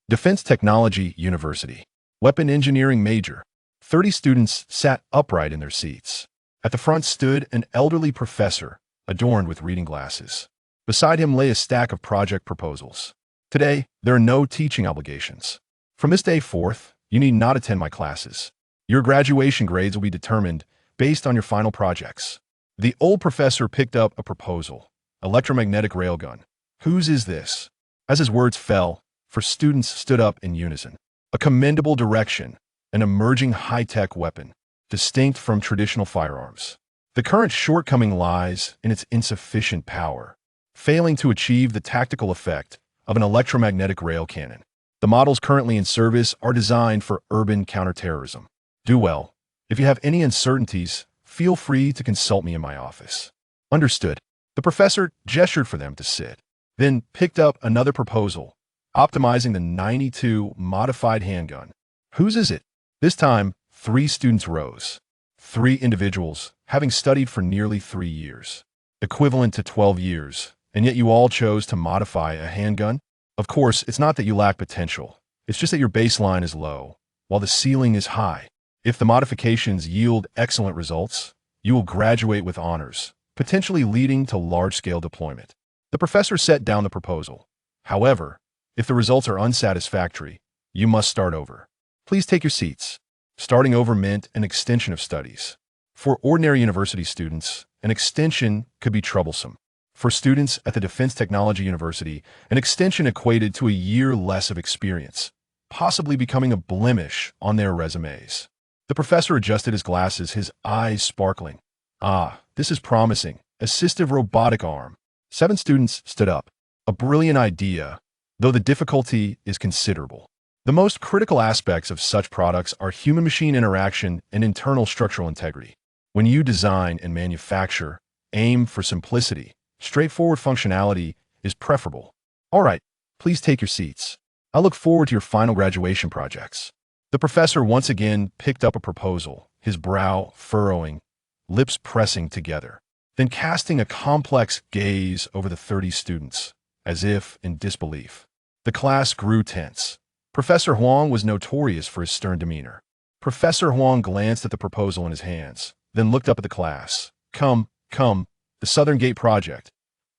Defense Technology University. Weapon Engineering major. 30 students sat upright in their seats. At the front stood an elderly professor, adorned with reading glasses. Beside him lay a stack of project proposals. Today, there are no teaching obligations. From this day forth, you need not attend my classes. Your graduation grades will be determined based on your final projects. The old professor picked up a proposal. Electromagnetic railgun. Whose is this? As his words fell, four students stood up in unison. A commendable direction, an emerging high-tech weapon, distinct from traditional firearms. The current shortcoming lies in its insufficient power, failing to achieve the tactical effect of an electromagnetic rail cannon. The models currently in service are designed for urban counterterrorism. Do well. If you have any uncertainties, feel free to consult me in my office. Understood. The professor gestured for them to sit, then picked up another proposal, optimizing the 92 modified handgun. Whose is it? This time, 3 students rose. 3 individuals, having studied for nearly 3 years, equivalent to 12 years, and yet you all chose to modify a handgun? Of course, it's not that you lack potential. It's just that your baseline is low, while the ceiling is high. If the modifications yield excellent results, you will graduate with honors, potentially leading to large-scale deployment. The professor set down the proposal. However, if the results are unsatisfactory, you must start over. Please take your seats. Starting over meant an extension of studies. For ordinary university students, an extension could be troublesome. For students at the Defense Technology University, an extension equated to a year less of experience, possibly becoming a blemish on their resumes. The professor adjusted his glasses, his eyes sparkling. Ah, this is promising. Assistive robotic arm. 7 students stood up. A brilliant idea, though the difficulty is considerable. The most critical aspects of such products are human-machine interaction and internal structural integrity. When you design and manufacture, aim for simplicity. Straightforward functionality is preferable. All right, please take your seats. I look forward to your final graduation projects. The professor once again picked up a proposal, his brow furrowing, lips pressing together, then casting a complex gaze over the 30 students, as if in disbelief. The class grew tense. Professor Huang was notorious for his stern demeanor. Professor Huang glanced at the proposal in his hands, then looked up at the class. Come, the Southern Gate Project.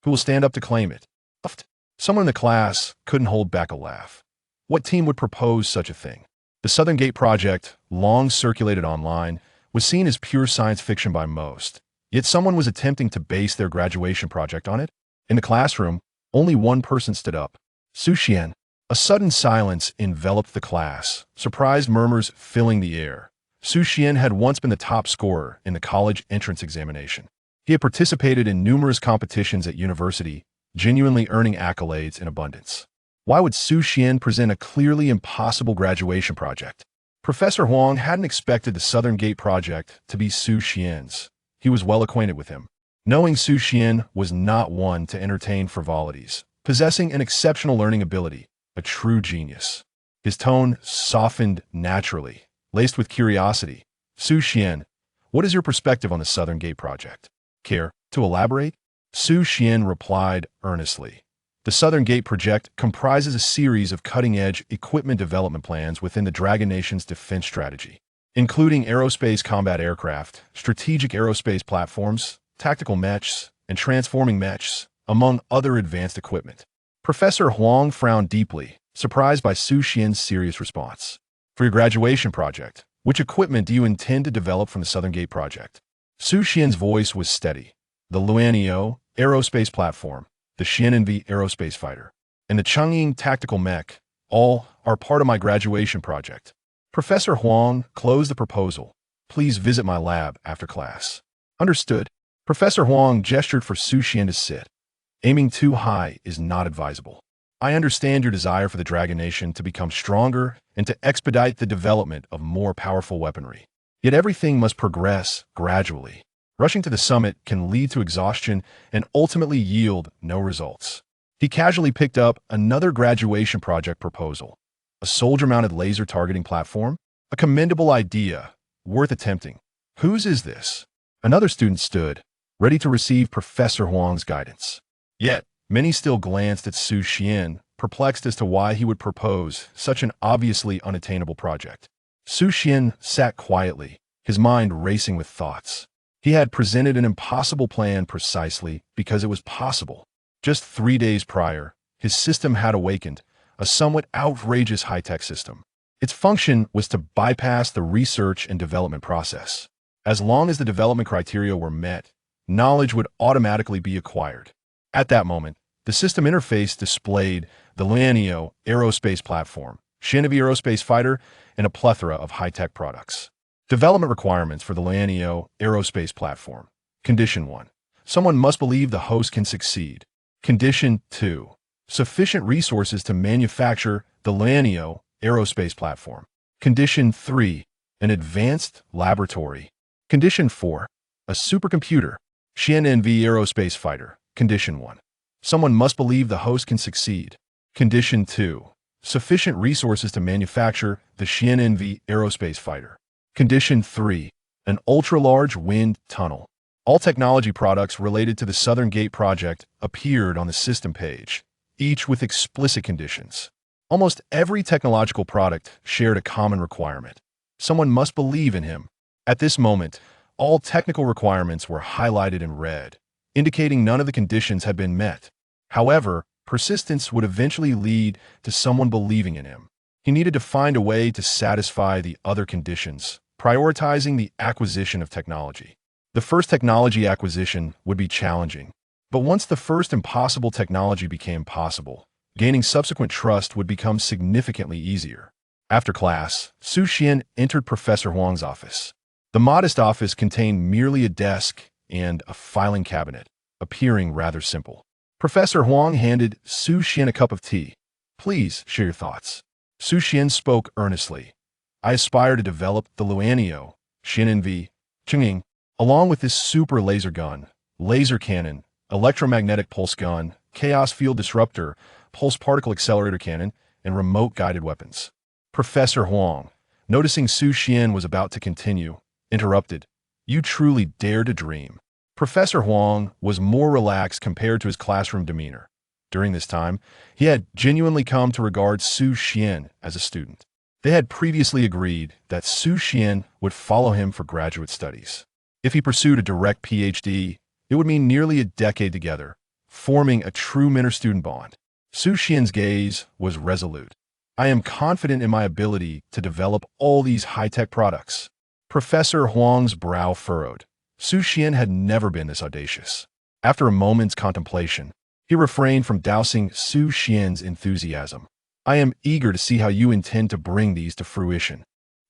Who will stand up to claim it? Someone in the class couldn't hold back a laugh. What team would propose such a thing? The Southern Gate Project, long circulated online, was seen as pure science fiction by most. Yet someone was attempting to base their graduation project on it. In the classroom, only one person stood up. Xu Xuan. A sudden silence enveloped the class, surprised murmurs filling the air. Xu Xuan had once been the top scorer in the college entrance examination. He had participated in numerous competitions at university, genuinely earning accolades in abundance. Why would Xu Xuan present a clearly impossible graduation project? Professor Huang hadn't expected the Southern Gate Project to be Xu Xian's. He was well acquainted with him. Knowing Xu Xuan was not one to entertain frivolities, possessing an exceptional learning ability, a true genius. His tone softened naturally, laced with curiosity. Xu Xuan, what is your perspective on the Southern Gate Project? Care to elaborate? Xu Xuan replied earnestly. The Southern Gate Project comprises a series of cutting-edge equipment development plans within the Dragon Nation's defense strategy, including aerospace combat aircraft, strategic aerospace platforms, tactical mechs, and transforming mechs, among other advanced equipment. Professor Huang frowned deeply, surprised by Xu Xian's serious response. For your graduation project, which equipment do you intend to develop from the Southern Gate Project? Xu Xian's voice was steady. The Luan-Bird aerospace platform, the Xuan-Nv aerospace fighter, and the Chang'e tactical mech, all are part of my graduation project. Professor Huang closed the proposal. Please visit my lab after class. Understood. Professor Huang gestured for Xu Xuan to sit. Aiming too high is not advisable. I understand your desire for the Dragon Nation to become stronger and to expedite the development of more powerful weaponry. Yet everything must progress gradually. Rushing to the summit can lead to exhaustion and ultimately yield no results. He casually picked up another graduation project proposal. A soldier-mounted laser targeting platform? A commendable idea, worth attempting. Whose is this? Another student stood, ready to receive Professor Huang's guidance. Yet, many still glanced at Xu Xuan, perplexed as to why he would propose such an obviously unattainable project. Xu Xuan sat quietly, his mind racing with thoughts. He had presented an impossible plan precisely because it was possible. Just 3 days prior, his system had awakened, a somewhat outrageous high-tech system. Its function was to bypass the research and development process. As long as the development criteria were met, knowledge would automatically be acquired. At that moment, the system interface displayed the Luan-Bird aerospace platform, Xuan-Nv aerospace fighter, and a plethora of high-tech products. Development requirements for the Luan-Bird aerospace platform. Condition 1. Someone must believe the host can succeed. Condition 2. Sufficient resources to manufacture the Luan-Bird aerospace platform. Condition 3. An advanced laboratory. Condition 4. A supercomputer, Xuan-Nv aerospace fighter. Condition 1. Someone must believe the host can succeed. Condition 2. Sufficient resources to manufacture the Xuan-Nv aerospace fighter. Condition 3. An ultra-large wind tunnel. All technology products related to the Southern Gate project appeared on the system page, each with explicit conditions. Almost every technological product shared a common requirement. Someone must believe in him. At this moment, all technical requirements were highlighted in red, indicating none of the conditions had been met. However, persistence would eventually lead to someone believing in him. He needed to find a way to satisfy the other conditions, prioritizing the acquisition of technology. The first technology acquisition would be challenging, but once the first impossible technology became possible, gaining subsequent trust would become significantly easier. After class, Xu Xuan entered Professor Huang's office. The modest office contained merely a desk and a filing cabinet, appearing rather simple. Professor Huang handed Xu Xuan a cup of tea. "Please share your thoughts." Xu Xuan spoke earnestly. "I aspire to develop the Luan-Bird Xuan-Nv Chenging, along with this super laser gun, laser cannon, electromagnetic pulse gun, chaos field disruptor, pulse particle accelerator cannon, and remote-guided weapons." Professor Huang, noticing Xu Xuan was about to continue, interrupted. "You truly dare to dream." Professor Huang was more relaxed compared to his classroom demeanor. During this time, he had genuinely come to regard Xu Xuan as a student. They had previously agreed that Xu Xuan would follow him for graduate studies. If he pursued a direct PhD, it would mean nearly a decade together, forming a true mentor-student bond. Xu Xuan's gaze was resolute. "I am confident in my ability to develop all these high-tech products." Professor Huang's brow furrowed. Xu Xuan had never been this audacious. After a moment's contemplation, he refrained from dousing Xu Xuan's enthusiasm. "I am eager to see how you intend to bring these to fruition."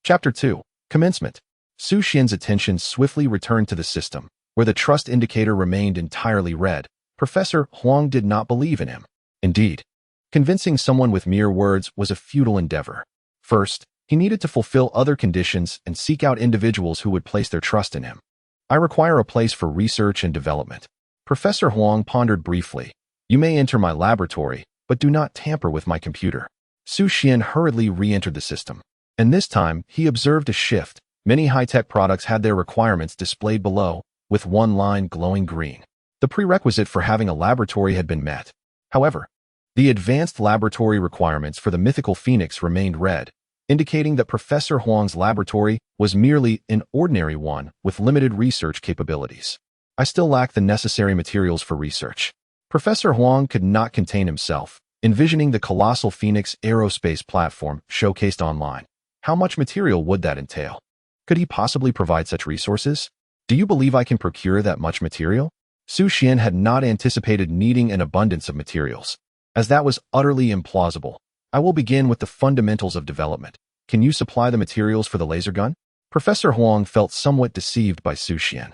Chapter 2. Commencement. Xu Xuan's attention swiftly returned to the system, where the trust indicator remained entirely red. Professor Huang did not believe in him. Indeed, convincing someone with mere words was a futile endeavor. First, he needed to fulfill other conditions and seek out individuals who would place their trust in him. "I require a place for research and development." Professor Huang pondered briefly. "You may enter my laboratory, but do not tamper with my computer." Xu Xuan hurriedly re-entered the system, and this time he observed a shift. Many high-tech products had their requirements displayed below, with one line glowing green. The prerequisite for having a laboratory had been met. However, the advanced laboratory requirements for the mythical phoenix remained red, indicating that Professor Huang's laboratory was merely an ordinary one with limited research capabilities. "I still lack the necessary materials for research." Professor Huang could not contain himself, envisioning the colossal Phoenix aerospace platform showcased online. How much material would that entail? Could he possibly provide such resources? "Do you believe I can procure that much material?" Xu Xuan had not anticipated needing an abundance of materials, as that was utterly implausible. "I will begin with the fundamentals of development. Can you supply the materials for the laser gun?" Professor Huang felt somewhat deceived by Xu Xuan.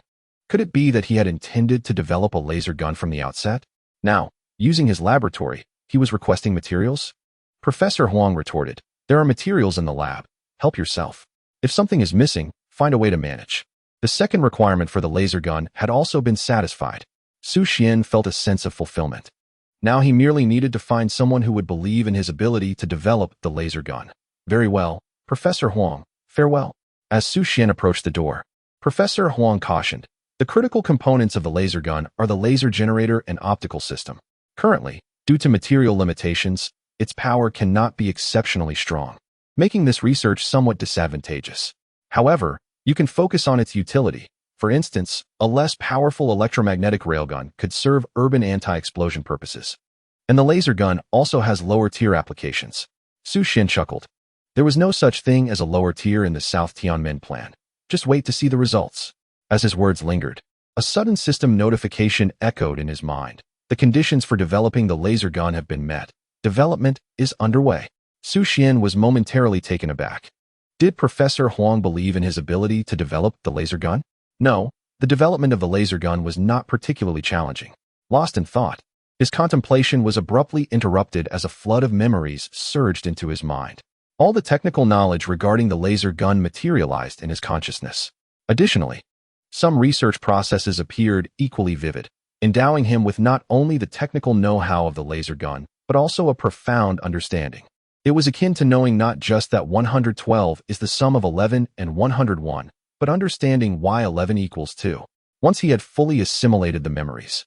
Could it be that he had intended to develop a laser gun from the outset? Now, using his laboratory, he was requesting materials? Professor Huang retorted, "There are materials in the lab. Help yourself. If something is missing, find a way to manage." The second requirement for the laser gun had also been satisfied. Xu Xuan felt a sense of fulfillment. Now he merely needed to find someone who would believe in his ability to develop the laser gun. "Very well, Professor Huang, farewell." As Xu Xuan approached the door, Professor Huang cautioned, "The critical components of the laser gun are the laser generator and optical system. Currently, due to material limitations, its power cannot be exceptionally strong, making this research somewhat disadvantageous. However, you can focus on its utility. For instance, a less powerful electromagnetic railgun could serve urban anti-explosion purposes. And the laser gun also has lower-tier applications. Xu Xuan chuckled. There was no such thing as a lower tier in the South Tianmen plan. Just wait to see the results. As his words lingered, a sudden system notification echoed in his mind. The conditions for developing the laser gun have been met. Development is underway. Xu Xuan was momentarily taken aback. Did Professor Huang believe in his ability to develop the laser gun? No, the development of the laser gun was not particularly challenging. Lost in thought, his contemplation was abruptly interrupted as a flood of memories surged into his mind. All the technical knowledge regarding the laser gun materialized in his consciousness. Additionally, some research processes appeared equally vivid, endowing him with not only the technical know-how of the laser gun, but also a profound understanding. It was akin to knowing not just that 112 is the sum of 11 and 101, but understanding why 11 equals 2. Once he had fully assimilated the memories,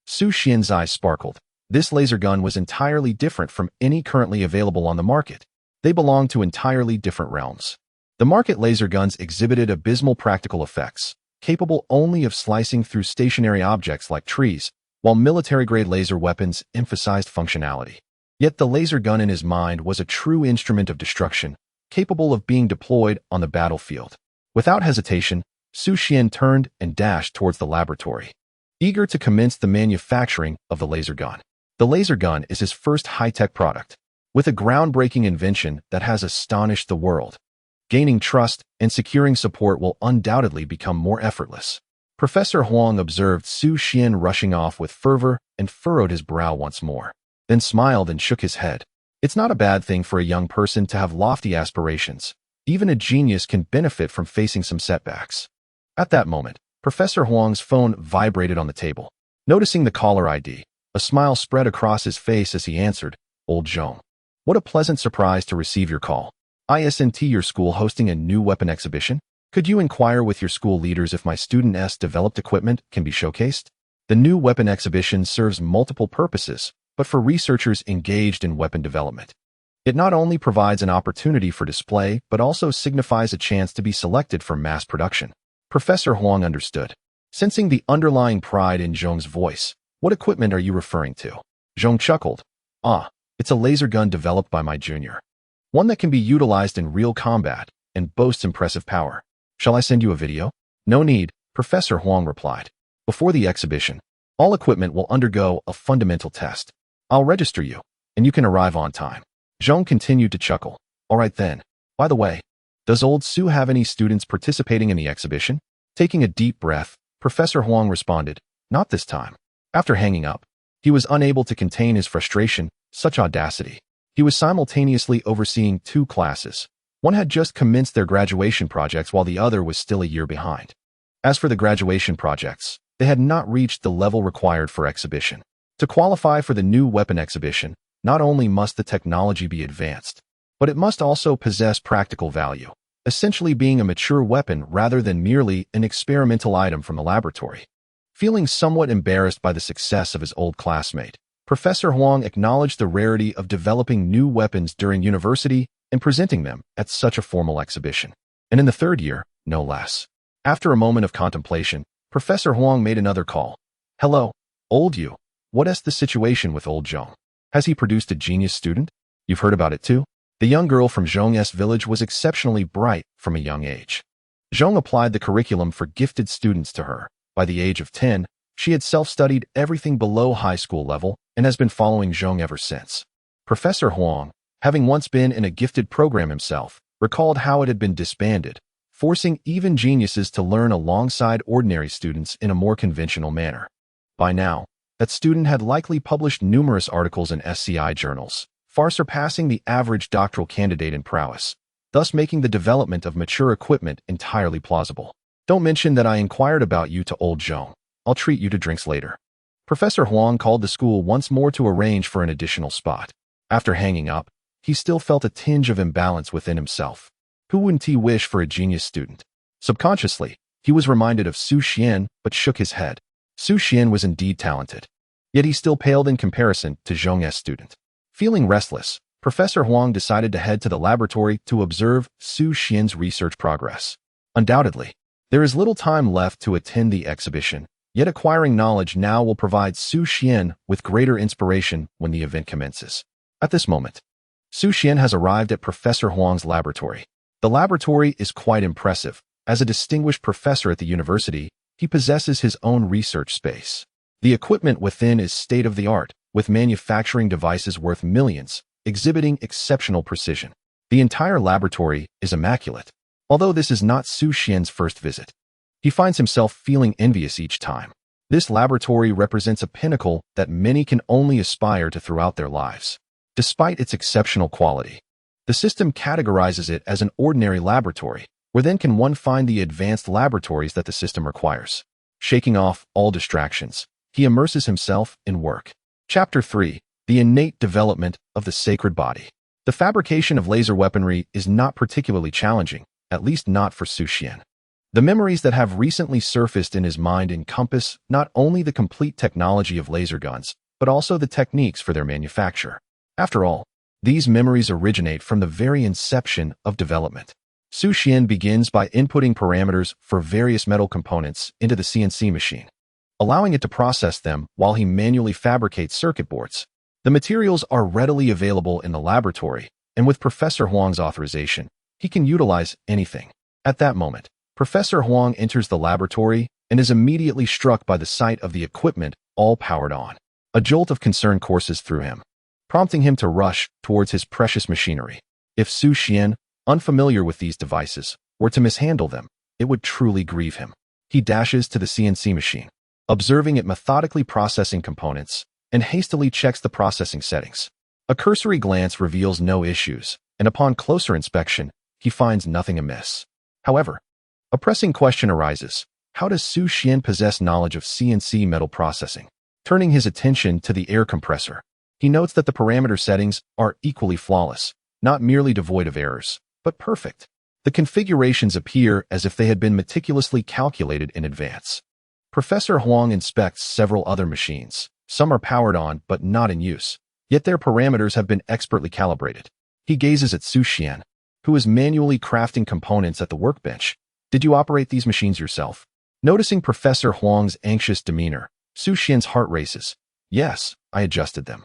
Xu Xian's eyes sparkled. This laser gun was entirely different from any currently available on the market. They belonged to entirely different realms. The market laser guns exhibited abysmal practical effects, capable only of slicing through stationary objects like trees, while military-grade laser weapons emphasized functionality. Yet the laser gun in his mind was a true instrument of destruction, capable of being deployed on the battlefield. Without hesitation, Xu Xuan turned and dashed towards the laboratory, eager to commence the manufacturing of the laser gun. The laser gun is his first high-tech product, with a groundbreaking invention that has astonished the world. Gaining trust and securing support will undoubtedly become more effortless. Professor Huang observed Xu Xuan rushing off with fervor and furrowed his brow once more, then smiled and shook his head. It's not a bad thing for a young person to have lofty aspirations. Even a genius can benefit from facing some setbacks. At that moment, Professor Huang's phone vibrated on the table. Noticing the caller ID, a smile spread across his face as he answered, "Old Zhong. What a pleasant surprise to receive your call. Isn't your school hosting a new weapon exhibition? Could you inquire with your school leaders if my students' developed equipment can be showcased?" The new weapon exhibition serves multiple purposes, but for researchers engaged in weapon development, it not only provides an opportunity for display, but also signifies a chance to be selected for mass production. Professor Huang understood, sensing the underlying pride in Zhong's voice. "What equipment are you referring to?" Zhong chuckled. It's a laser gun developed by my junior. One that can be utilized in real combat and boasts impressive power. Shall I send you a video? No need, Professor Huang replied. Before the exhibition, all equipment will undergo a fundamental test. I'll register you, and you can arrive on time. Zhong continued to chuckle. All right then. By the way, does old Xu have any students participating in the exhibition? Taking a deep breath, Professor Huang responded, Not this time. After hanging up, he was unable to contain his frustration. Such audacity. He was simultaneously overseeing two classes. One had just commenced their graduation projects while the other was still a year behind. As for the graduation projects, they had not reached the level required for exhibition. To qualify for the new weapon exhibition, not only must the technology be advanced, but it must also possess practical value, essentially being a mature weapon rather than merely an experimental item from the laboratory. Feeling somewhat embarrassed by the success of his old classmate, Professor Huang acknowledged the rarity of developing new weapons during university and presenting them at such a formal exhibition. And in the third year, no less. After a moment of contemplation, Professor Huang made another call. Hello, old you. What is the situation with old Zhong? Has he produced a genius student? You've heard about it too? The young girl from Zhong's village was exceptionally bright from a young age. Zhong applied the curriculum for gifted students to her. By the age of 10, she had self-studied everything below high school level and has been following Zhong ever since. Professor Huang, having once been in a gifted program himself, recalled how it had been disbanded, forcing even geniuses to learn alongside ordinary students in a more conventional manner. By now, that student had likely published numerous articles in SCI journals, far surpassing the average doctoral candidate in prowess, thus making the development of mature equipment entirely plausible. Don't mention that I inquired about you to old Zhong. I'll treat you to drinks later. Professor Huang called the school once more to arrange for an additional spot. After hanging up, he still felt a tinge of imbalance within himself. Who wouldn't he wish for a genius student? Subconsciously, he was reminded of Xu Xuan, but shook his head. Xu Xuan was indeed talented, yet he still paled in comparison to Zhong's student. Feeling restless, Professor Huang decided to head to the laboratory to observe Xu Xuan's research progress. Undoubtedly, there is little time left to attend the exhibition, yet acquiring knowledge now will provide Xu Xuan with greater inspiration when the event commences. At this moment, Xu Xuan has arrived at Professor Huang's laboratory. The laboratory is quite impressive. As a distinguished professor at the university, he possesses his own research space. The equipment within is state-of-the-art, with manufacturing devices worth millions, exhibiting exceptional precision. The entire laboratory is immaculate. Although this is not Xu Xuan's first visit, he finds himself feeling envious each time. This laboratory represents a pinnacle that many can only aspire to throughout their lives. Despite its exceptional quality, the system categorizes it as an ordinary laboratory. Where then can one find the advanced laboratories that the system requires? Shaking off all distractions, he immerses himself in work. Chapter 3. The innate development of the sacred body. The fabrication of laser weaponry is not particularly challenging, at least not for Xu Xuan. The memories that have recently surfaced in his mind encompass not only the complete technology of laser guns, but also the techniques for their manufacture. After all, these memories originate from the very inception of development. Xu Xuan begins by inputting parameters for various metal components into the CNC machine, allowing it to process them while he manually fabricates circuit boards. The materials are readily available in the laboratory, and with Professor Huang's authorization, he can utilize anything. At that moment, Professor Huang enters the laboratory and is immediately struck by the sight of the equipment all powered on. A jolt of concern courses through him, prompting him to rush towards his precious machinery. If Xu Xuan, unfamiliar with these devices, were to mishandle them, it would truly grieve him. He dashes to the CNC machine, observing it methodically processing components, and hastily checks the processing settings. A cursory glance reveals no issues, and upon closer inspection, he finds nothing amiss. However, a pressing question arises. How does Xu Xuan possess knowledge of CNC metal processing? Turning his attention to the air compressor, he notes that the parameter settings are equally flawless, not merely devoid of errors, but perfect. The configurations appear as if they had been meticulously calculated in advance. Professor Huang inspects several other machines. Some are powered on but not in use, yet their parameters have been expertly calibrated. He gazes at Xu Xuan, who is manually crafting components at the workbench. Did you operate these machines yourself? Noticing Professor Huang's anxious demeanor, Xu Xuan's heart races. Yes, I adjusted them.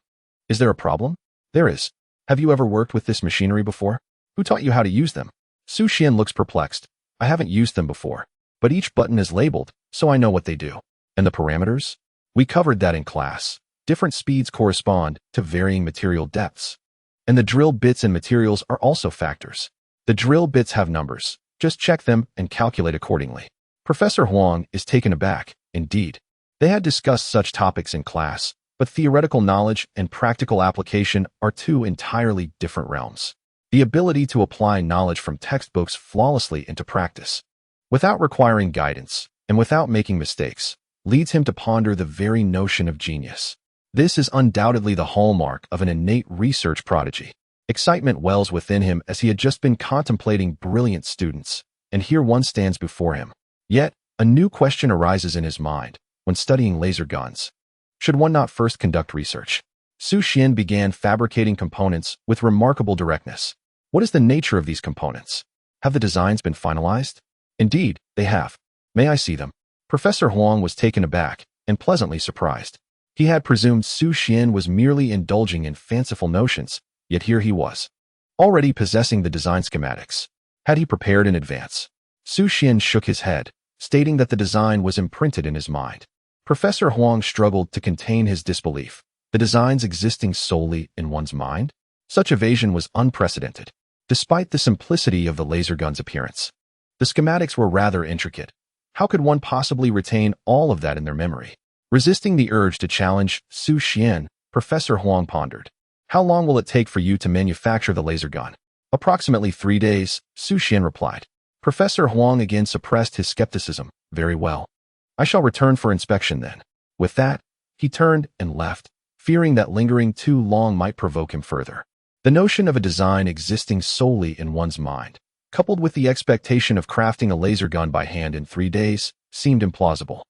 Is there a problem? There is. Have you ever worked with this machinery before? Who taught you how to use them? Xu Xuan looks perplexed. I haven't used them before, but each button is labeled, so I know what they do. And the parameters? We covered that in class. Different speeds correspond to varying material depths. And the drill bits and materials are also factors. The drill bits have numbers. Just check them and calculate accordingly. Professor Huang is taken aback. Indeed, they had discussed such topics in class, but theoretical knowledge and practical application are two entirely different realms. The ability to apply knowledge from textbooks flawlessly into practice, without requiring guidance and without making mistakes, leads him to ponder the very notion of genius. This is undoubtedly the hallmark of an innate research prodigy. Excitement wells within him as he had just been contemplating brilliant students, and here one stands before him. Yet, a new question arises in his mind when studying laser guns. Should one not first conduct research? Xu Xuan began fabricating components with remarkable directness. What is the nature of these components? Have the designs been finalized? Indeed, they have. May I see them? Professor Huang was taken aback and pleasantly surprised. He had presumed Xu Xuan was merely indulging in fanciful notions, yet here he was, already possessing the design schematics. Had he prepared in advance? Xu Xuan shook his head, stating that the design was imprinted in his mind. Professor Huang struggled to contain his disbelief. The designs existing solely in one's mind? Such evasion was unprecedented. Despite the simplicity of the laser gun's appearance, the schematics were rather intricate. How could one possibly retain all of that in their memory? Resisting the urge to challenge Xu Xuan, Professor Huang pondered. How long will it take for you to manufacture the laser gun? Approximately 3 days, Xu Xuan replied. Professor Huang again suppressed his skepticism. Very well. I shall return for inspection then. With that, he turned and left, fearing that lingering too long might provoke him further. The notion of a design existing solely in one's mind, coupled with the expectation of crafting a laser gun by hand in 3 days, seemed implausible.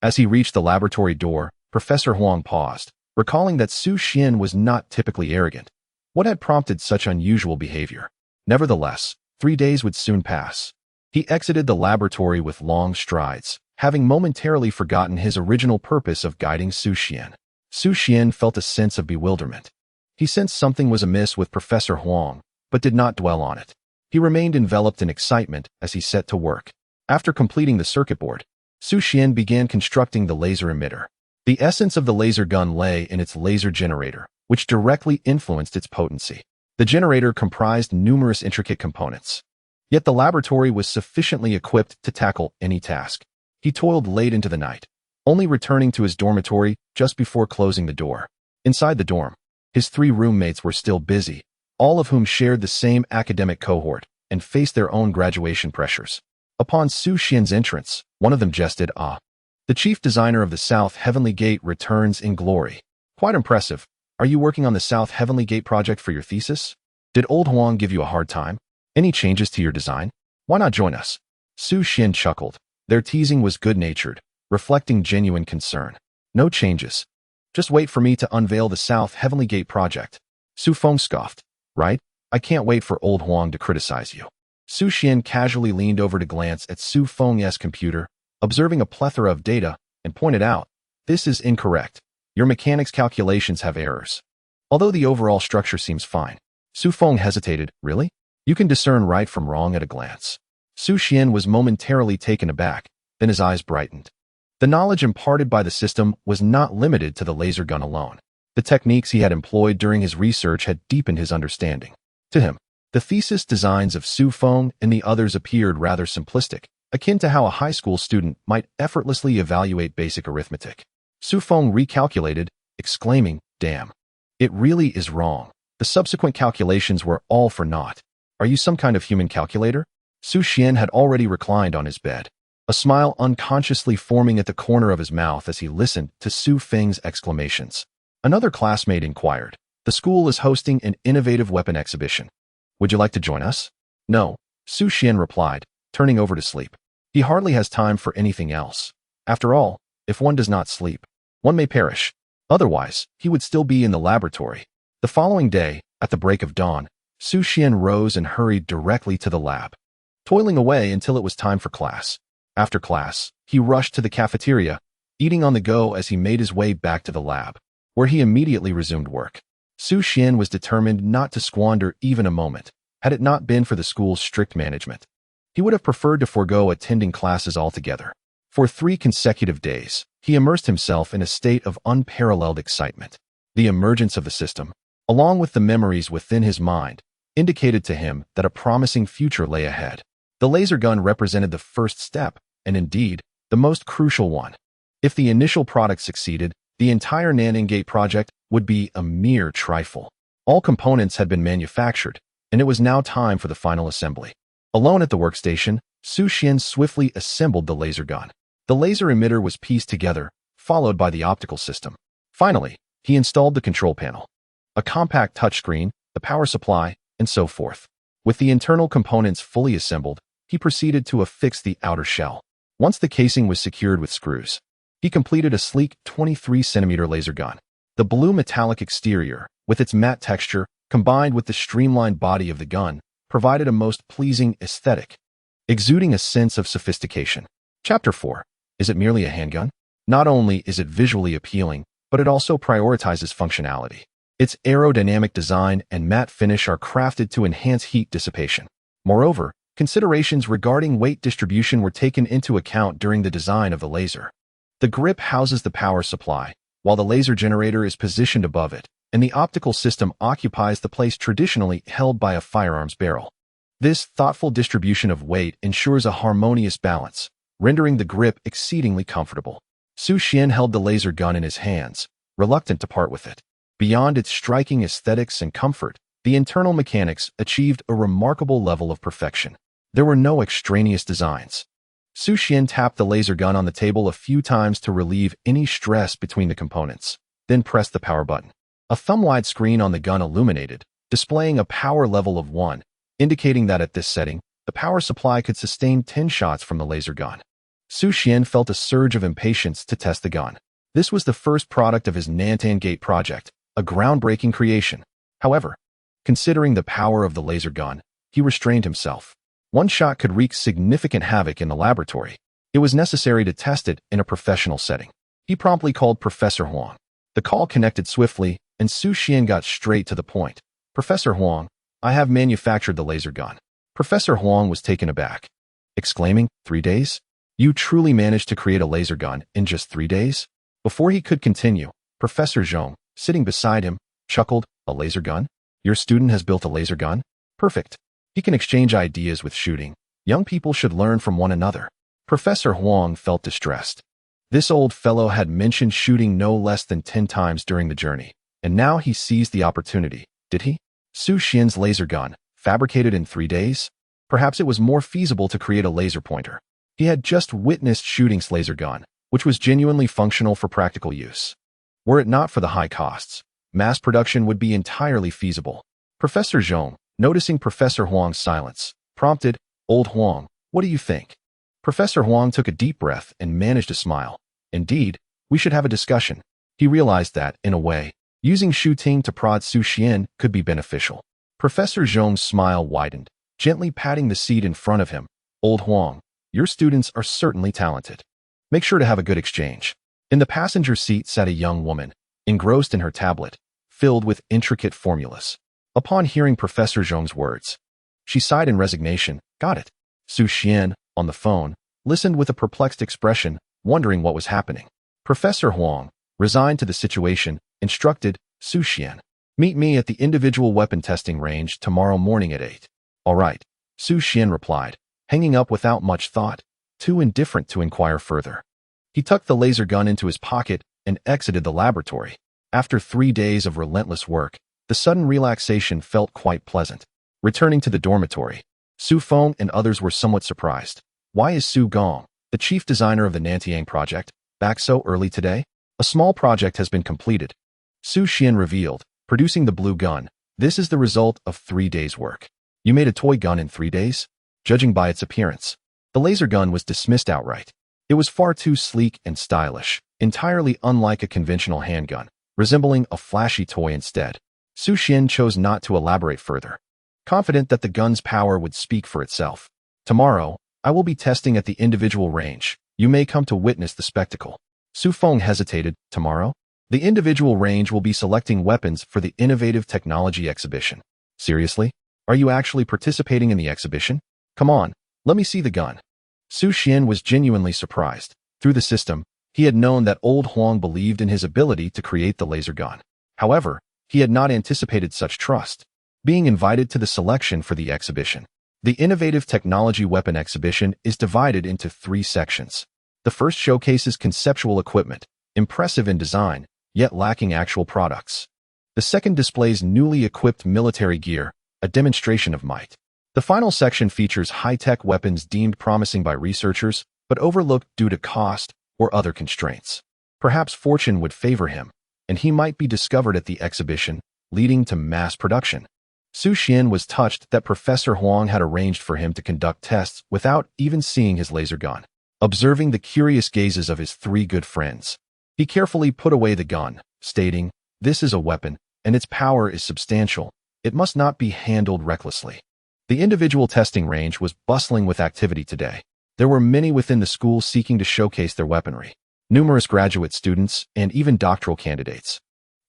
As he reached the laboratory door, Professor Huang paused, recalling that Xu Xuan was not typically arrogant. What had prompted such unusual behavior? Nevertheless, 3 days would soon pass. He exited the laboratory with long strides, having momentarily forgotten his original purpose of guiding Xu Xuan. Xu Xuan felt a sense of bewilderment. He sensed something was amiss with Professor Huang, but did not dwell on it. He remained enveloped in excitement as he set to work. After completing the circuit board, Xu Xuan began constructing the laser emitter. The essence of the laser gun lay in its laser generator, which directly influenced its potency. The generator comprised numerous intricate components. Yet the laboratory was sufficiently equipped to tackle any task. He toiled late into the night, only returning to his dormitory just before closing the door. Inside the dorm, his 3 roommates were still busy, all of whom shared the same academic cohort and faced their own graduation pressures. Upon Xu Xuan's entrance, one of them jested, "Ah, the chief designer of the South Heavenly Gate returns in glory. Quite impressive. Are you working on the South Heavenly Gate project for your thesis? Did old Huang give you a hard time? Any changes to your design? Why not join us?" Xu Xuan chuckled. Their teasing was good-natured, reflecting genuine concern. "No changes. Just wait for me to unveil the South Heavenly Gate project." Xu Feng scoffed. "Right? I can't wait for old Huang to criticize you." Xu Xuan casually leaned over to glance at Xu Feng's computer, observing a plethora of data, and pointed out, "This is incorrect. Your mechanics calculations have errors." Although the overall structure seems fine, Xu Feng hesitated. "Really? You can discern right from wrong at a glance." Xu Xuan was momentarily taken aback, then his eyes brightened. The knowledge imparted by the system was not limited to the laser gun alone. The techniques he had employed during his research had deepened his understanding. To him, the thesis designs of Xu Feng and the others appeared rather simplistic, akin to how a high school student might effortlessly evaluate basic arithmetic. Xu Feng recalculated, exclaiming, "Damn. It really is wrong. The subsequent calculations were all for naught. Are you some kind of human calculator?" Xu Xuan had already reclined on his bed, a smile unconsciously forming at the corner of his mouth as he listened to Xu Feng's exclamations. Another classmate inquired, "The school is hosting an innovative weapon exhibition. Would you like to join us?" "No," Xu Xuan replied, turning over to sleep. He hardly has time for anything else. After all, if one does not sleep, one may perish. Otherwise, he would still be in the laboratory. The following day, at the break of dawn, Xu Xuan rose and hurried directly to the lab, toiling away until it was time for class. After class, he rushed to the cafeteria, eating on the go as he made his way back to the lab, where he immediately resumed work. Xu Xuan was determined not to squander even a moment. Had it not been for the school's strict management, he would have preferred to forego attending classes altogether. For 3 consecutive days, he immersed himself in a state of unparalleled excitement. The emergence of the system, along with the memories within his mind, indicated to him that a promising future lay ahead. The laser gun represented the first step, and indeed, the most crucial one. If the initial product succeeded, the entire Xuan-Nv Gate project would be a mere trifle. All components had been manufactured, and it was now time for the final assembly. Alone at the workstation, Xu Xuan swiftly assembled the laser gun. The laser emitter was pieced together, followed by the optical system. Finally, he installed the control panel, a compact touchscreen, the power supply, and so forth. With the internal components fully assembled, he proceeded to affix the outer shell. Once the casing was secured with screws, he completed a sleek 23-centimeter laser gun. The blue metallic exterior, with its matte texture, combined with the streamlined body of the gun, provided a most pleasing aesthetic, exuding a sense of sophistication. Chapter 4. Is it merely a handgun? Not only is it visually appealing, but it also prioritizes functionality. Its aerodynamic design and matte finish are crafted to enhance heat dissipation. Moreover, considerations regarding weight distribution were taken into account during the design of the laser. The grip houses the power supply, while the laser generator is positioned above it, and the optical system occupies the place traditionally held by a firearms barrel. This thoughtful distribution of weight ensures a harmonious balance, rendering the grip exceedingly comfortable. Xu Xuan held the laser gun in his hands, reluctant to part with it. Beyond its striking aesthetics and comfort, the internal mechanics achieved a remarkable level of perfection. There were no extraneous designs. Xu Xuan tapped the laser gun on the table a few times to relieve any stress between the components, then pressed the power button. A thumb-wide screen on the gun illuminated, displaying a power level of 1, indicating that at this setting, the power supply could sustain 10 shots from the laser gun. Xu Xuan felt a surge of impatience to test the gun. This was the first product of his Xuan-Nv Gate project, a groundbreaking creation. However, Considering the power of the laser gun, he restrained himself. One shot could wreak significant havoc in the laboratory. It was necessary to test it in a professional setting. He promptly called Professor Huang. The call connected swiftly, and Xu Xuan got straight to the point. Professor Huang, I have manufactured the laser gun. Professor Huang was taken aback, exclaiming, 3 days? You truly managed to create a laser gun in just 3 days? Before he could continue, Professor Zhong, sitting beside him, chuckled, a laser gun? Your student has built a laser gun? Perfect. He can exchange ideas with shooting. Young people should learn from one another. Professor Huang felt distressed. This old fellow had mentioned shooting no less than 10 times during the journey, and now he seized the opportunity, did he? Xu Xian's laser gun, fabricated in 3 days? Perhaps it was more feasible to create a laser pointer. He had just witnessed shooting's laser gun, which was genuinely functional for practical use. Were it not for the high costs, mass production would be entirely feasible. Professor Zhong, noticing Professor Huang's silence, prompted, Old Huang, what do you think? Professor Huang took a deep breath and managed a smile. Indeed, we should have a discussion. He realized that, in a way, using Shu Ting to prod Xu Xian could be beneficial. Professor Zhong's smile widened, gently patting the seat in front of him. Old Huang, your students are certainly talented. Make sure to have a good exchange. In the passenger seat sat a young woman, engrossed in her tablet, filled with intricate formulas. Upon hearing Professor Zhong's words, she sighed in resignation. Got it. Xu Xian, on the phone, listened with a perplexed expression, wondering what was happening. Professor Huang, resigned to the situation, instructed, Xu Xian, meet me at the individual weapon testing range tomorrow morning at 8. All right, Xu Xian replied, hanging up without much thought, too indifferent to inquire further. He tucked the laser gun into his pocket and exited the laboratory. After 3 days of relentless work, the sudden relaxation felt quite pleasant. Returning to the dormitory, Su Feng and others were somewhat surprised. Why is Su Gong, the chief designer of the Nantiang project, back so early today? A small project has been completed. Xu Xian revealed, producing the blue gun. This is the result of 3 days' work. You made a toy gun in 3 days? Judging by its appearance, the laser gun was dismissed outright. It was far too sleek and stylish, entirely unlike a conventional handgun, resembling a flashy toy instead. Xu Xian chose not to elaborate further, confident that the gun's power would speak for itself. Tomorrow, I will be testing at the individual range. You may come to witness the spectacle. Su Feng hesitated. Tomorrow? The individual range will be selecting weapons for the Innovative Technology Exhibition. Seriously? Are you actually participating in the exhibition? Come on, let me see the gun. Xu Xian was genuinely surprised. Through the system, he had known that Old Huang believed in his ability to create the laser gun. However, he had not anticipated such trust. Being invited to the selection for the exhibition. The Innovative Technology Weapon Exhibition is divided into 3 sections. The first showcases conceptual equipment, impressive in design, yet lacking actual products. The second displays newly equipped military gear, a demonstration of might. The final section features high-tech weapons deemed promising by researchers, but overlooked due to cost or other constraints. Perhaps fortune would favor him, and he might be discovered at the exhibition, leading to mass production. Xu Xian was touched that Professor Huang had arranged for him to conduct tests without even seeing his laser gun. Observing the curious gazes of his 3 good friends, he carefully put away the gun, stating, this is a weapon, and its power is substantial. It must not be handled recklessly. The individual testing range was bustling with activity today. There were many within the school seeking to showcase their weaponry. Numerous graduate students and even doctoral candidates,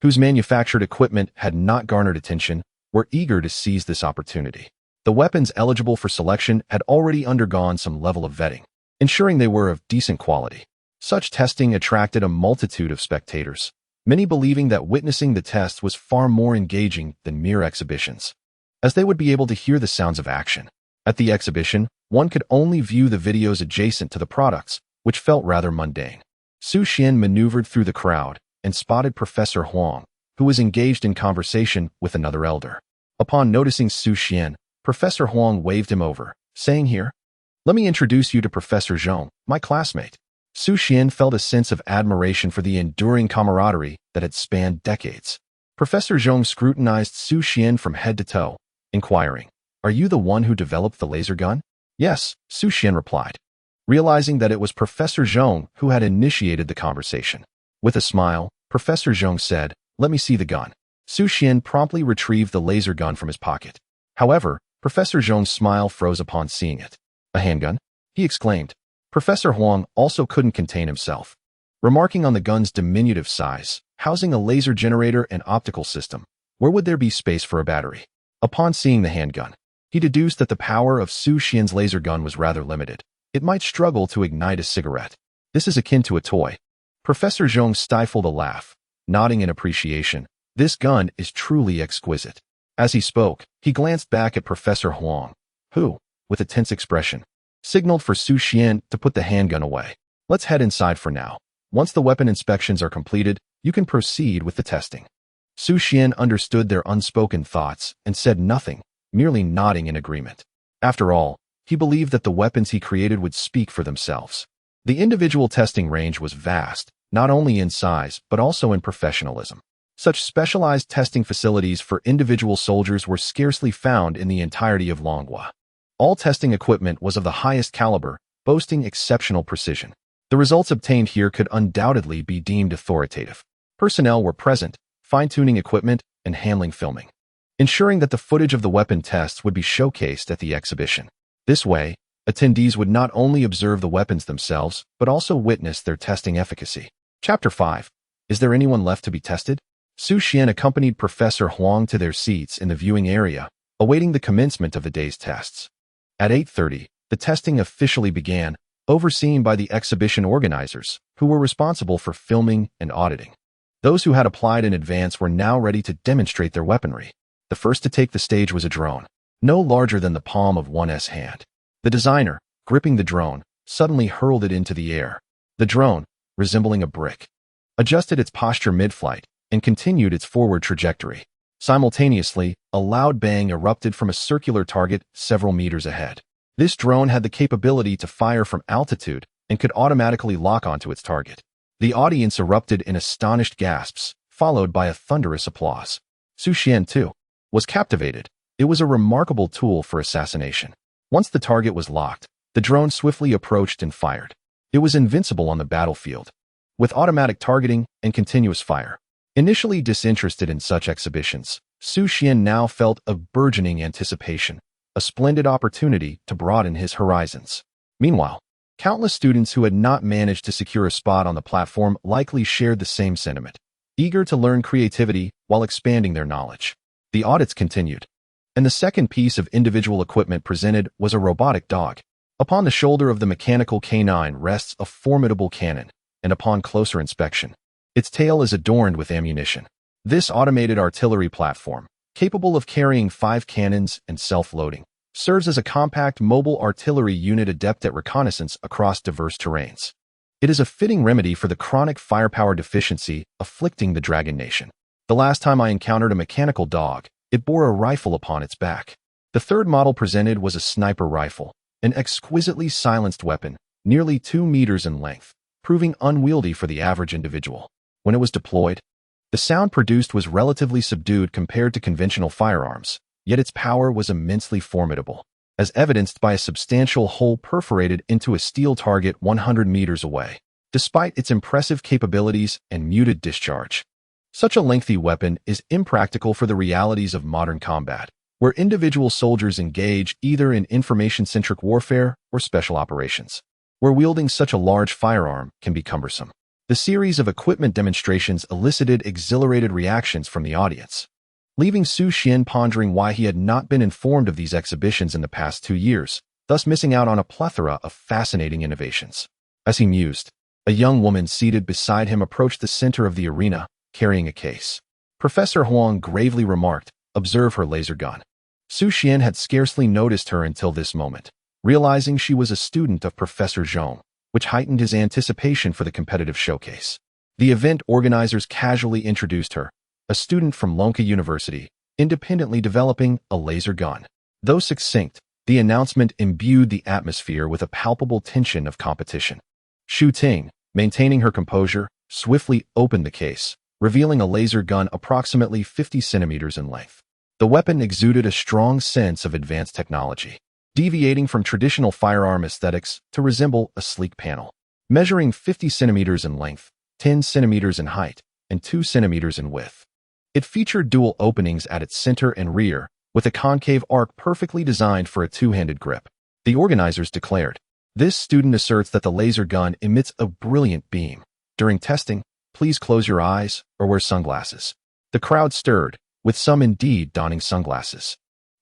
whose manufactured equipment had not garnered attention, were eager to seize this opportunity. The weapons eligible for selection had already undergone some level of vetting, ensuring they were of decent quality. Such testing attracted a multitude of spectators, many believing that witnessing the tests was far more engaging than mere exhibitions, as they would be able to hear the sounds of action. At the exhibition, one could only view the videos adjacent to the products, which felt rather mundane. Xu Xian maneuvered through the crowd and spotted Professor Huang, who was engaged in conversation with another elder. Upon noticing Xu Xian, Professor Huang waved him over, saying, Here, let me introduce you to Professor Zhong, my classmate. Xu Xian felt a sense of admiration for the enduring camaraderie that had spanned decades. Professor Zhong scrutinized Xu Xian from head to toe, inquiring, Are you the one who developed the laser gun? Yes, Xu Xian replied, realizing that it was Professor Zhong who had initiated the conversation. With a smile, Professor Zhong said, Let me see the gun. Xu Xuan promptly retrieved the laser gun from his pocket. However, Professor Zhong's smile froze upon seeing it. "A handgun?" he exclaimed. Professor Huang also couldn't contain himself. Remarking on the gun's diminutive size, housing a laser generator and optical system, where would there be space for a battery? Upon seeing the handgun, he deduced that the power of Xu Xian's laser gun was rather limited. It might struggle to ignite a cigarette. This is akin to a toy. Professor Zhong stifled a laugh, nodding in appreciation. This gun is truly exquisite. As he spoke, he glanced back at Professor Huang, who, with a tense expression, signaled for Xu Xian to put the handgun away. "Let's head inside for now. Once the weapon inspections are completed, you can proceed with the testing." Xu Xian understood their unspoken thoughts and said nothing, merely nodding in agreement. After all, he believed that the weapons he created would speak for themselves. The individual testing range was vast, not only in size but also in professionalism. Such specialized testing facilities for individual soldiers were scarcely found in the entirety of Longhua. All testing equipment was of the highest caliber, boasting exceptional precision. The results obtained here could undoubtedly be deemed authoritative. Personnel were present, fine-tuning equipment and handling filming, ensuring that the footage of the weapon tests would be showcased at the exhibition. This way, attendees would not only observe the weapons themselves, but also witness their testing efficacy. Chapter 5. Is there anyone left to be tested? Xu Xian accompanied Professor Huang to their seats in the viewing area, awaiting the commencement of the day's tests. At 8:30, the testing officially began, overseen by the exhibition organizers, who were responsible for filming and auditing. Those who had applied in advance were now ready to demonstrate their weaponry. The first to take the stage was a drone, no larger than the palm of one's hand. The designer, gripping the drone, suddenly hurled it into the air. The drone, resembling a brick, adjusted its posture mid-flight and continued its forward trajectory. Simultaneously, a loud bang erupted from a circular target several meters ahead. This drone had the capability to fire from altitude and could automatically lock onto its target. The audience erupted in astonished gasps, followed by a thunderous applause. Xu Xian, too, was captivated. It was a remarkable tool for assassination. Once the target was locked, the drone swiftly approached and fired. It was invincible on the battlefield, with automatic targeting and continuous fire. Initially disinterested in such exhibitions, Xu Xian now felt a burgeoning anticipation, a splendid opportunity to broaden his horizons. Meanwhile, countless students who had not managed to secure a spot on the platform likely shared the same sentiment, eager to learn creativity while expanding their knowledge. The audits continued, and the second piece of individual equipment presented was a robotic dog. Upon the shoulder of the mechanical canine rests a formidable cannon, and upon closer inspection, its tail is adorned with ammunition. This automated artillery platform, capable of carrying 5 cannons and self-loading, serves as a compact mobile artillery unit adept at reconnaissance across diverse terrains. It is a fitting remedy for the chronic firepower deficiency afflicting the Dragon Nation. The last time I encountered a mechanical dog, it bore a rifle upon its back. The third model presented was a sniper rifle, an exquisitely silenced weapon, nearly 2 meters in length, proving unwieldy for the average individual. When it was deployed, the sound produced was relatively subdued compared to conventional firearms, yet its power was immensely formidable, as evidenced by a substantial hole perforated into a steel target 100 meters away. Despite its impressive capabilities and muted discharge, such a lengthy weapon is impractical for the realities of modern combat, where individual soldiers engage either in information-centric warfare or special operations, where wielding such a large firearm can be cumbersome. The series of equipment demonstrations elicited exhilarated reactions from the audience, leaving Xu Xian pondering why he had not been informed of these exhibitions in the past 2 years, thus missing out on a plethora of fascinating innovations. As he mused, a young woman seated beside him approached the center of the arena, carrying a case. Professor Huang gravely remarked, "Observe her laser gun." Xu Xian had scarcely noticed her until this moment, realizing she was a student of Professor Zhong, which heightened his anticipation for the competitive showcase. The event organizers casually introduced her, a student from Longhua University, independently developing a laser gun. Though succinct, the announcement imbued the atmosphere with a palpable tension of competition. Xu Ting, maintaining her composure, swiftly opened the case, revealing a laser gun approximately 50 centimeters in length. The weapon exuded a strong sense of advanced technology, deviating from traditional firearm aesthetics to resemble a sleek panel. Measuring 50 centimeters in length, 10 centimeters in height, and 2 centimeters in width, It featured dual openings at its center and rear, with a concave arc perfectly designed for a two-handed grip. The organizers declared, "This student asserts that the laser gun emits a brilliant beam. During testing, please close your eyes or wear sunglasses." The crowd stirred, with some indeed donning sunglasses.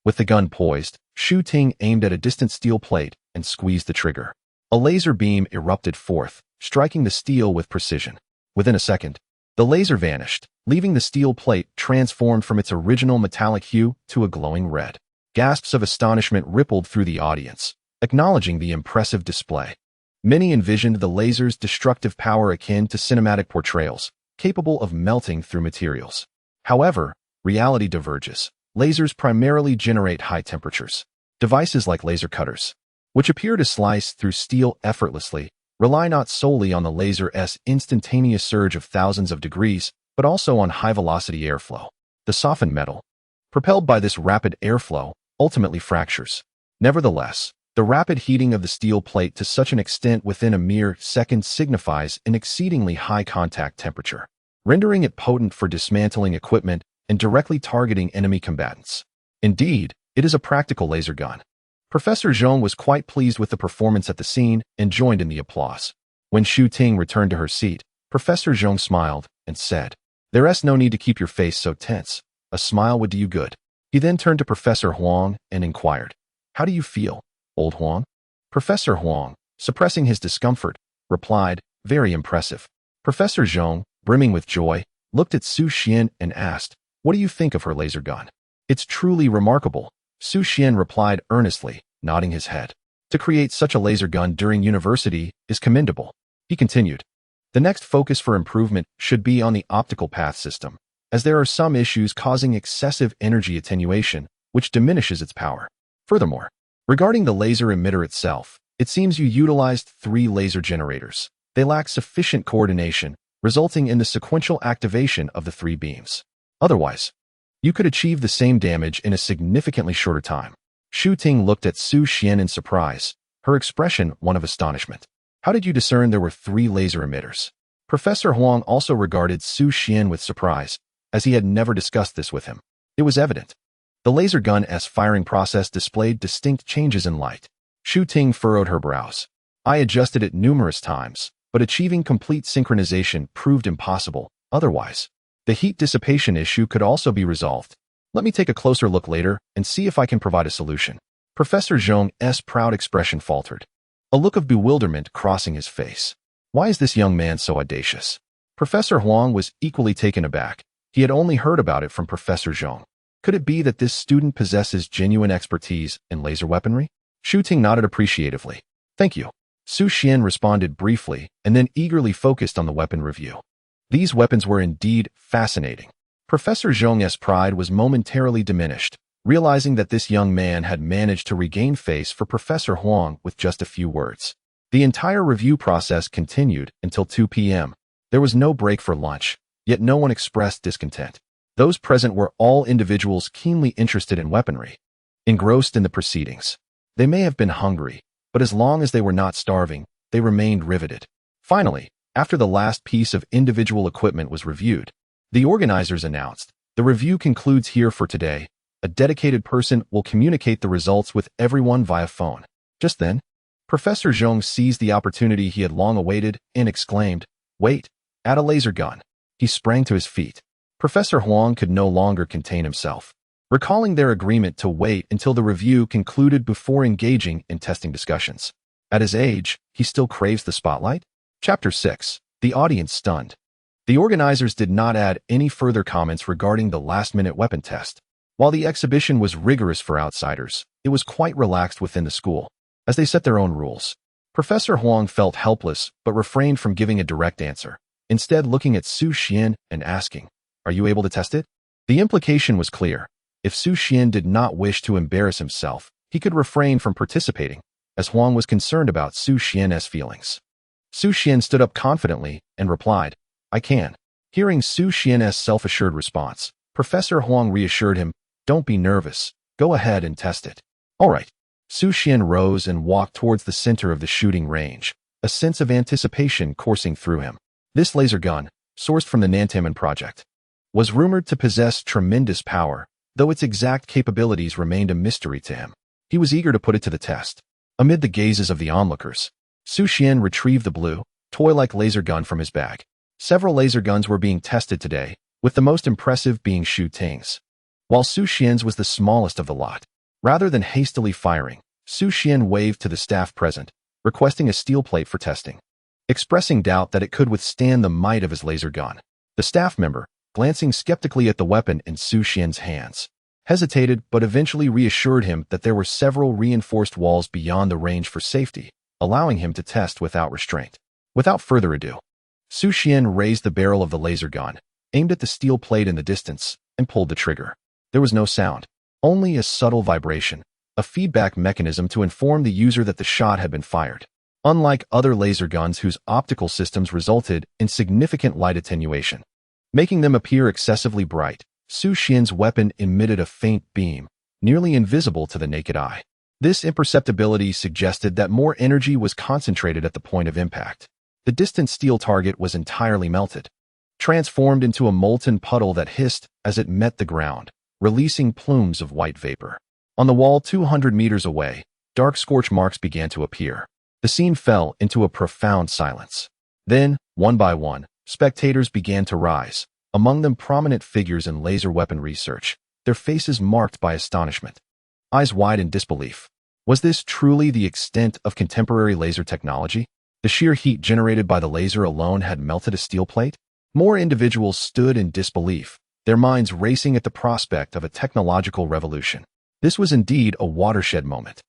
With the gun poised, Xu Ting aimed at a distant steel plate and squeezed the trigger. A laser beam erupted forth, striking the steel with precision. Within a second, the laser vanished, leaving the steel plate transformed from its original metallic hue to a glowing red. Gasps of astonishment rippled through the audience, acknowledging the impressive display. Many envisioned the laser's destructive power akin to cinematic portrayals, capable of melting through materials. However, reality diverges. Lasers primarily generate high temperatures. Devices like laser cutters, which appear to slice through steel effortlessly, rely not solely on the laser's instantaneous surge of thousands of degrees, but also on high-velocity airflow. The softened metal, propelled by this rapid airflow, ultimately fractures. Nevertheless, the rapid heating of the steel plate to such an extent within a mere second signifies an exceedingly high contact temperature, rendering it potent for dismantling equipment and directly targeting enemy combatants. Indeed, it is a practical laser gun. Professor Huang was quite pleased with the performance at the scene and joined in the applause. When Xu Ting returned to her seat, Professor Huang smiled and said, "There's no need to keep your face so tense. A smile would do you good." He then turned to Professor Huang and inquired, "How do you feel, old Huang?" Professor Huang, suppressing his discomfort, replied, "Very impressive." Professor Huang, brimming with joy, looked at Xu Xuan and asked, "What do you think of her laser gun?" "It's truly remarkable," Xu Xuan replied earnestly, nodding his head. "To create such a laser gun during university is commendable." He continued, "The next focus for improvement should be on the optical path system, as there are some issues causing excessive energy attenuation, which diminishes its power. Furthermore, regarding the laser emitter itself, it seems you utilized 3 laser generators. They lack sufficient coordination, resulting in the sequential activation of the 3 beams. Otherwise, you could achieve the same damage in a significantly shorter time." Xu Ting looked at Xu Xuan in surprise, her expression one of astonishment. "How did you discern there were 3 laser emitters?" Professor Huang also regarded Xu Xuan with surprise, as he had never discussed this with him. It was evident. The laser gun's firing process displayed distinct changes in light. Xu Ting furrowed her brows. "I adjusted it numerous times, but achieving complete synchronization proved impossible. Otherwise, the heat dissipation issue could also be resolved. Let me take a closer look later and see if I can provide a solution." Professor Huang's proud expression faltered, a look of bewilderment crossing his face. Why is this young man so audacious? Professor Huang was equally taken aback. He had only heard about it from Professor Huang. Could it be that this student possesses genuine expertise in laser weaponry? Xu Ting nodded appreciatively. "Thank you." Xu Xuan responded briefly and then eagerly focused on the weapon review. These weapons were indeed fascinating. Professor Huang's pride was momentarily diminished, realizing that this young man had managed to regain face for Professor Huang with just a few words. The entire review process continued until 2 p.m. There was no break for lunch, yet no one expressed discontent. Those present were all individuals keenly interested in weaponry, engrossed in the proceedings. They may have been hungry, but as long as they were not starving, they remained riveted. Finally, after the last piece of individual equipment was reviewed, the organizers announced, "The review concludes here for today. A dedicated person will communicate the results with everyone via phone." Just then, Professor Huang seized the opportunity he had long awaited and exclaimed, "Wait, add a laser gun." He sprang to his feet. Professor Huang could no longer contain himself. Recalling their agreement to wait until the review concluded before engaging in testing discussions. At his age, he still craves the spotlight? Chapter 6. The audience stunned. The organizers did not add any further comments regarding the last-minute weapon test. While the exhibition was rigorous for outsiders, it was quite relaxed within the school, as they set their own rules. Professor Huang felt helpless but refrained from giving a direct answer, instead looking at Xu Xuan and asking, "Are you able to test it?" The implication was clear. If Xu Xuan did not wish to embarrass himself, he could refrain from participating, as Huang was concerned about Xu Xuan's feelings. Xu Xuan stood up confidently and replied, "I can." Hearing Xu Xuan's self-assured response, Professor Huang reassured him, "Don't be nervous. Go ahead and test it." "All right." Xu Xuan rose and walked towards the center of the shooting range, a sense of anticipation coursing through him. This laser gun, sourced from the Nantaman project, was rumored to possess tremendous power, though its exact capabilities remained a mystery to him. He was eager to put it to the test. Amid the gazes of the onlookers, Xu Xuan retrieved the blue, toy-like laser gun from his bag. Several laser guns were being tested today, with the most impressive being Xu Ting's. While Xu Xian's was the smallest of the lot. Rather than hastily firing, Xu Xuan waved to the staff present, requesting a steel plate for testing, expressing doubt that it could withstand the might of his laser gun. The staff member, glancing skeptically at the weapon in Xu Xian's hands, hesitated but eventually reassured him that there were several reinforced walls beyond the range for safety, allowing him to test without restraint. Without further ado, Xu Xuan raised the barrel of the laser gun, aimed at the steel plate in the distance, and pulled the trigger. There was no sound, only a subtle vibration, a feedback mechanism to inform the user that the shot had been fired. Unlike other laser guns whose optical systems resulted in significant light attenuation, making them appear excessively bright, Xu Xian's weapon emitted a faint beam, nearly invisible to the naked eye. This imperceptibility suggested that more energy was concentrated at the point of impact. The distant steel target was entirely melted, transformed into a molten puddle that hissed as it met the ground, releasing plumes of white vapor. On the wall 200 meters away, dark scorch marks began to appear. The scene fell into a profound silence. Then, one by one, spectators began to rise, among them prominent figures in laser weapon research, their faces marked by astonishment, eyes wide in disbelief. Was this truly the extent of contemporary laser technology? The sheer heat generated by the laser alone had melted a steel plate? More individuals stood in disbelief, their minds racing at the prospect of a technological revolution. This was indeed a watershed moment.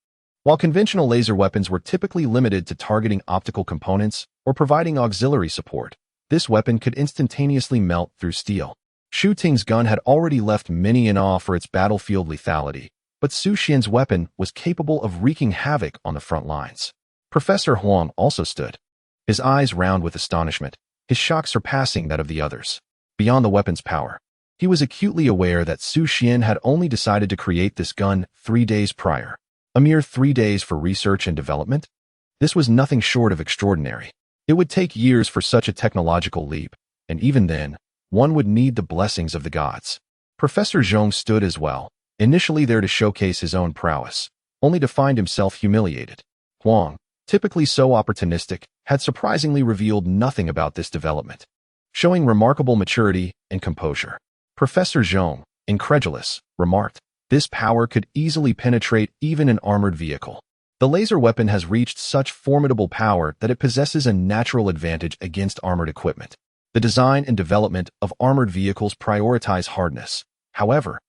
While conventional laser weapons were typically limited to targeting optical components or providing auxiliary support, this weapon could instantaneously melt through steel. Xu Ting's gun had already left many in awe for its battlefield lethality, but Xu Xian's weapon was capable of wreaking havoc on the front lines. Professor Huang also stood, his eyes round with astonishment, his shock surpassing that of the others. Beyond the weapon's power, he was acutely aware that Xu Xuan had only decided to create this gun 3 days prior. A mere 3 days for research and development? This was nothing short of extraordinary. It would take years for such a technological leap, and even then, one would need the blessings of the gods. Professor Zhong stood as well, initially there to showcase his own prowess, only to find himself humiliated. Huang, typically so opportunistic, had surprisingly revealed nothing about this development, showing remarkable maturity and composure. Professor Zhong, incredulous, remarked, "This power could easily penetrate even an armored vehicle. The laser weapon has reached such formidable power that it possesses a natural advantage against armored equipment. The design and development of armored vehicles prioritize hardness. However,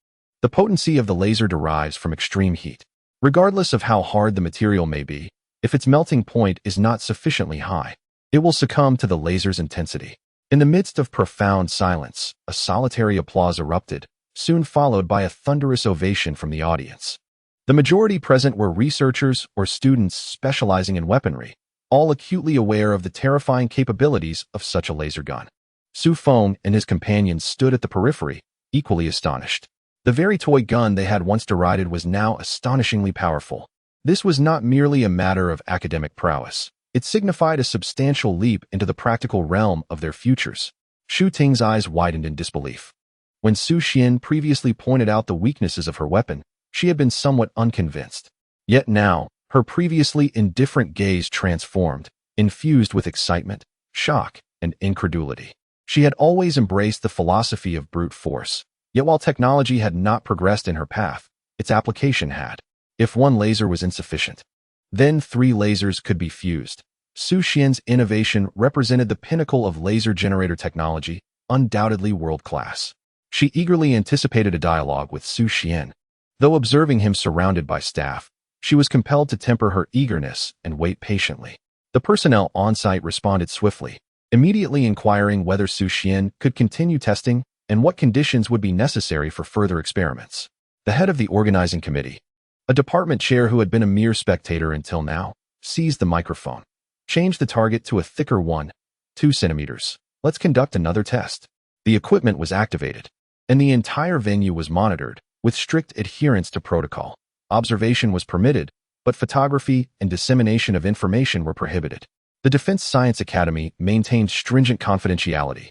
the potency of the laser derives from extreme heat. Regardless of how hard the material may be, if its melting point is not sufficiently high, it will succumb to the laser's intensity." In the midst of profound silence, a solitary applause erupted, soon followed by a thunderous ovation from the audience. The majority present were researchers or students specializing in weaponry, all acutely aware of the terrifying capabilities of such a laser gun. Xu Feng and his companions stood at the periphery, equally astonished. The very toy gun they had once derided was now astonishingly powerful. This was not merely a matter of academic prowess. It signified a substantial leap into the practical realm of their futures. Xu Ting's eyes widened in disbelief. When Xu Xian previously pointed out the weaknesses of her weapon, she had been somewhat unconvinced. Yet now, her previously indifferent gaze transformed, infused with excitement, shock, and incredulity. She had always embraced the philosophy of brute force, yet while technology had not progressed in her path, its application had. If one laser was insufficient, then 3 lasers could be fused. Xu Xian's innovation represented the pinnacle of laser generator technology, undoubtedly world-class. She eagerly anticipated a dialogue with Xu Xian. Though observing him surrounded by staff, she was compelled to temper her eagerness and wait patiently. The personnel on-site responded swiftly, immediately inquiring whether Xu Xian could continue testing and what conditions would be necessary for further experiments. The head of the organizing committee, a department chair who had been a mere spectator until now, seized the microphone. "Change the target to a thicker one, 2 centimeters. Let's conduct another test." The equipment was activated, and the entire venue was monitored, with strict adherence to protocol. Observation was permitted, but photography and dissemination of information were prohibited. The Defense Science Academy maintained stringent confidentiality.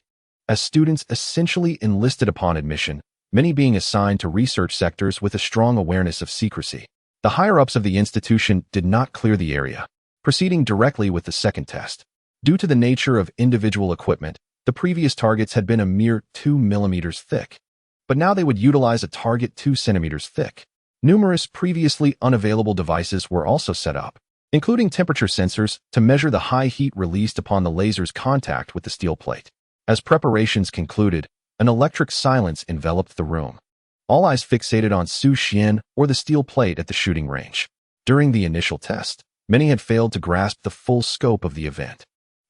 as students essentially enlisted upon admission, many being assigned to research sectors with a strong awareness of secrecy. The higher-ups of the institution did not clear the area, proceeding directly with the second test. Due to the nature of individual equipment, the previous targets had been a mere 2 millimeters thick, but now they would utilize a target 2 centimeters thick. Numerous previously unavailable devices were also set up, including temperature sensors to measure the high heat released upon the laser's contact with the steel plate. As preparations concluded, an electric silence enveloped the room. All eyes fixated on Xu Xuan or the steel plate at the shooting range. During the initial test, many had failed to grasp the full scope of the event.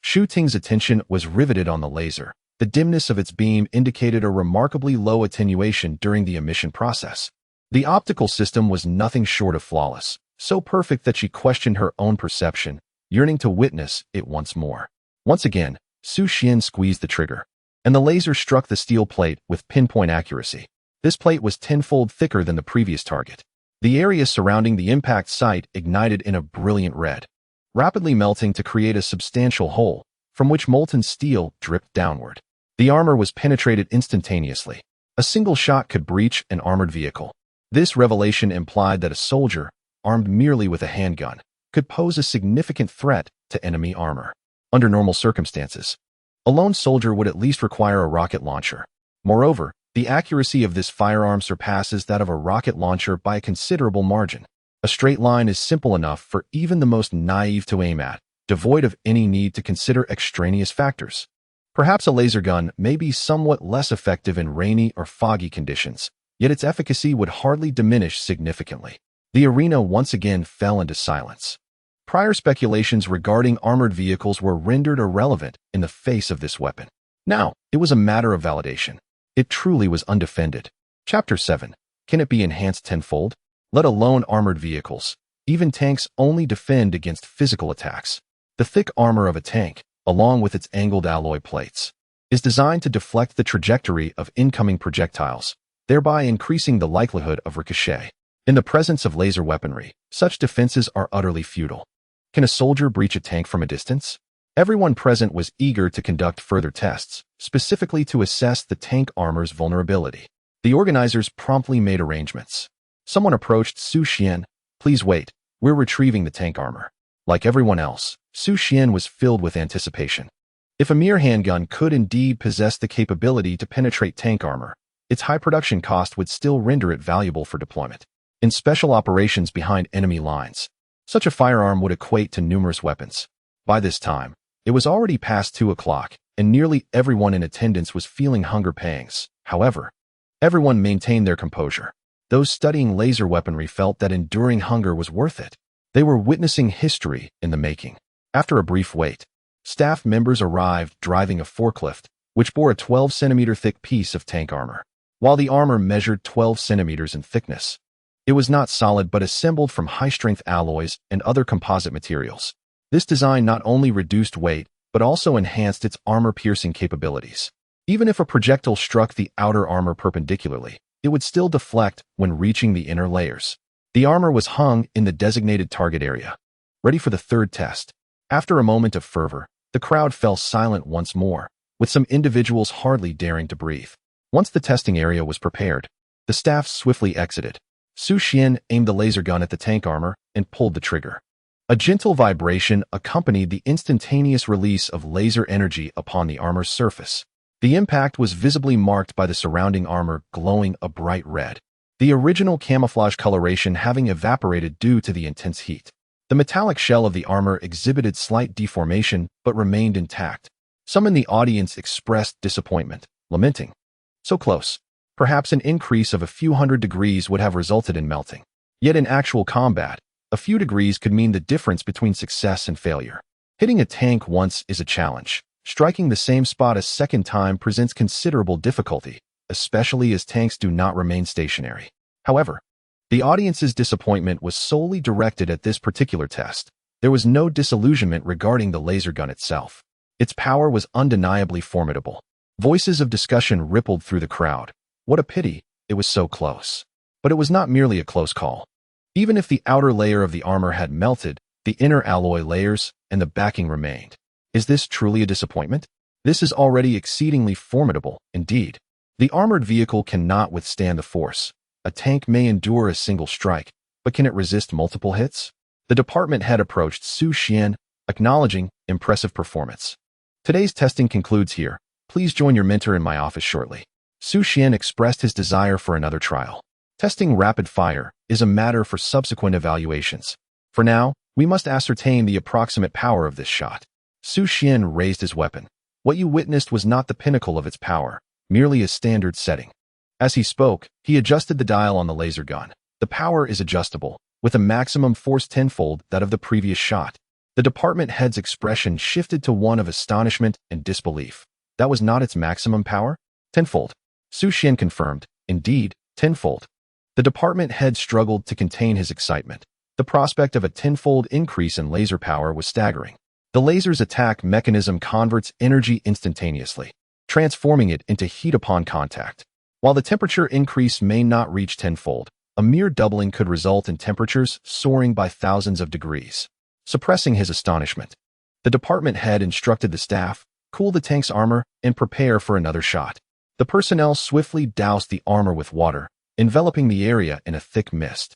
Xu Ting's attention was riveted on the laser. The dimness of its beam indicated a remarkably low attenuation during the emission process. The optical system was nothing short of flawless, so perfect that she questioned her own perception, yearning to witness it once more. Once again, Xu Xuan squeezed the trigger, and the laser struck the steel plate with pinpoint accuracy. This plate was tenfold thicker than the previous target. The area surrounding the impact site ignited in a brilliant red, rapidly melting to create a substantial hole, from which molten steel dripped downward. The armor was penetrated instantaneously. A single shot could breach an armored vehicle. This revelation implied that a soldier, armed merely with a handgun, could pose a significant threat to enemy armor. Under normal circumstances, a lone soldier would at least require a rocket launcher. Moreover, the accuracy of this firearm surpasses that of a rocket launcher by a considerable margin. A straight line is simple enough for even the most naive to aim at, devoid of any need to consider extraneous factors. Perhaps a laser gun may be somewhat less effective in rainy or foggy conditions, yet its efficacy would hardly diminish significantly. The arena once again fell into silence. Prior speculations regarding armored vehicles were rendered irrelevant in the face of this weapon. Now, it was a matter of validation. It truly was undefended. Chapter 7. Can it be enhanced tenfold? Let alone armored vehicles. Even tanks only defend against physical attacks. The thick armor of a tank, along with its angled alloy plates, is designed to deflect the trajectory of incoming projectiles, thereby increasing the likelihood of ricochet. In the presence of laser weaponry, such defenses are utterly futile. Can a soldier breach a tank from a distance? Everyone present was eager to conduct further tests, specifically to assess the tank armor's vulnerability. The organizers promptly made arrangements. Someone approached Xu Xuan. Please wait, we're retrieving the tank armor. Like everyone else, Xu Xuan was filled with anticipation. If a mere handgun could indeed possess the capability to penetrate tank armor, its high production cost would still render it valuable for deployment. In special operations behind enemy lines, such a firearm would equate to numerous weapons. By this time, it was already past 2 o'clock, and nearly everyone in attendance was feeling hunger pangs. However, everyone maintained their composure. Those studying laser weaponry felt that enduring hunger was worth it. They were witnessing history in the making. After a brief wait, staff members arrived driving a forklift, which bore a 12-centimeter thick piece of tank armor. While the armor measured 12 centimeters in thickness, it was not solid but assembled from high-strength alloys and other composite materials. This design not only reduced weight, but also enhanced its armor-piercing capabilities. Even if a projectile struck the outer armor perpendicularly, it would still deflect when reaching the inner layers. The armor was hung in the designated target area, ready for the third test. After a moment of fervor, the crowd fell silent once more, with some individuals hardly daring to breathe. Once the testing area was prepared, the staff swiftly exited. Xu Xuan aimed the laser gun at the tank armor and pulled the trigger. A gentle vibration accompanied the instantaneous release of laser energy upon the armor's surface. The impact was visibly marked by the surrounding armor glowing a bright red, the original camouflage coloration having evaporated due to the intense heat. The metallic shell of the armor exhibited slight deformation but remained intact. Some in the audience expressed disappointment, lamenting, "So close. Perhaps an increase of a few hundred degrees would have resulted in melting." Yet in actual combat, a few degrees could mean the difference between success and failure. Hitting a tank once is a challenge. Striking the same spot a second time presents considerable difficulty, especially as tanks do not remain stationary. However, the audience's disappointment was solely directed at this particular test. There was no disillusionment regarding the laser gun itself. Its power was undeniably formidable. Voices of discussion rippled through the crowd. What a pity, it was so close. But it was not merely a close call. Even if the outer layer of the armor had melted, the inner alloy layers and the backing remained. Is this truly a disappointment? This is already exceedingly formidable, indeed. The armored vehicle cannot withstand the force. A tank may endure a single strike, but can it resist multiple hits? The department head approached Xu Xuan, acknowledging impressive performance. Today's testing concludes here. Please join your mentor in my office shortly. Xu Xuan expressed his desire for another trial. Testing rapid fire is a matter for subsequent evaluations. For now, we must ascertain the approximate power of this shot. Xu Xuan raised his weapon. What you witnessed was not the pinnacle of its power, merely a standard setting. As he spoke, he adjusted the dial on the laser gun. The power is adjustable, with a maximum force tenfold that of the previous shot. The department head's expression shifted to one of astonishment and disbelief. That was not its maximum power? Tenfold. Xu Xuan confirmed, indeed, tenfold. The department head struggled to contain his excitement. The prospect of a tenfold increase in laser power was staggering. The laser's attack mechanism converts energy instantaneously, transforming it into heat upon contact. While the temperature increase may not reach tenfold, a mere doubling could result in temperatures soaring by thousands of degrees. Suppressing his astonishment, the department head instructed the staff, cool the tank's armor and prepare for another shot. The personnel swiftly doused the armor with water, enveloping the area in a thick mist.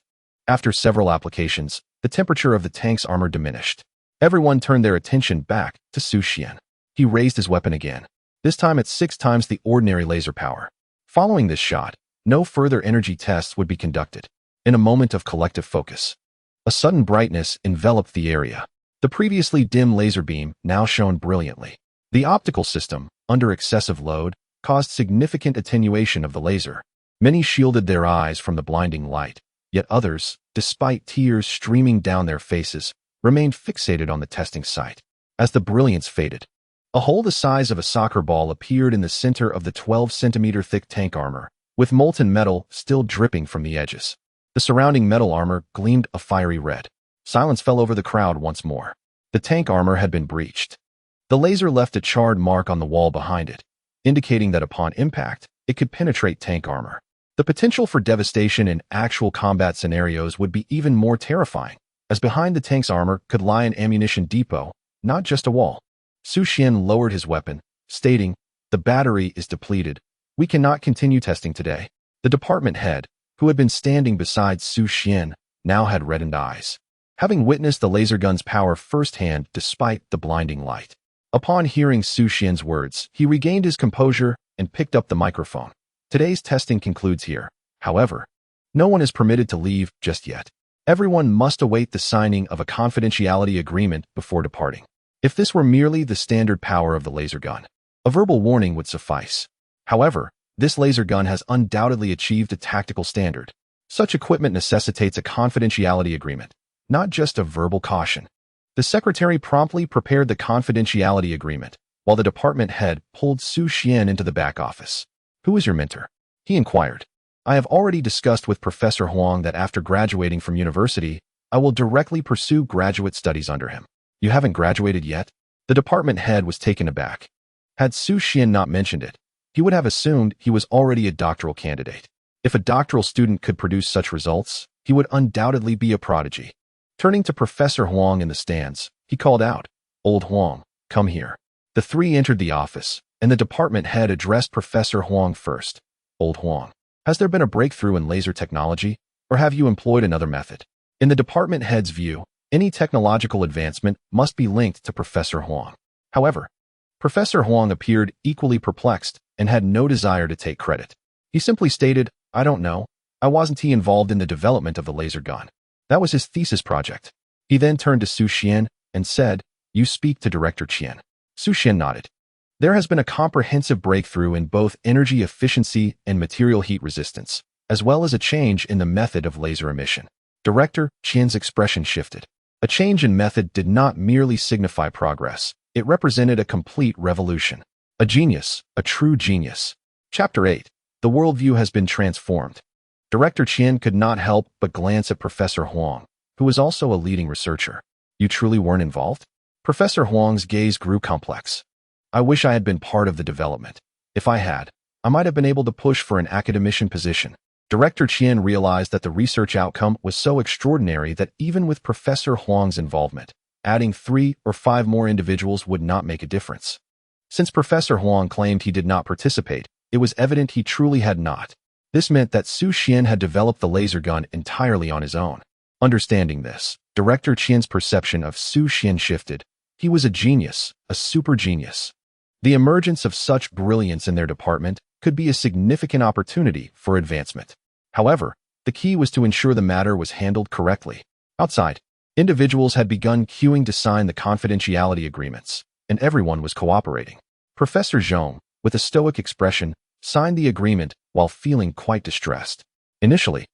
After several applications, the temperature of the tank's armor diminished. Everyone turned their attention back to Xu Xuan. He raised his weapon again, this time at 6 times the ordinary laser power. Following this shot, no further energy tests would be conducted. In a moment of collective focus, a sudden brightness enveloped the area. The previously dim laser beam now shone brilliantly. The optical system, under excessive load, caused significant attenuation of the laser. Many shielded their eyes from the blinding light, yet others, despite tears streaming down their faces, remained fixated on the testing site. As the brilliance faded, a hole the size of a soccer ball appeared in the center of the 12-centimeter thick tank armor, with molten metal still dripping from the edges. The surrounding metal armor gleamed a fiery red. Silence fell over the crowd once more. The tank armor had been breached. The laser left a charred mark on the wall behind it, indicating that upon impact, it could penetrate tank armor. The potential for devastation in actual combat scenarios would be even more terrifying, as behind the tank's armor could lie an ammunition depot, not just a wall. Xu Xuan lowered his weapon, stating, "The battery is depleted. We cannot continue testing today." The department head, who had been standing beside Xu Xuan, now had reddened eyes, having witnessed the laser gun's power firsthand despite the blinding light. Upon hearing Xu Xuan's words, he regained his composure and picked up the microphone. Today's testing concludes here. However, no one is permitted to leave just yet. Everyone must await the signing of a confidentiality agreement before departing. If this were merely the standard power of the laser gun, a verbal warning would suffice. However, this laser gun has undoubtedly achieved a tactical standard. Such equipment necessitates a confidentiality agreement, not just a verbal caution. The secretary promptly prepared the confidentiality agreement, while the department head pulled Xu Xuan into the back office. "Who is your mentor?" he inquired. "I have already discussed with Professor Huang that after graduating from university, I will directly pursue graduate studies under him." "You haven't graduated yet?" The department head was taken aback. Had Xu Xuan not mentioned it, he would have assumed he was already a doctoral candidate. If a doctoral student could produce such results, he would undoubtedly be a prodigy. Turning to Professor Huang in the stands, he called out, "Old Huang, come here." The three entered the office, and the department head addressed Professor Huang first. "Old Huang, has there been a breakthrough in laser technology, or have you employed another method?" In the department head's view, any technological advancement must be linked to Professor Huang. However, Professor Huang appeared equally perplexed and had no desire to take credit. He simply stated, "I don't know. I wasn't involved in the development of the laser gun. That was his thesis project." He then turned to Xu Xuan and said, "You speak to Director Qian." Xu Xuan nodded. "There has been a comprehensive breakthrough in both energy efficiency and material heat resistance, as well as a change in the method of laser emission." Director Qian's expression shifted. A change in method did not merely signify progress. It represented a complete revolution. A genius, a true genius. Chapter 8. The worldview has been transformed. Director Qian could not help but glance at Professor Huang, who was also a leading researcher. "You truly weren't involved?" Professor Huang's gaze grew complex. "I wish I had been part of the development. If I had, I might have been able to push for an academician position." Director Qian realized that the research outcome was so extraordinary that even with Professor Huang's involvement, adding 3 or 5 more individuals would not make a difference. Since Professor Huang claimed he did not participate, it was evident he truly had not. This meant that Xu Xuan had developed the laser gun entirely on his own. Understanding this, Director Qian's perception of Xu Xuan shifted. He was a genius, a super genius. The emergence of such brilliance in their department could be a significant opportunity for advancement. However, the key was to ensure the matter was handled correctly. Outside, individuals had begun queuing to sign the confidentiality agreements, and everyone was cooperating. Professor Zhong, with a stoic expression, signed the agreement while feeling quite distressed. Initially,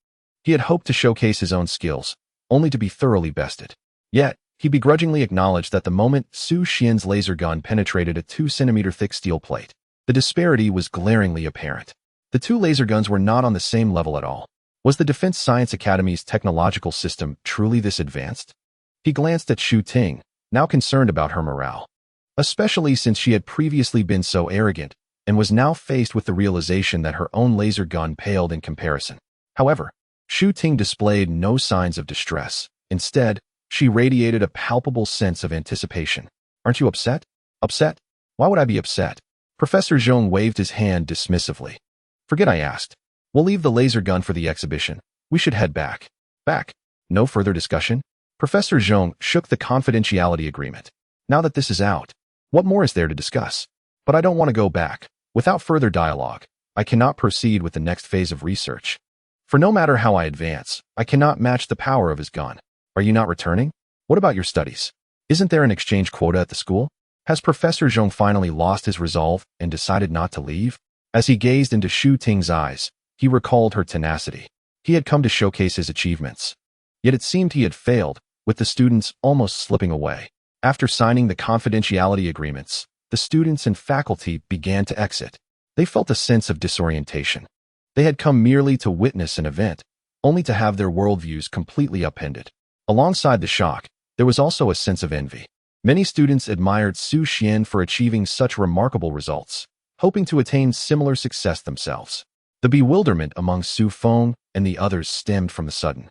he had hoped to showcase his own skills, only to be thoroughly bested. Yet, he begrudgingly acknowledged that the moment Xu Xian's laser gun penetrated a 2-centimeter thick steel plate, the disparity was glaringly apparent. The two laser guns were not on the same level at all. Was the Defense Science Academy's technological system truly this advanced? He glanced at Xu Ting, now concerned about her morale, especially since she had previously been so arrogant and was now faced with the realization that her own laser gun paled in comparison. However, Xu Ting displayed no signs of distress. Instead, she radiated a palpable sense of anticipation. Aren't you upset? Upset? Why would I be upset? Professor Zhong waved his hand dismissively. Forget I asked. We'll leave the laser gun for the exhibition. We should head back. Back? No further discussion? Professor Zhong shook the confidentiality agreement. Now that this is out, what more is there to discuss? But I don't want to go back. Without further dialogue, I cannot proceed with the next phase of research. For no matter how I advance, I cannot match the power of his gun. Are you not returning? What about your studies? Isn't there an exchange quota at the school? Has Professor Zhong finally lost his resolve and decided not to leave? As he gazed into Xu Ting's eyes, he recalled her tenacity. He had come to showcase his achievements. Yet it seemed he had failed, with the students almost slipping away. After signing the confidentiality agreements, the students and faculty began to exit. They felt a sense of disorientation. They had come merely to witness an event, only to have their worldviews completely upended. Alongside the shock, there was also a sense of envy. Many students admired Xu Xian for achieving such remarkable results, hoping to attain similar success themselves. The bewilderment among Xu Feng and the others stemmed from the sudden,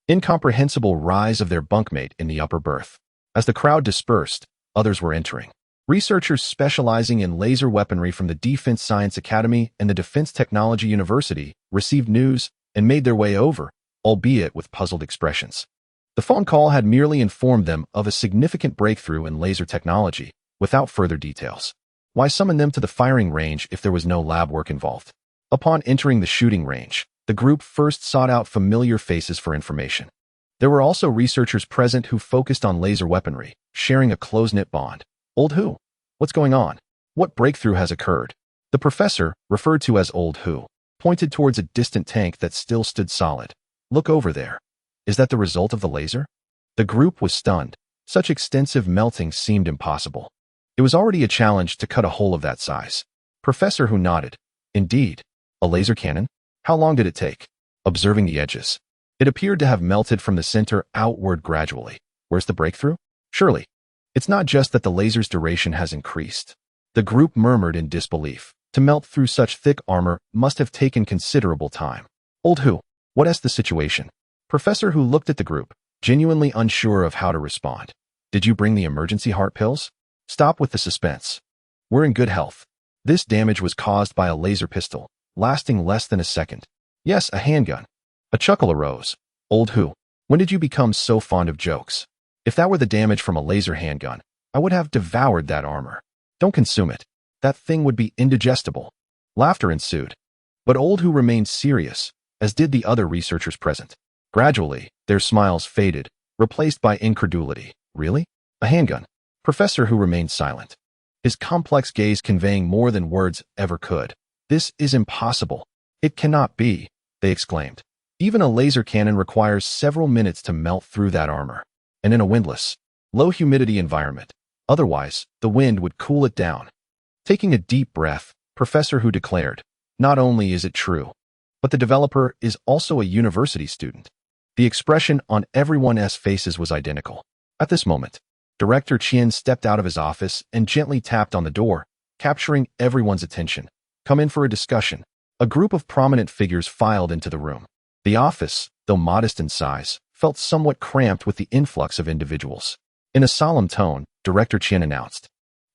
incomprehensible rise of their bunkmate in the upper berth. As the crowd dispersed, others were entering. Researchers specializing in laser weaponry from the Defense Science Academy and the Defense Technology University received news and made their way over, albeit with puzzled expressions. The phone call had merely informed them of a significant breakthrough in laser technology, without further details. Why summon them to the firing range if there was no lab work involved? Upon entering the shooting range, the group first sought out familiar faces for information. There were also researchers present who focused on laser weaponry, sharing a close-knit bond. Old Who? What's going on? What breakthrough has occurred? The professor, referred to as Old Who, pointed towards a distant tank that still stood solid. Look over there. Is that the result of the laser? The group was stunned. Such extensive melting seemed impossible. It was already a challenge to cut a hole of that size. Professor Hu nodded. Indeed. A laser cannon? How long did it take? Observing the edges. It appeared to have melted from the center outward gradually. Where's the breakthrough? Surely. It's not just that the laser's duration has increased. The group murmured in disbelief. To melt through such thick armor must have taken considerable time. Old Who, what is the situation? Professor Hu looked at the group, genuinely unsure of how to respond. Did you bring the emergency heart pills? Stop with the suspense. We're in good health. This damage was caused by a laser pistol, lasting less than a second. Yes, a handgun. A chuckle arose. Old Who, when did you become so fond of jokes? If that were the damage from a laser handgun, I would have devoured that armor. Don't consume it. That thing would be indigestible. Laughter ensued. But Old Who remained serious, as did the other researchers present. Gradually, their smiles faded, replaced by incredulity. Really? A handgun? Professor Hu remained silent, his complex gaze conveying more than words ever could. This is impossible. It cannot be, they exclaimed. Even a laser cannon requires several minutes to melt through that armor, and in a windless, low-humidity environment. Otherwise, the wind would cool it down. Taking a deep breath, Professor Hu declared, not only is it true, but the developer is also a university student. The expression on everyone's faces was identical. At this moment, Director Qian stepped out of his office and gently tapped on the door, capturing everyone's attention. Come in for a discussion. A group of prominent figures filed into the room. The office, though modest in size, felt somewhat cramped with the influx of individuals. In a solemn tone, Director Qian announced,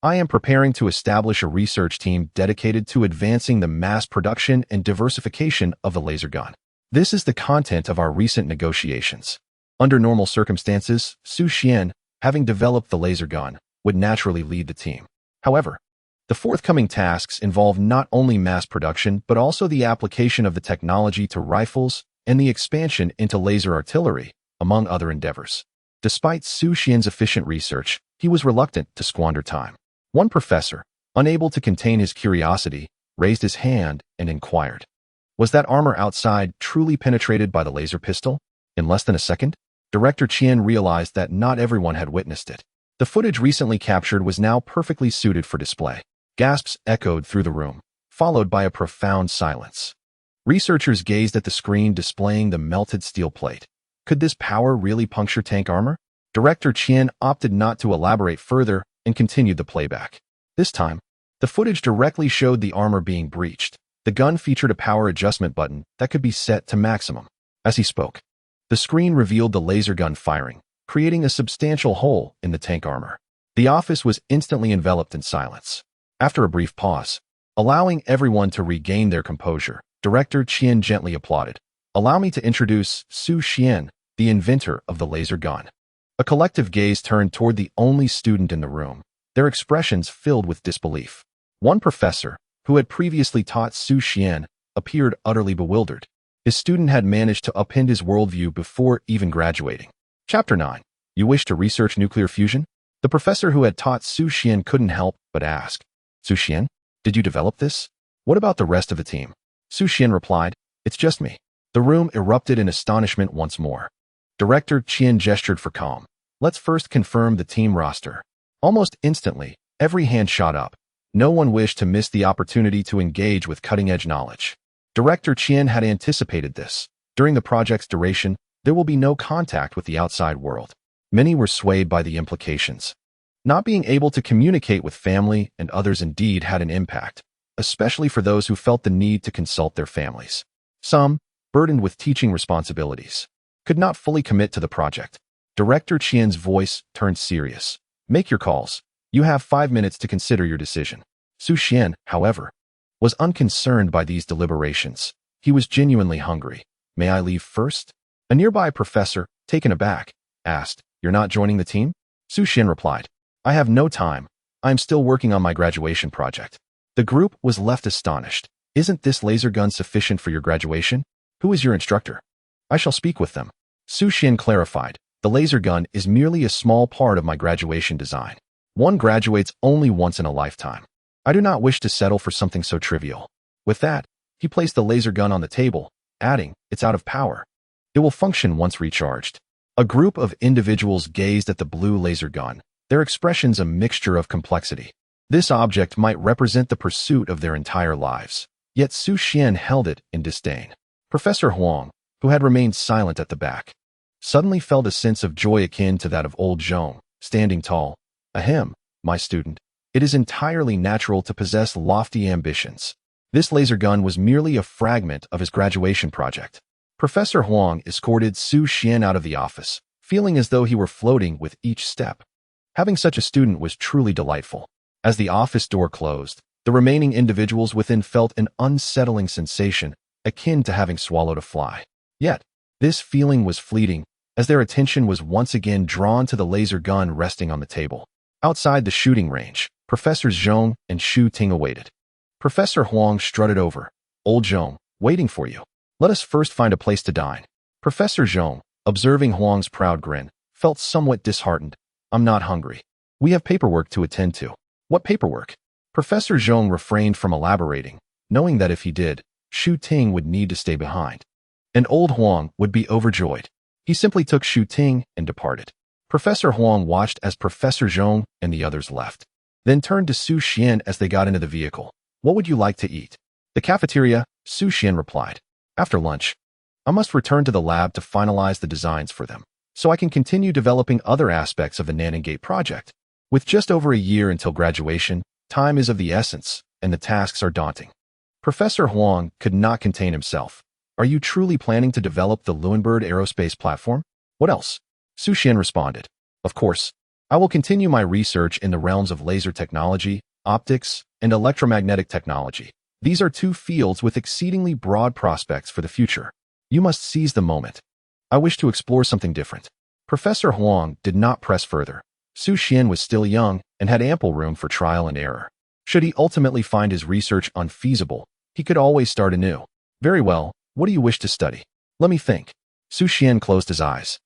I am preparing to establish a research team dedicated to advancing the mass production and diversification of the laser gun. This is the content of our recent negotiations. Under normal circumstances, Xu Xuan, having developed the laser gun, would naturally lead the team. However, the forthcoming tasks involve not only mass production but also the application of the technology to rifles and the expansion into laser artillery, among other endeavors. Despite Xu Xuan's efficient research, he was reluctant to squander time. One professor, unable to contain his curiosity, raised his hand and inquired, "Was that armor outside truly penetrated by the laser pistol?" In less than a second, Director Qian realized that not everyone had witnessed it. The footage recently captured was now perfectly suited for display. Gasps echoed through the room, followed by a profound silence. Researchers gazed at the screen displaying the melted steel plate. Could this power really puncture tank armor? Director Qian opted not to elaborate further and continued the playback. This time, the footage directly showed the armor being breached. The gun featured a power adjustment button that could be set to maximum. As he spoke, the screen revealed the laser gun firing, creating a substantial hole in the tank armor. The office was instantly enveloped in silence. After a brief pause, allowing everyone to regain their composure, Director Qian gently applauded. "Allow me to introduce Xu Xuan, the inventor of the laser gun." A collective gaze turned toward the only student in the room, their expressions filled with disbelief. One professor, who had previously taught Xu Xuan, appeared utterly bewildered. His student had managed to upend his worldview before even graduating. Chapter 9. You wish to research nuclear fusion? The professor who had taught Xu Xuan couldn't help but ask, "Xu Xuan, did you develop this? What about the rest of the team?" Xu Xuan replied, "It's just me." The room erupted in astonishment once more. Director Qian gestured for calm. "Let's first confirm the team roster." Almost instantly, every hand shot up. No one wished to miss the opportunity to engage with cutting-edge knowledge. Director Qian had anticipated this. During the project's duration, there will be no contact with the outside world. Many were swayed by the implications. Not being able to communicate with family and others indeed had an impact, especially for those who felt the need to consult their families. Some, burdened with teaching responsibilities, could not fully commit to the project. Director Qian's voice turned serious. "Make your calls. You have 5 minutes to consider your decision." Xu Xuan, however, was unconcerned by these deliberations. He was genuinely hungry. "May I leave first?" A nearby professor, taken aback, asked, "You're not joining the team?" Xu Xuan replied, "I have no time. I am still working on my graduation project." The group was left astonished. "Isn't this laser gun sufficient for your graduation? Who is your instructor?" "I shall speak with them." Xu Xuan clarified, "The laser gun is merely a small part of my graduation design. One graduates only once in a lifetime. I do not wish to settle for something so trivial." With that, he placed the laser gun on the table, adding, "It's out of power. It will function once recharged." A group of individuals gazed at the blue laser gun, their expressions a mixture of complexity. This object might represent the pursuit of their entire lives. Yet Xu Xuan held it in disdain. Professor Huang, who had remained silent at the back, suddenly felt a sense of joy akin to that of old Zhong, standing tall. "Ahem, my student. It is entirely natural to possess lofty ambitions." This laser gun was merely a fragment of his graduation project. Professor Huang escorted Xu Xuan out of the office, feeling as though he were floating with each step. Having such a student was truly delightful. As the office door closed, the remaining individuals within felt an unsettling sensation, akin to having swallowed a fly. Yet, this feeling was fleeting, as their attention was once again drawn to the laser gun resting on the table. Outside the shooting range, Professors Zhong and Shu Ting awaited. Professor Huang strutted over. "Old Zhong, waiting for you. Let us first find a place to dine." Professor Zhong, observing Huang's proud grin, felt somewhat disheartened. "I'm not hungry. We have paperwork to attend to." "What paperwork?" Professor Zhong refrained from elaborating, knowing that if he did, Shu Ting would need to stay behind. And old Huang would be overjoyed. He simply took Shu Ting and departed. Professor Huang watched as Professor Zhong and the others left, then turned to Xu Xuan as they got into the vehicle. "What would you like to eat?" "The cafeteria," Xu Xuan replied. "After lunch, I must return to the lab to finalize the designs for them, so I can continue developing other aspects of the Nanongate project. With just over a year until graduation, time is of the essence, and the tasks are daunting." Professor Huang could not contain himself. "Are you truly planning to develop the Luan-Bird aerospace platform?" "What else?" Xu Xuan responded. "Of course, I will continue my research in the realms of laser technology, optics, and electromagnetic technology. These are two fields with exceedingly broad prospects for the future. You must seize the moment. I wish to explore something different. Professor Huang did not press further. Xu Xuan was still young and had ample room for trial and error. Should he ultimately find his research unfeasible, he could always start anew. Very well, what do you wish to study? Let me think. Xu Xuan closed his eyes.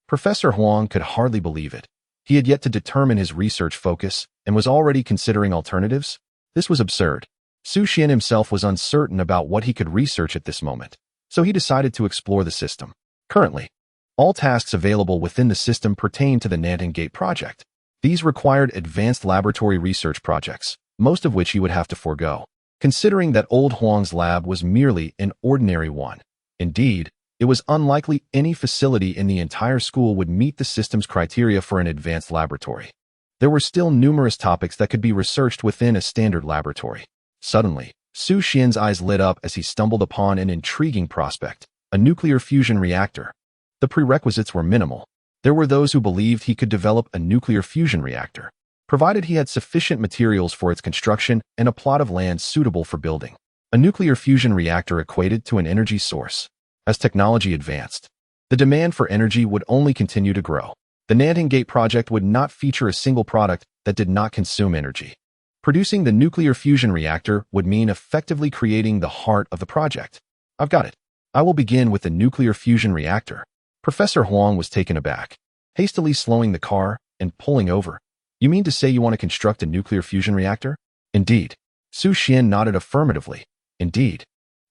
Professor Huang could hardly believe it. He had yet to determine his research focus and was already considering alternatives. This was absurd. Xu Xuan himself was uncertain about what he could research at this moment, so he decided to explore the system. Currently, all tasks available within the system pertain to the Nanting Gate project. These required advanced laboratory research projects, most of which he would have to forego, considering that old Huang's lab was merely an ordinary one. Indeed, it was unlikely any facility in the entire school would meet the system's criteria for an advanced laboratory. There were still numerous topics that could be researched within a standard laboratory. Suddenly, Xu Xian's eyes lit up as he stumbled upon an intriguing prospect, a nuclear fusion reactor. The prerequisites were minimal. There were those who believed he could develop a nuclear fusion reactor, provided he had sufficient materials for its construction and a plot of land suitable for building. A nuclear fusion reactor equated to an energy source. As technology advanced, the demand for energy would only continue to grow. The Nanting Gate project would not feature a single product that did not consume energy. Producing the nuclear fusion reactor would mean effectively creating the heart of the project. I've got it. I will begin with the nuclear fusion reactor. Professor Huang was taken aback, hastily slowing the car and pulling over. You mean to say you want to construct a nuclear fusion reactor? Indeed. Xu Xuan nodded affirmatively. Indeed.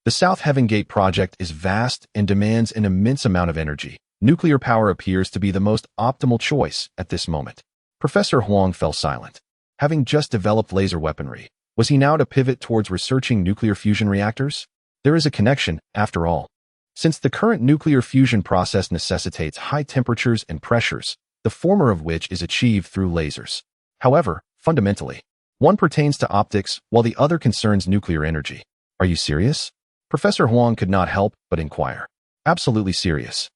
The South Heaven Gate project is vast and demands an immense amount of energy. Nuclear power appears to be the most optimal choice at this moment. Professor Huang fell silent. Having just developed laser weaponry, was he now to pivot towards researching nuclear fusion reactors? There is a connection, after all. Since the current nuclear fusion process necessitates high temperatures and pressures, the former of which is achieved through lasers. However, fundamentally, one pertains to optics while the other concerns nuclear energy. Are you serious? Professor Huang could not help but inquire. Absolutely serious.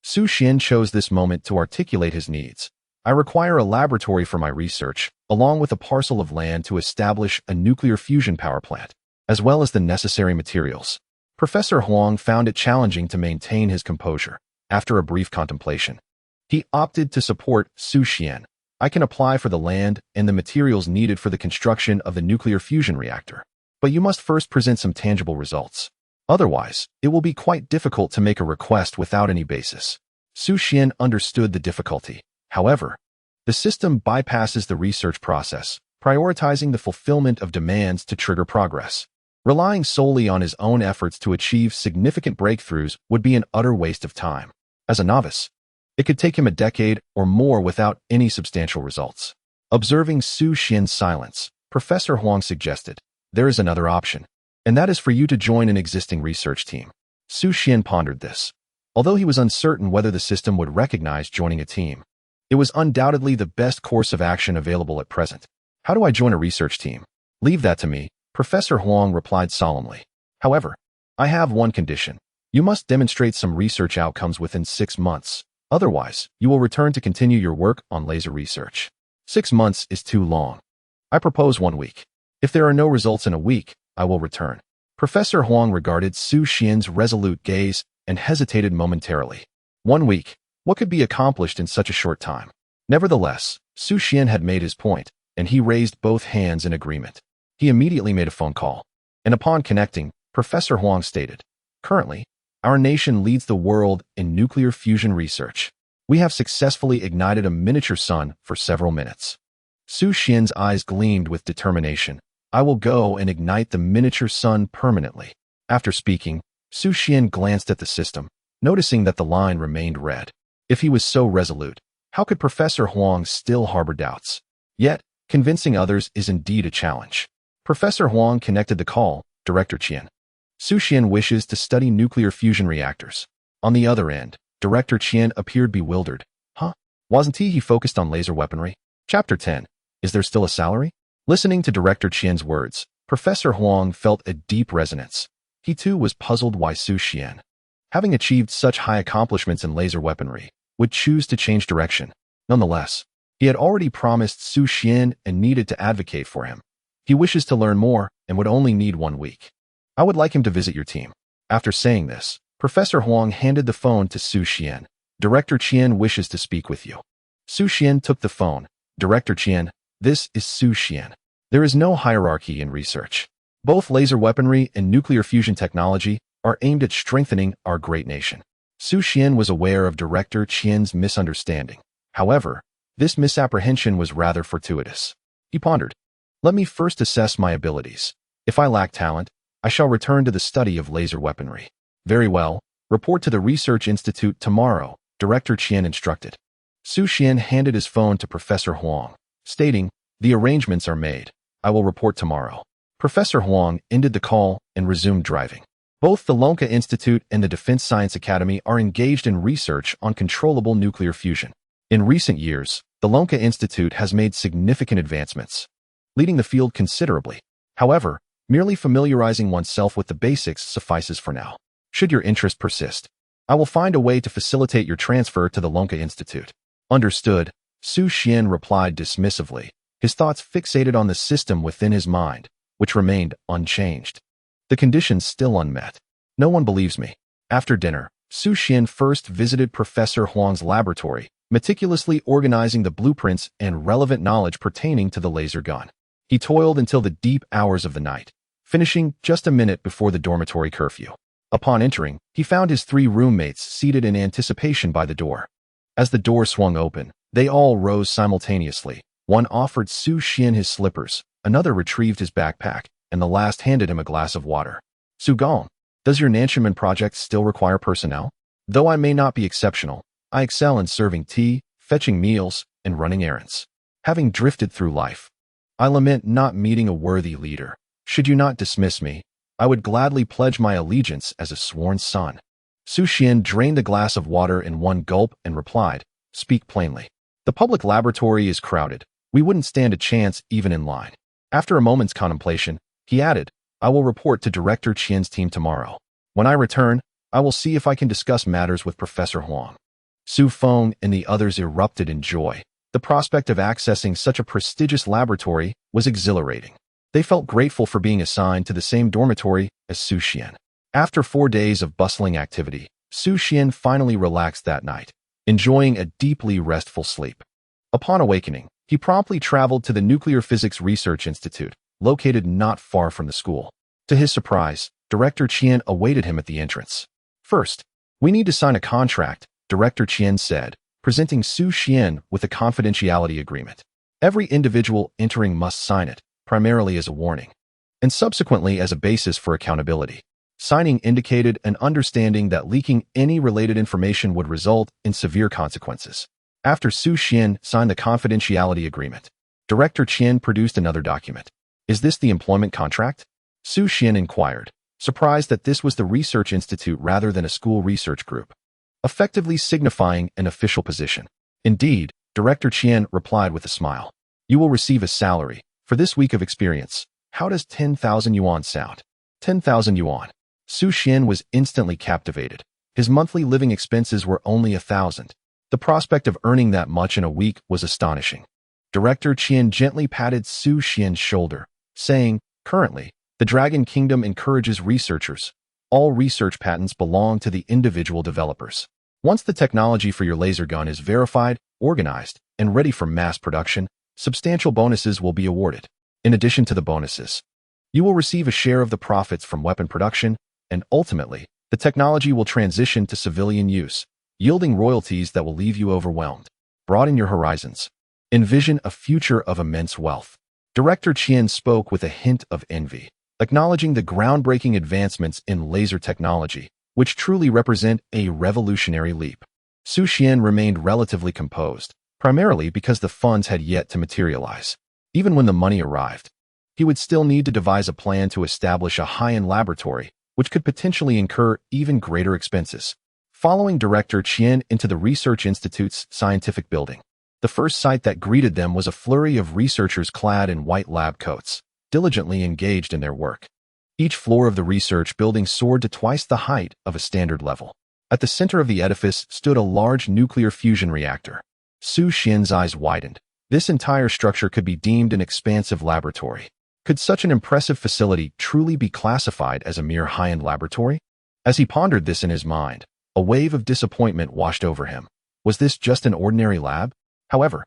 Xu Xuan chose this moment to articulate his needs. I require a laboratory for my research, along with a parcel of land to establish a nuclear fusion power plant, as well as the necessary materials. Professor Huang found it challenging to maintain his composure. After a brief contemplation, he opted to support Xu Xuan. I can apply for the land and the materials needed for the construction of the nuclear fusion reactor, but you must first present some tangible results. Otherwise, it will be quite difficult to make a request without any basis. Xu Xuan understood the difficulty. However, the system bypasses the research process, prioritizing the fulfillment of demands to trigger progress. Relying solely on his own efforts to achieve significant breakthroughs would be an utter waste of time. As a novice, it could take him a decade or more without any substantial results. Observing Xu Xian's silence, Professor Huang suggested, there is another option, and that is for you to join an existing research team. Xu Xuan pondered this. Although he was uncertain whether the system would recognize joining a team, it was undoubtedly the best course of action available at present. How do I join a research team? Leave that to me, Professor Huang replied solemnly. However, I have one condition. You must demonstrate some research outcomes within 6 months. Otherwise, you will return to continue your work on laser research. 6 months is too long. I propose 1 week. If there are no results in a week, I will return. Professor Huang regarded Xu Xian's resolute gaze and hesitated momentarily. 1 week. What could be accomplished in such a short time? Nevertheless, Xu Xuan had made his point, and he raised both hands in agreement. He immediately made a phone call, and upon connecting, Professor Huang stated, currently, our nation leads the world in nuclear fusion research. We have successfully ignited a miniature sun for several minutes. Xu Xian's eyes gleamed with determination. I will go and ignite the miniature sun permanently. After speaking, Xu Xuan glanced at the system, noticing that the line remained red. If he was so resolute, how could Professor Huang still harbor doubts? Yet, convincing others is indeed a challenge. Professor Huang connected the call, Director Qian. Xu Xuan wishes to study nuclear fusion reactors. On the other end, Director Qian appeared bewildered. Huh? Wasn't he focused on laser weaponry? Chapter 10. Is there still a salary? Listening to Director Qian's words, Professor Huang felt a deep resonance. He too was puzzled why Xu Xuan, having achieved such high accomplishments in laser weaponry, would choose to change direction. Nonetheless, He had already promised Xu Xuan and needed to advocate for him. He wishes to learn more and would only need 1 week. I would like him to visit your team. After saying this, Professor Huang handed the phone to Xu Xuan. Director Qian wishes to speak with you. Xu Xuan took the phone. Director Qian, this is Xu Xuan. There is no hierarchy in research. Both laser weaponry and nuclear fusion technology are aimed at strengthening our great nation. Xu Xuan was aware of Director Qian's misunderstanding. However, this misapprehension was rather fortuitous. He pondered. Let me first assess my abilities. If I lack talent, I shall return to the study of laser weaponry. Very well. Report to the Research Institute tomorrow, Director Qian instructed. Xu Xuan handed his phone to Professor Huang, stating, the arrangements are made. I will report tomorrow. Professor Huang ended the call and resumed driving. Both the Lonka Institute and the Defense Science Academy are engaged in research on controllable nuclear fusion. In recent years, the Lonka Institute has made significant advancements, leading the field considerably. However, merely familiarizing oneself with the basics suffices for now. Should your interest persist, I will find a way to facilitate your transfer to the Lonka Institute. Understood, Xu Xuan replied dismissively, his thoughts fixated on the system within his mind, which remained unchanged. The conditions still unmet. No one believes me. After dinner, Xu Xuan first visited Professor Huang's laboratory, meticulously organizing the blueprints and relevant knowledge pertaining to the laser gun. He toiled until the deep hours of the night, finishing just a minute before the dormitory curfew. Upon entering, he found his 3 roommates seated in anticipation by the door. As the door swung open, they all rose simultaneously. One offered Xu Xuan his slippers, another retrieved his backpack, and the last handed him a glass of water. Su Gong, does your Nanshiman project still require personnel? Though I may not be exceptional, I excel in serving tea, fetching meals, and running errands. Having drifted through life, I lament not meeting a worthy leader. Should you not dismiss me, I would gladly pledge my allegiance as a sworn son. Xu Xuan drained the glass of water in one gulp and replied, speak plainly. The public laboratory is crowded. We wouldn't stand a chance even in line. After a moment's contemplation, he added, I will report to Director Qian's team tomorrow. When I return, I will see if I can discuss matters with Professor Huang. Su Feng and the others erupted in joy. The prospect of accessing such a prestigious laboratory was exhilarating. They felt grateful for being assigned to the same dormitory as Xu Xuan. After 4 days of bustling activity, Xu Xuan finally relaxed that night, enjoying a deeply restful sleep. Upon awakening, he promptly traveled to the Nuclear Physics Research Institute, located not far from the school. To his surprise, Director Qian awaited him at the entrance. First, we need to sign a contract, Director Qian said, presenting Xu Xuan with a confidentiality agreement. Every individual entering must sign it, primarily as a warning, and subsequently as a basis for accountability. Signing indicated an understanding that leaking any related information would result in severe consequences. After Xu Xuan signed the confidentiality agreement, Director Qian produced another document. Is this the employment contract? Xu Xuan inquired, surprised that this was the research institute rather than a school research group, effectively signifying an official position. Indeed, Director Qian replied with a smile. You will receive a salary for this week of experience. How does 10,000 yuan sound? 10,000 yuan. Xu Xuan was instantly captivated. His monthly living expenses were only 1,000. The prospect of earning that much in a week was astonishing. Director Qian gently patted Xu Xuan's shoulder, saying, currently, the Dragon Kingdom encourages researchers. All research patents belong to the individual developers. Once the technology for your laser gun is verified, organized, and ready for mass production, substantial bonuses will be awarded. In addition to the bonuses, you will receive a share of the profits from weapon production, and ultimately, the technology will transition to civilian use, yielding royalties that will leave you overwhelmed. Broaden your horizons. Envision a future of immense wealth. Director Qian spoke with a hint of envy, acknowledging the groundbreaking advancements in laser technology, which truly represent a revolutionary leap. Xu Xuan remained relatively composed, primarily because the funds had yet to materialize. Even when the money arrived, he would still need to devise a plan to establish a high-end laboratory, which could potentially incur even greater expenses. Following Director Qian into the Research Institute's scientific building, the first sight that greeted them was a flurry of researchers clad in white lab coats, diligently engaged in their work. Each floor of the research building soared to twice the height of a standard level. At the center of the edifice stood a large nuclear fusion reactor. Xu Xian's eyes widened, This entire structure could be deemed an expansive laboratory. Could such an impressive facility truly be classified as a mere high-end laboratory? As he pondered this in his mind, a wave of disappointment washed over him. Was this just an ordinary lab? However,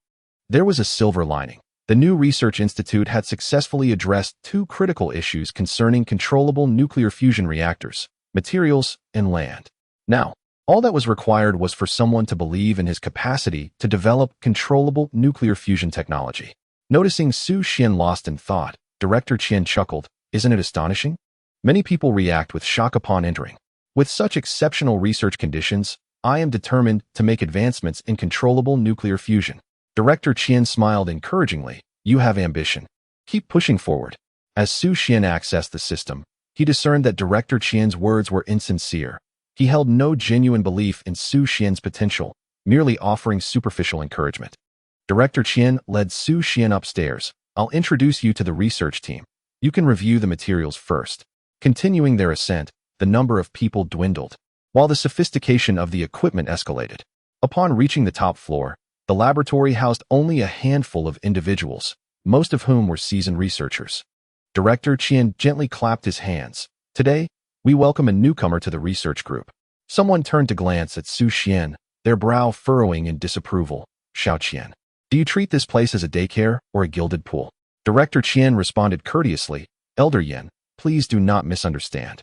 there was a silver lining. The new research institute had successfully addressed two critical issues concerning controllable nuclear fusion reactors, materials, and land. Now, all that was required was for someone to believe in his capacity to develop controllable nuclear fusion technology. Noticing Xu Xuan lost in thought, Director Qian chuckled. Isn't it astonishing? Many people react with shock upon entering. With such exceptional research conditions, I am determined to make advancements in controllable nuclear fusion. Director Qian smiled encouragingly. You have ambition. Keep pushing forward. As Xu Xuan accessed the system, he discerned that Director Qian's words were insincere. He held no genuine belief in Xu Xuan's potential, merely offering superficial encouragement. Director Qian led Xu Xuan upstairs. I'll introduce you to the research team. You can review the materials first. Continuing their ascent, the number of people dwindled, while the sophistication of the equipment escalated. Upon reaching the top floor, the laboratory housed only a handful of individuals, most of whom were seasoned researchers. Director Qian gently clapped his hands. Today, we welcome a newcomer to the research group. Someone turned to glance at Xu Xuan, their brow furrowing in disapproval. Xiao Qian, do you treat this place as a daycare or a gilded pool? Director Qian responded courteously. Elder Yan, please do not misunderstand.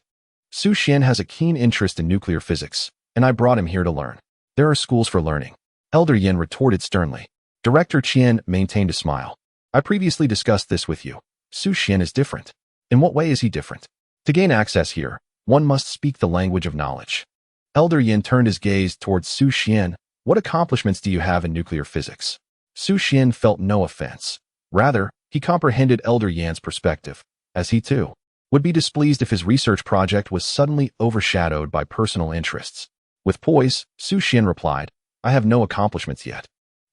Xu Xuan has a keen interest in nuclear physics, and I brought him here to learn. There are schools for learning. Elder Yan retorted sternly. Director Qian maintained a smile. I previously discussed this with you. Xu Xuan is different. In what way is he different? To gain access here, one must speak the language of knowledge. Elder Yan turned his gaze towards Xu Xuan. What accomplishments do you have in nuclear physics? Xu Xuan felt no offense. Rather, he comprehended Elder Yan's perspective, as he too would be displeased if his research project was suddenly overshadowed by personal interests. With poise, Xu Xuan replied, I have no accomplishments yet.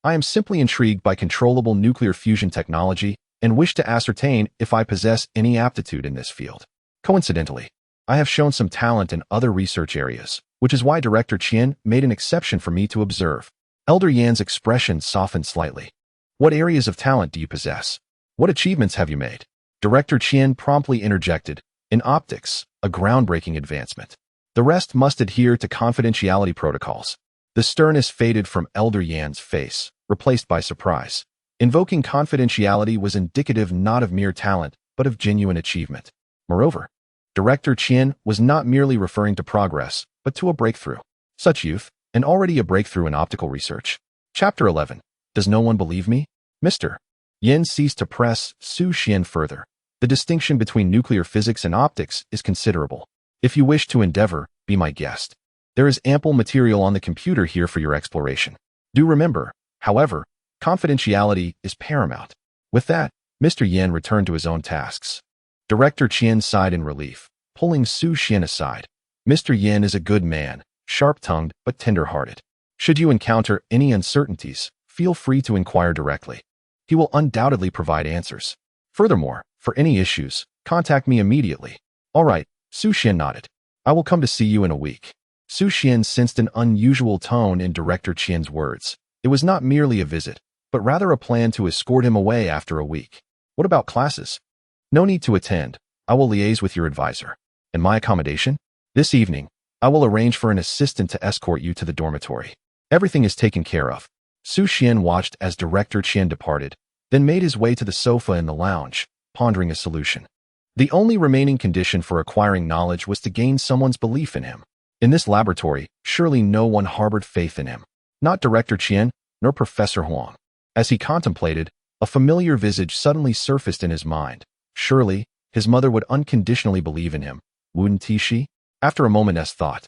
I am simply intrigued by controllable nuclear fusion technology and wish to ascertain if I possess any aptitude in this field. Coincidentally, I have shown some talent in other research areas, which is why Director Qian made an exception for me to observe. Elder Yan's expression softened slightly. What areas of talent do you possess? What achievements have you made? Director Qian promptly interjected. In optics, a groundbreaking advancement. The rest must adhere to confidentiality protocols. The sternness faded from Elder Yan's face, replaced by surprise. Invoking confidentiality was indicative not of mere talent, but of genuine achievement. Moreover, Director Qian was not merely referring to progress, but to a breakthrough. Such youth, and already a breakthrough in optical research. Chapter 11. Does no one believe me? Mr. Yin ceased to press Xu Xuan further. The distinction between nuclear physics and optics is considerable. If you wish to endeavor, be my guest. There is ample material on the computer here for your exploration. Do remember, however, confidentiality is paramount. With that, Mr. Yan returned to his own tasks. Director Qian sighed in relief, pulling Xu Xuan aside. Mr. Yan is a good man, sharp-tongued but tender-hearted. Should you encounter any uncertainties, feel free to inquire directly. He will undoubtedly provide answers. Furthermore, for any issues, contact me immediately. All right, Xu Xuan nodded. I will come to see you in a week. Xu Xuan sensed an unusual tone in Director Qian's words. It was not merely a visit, but rather a plan to escort him away after a week. What about classes? No need to attend. I will liaise with your advisor. And my accommodation? This evening, I will arrange for an assistant to escort you to the dormitory. Everything is taken care of. Xu Xuan watched as Director Qian departed, then made his way to the sofa in the lounge, pondering a solution. The only remaining condition for acquiring knowledge was to gain someone's belief in him. In this laboratory, surely no one harbored faith in him. Not Director Qian, nor Professor Huang. As he contemplated, a familiar visage suddenly surfaced in his mind. Surely, his mother would unconditionally believe in him, wouldn't she? After a moment's thought,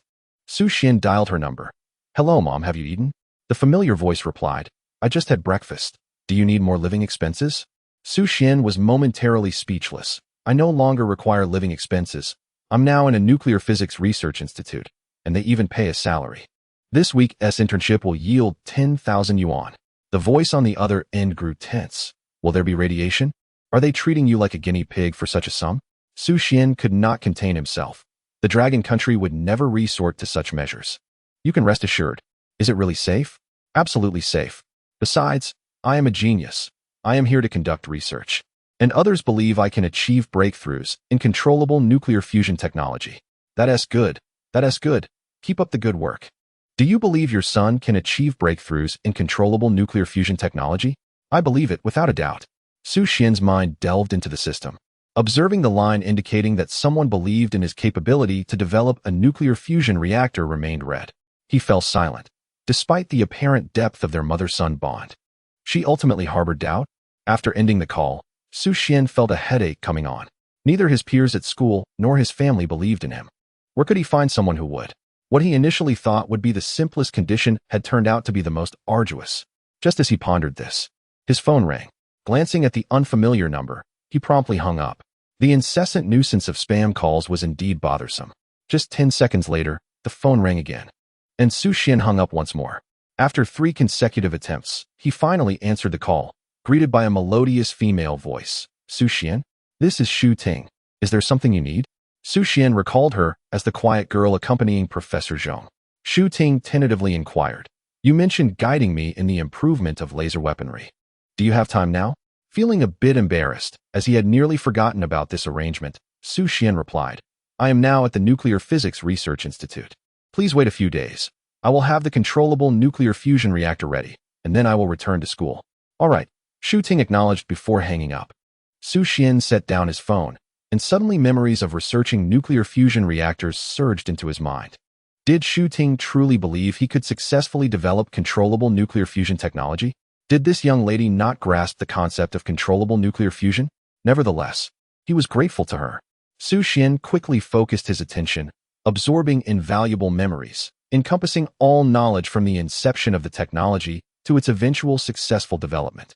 Xu Xuan dialed her number. Hello, Mom, have you eaten? The familiar voice replied, I just had breakfast. Do you need more living expenses? Xu Xuan was momentarily speechless. I no longer require living expenses. I'm now in a nuclear physics research institute, and they even pay a salary. This week's internship will yield 10,000 yuan. The voice on the other end grew tense. Will there be radiation? Are they treating you like a guinea pig for such a sum? Xu Xuan could not contain himself. The Dragon Country would never resort to such measures. You can rest assured. Is it really safe? Absolutely safe. Besides, I am a genius. I am here to conduct research. And others believe I can achieve breakthroughs in controllable nuclear fusion technology. That's good. That's good. Keep up the good work. Do you believe your son can achieve breakthroughs in controllable nuclear fusion technology? I believe it without a doubt. Xu Xuan's mind delved into the system, observing the line indicating that someone believed in his capability to develop a nuclear fusion reactor remained red. He fell silent, despite the apparent depth of their mother-son bond. She ultimately harbored doubt. After ending the call, Xu Xuan felt a headache coming on. Neither his peers at school nor his family believed in him. Where could he find someone who would? What he initially thought would be the simplest condition had turned out to be the most arduous. Just as he pondered this, his phone rang. Glancing at the unfamiliar number, he promptly hung up. The incessant nuisance of spam calls was indeed bothersome. Just 10 seconds later, the phone rang again, and Xu Xuan hung up once more. After 3 consecutive attempts, he finally answered the call, greeted by a melodious female voice. Xu Xuan? This is Xu Ting. Is there something you need? Xu Xuan recalled her as the quiet girl accompanying Professor Huang. Xu Ting tentatively inquired, "You mentioned guiding me in the improvement of laser weaponry. Do you have time now?" Feeling a bit embarrassed, as he had nearly forgotten about this arrangement, Xu Xuan replied, "I am now at the Nuclear Physics Research Institute. Please wait a few days. I will have the controllable nuclear fusion reactor ready, and then I will return to school." "All right," Xu Ting acknowledged before hanging up. Xu Xuan set down his phone, and suddenly memories of researching nuclear fusion reactors surged into his mind. Did Xu Ting truly believe he could successfully develop controllable nuclear fusion technology? Did this young lady not grasp the concept of controllable nuclear fusion? Nevertheless, he was grateful to her. Xu Xuan quickly focused his attention, absorbing invaluable memories, encompassing all knowledge from the inception of the technology to its eventual successful development.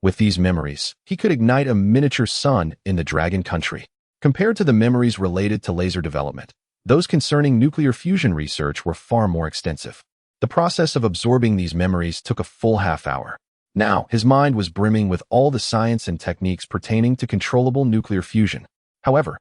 With these memories, he could ignite a miniature sun in the Dragon Country. Compared to the memories related to laser development, those concerning nuclear fusion research were far more extensive. The process of absorbing these memories took a full half-hour. Now, his mind was brimming with all the science and techniques pertaining to controllable nuclear fusion. However,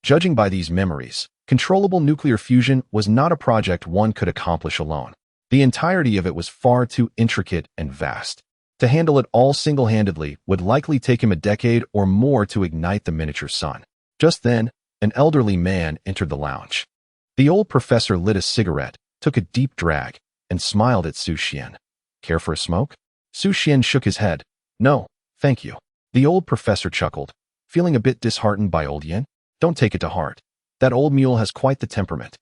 judging by these memories, controllable nuclear fusion was not a project one could accomplish alone. The entirety of it was far too intricate and vast. To handle it all single-handedly would likely take him a decade or more to ignite the miniature sun. Just then, an elderly man entered the lounge. The old professor lit a cigarette, took a deep drag, and smiled at Xu Xuan. "Care for a smoke?" Xu Xuan shook his head. "No, thank you." The old professor chuckled, feeling a bit disheartened by old Yin. "Don't take it to heart. That old mule has quite the temperament."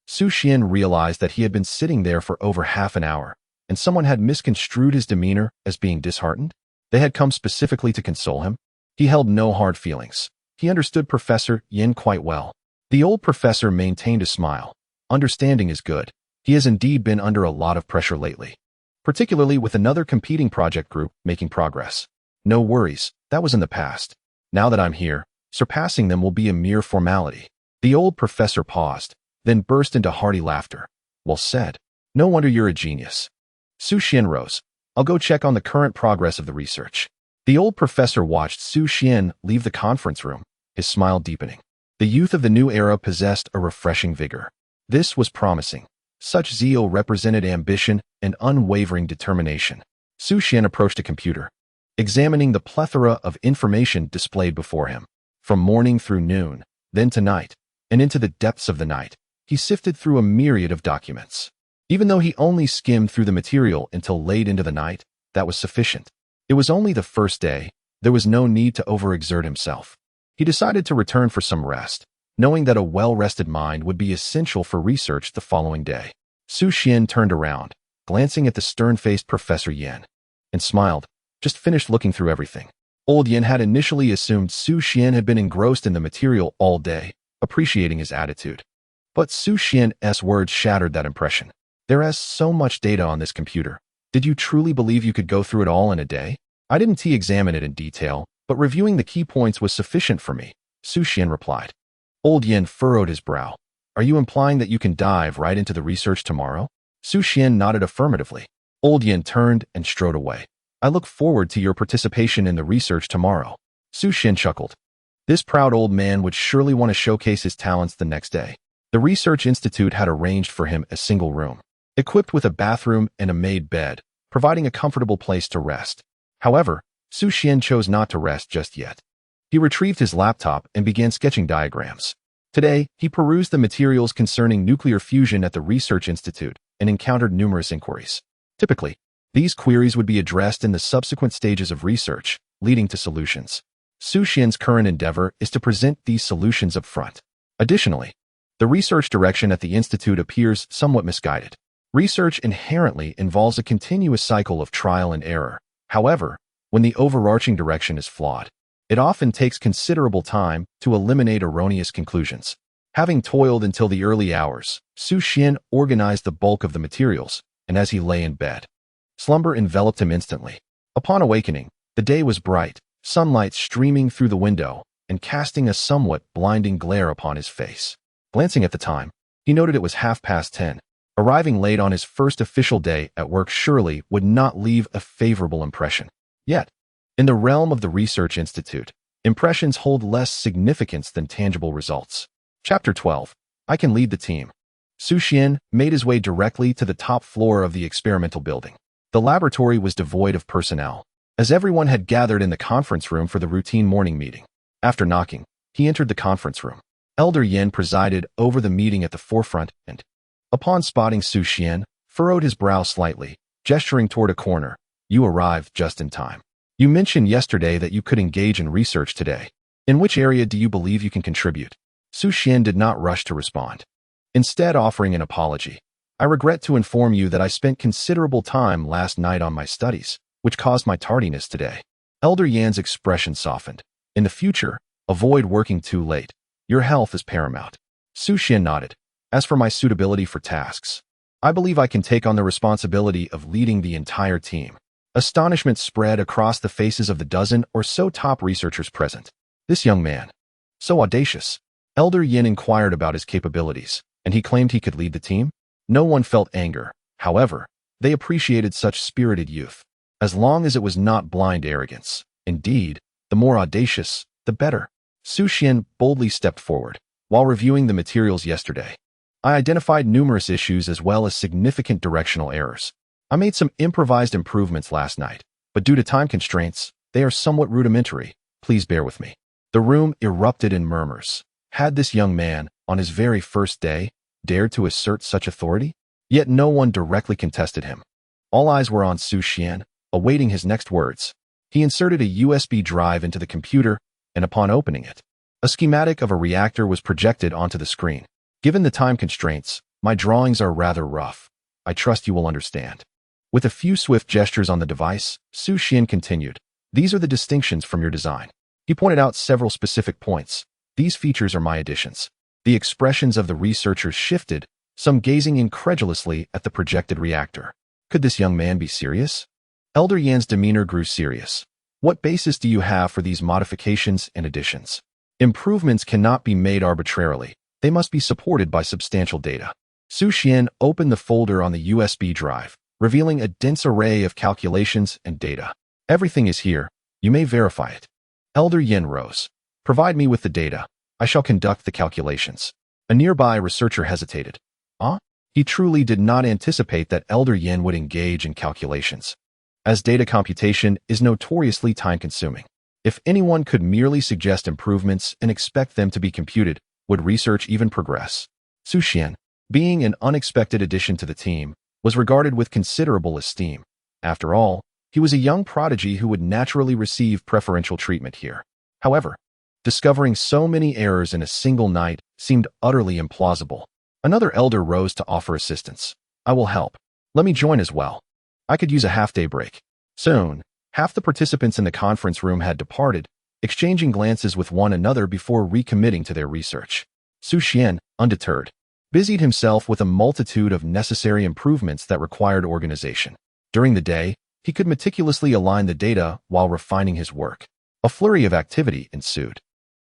Xu Xuan realized that he had been sitting there for over half an hour, and someone had misconstrued his demeanor as being disheartened. They had come specifically to console him. He held no hard feelings. He understood Professor Yin quite well. The old professor maintained a smile. "Understanding is good. He has indeed been under a lot of pressure lately, particularly with another competing project group making progress. No worries, that was in the past. Now that I'm here, surpassing them will be a mere formality." The old professor paused, then burst into hearty laughter. "Well said. No wonder you're a genius." Xu Xuan rose. "I'll go check on the current progress of the research." The old professor watched Xu Xuan leave the conference room, his smile deepening. The youth of the new era possessed a refreshing vigor. This was promising. Such zeal represented ambition and unwavering determination. Xu Xuan approached a computer, examining the plethora of information displayed before him. From morning through noon, then to night, and into the depths of the night, he sifted through a myriad of documents. Even though he only skimmed through the material until late into the night, that was sufficient. It was only the first day. There was no need to overexert himself. He decided to return for some rest, knowing that a well-rested mind would be essential for research the following day. Xu Xuan turned around, glancing at the stern-faced Professor Yin, and smiled. "Just finished looking through everything." Old Yin had initially assumed Xu Xuan had been engrossed in the material all day, appreciating his attitude. But Xu Xian's words shattered that impression. "There is so much data on this computer. Did you truly believe you could go through it all in a day?" "I didn't examine it in detail, but reviewing the key points was sufficient for me," Xu Xuan replied. Old Yin furrowed his brow. "Are you implying that you can dive right into the research tomorrow?" Xu Xuan nodded affirmatively. Old Yin turned and strode away. "I look forward to your participation in the research tomorrow." Xu Xuan chuckled. This proud old man would surely want to showcase his talents the next day. The research institute had arranged for him a single room, equipped with a bathroom and a made bed, providing a comfortable place to rest. However, Xu Xuan chose not to rest just yet. He retrieved his laptop and began sketching diagrams. Today, he perused the materials concerning nuclear fusion at the Research Institute and encountered numerous inquiries. Typically, these queries would be addressed in the subsequent stages of research, leading to solutions. Xu Xuan's current endeavor is to present these solutions up front. Additionally, the research direction at the Institute appears somewhat misguided. Research inherently involves a continuous cycle of trial and error. However, when the overarching direction is flawed, it often takes considerable time to eliminate erroneous conclusions. Having toiled until the early hours, Xu Xuan organized the bulk of the materials, and as he lay in bed, slumber enveloped him instantly. Upon awakening, the day was bright, sunlight streaming through the window and casting a somewhat blinding glare upon his face. Glancing at the time, he noted it was 10:30. Arriving late on his first official day at work surely would not leave a favorable impression. Yet, in the realm of the Research Institute, impressions hold less significance than tangible results. Chapter 12. I can lead the team. Xu Xuan made his way directly to the top floor of the experimental building. The laboratory was devoid of personnel, as everyone had gathered in the conference room for the routine morning meeting. After knocking, he entered the conference room. Elder Yin presided over the meeting at the forefront and, upon spotting Xu Xuan, furrowed his brow slightly, gesturing toward a corner. You arrived just in time. You mentioned yesterday that you could engage in research today. In which area do you believe you can contribute? Xu Xuan did not rush to respond. Instead, offering an apology. I regret to inform you that I spent considerable time last night on my studies, which caused my tardiness today. Elder Yan's expression softened. In the future, avoid working too late. Your health is paramount. Xu Xuan nodded. As for my suitability for tasks, I believe I can take on the responsibility of leading the entire team. Astonishment spread across the faces of the dozen or so top researchers present. This young man, so audacious. Elder Yin inquired about his capabilities, and he claimed he could lead the team. No one felt anger. However, they appreciated such spirited youth, as long as it was not blind arrogance. Indeed, the more audacious, the better. Xu Xuan boldly stepped forward. While reviewing the materials yesterday, I identified numerous issues as well as significant directional errors. I made some improvised improvements last night, but due to time constraints, they are somewhat rudimentary. Please bear with me. The room erupted in murmurs. Had this young man, on his very first day, dared to assert such authority? Yet no one directly contested him. All eyes were on Xu Xuan, awaiting his next words. He inserted a USB drive into the computer, and upon opening it, a schematic of a reactor was projected onto the screen. Given the time constraints, my drawings are rather rough. I trust you will understand. With a few swift gestures on the device, Xu Xuan continued. These are the distinctions from your design. He pointed out several specific points. These features are my additions. The expressions of the researchers shifted, some gazing incredulously at the projected reactor. Could this young man be serious? Elder Yan's demeanor grew serious. What basis do you have for these modifications and additions? Improvements cannot be made arbitrarily. They must be supported by substantial data. Xu Xuan opened the folder on the USB drive, revealing a dense array of calculations and data. Everything is here. You may verify it. Elder Yin rose. Provide me with the data. I shall conduct the calculations. A nearby researcher hesitated. He truly did not anticipate that Elder Yin would engage in calculations, as data computation is notoriously time-consuming. If anyone could merely suggest improvements and expect them to be computed, would research even progress? Xu Xuan, being an unexpected addition to the team, was regarded with considerable esteem. After all, he was a young prodigy who would naturally receive preferential treatment here. However, discovering so many errors in a single night seemed utterly implausible. Another elder rose to offer assistance. I will help. Let me join as well. I could use a half-day break. Soon, half the participants in the conference room had departed, exchanging glances with one another before recommitting to their research. Xu Xuan, undeterred, busied himself with a multitude of necessary improvements that required organization. During the day, he could meticulously align the data while refining his work. A flurry of activity ensued.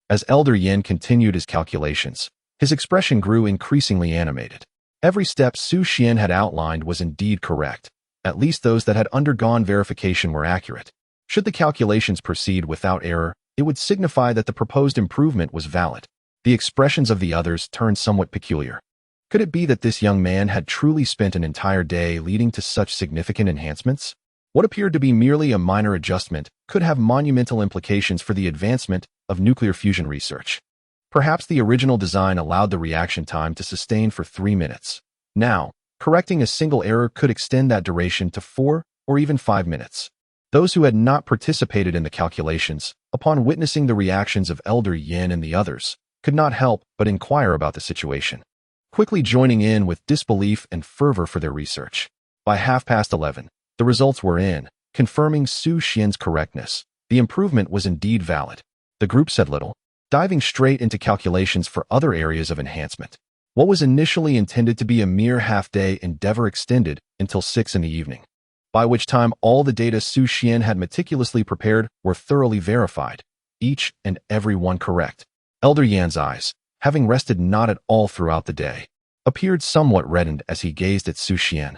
As Elder Yin continued his calculations, his expression grew increasingly animated. Every step Xu Xuan had outlined was indeed correct. At least those that had undergone verification were accurate. Should the calculations proceed without error, it would signify that the proposed improvement was valid. The expressions of the others turned somewhat peculiar. Could it be that this young man had truly spent an entire day leading to such significant enhancements? What appeared to be merely a minor adjustment could have monumental implications for the advancement of nuclear fusion research. Perhaps the original design allowed the reaction time to sustain for 3 minutes. Now, correcting a single error could extend that duration to 4 or even 5 minutes. Those who had not participated in the calculations, upon witnessing the reactions of Elder Yin and the others, could not help but inquire about the situation, quickly joining in with disbelief and fervor for their research. By 11:30, the results were in, confirming Xu Xuan's correctness. The improvement was indeed valid. The group said little, diving straight into calculations for other areas of enhancement. What was initially intended to be a mere half-day endeavor extended until 6 in the evening, by which time all the data Xu Xuan had meticulously prepared were thoroughly verified, each and every one correct. Elder Yan's eyes, having rested not at all throughout the day, appeared somewhat reddened as he gazed at Xu Xuan,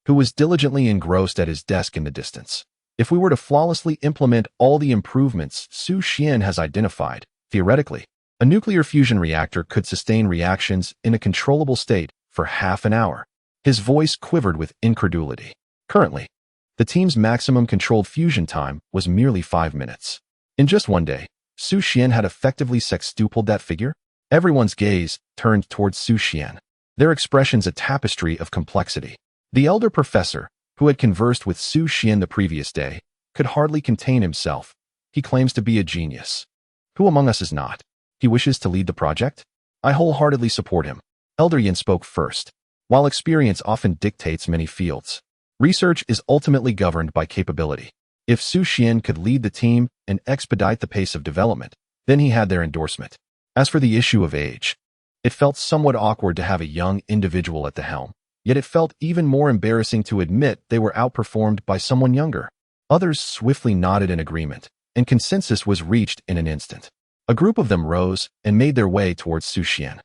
who was diligently engrossed at his desk in the distance. If we were to flawlessly implement all the improvements Xu Xuan has identified, theoretically, a nuclear fusion reactor could sustain reactions in a controllable state for half an hour. His voice quivered with incredulity. Currently, the team's maximum controlled fusion time was merely 5 minutes. In just one day, Xu Xuan had effectively sextupled that figure. Everyone's gaze turned towards Xu Xuan, their expressions a tapestry of complexity. The elder professor, who had conversed with Xu Xuan the previous day, could hardly contain himself. He claims to be a genius. Who among us is not? He wishes to lead the project? I wholeheartedly support him. Elder Yin spoke first. While experience often dictates many fields, research is ultimately governed by capability. If Xu Xuan could lead the team and expedite the pace of development, then he had their endorsement. As for the issue of age, it felt somewhat awkward to have a young individual at the helm, yet it felt even more embarrassing to admit they were outperformed by someone younger. Others swiftly nodded in agreement, and consensus was reached in an instant. A group of them rose and made their way towards Xu Xuan.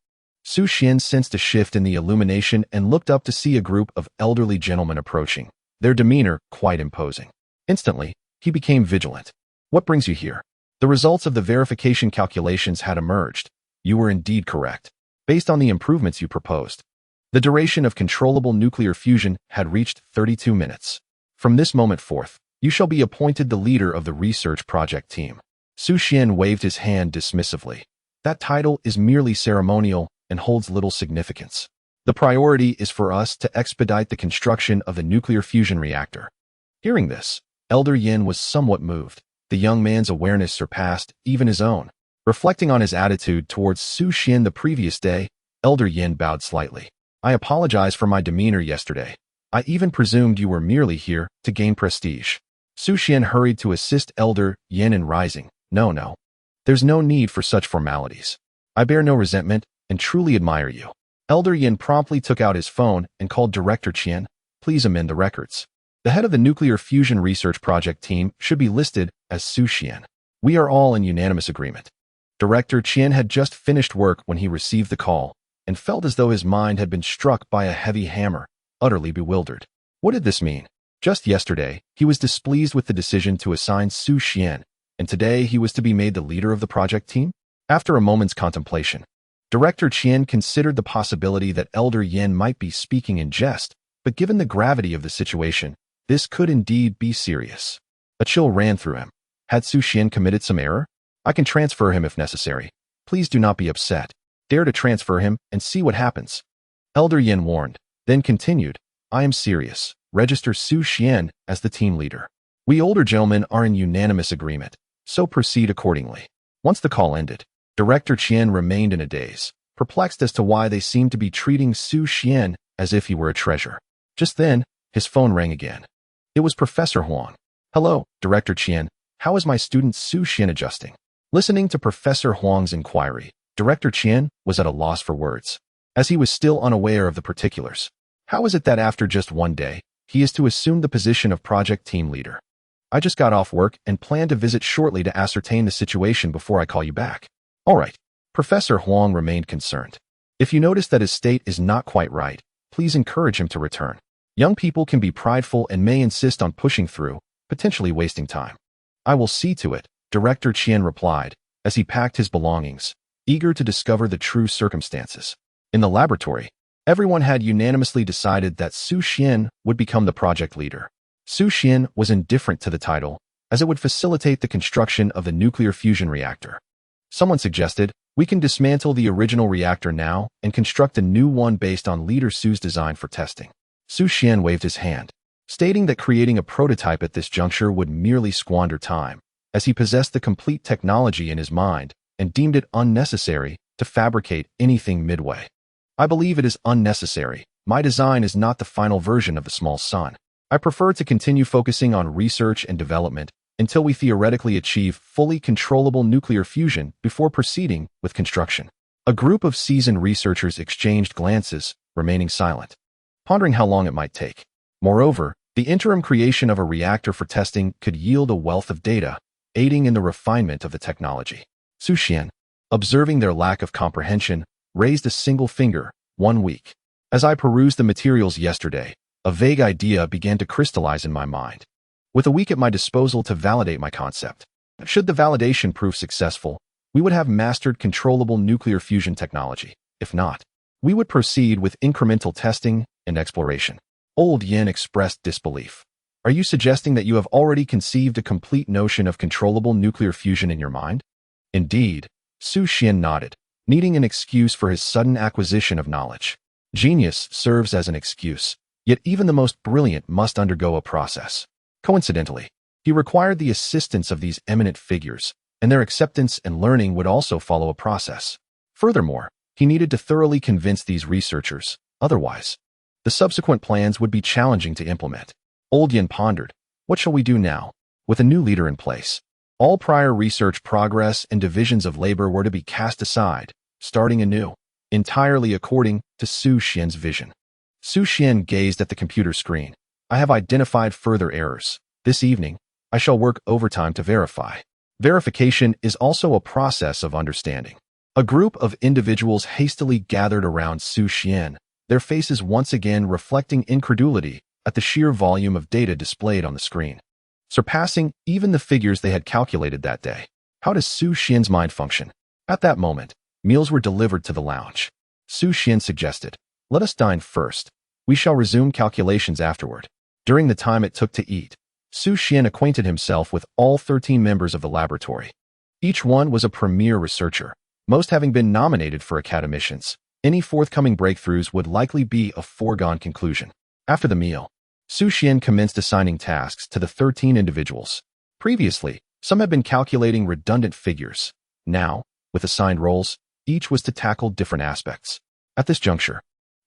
Xu Xuan sensed a shift in the illumination and looked up to see a group of elderly gentlemen approaching, their demeanor quite imposing. Instantly, he became vigilant. What brings you here? The results of the verification calculations had emerged. You were indeed correct. Based on the improvements you proposed, the duration of controllable nuclear fusion had reached 32 minutes. From this moment forth, you shall be appointed the leader of the research project team. Xu Xuan waved his hand dismissively. That title is merely ceremonial and holds little significance. The priority is for us to expedite the construction of the nuclear fusion reactor. Hearing this, Elder Yin was somewhat moved. The young man's awareness surpassed even his own. Reflecting on his attitude towards Xu Xuan the previous day, Elder Yin bowed slightly. I apologize for my demeanor yesterday. I even presumed you were merely here to gain prestige. Xu Xuan hurried to assist Elder Yin in rising. No. There's no need for such formalities. I bear no resentment and truly admire you. Elder Yin promptly took out his phone and called Director Qian. Please amend the records. The head of the nuclear fusion research project team should be listed as Xu Xuan. We are all in unanimous agreement. Director Qian had just finished work when he received the call and felt as though his mind had been struck by a heavy hammer, utterly bewildered. What did this mean? Just yesterday, he was displeased with the decision to assign Xu Xuan, and today he was to be made the leader of the project team? After a moment's contemplation, Director Qian considered the possibility that Elder Yin might be speaking in jest, but given the gravity of the situation, this could indeed be serious. A chill ran through him. Had Xu Xuan committed some error? I can transfer him if necessary. Please do not be upset. Dare to transfer him and see what happens. Elder Yin warned, then continued, I am serious. Register Xu Xuan as the team leader. We older gentlemen are in unanimous agreement, so proceed accordingly. Once the call ended, Director Qian remained in a daze, perplexed as to why they seemed to be treating Xu Xuan as if he were a treasure. Just then, his phone rang again. It was Professor Huang. Hello, Director Qian. How is my student Xu Xuan adjusting? Listening to Professor Huang's inquiry, Director Qian was at a loss for words, as he was still unaware of the particulars. How is it that after just one day, he is to assume the position of project team leader? I just got off work and plan to visit shortly to ascertain the situation before I call you back. All right. Professor Huang remained concerned. If you notice that his state is not quite right, please encourage him to return. Young people can be prideful and may insist on pushing through, potentially wasting time. I will see to it, Director Qian replied, as he packed his belongings, eager to discover the true circumstances. In the laboratory, everyone had unanimously decided that Xu Xuan would become the project leader. Xu Xuan was indifferent to the title, as it would facilitate the construction of the nuclear fusion reactor. Someone suggested, we can dismantle the original reactor now and construct a new one based on Leader Xu's design for testing. Xu Xuan waved his hand, stating that creating a prototype at this juncture would merely squander time, as he possessed the complete technology in his mind and deemed it unnecessary to fabricate anything midway. I believe it is unnecessary. My design is not the final version of the small sun. I prefer to continue focusing on research and development until we theoretically achieve fully controllable nuclear fusion before proceeding with construction. A group of seasoned researchers exchanged glances, remaining silent, pondering how long it might take. Moreover, the interim creation of a reactor for testing could yield a wealth of data, aiding in the refinement of the technology. Xu Xuan, observing their lack of comprehension, raised a single finger. 1 week. As I perused the materials yesterday, a vague idea began to crystallize in my mind. With a week at my disposal to validate my concept, should the validation prove successful, we would have mastered controllable nuclear fusion technology. If not, we would proceed with incremental testing and exploration. Old Yin expressed disbelief. Are you suggesting that you have already conceived a complete notion of controllable nuclear fusion in your mind? Indeed, Xu Xuan nodded, needing an excuse for his sudden acquisition of knowledge. Genius serves as an excuse, yet even the most brilliant must undergo a process. Coincidentally, he required the assistance of these eminent figures, and their acceptance and learning would also follow a process. Furthermore, he needed to thoroughly convince these researchers, otherwise, the subsequent plans would be challenging to implement. Old Yin pondered, what shall we do now? With a new leader in place, all prior research progress and divisions of labor were to be cast aside, starting anew, entirely according to Xu Xuan's vision. Xu Xuan gazed at the computer screen. I have identified further errors. This evening, I shall work overtime to verify. Verification is also a process of understanding. A group of individuals hastily gathered around Xu Xuan, their faces once again reflecting incredulity at the sheer volume of data displayed on the screen, surpassing even the figures they had calculated that day. How does Xu Xuan's mind function? At that moment, meals were delivered to the lounge. Xu Xuan suggested, let us dine first. We shall resume calculations afterward. During the time it took to eat, Xu Xuan acquainted himself with all 13 members of the laboratory. Each one was a premier researcher, most having been nominated for academicians. Any forthcoming breakthroughs would likely be a foregone conclusion. After the meal, Xu Xuan commenced assigning tasks to the 13 individuals. Previously, some had been calculating redundant figures. Now, with assigned roles, each was to tackle different aspects. At this juncture,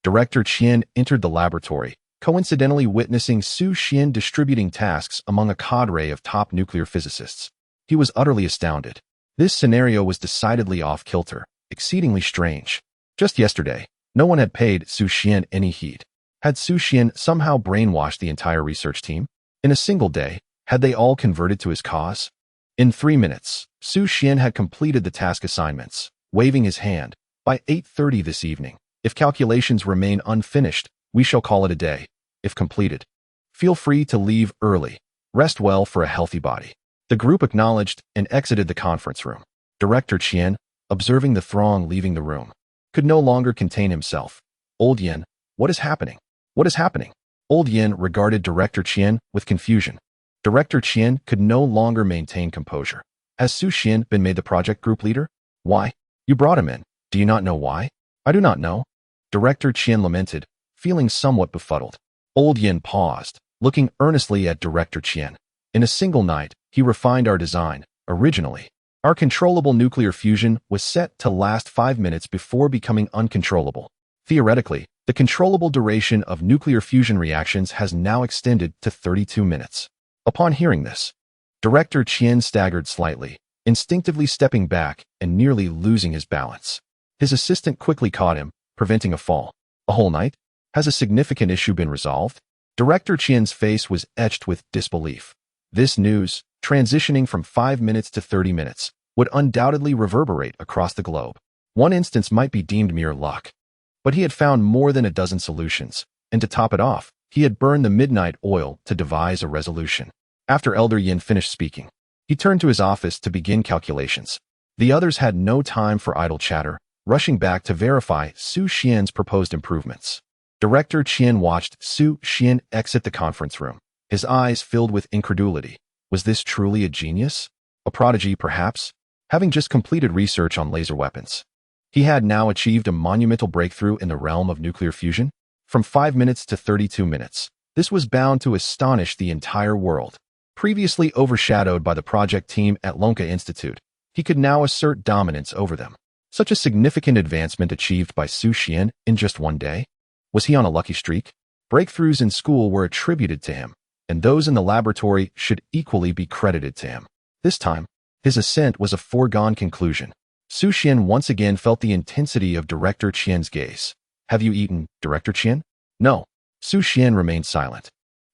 Director Qian entered the laboratory, coincidentally witnessing Xu Xuan distributing tasks among a cadre of top nuclear physicists. He was utterly astounded. This scenario was decidedly off-kilter, exceedingly strange. Just yesterday, no one had paid Xu Xuan any heed. Had Xu Xuan somehow brainwashed the entire research team? In a single day, had they all converted to his cause? In 3 minutes, Xu Xuan had completed the task assignments, waving his hand. By 8:30 this evening, if calculations remain unfinished, we shall call it a day. If completed, feel free to leave early. Rest well for a healthy body. The group acknowledged and exited the conference room. Director Qian, observing the throng leaving the room, could no longer contain himself. Old Yin, what is happening? What is happening? Old Yin regarded Director Qian with confusion. Director Qian could no longer maintain composure. Has Xu Xuan been made the project group leader? Why? You brought him in. Do you not know why? I do not know. Director Qian lamented, feeling somewhat befuddled. Old Yin paused, looking earnestly at Director Qian. In a single night, he refined our design. Originally, our controllable nuclear fusion was set to last 5 minutes before becoming uncontrollable. Theoretically, the controllable duration of nuclear fusion reactions has now extended to 32 minutes. Upon hearing this, Director Qian staggered slightly, instinctively stepping back and nearly losing his balance. His assistant quickly caught him, preventing a fall. A whole night? Has a significant issue been resolved? Director Qian's face was etched with disbelief. This news, transitioning from 5 minutes to 30 minutes, would undoubtedly reverberate across the globe. One instance might be deemed mere luck. But he had found more than a dozen solutions, and to top it off, he had burned the midnight oil to devise a resolution. After Elder Yin finished speaking, he turned to his office to begin calculations. The others had no time for idle chatter, rushing back to verify Xu Xuan's proposed improvements. Director Qian watched Xu Xuan exit the conference room, His eyes filled with incredulity. Was this truly a genius? A prodigy, perhaps? Having just completed research on laser weapons, he had now achieved a monumental breakthrough in the realm of nuclear fusion. From 5 minutes to 32 minutes, this was bound to astonish the entire world. Previously overshadowed by the project team at Lonka Institute, he could now assert dominance over them. Such a significant advancement achieved by Xu Xuan in just one day? Was he on a lucky streak? Breakthroughs in school were attributed to him, and those in the laboratory should equally be credited to him. This time, his ascent was a foregone conclusion. Xu Xuan once again felt the intensity of Director Qian's gaze. Have you eaten, Director Qian? No. Xu Xuan remained silent.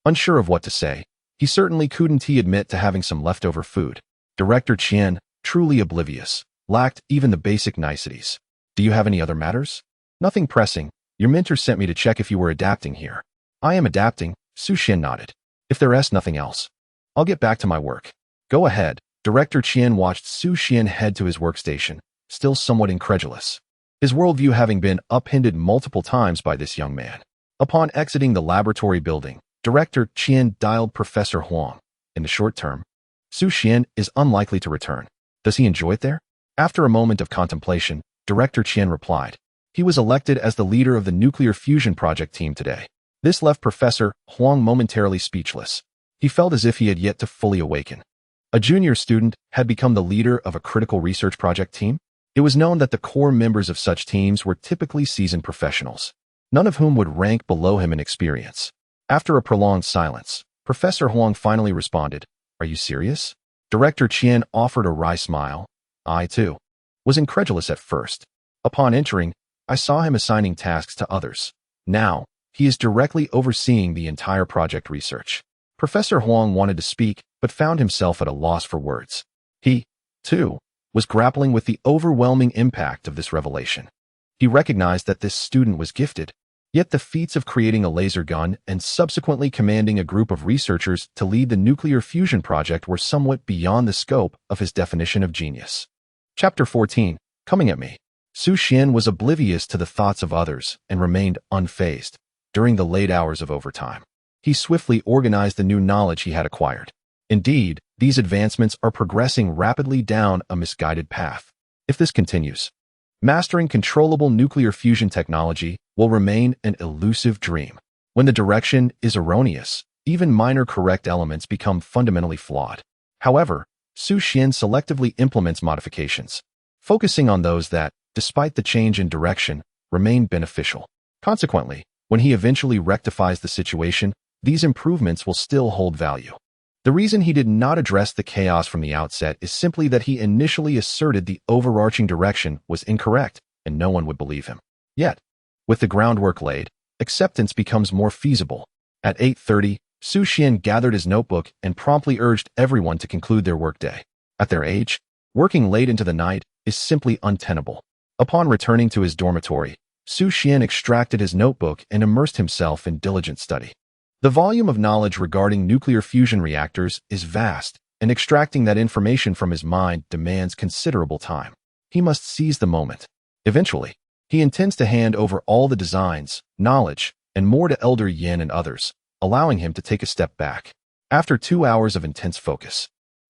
Unsure of what to say, he certainly couldn't admit to having some leftover food. Director Qian, truly oblivious, lacked even the basic niceties. Do you have any other matters? Nothing pressing. Your mentor sent me to check if you were adapting here. I am adapting, Xu Xuan nodded. If there's nothing else, I'll get back to my work. Go ahead. Director Qian watched Xu Xuan head to his workstation, still somewhat incredulous. His worldview having been upended multiple times by this young man. Upon exiting the laboratory building, Director Qian dialed Professor Huang. In the short term, Xu Xuan is unlikely to return. Does he enjoy it there? After a moment of contemplation, Director Qian replied. He was elected as the leader of the nuclear fusion project team today. This left Professor Huang momentarily speechless. He felt as if he had yet to fully awaken. A junior student had become the leader of a critical research project team? It was known that the core members of such teams were typically seasoned professionals, none of whom would rank below him in experience. After a prolonged silence, Professor Huang finally responded, Are you serious? Director Qian offered a wry smile. I, too, was incredulous at first. Upon entering, I saw him assigning tasks to others. Now, he is directly overseeing the entire project research. Professor Huang wanted to speak, but found himself at a loss for words. He, too, was grappling with the overwhelming impact of this revelation. He recognized that this student was gifted, yet the feats of creating a laser gun and subsequently commanding a group of researchers to lead the nuclear fusion project were somewhat beyond the scope of his definition of genius. Chapter 14, Coming at Me. Xu Xuan was oblivious to the thoughts of others and remained unfazed. During the late hours of overtime, he swiftly organized the new knowledge he had acquired. Indeed, these advancements are progressing rapidly down a misguided path. If this continues, mastering controllable nuclear fusion technology will remain an elusive dream. When the direction is erroneous, even minor correct elements become fundamentally flawed. However, Xu Xuan selectively implements modifications, focusing on those that, despite the change in direction, remain beneficial. Consequently, when he eventually rectifies the situation, these improvements will still hold value. The reason he did not address the chaos from the outset is simply that he initially asserted the overarching direction was incorrect, and no one would believe him. Yet, with the groundwork laid, acceptance becomes more feasible. At 8:30, Xu Xuan gathered his notebook and promptly urged everyone to conclude their workday. At their age, working late into the night is simply untenable. Upon returning to his dormitory, Xu Xuan extracted his notebook and immersed himself in diligent study. The volume of knowledge regarding nuclear fusion reactors is vast, and extracting that information from his mind demands considerable time. He must seize the moment. Eventually, he intends to hand over all the designs, knowledge, and more to Elder Yan and others, allowing him to take a step back. After 2 hours of intense focus,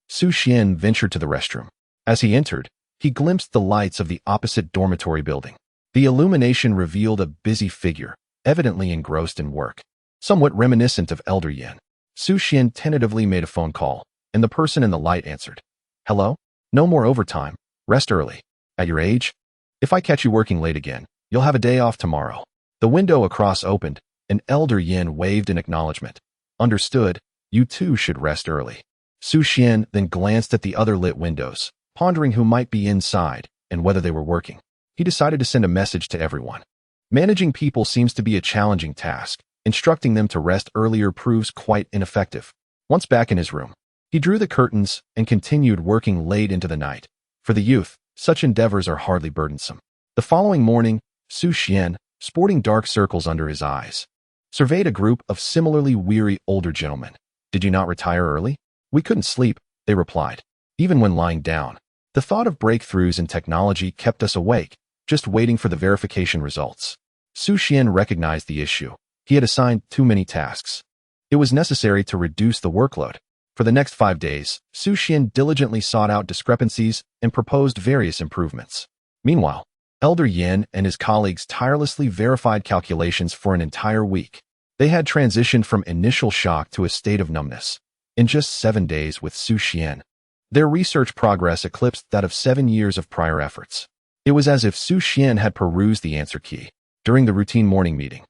Xu Xuan ventured to the restroom. As he entered, he glimpsed the lights of the opposite dormitory building. The illumination revealed a busy figure, evidently engrossed in work. Somewhat reminiscent of Elder Yan, Xu Xuan tentatively made a phone call, and the person in the light answered. Hello? No more overtime. Rest early. At your age? If I catch you working late again, you'll have a day off tomorrow. The window across opened, and Elder Yan waved in acknowledgement. Understood, you too should rest early. Xu Xuan then glanced at the other lit windows, pondering who might be inside and whether they were working. He decided to send a message to everyone. Managing people seems to be a challenging task. Instructing them to rest earlier proves quite ineffective. Once back in his room, he drew the curtains and continued working late into the night. For the youth, such endeavors are hardly burdensome. The following morning, Xu Xuan, sporting dark circles under his eyes, surveyed a group of similarly weary older gentlemen. Did you not retire early? We couldn't sleep, they replied. Even when lying down, the thought of breakthroughs in technology kept us awake, just waiting for the verification results. Xu Xuan recognized the issue. He had assigned too many tasks. It was necessary to reduce the workload. For the next 5 days, Xu Xuan diligently sought out discrepancies and proposed various improvements. Meanwhile, Elder Yin and his colleagues tirelessly verified calculations for an entire week. They had transitioned from initial shock to a state of numbness in just 7 days with Xu Xuan. Their research progress eclipsed that of 7 years of prior efforts. It was as if Xu Xuan had perused the answer key during the routine morning meeting.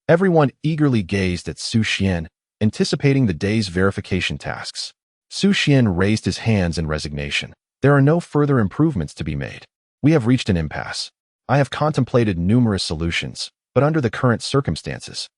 Everyone eagerly gazed at Xu Xuan, anticipating the day's verification tasks. Xu Xuan raised his hands in resignation. There are no further improvements to be made. We have reached an impasse. I have contemplated numerous solutions, but under the current circumstances,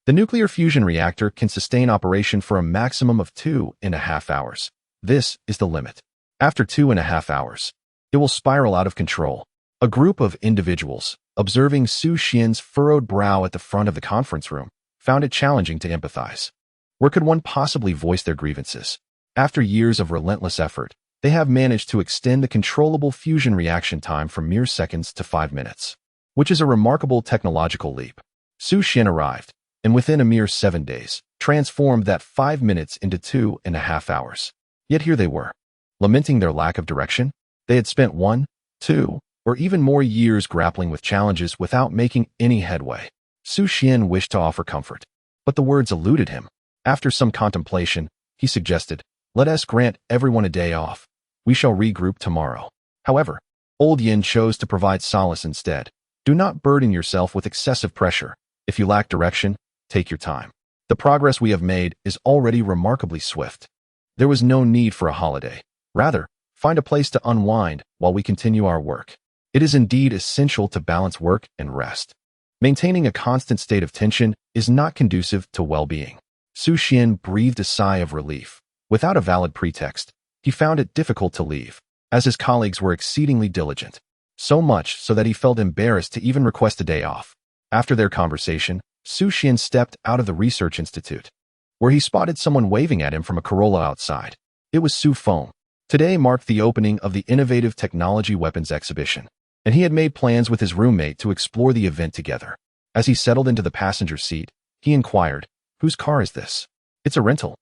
the nuclear fusion reactor can sustain operation for a maximum of 2.5 hours. This is the limit. After 2.5 hours, it will spiral out of control. A group of individuals, observing Xu Xuan's furrowed brow at the front of the conference room, found it challenging to empathize. Where could one possibly voice their grievances? After years of relentless effort, they have managed to extend the controllable fusion reaction time from mere seconds to 5 minutes, which is a remarkable technological leap. Xu Xuan arrived, and within a mere 7 days, transformed that 5 minutes into 2.5 hours. Yet here they were, lamenting their lack of direction. They had spent 1, 2, or even more years grappling with challenges without making any headway. Xu Xuan wished to offer comfort, but the words eluded him. After some contemplation, he suggested, "Let us grant everyone a day off. We shall regroup tomorrow." However, Old Yin chose to provide solace instead. Do not burden yourself with excessive pressure. If you lack direction, take your time. The progress we have made is already remarkably swift. There was no need for a holiday. Rather, find a place to unwind while we continue our work. It is indeed essential to balance work and rest. Maintaining a constant state of tension is not conducive to well-being. Xu Xuan breathed a sigh of relief. Without a valid pretext, he found it difficult to leave, as his colleagues were exceedingly diligent, so much so that he felt embarrassed to even request a day off. After their conversation, Xu Xuan stepped out of the research institute, where he spotted someone waving at him from a Corolla outside. It was Xu Feng. Today marked the opening of the Innovative Technology Weapons exhibition, and he had made plans with his roommate to explore the event together. As he settled into the passenger seat, he inquired, "Whose car is this?" "It's a rental,"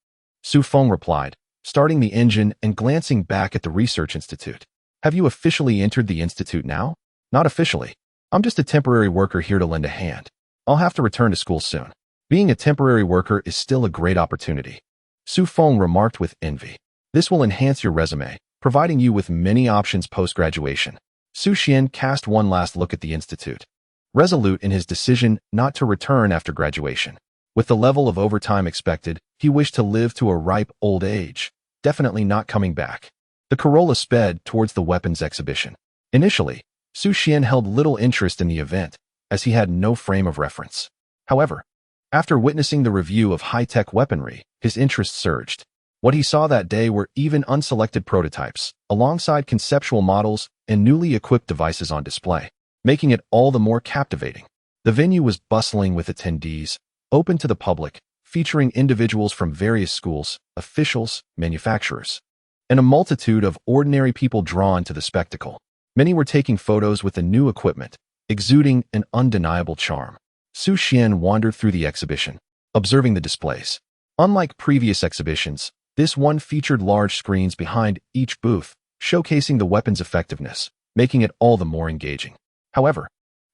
Xu Feng replied, starting the engine and glancing back at the research institute. "Have you officially entered the institute now?" "Not officially. I'm just a temporary worker here to lend a hand. I'll have to return to school soon." "Being a temporary worker is still a great opportunity," Xu Feng remarked with envy. "This will enhance your resume, providing you with many options post-graduation." Xu Xuan cast one last look at the institute, resolute in his decision not to return after graduation. With the level of overtime expected, he wished to live to a ripe old age, definitely not coming back. The Corolla sped towards the weapons exhibition. Initially, Xu Xuan held little interest in the event, as he had no frame of reference. However, after witnessing the review of high-tech weaponry, his interest surged. What he saw that day were even unselected prototypes, alongside conceptual models and newly equipped devices on display, making it all the more captivating. The venue was bustling with attendees, open to the public, featuring individuals from various schools, officials, manufacturers, and a multitude of ordinary people drawn to the spectacle. Many were taking photos with the new equipment, exuding an undeniable charm. Xu Xuan wandered through the exhibition, observing the displays. Unlike previous exhibitions, this one featured large screens behind each booth, showcasing the weapon's effectiveness, making it all the more engaging. However,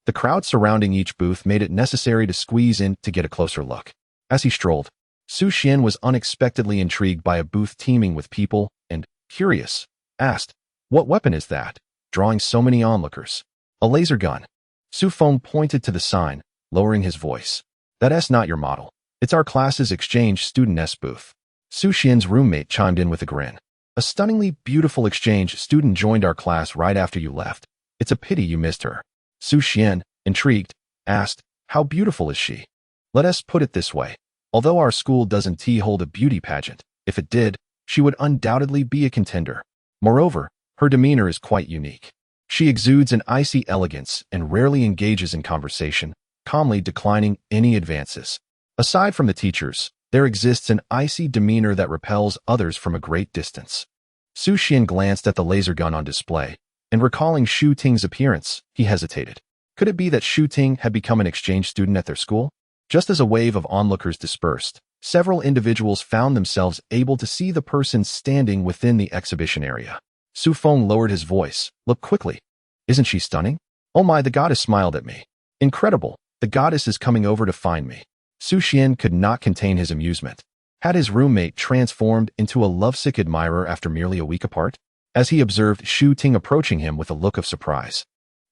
the crowd surrounding each booth made it necessary to squeeze in to get a closer look. As he strolled, Xu Xuan was unexpectedly intrigued by a booth teeming with people and, curious, asked, "What weapon is that, drawing so many onlookers?" "A laser gun." Xu Feng pointed to the sign, lowering his voice. "That's not your model. It's our class's exchange student booth." Xu Xian's roommate chimed in with a grin. "A stunningly beautiful exchange student joined our class right after you left. It's a pity you missed her." Xu Xuan, intrigued, asked, "How beautiful is she?" "Let us put it this way. Although our school doesn't hold a beauty pageant, if it did, she would undoubtedly be a contender. Moreover, her demeanor is quite unique. She exudes an icy elegance and rarely engages in conversation, calmly declining any advances. Aside from the teachers, there exists an icy demeanor that repels others from a great distance." Xu Xuan glanced at the laser gun on display, and recalling Xu Ting's appearance, he hesitated. Could it be that Xu Ting had become an exchange student at their school? Just as a wave of onlookers dispersed, several individuals found themselves able to see the person standing within the exhibition area. Xu Feng lowered his voice. Look quickly. Isn't she stunning? Oh my, the goddess smiled at me. Incredible, the goddess is coming over to find me. Xu Xian could not contain his amusement. Had his roommate transformed into a lovesick admirer after merely a week apart? As he observed Xu Ting approaching him with a look of surprise,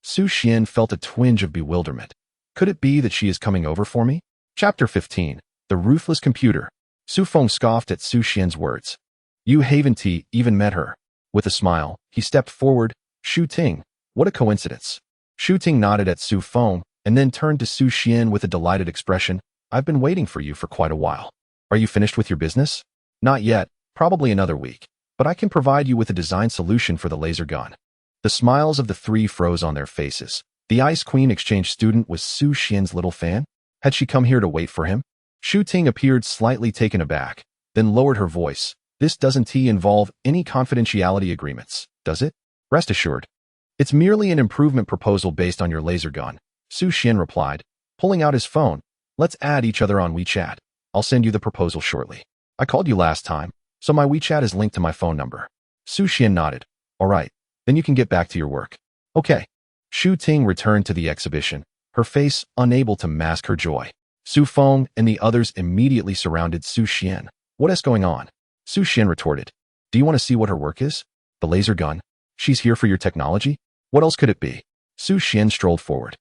Xu Xian felt a twinge of bewilderment. Could it be that she is coming over for me? Chapter 15. The Ruthless Computer. Xu Feng scoffed at Xu Xian's words. You haven't even met her. With a smile, he stepped forward. Xu Ting, what a coincidence. Xu Ting nodded at Xu Feng and then turned to Xu Xian with a delighted expression. I've been waiting for you for quite a while. Are you finished with your business? Not yet, probably another week, but I can provide you with a design solution for the laser gun. The smiles of the three froze on their faces. The Ice Queen exchange student was Xu Xian's little fan? Had she come here to wait for him? Xu Ting appeared slightly taken aback, then lowered her voice. This doesn't involve any confidentiality agreements, does it? Rest assured. It's merely an improvement proposal based on your laser gun, Xu Xian replied, pulling out his phone. Let's add each other on WeChat. I'll send you the proposal shortly. I called you last time, so my WeChat is linked to my phone number. Xu Xian nodded. All right, then you can get back to your work. Okay. Xu Ting returned to the exhibition, her face unable to mask her joy. Xu Feng and the others immediately surrounded Xu Xian. What is going on? Xu Xian retorted. Do you want to see what her work is? The laser gun? She's here for your technology? What else could it be? Xu Xian strolled forward.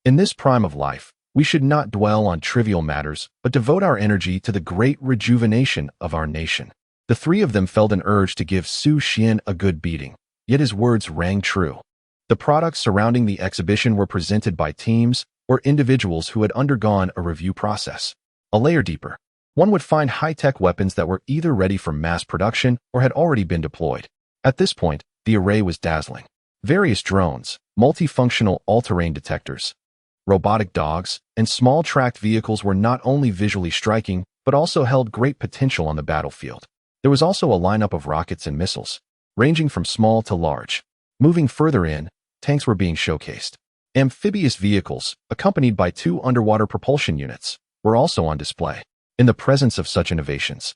In this prime of life, we should not dwell on trivial matters, but devote our energy to the great rejuvenation of our nation. The three of them felt an urge to give Xu Xian a good beating, yet his words rang true. The products surrounding the exhibition were presented by teams or individuals who had undergone a review process. A layer deeper, one would find high-tech weapons that were either ready for mass production or had already been deployed. At this point, the array was dazzling. Various drones, multifunctional all-terrain detectors, robotic dogs, and small tracked vehicles were not only visually striking, but also held great potential on the battlefield. There was also a lineup of rockets and missiles, ranging from small to large. Moving further in, tanks were being showcased. Amphibious vehicles, accompanied by 2 underwater propulsion units, were also on display. In the presence of such innovations,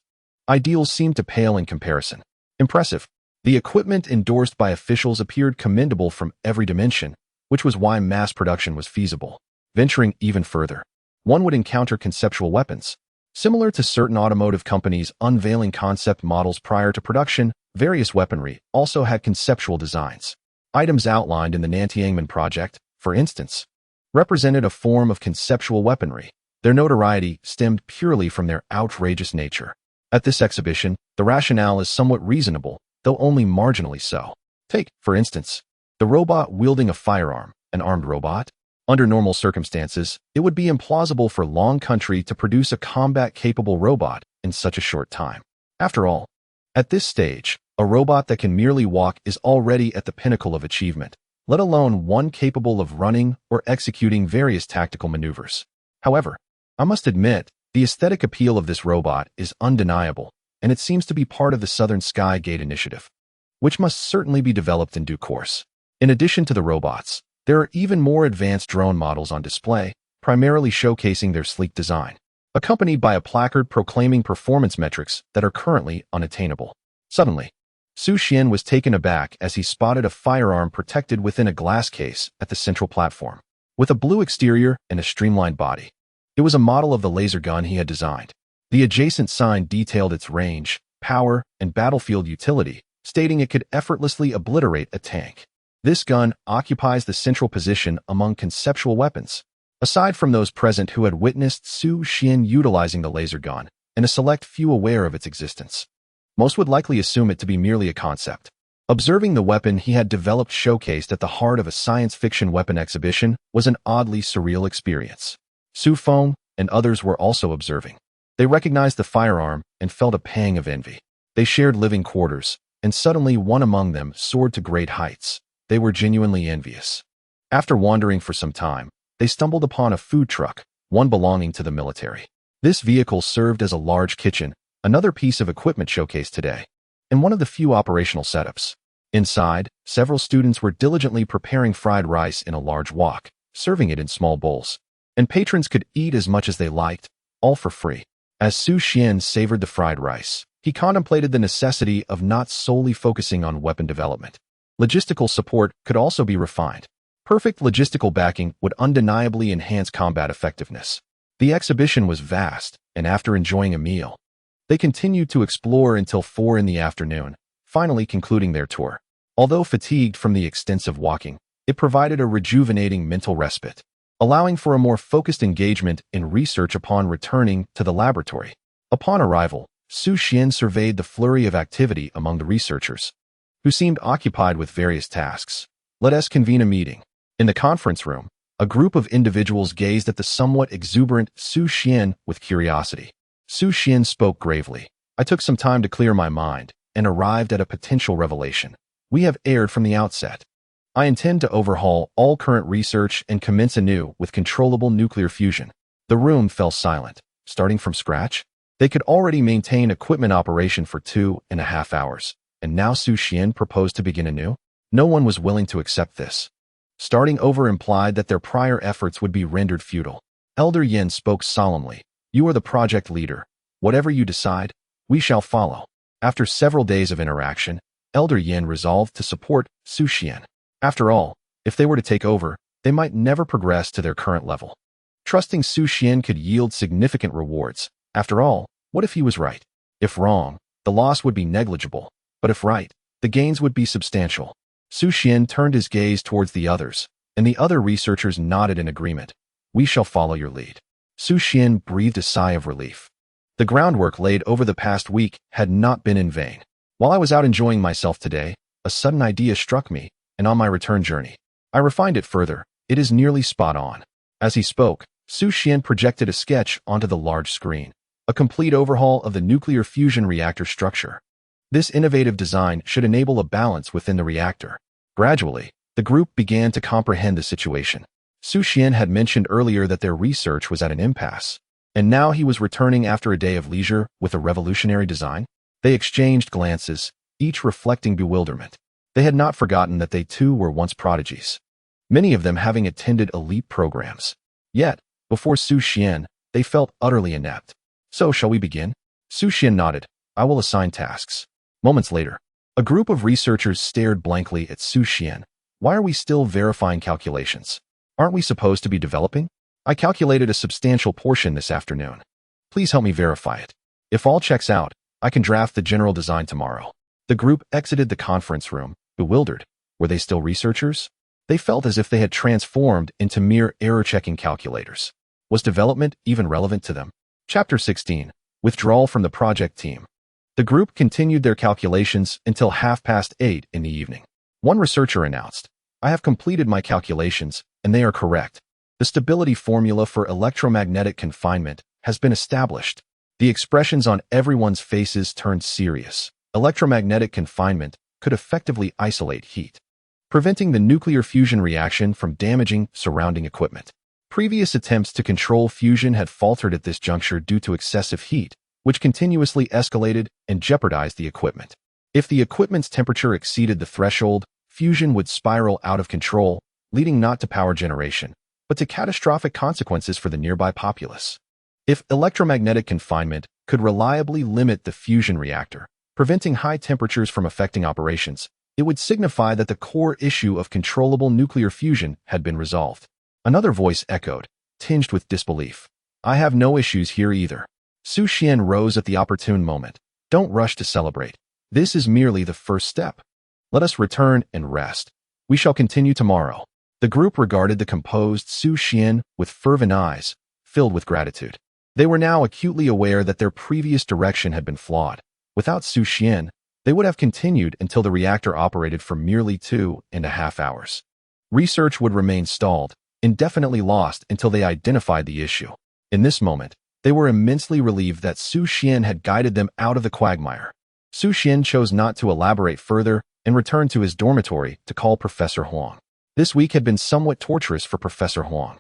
ideals seemed to pale in comparison. Impressive. The equipment endorsed by officials appeared commendable from every dimension, which was why mass production was feasible. Venturing even further, one would encounter conceptual weapons. Similar to certain automotive companies unveiling concept models prior to production, various weaponry also had conceptual designs. Items outlined in the Nantiangmen project, for instance, represented a form of conceptual weaponry. Their notoriety stemmed purely from their outrageous nature. At this exhibition, the rationale is somewhat reasonable, though only marginally so. Take, for instance, the robot wielding a firearm, an armed robot. Under normal circumstances, it would be implausible for Long Country to produce a combat-capable robot in such a short time. After all, at this stage, a robot that can merely walk is already at the pinnacle of achievement, let alone one capable of running or executing various tactical maneuvers. However, I must admit, the aesthetic appeal of this robot is undeniable, and it seems to be part of the Southern Sky Gate initiative, which must certainly be developed in due course. In addition to the robots, there are even more advanced drone models on display, primarily showcasing their sleek design, accompanied by a placard proclaiming performance metrics that are currently unattainable. Suddenly, Xu Xian was taken aback as he spotted a firearm protected within a glass case at the central platform, with a blue exterior and a streamlined body. It was a model of the laser gun he had designed. The adjacent sign detailed its range, power, and battlefield utility, stating it could effortlessly obliterate a tank. This gun occupies the central position among conceptual weapons. Aside from those present who had witnessed Xu Xian utilizing the laser gun, and a select few aware of its existence, most would likely assume it to be merely a concept. Observing the weapon he had developed showcased at the heart of a science fiction weapon exhibition was an oddly surreal experience. Xu Feng and others were also observing. They recognized the firearm and felt a pang of envy. They shared living quarters, and suddenly one among them soared to great heights. They were genuinely envious. After wandering for some time, they stumbled upon a food truck, one belonging to the military. This vehicle served as a large kitchen, another piece of equipment showcased today, and one of the few operational setups. Inside, several students were diligently preparing fried rice in a large wok, serving it in small bowls, and patrons could eat as much as they liked, all for free. As Xu Xuan savored the fried rice, he contemplated the necessity of not solely focusing on weapon development. Logistical support could also be refined. Perfect logistical backing would undeniably enhance combat effectiveness. The exhibition was vast, and after enjoying a meal, they continued to explore until 4 in the afternoon, finally concluding their tour. Although fatigued from the extensive walking, it provided a rejuvenating mental respite, allowing for a more focused engagement in research upon returning to the laboratory. Upon arrival, Xu Xuan surveyed the flurry of activity among the researchers, who seemed occupied with various tasks. Let us convene a meeting. In the conference room, a group of individuals gazed at the somewhat exuberant Xu Xuan with curiosity. Xu Xuan spoke gravely. I took some time to clear my mind and arrived at a potential revelation. We have erred from the outset. I intend to overhaul all current research and commence anew with controllable nuclear fusion. The room fell silent. Starting from scratch? They could already maintain equipment operation for 2.5 hours, and now Xu Xuan proposed to begin anew? No one was willing to accept this. Starting over implied that their prior efforts would be rendered futile. Elder Yin spoke solemnly. You are the project leader. Whatever you decide, we shall follow. After several days of interaction, Elder Yin resolved to support Xu Xuan. After all, if they were to take over, they might never progress to their current level. Trusting Xu Xuan could yield significant rewards. After all, what if he was right? If wrong, the loss would be negligible, but if right, the gains would be substantial. Xu Xuan turned his gaze towards the others, and the other researchers nodded in agreement. We shall follow your lead. Xu Xuan breathed a sigh of relief. The groundwork laid over the past week had not been in vain. While I was out enjoying myself today, a sudden idea struck me, and on my return journey, I refined it further. It is nearly spot on. As he spoke, Xu Xuan projected a sketch onto the large screen, a complete overhaul of the nuclear fusion reactor structure. This innovative design should enable a balance within the reactor. Gradually, the group began to comprehend the situation. Xu Xuan had mentioned earlier that their research was at an impasse, and now he was returning after a day of leisure with a revolutionary design. They exchanged glances, each reflecting bewilderment. They had not forgotten that they too were once prodigies, many of them having attended elite programs. Yet, before Xu Xuan, they felt utterly inept. So, shall we begin? Xu Xuan nodded. I will assign tasks. Moments later, a group of researchers stared blankly at Xu Xuan. Why are we still verifying calculations? Aren't we supposed to be developing? I calculated a substantial portion this afternoon. Please help me verify it. If all checks out, I can draft the general design tomorrow. The group exited the conference room, bewildered. Were they still researchers? They felt as if they had transformed into mere error-checking calculators. Was development even relevant to them? Chapter 16. Withdrawal from the project team. The group continued their calculations until 8:30 in the evening. One researcher announced, I have completed my calculations, and they are correct. The stability formula for electromagnetic confinement has been established. The expressions on everyone's faces turned serious. Electromagnetic confinement could effectively isolate heat, preventing the nuclear fusion reaction from damaging surrounding equipment. Previous attempts to control fusion had faltered at this juncture due to excessive heat, which continuously escalated and jeopardized the equipment. If the equipment's temperature exceeded the threshold, fusion would spiral out of control, leading not to power generation, but to catastrophic consequences for the nearby populace. If electromagnetic confinement could reliably limit the fusion reactor, preventing high temperatures from affecting operations, it would signify that the core issue of controllable nuclear fusion had been resolved. Another voice echoed, tinged with disbelief. I have no issues here either. Xu Xuan rose at the opportune moment. Don't rush to celebrate. This is merely the first step. Let us return and rest. We shall continue tomorrow. The group regarded the composed Xu Xuan with fervent eyes, filled with gratitude. They were now acutely aware that their previous direction had been flawed. Without Xu Xuan, they would have continued until the reactor operated for merely 2.5 hours. Research would remain stalled, indefinitely lost until they identified the issue. In this moment, they were immensely relieved that Xu Xuan had guided them out of the quagmire. Xu Xuan chose not to elaborate further and returned to his dormitory to call Professor Huang. This week had been somewhat torturous for Professor Huang,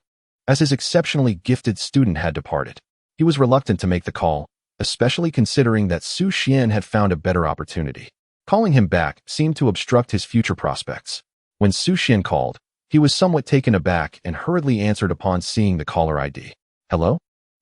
as his exceptionally gifted student had departed. He was reluctant to make the call, especially considering that Xu Xuan had found a better opportunity. Calling him back seemed to obstruct his future prospects. When Xu Xuan called, he was somewhat taken aback and hurriedly answered upon seeing the caller ID. Hello?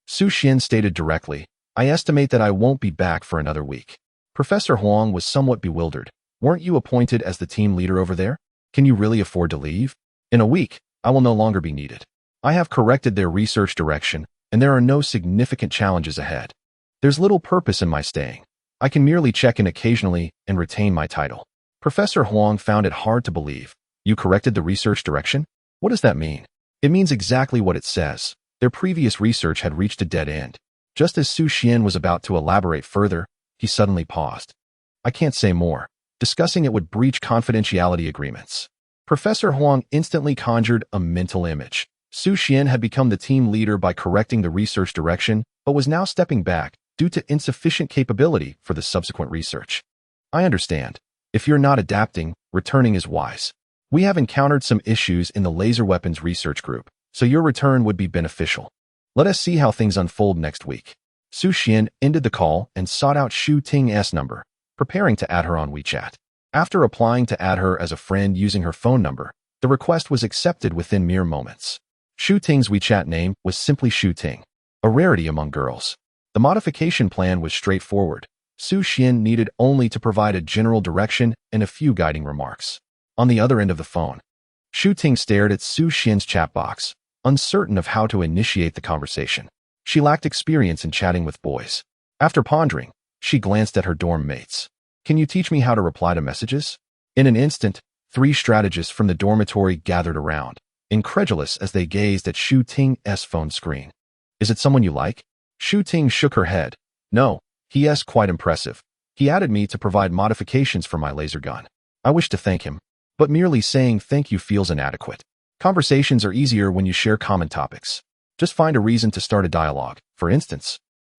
Xu Xuan stated directly, I estimate that I won't be back for another week. Professor Huang was somewhat bewildered. Weren't you appointed as the team leader over there? Can you really afford to leave? In a week, I will no longer be needed. I have corrected their research direction, and there are no significant challenges ahead. There's little purpose in my staying. I can merely check in occasionally and retain my title. Professor Huang found it hard to believe. You corrected the research direction? What does that mean? It means exactly what it says. Their previous research had reached a dead end. Just as Xu Xuan was about to elaborate further, he suddenly paused. I can't say more. Discussing it would breach confidentiality agreements. Professor Huang instantly conjured a mental image. Xu Xuan had become the team leader by correcting the research direction, but was now stepping back due to insufficient capability for the subsequent research. I understand. If you're not adapting, returning is wise. We have encountered some issues in the laser weapons research group, so your return would be beneficial. Let us see how things unfold next week. Xu Xuan ended the call and sought out Xu Ting's number, preparing to add her on WeChat. After applying to add her as a friend using her phone number, the request was accepted within mere moments. Xu Ting's WeChat name was simply Xu Ting, a rarity among girls. The modification plan was straightforward. Xu Xuan needed only to provide a general direction and a few guiding remarks. On the other end of the phone, Xu Ting stared at Xu Xuan's chat box, uncertain of how to initiate the conversation. She lacked experience in chatting with boys. After pondering, she glanced at her dorm mates. Can you teach me how to reply to messages? In an instant, 3 strategists from the dormitory gathered around, incredulous as they gazed at Xu Ting's phone screen. Is it someone you like? Xu Ting shook her head. No, he's quite impressive. He added me to provide modifications for my laser gun. I wish to thank him, but merely saying thank you feels inadequate. Conversations are easier when you share common topics. Just find a reason to start a dialogue. For instance,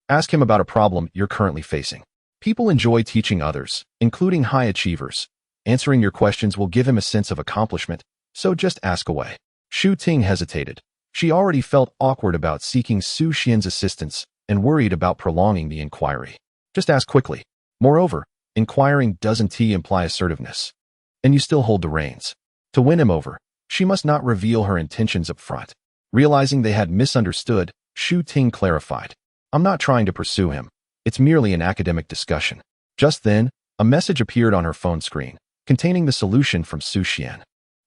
ask him about a problem you're currently facing. People enjoy teaching others, including high achievers. Answering your questions will give him a sense of accomplishment, so just ask away. Xu Ting hesitated. She already felt awkward about seeking Xu Xuan's assistance and worried about prolonging the inquiry. Just ask quickly. Moreover, inquiring doesn't imply assertiveness. And you still hold the reins. To win him over, she must not reveal her intentions up front. Realizing they had misunderstood, Xu Ting clarified. I'm not trying to pursue him. It's merely an academic discussion. Just then, a message appeared on her phone screen, containing the solution from Xu Xuan.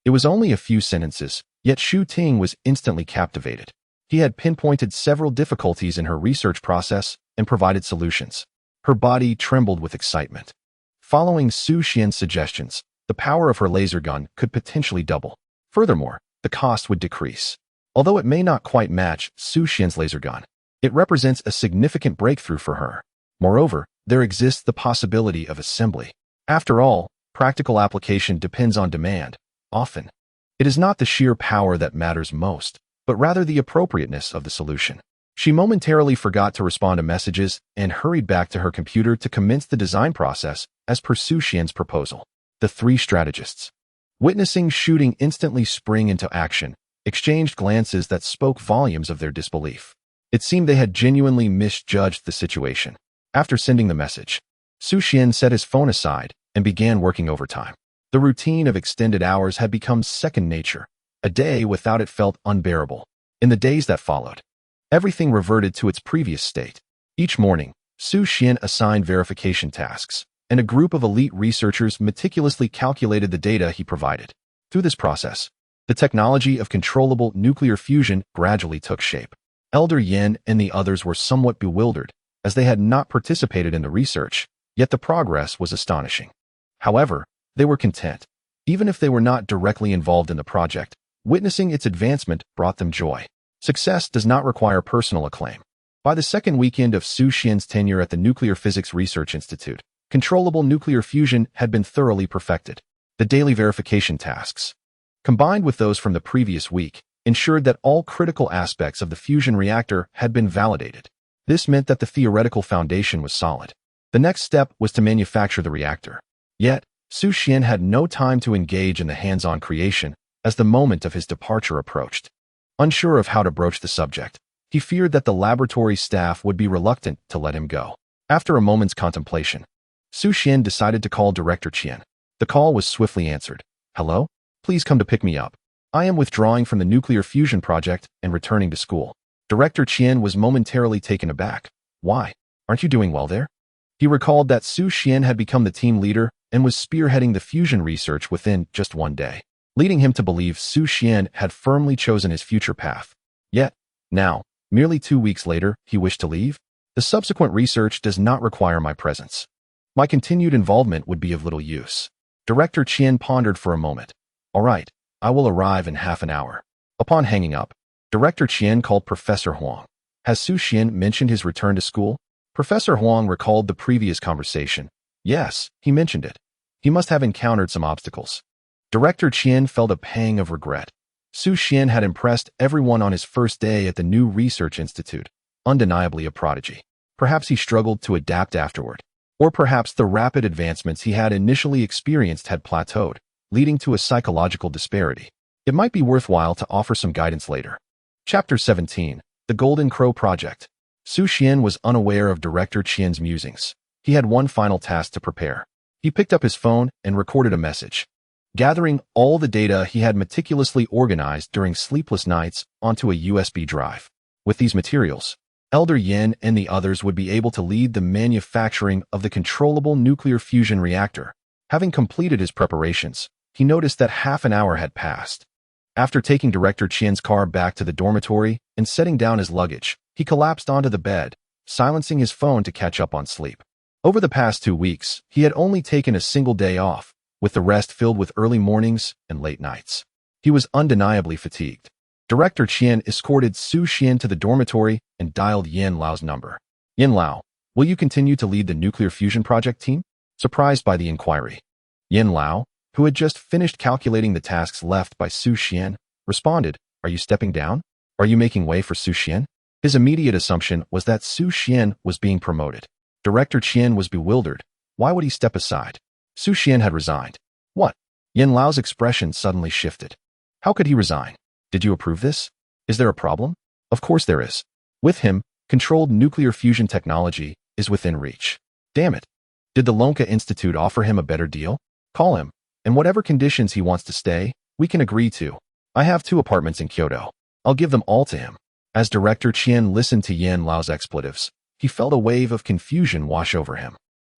It was only a few sentences, yet Xu Ting was instantly captivated. He had pinpointed several difficulties in her research process and provided solutions. Her body trembled with excitement. Following Xu Xuan's suggestions, the power of her laser gun could potentially double. Furthermore, the cost would decrease. Although it may not quite match Xu Xuan's laser gun, it represents a significant breakthrough for her. Moreover, there exists the possibility of assembly. After all, practical application depends on demand. Often, it is not the sheer power that matters most, but rather the appropriateness of the solution. She momentarily forgot to respond to messages and hurried back to her computer to commence the design process as per Xu Xuan's proposal. The 3 strategists, witnessing Xu Ting instantly spring into action, exchanged glances that spoke volumes of their disbelief. It seemed they had genuinely misjudged the situation. After sending the message, Xu Xuan set his phone aside and began working overtime. The routine of extended hours had become second nature. A day without it felt unbearable. In the days that followed, everything reverted to its previous state. Each morning, Xu Xuan assigned verification tasks, and a group of elite researchers meticulously calculated the data he provided. Through this process, the technology of controllable nuclear fusion gradually took shape. Elder Yin and the others were somewhat bewildered, as they had not participated in the research, yet the progress was astonishing. However, they were content. Even if they were not directly involved in the project, witnessing its advancement brought them joy. Success does not require personal acclaim. By the second weekend of Xu Xuan's tenure at the Nuclear Physics Research Institute, controllable nuclear fusion had been thoroughly perfected. The daily verification tasks, combined with those from the previous week, ensured that all critical aspects of the fusion reactor had been validated. This meant that the theoretical foundation was solid. The next step was to manufacture the reactor. Yet, Xu Xuan had no time to engage in the hands-on creation as the moment of his departure approached. Unsure of how to broach the subject, he feared that the laboratory staff would be reluctant to let him go. After a moment's contemplation, Xu Xuan decided to call Director Qian. The call was swiftly answered. Hello? Please come to pick me up. I am withdrawing from the nuclear fusion project and returning to school. Director Qian was momentarily taken aback. Why? Aren't you doing well there? He recalled that Xu Xuan had become the team leader and was spearheading the fusion research within just one day, leading him to believe Xu Xuan had firmly chosen his future path. Yet, now, merely 2 weeks later, he wished to leave? The subsequent research does not require my presence. My continued involvement would be of little use. Director Qian pondered for a moment. All right, I will arrive in half an hour. Upon hanging up, Director Qian called Professor Huang. Has Xu Xuan mentioned his return to school? Professor Huang recalled the previous conversation. Yes, he mentioned it. He must have encountered some obstacles. Director Qian felt a pang of regret. Xu Xuan had impressed everyone on his first day at the new research institute, undeniably a prodigy. Perhaps he struggled to adapt afterward. Or perhaps the rapid advancements he had initially experienced had plateaued, leading to a psychological disparity. It might be worthwhile to offer some guidance later. Chapter 17. The Golden Crow Project. Xu Xuan was unaware of Director Qian's musings. He had one final task to prepare. He picked up his phone and recorded a message, gathering all the data he had meticulously organized during sleepless nights onto a USB drive. With these materials, Elder Yin and the others would be able to lead the manufacturing of the controllable nuclear fusion reactor. Having completed his preparations, he noticed that half an hour had passed. After taking Director Qian's car back to the dormitory and setting down his luggage, he collapsed onto the bed, silencing his phone to catch up on sleep. Over the past 2 weeks, he had only taken a single day off, with the rest filled with early mornings and late nights. He was undeniably fatigued. Director Qian escorted Xu Xuan to the dormitory and dialed Yin Lao's number. Yin Lao, will you continue to lead the nuclear fusion project team? Surprised by the inquiry, Yin Lao, who had just finished calculating the tasks left by Xu Xuan, responded, Are you stepping down? Are you making way for Xu Xuan? His immediate assumption was that Xu Xuan was being promoted. Director Qian was bewildered. Why would he step aside? Xu Xuan had resigned. What? Yin Lao's expression suddenly shifted. How could he resign? Did you approve this? Is there a problem? Of course there is. With him, controlled nuclear fusion technology is within reach. Damn it. Did the Lonka Institute offer him a better deal? Call him, and whatever conditions he wants to stay, we can agree to. I have 2 apartments in Kyoto. I'll give them all to him. As Director Qian listened to Yin Lao's expletives, he felt a wave of confusion wash over him.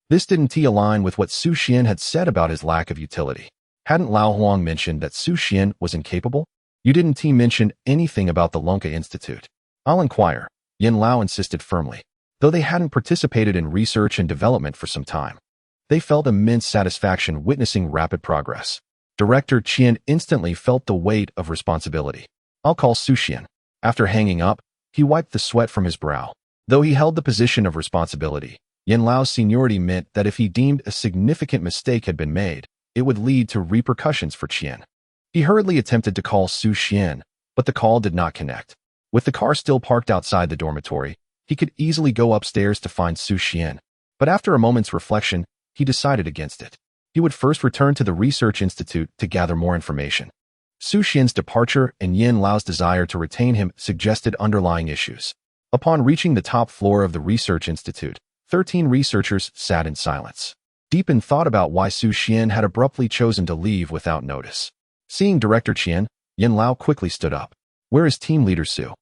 This didn't align with what Xu Xuan had said about his lack of utility. Hadn't Lao Huang mentioned that Xu Xuan was incapable? You didn't mention anything about the Lonka Institute. I'll inquire, Yin Lao insisted firmly. Though they hadn't participated in research and development for some time, they felt immense satisfaction witnessing rapid progress. Director Qian instantly felt the weight of responsibility. I'll call Xu Xuan. After hanging up, he wiped the sweat from his brow. Though he held the position of responsibility, Yin Lao's seniority meant that if he deemed a significant mistake had been made, it would lead to repercussions for Qian. He hurriedly attempted to call Xu Xuan, but the call did not connect. With the car still parked outside the dormitory, he could easily go upstairs to find Xu Xuan. But after a moment's reflection, he decided against it. He would first return to the research institute to gather more information. Xu Xuan's departure and Yin Lao's desire to retain him suggested underlying issues. Upon reaching the top floor of the research institute, 13 researchers sat in silence, deep in thought about why Xu Xuan had abruptly chosen to leave without notice. Seeing Director Qian, Yin Lao quickly stood up. Where is team leader Xu?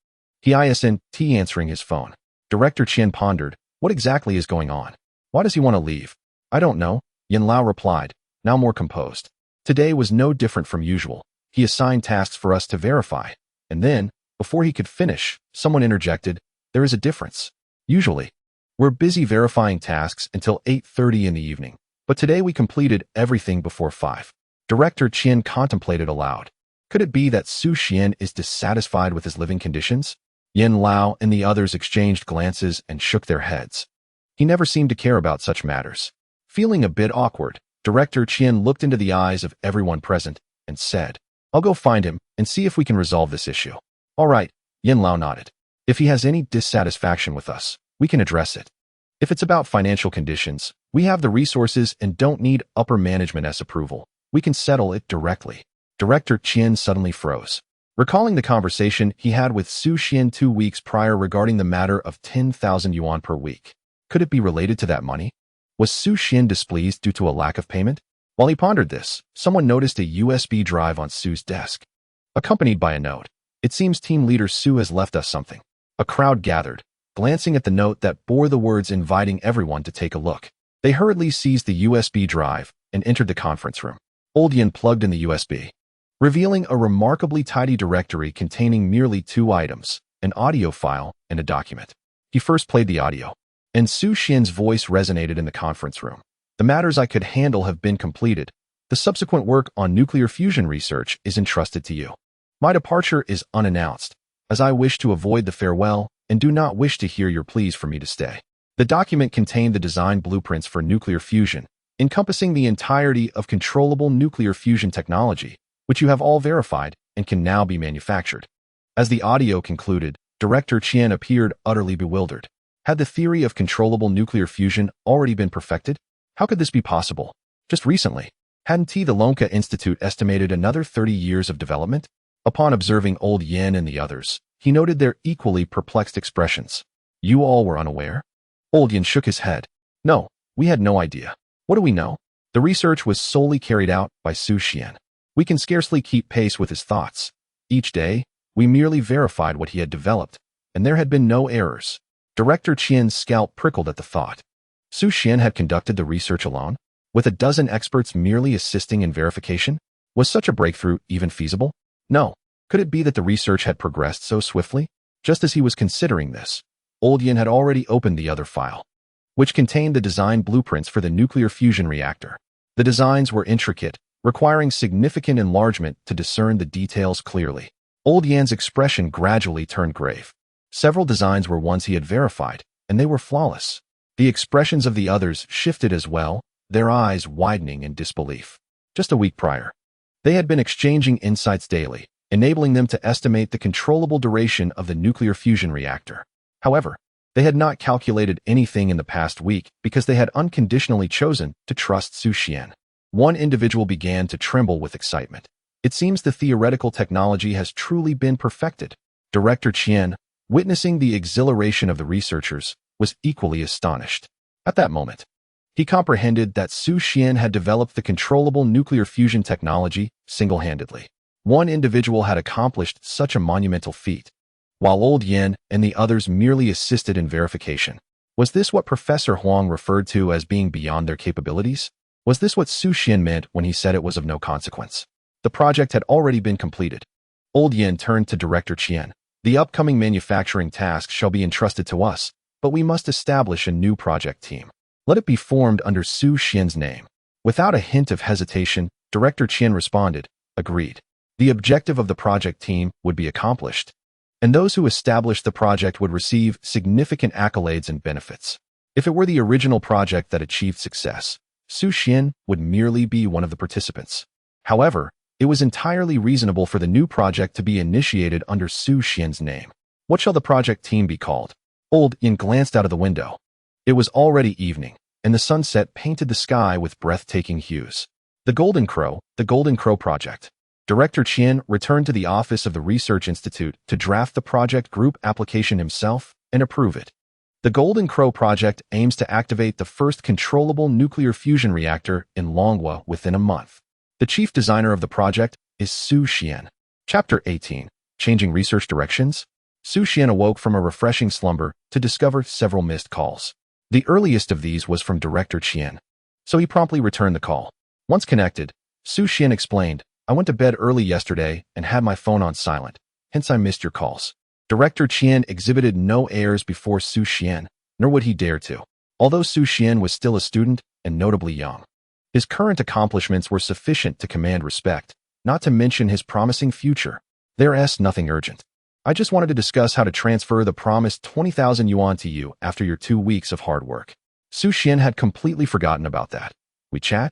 He isn't answering his phone. Director Qian pondered, what exactly is going on? Why does he want to leave? I don't know, Yin Lao replied, now more composed. Today was no different from usual. He assigned tasks for us to verify. And then, before he could finish, someone interjected, there is a difference. Usually, we're busy verifying tasks until 8:30 in the evening, but today we completed everything before 5. Director Qian contemplated aloud. Could it be that Xu Xuan is dissatisfied with his living conditions? Yin Lao and the others exchanged glances and shook their heads. He never seemed to care about such matters. Feeling a bit awkward, Director Qian looked into the eyes of everyone present and said, I'll go find him and see if we can resolve this issue. All right, Yin Lao nodded. If he has any dissatisfaction with us, we can address it. If it's about financial conditions, we have the resources and don't need upper management's approval. We can settle it directly. Director Qian suddenly froze, recalling the conversation he had with Xu Xuan 2 weeks prior regarding the matter of 10,000 yuan per week. Could it be related to that money? Was Xu Xuan displeased due to a lack of payment? While he pondered this, someone noticed a USB drive on Xu's desk, accompanied by a note. It seems team leader Xu has left us something. A crowd gathered, glancing at the note that bore the words inviting everyone to take a look. They hurriedly seized the USB drive and entered the conference room. Old Yin plugged in the USB, revealing a remarkably tidy directory containing merely 2 items, an audio file and a document. He first played the audio, and Xu Xuan's voice resonated in the conference room. The matters I could handle have been completed. The subsequent work on nuclear fusion research is entrusted to you. My departure is unannounced, as I wish to avoid the farewell and do not wish to hear your pleas for me to stay. The document contained the design blueprints for nuclear fusion, encompassing the entirety of controllable nuclear fusion technology, which you have all verified and can now be manufactured. As the audio concluded, Director Qian appeared utterly bewildered. Had the theory of controllable nuclear fusion already been perfected? How could this be possible? Just recently, hadn't the Lonka Institute estimated another 30 years of development? Upon observing Old Yin and the others, he noted their equally perplexed expressions. You all were unaware? Old Yin shook his head. No, we had no idea. What do we know? The research was solely carried out by Xu Xuan. We can scarcely keep pace with his thoughts. Each day, we merely verified what he had developed, and there had been no errors. Director Qian's scalp prickled at the thought. Xu Xuan had conducted the research alone, with a dozen experts merely assisting in verification? Was such a breakthrough even feasible? No. Could it be that the research had progressed so swiftly? Just as he was considering this, Old Yin had already opened the other file, which contained the design blueprints for the nuclear fusion reactor. The designs were intricate, requiring significant enlargement to discern the details clearly. Old Yan's expression gradually turned grave. Several designs were ones he had verified, and they were flawless. The expressions of the others shifted as well, their eyes widening in disbelief. Just a week prior, they had been exchanging insights daily, enabling them to estimate the controllable duration of the nuclear fusion reactor. However, they had not calculated anything in the past week because they had unconditionally chosen to trust Xu Xuan. One individual began to tremble with excitement. It seems the theoretical technology has truly been perfected. Director Qian, witnessing the exhilaration of the researchers, was equally astonished. At that moment, he comprehended that Xu Xuan had developed the controllable nuclear fusion technology single-handedly. One individual had accomplished such a monumental feat, while Old Yin and the others merely assisted in verification. Was this what Professor Huang referred to as being beyond their capabilities? Was this what Xu Xuan meant when he said it was of no consequence? The project had already been completed. Old Yin turned to Director Qian. The upcoming manufacturing task shall be entrusted to us, but we must establish a new project team. Let it be formed under Xu Xuan's name. Without a hint of hesitation, Director Qian responded, agreed. The objective of the project team would be accomplished, and those who established the project would receive significant accolades and benefits. If it were the original project that achieved success, Xu Xuan would merely be one of the participants. However, it was entirely reasonable for the new project to be initiated under Xu Xuan's name. What shall the project team be called? Old Yin glanced out of the window. It was already evening, and the sunset painted the sky with breathtaking hues. The Golden Crow Project. Director Qian returned to the office of the Research Institute to draft the project group application himself and approve it. The Golden Crow Project aims to activate the first controllable nuclear fusion reactor in Longhua within a month. The chief designer of the project is Xu Xuan. Chapter 18. Changing Research Directions. Xu Xuan awoke from a refreshing slumber to discover several missed calls. The earliest of these was from Director Qian, so he promptly returned the call. Once connected, Xu Xuan explained, I went to bed early yesterday and had my phone on silent, hence I missed your calls. Director Qian exhibited no airs before Xu Xuan, nor would he dare to. Although Xu Xuan was still a student and notably young, his current accomplishments were sufficient to command respect, not to mention his promising future. There's nothing urgent. I just wanted to discuss how to transfer the promised 20,000 yuan to you after your 2 weeks of hard work. Xu Xuan had completely forgotten about that. We chat?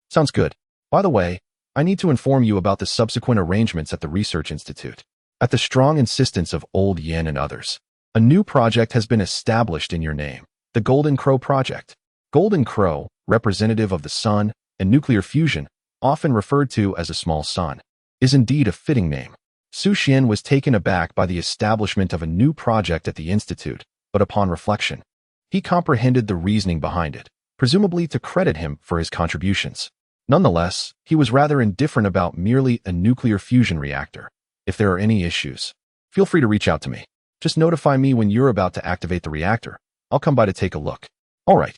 Sounds good. By the way, I need to inform you about the subsequent arrangements at the Research Institute. At the strong insistence of Old Yin and others, a new project has been established in your name, the Golden Crow Project. Golden Crow, representative of the sun and nuclear fusion, often referred to as a small sun, is indeed a fitting name. Xu Xuan was taken aback by the establishment of a new project at the Institute, but upon reflection, he comprehended the reasoning behind it, presumably to credit him for his contributions. Nonetheless, he was rather indifferent about merely a nuclear fusion reactor. If there are any issues, feel free to reach out to me. Just notify me when you're about to activate the reactor. I'll come by to take a look. All right.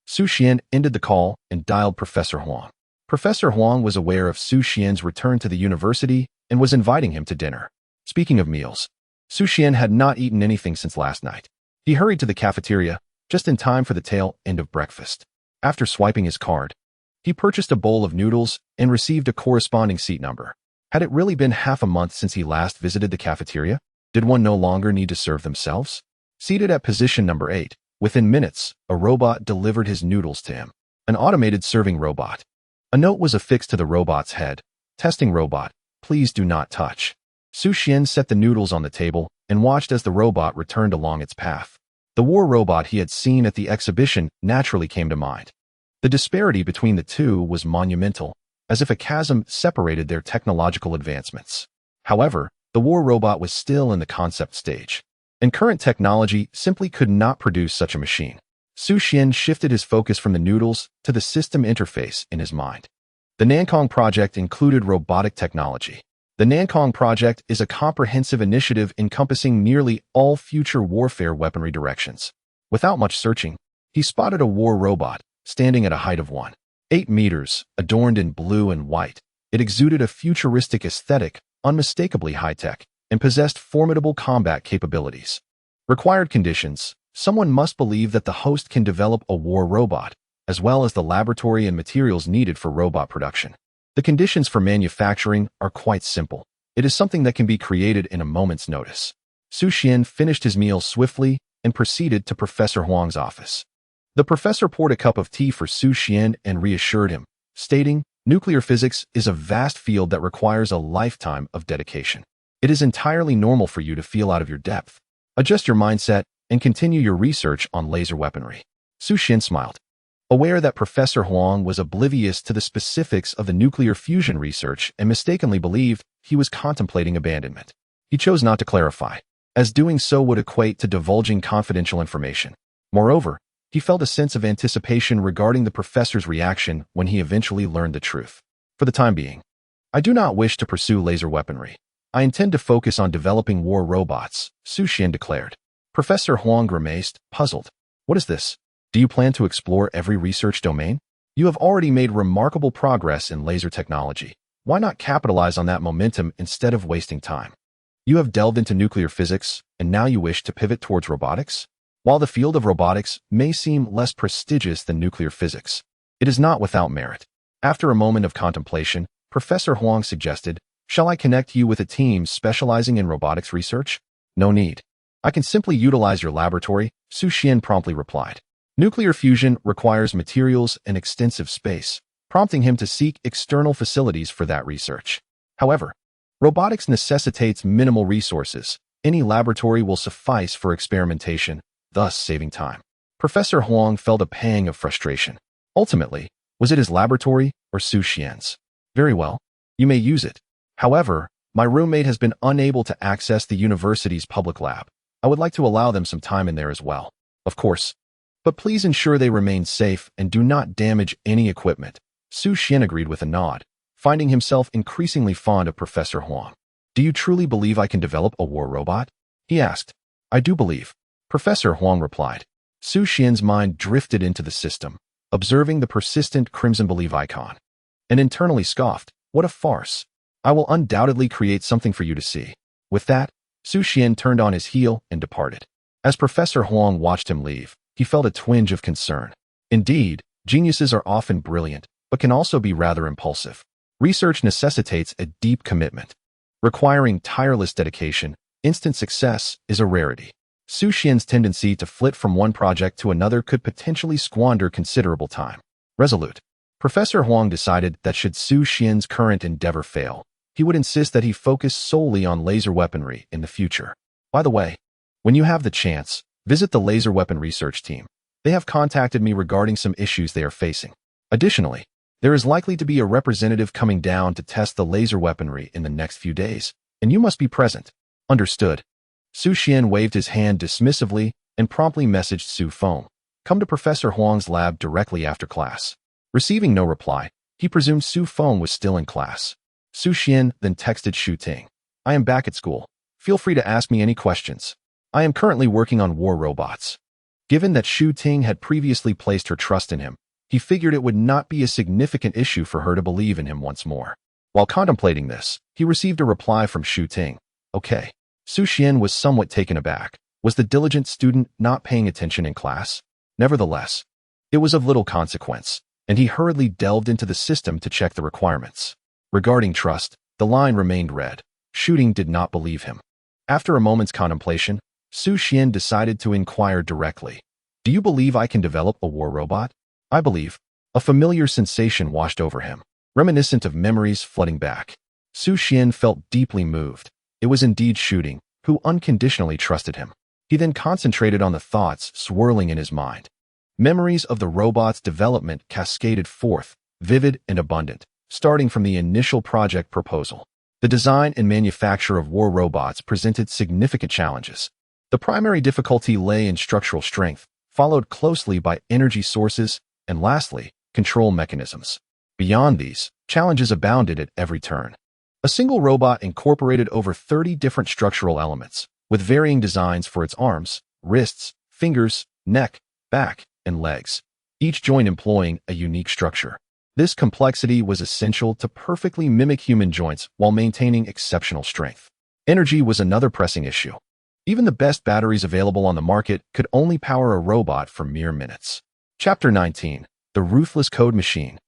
Xu Xuan ended the call and dialed Professor Huang. Professor Huang was aware of Xu Xuan's return to the university and was inviting him to dinner. Speaking of meals, Xu Xuan had not eaten anything since last night. He hurried to the cafeteria just in time for the tail end of breakfast. After swiping his card, he purchased a bowl of noodles and received a corresponding seat number. Had it really been half a month since he last visited the cafeteria? Did one no longer need to serve themselves? Seated at position number 8, within minutes, a robot delivered his noodles to him. An automated serving robot. A note was affixed to the robot's head. Testing robot, please do not touch. Xu Xuan set the noodles on the table and watched as the robot returned along its path. The war robot he had seen at the exhibition naturally came to mind. The disparity between the two was monumental, as if a chasm separated their technological advancements. However, the war robot was still in the concept stage, and current technology simply could not produce such a machine. Xu Xuan shifted his focus from the noodles to the system interface in his mind. The Nankong project included robotic technology. The Nankong project is a comprehensive initiative encompassing nearly all future warfare weaponry directions. Without much searching, he spotted a war robot standing at a height of 1.8 meters, adorned in blue and white. It exuded a futuristic aesthetic, unmistakably high-tech, and possessed formidable combat capabilities. Required conditions: someone must believe that the host can develop a war robot, as well as the laboratory and materials needed for robot production. The conditions for manufacturing are quite simple. It is something that can be created in a moment's notice. Xu Xuan finished his meal swiftly and proceeded to Professor Huang's office. The professor poured a cup of tea for Xu Xuan and reassured him, stating, "Nuclear physics is a vast field that requires a lifetime of dedication. It is entirely normal for you to feel out of your depth. Adjust your mindset and continue your research on laser weaponry." Xu Xuan smiled, aware that Professor Huang was oblivious to the specifics of the nuclear fusion research and mistakenly believed he was contemplating abandonment. He chose not to clarify, as doing so would equate to divulging confidential information. Moreover, he felt a sense of anticipation regarding the professor's reaction when he eventually learned the truth. "For the time being, I do not wish to pursue laser weaponry. I intend to focus on developing war robots," Xu Xuan declared. Professor Huang grimaced, puzzled. "What is this? Do you plan to explore every research domain? You have already made remarkable progress in laser technology. Why not capitalize on that momentum instead of wasting time? You have delved into nuclear physics, and now you wish to pivot towards robotics? While the field of robotics may seem less prestigious than nuclear physics, it is not without merit." After a moment of contemplation, Professor Huang suggested, "Shall I connect you with a team specializing in robotics research?" "No need. I can simply utilize your laboratory," Xu Xuan promptly replied. Nuclear fusion requires materials and extensive space, prompting him to seek external facilities for that research. However, robotics necessitates minimal resources. Any laboratory will suffice for experimentation, thus saving time. Professor Huang felt a pang of frustration. Ultimately, was it his laboratory or Xu Xuan's? "Very well, you may use it. However, my roommate has been unable to access the university's public lab. I would like to allow them some time in there as well." "Of course. But please ensure they remain safe and do not damage any equipment." Xu Xuan agreed with a nod, finding himself increasingly fond of Professor Huang. "Do you truly believe I can develop a war robot?" he asked. "I do believe," Professor Huang replied. Xu Xuan's mind drifted into the system, observing the persistent crimson believe icon, and internally scoffed, "What a farce. I will undoubtedly create something for you to see." With that, Xu Xuan turned on his heel and departed. As Professor Huang watched him leave, he felt a twinge of concern. Indeed, geniuses are often brilliant, but can also be rather impulsive. Research necessitates a deep commitment. Requiring tireless dedication, instant success is a rarity. Xu Xuan's tendency to flit from one project to another could potentially squander considerable time. Resolute, Professor Huang decided that should Xu Xuan's current endeavor fail, he would insist that he focus solely on laser weaponry in the future. By the way, when you have the chance, visit the laser weapon research team. They have contacted me regarding some issues they are facing. Additionally, there is likely to be a representative coming down to test the laser weaponry in the next few days, and you must be present. Understood. Xu Xuan waved his hand dismissively and promptly messaged Xu Feng, "Come to Professor Huang's lab directly after class." Receiving no reply, he presumed Xu Feng was still in class. Xu Xuan then texted Xu Ting, "I am back at school. Feel free to ask me any questions." I am currently working on war robots. Given that Xu Ting had previously placed her trust in him, he figured it would not be a significant issue for her to believe in him once more. While contemplating this, he received a reply from Xu Ting. Okay. Xu Xuan was somewhat taken aback. Was the diligent student not paying attention in class? Nevertheless, it was of little consequence, and he hurriedly delved into the system to check the requirements. Regarding trust, the line remained red. Xu Ting did not believe him. After a moment's contemplation, Xu Xuan decided to inquire directly. Do you believe I can develop a war robot? I believe. A familiar sensation washed over him, reminiscent of memories flooding back. Xu Xuan felt deeply moved. It was indeed Xu Ting, who unconditionally trusted him. He then concentrated on the thoughts swirling in his mind. Memories of the robot's development cascaded forth, vivid and abundant, starting from the initial project proposal. The design and manufacture of war robots presented significant challenges. The primary difficulty lay in structural strength, followed closely by energy sources, and lastly, control mechanisms. Beyond these, challenges abounded at every turn. A single robot incorporated over 30 different structural elements, with varying designs for its arms, wrists, fingers, neck, back, and legs, each joint employing a unique structure. This complexity was essential to perfectly mimic human joints while maintaining exceptional strength. Energy was another pressing issue. Even the best batteries available on the market could only power a robot for mere minutes. Chapter 19. The Ruthless Code Machine.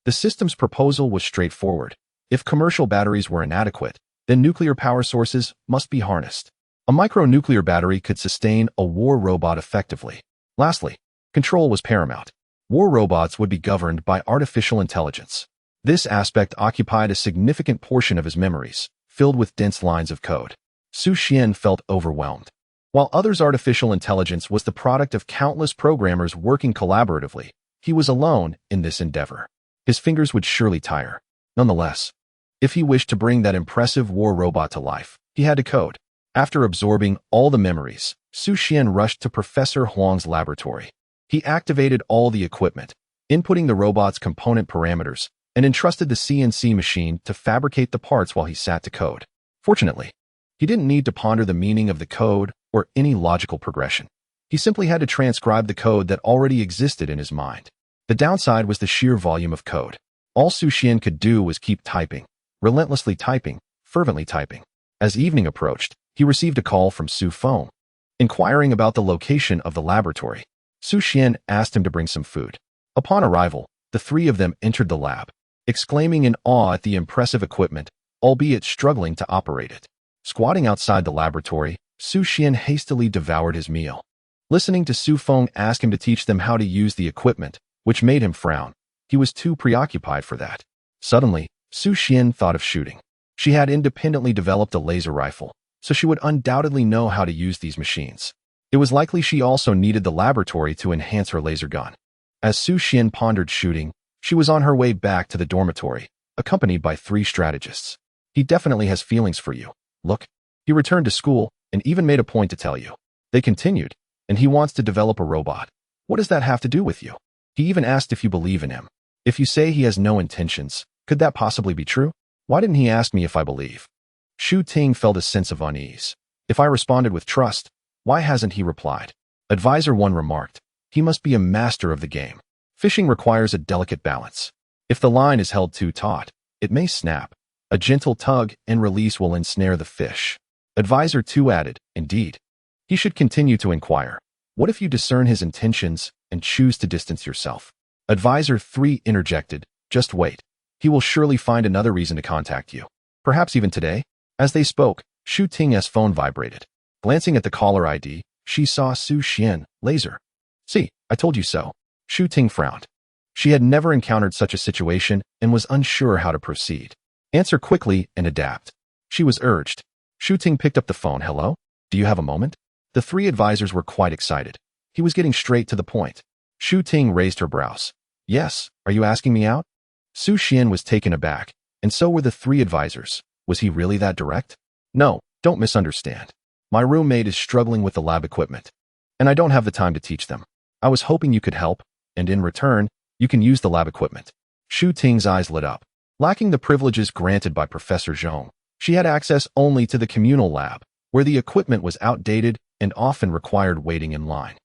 The system's proposal was straightforward. If commercial batteries were inadequate, then nuclear power sources must be harnessed. A micronuclear battery could sustain a war robot effectively. Lastly, control was paramount. War robots would be governed by artificial intelligence. This aspect occupied a significant portion of his memories, filled with dense lines of code. Xu Xuan felt overwhelmed. While others' artificial intelligence was the product of countless programmers working collaboratively, he was alone in this endeavor. His fingers would surely tire. Nonetheless, if he wished to bring that impressive war robot to life, he had to code. After absorbing all the memories, Xu Xuan rushed to Professor Huang's laboratory. He activated all the equipment, inputting the robot's component parameters, and entrusted the CNC machine to fabricate the parts while he sat to code. Fortunately, he didn't need to ponder the meaning of the code or any logical progression. He simply had to transcribe the code that already existed in his mind. The downside was the sheer volume of code. All Xu Xuan could do was keep typing, relentlessly typing, fervently typing. As evening approached, he received a call from Xu Feng, inquiring about the location of the laboratory. Xu Xuan asked him to bring some food. Upon arrival, the three of them entered the lab, exclaiming in awe at the impressive equipment, albeit struggling to operate it. Squatting outside the laboratory, Xu Xuan hastily devoured his meal. Listening to Xu Feng ask him to teach them how to use the equipment, which made him frown. He was too preoccupied for that. Suddenly, Xu Xuan thought of shooting. She had independently developed a laser rifle, so she would undoubtedly know how to use these machines. It was likely she also needed the laboratory to enhance her laser gun. As Xu Xuan pondered shooting, she was on her way back to the dormitory, accompanied by 3 strategists. He definitely has feelings for you. Look, he returned to school and even made a point to tell you. They continued, and he wants to develop a robot. What does that have to do with you? He even asked if you believe in him. If you say he has no intentions, could that possibly be true? Why didn't he ask me if I believe? Xu Ting felt a sense of unease. If I responded with trust, why hasn't he replied? Advisor 1 remarked, he must be a master of the game. Fishing requires a delicate balance. If the line is held too taut, it may snap. A gentle tug and release will ensnare the fish. Advisor 2 added, indeed. He should continue to inquire. What if you discern his intentions and choose to distance yourself? Advisor 3 interjected, just wait. He will surely find another reason to contact you. Perhaps even today? As they spoke, Xu Ting's phone vibrated. Glancing at the caller ID, she saw Xu Xuan, laser. See, I told you so. Xu Ting frowned. She had never encountered such a situation and was unsure how to proceed. Answer quickly and adapt. She was urged. Xu Ting picked up the phone. Hello? Do you have a moment? The 3 advisors were quite excited. He was getting straight to the point. Xu Ting raised her brows. Yes, are you asking me out? Xu Xuan was taken aback, and so were the 3 advisors. Was he really that direct? No, don't misunderstand. My roommate is struggling with the lab equipment, and I don't have the time to teach them. I was hoping you could help, and in return, you can use the lab equipment. Xu Ting's eyes lit up. Lacking the privileges granted by Professor Huang, she had access only to the communal lab, where the equipment was outdated and often required waiting in line.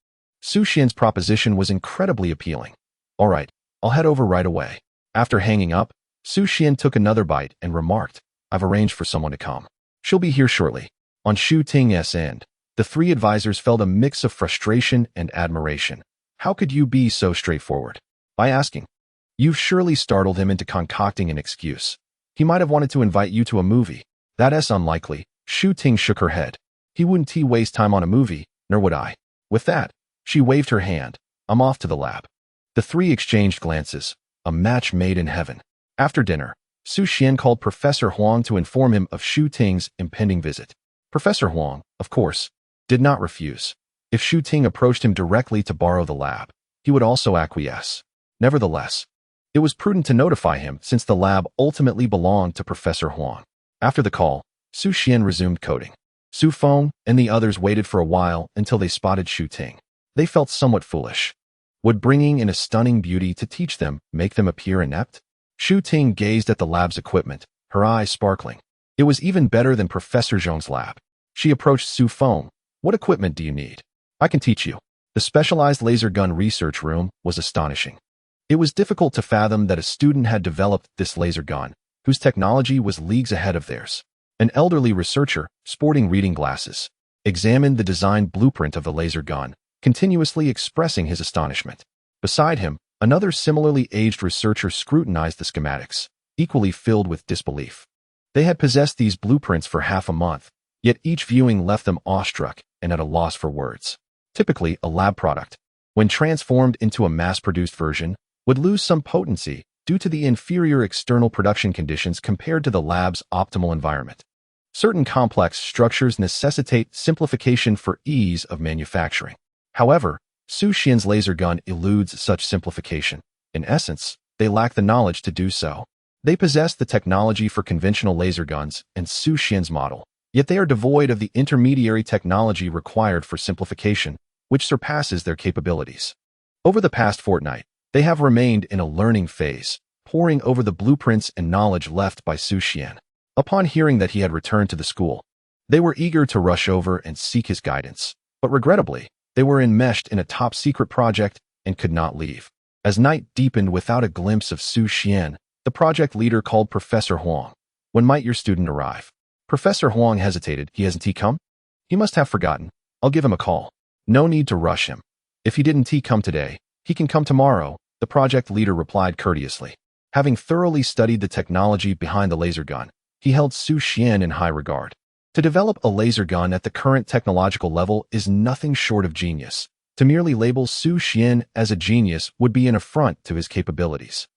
Xu Xuan's proposition was incredibly appealing. All right, I'll head over right away. After hanging up, Xu Xuan took another bite and remarked, I've arranged for someone to come. She'll be here shortly. On Xu Ting's end, the three advisors felt a mix of frustration and admiration. How could you be so straightforward? By asking. You've surely startled him into concocting an excuse. He might have wanted to invite you to a movie. That's unlikely. Xu Ting shook her head. He wouldn't waste time on a movie, nor would I. With that, she waved her hand. I'm off to the lab. The three exchanged glances. A match made in heaven. After dinner, Xu Xuan called Professor Huang to inform him of Xu Ting's impending visit. Professor Huang, of course, did not refuse. If Xu Ting approached him directly to borrow the lab, he would also acquiesce. Nevertheless, it was prudent to notify him since the lab ultimately belonged to Professor Huang. After the call, Xu Xuan resumed coding. Xu Feng and the others waited for a while until they spotted Xu Ting. They felt somewhat foolish. Would bringing in a stunning beauty to teach them make them appear inept? Xu Ting gazed at the lab's equipment, her eyes sparkling. It was even better than Professor Zhong's lab. She approached Xu Feng. What equipment do you need? I can teach you. The specialized laser gun research room was astonishing. It was difficult to fathom that a student had developed this laser gun, whose technology was leagues ahead of theirs. An elderly researcher, sporting reading glasses, examined the design blueprint of the laser gun, continuously expressing his astonishment. Beside him, another similarly aged researcher scrutinized the schematics, equally filled with disbelief. They had possessed these blueprints for half a month, yet each viewing left them awestruck and at a loss for words. Typically, a lab product, when transformed into a mass-produced version, would lose some potency due to the inferior external production conditions compared to the lab's optimal environment. Certain complex structures necessitate simplification for ease of manufacturing. However, Xu Xuan's laser gun eludes such simplification. In essence, they lack the knowledge to do so. They possess the technology for conventional laser guns and Xu Xuan's model, yet they are devoid of the intermediary technology required for simplification, which surpasses their capabilities. Over the past fortnight, they have remained in a learning phase, poring over the blueprints and knowledge left by Xu Xuan. Upon hearing that he had returned to the school, they were eager to rush over and seek his guidance, but regrettably, they were enmeshed in a top-secret project and could not leave. As night deepened without a glimpse of Xu Xuan, the project leader called Professor Huang. When might your student arrive? Professor Huang hesitated. Hasn't he come? He must have forgotten. I'll give him a call. No need to rush him. If he didn't come today, he can come tomorrow, the project leader replied courteously. Having thoroughly studied the technology behind the laser gun, he held Xu Xuan in high regard. To develop a laser gun at the current technological level is nothing short of genius. To merely label Xu Xuan as a genius would be an affront to his capabilities.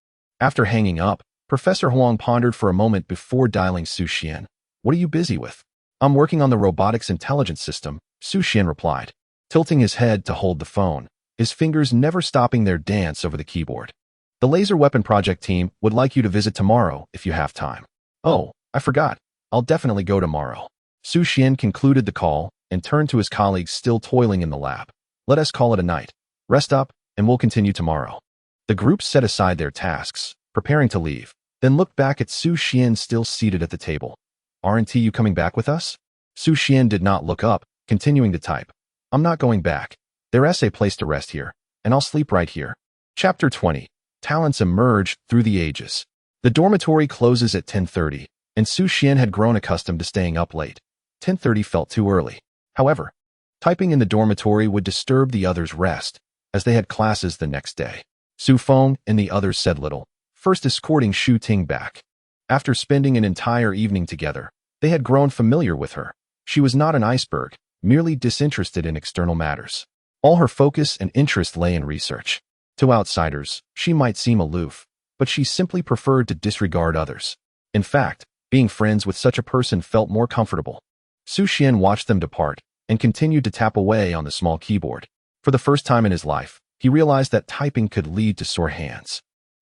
After hanging up, Professor Huang pondered for a moment before dialing Xu Xuan. What are you busy with? I'm working on the robotics intelligence system, Xu Xuan replied, tilting his head to hold the phone, his fingers never stopping their dance over the keyboard. The laser weapon project team would like you to visit tomorrow if you have time. Oh, I forgot. I'll definitely go tomorrow. Xu Xuan concluded the call and turned to his colleagues still toiling in the lab. Let us call it a night. Rest up, and we'll continue tomorrow. The group set aside their tasks, preparing to leave, then looked back at Xu Xuan still seated at the table. Aren't you coming back with us? Xu Xuan did not look up, continuing to type. I'm not going back. There's a place to rest here, and I'll sleep right here. Chapter 20. Talents emerge through the ages. The dormitory closes at 10:30, and Xu Xuan had grown accustomed to staying up late. 10:30 felt too early. However, typing in the dormitory would disturb the others' rest, as they had classes the next day. Xu Feng and the others said little, first escorting Xu Ting back. After spending an entire evening together, they had grown familiar with her. She was not an iceberg, merely disinterested in external matters. All her focus and interest lay in research. To outsiders, she might seem aloof, but she simply preferred to disregard others. In fact, being friends with such a person felt more comfortable. Xu Xuan watched them depart and continued to tap away on the small keyboard. For the first time in his life, he realized that typing could lead to sore hands.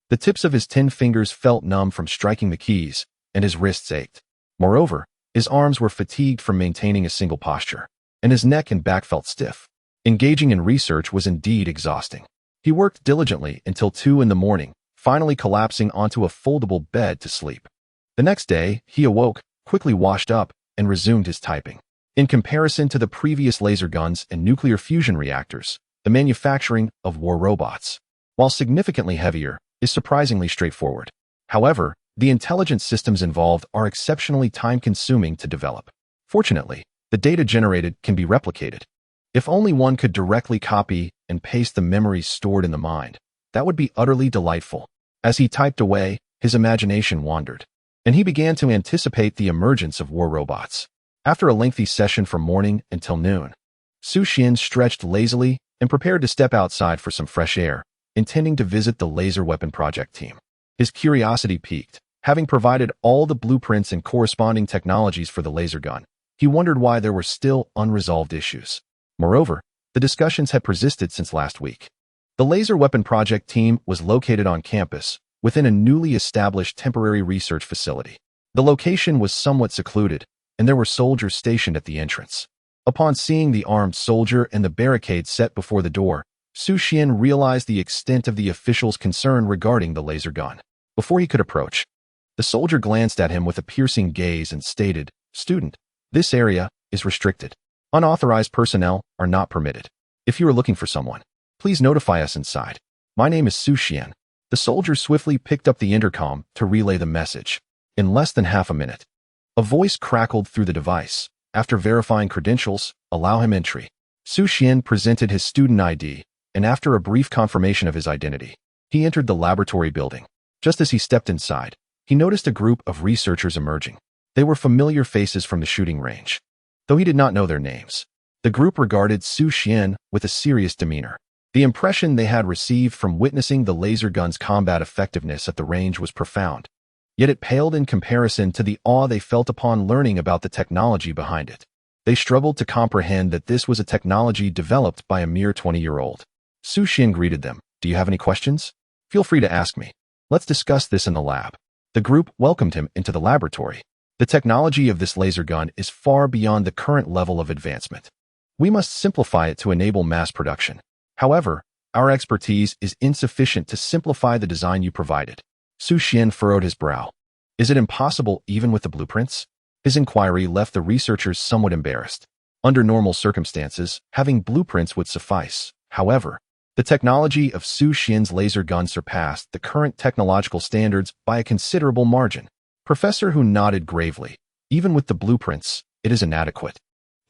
The tips of his 10 fingers felt numb from striking the keys, and his wrists ached. Moreover, his arms were fatigued from maintaining a single posture, and his neck and back felt stiff. Engaging in research was indeed exhausting. He worked diligently until 2 in the morning, finally collapsing onto a foldable bed to sleep. The next day, he awoke, quickly washed up, and resumed his typing. In comparison to the previous laser guns and nuclear fusion reactors, the manufacturing of war robots, while significantly heavier, is surprisingly straightforward. However, the intelligence systems involved are exceptionally time-consuming to develop. Fortunately, the data generated can be replicated. If only one could directly copy and paste the memories stored in the mind, that would be utterly delightful. As he typed away, his imagination wandered, and he began to anticipate the emergence of war robots. After a lengthy session from morning until noon, Xu Xuan stretched lazily and prepared to step outside for some fresh air, intending to visit the laser weapon project team. His curiosity piqued. Having provided all the blueprints and corresponding technologies for the laser gun, he wondered why there were still unresolved issues. Moreover, the discussions had persisted since last week. The laser weapon project team was located on campus, within a newly established temporary research facility. The location was somewhat secluded, and there were soldiers stationed at the entrance. Upon seeing the armed soldier and the barricade set before the door, Xu Xuan realized the extent of the official's concern regarding the laser gun. Before he could approach, the soldier glanced at him with a piercing gaze and stated, "Student, this area is restricted. Unauthorized personnel are not permitted. If you are looking for someone, please notify us inside. My name is Xu Xuan." The soldier swiftly picked up the intercom to relay the message. In less than half a minute, a voice crackled through the device. After verifying credentials, allow him entry. Xu Xuan presented his student ID, and after a brief confirmation of his identity, he entered the laboratory building. Just as he stepped inside, he noticed a group of researchers emerging. They were familiar faces from the shooting range. Though he did not know their names, the group regarded Xu Xuan with a serious demeanor. The impression they had received from witnessing the laser gun's combat effectiveness at the range was profound, yet it paled in comparison to the awe they felt upon learning about the technology behind it. They struggled to comprehend that this was a technology developed by a mere 20-year-old. Xu Xuan greeted them. "Do you have any questions? Feel free to ask me. Let's discuss this in the lab." The group welcomed him into the laboratory. The technology of this laser gun is far beyond the current level of advancement. We must simplify it to enable mass production. However, our expertise is insufficient to simplify the design you provided. Xu Xuan furrowed his brow. Is it impossible even with the blueprints? His inquiry left the researchers somewhat embarrassed. Under normal circumstances, having blueprints would suffice. However, the technology of Xu Xuan's laser gun surpassed the current technological standards by a considerable margin. Professor Huang nodded gravely. Even with the blueprints, it is inadequate.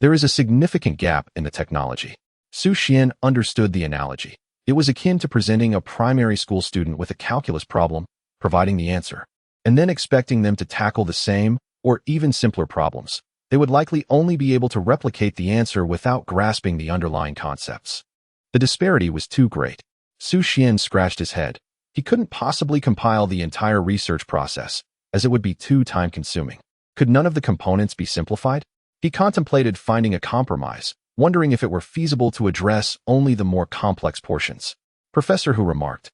There is a significant gap in the technology. Xu Xuan understood the analogy. It was akin to presenting a primary school student with a calculus problem, providing the answer, and then expecting them to tackle the same or even simpler problems. They would likely only be able to replicate the answer without grasping the underlying concepts. The disparity was too great. Xu Xuan scratched his head. He couldn't possibly compile the entire research process, as it would be too time-consuming. Could none of the components be simplified? He contemplated finding a compromise, wondering if it were feasible to address only the more complex portions. Professor Hu remarked,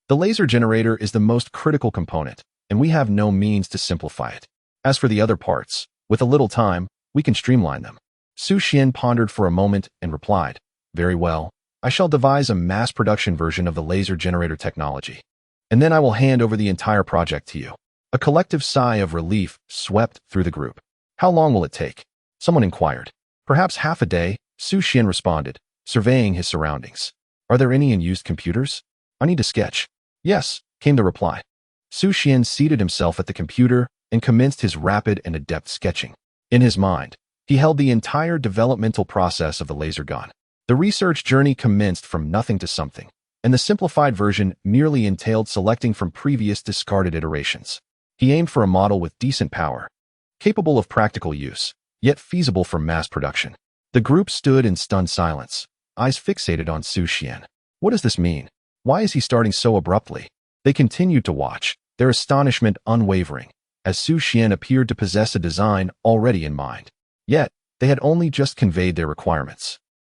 "The laser generator is the most critical component, and we have no means to simplify it. As for the other parts, with a little time, we can streamline them." Xu Xuan pondered for a moment and replied, "Very well. I shall devise a mass production version of the laser generator technology, and then I will hand over the entire project to you." A collective sigh of relief swept through the group. "How long will it take?" someone inquired. "Perhaps half a day," Xu Xuan responded, surveying his surroundings. "Are there any unused computers? I need to sketch." "Yes," came the reply. Xu Xuan seated himself at the computer and commenced his rapid and adept sketching. In his mind, he held the entire developmental process of the laser gun. The research journey commenced from nothing to something, and the simplified version merely entailed selecting from previous discarded iterations. He aimed for a model with decent power, capable of practical use, yet feasible for mass production. The group stood in stunned silence, eyes fixated on Xu Xuan. What does this mean? Why is he starting so abruptly? They continued to watch, their astonishment unwavering, as Xu Xuan appeared to possess a design already in mind. Yet, they had only just conveyed their requirements.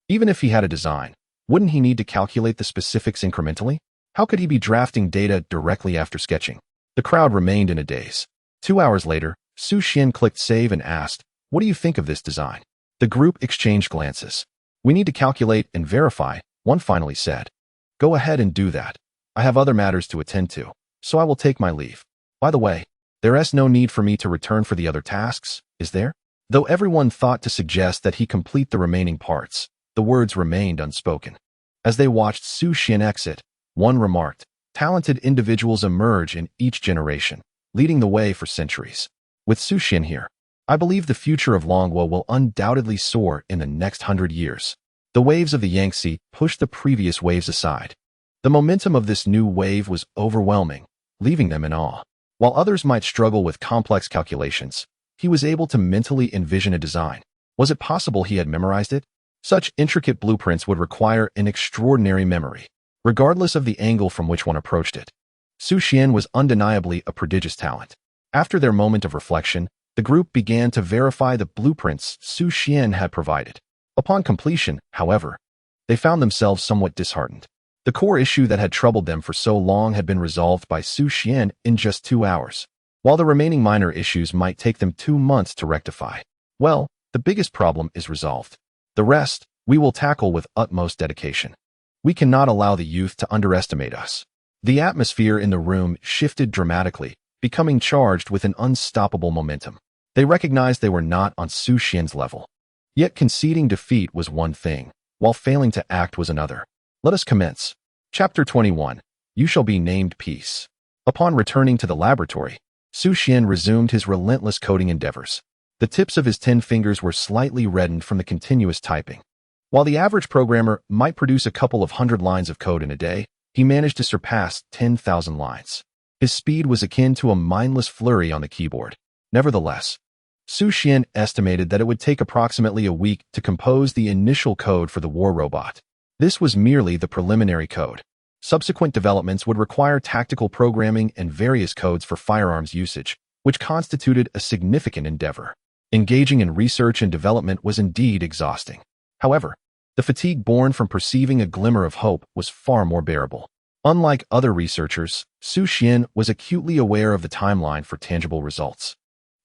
Even if he had a design, wouldn't he need to calculate the specifics incrementally? How could he be drafting data directly after sketching? The crowd remained in a daze. 2 hours later, Xu Xuan clicked save and asked, "What do you think of this design?" The group exchanged glances. "We need to calculate and verify," one finally said. "Go ahead and do that. I have other matters to attend to, so I will take my leave. By the way, there is no need for me to return for the other tasks, is there?" Though everyone thought to suggest that he complete the remaining parts, the words remained unspoken. As they watched Xu Xuan exit, one remarked, "Talented individuals emerge in each generation, leading the way for centuries. With Xu Xuan here, I believe the future of Longwo will undoubtedly soar in the next 100 years." The waves of the Yangtze pushed the previous waves aside. The momentum of this new wave was overwhelming, leaving them in awe. While others might struggle with complex calculations, he was able to mentally envision a design. Was it possible he had memorized it? Such intricate blueprints would require an extraordinary memory, regardless of the angle from which one approached it. Xu Xuan was undeniably a prodigious talent. After their moment of reflection, the group began to verify the blueprints Xu Xuan had provided. Upon completion, however, they found themselves somewhat disheartened. The core issue that had troubled them for so long had been resolved by Xu Xuan in just 2 hours, while the remaining minor issues might take them 2 months to rectify. Well, the biggest problem is resolved. The rest, we will tackle with utmost dedication. We cannot allow the youth to underestimate us. The atmosphere in the room shifted dramatically, becoming charged with an unstoppable momentum. They recognized they were not on Xu Xuan's level. Yet conceding defeat was one thing, while failing to act was another. Let us commence. Chapter 21. You shall be named Peace. Upon returning to the laboratory, Xu Xuan resumed his relentless coding endeavors. The tips of his 10 fingers were slightly reddened from the continuous typing. While the average programmer might produce a couple of 100 lines of code in a day, he managed to surpass 10,000 lines. His speed was akin to a mindless flurry on the keyboard. Nevertheless, Xu Xuan estimated that it would take approximately a week to compose the initial code for the war robot. This was merely the preliminary code. Subsequent developments would require tactical programming and various codes for firearms usage, which constituted a significant endeavor. Engaging in research and development was indeed exhausting. However, the fatigue born from perceiving a glimmer of hope was far more bearable. Unlike other researchers, Xu Xuan was acutely aware of the timeline for tangible results,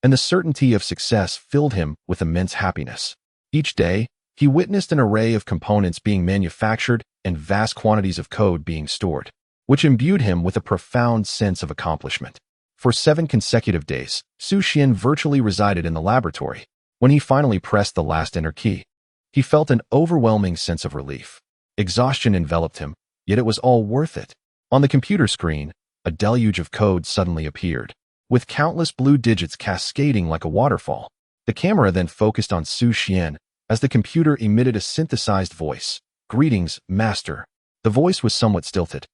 and the certainty of success filled him with immense happiness. Each day, he witnessed an array of components being manufactured and vast quantities of code being stored, which imbued him with a profound sense of accomplishment. For 7 consecutive days, Xu Xuan virtually resided in the laboratory. When he finally pressed the last enter key, he felt an overwhelming sense of relief. Exhaustion enveloped him, yet it was all worth it. On the computer screen, a deluge of code suddenly appeared, with countless blue digits cascading like a waterfall. The camera then focused on Xu Xuan as the computer emitted a synthesized voice. "Greetings, Master." The voice was somewhat stilted,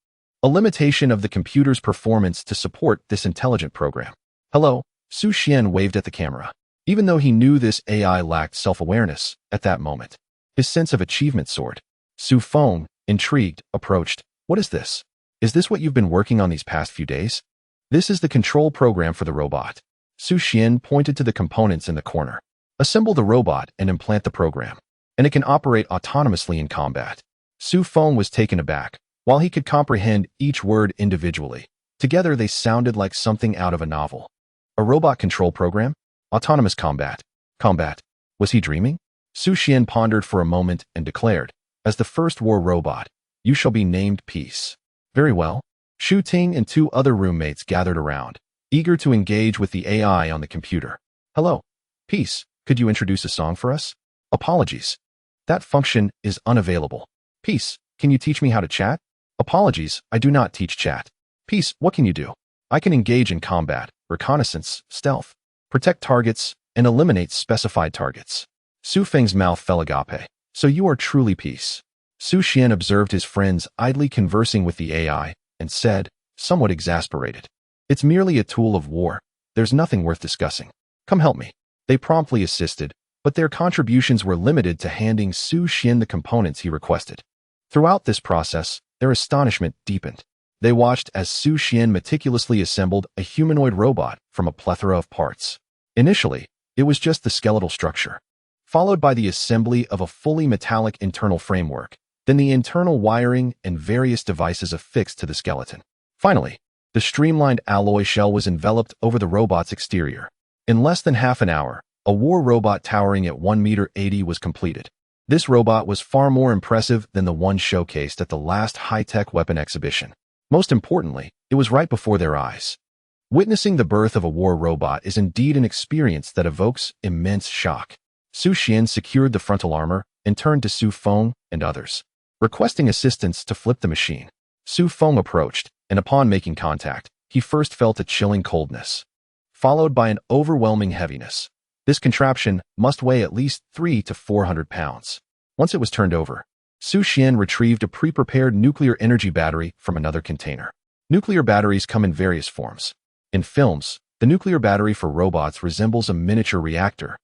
a limitation of the computer's performance to support this intelligent program. "Hello," Xu Xuan waved at the camera. Even though he knew this AI lacked self-awareness at that moment, his sense of achievement soared. Xu Feng, intrigued, approached. "What is this? Is this what you've been working on these past few days?" "This is the control program for the robot." Xu Xuan pointed to the components in the corner. "Assemble the robot and implant the program, and it can operate autonomously in combat." Xu Feng was taken aback. While he could comprehend each word individually, together they sounded like something out of a novel. A robot control program? Autonomous combat. Combat. Was he dreaming? Xu Xuan pondered for a moment and declared, "As the first war robot, you shall be named Peace." "Very well." Xu Ting and 2 other roommates gathered around, eager to engage with the AI on the computer. "Hello, Peace, could you introduce a song for us?" "Apologies. That function is unavailable." "Peace, can you teach me how to chat?" "Apologies, I do not teach chat." "Peace, what can you do?" "I can engage in combat, reconnaissance, stealth, protect targets, and eliminate specified targets." Xu Feng's mouth fell agape. "So you are truly Peace." Xu Xuan observed his friends idly conversing with the AI and said, somewhat exasperated, "It's merely a tool of war. There's nothing worth discussing. Come help me." They promptly assisted, but their contributions were limited to handing Xu Xuan the components he requested. Throughout this process, their astonishment deepened. They watched as Xu Xuan meticulously assembled a humanoid robot from a plethora of parts. Initially, it was just the skeletal structure, followed by the assembly of a fully metallic internal framework, then the internal wiring and various devices affixed to the skeleton. Finally, the streamlined alloy shell was enveloped over the robot's exterior. In less than half an hour, a war robot towering at 1.80 meters was completed. This robot was far more impressive than the one showcased at the last high-tech weapon exhibition. Most importantly, it was right before their eyes. Witnessing the birth of a war robot is indeed an experience that evokes immense shock. Xu Xuan secured the frontal armor and turned to Xu Feng and others, requesting assistance to flip the machine. Xu Feng approached, and upon making contact, he first felt a chilling coldness, followed by an overwhelming heaviness. This contraption must weigh at least 300 to 400 pounds. Once it was turned over, Xu Xuan retrieved a pre-prepared nuclear energy battery from another container. Nuclear batteries come in various forms. In films, the nuclear battery for robots resembles a miniature reactor,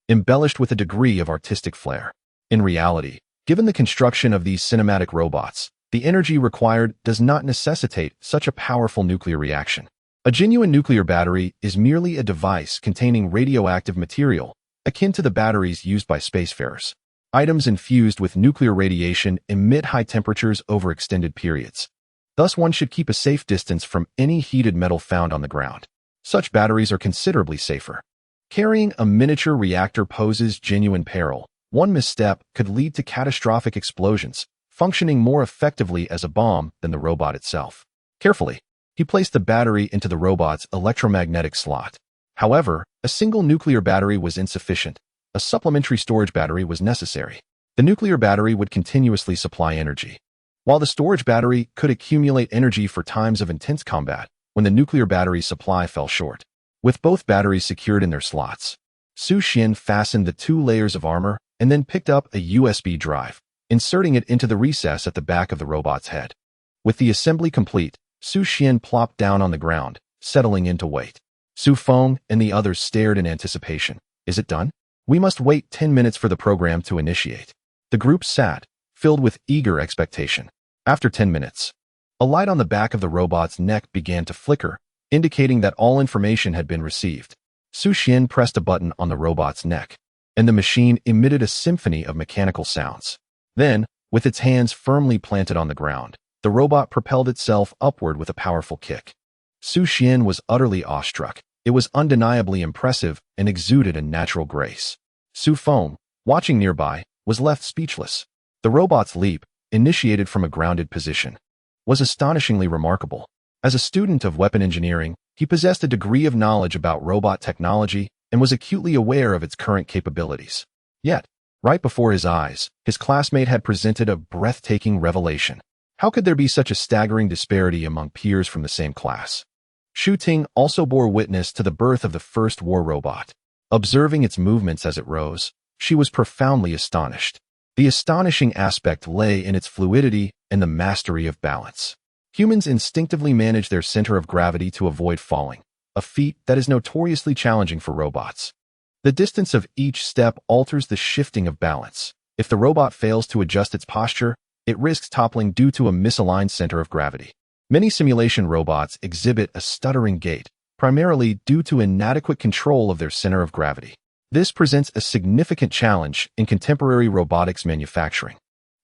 embellished with a degree of artistic flair. In reality, given the construction of these cinematic robots, the energy required does not necessitate such a powerful nuclear reaction. A genuine nuclear battery is merely a device containing radioactive material, akin to the batteries used by spacefarers. Items infused with nuclear radiation emit high temperatures over extended periods. Thus, one should keep a safe distance from any heated metal found on the ground. Such batteries are considerably safer. Carrying a miniature reactor poses genuine peril. One misstep could lead to catastrophic explosions, functioning more effectively as a bomb than the robot itself. Carefully, he placed the battery into the robot's electromagnetic slot. However, a single nuclear battery was insufficient. A supplementary storage battery was necessary. The nuclear battery would continuously supply energy, while the storage battery could accumulate energy for times of intense combat when the nuclear battery supply fell short. With both batteries secured in their slots, Xu Xuan fastened the 2 layers of armor and then picked up a USB drive, inserting it into the recess at the back of the robot's head. With the assembly complete, Xu Xuan plopped down on the ground, settling into wait. Xu Feng and the others stared in anticipation. Is it done? We must wait 10 minutes for the program to initiate. The group sat, filled with eager expectation. After 10 minutes, a light on the back of the robot's neck began to flicker, indicating that all information had been received. Xu Xuan pressed a button on the robot's neck, and the machine emitted a symphony of mechanical sounds. Then, with its hands firmly planted on the ground, the robot propelled itself upward with a powerful kick. Xu Xuan was utterly awestruck. It was undeniably impressive and exuded a natural grace. Xu Feng, watching nearby, was left speechless. The robot's leap, initiated from a grounded position, was astonishingly remarkable. As a student of weapon engineering, he possessed a degree of knowledge about robot technology and was acutely aware of its current capabilities. Yet, right before his eyes, his classmate had presented a breathtaking revelation. How could there be such a staggering disparity among peers from the same class? Xu Ting also bore witness to the birth of the first war robot. Observing its movements as it rose, she was profoundly astonished. The astonishing aspect lay in its fluidity and the mastery of balance. Humans instinctively manage their center of gravity to avoid falling, a feat that is notoriously challenging for robots. The distance of each step alters the shifting of balance. If the robot fails to adjust its posture, it risks toppling due to a misaligned center of gravity. Many simulation robots exhibit a stuttering gait, primarily due to inadequate control of their center of gravity. This presents a significant challenge in contemporary robotics manufacturing.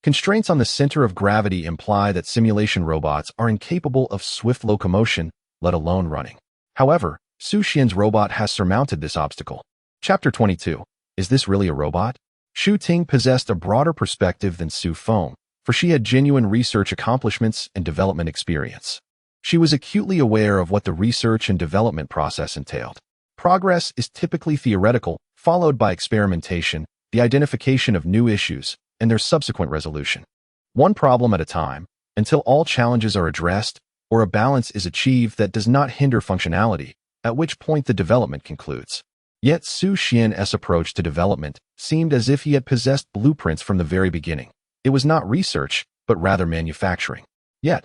Constraints on the center of gravity imply that simulation robots are incapable of swift locomotion, let alone running. However, Xu Xuan's robot has surmounted this obstacle. Chapter 22. Is this really a robot? Xu Ting possessed a broader perspective than Xu Feng, for she had genuine research accomplishments and development experience. She was acutely aware of what the research and development process entailed. Progress is typically theoretical, followed by experimentation, the identification of new issues, and their subsequent resolution. One problem at a time, until all challenges are addressed, or a balance is achieved that does not hinder functionality, at which point the development concludes. Yet Xu Xuan's approach to development seemed as if he had possessed blueprints from the very beginning. It was not research, but rather manufacturing. Yet,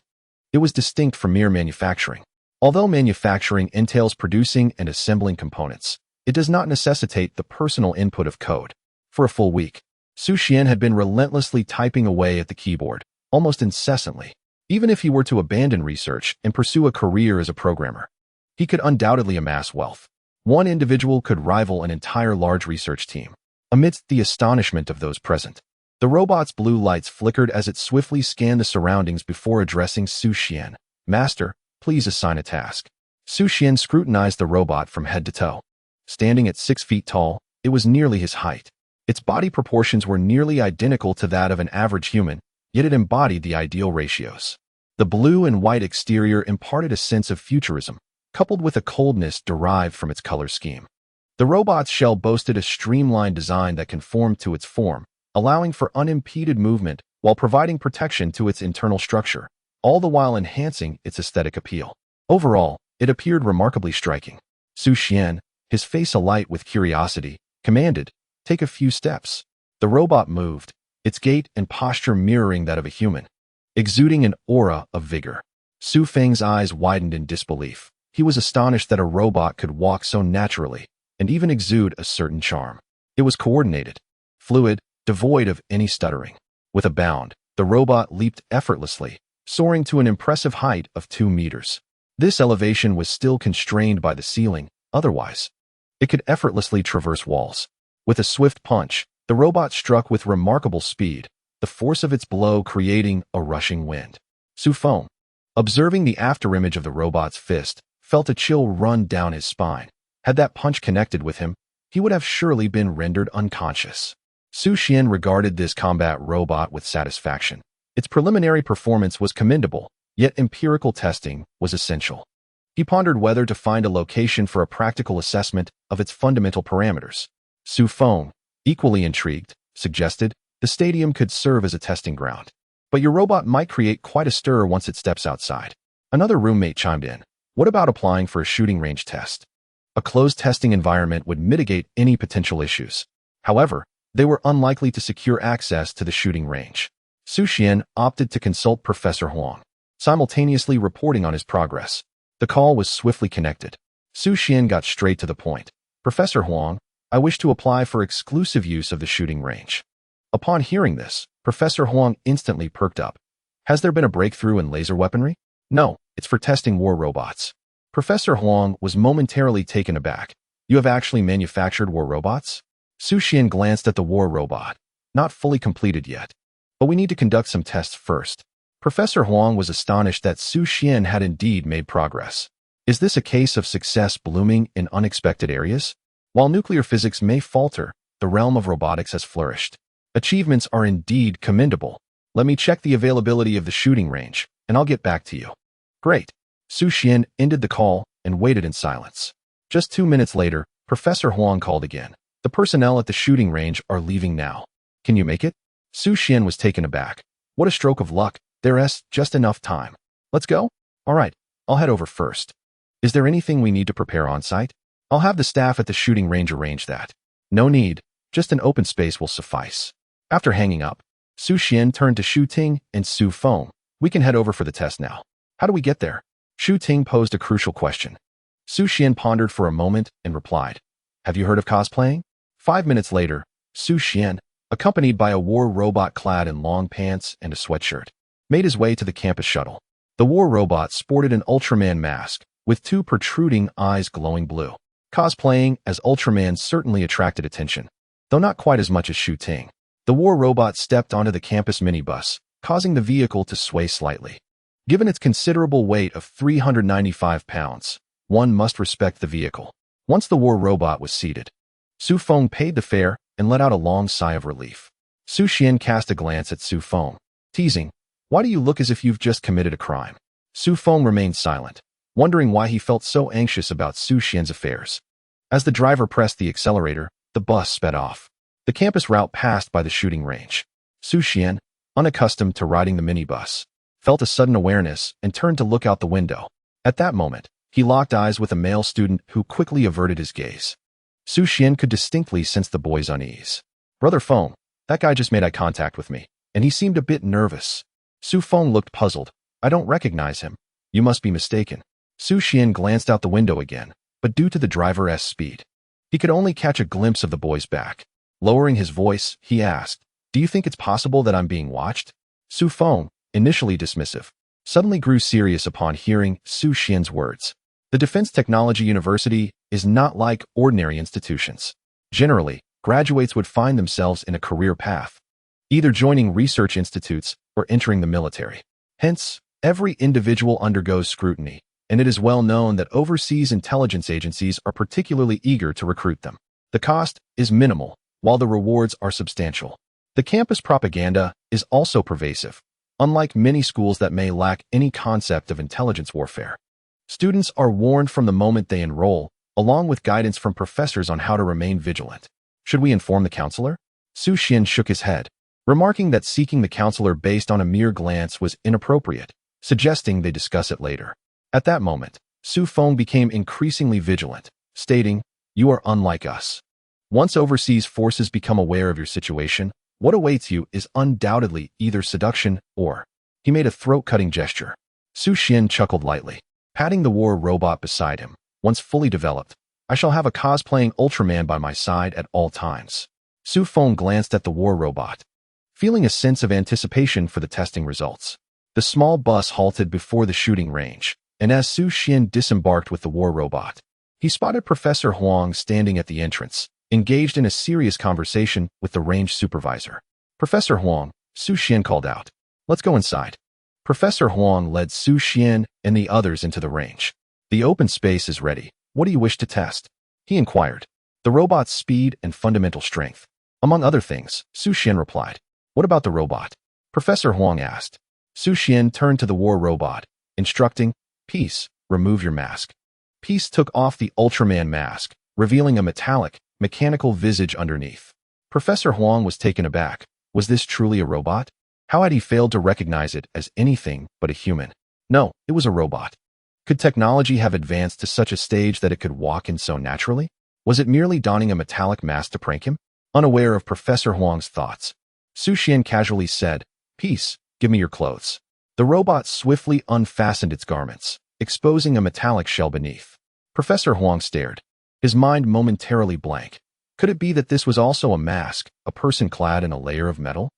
it was distinct from mere manufacturing. Although manufacturing entails producing and assembling components, it does not necessitate the personal input of code. For a full week, Xu Xuan had been relentlessly typing away at the keyboard, almost incessantly. Even if he were to abandon research and pursue a career as a programmer, he could undoubtedly amass wealth. One individual could rival an entire large research team. Amidst the astonishment of those present, the robot's blue lights flickered as it swiftly scanned the surroundings before addressing Xu Xuan. Master, please assign a task. Xu Xuan scrutinized the robot from head to toe. Standing at 6 feet tall, it was nearly his height. Its body proportions were nearly identical to that of an average human, yet it embodied the ideal ratios. The blue and white exterior imparted a sense of futurism, coupled with a coldness derived from its color scheme. The robot's shell boasted a streamlined design that conformed to its form, allowing for unimpeded movement while providing protection to its internal structure, all the while enhancing its aesthetic appeal. Overall, it appeared remarkably striking. Xu Xuan, his face alight with curiosity, commanded, "Take a few steps." The robot moved, its gait and posture mirroring that of a human, exuding an aura of vigor. Su Feng's eyes widened in disbelief. He was astonished that a robot could walk so naturally and even exude a certain charm. It was coordinated, fluid, devoid of any stuttering. With a bound, the robot leaped effortlessly, soaring to an impressive height of 2 meters. This elevation was still constrained by the ceiling, otherwise, it could effortlessly traverse walls. With a swift punch, the robot struck with remarkable speed, the force of its blow creating a rushing wind. Su Feng, observing the afterimage of the robot's fist, felt a chill run down his spine. Had that punch connected with him, he would have surely been rendered unconscious. Xu Xuan regarded this combat robot with satisfaction. Its preliminary performance was commendable, yet empirical testing was essential. He pondered whether to find a location for a practical assessment of its fundamental parameters. Su Feng, equally intrigued, suggested, "The stadium could serve as a testing ground. But your robot might create quite a stir once it steps outside." Another roommate chimed in, "What about applying for a shooting range test? A closed testing environment would mitigate any potential issues." However, they were unlikely to secure access to the shooting range. Xu Xuan opted to consult Professor Huang, simultaneously reporting on his progress. The call was swiftly connected. Xu Xuan got straight to the point. "Professor Huang, I wish to apply for exclusive use of the shooting range." Upon hearing this, Professor Huang instantly perked up. "Has there been a breakthrough in laser weaponry?" "No, it's for testing war robots." Professor Huang was momentarily taken aback. "You have actually manufactured war robots?" Xu Xuan glanced at the war robot. "Not fully completed yet. But we need to conduct some tests first." Professor Huang was astonished that Xu Xuan had indeed made progress. Is this a case of success blooming in unexpected areas? While nuclear physics may falter, the realm of robotics has flourished. Achievements are indeed commendable. Let me check the availability of the shooting range, and I'll get back to you. Great. Xu Xuan ended the call and waited in silence. Just 2 minutes later, Professor Huang called again. "The personnel at the shooting range are leaving now. Can you make it?" Xu Xuan was taken aback. "What a stroke of luck. There's just enough time. Let's go?" "All right, I'll head over first." "Is there anything we need to prepare on site?" "I'll have the staff at the shooting range arrange that." "No need. Just an open space will suffice." After hanging up, Xu Xuan turned to Xu Ting and Su Feng. "We can head over for the test now. How do we get there?" Xu Ting posed a crucial question. Xu Xuan pondered for a moment and replied, "Have you heard of cosplaying?" 5 minutes later, Xu Xuan, accompanied by a war robot clad in long pants and a sweatshirt, made his way to the campus shuttle. The war robot sported an Ultraman mask, with 2 protruding eyes glowing blue. Cosplaying as Ultraman certainly attracted attention, though not quite as much as Xu Ting. The war robot stepped onto the campus minibus, causing the vehicle to sway slightly. Given its considerable weight of 395 pounds, one must respect the vehicle. Once the war robot was seated, Su Feng paid the fare and let out a long sigh of relief. Xu Xuan cast a glance at Su Feng, teasing, "Why do you look as if you've just committed a crime?" Su Feng remained silent, wondering why he felt so anxious about Xu Xuan's affairs. As the driver pressed the accelerator, the bus sped off. The campus route passed by the shooting range. Xu Xuan, unaccustomed to riding the minibus, felt a sudden awareness and turned to look out the window. At that moment, he locked eyes with a male student who quickly averted his gaze. Xu Xuan could distinctly sense the boy's unease. "Brother Feng, that guy just made eye contact with me, and he seemed a bit nervous." Su Feng looked puzzled. "I don't recognize him." "You must be mistaken." Xu Xuan glanced out the window again, but due to the driver's speed, he could only catch a glimpse of the boy's back. Lowering his voice, he asked, "Do you think it's possible that I'm being watched?" Su Feng, initially dismissive, suddenly grew serious upon hearing Xu Xuan's words. The Defense Technology University is not like ordinary institutions. Generally, graduates would find themselves in a career path, either joining research institutes or entering the military. Hence, every individual undergoes scrutiny, and it is well known that overseas intelligence agencies are particularly eager to recruit them. The cost is minimal, while the rewards are substantial. The campus propaganda is also pervasive, unlike many schools that may lack any concept of intelligence warfare. Students are warned from the moment they enroll, along with guidance from professors on how to remain vigilant. Should we inform the counselor? Xu Xuan shook his head, remarking that seeking the counselor based on a mere glance was inappropriate, suggesting they discuss it later. At that moment, Xu Feng became increasingly vigilant, stating, "You are unlike us. Once overseas forces become aware of your situation, what awaits you is undoubtedly either seduction or—" He made a throat-cutting gesture. Xu Xuan chuckled lightly, patting the war robot beside him. "Once fully developed, I shall have a cosplaying Ultraman by my side at all times." Xu Feng glanced at the war robot, feeling a sense of anticipation for the testing results. The small bus halted before the shooting range, and as Xu Xuan disembarked with the war robot, he spotted Professor Huang standing at the entrance, engaged in a serious conversation with the range supervisor. "Professor Huang," Xu Xuan called out, "let's go inside." Professor Huang led Xu Xuan and the others into the range. "The open space is ready. What do you wish to test?" he inquired. "The robot's speed and fundamental strength, among other things," Xu Xuan replied. "What about the robot?" Professor Huang asked. Xu Xuan turned to the war robot, instructing, "Peace, remove your mask." Peace took off the Ultraman mask, revealing a metallic, mechanical visage underneath. Professor Huang was taken aback. Was this truly a robot? How had he failed to recognize it as anything but a human? No, it was a robot. Could technology have advanced to such a stage that it could walk in so naturally? Was it merely donning a metallic mask to prank him? Unaware of Professor Huang's thoughts, Xu Xuan casually said, "Peace, give me your clothes." The robot swiftly unfastened its garments, exposing a metallic shell beneath. Professor Huang stared, his mind momentarily blank. Could it be that this was also a mask, a person clad in a layer of metal?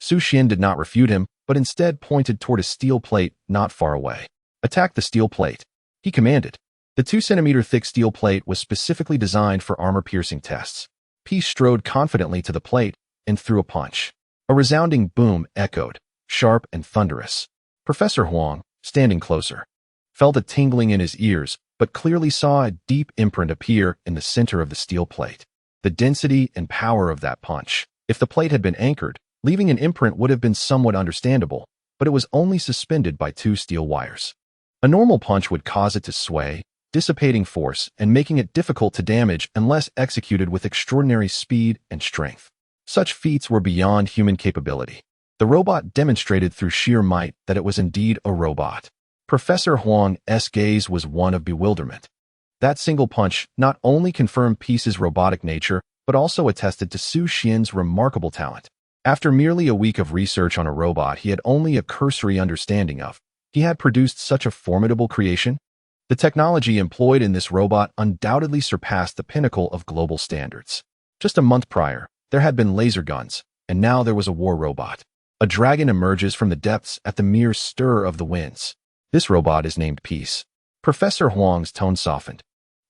Xu Xuan did not refute him, but instead pointed toward a steel plate not far away. "Attack the steel plate," he commanded. The 2-centimeter thick steel plate was specifically designed for armor-piercing tests. Peace strode confidently to the plate and threw a punch. A resounding boom echoed, sharp and thunderous. Professor Huang, standing closer, felt a tingling in his ears, but clearly saw a deep imprint appear in the center of the steel plate. The density and power of that punch. If the plate had been anchored, leaving an imprint would have been somewhat understandable, but it was only suspended by 2 steel wires. A normal punch would cause it to sway, dissipating force and making it difficult to damage unless executed with extraordinary speed and strength. Such feats were beyond human capability. The robot demonstrated through sheer might that it was indeed a robot. Professor Huang's gaze was one of bewilderment. That single punch not only confirmed Peace's robotic nature, but also attested to Xu Xuan's remarkable talent. After merely a week of research on a robot he had only a cursory understanding of, he had produced such a formidable creation. The technology employed in this robot undoubtedly surpassed the pinnacle of global standards. Just a month prior, there had been laser guns, and now there was a war robot. A dragon emerges from the depths at the mere stir of the winds. This robot is named Peace. Professor Huang's tone softened,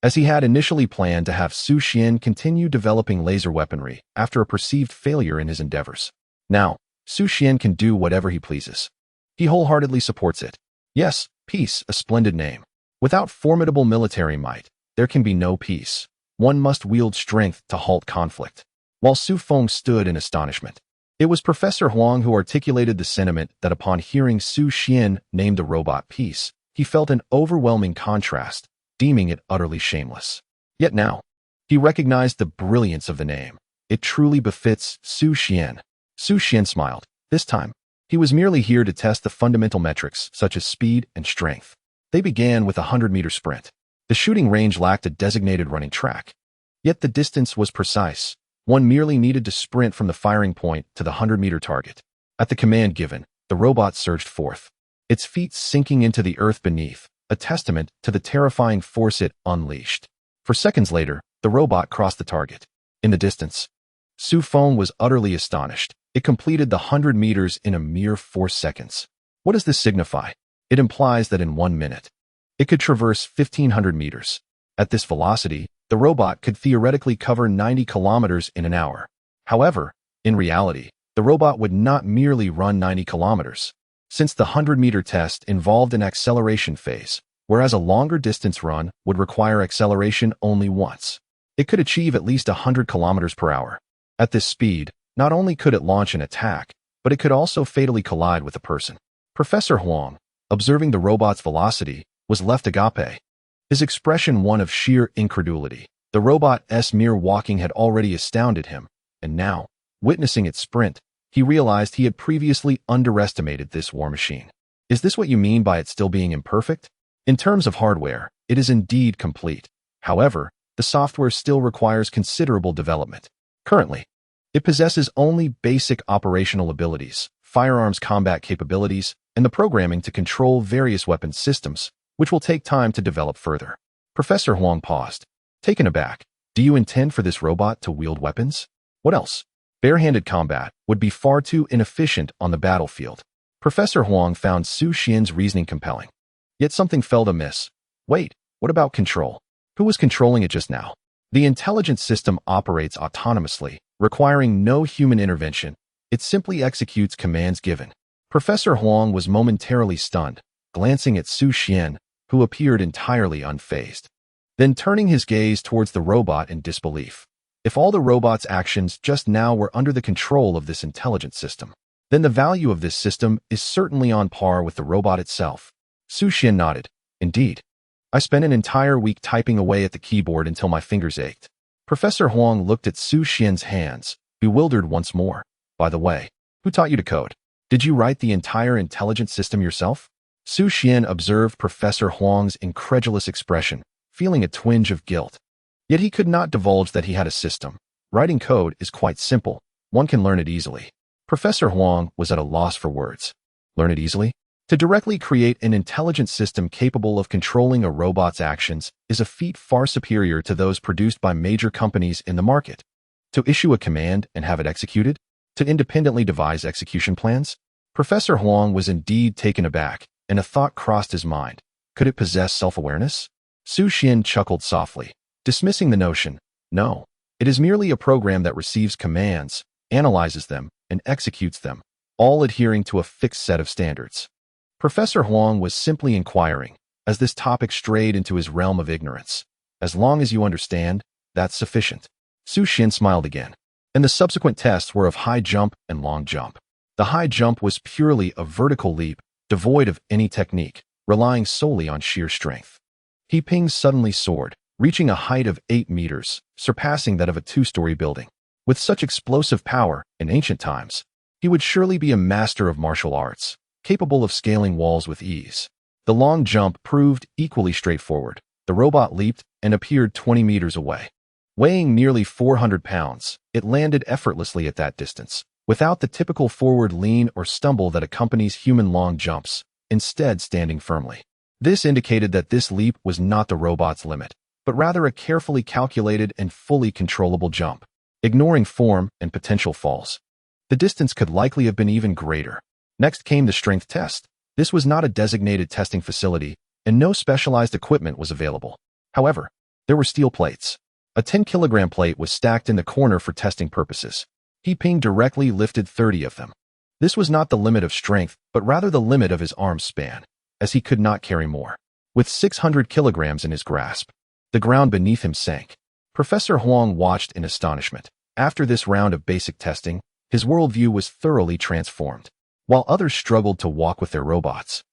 as he had initially planned to have Xu Xuan continue developing laser weaponry after a perceived failure in his endeavors. Now, Xu Xuan can do whatever he pleases. He wholeheartedly supports it. Yes, Peace, a splendid name. Without formidable military might, there can be no peace. One must wield strength to halt conflict. While Xu Feng stood in astonishment, it was Professor Huang who articulated the sentiment that upon hearing Xu Xuan name the robot Peace, he felt an overwhelming contrast, deeming it utterly shameless. Yet now, he recognized the brilliance of the name. It truly befits Xu Xuan. Xu Xuan smiled. This time, he was merely here to test the fundamental metrics such as speed and strength. They began with a 100-meter sprint. The shooting range lacked a designated running track. Yet the distance was precise. One merely needed to sprint from the firing point to the 100-meter target. At the command given, the robot surged forth, its feet sinking into the earth beneath, a testament to the terrifying force it unleashed. For seconds later, the robot crossed the target. In the distance, Xu Feng was utterly astonished. It completed the 100 meters in a mere 4 seconds. What does this signify? It implies that in 1 minute, it could traverse 1,500 meters. At this velocity, the robot could theoretically cover 90 kilometers in an hour. However, in reality, the robot would not merely run 90 kilometers, since the 100-meter test involved an acceleration phase, whereas a longer distance run would require acceleration only once. It could achieve at least 100 kilometers per hour. At this speed, not only could it launch an attack, but it could also fatally collide with a person. Professor Huang, observing the robot's velocity, was left agape. His expression one of sheer incredulity. The robot's mere walking had already astounded him, and now, witnessing its sprint, he realized he had previously underestimated this war machine. Is this what you mean by it still being imperfect? In terms of hardware, it is indeed complete. However, the software still requires considerable development. Currently, it possesses only basic operational abilities, firearms combat capabilities, and the programming to control various weapons systems, which will take time to develop further. Professor Huang paused, taken aback. Do you intend for this robot to wield weapons? What else? Bare-handed combat would be far too inefficient on the battlefield. Professor Huang found Xu Xuan's reasoning compelling. Yet something felt amiss. Wait, what about control? Who was controlling it just now? The intelligent system operates autonomously, requiring no human intervention. It simply executes commands given. Professor Huang was momentarily stunned, glancing at Xu Xuan, who appeared entirely unfazed. Then turning his gaze towards the robot in disbelief. If all the robot's actions just now were under the control of this intelligent system, then the value of this system is certainly on par with the robot itself. Xu Xuan nodded. Indeed. I spent an entire week typing away at the keyboard until my fingers ached. Professor Huang looked at Xu Xuan's hands, bewildered once more. By the way, who taught you to code? Did you write the entire intelligent system yourself? Xu Xuan observed Professor Huang's incredulous expression, feeling a twinge of guilt. Yet he could not divulge that he had a system. Writing code is quite simple. One can learn it easily. Professor Huang was at a loss for words. Learn it easily? To directly create an intelligent system capable of controlling a robot's actions is a feat far superior to those produced by major companies in the market. To issue a command and have it executed? To independently devise execution plans? Professor Huang was indeed taken aback, and a thought crossed his mind. Could it possess self-awareness? Xu Xuan chuckled softly, dismissing the notion. No, it is merely a program that receives commands, analyzes them, and executes them, all adhering to a fixed set of standards. Professor Huang was simply inquiring, as this topic strayed into his realm of ignorance. As long as you understand, that's sufficient. Xu Xuan smiled again, and the subsequent tests were of high jump and long jump. The high jump was purely a vertical leap, devoid of any technique, relying solely on sheer strength. He pinged suddenly soared, reaching a height of 8 meters, surpassing that of a 2-story building. With such explosive power, in ancient times, he would surely be a master of martial arts, capable of scaling walls with ease. The long jump proved equally straightforward. The robot leaped and appeared 20 meters away. Weighing nearly 400 pounds, it landed effortlessly at that distance, without the typical forward lean or stumble that accompanies human long jumps, instead standing firmly. This indicated that this leap was not the robot's limit, but rather a carefully calculated and fully controllable jump, ignoring form and potential falls. The distance could likely have been even greater. Next came the strength test. This was not a designated testing facility, and no specialized equipment was available. However, there were steel plates. A 10-kilogram plate was stacked in the corner for testing purposes. He pinged directly lifted 30 of them. This was not the limit of strength, but rather the limit of his arm span, as he could not carry more. With 600 kilograms in his grasp, the ground beneath him sank. Professor Huang watched in astonishment. After this round of basic testing, his worldview was thoroughly transformed. While others struggled to walk with their robots,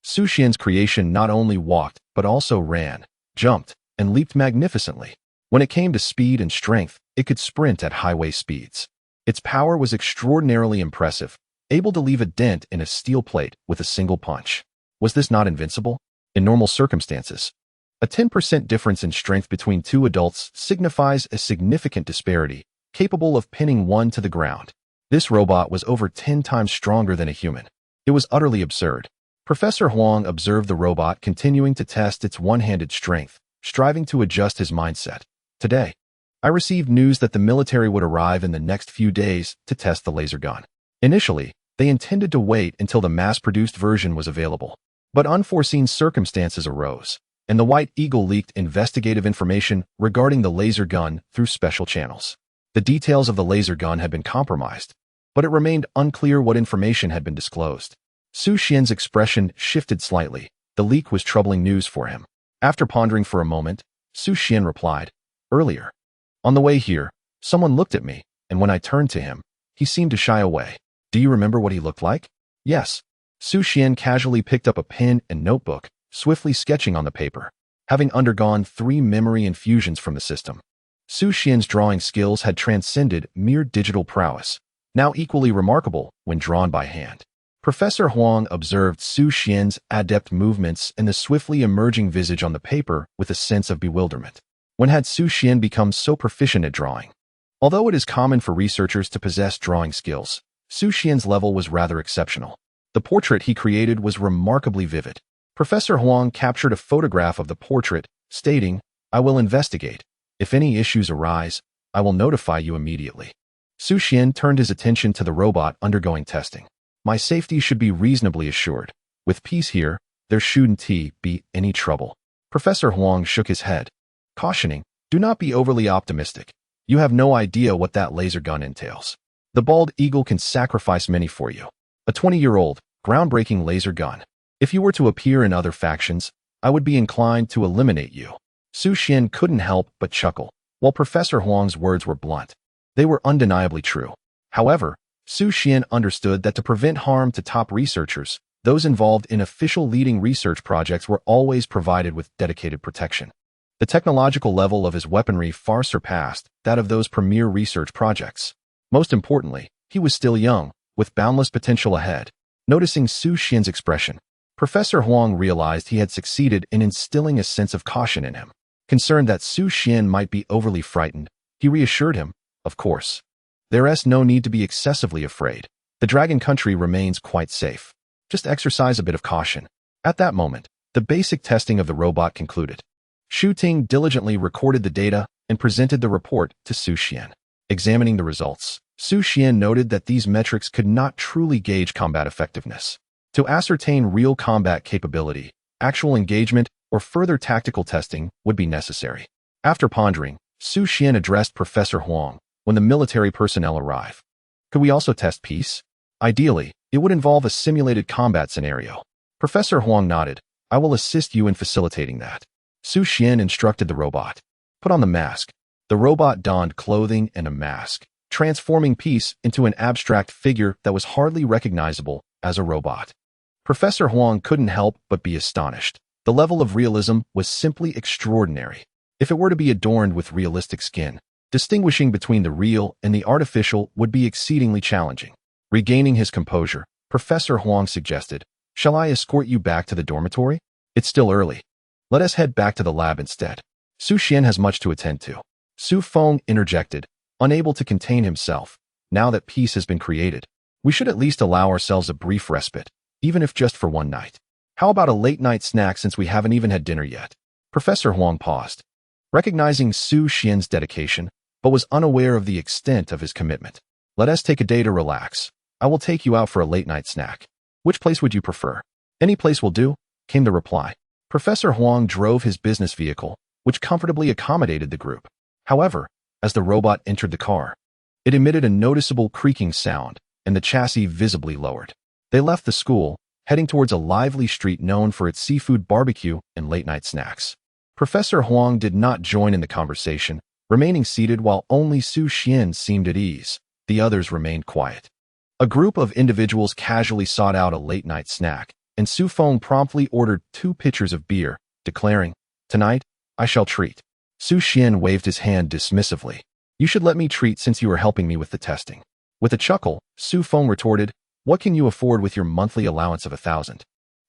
Xu Xuan's creation not only walked, but also ran, jumped, and leaped magnificently. When it came to speed and strength, it could sprint at highway speeds. Its power was extraordinarily impressive, able to leave a dent in a steel plate with a single punch. Was this not invincible? In normal circumstances, a 10% difference in strength between two adults signifies a significant disparity, capable of pinning one to the ground. This robot was over 10 times stronger than a human. It was utterly absurd. Professor Huang observed the robot continuing to test its one-handed strength, striving to adjust his mindset. Today, I received news that the military would arrive in the next few days to test the laser gun. Initially, they intended to wait until the mass-produced version was available. But unforeseen circumstances arose, and the White Eagle leaked investigative information regarding the laser gun through special channels. The details of the laser gun had been compromised, but it remained unclear what information had been disclosed. Xu Xuan's expression shifted slightly. The leak was troubling news for him. After pondering for a moment, Xu Xuan replied, "Earlier, on the way here, someone looked at me, and when I turned to him, he seemed to shy away. Do you remember what he looked like?" "Yes." Xu Xuan casually picked up a pen and notebook, swiftly sketching on the paper. Having undergone 3 memory infusions from the system, Xu Xuan's drawing skills had transcended mere digital prowess, now equally remarkable when drawn by hand. Professor Huang observed Xu Xuan's adept movements and the swiftly emerging visage on the paper with a sense of bewilderment. When had Xu Xuan become so proficient at drawing? Although it is common for researchers to possess drawing skills, Xu Xuan's level was rather exceptional. The portrait he created was remarkably vivid. Professor Huang captured a photograph of the portrait, stating, "I will investigate. If any issues arise, I will notify you immediately." Xu Xuan turned his attention to the robot undergoing testing. "My safety should be reasonably assured. With peace here, there shouldn't be any trouble." Professor Huang shook his head, cautioning, "Do not be overly optimistic. You have no idea what that laser gun entails. The bald eagle can sacrifice many for you. A 20-year-old, groundbreaking laser gun. If you were to appear in other factions, I would be inclined to eliminate you." Xu Xuan couldn't help but chuckle. While Professor Huang's words were blunt, they were undeniably true. However, Xu Xuan understood that to prevent harm to top researchers, those involved in official leading research projects were always provided with dedicated protection. The technological level of his weaponry far surpassed that of those premier research projects. Most importantly, he was still young, with boundless potential ahead. Noticing Xu Xuan's expression, Professor Huang realized he had succeeded in instilling a sense of caution in him. Concerned that Xu Xuan might be overly frightened, he reassured him, "Of course. There's no need to be excessively afraid. The Dragon Country remains quite safe. Just exercise a bit of caution." At that moment, the basic testing of the robot concluded. Xu Ting diligently recorded the data and presented the report to Xu Xuan. Examining the results, Xu Xuan noted that these metrics could not truly gauge combat effectiveness. To ascertain real combat capability, actual engagement, or further tactical testing would be necessary. After pondering, Xu Xuan addressed Professor Huang when the military personnel arrive. "Could we also test peace? Ideally, it would involve a simulated combat scenario." Professor Huang nodded. "I will assist you in facilitating that." Xu Xuan instructed the robot. "Put on the mask." The robot donned clothing and a mask, transforming peace into an abstract figure that was hardly recognizable as a robot. Professor Huang couldn't help but be astonished. The level of realism was simply extraordinary. If it were to be adorned with realistic skin, distinguishing between the real and the artificial would be exceedingly challenging. Regaining his composure, Professor Huang suggested, "Shall I escort you back to the dormitory? It's still early. Let us head back to the lab instead. Xu Xuan has much to attend to." Xu Feng interjected, unable to contain himself. "Now that peace has been created, we should at least allow ourselves a brief respite, even if just for one night. How about a late-night snack since we haven't even had dinner yet?" Professor Huang paused, recognizing Xu Xuan's dedication, but was unaware of the extent of his commitment. "Let us take a day to relax. I will take you out for a late-night snack. Which place would you prefer?" "Any place will do," came the reply. Professor Huang drove his business vehicle, which comfortably accommodated the group. However, as the robot entered the car, it emitted a noticeable creaking sound, and the chassis visibly lowered. They left the school, heading towards a lively street known for its seafood barbecue and late-night snacks. Professor Huang did not join in the conversation, remaining seated while only Xu Xuan seemed at ease. The others remained quiet. A group of individuals casually sought out a late-night snack, and Xu Feng promptly ordered 2 pitchers of beer, declaring, "Tonight, I shall treat." Xu Xuan waved his hand dismissively. "You should let me treat since you are helping me with the testing." With a chuckle, Xu Feng retorted, "What can you afford with your monthly allowance of 1,000?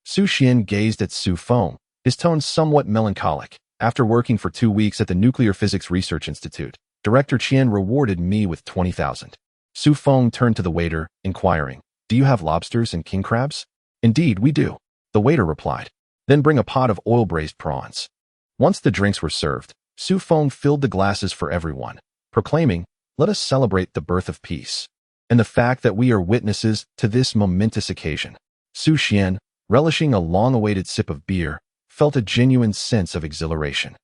Xu Xuan gazed at Xu Feng, his tone somewhat melancholic. "After working for 2 weeks at the Nuclear Physics Research Institute, Director Qian rewarded me with 20,000. Xu Feng turned to the waiter, inquiring, "Do you have lobsters and king crabs?" "Indeed, we do," the waiter replied. "Then bring a pot of oil-braised prawns." Once the drinks were served, Xu Feng filled the glasses for everyone, proclaiming, "Let us celebrate the birth of peace, and the fact that we are witnesses to this momentous occasion." Xu Xuan, relishing a long-awaited sip of beer, felt a genuine sense of exhilaration.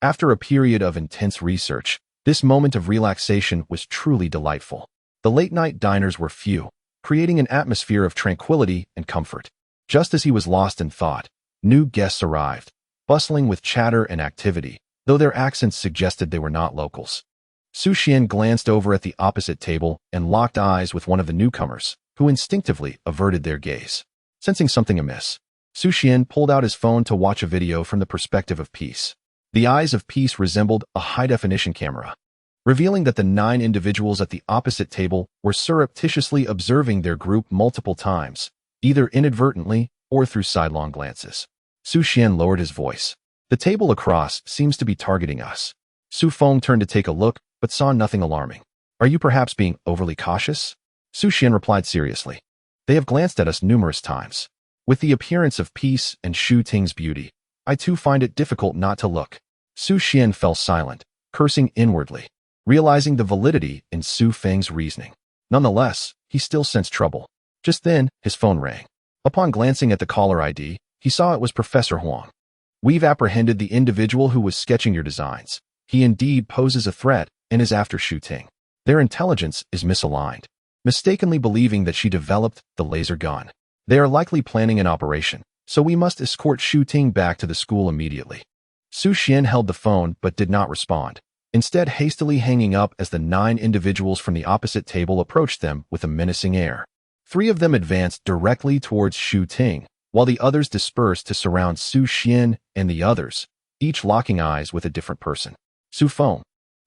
After a period of intense research, this moment of relaxation was truly delightful. The late-night diners were few, creating an atmosphere of tranquility and comfort. Just as he was lost in thought, new guests arrived, bustling with chatter and activity, though their accents suggested they were not locals. Xu Xuan glanced over at the opposite table and locked eyes with one of the newcomers, who instinctively averted their gaze. Sensing something amiss, Xu Xuan pulled out his phone to watch a video from the perspective of Peace. The eyes of Peace resembled a high-definition camera, revealing that the 9 individuals at the opposite table were surreptitiously observing their group multiple times, either inadvertently or through sidelong glances. Xu Xuan lowered his voice. The table across seems to be targeting us. Su Feng turned to take a look, but saw nothing alarming. Are you perhaps being overly cautious? Xu Xuan replied seriously. They have glanced at us numerous times. With the appearance of Peace and Xu Ting's beauty, I too find it difficult not to look. Xu Xuan fell silent, cursing inwardly, realizing the validity in Su Feng's reasoning. Nonetheless, he still sensed trouble. Just then, his phone rang. Upon glancing at the caller ID, he saw it was Professor Huang. We've apprehended the individual who was sketching your designs. He indeed poses a threat and is after Xu Ting. Their intelligence is misaligned, mistakenly believing that she developed the laser gun. They are likely planning an operation, so we must escort Xu Ting back to the school immediately. Xu Xuan held the phone but did not respond, instead hastily hanging up as the 9 individuals from the opposite table approached them with a menacing air. 3 of them advanced directly towards Xu Ting, while the others dispersed to surround Xu Xuan and the others, each locking eyes with a different person. Su Feng,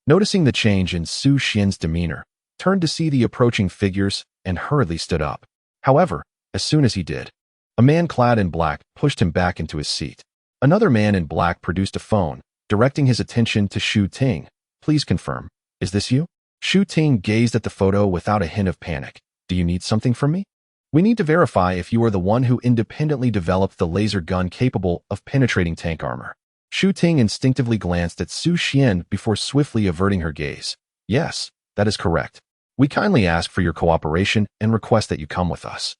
noticing the change in Xu Xuan's demeanor, turned to see the approaching figures and hurriedly stood up. However, as soon as he did, a man clad in black pushed him back into his seat. Another man in black produced a phone, directing his attention to Xu Ting. Please confirm, is this you? Xu Ting gazed at the photo without a hint of panic. Do you need something from me? We need to verify if you are the one who independently developed the laser gun capable of penetrating tank armor. Xu Ting instinctively glanced at Xu Xuan before swiftly averting her gaze. Yes, that is correct. We kindly ask for your cooperation and request that you come with us.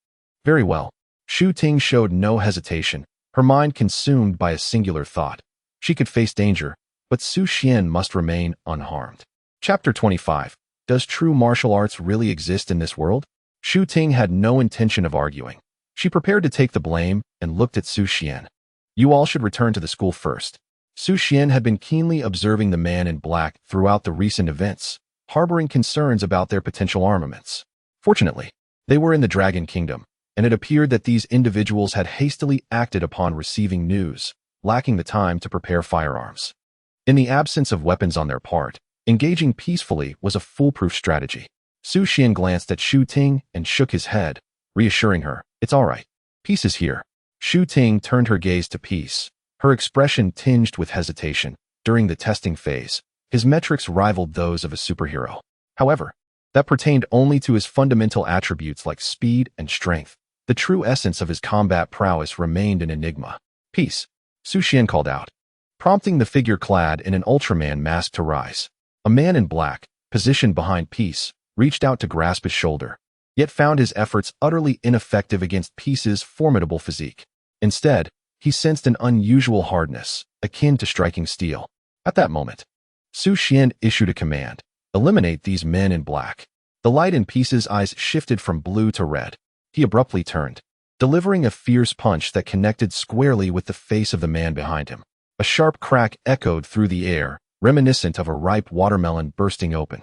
Very well. Xu Ting showed no hesitation, her mind consumed by a singular thought. She could face danger, but Xu Xuan must remain unharmed. Chapter 25. Does true martial arts really exist in this world? Xu Ting had no intention of arguing. She prepared to take the blame and looked at Xu Xuan. You all should return to the school first. Xu Xuan had been keenly observing the man in black throughout the recent events, harboring concerns about their potential armaments. Fortunately, they were in the Dragon Kingdom, and it appeared that these individuals had hastily acted upon receiving news, lacking the time to prepare firearms. In the absence of weapons on their part, engaging peacefully was a foolproof strategy. Xu Xuan glanced at Xu Ting and shook his head, reassuring her, it's all right. Peace is here. Xu Ting turned her gaze to Peace, her expression tinged with hesitation. During the testing phase, his metrics rivaled those of a superhero. However, that pertained only to his fundamental attributes like speed and strength. The true essence of his combat prowess remained an enigma. Peace, Xu Xuan called out, prompting the figure clad in an Ultraman mask to rise. A man in black, positioned behind Peace, reached out to grasp his shoulder, yet found his efforts utterly ineffective against Peace's formidable physique. Instead, he sensed an unusual hardness, akin to striking steel. At that moment, Xu Xuan issued a command, eliminate these men in black. The light in Peace's eyes shifted from blue to red. He abruptly turned, delivering a fierce punch that connected squarely with the face of the man behind him. A sharp crack echoed through the air, reminiscent of a ripe watermelon bursting open.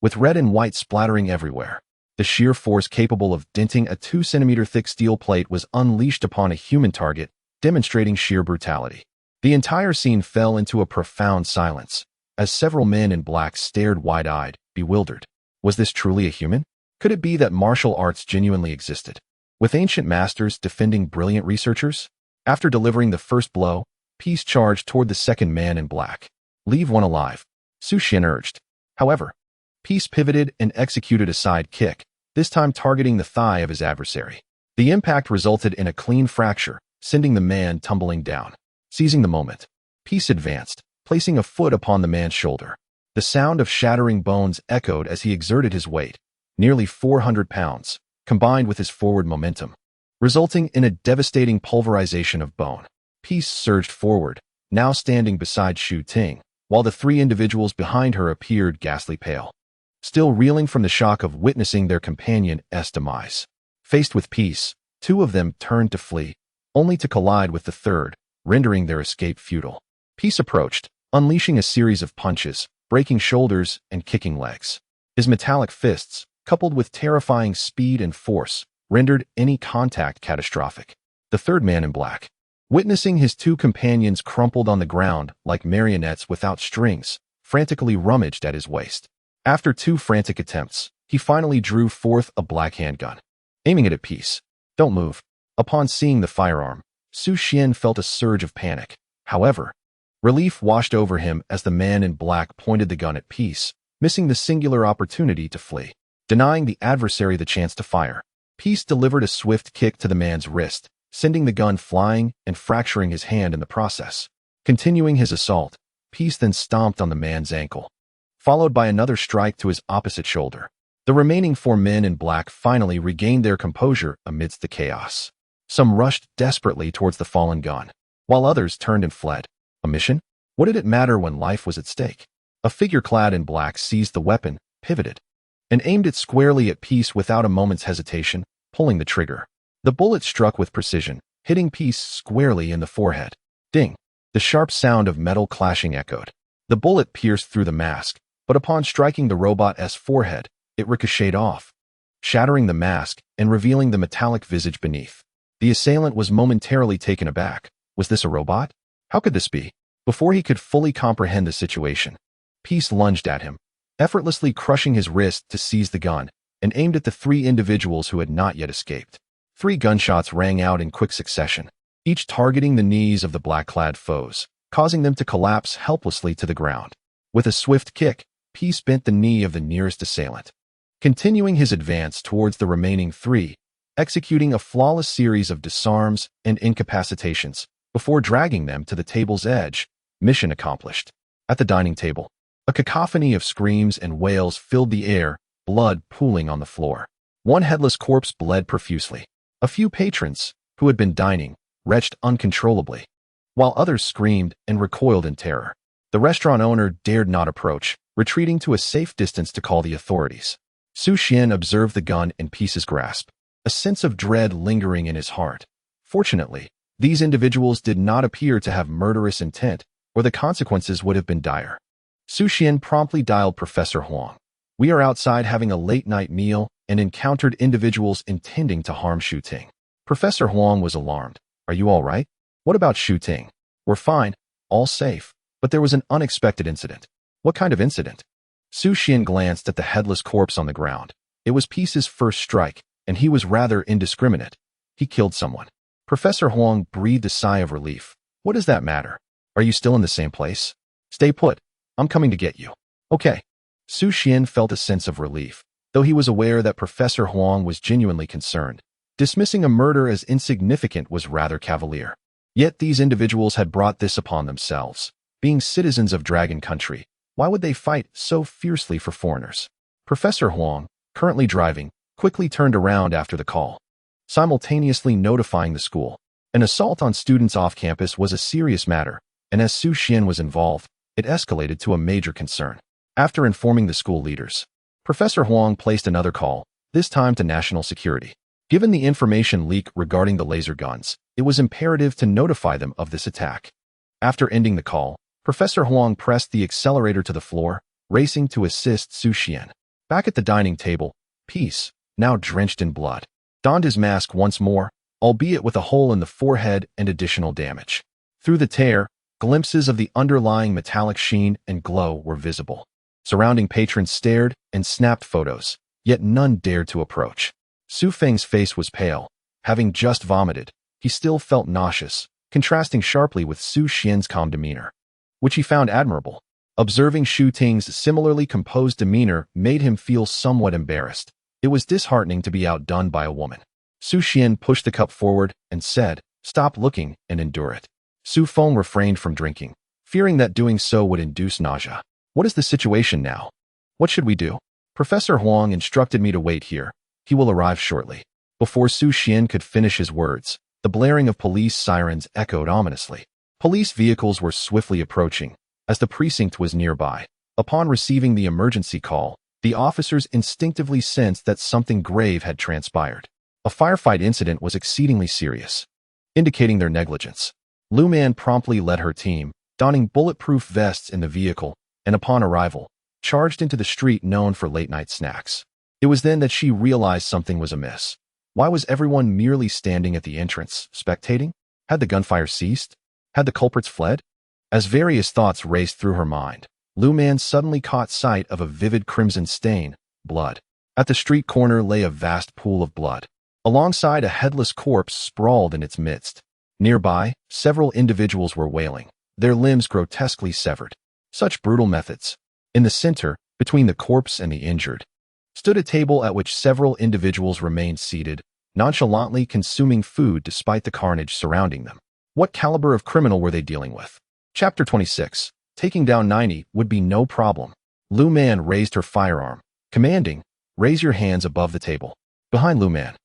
With red and white splattering everywhere, the sheer force capable of denting a 2-centimeter thick steel plate was unleashed upon a human target, demonstrating sheer brutality. The entire scene fell into a profound silence, as several men in black stared wide-eyed, bewildered. Was this truly a human? Could it be that martial arts genuinely existed, with ancient masters defending brilliant researchers? After delivering the first blow, Peace charged toward the second man in black. Leave one alive, Xu Xuan urged. However, Peace pivoted and executed a side kick, this time targeting the thigh of his adversary. The impact resulted in a clean fracture, sending the man tumbling down. Seizing the moment, Peace advanced, placing a foot upon the man's shoulder. The sound of shattering bones echoed as he exerted his weight, nearly 400 pounds, combined with his forward momentum, resulting in a devastating pulverization of bone. Peace surged forward, now standing beside Xu Ting, while the 3 individuals behind her appeared ghastly pale, still reeling from the shock of witnessing their companion's demise. Faced with Peace, 2 of them turned to flee, only to collide with the third, rendering their escape futile. Peace approached, unleashing a series of punches, breaking shoulders and kicking legs. His metallic fists, coupled with terrifying speed and force, rendered any contact catastrophic. the third man in black. Witnessing his two companions crumpled on the ground like marionettes without strings, frantically rummaged at his waist. After 2 frantic attempts, he finally drew forth a black handgun, aiming it at Peace. "Don't move." Upon seeing the firearm, Xu Xuan felt a surge of panic. However, relief washed over him as the man in black pointed the gun at Peace, missing the singular opportunity to flee. Denying the adversary the chance to fire, Peace delivered a swift kick to the man's wrist, sending the gun flying and fracturing his hand in the process. Continuing his assault, Peace then stomped on the man's ankle, followed by another strike to his opposite shoulder. The remaining 4 men in black finally regained their composure amidst the chaos. Some rushed desperately towards the fallen gun, while others turned and fled. A mission? What did it matter when life was at stake? A figure clad in black seized the weapon, pivoted, and aimed it squarely at Peace without a moment's hesitation, pulling the trigger. The bullet struck with precision, hitting Peace squarely in the forehead. Ding! The sharp sound of metal clashing echoed. The bullet pierced through the mask, but upon striking the robot's forehead, it ricocheted off, shattering the mask and revealing the metallic visage beneath. The assailant was momentarily taken aback. Was this a robot? How could this be? Before he could fully comprehend the situation, Peace lunged at him, effortlessly crushing his wrist to seize the gun, and aimed at the 3 individuals who had not yet escaped. 3 gunshots rang out in quick succession, each targeting the knees of the black-clad foes, causing them to collapse helplessly to the ground. With a swift kick, Peace bent the knee of the nearest assailant, continuing his advance towards the remaining 3, executing a flawless series of disarms and incapacitations before dragging them to the table's edge. Mission accomplished. At the dining table, a cacophony of screams and wails filled the air, blood pooling on the floor. One headless corpse bled profusely. A few patrons, who had been dining, retched uncontrollably, while others screamed and recoiled in terror. The restaurant owner dared not approach, retreating to a safe distance to call the authorities. Xu Xuan observed the gun in Peace's grasp, a sense of dread lingering in his heart. Fortunately, these individuals did not appear to have murderous intent, or the consequences would have been dire. Xu Xuan promptly dialed Professor Huang. "We are outside having a late-night meal and encountered individuals intending to harm Xu Ting." Professor Huang was alarmed. "Are you all right? What about Xu Ting?" "We're fine, all safe, but there was an unexpected incident." "What kind of incident?" Xu Xuan glanced at the headless corpse on the ground. It was Peace's first strike, and he was rather indiscriminate. He killed someone. Professor Huang breathed a sigh of relief. "What does that matter? Are you still in the same place?" "Stay put. I'm coming to get you." "Okay." Xu Xuan felt a sense of relief, though he was aware that Professor Huang was genuinely concerned. Dismissing a murder as insignificant was rather cavalier. Yet these individuals had brought this upon themselves. Being citizens of Dragon Country, why would they fight so fiercely for foreigners? Professor Huang, currently driving, quickly turned around after the call, simultaneously notifying the school. An assault on students off campus was a serious matter, and as Xu Xuan was involved, it escalated to a major concern. After informing the school leaders, Professor Huang placed another call, this time to national security. Given the information leak regarding the laser guns, it was imperative to notify them of this attack. After ending the call, Professor Huang pressed the accelerator to the floor, racing to assist Xu Xuan. Back at the dining table, Peace, now drenched in blood, donned his mask once more, albeit with a hole in the forehead and additional damage. Through the tear, glimpses of the underlying metallic sheen and glow were visible. Surrounding patrons stared and snapped photos, yet none dared to approach. Su Feng's face was pale. Having just vomited, he still felt nauseous, contrasting sharply with Xu Xian's calm demeanor, which he found admirable. Observing Xu Ting's similarly composed demeanor made him feel somewhat embarrassed. It was disheartening to be outdone by a woman. Xu Xian pushed the cup forward and said, "Stop looking and endure it." Xu Feng refrained from drinking, fearing that doing so would induce nausea. "What is the situation now? What should we do?" "Professor Huang instructed me to wait here. He will arrive shortly." Before Xu Xian could finish his words, the blaring of police sirens echoed ominously. Police vehicles were swiftly approaching, as the precinct was nearby. Upon receiving the emergency call, the officers instinctively sensed that something grave had transpired. A firefight incident was exceedingly serious, indicating their negligence. Luan promptly led her team, donning bulletproof vests in the vehicle, and upon arrival, charged into the street known for late-night snacks. It was then that she realized something was amiss. Why was everyone merely standing at the entrance, spectating? Had the gunfire ceased? Had the culprits fled? As various thoughts raced through her mind, Luan suddenly caught sight of a vivid crimson stain, blood. At the street corner lay a vast pool of blood. Alongside, a headless corpse sprawled in its midst. Nearby, several individuals were wailing, their limbs grotesquely severed. Such brutal methods. In the center, between the corpse and the injured, stood a table at which several individuals remained seated, nonchalantly consuming food despite the carnage surrounding them. What caliber of criminal were they dealing with? Chapter 26. Taking down 90 would be no problem. Luan raised her firearm, commanding, "Raise your hands above the table." Behind Luan,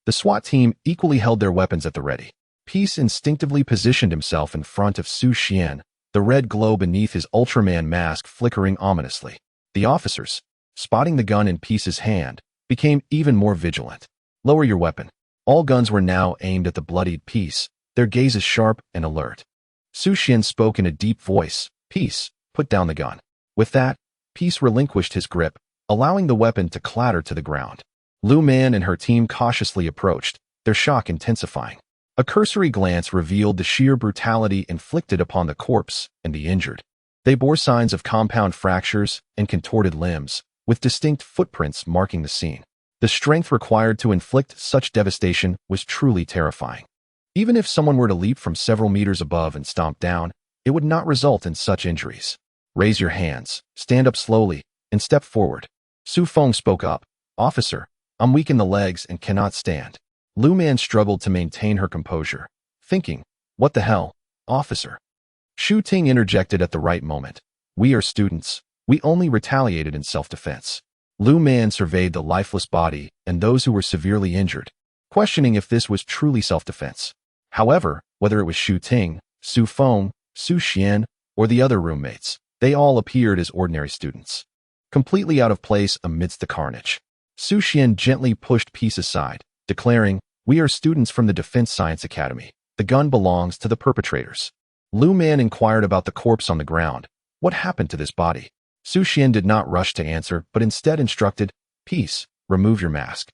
the SWAT team equally held their weapons at the ready. Peace instinctively positioned himself in front of Xu Xuan, the red glow beneath his Ultraman mask flickering ominously. The officers, spotting the gun in Peace's hand, became even more vigilant. "Lower your weapon." All guns were now aimed at the bloodied Peace, their gazes sharp and alert. Xu Xuan spoke in a deep voice, "Peace, put down the gun." With that, Peace relinquished his grip, allowing the weapon to clatter to the ground. Luan and her team cautiously approached, their shock intensifying. A cursory glance revealed the sheer brutality inflicted upon the corpse and the injured. They bore signs of compound fractures and contorted limbs, with distinct footprints marking the scene. The strength required to inflict such devastation was truly terrifying. Even if someone were to leap from several meters above and stomp down, it would not result in such injuries. "Raise your hands, stand up slowly, and step forward." Xu Feng spoke up, "Officer, I'm weak in the legs and cannot stand." Luan struggled to maintain her composure, thinking, "What the hell, officer?" Xu Ting interjected at the right moment. "We are students. We only retaliated in self-defense." Luan surveyed the lifeless body and those who were severely injured, questioning if this was truly self-defense. However, whether it was Xu Ting, Xu Feng, Xu Xian, or the other roommates, they all appeared as ordinary students, completely out of place amidst the carnage. Xu Xian gently pushed Peace aside, declaring, "We are students from the Defense Science Academy. The gun belongs to the perpetrators." Luan inquired about the corpse on the ground. "What happened to this body?" Xu Xian did not rush to answer, but instead instructed, "Peace, remove your mask."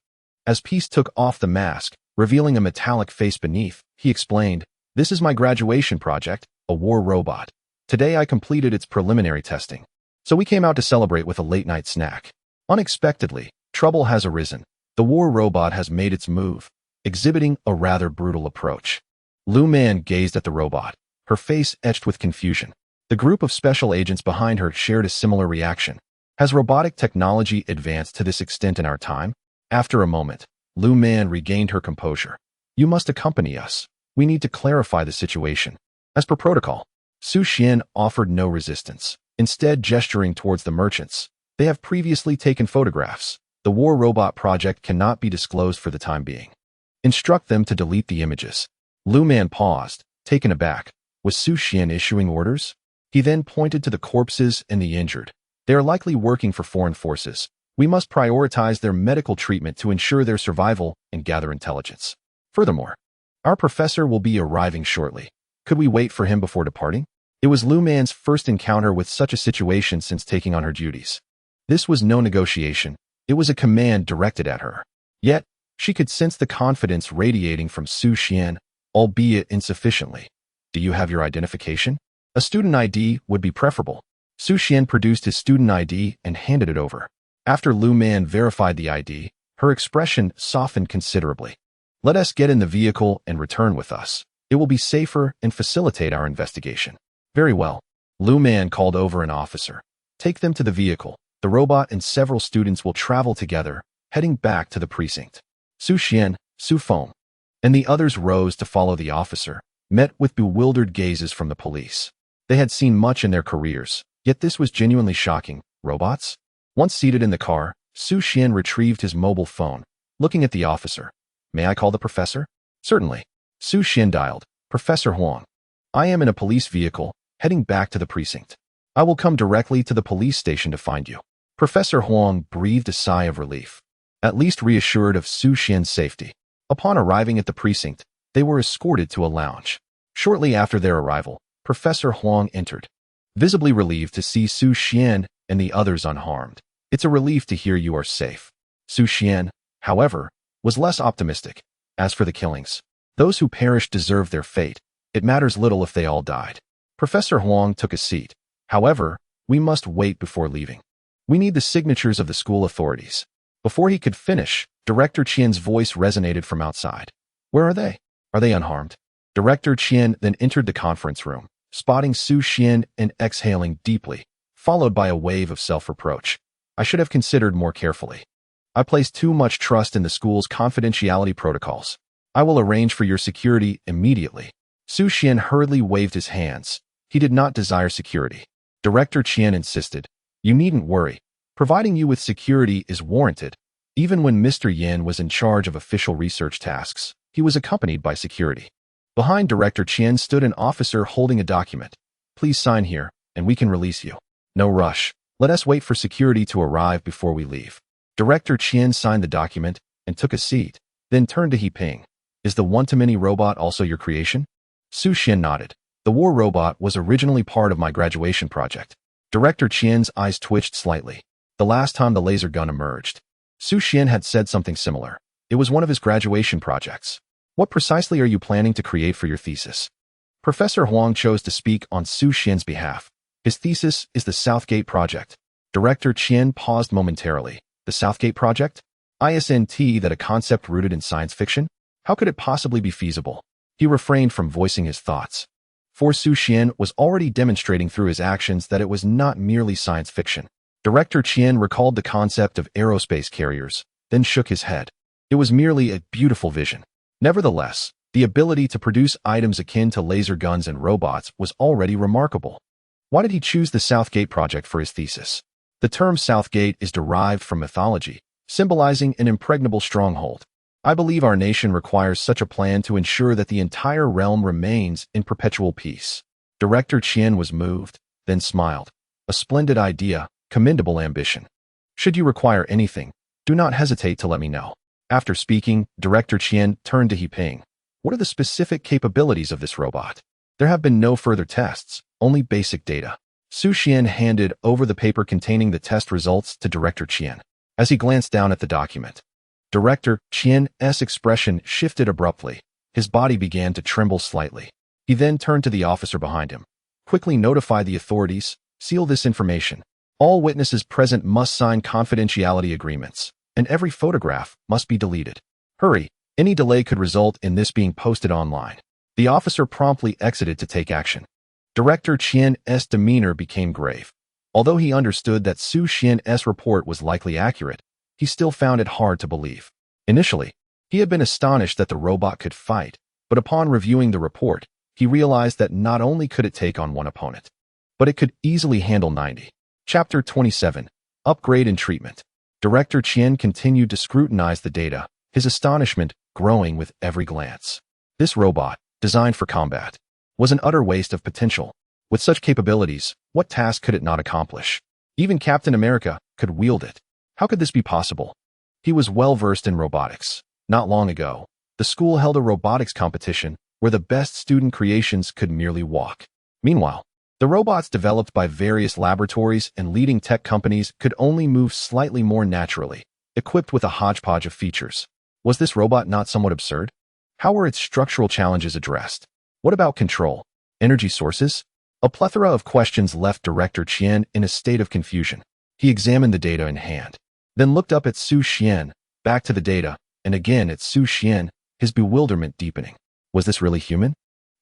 As Peace took off the mask, revealing a metallic face beneath, he explained, "This is my graduation project, a war robot. Today I completed its preliminary testing. So we came out to celebrate with a late-night snack. Unexpectedly, trouble has arisen. The war robot has made its move, exhibiting a rather brutal approach." Luan gazed at the robot, her face etched with confusion. The group of special agents behind her shared a similar reaction. Has robotic technology advanced to this extent in our time? After a moment, Luan regained her composure. "You must accompany us. We need to clarify the situation." As per protocol, Xu Xian offered no resistance, instead gesturing towards the merchants. "They have previously taken photographs. The war robot project cannot be disclosed for the time being. Instruct them to delete the images." Luan paused, taken aback. Was Xu Xian issuing orders? He then pointed to the corpses and the injured. "They are likely working for foreign forces. We must prioritize their medical treatment to ensure their survival and gather intelligence. Furthermore, our professor will be arriving shortly. Could we wait for him before departing?" It was Luan's first encounter with such a situation since taking on her duties. This was no negotiation. It was a command directed at her. Yet, she could sense the confidence radiating from Xu Xian, albeit insufficiently. "Do you have your identification?" "A student ID would be preferable." Xu Xian produced his student ID and handed it over. After Luan verified the ID, her expression softened considerably. "Let us get in the vehicle and return with us. It will be safer and facilitate our investigation." "Very well." Luan called over an officer. "Take them to the vehicle. The robot and several students will travel together, heading back to the precinct." Xu Xian, Xu Feng, and the others rose to follow the officer, met with bewildered gazes from the police. They had seen much in their careers, yet this was genuinely shocking. Robots? Once seated in the car, Xu Xian retrieved his mobile phone, looking at the officer. "May I call the professor?" "Certainly." Xu Xian dialed, "Professor Huang. I am in a police vehicle, heading back to the precinct. I will come directly to the police station to find you." Professor Huang breathed a sigh of relief, at least reassured of Xu Xian's safety. Upon arriving at the precinct, they were escorted to a lounge. Shortly after their arrival, Professor Huang entered, visibly relieved to see Xu Xian and the others unharmed. "It's a relief to hear you are safe." Xu Xian, however, was less optimistic. As for the killings, those who perished deserve their fate. It matters little if they all died. Professor Huang took a seat. However, we must wait before leaving. We need the signatures of the school authorities. Before he could finish, Director Qian's voice resonated from outside. Where are they? Are they unharmed? Director Qian then entered the conference room, spotting Xu Xuan and exhaling deeply, followed by a wave of self-reproach. I should have considered more carefully. I placed too much trust in the school's confidentiality protocols. I will arrange for your security immediately. Xu Xuan hurriedly waved his hands. He did not desire security. Director Qian insisted. You needn't worry. Providing you with security is warranted. Even when Mr. Yin was in charge of official research tasks, he was accompanied by security. Behind Director Qian stood an officer holding a document. Please sign here, and we can release you. No rush. Let us wait for security to arrive before we leave. Director Qian signed the document and took a seat, then turned to He Ping. Is the one-to-many robot also your creation? Xu Xuan nodded. The war robot was originally part of my graduation project. Director Qian's eyes twitched slightly. The last time the laser gun emerged, Xu Xuan had said something similar. It was one of his graduation projects. What precisely are you planning to create for your thesis? Professor Huang chose to speak on Xu Xuan's behalf. His thesis is the Southgate Project. Director Qian paused momentarily. The Southgate Project? Isn't that a concept rooted in science fiction? How could it possibly be feasible? He refrained from voicing his thoughts. For Xu Xuan was already demonstrating through his actions that it was not merely science fiction. Director Qian recalled the concept of aerospace carriers, then shook his head. It was merely a beautiful vision. Nevertheless, the ability to produce items akin to laser guns and robots was already remarkable. Why did he choose the Southgate Project for his thesis? The term Southgate is derived from mythology, symbolizing an impregnable stronghold. I believe our nation requires such a plan to ensure that the entire realm remains in perpetual peace. Director Qian was moved, then smiled. A splendid idea, commendable ambition. Should you require anything, do not hesitate to let me know. After speaking, Director Qian turned to He Ping. What are the specific capabilities of this robot? There have been no further tests, only basic data. Xu Xuan handed over the paper containing the test results to Director Qian. As he glanced down at the document, Director Qian's expression shifted abruptly. His body began to tremble slightly. He then turned to the officer behind him. Quickly notify the authorities. Seal this information. All witnesses present must sign confidentiality agreements, and every photograph must be deleted. Hurry. Any delay could result in this being posted online. The officer promptly exited to take action. Director Qian's demeanor became grave. Although he understood that Xu Xuan's report was likely accurate, he still found it hard to believe. Initially, he had been astonished that the robot could fight, but upon reviewing the report, he realized that not only could it take on one opponent, but it could easily handle 90. Chapter 27. Upgrade and Treatment. Director Qian continued to scrutinize the data, his astonishment growing with every glance. This robot, designed for combat, was an utter waste of potential. With such capabilities, what task could it not accomplish? Even Captain America could wield it. How could this be possible? He was well versed in robotics. Not long ago, the school held a robotics competition where the best student creations could merely walk. Meanwhile, the robots developed by various laboratories and leading tech companies could only move slightly more naturally, equipped with a hodgepodge of features. Was this robot not somewhat absurd? How were its structural challenges addressed? What about control? Energy sources? A plethora of questions left Director Qian in a state of confusion. He examined the data in hand, then looked up at Xu Xuan, back to the data, and again at Xu Xuan, his bewilderment deepening. Was this really human?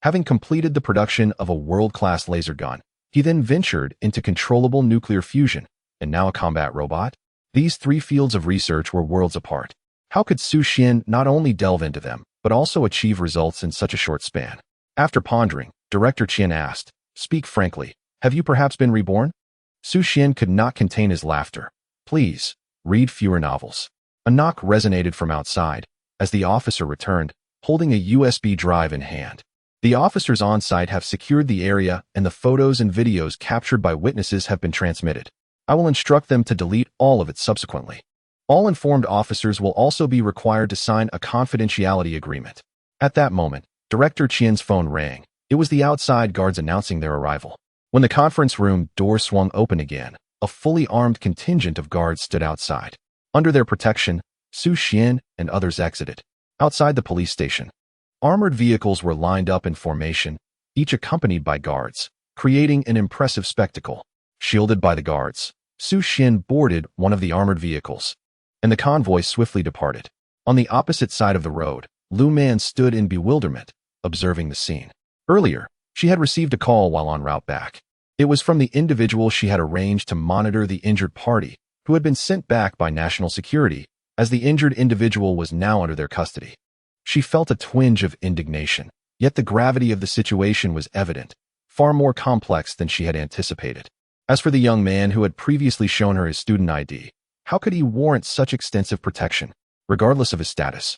Having completed the production of a world-class laser gun, he then ventured into controllable nuclear fusion, and now a combat robot? These three fields of research were worlds apart. How could Xu Xuan not only delve into them, but also achieve results in such a short span? After pondering, Director Qian asked, "Speak frankly, have you perhaps been reborn?" Xu Xuan could not contain his laughter. "Please, read fewer novels." A knock resonated from outside, as the officer returned, holding a USB drive in hand. The officers on site have secured the area and the photos and videos captured by witnesses have been transmitted. I will instruct them to delete all of it subsequently. All informed officers will also be required to sign a confidentiality agreement. At that moment, Director Qian's phone rang. It was the outside guards announcing their arrival. When the conference room door swung open again, a fully armed contingent of guards stood outside. Under their protection, Xu Xuan and others exited. Outside the police station, armored vehicles were lined up in formation, each accompanied by guards, creating an impressive spectacle. Shielded by the guards, Xu Xuan boarded one of the armored vehicles, and the convoy swiftly departed. On the opposite side of the road, Luan stood in bewilderment, observing the scene. Earlier, she had received a call while en route back. It was from the individual she had arranged to monitor the injured party, who had been sent back by national security, as the injured individual was now under their custody. She felt a twinge of indignation, yet the gravity of the situation was evident, far more complex than she had anticipated. As for the young man who had previously shown her his student ID, how could he warrant such extensive protection, regardless of his status?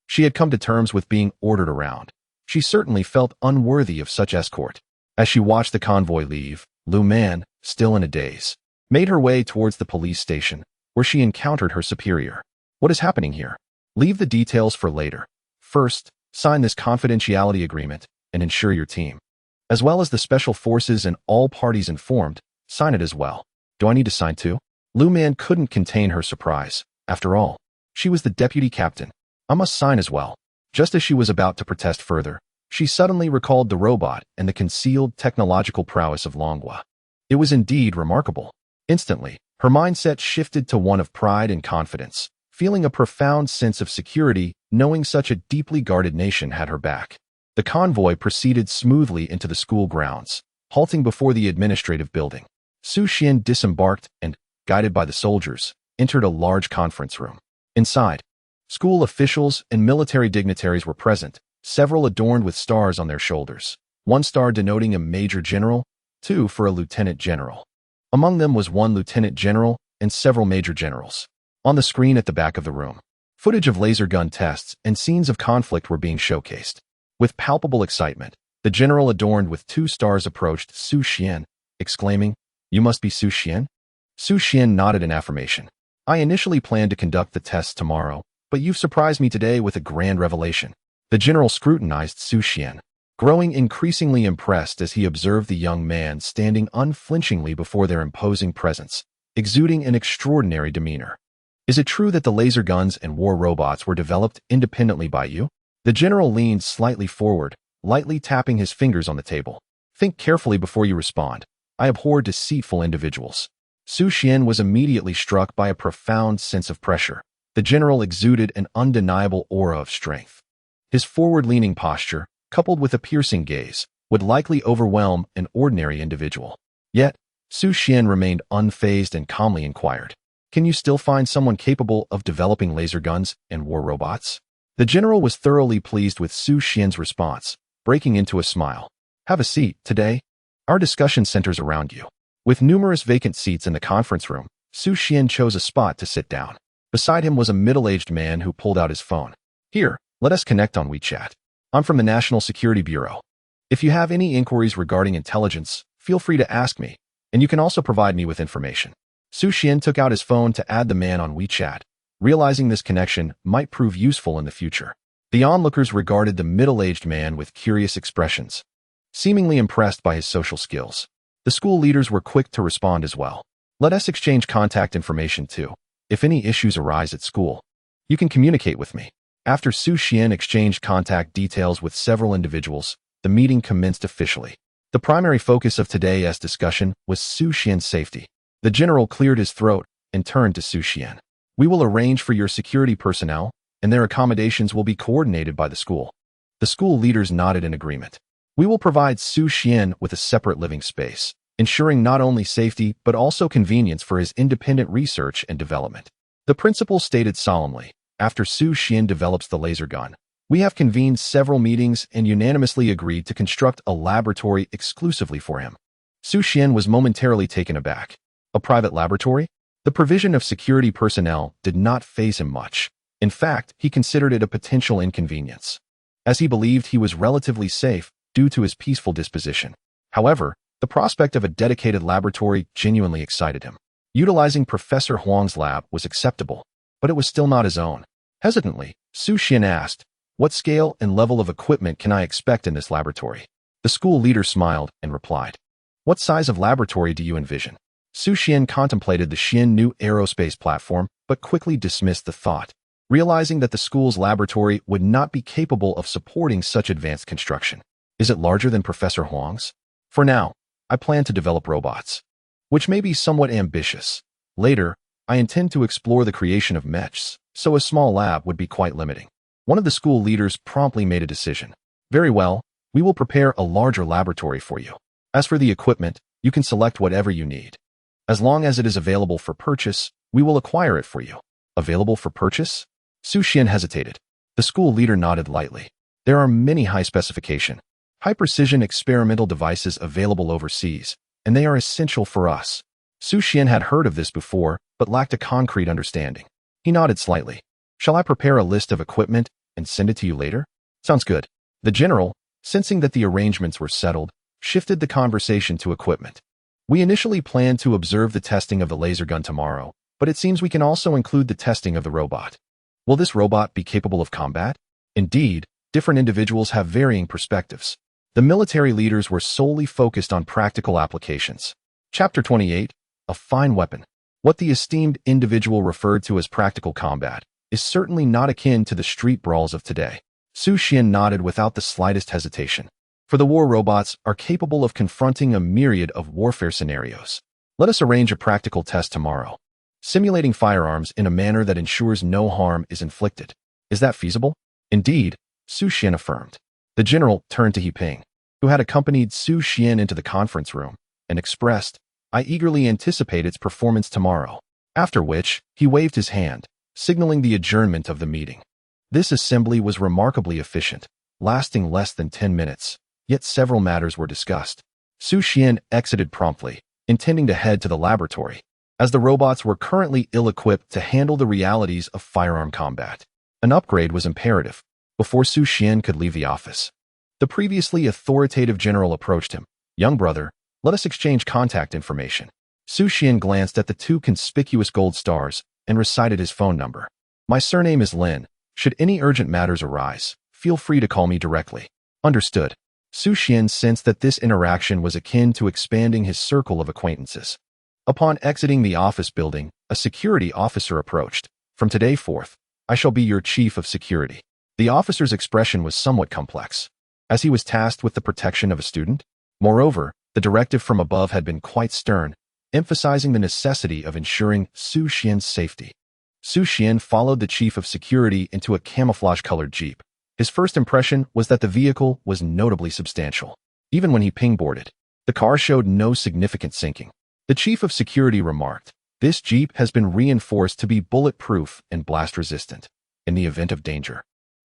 She had come to terms with being ordered around. She certainly felt unworthy of such escort. As she watched the convoy leave, Luan, still in a daze, made her way towards the police station, where she encountered her superior. What is happening here? Leave the details for later. First, sign this confidentiality agreement and ensure your team, as well as the special forces and all parties informed, sign it as well. Do I need to sign too? Luan couldn't contain her surprise. After all, she was the deputy captain. I must sign as well. Just as she was about to protest further, she suddenly recalled the robot and the concealed technological prowess of Longhua. It was indeed remarkable. Instantly, her mindset shifted to one of pride and confidence, feeling a profound sense of security, knowing such a deeply guarded nation had her back. The convoy proceeded smoothly into the school grounds, halting before the administrative building. Xu Xuan disembarked and, guided by the soldiers, entered a large conference room. Inside, school officials and military dignitaries were present, several adorned with stars on their shoulders, one star denoting a major general, two for a lieutenant general. Among them was one lieutenant general and several major generals. On the screen at the back of the room, footage of laser gun tests and scenes of conflict were being showcased. With palpable excitement, the general adorned with two stars approached Xu Xuan, exclaiming, "You must be Xu Xuan?" Xu Xuan nodded in affirmation. "I initially planned to conduct the tests tomorrow, but you've surprised me today with a grand revelation." The general scrutinized Xu Xuan, growing increasingly impressed as he observed the young man standing unflinchingly before their imposing presence, exuding an extraordinary demeanor. "Is it true that the laser guns and war robots were developed independently by you?" The general leaned slightly forward, lightly tapping his fingers on the table. "Think carefully before you respond. I abhor deceitful individuals." Xu Xuan was immediately struck by a profound sense of pressure. The general exuded an undeniable aura of strength. His forward-leaning posture, coupled with a piercing gaze, would likely overwhelm an ordinary individual. Yet, Xu Xuan remained unfazed and calmly inquired, "Can you still find someone capable of developing laser guns and war robots?" The general was thoroughly pleased with Xu Xuan's response, breaking into a smile. "Have a seat. Today, our discussion centers around you." With numerous vacant seats in the conference room, Xu Xuan chose a spot to sit down. Beside him was a middle-aged man who pulled out his phone. "Here, let us connect on WeChat. I'm from the National Security Bureau. If you have any inquiries regarding intelligence, feel free to ask me, and you can also provide me with information." Xu Xuan took out his phone to add the man on WeChat, realizing this connection might prove useful in the future. The onlookers regarded the middle-aged man with curious expressions, seemingly impressed by his social skills. The school leaders were quick to respond as well. "Let us exchange contact information too. If any issues arise at school, you can communicate with me." After Xu Xuan exchanged contact details with several individuals, the meeting commenced officially. The primary focus of today's discussion was Xu Xuan's safety. The general cleared his throat and turned to Xu Xuan. "We will arrange for your security personnel, and their accommodations will be coordinated by the school." The school leaders nodded in agreement. "We will provide Xu Xuan with a separate living space, ensuring not only safety but also convenience for his independent research and development." The principal stated solemnly, "After Xu Xuan develops the laser gun, we have convened several meetings and unanimously agreed to construct a laboratory exclusively for him." Xu Xuan was momentarily taken aback. A private laboratory? The provision of security personnel did not faze him much. In fact, he considered it a potential inconvenience, as he believed he was relatively safe due to his peaceful disposition. However, the prospect of a dedicated laboratory genuinely excited him. Utilizing Professor Huang's lab was acceptable, but it was still not his own. Hesitantly, Xu Xuan asked, "What scale and level of equipment can I expect in this laboratory?" The school leader smiled and replied, "What size of laboratory do you envision?" Xu Xuan contemplated the Xuan-Nv aerospace platform, but quickly dismissed the thought. realizing that the school's laboratory would not be capable of supporting such advanced construction. Is it larger than Professor Huang's? For now, I plan to develop robots, which may be somewhat ambitious. Later, I intend to explore the creation of mechs, so a small lab would be quite limiting. One of the school leaders promptly made a decision. Very well, we will prepare a larger laboratory for you. As for the equipment, you can select whatever you need. As long as it is available for purchase, we will acquire it for you. Available for purchase? Xu Xuan hesitated. The school leader nodded lightly. There are many high-specification, high-precision experimental devices available overseas, and they are essential for us. Xu Xuan had heard of this before, but lacked a concrete understanding. He nodded slightly. Shall I prepare a list of equipment and send it to you later? Sounds good. The general, sensing that the arrangements were settled, shifted the conversation to equipment. We initially planned to observe the testing of the laser gun tomorrow, but it seems we can also include the testing of the robot. Will this robot be capable of combat? Indeed, different individuals have varying perspectives. The military leaders were solely focused on practical applications. Chapter 28, A Fine Weapon. What the esteemed individual referred to as practical combat is certainly not akin to the street brawls of today. Xu Xuan nodded without the slightest hesitation. For the war robots are capable of confronting a myriad of warfare scenarios. Let us arrange a practical test tomorrow, simulating firearms in a manner that ensures no harm is inflicted. Is that feasible? Indeed, Xu Xuan affirmed. The general turned to He Ping, who had accompanied Xu Xuan into the conference room, and expressed, I eagerly anticipate its performance tomorrow. After which, he waved his hand, signaling the adjournment of the meeting. This assembly was remarkably efficient, lasting less than 10 minutes, yet several matters were discussed. Xu Xuan exited promptly, intending to head to the laboratory, as the robots were currently ill-equipped to handle the realities of firearm combat. An upgrade was imperative before Xu Xuan could leave the office. The previously authoritative general approached him. Young brother, let us exchange contact information. Xu Xuan glanced at the two conspicuous gold stars and recited his phone number. My surname is Lin. Should any urgent matters arise, feel free to call me directly. Understood. Xu Xuan sensed that this interaction was akin to expanding his circle of acquaintances. Upon exiting the office building, a security officer approached. From today forth, I shall be your chief of security. The officer's expression was somewhat complex, as he was tasked with the protection of a student. Moreover, the directive from above had been quite stern, emphasizing the necessity of ensuring Xu Xuan's safety. Xu Xuan followed the chief of security into a camouflage-colored jeep. His first impression was that the vehicle was notably substantial. Even when he pingboarded, the car showed no significant sinking. The chief of security remarked, this jeep has been reinforced to be bulletproof and blast-resistant. In the event of danger,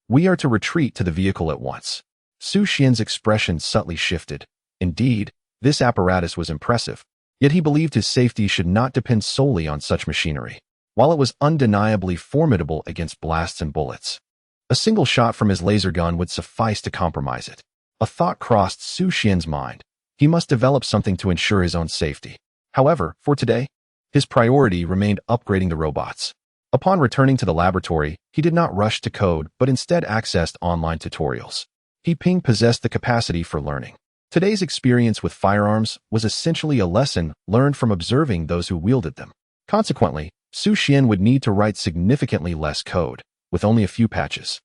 we are to retreat to the vehicle at once. Xu Xuan's expression subtly shifted. Indeed, this apparatus was impressive, yet he believed his safety should not depend solely on such machinery. While it was undeniably formidable against blasts and bullets, a single shot from his laser gun would suffice to compromise it. A thought crossed Xu Xuan's mind. He must develop something to ensure his own safety. However, for today, his priority remained upgrading the robots. Upon returning to the laboratory, he did not rush to code, but instead accessed online tutorials. He Ping possessed the capacity for learning. Today's experience with firearms was essentially a lesson learned from observing those who wielded them. Consequently, Xu Xuan would need to write significantly less code, with only a few patches.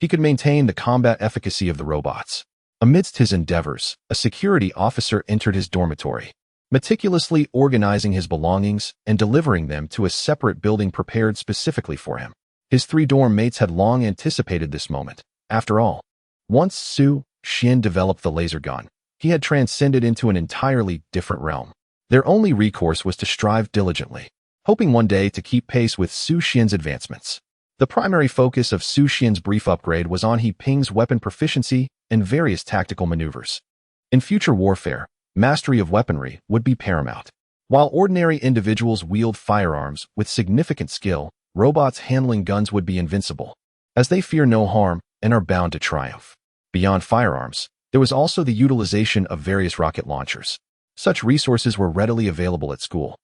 He could maintain the combat efficacy of the robots. Amidst his endeavors, a security officer entered his dormitory, meticulously organizing his belongings and delivering them to a separate building prepared specifically for him. His 3 dorm mates had long anticipated this moment. After all, once Xu Xuan developed the laser gun, he had transcended into an entirely different realm. Their only recourse was to strive diligently, hoping one day to keep pace with Xu Xuan's advancements. The primary focus of Xu Xuan's brief upgrade was on He Ping's weapon proficiency and various tactical maneuvers. In future warfare, mastery of weaponry would be paramount. While ordinary individuals wield firearms with significant skill, robots handling guns would be invincible, as they fear no harm and are bound to triumph. Beyond firearms, there was also the utilization of various rocket launchers. Such resources were readily available at school,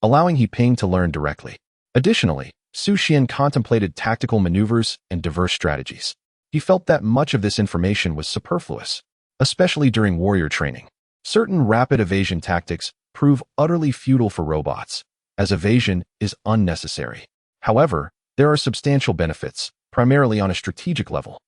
allowing He Ping to learn directly. Additionally, Xu Xuan contemplated tactical maneuvers and diverse strategies. He felt that much of this information was superfluous, especially during warrior training. Certain rapid evasion tactics prove utterly futile for robots, as evasion is unnecessary. However, There are substantial benefits, primarily on a strategic level.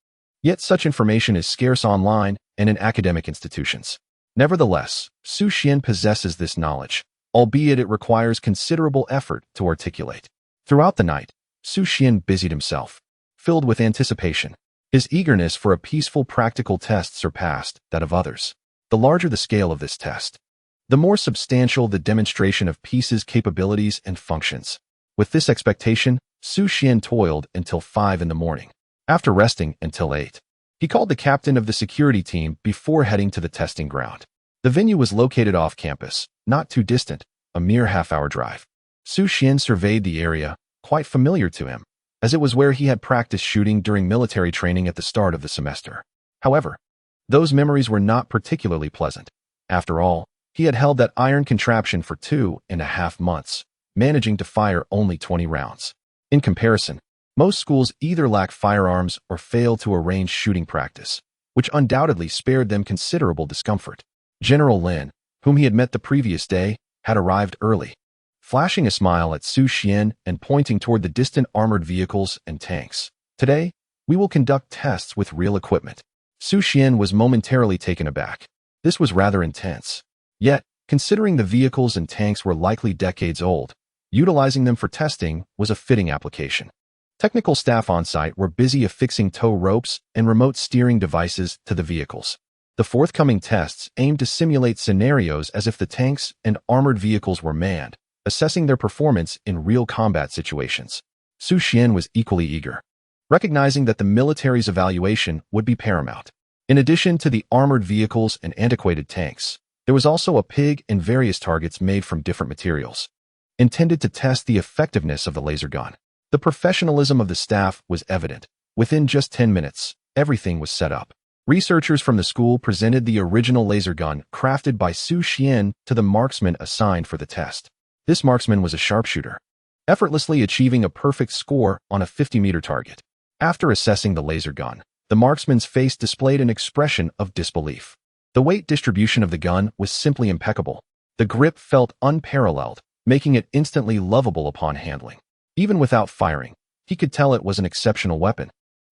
Yet such information is scarce online and in academic institutions. Nevertheless, Xu Xuan possesses this knowledge, albeit it requires considerable effort to articulate. Throughout the night, Xu Xuan busied himself, filled with anticipation. His eagerness for a peaceful practical test surpassed that of others. The larger the scale of this test, the more substantial the demonstration of piece's capabilities and functions. With this expectation, Xu Xuan toiled until 5 in the morning. After resting until 8, he called the captain of the security team before heading to the testing ground. The venue was located off campus, not too distant, a mere half-hour drive. Xu Xuan surveyed the area, quite familiar to him, as it was where he had practiced shooting during military training at the start of the semester. However, those memories were not particularly pleasant. After all, he had held that iron contraption for 2.5 months, managing to fire only 20 rounds. In comparison, most schools either lack firearms or fail to arrange shooting practice, which undoubtedly spared them considerable discomfort. General Lin, whom he had met the previous day, had arrived early. Flashing a smile at Xu Xuan and pointing toward the distant armored vehicles and tanks. Today, we will conduct tests with real equipment. Xu Xuan was momentarily taken aback. This was rather intense. Yet, considering the vehicles and tanks were likely decades old, utilizing them for testing was a fitting application. Technical staff on site were busy affixing tow ropes and remote steering devices to the vehicles. The forthcoming tests aimed to simulate scenarios as if the tanks and armored vehicles were manned, assessing their performance in real combat situations. Xu Xuan was equally eager, recognizing that the military's evaluation would be paramount. In addition to the armored vehicles and antiquated tanks, there was also a pig and various targets made from different materials, intended to test the effectiveness of the laser gun. The professionalism of the staff was evident. Within just 10 minutes, everything was set up. Researchers from the school presented the original laser gun crafted by Xu Xuan to the marksman assigned for the test. This marksman was a sharpshooter, effortlessly achieving a perfect score on a 50-meter target. After assessing the laser gun, the marksman's face displayed an expression of disbelief. The weight distribution of the gun was simply impeccable. The grip felt unparalleled, making it instantly lovable upon handling. Even without firing, he could tell it was an exceptional weapon.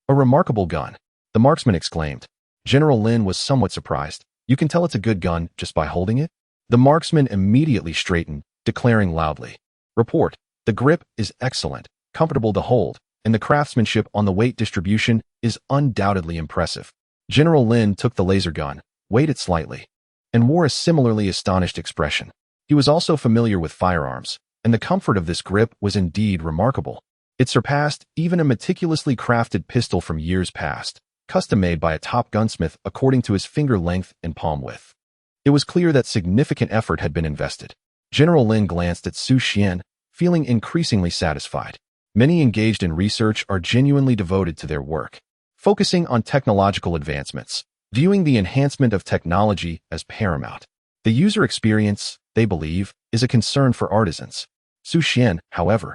A remarkable gun, the marksman exclaimed. General Lin was somewhat surprised. You can tell it's a good gun just by holding it? The marksman immediately straightened, declaring loudly. Report, the grip is excellent, comfortable to hold, and the craftsmanship on the weight distribution is undoubtedly impressive. General Lin took the laser gun, weighed it slightly, and wore a similarly astonished expression. He was also familiar with firearms, and the comfort of this grip was indeed remarkable. It surpassed even a meticulously crafted pistol from years past, custom-made by a top gunsmith according to his finger length and palm width. It was clear that significant effort had been invested. General Lin glanced at Xu Xuan, feeling increasingly satisfied. Many engaged in research are genuinely devoted to their work, focusing on technological advancements, viewing the enhancement of technology as paramount. The user experience, they believe, is a concern for artisans. Xu Xuan, however,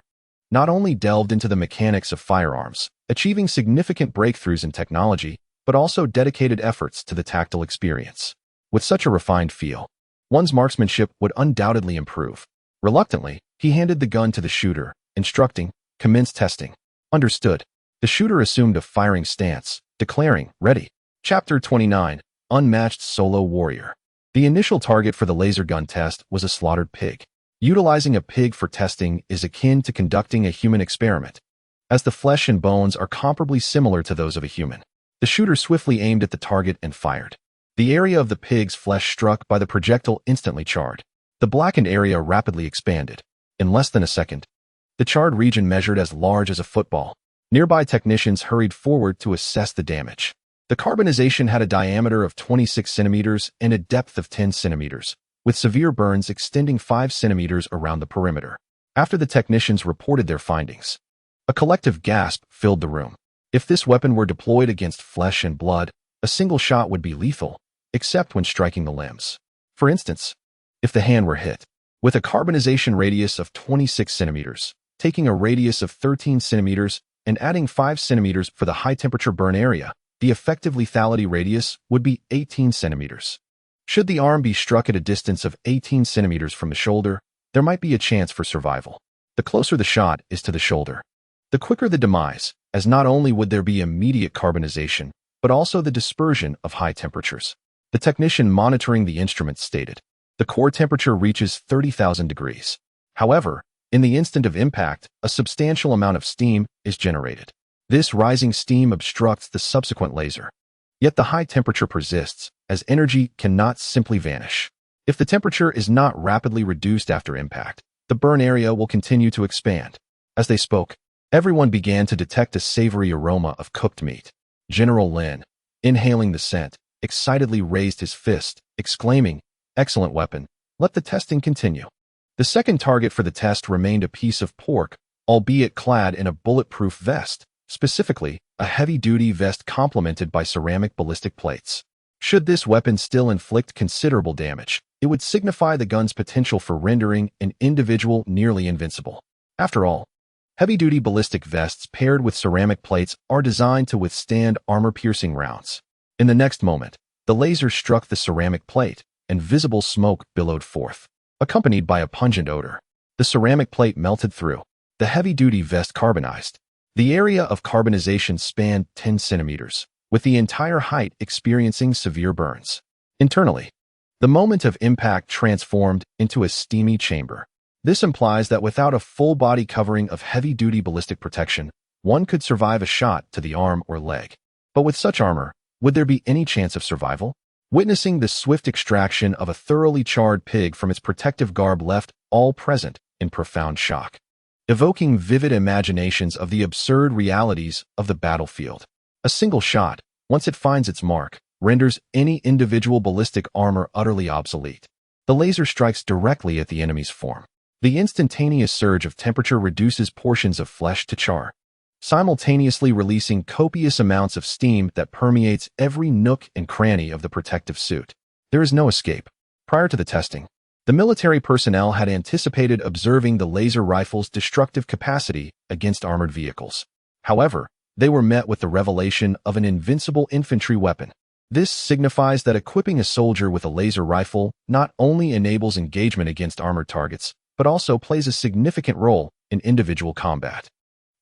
not only delved into the mechanics of firearms, achieving significant breakthroughs in technology, but also dedicated efforts to the tactile experience. With such a refined feel, one's marksmanship would undoubtedly improve. Reluctantly, he handed the gun to the shooter, instructing, "Commence testing." Understood. The shooter assumed a firing stance, declaring, "Ready." Chapter 29, Unmatched Solo Warrior. The initial target for the laser gun test was a slaughtered pig. Utilizing a pig for testing is akin to conducting a human experiment, as the flesh and bones are comparably similar to those of a human. The shooter swiftly aimed at the target and fired. The area of the pig's flesh struck by the projectile instantly charred. The blackened area rapidly expanded. In less than a second, the charred region measured as large as a football. Nearby technicians hurried forward to assess the damage. The carbonization had a diameter of 26 centimeters and a depth of 10 centimeters, with severe burns extending 5 centimeters around the perimeter. After the technicians reported their findings, a collective gasp filled the room. If this weapon were deployed against flesh and blood, a single shot would be lethal, except when striking the limbs. For instance, if the hand were hit, with a carbonization radius of 26 centimeters, taking a radius of 13 centimeters and adding 5 centimeters for the high-temperature burn area, the effective lethality radius would be 18 centimeters. Should the arm be struck at a distance of 18 centimeters from the shoulder, there might be a chance for survival. The closer the shot is to the shoulder, the quicker the demise, as not only would there be immediate carbonization, but also the dispersion of high temperatures. The technician monitoring the instrument stated, the core temperature reaches 30,000 degrees. However, in the instant of impact, a substantial amount of steam is generated. This rising steam obstructs the subsequent laser. Yet the high temperature persists, as energy cannot simply vanish. If the temperature is not rapidly reduced after impact, the burn area will continue to expand. As they spoke, everyone began to detect a savory aroma of cooked meat. General Lin, inhaling the scent, excitedly raised his fist, exclaiming, "Excellent weapon. Let the testing continue." The second target for the test remained a piece of pork, albeit clad in a bulletproof vest, specifically a heavy-duty vest complemented by ceramic ballistic plates. Should this weapon still inflict considerable damage, it would signify the gun's potential for rendering an individual nearly invincible. After all, heavy-duty ballistic vests paired with ceramic plates are designed to withstand armor-piercing rounds. In the next moment, the laser struck the ceramic plate, and visible smoke billowed forth, accompanied by a pungent odor. The ceramic plate melted through. The heavy-duty vest carbonized. The area of carbonization spanned 10 centimeters, with the entire height experiencing severe burns. Internally, the moment of impact transformed into a steamy chamber. This implies that without a full body covering of heavy-duty ballistic protection, one could survive a shot to the arm or leg. But with such armor, would there be any chance of survival? Witnessing the swift extraction of a thoroughly charred pig from its protective garb left all present in profound shock, evoking vivid imaginations of the absurd realities of the battlefield. A single shot, once it finds its mark, renders any individual ballistic armor utterly obsolete. The laser strikes directly at the enemy's form. The instantaneous surge of temperature reduces portions of flesh to char, simultaneously releasing copious amounts of steam that permeates every nook and cranny of the protective suit. There is no escape. Prior to the testing, the military personnel had anticipated observing the laser rifle's destructive capacity against armored vehicles. However, they were met with the revelation of an invincible infantry weapon. This signifies that equipping a soldier with a laser rifle not only enables engagement against armored targets, but also plays a significant role in individual combat.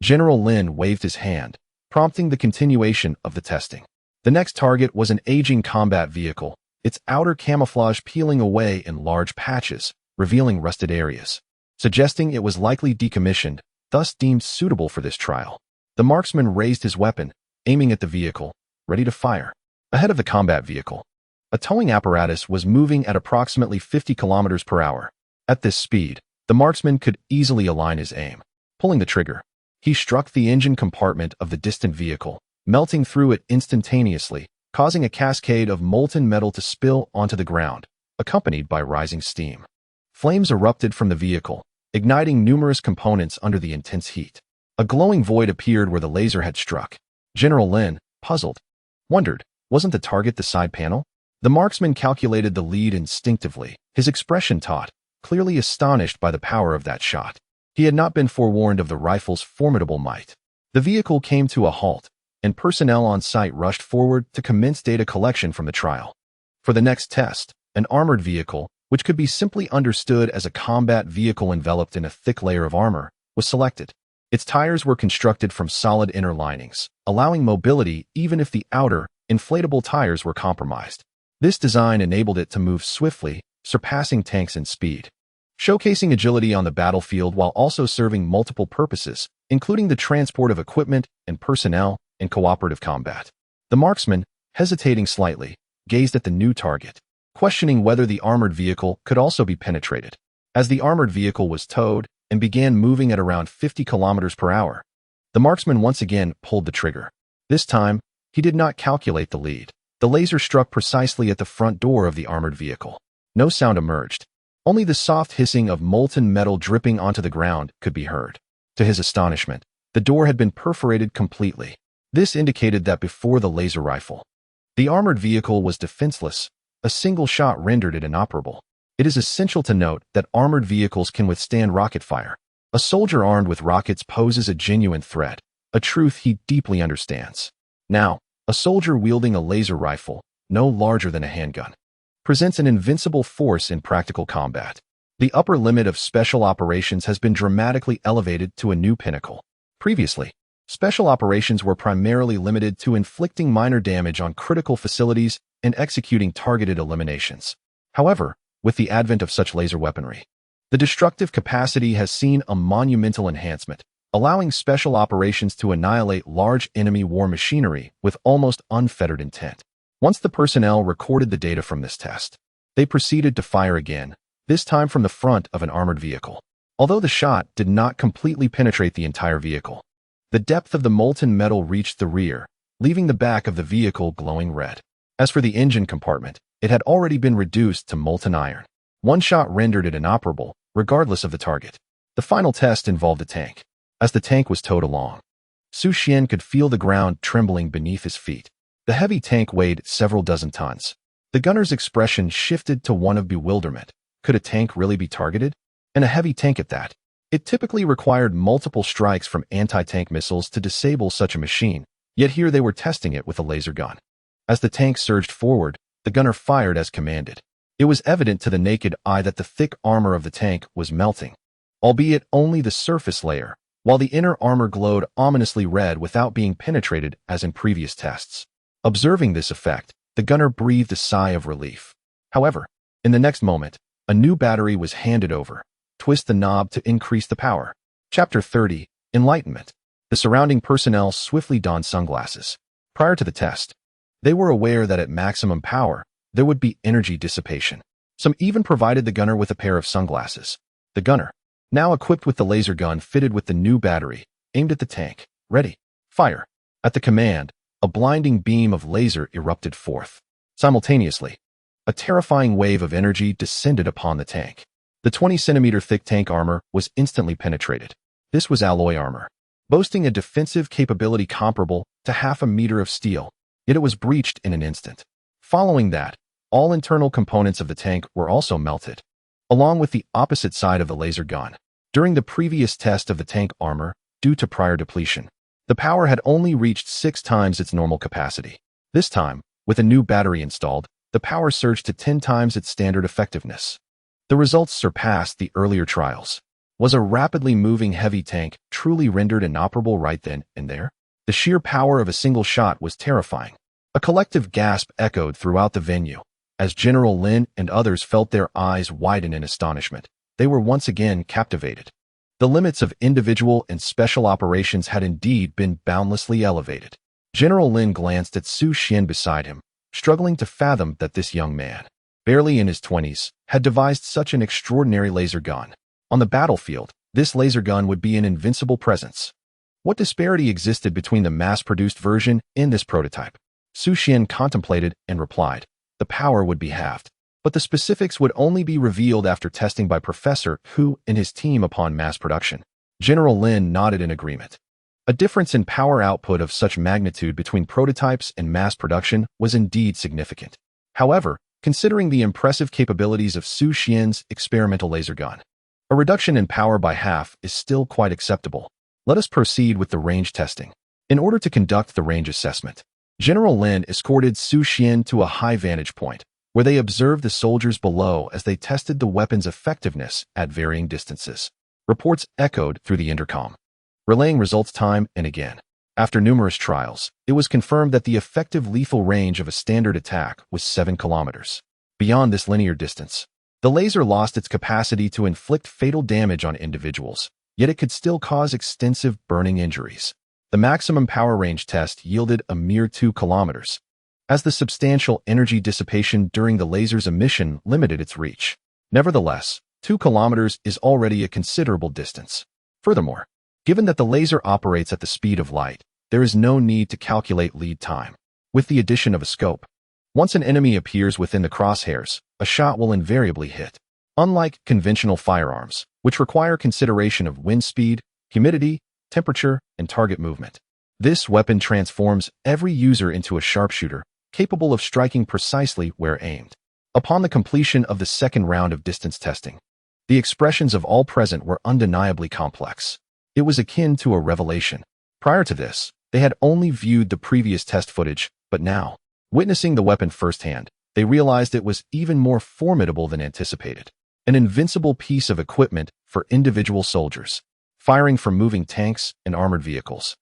General Lin waved his hand, prompting the continuation of the testing. The next target was an aging combat vehicle, its outer camouflage peeling away in large patches, revealing rusted areas, suggesting it was likely decommissioned, thus deemed suitable for this trial. The marksman raised his weapon, aiming at the vehicle, ready to fire. Ahead of the combat vehicle, a towing apparatus was moving at approximately 50 kilometers per hour. At this speed, the marksman could easily align his aim. Pulling the trigger, he struck the engine compartment of the distant vehicle, melting through it instantaneously, causing a cascade of molten metal to spill onto the ground, accompanied by rising steam. Flames erupted from the vehicle, igniting numerous components under the intense heat. A glowing void appeared where the laser had struck. General Lin, puzzled, wondered, wasn't the target the side panel? The marksman calculated the lead instinctively, his expression taut, clearly astonished by the power of that shot. He had not been forewarned of the rifle's formidable might. The vehicle came to a halt, and personnel on site rushed forward to commence data collection from the trial. For the next test, an armored vehicle, which could be simply understood as a combat vehicle enveloped in a thick layer of armor, was selected. Its tires were constructed from solid inner linings, allowing mobility even if the outer, inflatable tires were compromised. This design enabled it to move swiftly, surpassing tanks in speed, showcasing agility on the battlefield while also serving multiple purposes, including the transport of equipment and personnel in cooperative combat. The marksman, hesitating slightly, gazed at the new target, questioning whether the armored vehicle could also be penetrated. As the armored vehicle was towed and began moving at around 50 kilometers per hour, the marksman once again pulled the trigger. This time, he did not calculate the lead. The laser struck precisely at the front door of the armored vehicle. No sound emerged. Only the soft hissing of molten metal dripping onto the ground could be heard. To his astonishment, the door had been perforated completely. This indicated that before the laser rifle, the armored vehicle was defenseless. A single shot rendered it inoperable. It is essential to note that armored vehicles can withstand rocket fire. A soldier armed with rockets poses a genuine threat, a truth he deeply understands. Now, a soldier wielding a laser rifle, no larger than a handgun, presents an invincible force in practical combat. The upper limit of special operations has been dramatically elevated to a new pinnacle. Previously, special operations were primarily limited to inflicting minor damage on critical facilities and executing targeted eliminations. However, with the advent of such laser weaponry, the destructive capacity has seen a monumental enhancement, allowing special operations to annihilate large enemy war machinery with almost unfettered intent. Once the personnel recorded the data from this test, they proceeded to fire again, this time from the front of an armored vehicle. Although the shot did not completely penetrate the entire vehicle, the depth of the molten metal reached the rear, leaving the back of the vehicle glowing red. As for the engine compartment, it had already been reduced to molten iron. One shot rendered it inoperable, regardless of the target. The final test involved a tank. As the tank was towed along, Xu Xuan could feel the ground trembling beneath his feet. The heavy tank weighed several dozen tons. The gunner's expression shifted to one of bewilderment. Could a tank really be targeted? And a heavy tank at that. It typically required multiple strikes from anti-tank missiles to disable such a machine, yet here they were testing it with a laser gun. As the tank surged forward, the gunner fired as commanded. It was evident to the naked eye that the thick armor of the tank was melting, albeit only the surface layer, while the inner armor glowed ominously red without being penetrated as in previous tests. Observing this effect, the gunner breathed a sigh of relief. However, in the next moment, a new battery was handed over. Twist the knob to increase the power. Chapter 30, Enlightenment. The surrounding personnel swiftly donned sunglasses. Prior to the test, they were aware that at maximum power, there would be energy dissipation. Some even provided the gunner with a pair of sunglasses. The gunner, now equipped with the laser gun fitted with the new battery, aimed at the tank. Ready. Fire. At the command, a blinding beam of laser erupted forth. Simultaneously, a terrifying wave of energy descended upon the tank. The 20-centimeter thick tank armor was instantly penetrated. This was alloy armor, boasting a defensive capability comparable to half a meter of steel, yet it was breached in an instant. Following that, all internal components of the tank were also melted, along with the opposite side of the laser gun. During the previous test of the tank armor, due to prior depletion, the power had only reached 6 times its normal capacity. This time, with a new battery installed, the power surged to 10 times its standard effectiveness. The results surpassed the earlier trials. Was a rapidly moving heavy tank truly rendered inoperable right then and there? The sheer power of a single shot was terrifying. A collective gasp echoed throughout the venue. As General Lin and others felt their eyes widen in astonishment, they were once again captivated. The limits of individual and special operations had indeed been boundlessly elevated. General Lin glanced at Xu Xuan beside him, struggling to fathom that this young man, barely in his 20s, had devised such an extraordinary laser gun. On the battlefield, this laser gun would be an invincible presence. What disparity existed between the mass-produced version and this prototype? Xu Xuan contemplated and replied, the power would be halved, but the specifics would only be revealed after testing by Professor Huang and his team upon mass production. General Lin nodded in agreement. A difference in power output of such magnitude between prototypes and mass production was indeed significant. However, considering the impressive capabilities of Xu Xuan's experimental laser gun, a reduction in power by half is still quite acceptable. Let us proceed with the range testing. In order to conduct the range assessment, General Lin escorted Xu Xuan to a high vantage point, where they observed the soldiers below as they tested the weapon's effectiveness at varying distances. Reports echoed through the intercom, relaying results time and again. After numerous trials, it was confirmed that the effective lethal range of a standard attack was 7 kilometers. Beyond this linear distance, the laser lost its capacity to inflict fatal damage on individuals, yet it could still cause extensive burning injuries. The maximum power range test yielded a mere 2 kilometers, as the substantial energy dissipation during the laser's emission limited its reach. Nevertheless, 2 kilometers is already a considerable distance. Furthermore, given that the laser operates at the speed of light, there is no need to calculate lead time. With the addition of a scope, once an enemy appears within the crosshairs, a shot will invariably hit. Unlike conventional firearms, which require consideration of wind speed, humidity, temperature, and target movement, this weapon transforms every user into a sharpshooter, capable of striking precisely where aimed. Upon the completion of the second round of distance testing, the expressions of all present were undeniably complex. It was akin to a revelation. Prior to this, they had only viewed the previous test footage, but now, witnessing the weapon firsthand, they realized it was even more formidable than anticipated. An invincible piece of equipment for individual soldiers. firing from moving tanks and armored vehicles.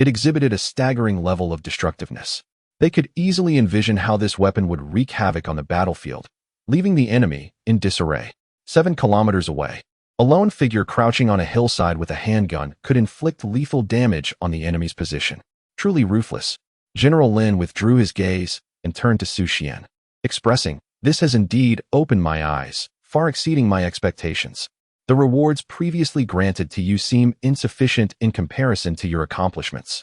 It exhibited a staggering level of destructiveness. They could easily envision how this weapon would wreak havoc on the battlefield, leaving the enemy in disarray. 7 kilometers away, a lone figure crouching on a hillside with a handgun could inflict lethal damage on the enemy's position. Truly ruthless. General Lin withdrew his gaze and turned to Xu Xuan, expressing, "This has indeed opened my eyes, far exceeding my expectations. The rewards previously granted to you seem insufficient in comparison to your accomplishments.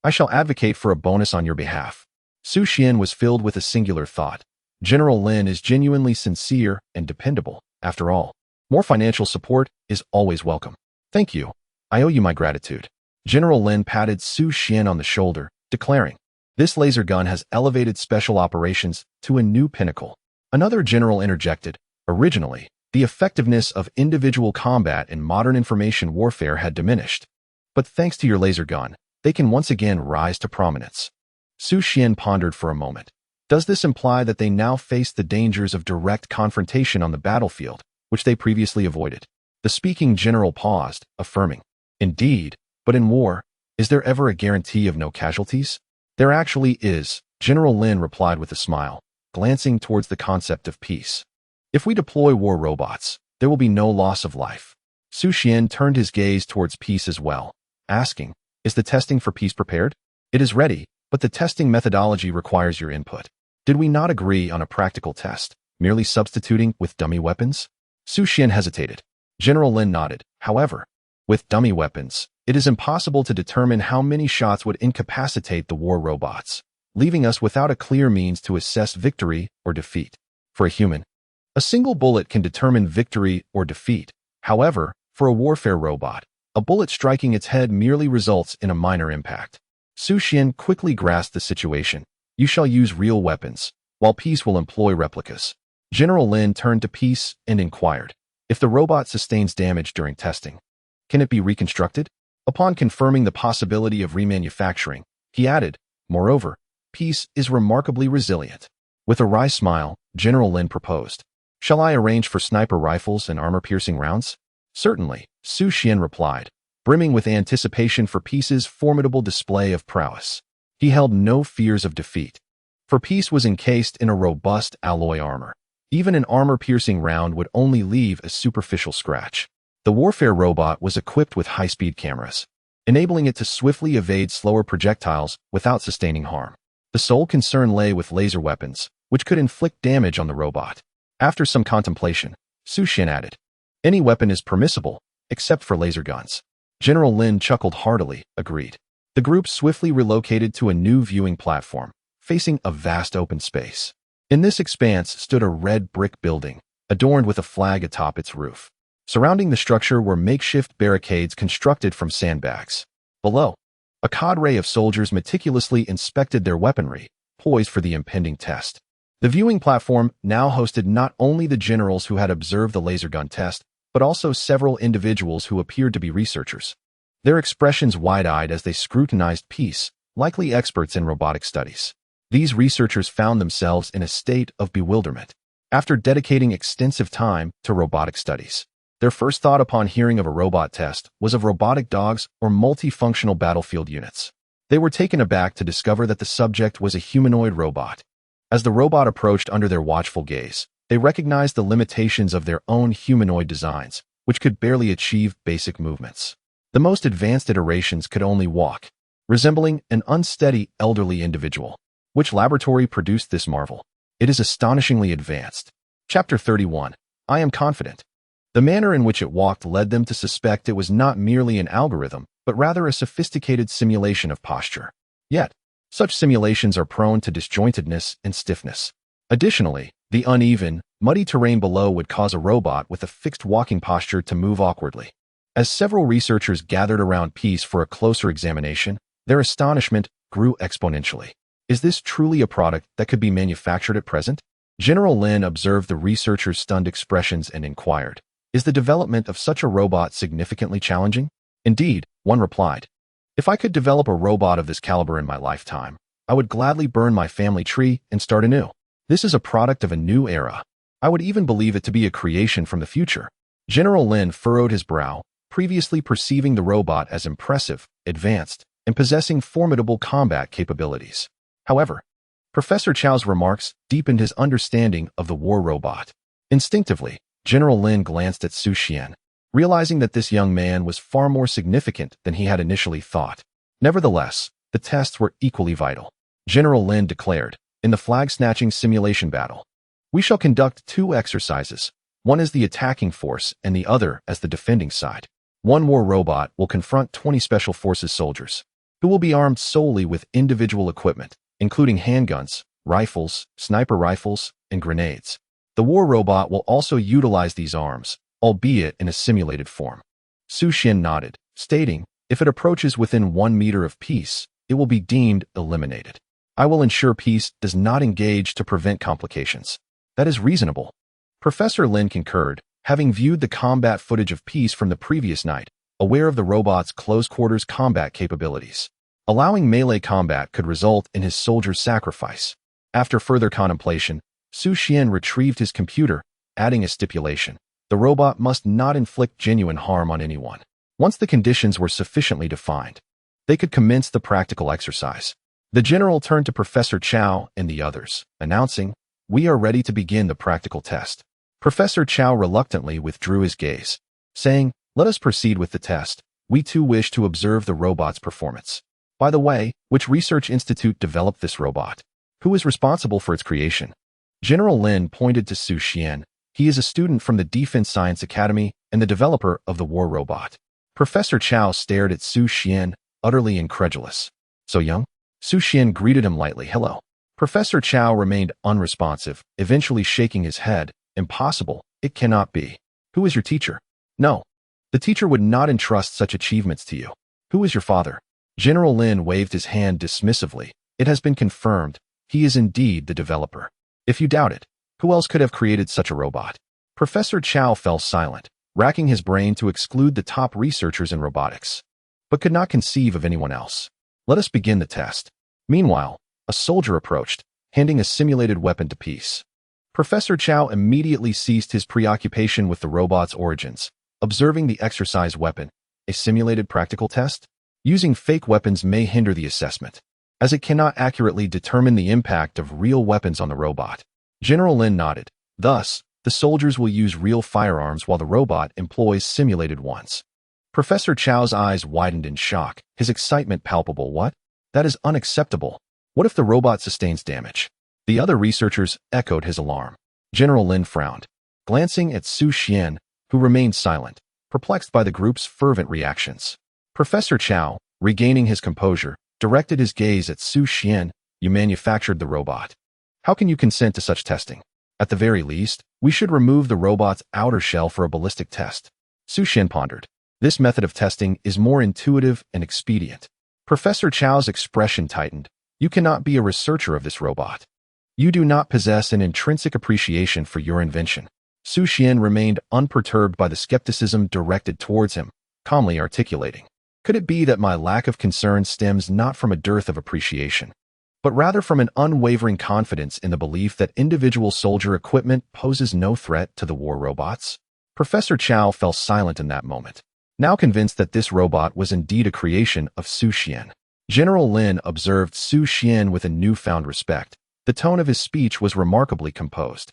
I shall advocate for a bonus on your behalf." Xu Xuan was filled with a singular thought. General Lin is genuinely sincere and dependable. After all, more financial support is always welcome. "Thank you. I owe you my gratitude." General Lin patted Xu Xuan on the shoulder, declaring, "This laser gun has elevated special operations to a new pinnacle." Another general interjected, "Originally, the effectiveness of individual combat in modern information warfare had diminished. But thanks to your laser gun, they can once again rise to prominence." Xu Xuan pondered for a moment. Does this imply that they now face the dangers of direct confrontation on the battlefield, which they previously avoided? The speaking general paused, affirming, "Indeed, but in war, is there ever a guarantee of no casualties?" "There actually is," General Lin replied with a smile, glancing towards the concept of peace. "If we deploy war robots, there will be no loss of life." Xu Xuan turned his gaze towards peace as well, asking, "Is the testing for peace prepared?" "It is ready, but the testing methodology requires your input. Did we not agree on a practical test, merely substituting with dummy weapons?" Xu Xuan hesitated. General Lin nodded. "However, with dummy weapons, it is impossible to determine how many shots would incapacitate the war robots, leaving us without a clear means to assess victory or defeat. For a human, a single bullet can determine victory or defeat. However, for a warfare robot, a bullet striking its head merely results in a minor impact." Xu Xuan quickly grasped the situation. "You shall use real weapons, while Peace will employ replicas." General Lin turned to Peace and inquired, "If the robot sustains damage during testing, can it be reconstructed?" Upon confirming the possibility of remanufacturing, he added, "Moreover, Peace is remarkably resilient." With a wry smile, General Lin proposed, "Shall I arrange for sniper rifles and armor-piercing rounds?" "Certainly," Xu Xuan replied, brimming with anticipation for Peace's formidable display of prowess. He held no fears of defeat, for Peace was encased in a robust alloy armor. Even an armor-piercing round would only leave a superficial scratch. The warfare robot was equipped with high-speed cameras, enabling it to swiftly evade slower projectiles without sustaining harm. The sole concern lay with laser weapons, which could inflict damage on the robot. After some contemplation, Xu Xuan added, "Any weapon is permissible, except for laser guns." General Lin chuckled heartily, agreed. The group swiftly relocated to a new viewing platform, facing a vast open space. In this expanse stood a red brick building, adorned with a flag atop its roof. Surrounding the structure were makeshift barricades constructed from sandbags. Below, a cadre of soldiers meticulously inspected their weaponry, poised for the impending test. The viewing platform now hosted not only the generals who had observed the laser gun test, but also several individuals who appeared to be researchers. Their expressions wide-eyed as they scrutinized Peace, likely experts in robotic studies. These researchers found themselves in a state of bewilderment. After dedicating extensive time to robotic studies, their first thought upon hearing of a robot test was of robotic dogs or multifunctional battlefield units. They were taken aback to discover that the subject was a humanoid robot. As the robot approached under their watchful gaze, they recognized the limitations of their own humanoid designs, which could barely achieve basic movements. The most advanced iterations could only walk, resembling an unsteady elderly individual. Which laboratory produced this marvel? It is astonishingly advanced. Chapter 31. I am confident. The manner in which it walked led them to suspect it was not merely an algorithm, but rather a sophisticated simulation of posture. Yet, such simulations are prone to disjointedness and stiffness. Additionally, the uneven, muddy terrain below would cause a robot with a fixed walking posture to move awkwardly. As several researchers gathered around Peace for a closer examination, their astonishment grew exponentially. Is this truly a product that could be manufactured at present? General Lin observed the researchers' stunned expressions and inquired, "Is the development of such a robot significantly challenging?" "Indeed," one replied. "If I could develop a robot of this caliber in my lifetime, I would gladly burn my family tree and start anew. This is a product of a new era. I would even believe it to be a creation from the future." General Lin furrowed his brow, previously perceiving the robot as impressive, advanced, and possessing formidable combat capabilities. However, Professor Chow's remarks deepened his understanding of the war robot. Instinctively, General Lin glanced at Xu Xuan, realizing that this young man was far more significant than he had initially thought. Nevertheless, the tests were equally vital. General Lin declared, in the flag-snatching simulation battle, "We shall conduct 2 exercises, one as the attacking force and the other as the defending side. One war robot will confront 20 Special Forces soldiers, who will be armed solely with individual equipment, including handguns, rifles, sniper rifles, and grenades. The war robot will also utilize these arms, albeit in a simulated form." Xu Xuan nodded, stating, "If it approaches within 1 meter of peace, it will be deemed eliminated. I will ensure peace does not engage to prevent complications." "That is reasonable." Professor Lin concurred, having viewed the combat footage of peace from the previous night, aware of the robot's close-quarters combat capabilities. Allowing melee combat could result in his soldier's sacrifice. After further contemplation, Xu Xuan retrieved his computer, adding a stipulation. The robot must not inflict genuine harm on anyone. Once the conditions were sufficiently defined, they could commence the practical exercise. The general turned to Professor Chow and the others, announcing, "We are ready to begin the practical test." Professor Chow reluctantly withdrew his gaze, saying, "Let us proceed with the test. We too wish to observe the robot's performance. By the way, which research institute developed this robot? Who is responsible for its creation?" General Lin pointed to Xu Xuan. "He is a student from the Defense Science Academy and the developer of the war robot." Professor Chow stared at Xu Xuan, utterly incredulous. "So young?" Xu Xuan greeted him lightly. "Hello." Professor Chow remained unresponsive, eventually shaking his head. "Impossible. It cannot be. Who is your teacher?" "No. The teacher would not entrust such achievements to you." "Who is your father?" General Lin waved his hand dismissively. "It has been confirmed. He is indeed the developer. If you doubt it, who else could have created such a robot?" Professor Chow fell silent, racking his brain to exclude the top researchers in robotics, but could not conceive of anyone else. "Let us begin the test." Meanwhile, a soldier approached, handing a simulated weapon to Peace. Professor Chow immediately ceased his preoccupation with the robot's origins, observing the exercise weapon, a simulated practical test. Using fake weapons may hinder the assessment, as it cannot accurately determine the impact of real weapons on the robot. General Lin nodded. Thus, the soldiers will use real firearms while the robot employs simulated ones. Professor Chow's eyes widened in shock, his excitement palpable. "What? That is unacceptable. What if the robot sustains damage?" The other researchers echoed his alarm. General Lin frowned, glancing at Xu Xuan, who remained silent, perplexed by the group's fervent reactions. Professor Chow, regaining his composure, directed his gaze at Xu Xuan. "You manufactured the robot. How can you consent to such testing? At the very least, we should remove the robot's outer shell for a ballistic test." Xu Xuan pondered. "This method of testing is more intuitive and expedient." Professor Chow's expression tightened. "You cannot be a researcher of this robot. You do not possess an intrinsic appreciation for your invention." Xu Xuan remained unperturbed by the skepticism directed towards him, calmly articulating, "Could it be that my lack of concern stems not from a dearth of appreciation, but rather from an unwavering confidence in the belief that individual soldier equipment poses no threat to the war robots?" Professor Chow fell silent in that moment, now convinced that this robot was indeed a creation of Xu Xuan. General Lin observed Xu Xuan with a newfound respect. The tone of his speech was remarkably composed,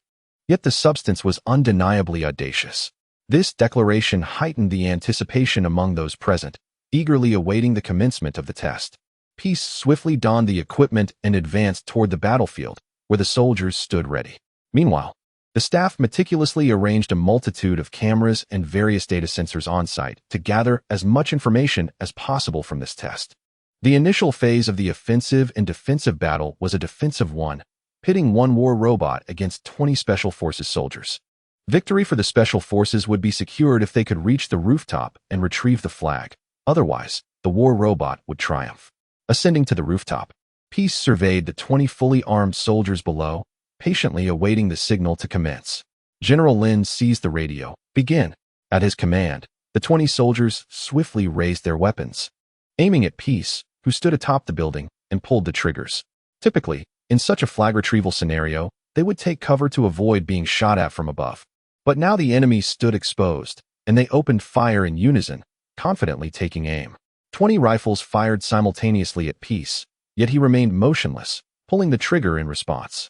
yet the substance was undeniably audacious. This declaration heightened the anticipation among those present, eagerly awaiting the commencement of the test. Peace swiftly donned the equipment and advanced toward the battlefield, where the soldiers stood ready. Meanwhile, the staff meticulously arranged a multitude of cameras and various data sensors on site to gather as much information as possible from this test. The initial phase of the offensive and defensive battle was a defensive one, pitting one war robot against 20 Special Forces soldiers. Victory for the Special Forces would be secured if they could reach the rooftop and retrieve the flag. Otherwise, the war robot would triumph. Ascending to the rooftop, Peace surveyed the 20 fully armed soldiers below, patiently awaiting the signal to commence. General Lin seized the radio. "Begin." At his command, the 20 soldiers swiftly raised their weapons, aiming at Peace, who stood atop the building, and pulled the triggers. Typically, in such a flag retrieval scenario, they would take cover to avoid being shot at from above. But now the enemy stood exposed, and they opened fire in unison, confidently taking aim. 20 rifles fired simultaneously at peace, yet he remained motionless, pulling the trigger in response.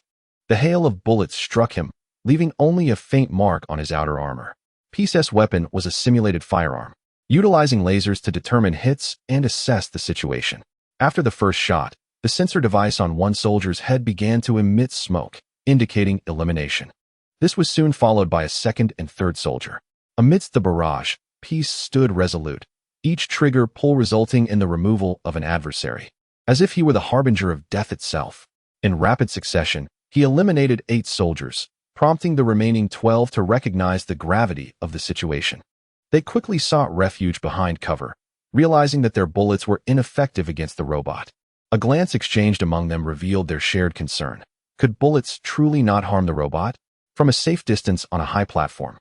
The hail of bullets struck him, leaving only a faint mark on his outer armor. Peace's weapon was a simulated firearm, utilizing lasers to determine hits and assess the situation. After the first shot, the sensor device on one soldier's head began to emit smoke, indicating elimination. This was soon followed by a second and third soldier. Amidst the barrage, Peace stood resolute, each trigger pull resulting in the removal of an adversary, as if he were the harbinger of death itself. In rapid succession, he eliminated 8 soldiers, prompting the remaining 12 to recognize the gravity of the situation. They quickly sought refuge behind cover, realizing that their bullets were ineffective against the robot. A glance exchanged among them revealed their shared concern. Could bullets truly not harm the robot? From a safe distance on a high platform,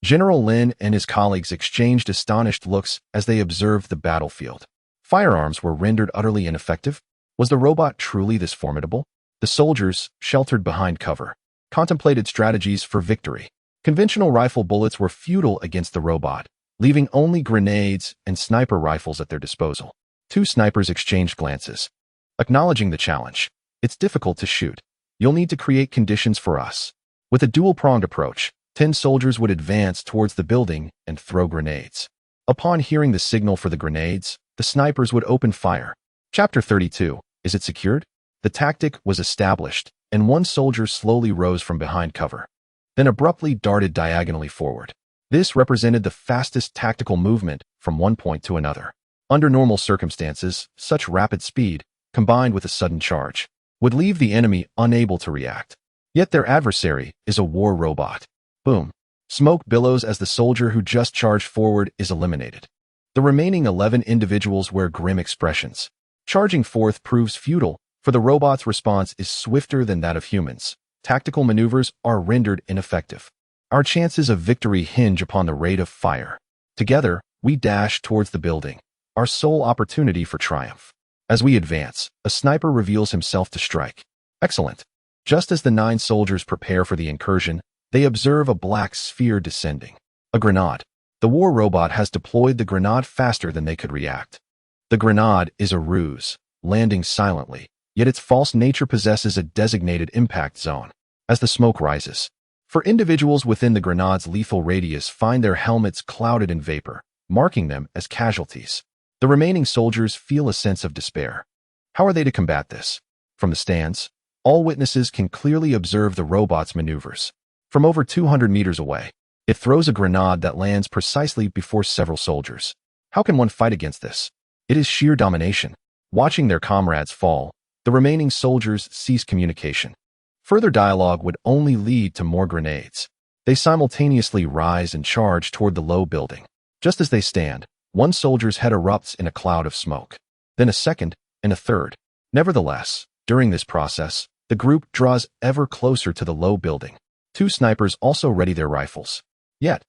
General Lin and his colleagues exchanged astonished looks as they observed the battlefield. Firearms were rendered utterly ineffective. Was the robot truly this formidable? The soldiers, sheltered behind cover, contemplated strategies for victory. Conventional rifle bullets were futile against the robot, leaving only grenades and sniper rifles at their disposal. 2 snipers exchanged glances, acknowledging the challenge. It's difficult to shoot. You'll need to create conditions for us. With a dual-pronged approach, 10 soldiers would advance towards the building and throw grenades. Upon hearing the signal for the grenades, the snipers would open fire. Chapter 32. Is it secured? The tactic was established, and one soldier slowly rose from behind cover, then abruptly darted diagonally forward. This represented the fastest tactical movement from one point to another. Under normal circumstances, such rapid speed, combined with a sudden charge, would leave the enemy unable to react. Yet their adversary is a war robot. Boom. Smoke billows as the soldier who just charged forward is eliminated. The remaining 11 individuals wear grim expressions. Charging forth proves futile, for the robot's response is swifter than that of humans. Tactical maneuvers are rendered ineffective. Our chances of victory hinge upon the rate of fire. Together, we dash towards the building, our sole opportunity for triumph. As we advance, a sniper reveals himself to strike. Excellent. Just as the 9 soldiers prepare for the incursion, they observe a black sphere descending. A grenade. The war robot has deployed the grenade faster than they could react. The grenade is a ruse, landing silently, yet its false nature possesses a designated impact zone. As the smoke rises, for individuals within the grenade's lethal radius find their helmets clouded in vapor, marking them as casualties. The remaining soldiers feel a sense of despair. How are they to combat this? From the stands, all witnesses can clearly observe the robot's maneuvers. From over 200 meters away, it throws a grenade that lands precisely before several soldiers. How can one fight against this? It is sheer domination. Watching their comrades fall, the remaining soldiers cease communication. Further dialogue would only lead to more grenades. They simultaneously rise and charge toward the low building. Just as they stand, one soldier's head erupts in a cloud of smoke. Then a second, and a third. Nevertheless, during this process, the group draws ever closer to the low building. 2 snipers also ready their rifles. Yet,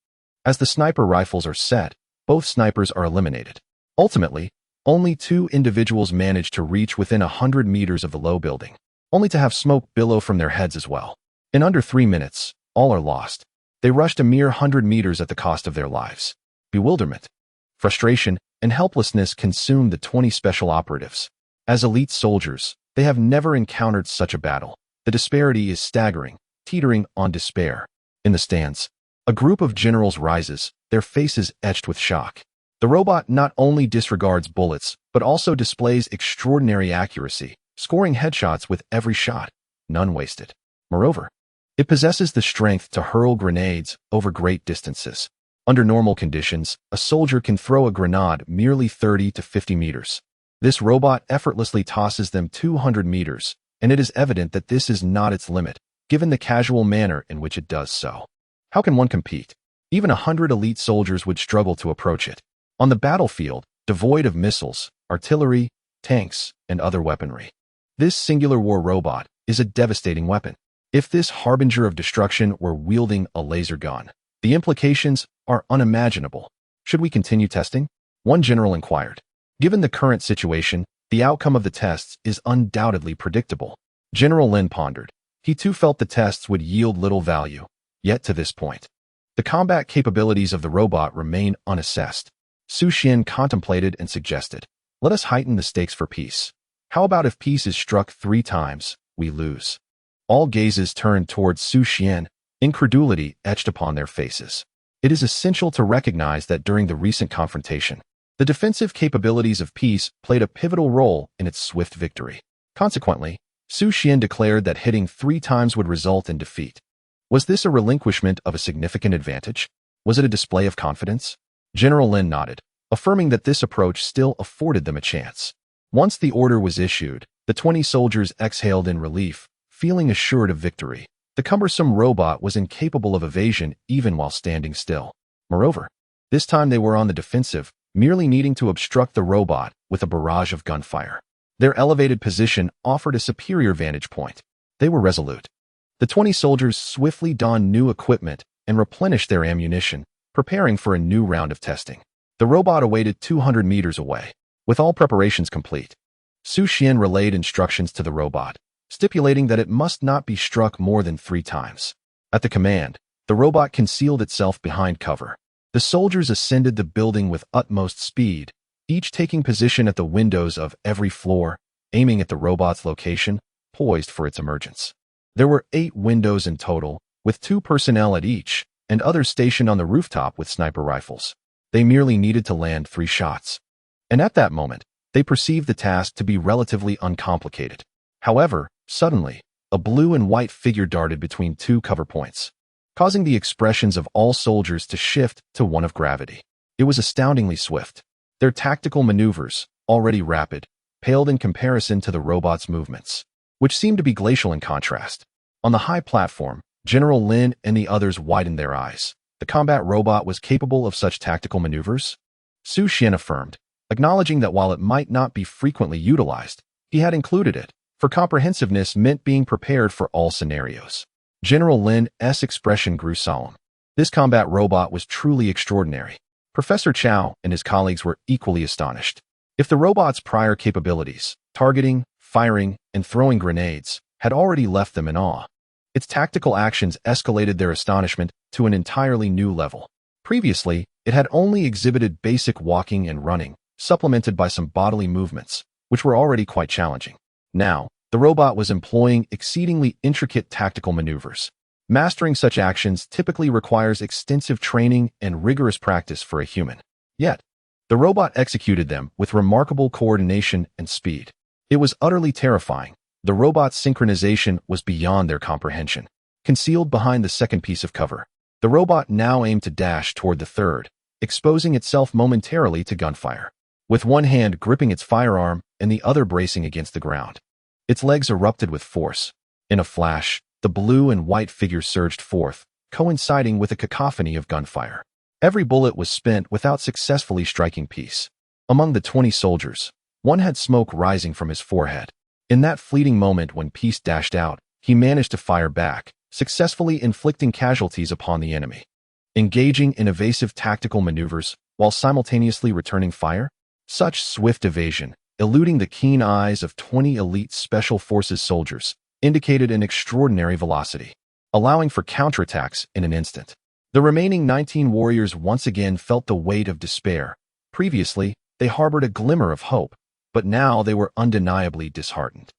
as the sniper rifles are set, both snipers are eliminated. Ultimately, only 2 individuals manage to reach within 100 meters of the low building, only to have smoke billow from their heads as well. In under 3 minutes, all are lost. They rushed a mere 100 meters at the cost of their lives. Bewilderment, frustration, and helplessness consume the 20 special operatives. As elite soldiers, they have never encountered such a battle. The disparity is staggering, teetering on despair. In the stands, a group of generals rises, their faces etched with shock. The robot not only disregards bullets, but also displays extraordinary accuracy, scoring headshots with every shot, none wasted. Moreover, it possesses the strength to hurl grenades over great distances. Under normal conditions, a soldier can throw a grenade merely 30 to 50 meters. This robot effortlessly tosses them 200 meters, and it is evident that this is not its limit, given the casual manner in which it does so. How can one compete? Even 100 elite soldiers would struggle to approach it. On the battlefield, devoid of missiles, artillery, tanks, and other weaponry, this singular war robot is a devastating weapon. If this harbinger of destruction were wielding a laser gun, the implications are unimaginable. Should we continue testing? One general inquired. Given the current situation, the outcome of the tests is undoubtedly predictable. General Lin pondered. He too felt the tests would yield little value, yet to this point, the combat capabilities of the robot remain unassessed. Xu Xuan contemplated and suggested, "Let us heighten the stakes for peace. How about if peace is struck 3 times, we lose?" All gazes turned towards Xu Xuan, incredulity etched upon their faces. It is essential to recognize that during the recent confrontation, the defensive capabilities of peace played a pivotal role in its swift victory. Consequently, Xu Xuan declared that hitting 3 times would result in defeat. Was this a relinquishment of a significant advantage? Was it a display of confidence? General Lin nodded, affirming that this approach still afforded them a chance. Once the order was issued, the 20 soldiers exhaled in relief, feeling assured of victory. The cumbersome robot was incapable of evasion even while standing still. Moreover, this time they were on the defensive, merely needing to obstruct the robot with a barrage of gunfire. Their elevated position offered a superior vantage point. They were resolute. The 20 soldiers swiftly donned new equipment and replenished their ammunition, preparing for a new round of testing. The robot awaited 200 meters away. With all preparations complete, Xu Xuan relayed instructions to the robot, stipulating that it must not be struck more than 3 times. At the command, the robot concealed itself behind cover. The soldiers ascended the building with utmost speed, each taking position at the windows of every floor, aiming at the robot's location, poised for its emergence. There were 8 windows in total, with 2 personnel at each, and others stationed on the rooftop with sniper rifles. They merely needed to land 3 shots. And at that moment, they perceived the task to be relatively uncomplicated. However, suddenly, a blue and white figure darted between 2 cover points, causing the expressions of all soldiers to shift to one of gravity. It was astoundingly swift. Their tactical maneuvers, already rapid, paled in comparison to the robot's movements, which seemed to be glacial in contrast. On the high platform, General Lin and the others widened their eyes. The combat robot was capable of such tactical maneuvers? Xu Xuan affirmed, acknowledging that while it might not be frequently utilized, he had included it, for comprehensiveness meant being prepared for all scenarios. General Lin's expression grew solemn. This combat robot was truly extraordinary. Professor Chow and his colleagues were equally astonished. If the robot's prior capabilities, targeting, firing, and throwing grenades, had already left them in awe, its tactical actions escalated their astonishment to an entirely new level. Previously, it had only exhibited basic walking and running, supplemented by some bodily movements, which were already quite challenging. Now, the robot was employing exceedingly intricate tactical maneuvers. Mastering such actions typically requires extensive training and rigorous practice for a human. Yet, the robot executed them with remarkable coordination and speed. It was utterly terrifying. The robot's synchronization was beyond their comprehension. Concealed behind the second piece of cover, the robot now aimed to dash toward the third, exposing itself momentarily to gunfire. With one hand gripping its firearm and the other bracing against the ground, its legs erupted with force. In a flash, the blue and white figure surged forth, coinciding with a cacophony of gunfire. Every bullet was spent without successfully striking peace. Among the 20 soldiers, one had smoke rising from his forehead. In that fleeting moment when peace dashed out, he managed to fire back, successfully inflicting casualties upon the enemy. Engaging in evasive tactical maneuvers while simultaneously returning fire? Such swift evasion, eluding the keen eyes of 20 elite Special Forces soldiers, indicated an extraordinary velocity, allowing for counterattacks in an instant. The remaining 19 warriors once again felt the weight of despair. Previously, they harbored a glimmer of hope, but now they were undeniably disheartened.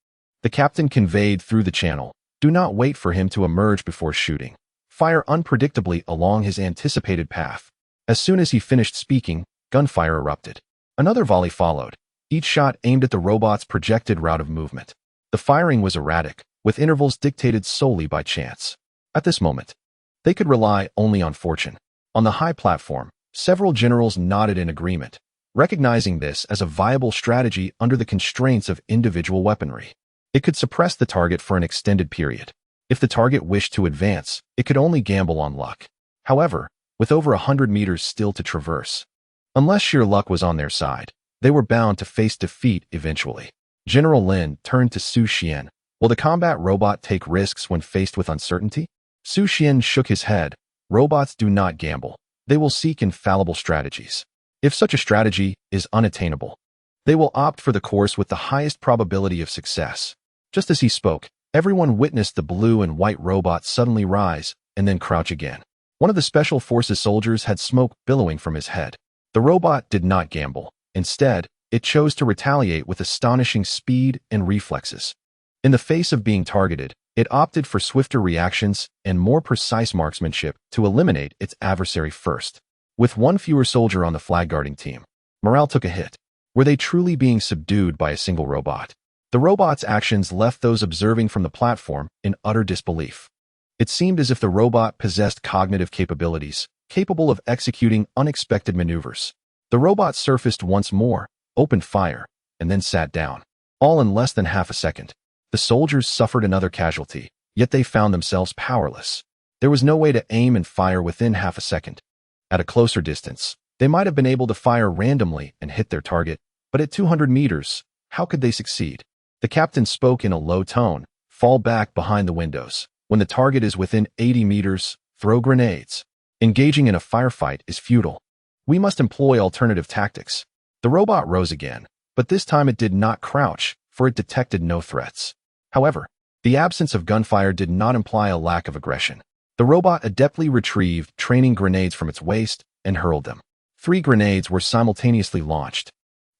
The captain conveyed through the channel, "Do not wait for him to emerge before shooting. Fire unpredictably along his anticipated path." As soon as he finished speaking, gunfire erupted. Another volley followed, each shot aimed at the robot's projected route of movement. The firing was erratic, with intervals dictated solely by chance. At this moment, they could rely only on fortune. On the high platform, several generals nodded in agreement, recognizing this as a viable strategy under the constraints of individual weaponry. It could suppress the target for an extended period. If the target wished to advance, it could only gamble on luck. However, with over 100 meters still to traverse, unless sheer luck was on their side, they were bound to face defeat eventually. General Lin turned to Xu Xuan. "Will the combat robot take risks when faced with uncertainty?" Xu Xuan shook his head. "Robots do not gamble. They will seek infallible strategies. If such a strategy is unattainable, they will opt for the course with the highest probability of success." Just as he spoke, everyone witnessed the blue and white robot suddenly rise and then crouch again. One of the Special Forces soldiers had smoke billowing from his head. The robot did not gamble. Instead, it chose to retaliate with astonishing speed and reflexes. In the face of being targeted, it opted for swifter reactions and more precise marksmanship to eliminate its adversary first. With one fewer soldier on the flag-guarding team, morale took a hit. Were they truly being subdued by a single robot? The robot's actions left those observing from the platform in utter disbelief. It seemed as if the robot possessed cognitive capabilities, capable of executing unexpected maneuvers. The robot surfaced once more, opened fire, and then sat down, all in less than half a second. The soldiers suffered another casualty, yet they found themselves powerless. There was no way to aim and fire within half a second. At a closer distance, they might have been able to fire randomly and hit their target, but at 200 meters, how could they succeed? The captain spoke in a low tone. Fall back behind the windows. When the target is within 80 meters, throw grenades. Engaging in a firefight is futile. We must employ alternative tactics. The robot rose again, but this time it did not crouch, for it detected no threats. However, the absence of gunfire did not imply a lack of aggression. The robot adeptly retrieved training grenades from its waist and hurled them. 3 grenades were simultaneously launched,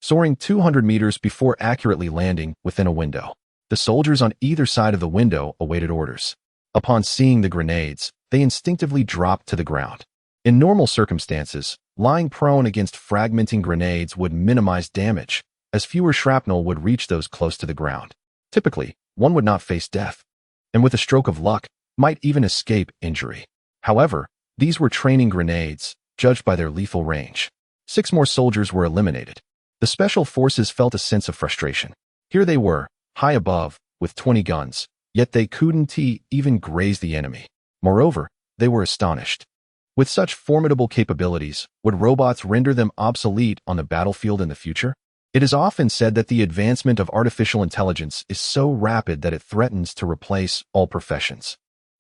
soaring 200 meters before accurately landing within a window. The soldiers on either side of the window awaited orders. Upon seeing the grenades, they instinctively dropped to the ground. In normal circumstances, lying prone against fragmenting grenades would minimize damage, as fewer shrapnel would reach those close to the ground. Typically, one would not face death, and with a stroke of luck, might even escape injury. However, these were training grenades, judged by their lethal range. 6 more soldiers were eliminated. The special forces felt a sense of frustration. Here they were, high above, with 20 guns, yet they couldn't even graze the enemy. Moreover, they were astonished. With such formidable capabilities, would robots render them obsolete on the battlefield in the future? It is often said that the advancement of artificial intelligence is so rapid that it threatens to replace all professions.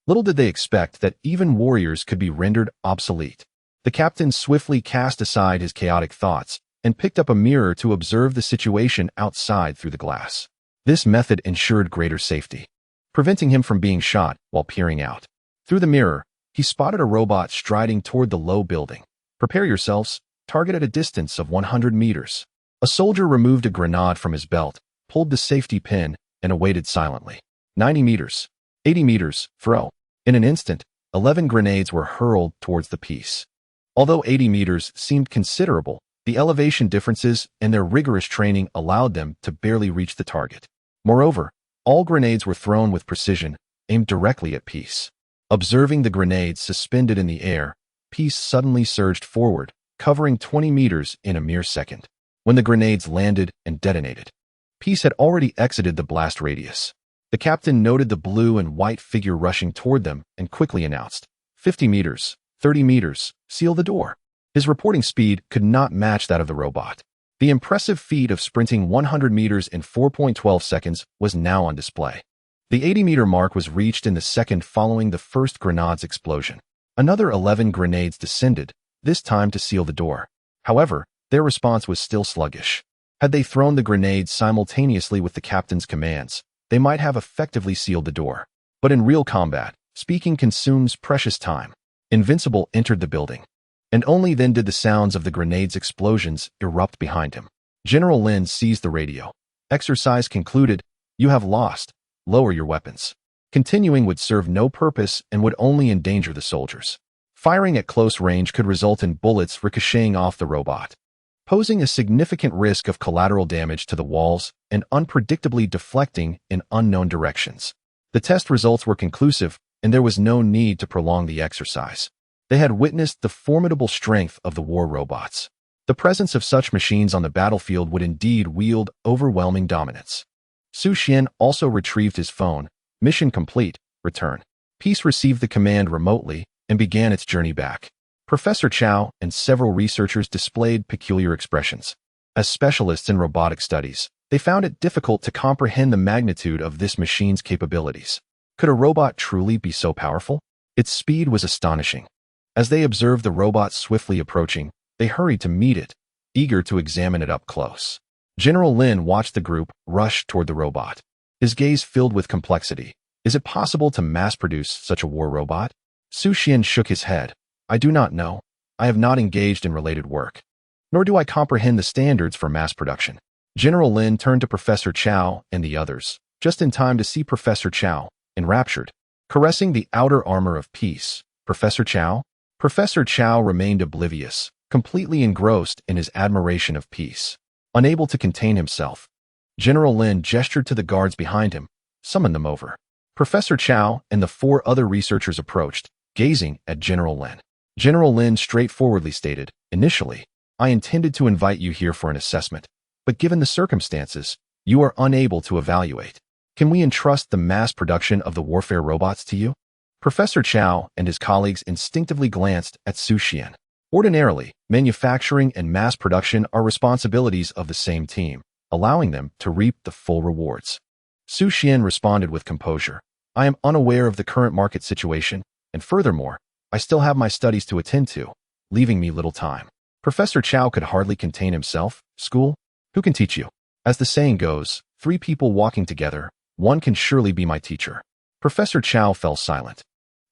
Little did they expect that even warriors could be rendered obsolete. The captain swiftly cast aside his chaotic thoughts and picked up a mirror to observe the situation outside through the glass. This method ensured greater safety, preventing him from being shot while peering out. Through the mirror, he spotted a robot striding toward the low building. Prepare yourselves, target at a distance of 100 meters. A soldier removed a grenade from his belt, pulled the safety pin, and awaited silently. 90 meters. 80 meters, throw. In an instant, 11 grenades were hurled towards the piece. Although 80 meters seemed considerable, the elevation differences and their rigorous training allowed them to barely reach the target. Moreover, all grenades were thrown with precision, aimed directly at Peace. Observing the grenades suspended in the air, Peace suddenly surged forward, covering 20 meters in a mere second. When the grenades landed and detonated, Peace had already exited the blast radius. The captain noted the blue and white figure rushing toward them and quickly announced, 50 meters, 30 meters, seal the door. His reporting speed could not match that of the robot. The impressive feat of sprinting 100 meters in 4.12 seconds was now on display. The 80-meter mark was reached in the second following the first grenade's explosion. Another 11 grenades descended, this time to seal the door. However, their response was still sluggish. Had they thrown the grenades simultaneously with the captain's commands, they might have effectively sealed the door. But in real combat, speaking consumes precious time. Invincible entered the building, and only then did the sounds of the grenade's explosions erupt behind him. General Lin seized the radio. Exercise concluded. You have lost. Lower your weapons. Continuing would serve no purpose and would only endanger the soldiers. Firing at close range could result in bullets ricocheting off the robot, posing a significant risk of collateral damage to the walls and unpredictably deflecting in unknown directions. The test results were conclusive, and there was no need to prolong the exercise. They had witnessed the formidable strength of the war robots. The presence of such machines on the battlefield would indeed wield overwhelming dominance. Xu Xuan also retrieved his phone. Mission complete. Return. Peace received the command remotely and began its journey back. Professor Chow and several researchers displayed peculiar expressions. As specialists in robotic studies, they found it difficult to comprehend the magnitude of this machine's capabilities. Could a robot truly be so powerful? Its speed was astonishing. As they observed the robot swiftly approaching, they hurried to meet it, eager to examine it up close. General Lin watched the group rush toward the robot, his gaze filled with complexity. Is it possible to mass-produce such a war robot? Xu Xuan shook his head. I do not know. I have not engaged in related work. nor do I comprehend the standards for mass production. General Lin turned to Professor Chow and the others, just in time to see Professor Chow, enraptured, caressing the outer armor of peace. Professor Chow? Professor Chow remained oblivious, completely engrossed in his admiration of peace. Unable to contain himself, General Lin gestured to the guards behind him, summoned them over. Professor Chow and the 4 other researchers approached, gazing at General Lin. General Lin straightforwardly stated, "Initially, I intended to invite you here for an assessment, but given the circumstances, you are unable to evaluate. Can we entrust the mass production of the warfare robots to you?" Professor Chow and his colleagues instinctively glanced at Xu Xuan. Ordinarily, manufacturing and mass production are responsibilities of the same team, allowing them to reap the full rewards. Xu Xuan responded with composure, "I am unaware of the current market situation, and furthermore, I still have my studies to attend to, leaving me little time." Professor Chow could hardly contain himself. "School? Who can teach you? As the saying goes, 3 people walking together, one can surely be my teacher." Professor Chow fell silent.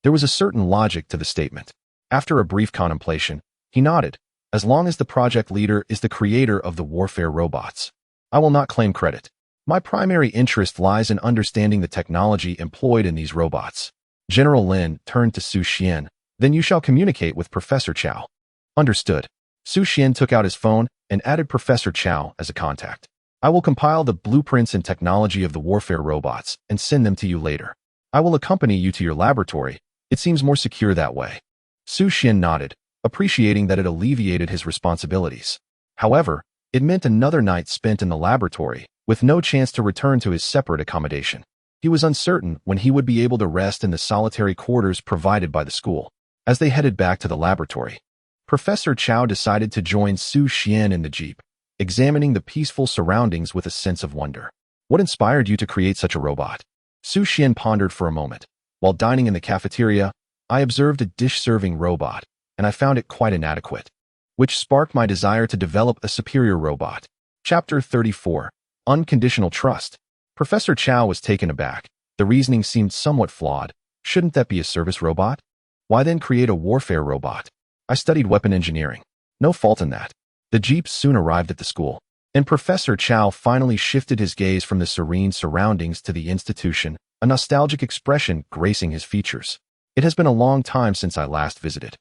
There was a certain logic to the statement. After a brief contemplation, he nodded, "As long as the project leader is the creator of the warfare robots, I will not claim credit. My primary interest lies in understanding the technology employed in these robots." General Lin turned to Xu Xuan, "Then you shall communicate with Professor Chow." "Understood." Xu Xuan took out his phone and added Professor Chow as a contact. "I will compile the blueprints and technology of the warfare robots and send them to you later. I will accompany you to your laboratory. It seems more secure that way." Xu Xuan nodded, appreciating that it alleviated his responsibilities. However, it meant another night spent in the laboratory, with no chance to return to his separate accommodation. He was uncertain when he would be able to rest in the solitary quarters provided by the school. As they headed back to the laboratory, Professor Chow decided to join Xu Xuan in the jeep, examining the peaceful surroundings with a sense of wonder. "What inspired you to create such a robot?" Xu Xuan pondered for a moment. "While dining in the cafeteria, I observed a dish-serving robot, and I found it quite inadequate, which sparked my desire to develop a superior robot." Chapter 34. Unconditional Trust. Professor Chow was taken aback. The reasoning seemed somewhat flawed. Shouldn't that be a service robot? Why then create a warfare robot? "I studied weapon engineering. No fault in that." The jeep soon arrived at the school, and Professor Chow finally shifted his gaze from the serene surroundings to the institution, a nostalgic expression gracing his features. "It has been a long time since I last visited.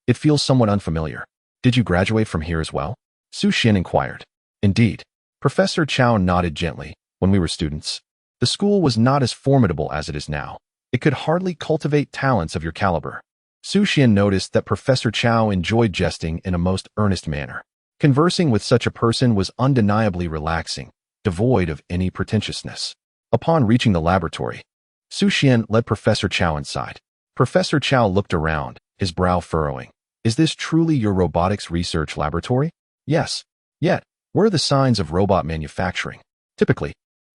It feels somewhat unfamiliar. Did you graduate from here as well?" Xu Xuan inquired. "Indeed." Professor Chow nodded gently. "When we were students, the school was not as formidable as it is now. It could hardly cultivate talents of your caliber." Xu Xuan noticed that Professor Chow enjoyed jesting in a most earnest manner. Conversing with such a person was undeniably relaxing, devoid of any pretentiousness. Upon reaching the laboratory, Xu Xuan led Professor Chow inside. Professor Chow looked around, his brow furrowing. "Is this truly your robotics research laboratory?" "Yes." "Yet, where are the signs of robot manufacturing?" "Typically,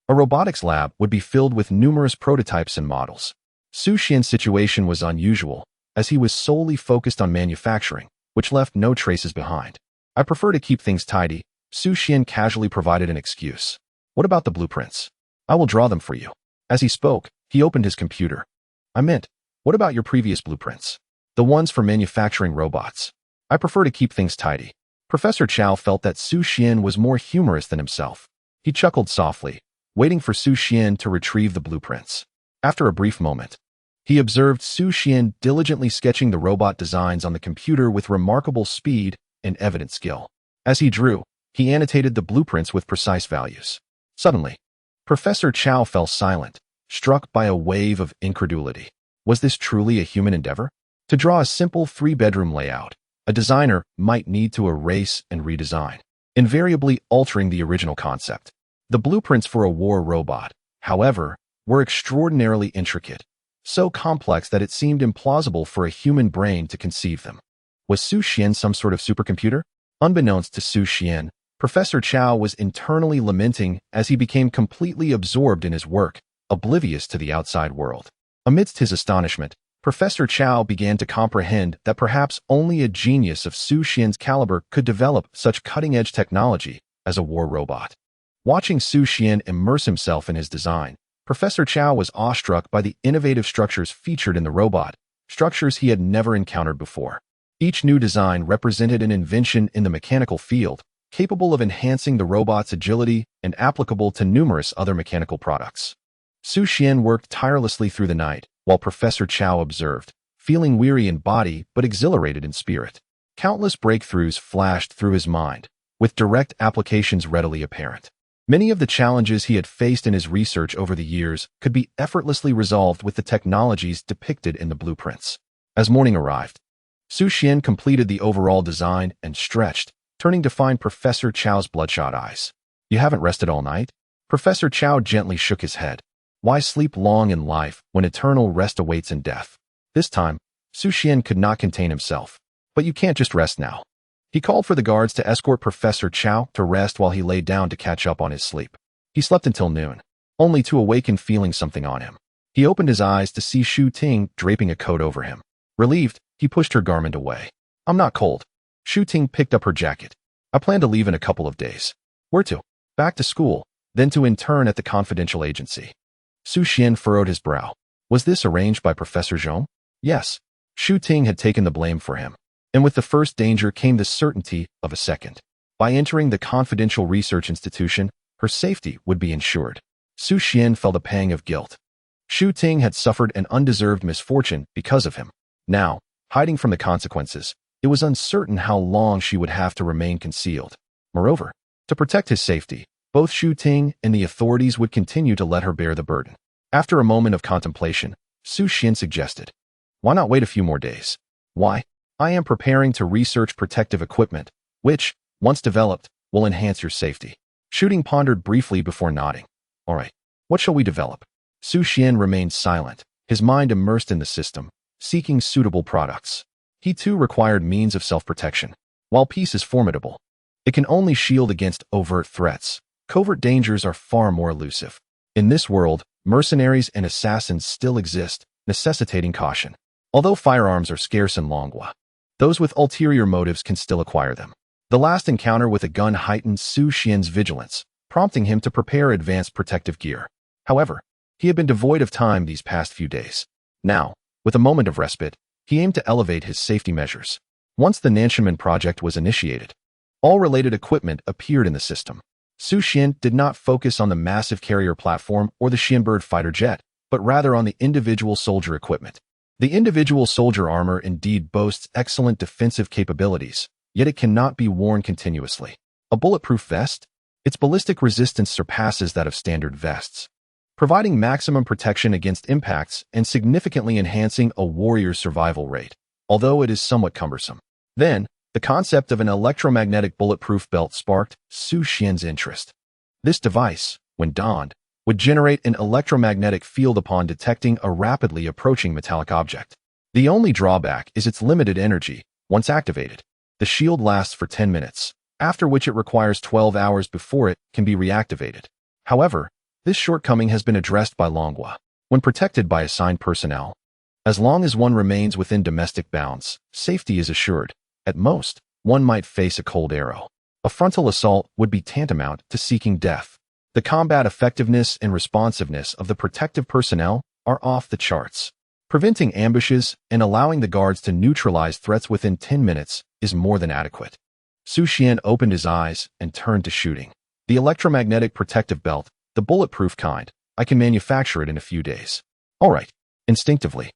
a robotics lab would be filled with numerous prototypes and models." Xu Xuan's situation was unusual, as he was solely focused on manufacturing, which left no traces behind. "I prefer to keep things tidy," Xu Xuan casually provided an excuse. "What about the blueprints? I will draw them for you." As he spoke, he opened his computer. "I meant, what about your previous blueprints? The ones for manufacturing robots?" "I prefer to keep things tidy." Professor Chow felt that Xu Xuan was more humorous than himself. He chuckled softly, waiting for Xu Xuan to retrieve the blueprints. After a brief moment, he observed Xu Xuan diligently sketching the robot designs on the computer with remarkable speed and evident skill. As he drew, he annotated the blueprints with precise values. Suddenly, Professor Chow fell silent, struck by a wave of incredulity. Was this truly a human endeavor? To draw a simple 3-bedroom layout, a designer might need to erase and redesign, invariably altering the original concept. The blueprints for a war robot, however, were extraordinarily intricate, so complex that it seemed implausible for a human brain to conceive them. Was Xu Xuan some sort of supercomputer? Unbeknownst to Xu Xuan, Professor Chow was internally lamenting as he became completely absorbed in his work, oblivious to the outside world. Amidst his astonishment, Professor Chow began to comprehend that perhaps only a genius of Xu Xuan's caliber could develop such cutting-edge technology as a war robot. Watching Xu Xuan immerse himself in his design, Professor Chow was awestruck by the innovative structures featured in the robot, structures he had never encountered before. Each new design represented an invention in the mechanical field, capable of enhancing the robot's agility and applicable to numerous other mechanical products. Xu Xuan worked tirelessly through the night, while Professor Chow observed, feeling weary in body but exhilarated in spirit. Countless breakthroughs flashed through his mind, with direct applications readily apparent. Many of the challenges he had faced in his research over the years could be effortlessly resolved with the technologies depicted in the blueprints. As morning arrived, Xu Xuan completed the overall design and stretched, turning to find Professor Chow's bloodshot eyes. "You haven't rested all night?" Professor Chow gently shook his head. "Why sleep long in life when eternal rest awaits in death?" This time, Xu Xuan could not contain himself. "But you can't just rest now." He called for the guards to escort Professor Chow to rest while he lay down to catch up on his sleep. He slept until noon, only to awaken feeling something on him. He opened his eyes to see Xu Ting draping a coat over him. Relieved, he pushed her garment away. "I'm not cold." Xu Ting picked up her jacket. "I plan to leave in a couple of days." "Where to?" "Back to school, then to intern at the confidential agency." Xu Xuan furrowed his brow. Was this arranged by Professor Zhong? Yes. Xu Ting had taken the blame for him. And with the first danger came the certainty of a second. By entering the confidential research institution, her safety would be ensured. Xu Xuan felt a pang of guilt. Xu Ting had suffered an undeserved misfortune because of him. Now, hiding from the consequences, it was uncertain how long she would have to remain concealed. Moreover, to protect his safety, both Xu Ting and the authorities would continue to let her bear the burden. After a moment of contemplation, Xu Xuan suggested, "Why not wait a few more days?" "Why? I am preparing to research protective equipment, which, once developed, will enhance your safety." Xu Ting pondered briefly before nodding. "All right, what shall we develop?" Xu Xuan remained silent, his mind immersed in the system, seeking suitable products. He too required means of self-protection. While peace is formidable, it can only shield against overt threats. Covert dangers are far more elusive. In this world, mercenaries and assassins still exist, necessitating caution. Although firearms are scarce in Longhua, those with ulterior motives can still acquire them. The last encounter with a gun heightened Xu Xian's vigilance, prompting him to prepare advanced protective gear. However, he had been devoid of time these past few days. Now, with a moment of respite, he aimed to elevate his safety measures. Once the Nanshanmen project was initiated, all related equipment appeared in the system. Xu Xuan did not focus on the massive carrier platform or the Luan-Bird fighter jet, but rather on the individual soldier equipment. The individual soldier armor indeed boasts excellent defensive capabilities, yet it cannot be worn continuously. A bulletproof vest? Its ballistic resistance surpasses that of standard vests, providing maximum protection against impacts and significantly enhancing a warrior's survival rate, although it is somewhat cumbersome. Then, the concept of an electromagnetic bulletproof belt sparked Xu Xian's interest. This device, when donned, would generate an electromagnetic field upon detecting a rapidly approaching metallic object. The only drawback is its limited energy. Once activated, the shield lasts for 10 minutes, after which it requires 12 hours before it can be reactivated. However, this shortcoming has been addressed by Longhua. When protected by assigned personnel, as long as one remains within domestic bounds, safety is assured. At most, one might face a cold arrow. A frontal assault would be tantamount to seeking death. The combat effectiveness and responsiveness of the protective personnel are off the charts. Preventing ambushes and allowing the guards to neutralize threats within 10 minutes is more than adequate. Xu Xuan opened his eyes and turned to shooting. The electromagnetic protective belt, the bulletproof kind, I can manufacture it in a few days. All right. Instinctively,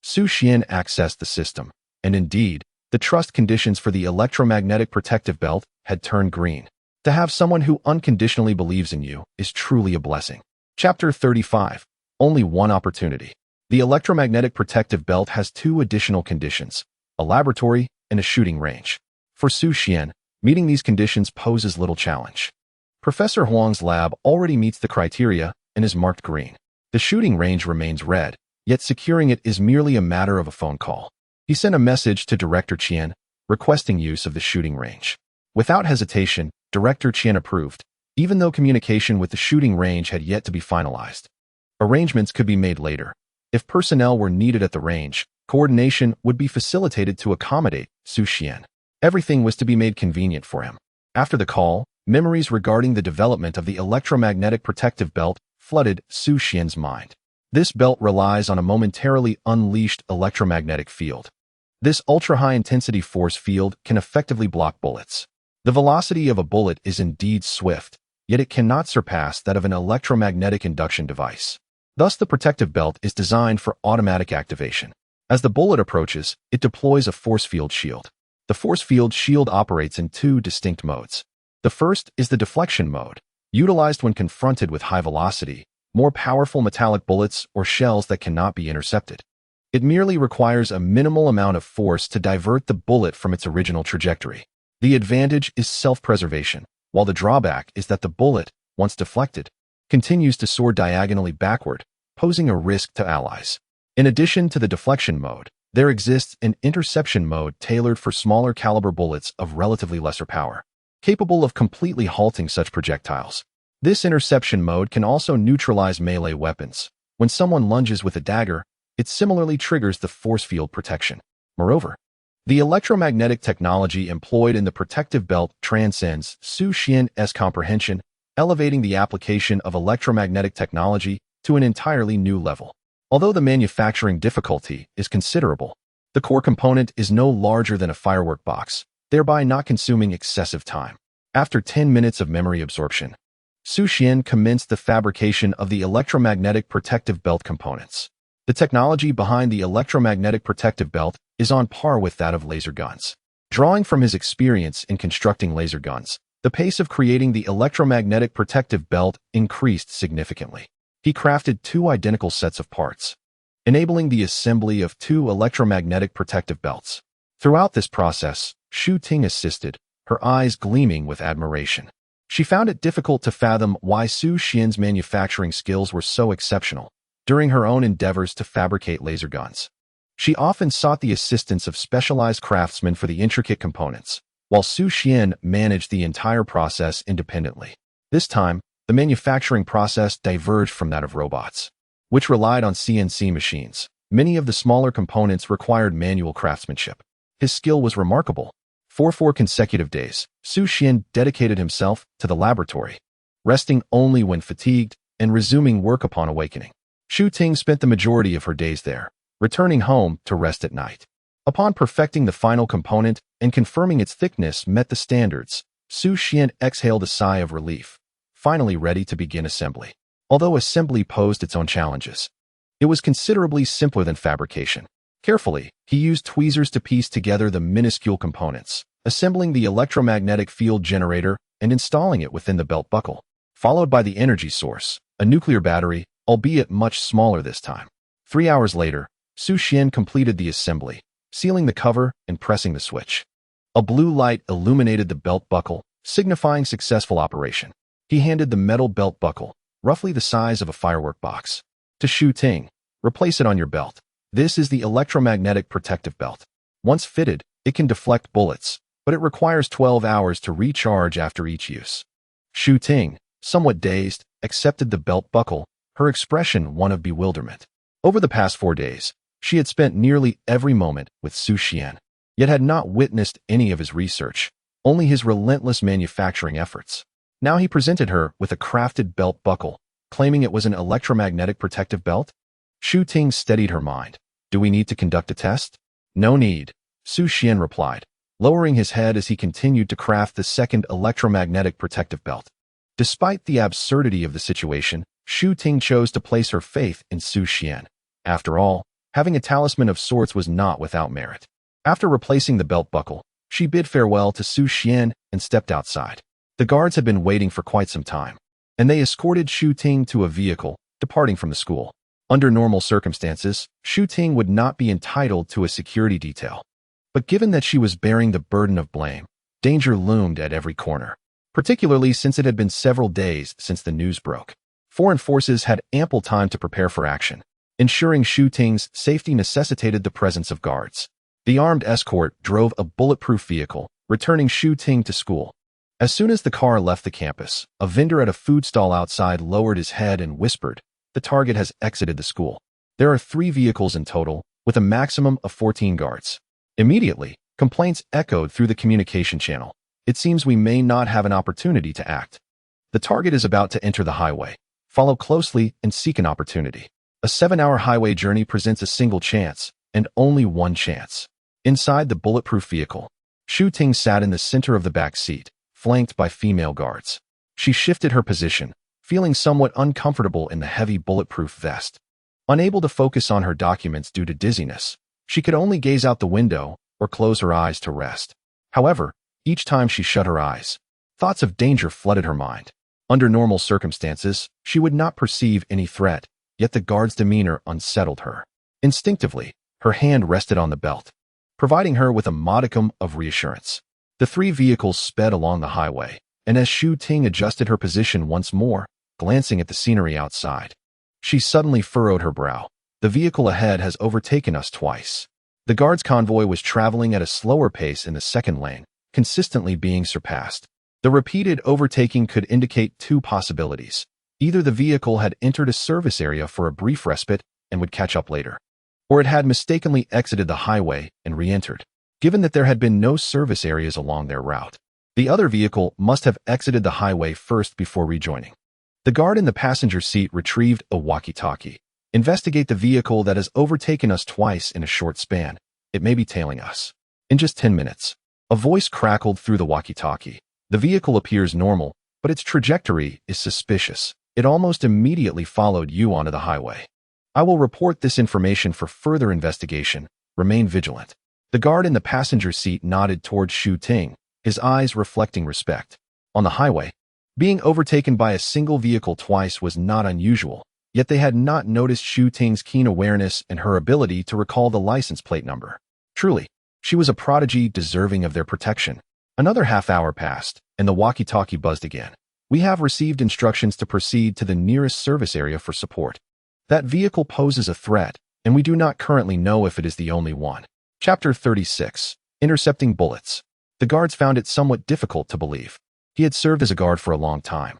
Xu Xuan accessed the system, and indeed, the trust conditions for the electromagnetic protective belt had turned green. To have someone who unconditionally believes in you is truly a blessing. Chapter 35. Only one opportunity. The electromagnetic protective belt has two additional conditions, a laboratory and a shooting range. For Xu Xuan, meeting these conditions poses little challenge. Professor Huang's lab already meets the criteria and is marked green. The shooting range remains red, yet securing it is merely a matter of a phone call. He sent a message to Director Qian, requesting use of the shooting range. Without hesitation, Director Qian approved, even though communication with the shooting range had yet to be finalized. Arrangements could be made later. If personnel were needed at the range, coordination would be facilitated to accommodate Xu Xuan. Everything was to be made convenient for him. After the call, memories regarding the development of the electromagnetic protective belt flooded Xu Xian's mind. This belt relies on a momentarily unleashed electromagnetic field. This ultra-high-intensity force field can effectively block bullets. The velocity of a bullet is indeed swift, yet it cannot surpass that of an electromagnetic induction device. Thus, the protective belt is designed for automatic activation. As the bullet approaches, it deploys a force field shield. The force field shield operates in two distinct modes. The first is the deflection mode, utilized when confronted with high velocity, more powerful metallic bullets or shells that cannot be intercepted. It merely requires a minimal amount of force to divert the bullet from its original trajectory. The advantage is self-preservation, while the drawback is that the bullet, once deflected, continues to soar diagonally backward, posing a risk to allies. In addition to the deflection mode, there exists an interception mode tailored for smaller caliber bullets of relatively lesser power, capable of completely halting such projectiles. This interception mode can also neutralize melee weapons. When someone lunges with a dagger, it similarly triggers the force field protection. Moreover, the electromagnetic technology employed in the protective belt transcends Xu Xuan's comprehension, elevating the application of electromagnetic technology to an entirely new level. Although the manufacturing difficulty is considerable, the core component is no larger than a firework box, thereby not consuming excessive time. After 10 minutes of memory absorption, Xu Xuan commenced the fabrication of the electromagnetic protective belt components. The technology behind the electromagnetic protective belt is on par with that of laser guns. Drawing from his experience in constructing laser guns, the pace of creating the electromagnetic protective belt increased significantly. He crafted two identical sets of parts, enabling the assembly of two electromagnetic protective belts. Throughout this process, Xu Ting assisted, her eyes gleaming with admiration. She found it difficult to fathom why Xu Xuan's manufacturing skills were so exceptional during her own endeavors to fabricate laser guns. She often sought the assistance of specialized craftsmen for the intricate components, while Xu Xuan managed the entire process independently. This time, the manufacturing process diverged from that of robots, which relied on CNC machines. Many of the smaller components required manual craftsmanship. His skill was remarkable. For 4 consecutive days, Xu Xuan dedicated himself to the laboratory, resting only when fatigued and resuming work upon awakening. Xu Ting spent the majority of her days there, returning home to rest at night. Upon perfecting the final component and confirming its thickness met the standards, Xu Xuan exhaled a sigh of relief, finally ready to begin assembly. Although assembly posed its own challenges, it was considerably simpler than fabrication. Carefully, he used tweezers to piece together the minuscule components, assembling the electromagnetic field generator and installing it within the belt buckle, followed by the energy source, a nuclear battery, albeit much smaller this time. 3 hours later, Xu Xuan completed the assembly, sealing the cover and pressing the switch. A blue light illuminated the belt buckle, signifying successful operation. He handed the metal belt buckle, roughly the size of a firework box, to Xu Ting. Replace it on your belt. This is the electromagnetic protective belt. Once fitted, it can deflect bullets, but it requires 12 hours to recharge after each use. Xu Ting, somewhat dazed, accepted the belt buckle, her expression one of bewilderment. Over the past 4 days, she had spent nearly every moment with Xu Xuan, yet had not witnessed any of his research, only his relentless manufacturing efforts. Now he presented her with a crafted belt buckle, claiming it was an electromagnetic protective belt. Xu Ting steadied her mind. Do we need to conduct a test? No need, Xu Xuan replied, lowering his head as he continued to craft the second electromagnetic protective belt. Despite the absurdity of the situation, Xu Ting chose to place her faith in Xu Xuan. After all, having a talisman of sorts was not without merit. After replacing the belt buckle, she bid farewell to Xu Xuan and stepped outside. The guards had been waiting for quite some time, and they escorted Xu Ting to a vehicle, departing from the school. Under normal circumstances, Xu Ting would not be entitled to a security detail. But given that she was bearing the burden of blame, danger loomed at every corner, particularly since it had been several days since the news broke. Foreign forces had ample time to prepare for action. Ensuring Xu Ting's safety necessitated the presence of guards. The armed escort drove a bulletproof vehicle, returning Xu Ting to school. As soon as the car left the campus, a vendor at a food stall outside lowered his head and whispered, "The target has exited the school." There are 3 vehicles in total, with a maximum of 14 guards. Immediately, complaints echoed through the communication channel. It seems we may not have an opportunity to act. The target is about to enter the highway. Follow closely and seek an opportunity. A 7-hour highway journey presents a single chance, and only one chance. Inside the bulletproof vehicle, Xu Ting sat in the center of the back seat, flanked by female guards. She shifted her position, feeling somewhat uncomfortable in the heavy bulletproof vest. Unable to focus on her documents due to dizziness, she could only gaze out the window or close her eyes to rest. However, each time she shut her eyes, thoughts of danger flooded her mind. Under normal circumstances, she would not perceive any threat, yet the guard's demeanor unsettled her. Instinctively, her hand rested on the belt, providing her with a modicum of reassurance. The three vehicles sped along the highway, and as Xu Ting adjusted her position once more, glancing at the scenery outside, she suddenly furrowed her brow. The vehicle ahead has overtaken us twice. The guard's convoy was traveling at a slower pace in the second lane, consistently being surpassed. The repeated overtaking could indicate two possibilities. Either the vehicle had entered a service area for a brief respite and would catch up later, or it had mistakenly exited the highway and re-entered. Given that there had been no service areas along their route, the other vehicle must have exited the highway first before rejoining. The guard in the passenger seat retrieved a walkie-talkie. Investigate the vehicle that has overtaken us twice in a short span. It may be tailing us. In just 10 minutes, a voice crackled through the walkie-talkie. The vehicle appears normal, but its trajectory is suspicious. It almost immediately followed you onto the highway. I will report this information for further investigation. Remain vigilant. The guard in the passenger seat nodded towards Xu Ting, his eyes reflecting respect. On the highway, being overtaken by a single vehicle twice was not unusual, yet they had not noticed Xu Ting's keen awareness and her ability to recall the license plate number. Truly, she was a prodigy deserving of their protection. Another half-hour passed, and the walkie-talkie buzzed again. We have received instructions to proceed to the nearest service area for support. That vehicle poses a threat, and we do not currently know if it is the only one. Chapter 36. Intercepting Bullets. The guards found it somewhat difficult to believe. He had served as a guard for a long time.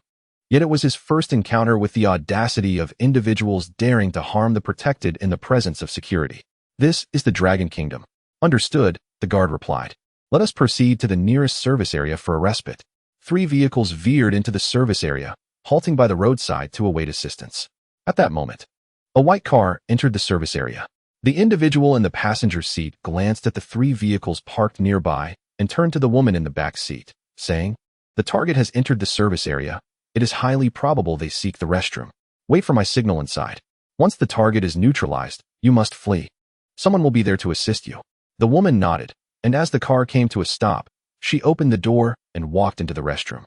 Yet it was his first encounter with the audacity of individuals daring to harm the protected in the presence of security. This is the Dragon Kingdom. Understood, the guard replied. Let us proceed to the nearest service area for a respite. 3 vehicles veered into the service area, halting by the roadside to await assistance. At that moment, a white car entered the service area. The individual in the passenger seat glanced at the 3 vehicles parked nearby and turned to the woman in the back seat, saying, "The target has entered the service area. It is highly probable they seek the restroom. Wait for my signal inside. Once the target is neutralized, you must flee. Someone will be there to assist you." The woman nodded, and as the car came to a stop, she opened the door and walked into the restroom.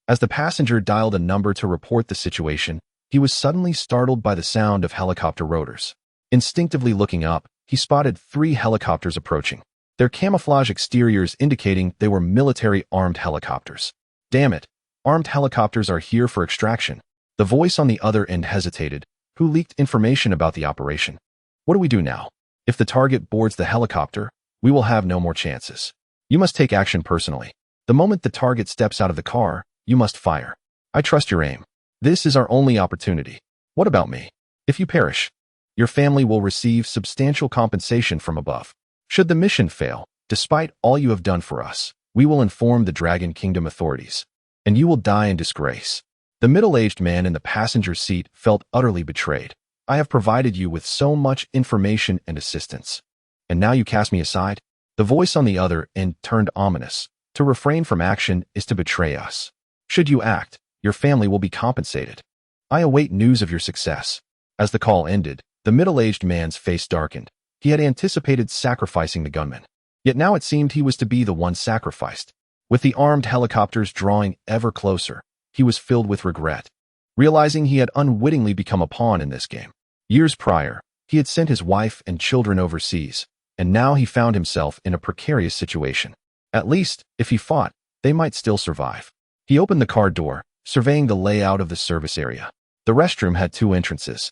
As the passenger dialed a number to report the situation, he was suddenly startled by the sound of helicopter rotors. Instinctively looking up, he spotted 3 helicopters approaching, their camouflage exteriors indicating they were military armed helicopters. Damn it, armed helicopters are here for extraction. The voice on the other end hesitated, who leaked information about the operation. What do we do now? If the target boards the helicopter, we will have no more chances. You must take action personally. The moment the target steps out of the car, you must fire. I trust your aim. This is our only opportunity. What about me? If you perish, your family will receive substantial compensation from above. Should the mission fail, despite all you have done for us, we will inform the Dragon Kingdom authorities, and you will die in disgrace. The middle-aged man in the passenger seat felt utterly betrayed. I have provided you with so much information and assistance, and now you cast me aside? The voice on the other end turned ominous. To refrain from action is to betray us. Should you act, your family will be compensated. I await news of your success. As the call ended, the middle-aged man's face darkened. He had anticipated sacrificing the gunman, yet now it seemed he was to be the one sacrificed. With the armed helicopters drawing ever closer, he was filled with regret, realizing he had unwittingly become a pawn in this game. Years prior, he had sent his wife and children overseas, and now he found himself in a precarious situation. At least, if he fought, they might still survive. He opened the car door, surveying the layout of the service area. The restroom had 2 entrances.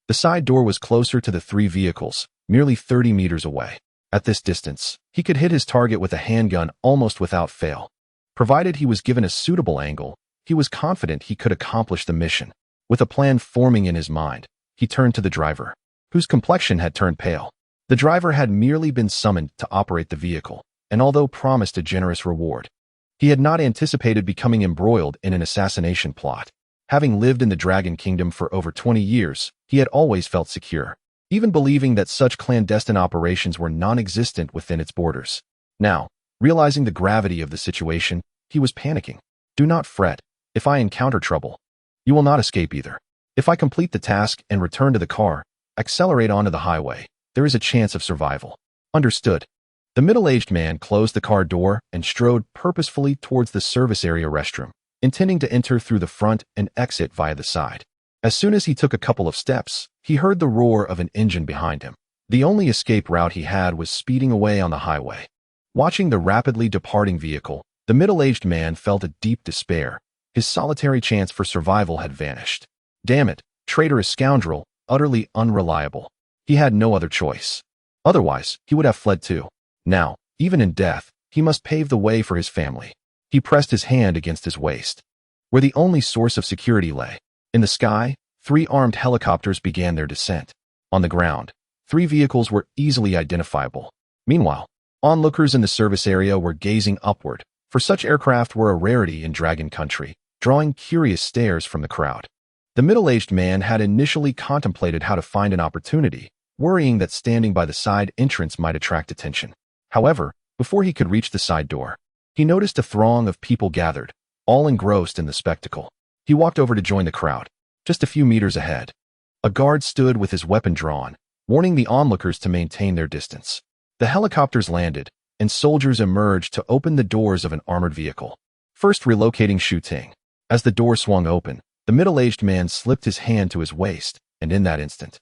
The side door was closer to the 3 vehicles, merely 30 meters away. At this distance, he could hit his target with a handgun almost without fail. Provided he was given a suitable angle, he was confident he could accomplish the mission. With a plan forming in his mind, he turned to the driver, whose complexion had turned pale. The driver had merely been summoned to operate the vehicle, and although promised a generous reward, he had not anticipated becoming embroiled in an assassination plot. Having lived in the Dragon Kingdom for over 20 years, he had always felt secure. even believing that such clandestine operations were non-existent within its borders. Now, realizing the gravity of the situation, he was panicking. Do not fret. If I encounter trouble, you will not escape either. If I complete the task and return to the car, accelerate onto the highway, there is a chance of survival. Understood. The middle-aged man closed the car door and strode purposefully towards the service area restroom, intending to enter through the front and exit via the side. As soon as he took a couple of steps, he heard the roar of an engine behind him. The only escape route he had was speeding away on the highway. Watching the rapidly departing vehicle, the middle-aged man felt a deep despair. His solitary chance for survival had vanished. Damn it, traitorous scoundrel, utterly unreliable. He had no other choice. Otherwise, he would have fled too. Now, even in death, he must pave the way for his family. He pressed his hand against his waist, where the only source of security lay. In the sky, 3 armed helicopters began their descent. On the ground, 3 vehicles were easily identifiable. Meanwhile, onlookers in the service area were gazing upward, for such aircraft were a rarity in Dragon Country, drawing curious stares from the crowd. The middle-aged man had initially contemplated how to find an opportunity, worrying that standing by the side entrance might attract attention. However, before he could reach the side door, he noticed a throng of people gathered, all engrossed in the spectacle. He walked over to join the crowd. Just a few meters ahead, a guard stood with his weapon drawn, warning the onlookers to maintain their distance. The helicopters landed, and soldiers emerged to open the doors of an armored vehicle, first relocating Xu Ting. As the door swung open, the middle-aged man slipped his hand to his waist, and in that instant,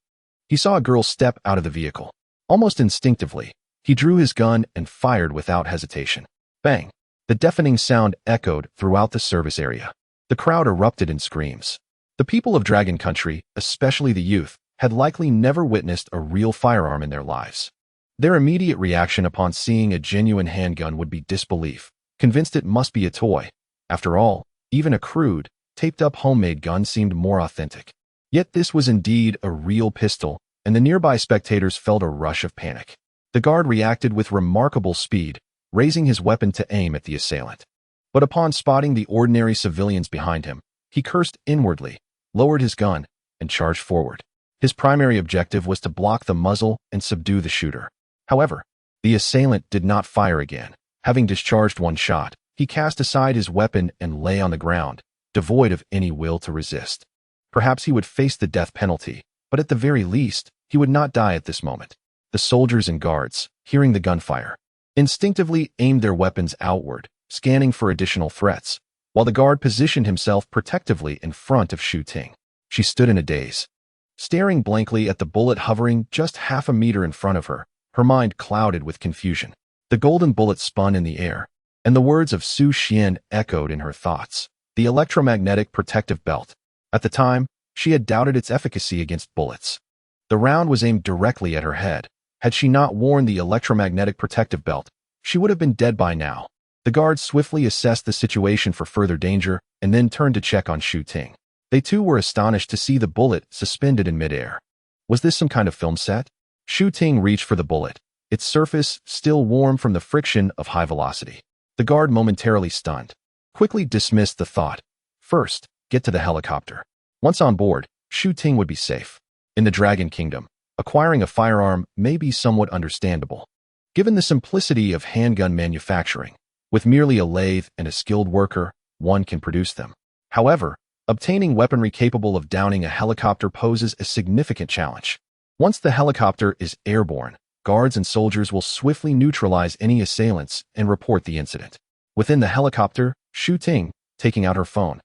he saw a girl step out of the vehicle. Almost instinctively, he drew his gun and fired without hesitation. Bang! The deafening sound echoed throughout the service area. The crowd erupted in screams. The people of Dragon Country, especially the youth, had likely never witnessed a real firearm in their lives. Their immediate reaction upon seeing a genuine handgun would be disbelief, convinced it must be a toy. After all, even a crude, taped-up homemade gun seemed more authentic. Yet this was indeed a real pistol, and the nearby spectators felt a rush of panic. The guard reacted with remarkable speed, raising his weapon to aim at the assailant. But upon spotting the ordinary civilians behind him, he cursed inwardly, lowered his gun, and charged forward. His primary objective was to block the muzzle and subdue the shooter. However, the assailant did not fire again. Having discharged one shot, he cast aside his weapon and lay on the ground, devoid of any will to resist. Perhaps he would face the death penalty, but at the very least, he would not die at this moment. The soldiers and guards, hearing the gunfire, instinctively aimed their weapons outward, scanning for additional threats, while the guard positioned himself protectively in front of Xu Ting. She stood in a daze, staring blankly at the bullet hovering just half a meter in front of her, her mind clouded with confusion. The golden bullet spun in the air, and the words of Xu Xuan echoed in her thoughts. The electromagnetic protective belt. At the time, she had doubted its efficacy against bullets. The round was aimed directly at her head. Had she not worn the electromagnetic protective belt, she would have been dead by now. The guards swiftly assessed the situation for further danger and then turned to check on Xu Ting. They too were astonished to see the bullet suspended in midair. Was this some kind of film set? Xu Ting reached for the bullet, its surface still warm from the friction of high velocity. The guard, momentarily stunned, quickly dismissed the thought. First, get to the helicopter. Once on board, Xu Ting would be safe. In the Dragon Kingdom, acquiring a firearm may be somewhat understandable, given the simplicity of handgun manufacturing. With merely a lathe and a skilled worker, one can produce them. However, obtaining weaponry capable of downing a helicopter poses a significant challenge. Once the helicopter is airborne, guards and soldiers will swiftly neutralize any assailants and report the incident. Within the helicopter, Xu Ting, taking out her phone,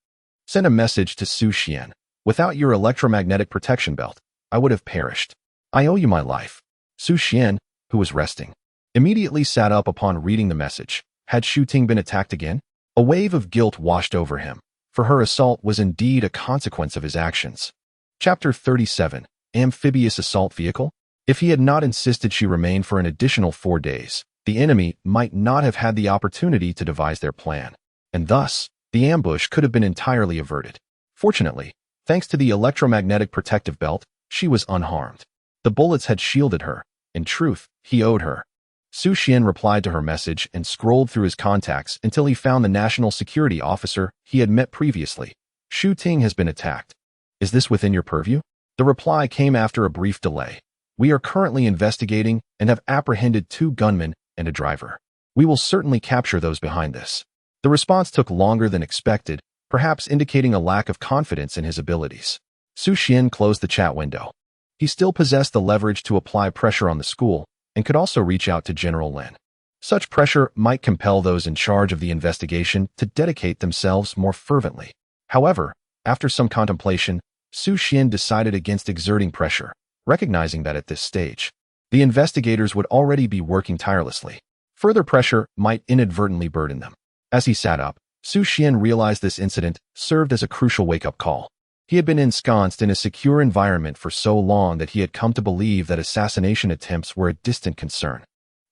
sent a message to Xu Xuan. Without your electromagnetic protection belt, I would have perished. I owe you my life. Xu Xuan, who was resting, immediately sat up upon reading the message. Had Xu Ting been attacked again? A wave of guilt washed over him, for her assault was indeed a consequence of his actions. Chapter 37, Amphibious Assault Vehicle? If he had not insisted she remain for an additional 4 days, the enemy might not have had the opportunity to devise their plan, and thus, the ambush could have been entirely averted. Fortunately, thanks to the electromagnetic protective belt, she was unharmed. The bullets had shielded her. In truth, he owed her. Xu Xuan replied to her message and scrolled through his contacts until he found the national security officer he had met previously. Xu Ting has been attacked. Is this within your purview? The reply came after a brief delay. We are currently investigating and have apprehended 2 gunmen and a driver. We will certainly capture those behind this. The response took longer than expected, perhaps indicating a lack of confidence in his abilities. Xu Xuan closed the chat window. He still possessed the leverage to apply pressure on the school and could also reach out to General Lin. Such pressure might compel those in charge of the investigation to dedicate themselves more fervently. However, after some contemplation, Xu Xuan decided against exerting pressure, recognizing that at this stage, the investigators would already be working tirelessly. Further pressure might inadvertently burden them. As he sat up, Xu Xuan realized this incident served as a crucial wake-up call. He had been ensconced in a secure environment for so long that he had come to believe that assassination attempts were a distant concern.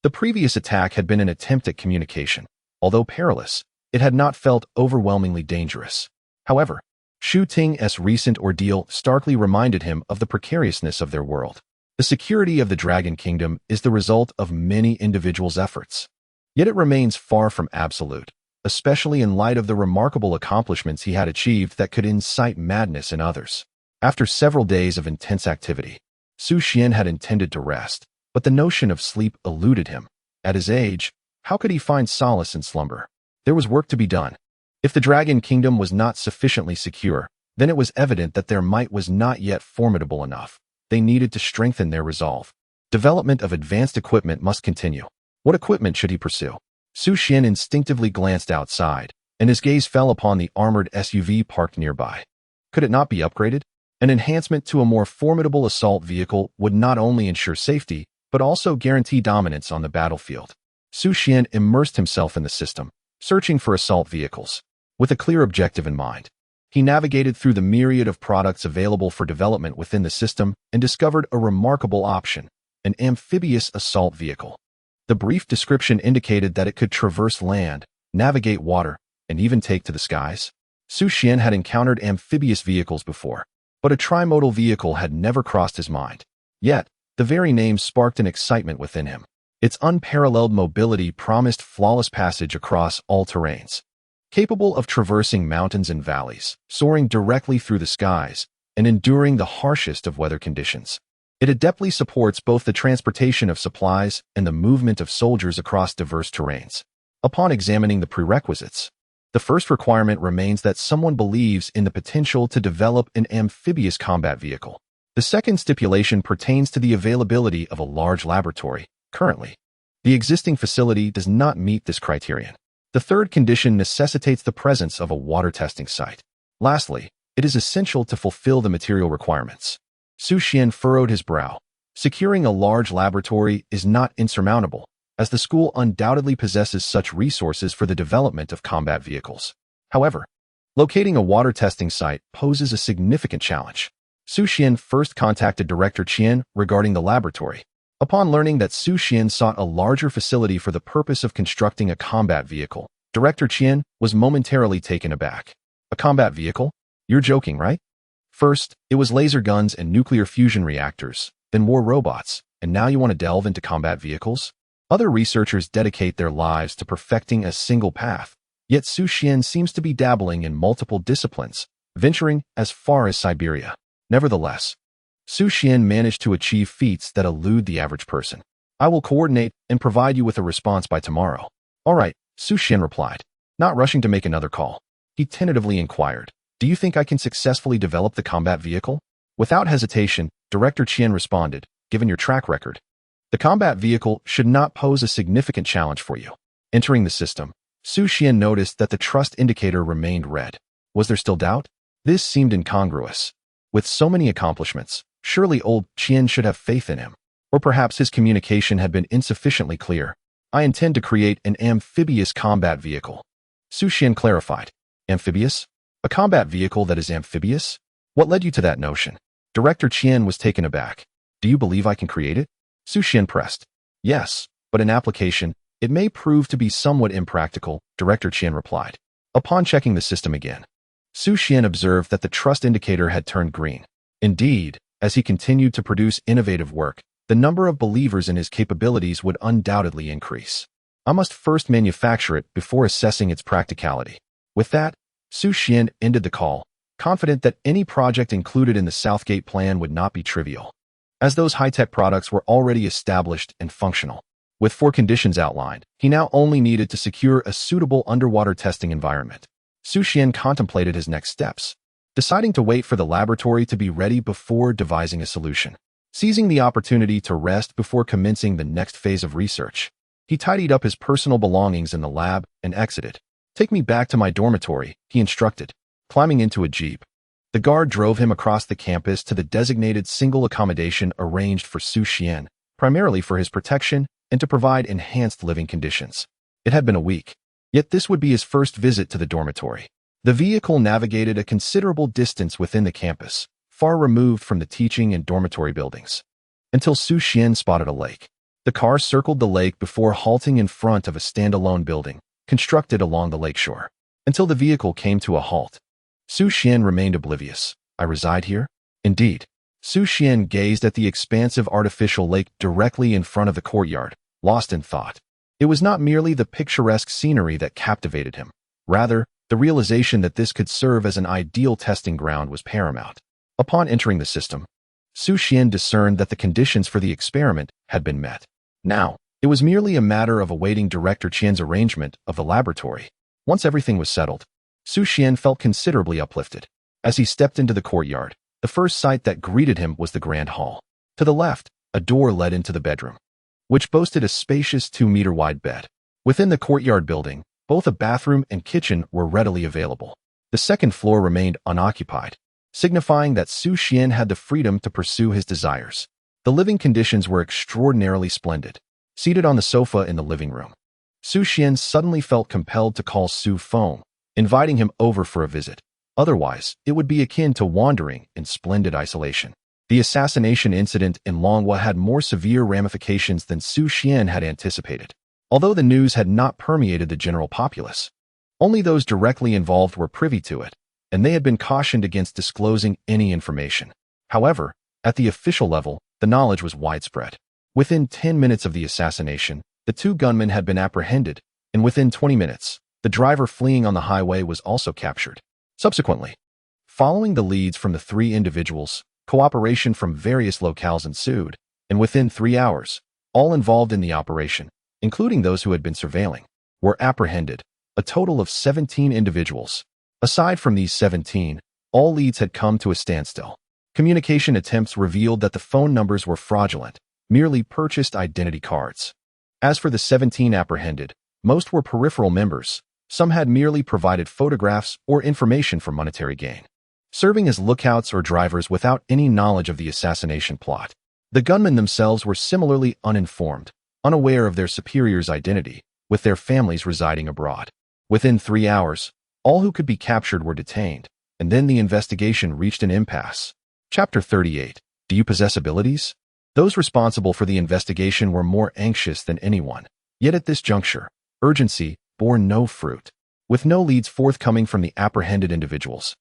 The previous attack had been an attempt at communication. Although perilous, it had not felt overwhelmingly dangerous. However, Xu Ting's recent ordeal starkly reminded him of the precariousness of their world. The security of the Dragon Kingdom is the result of many individuals' efforts. Yet it remains far from absolute, especially in light of the remarkable accomplishments he had achieved that could incite madness in others. After several days of intense activity, Xu Xuan had intended to rest, but the notion of sleep eluded him. At his age, how could he find solace in slumber? There was work to be done. If the Dragon Kingdom was not sufficiently secure, then it was evident that their might was not yet formidable enough. They needed to strengthen their resolve. Development of advanced equipment must continue. What equipment should he pursue? Xu Xuan instinctively glanced outside, and his gaze fell upon the armored SUV parked nearby. Could it not be upgraded? An enhancement to a more formidable assault vehicle would not only ensure safety, but also guarantee dominance on the battlefield. Xu Xuan immersed himself in the system, searching for assault vehicles. With a clear objective in mind, he navigated through the myriad of products available for development within the system and discovered a remarkable option, an amphibious assault vehicle. The brief description indicated that it could traverse land, navigate water, and even take to the skies. Xu Xuan had encountered amphibious vehicles before, but a trimodal vehicle had never crossed his mind. Yet, the very name sparked an excitement within him. Its unparalleled mobility promised flawless passage across all terrains. Capable of traversing mountains and valleys, soaring directly through the skies, and enduring the harshest of weather conditions. It adeptly supports both the transportation of supplies and the movement of soldiers across diverse terrains. Upon examining the prerequisites, the first requirement remains that someone believes in the potential to develop an amphibious combat vehicle. The second stipulation pertains to the availability of a large laboratory. Currently, the existing facility does not meet this criterion. The third condition necessitates the presence of a water testing site. Lastly, it is essential to fulfill the material requirements. Xu Xuan furrowed his brow. Securing a large laboratory is not insurmountable, as the school undoubtedly possesses such resources for the development of combat vehicles. However, locating a water testing site poses a significant challenge. Xu Xuan first contacted Director Qian regarding the laboratory. Upon learning that Xu Xuan sought a larger facility for the purpose of constructing a combat vehicle, Director Qian was momentarily taken aback. A combat vehicle? You're joking, right? First, it was laser guns and nuclear fusion reactors, then war robots, and now you want to delve into combat vehicles? Other researchers dedicate their lives to perfecting a single path, yet Xu Xuan seems to be dabbling in multiple disciplines, venturing as far as Siberia. Nevertheless, Xu Xuan managed to achieve feats that elude the average person. I will coordinate and provide you with a response by tomorrow. All right, Xu Xuan replied, not rushing to make another call. He tentatively inquired, do you think I can successfully develop the combat vehicle? Without hesitation, Director Qian responded, given your track record, the combat vehicle should not pose a significant challenge for you. Entering the system, Xu Xuan noticed that the trust indicator remained red. Was there still doubt? This seemed incongruous. With so many accomplishments, surely old Qian should have faith in him. Or perhaps his communication had been insufficiently clear. I intend to create an amphibious combat vehicle. Xu Xuan clarified. Amphibious? A combat vehicle that is amphibious? What led you to that notion? Director Qian was taken aback. Do you believe I can create it? Xu Xuan pressed. Yes, but in application, it may prove to be somewhat impractical, Director Qian replied. Upon checking the system again, Xu Xuan observed that the trust indicator had turned green. Indeed, as he continued to produce innovative work, the number of believers in his capabilities would undoubtedly increase. I must first manufacture it before assessing its practicality. With that, Xu Xuan ended the call, confident that any project included in the Southgate plan would not be trivial. as those high-tech products were already established and functional. With 4 conditions outlined, he now only needed to secure a suitable underwater testing environment. Xu Xuan contemplated his next steps, deciding to wait for the laboratory to be ready before devising a solution. Seizing the opportunity to rest before commencing the next phase of research, he tidied up his personal belongings in the lab and exited. "Take me back to my dormitory," he instructed, climbing into a jeep. The guard drove him across the campus to the designated single accommodation arranged for Xu Xuan, primarily for his protection and to provide enhanced living conditions. It had been a week, yet this would be his first visit to the dormitory. The vehicle navigated a considerable distance within the campus, far removed from the teaching and dormitory buildings, until Xu Xuan spotted a lake. The car circled the lake before halting in front of a standalone building, constructed along the lakeshore. Until the vehicle came to a halt, Xu Xuan remained oblivious. "I reside here?" "Indeed." Xu Xuan gazed at the expansive artificial lake directly in front of the courtyard, lost in thought. It was not merely the picturesque scenery that captivated him. Rather, the realization that this could serve as an ideal testing ground was paramount. Upon entering the system, Xu Xuan discerned that the conditions for the experiment had been met. Now, it was merely a matter of awaiting Director Qian's arrangement of the laboratory. Once everything was settled, Xu Xuan felt considerably uplifted. As he stepped into the courtyard, the first sight that greeted him was the grand hall. To the left, a door led into the bedroom, which boasted a spacious 2-meter-wide bed. Within the courtyard building, both a bathroom and kitchen were readily available. The second floor remained unoccupied, signifying that Xu Xuan had the freedom to pursue his desires. The living conditions were extraordinarily splendid. Seated on the sofa in the living room, Xu Xuan suddenly felt compelled to call Xu Feng, inviting him over for a visit. Otherwise, it would be akin to wandering in splendid isolation. The assassination incident in Longhua had more severe ramifications than Xu Xuan had anticipated. Although the news had not permeated the general populace, only those directly involved were privy to it, and they had been cautioned against disclosing any information. However, at the official level, the knowledge was widespread. Within 10 minutes of the assassination, the 2 gunmen had been apprehended, and within 20 minutes, the driver fleeing on the highway was also captured. Subsequently, following the leads from the 3 individuals, cooperation from various locales ensued, and within 3 hours, all involved in the operation, including those who had been surveilling, were apprehended, a total of 17 individuals. Aside from these 17, all leads had come to a standstill. Communication attempts revealed that the phone numbers were fraudulent, merely purchased identity cards. As for the 17 apprehended, most were peripheral members. Some had merely provided photographs or information for monetary gain, serving as lookouts or drivers without any knowledge of the assassination plot. The gunmen themselves were similarly uninformed, unaware of their superior's identity, with their families residing abroad. Within 3 hours, all who could be captured were detained, and then the investigation reached an impasse. Chapter 38. Do you possess abilities? Those responsible for the investigation were more anxious than anyone. Yet at this juncture, urgency bore no fruit. With no leads forthcoming from the apprehended individuals,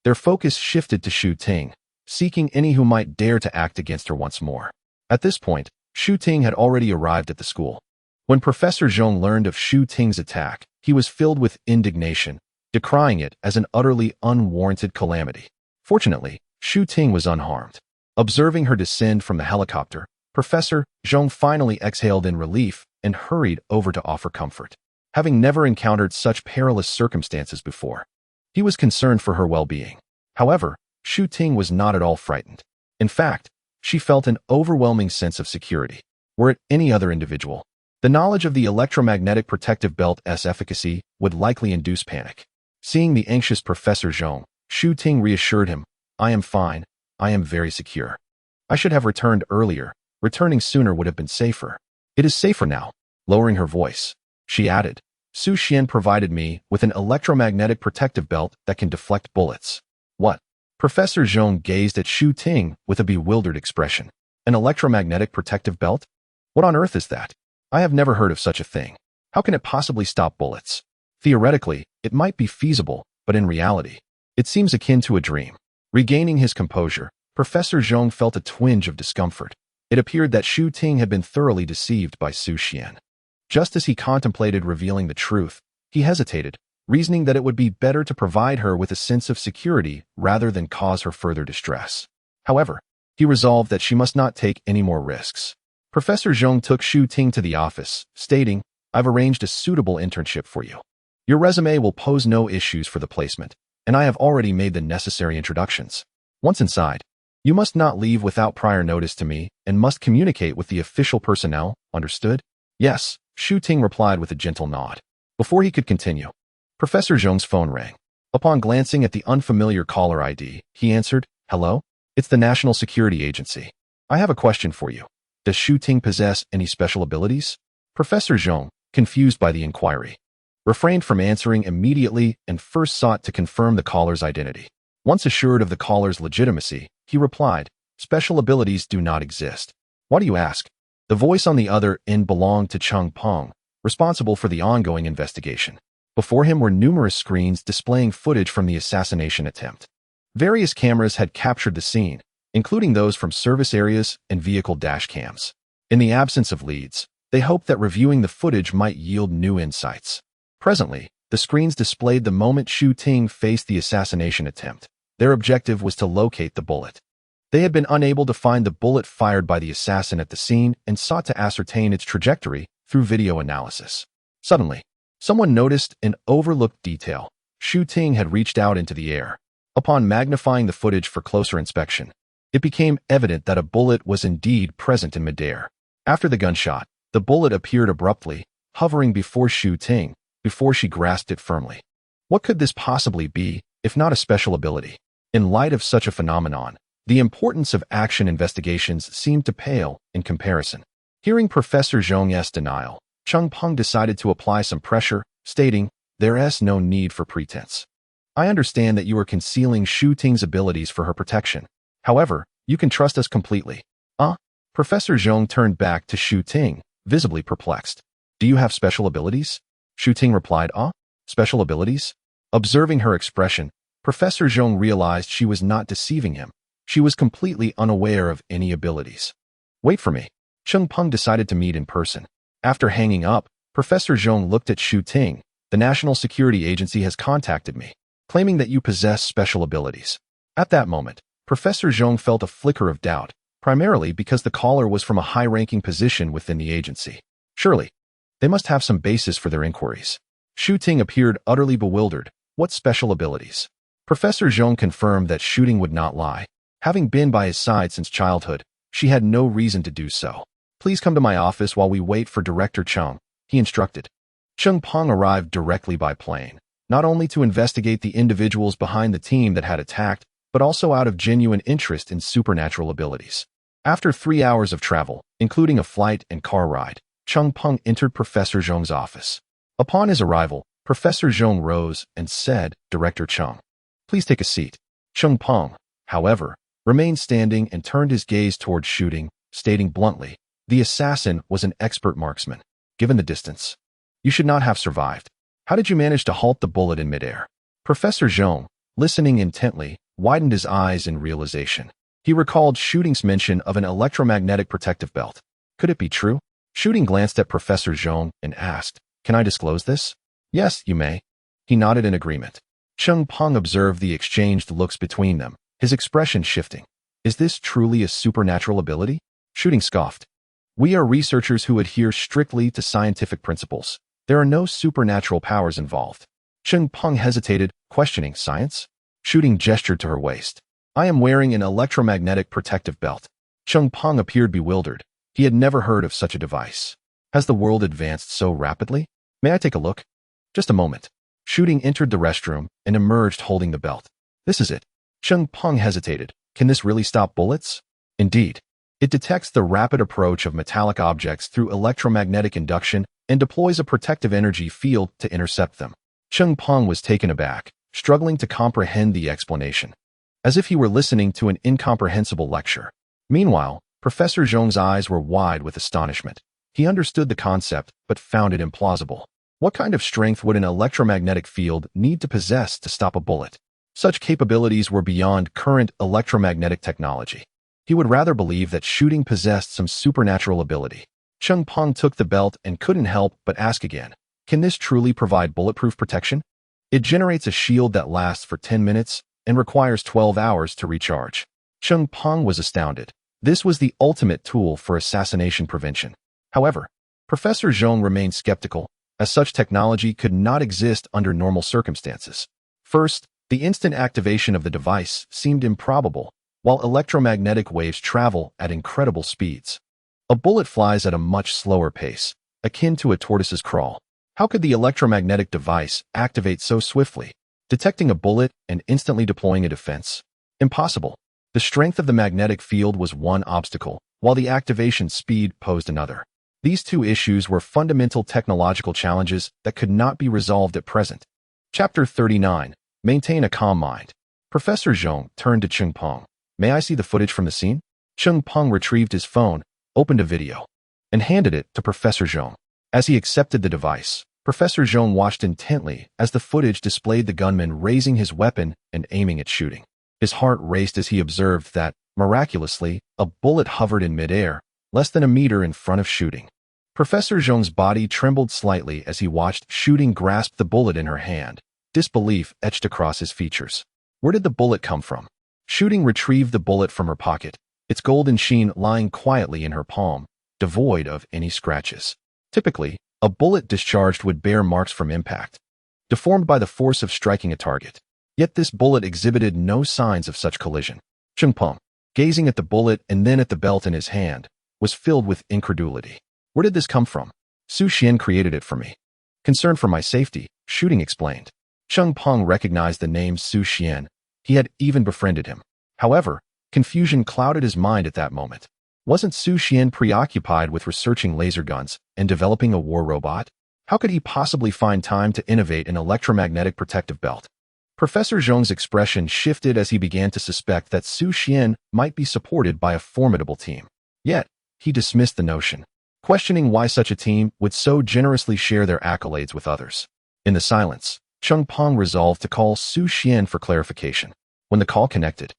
their focus shifted to Xu Ting, seeking any who might dare to act against her once more. At this point, Xu Ting had already arrived at the school. When Professor Huang learned of Xu Ting's attack, he was filled with indignation, decrying it as an utterly unwarranted calamity. Fortunately, Xu Ting was unharmed. Observing her descend from the helicopter, Professor Huang finally exhaled in relief and hurried over to offer comfort. Having never encountered such perilous circumstances before, he was concerned for her well-being. However, Xu Ting was not at all frightened. In fact, she felt an overwhelming sense of security. Were it any other individual, the knowledge of the electromagnetic protective belt's efficacy would likely induce panic. Seeing the anxious Professor Huang, Xu Ting reassured him, "I am fine. I am very secure. I should have returned earlier. Returning sooner would have been safer. It is safer now." Lowering her voice, she added, "Xu Xuan provided me with an electromagnetic protective belt that can deflect bullets." "What?" Professor Huang gazed at Xu Ting with a bewildered expression. "An electromagnetic protective belt? What on earth is that? I have never heard of such a thing. How can it possibly stop bullets?" Theoretically, it might be feasible, but in reality, it seems akin to a dream. Regaining his composure, Professor Huang felt a twinge of discomfort. It appeared that Xu Ting had been thoroughly deceived by Xu Xuan. Just as he contemplated revealing the truth, he hesitated, reasoning that it would be better to provide her with a sense of security rather than cause her further distress. However, He resolved that she must not take any more risks. Professor Zhong took Xu Ting to the office, stating, "I've arranged a suitable internship for you. Your resume will pose no issues for the placement, and I have already made the necessary introductions. Once inside, you must not leave without prior notice to me and must communicate with the official personnel, understood?" "Yes," Xu Ting replied with a gentle nod. Before he could continue, Professor Zhong's phone rang. Upon glancing at the unfamiliar caller ID, he answered, "Hello? It's the National Security Agency. I have a question for you. Does Xu Ting possess any special abilities?" Professor Zhong, confused by the inquiry, refrained from answering immediately and first sought to confirm the caller's identity. Once assured of the caller's legitimacy, he replied, "Special abilities do not exist." "Why do you ask?" The voice on the other end belonged to Cheng Peng, responsible for the ongoing investigation. Before him were numerous screens displaying footage from the assassination attempt. Various cameras had captured the scene, including those from service areas and vehicle dash cams. In the absence of leads, they hoped that reviewing the footage might yield new insights. Presently, the screens displayed the moment Xu Ting faced the assassination attempt. Their objective was to locate the bullet. They had been unable to find the bullet fired by the assassin at the scene and sought to ascertain its trajectory through video analysis. Suddenly, someone noticed an overlooked detail. Xu Ting had reached out into the air. Upon magnifying the footage for closer inspection, it became evident that a bullet was indeed present in midair. After the gunshot, the bullet appeared abruptly, hovering before Xu Ting, before she grasped it firmly. What could this possibly be, if not a special ability? In light of such a phenomenon, the importance of action investigations seemed to pale in comparison. Hearing Professor Zhong's denial, Cheng Peng decided to apply some pressure, stating, "There is no need for pretense. I understand that you are concealing Xu Ting's abilities for her protection. However, you can trust us completely." Professor Zhong turned back to Xu Ting, visibly perplexed. "Do you have special abilities?" Xu Ting replied, "Special abilities?" Observing her expression, Professor Zhong realized she was not deceiving him. She was completely unaware of any abilities. "Wait for me." Cheng Peng decided to meet in person. After hanging up, Professor Zhong looked at Xu Ting. "The National Security Agency has contacted me, claiming that you possess special abilities." At that moment, Professor Zhong felt a flicker of doubt, primarily because the caller was from a high-ranking position within the agency. Surely, they must have some basis for their inquiries. Xu Ting appeared utterly bewildered. What special abilities? Professor Zhong confirmed that Xu Ting would not lie. Having been by his side since childhood, she had no reason to do so. "Please come to my office while we wait for Director Cheng," he instructed. Cheng Peng arrived directly by plane, not only to investigate the individuals behind the team that had attacked, but also out of genuine interest in supernatural abilities. After 3 hours of travel, including a flight and car ride, Cheng Peng entered Professor Zhong's office. Upon his arrival, Professor Zhong rose and said, "Director Cheng, please take a seat." Cheng Peng, however, remained standing and turned his gaze toward Xu Ting, stating bluntly, "The assassin was an expert marksman. Given the distance, you should not have survived. How did you manage to halt the bullet in midair?" Professor Zhong, listening intently, widened his eyes in realization. He recalled Xu Ting's mention of an electromagnetic protective belt. Could it be true? Xu Ting glanced at Professor Zhong and asked, "Can I disclose this?" "Yes, you may." He nodded in agreement. Cheng Peng observed the exchanged looks between them, his expression shifting. "Is this truly a supernatural ability?" Xu Ting scoffed. "We are researchers who adhere strictly to scientific principles. There are no supernatural powers involved." Cheng Peng hesitated, questioning, "Science?" Xu Ting gestured to her waist. "I am wearing an electromagnetic protective belt." Cheng Peng appeared bewildered. He had never heard of such a device. Has the world advanced so rapidly? "May I take a look?" "Just a moment." Xu Ting entered the restroom and emerged holding the belt. "This is it." Cheng Peng hesitated. "Can this really stop bullets?" "Indeed. It detects the rapid approach of metallic objects through electromagnetic induction and deploys a protective energy field to intercept them." Cheng Peng was taken aback, struggling to comprehend the explanation, as if he were listening to an incomprehensible lecture. Meanwhile, Professor Zhong's eyes were wide with astonishment. He understood the concept, but found it implausible. What kind of strength would an electromagnetic field need to possess to stop a bullet? Such capabilities were beyond current electromagnetic technology. He would rather believe that Xu Ting possessed some supernatural ability. Cheng Peng took the belt and couldn't help but ask again, "Can this truly provide bulletproof protection?" "It generates a shield that lasts for 10 minutes and requires 12 hours to recharge." Peng was astounded. This was the ultimate tool for assassination prevention. However, Professor Zhong remained skeptical, as such technology could not exist under normal circumstances. First, the instant activation of the device seemed improbable, while electromagnetic waves travel at incredible speeds. A bullet flies at a much slower pace, akin to a tortoise's crawl. How could the electromagnetic device activate so swiftly, detecting a bullet and instantly deploying a defense? Impossible. The strength of the magnetic field was one obstacle, while the activation speed posed another. These two issues were fundamental technological challenges that could not be resolved at present. Chapter 39. Maintain a calm mind. Professor Zhong turned to Peng. May I see the footage from the scene? Peng retrieved his phone, opened a video, and handed it to Professor Zhong. As he accepted the device, Professor Zhong watched intently as the footage displayed the gunman raising his weapon and aiming at shooting. His heart raced as he observed that, miraculously, a bullet hovered in midair, less than a meter in front of shooting. Professor Zhong's body trembled slightly as he watched shooting grasp the bullet in her hand. Disbelief etched across his features. Where did the bullet come from? Shooting retrieved the bullet from her pocket, its golden sheen lying quietly in her palm, devoid of any scratches. Typically, a bullet discharged would bear marks from impact, deformed by the force of striking a target. Yet this bullet exhibited no signs of such collision. Peng, gazing at the bullet and then at the belt in his hand, was filled with incredulity. Where did this come from? Xu Xuan created it for me. Concerned for my safety, shooting explained. Peng recognized the name Xu Xuan. He had even befriended him. However, confusion clouded his mind at that moment. Wasn't Xu Xuan preoccupied with researching laser guns and developing a war robot? How could he possibly find time to innovate an electromagnetic protective belt? Professor Zhong's expression shifted as he began to suspect that Xu Xuan might be supported by a formidable team. Yet, he dismissed the notion, questioning why such a team would so generously share their accolades with others. In the silence, Peng resolved to call Xu Xuan for clarification. When the call connected,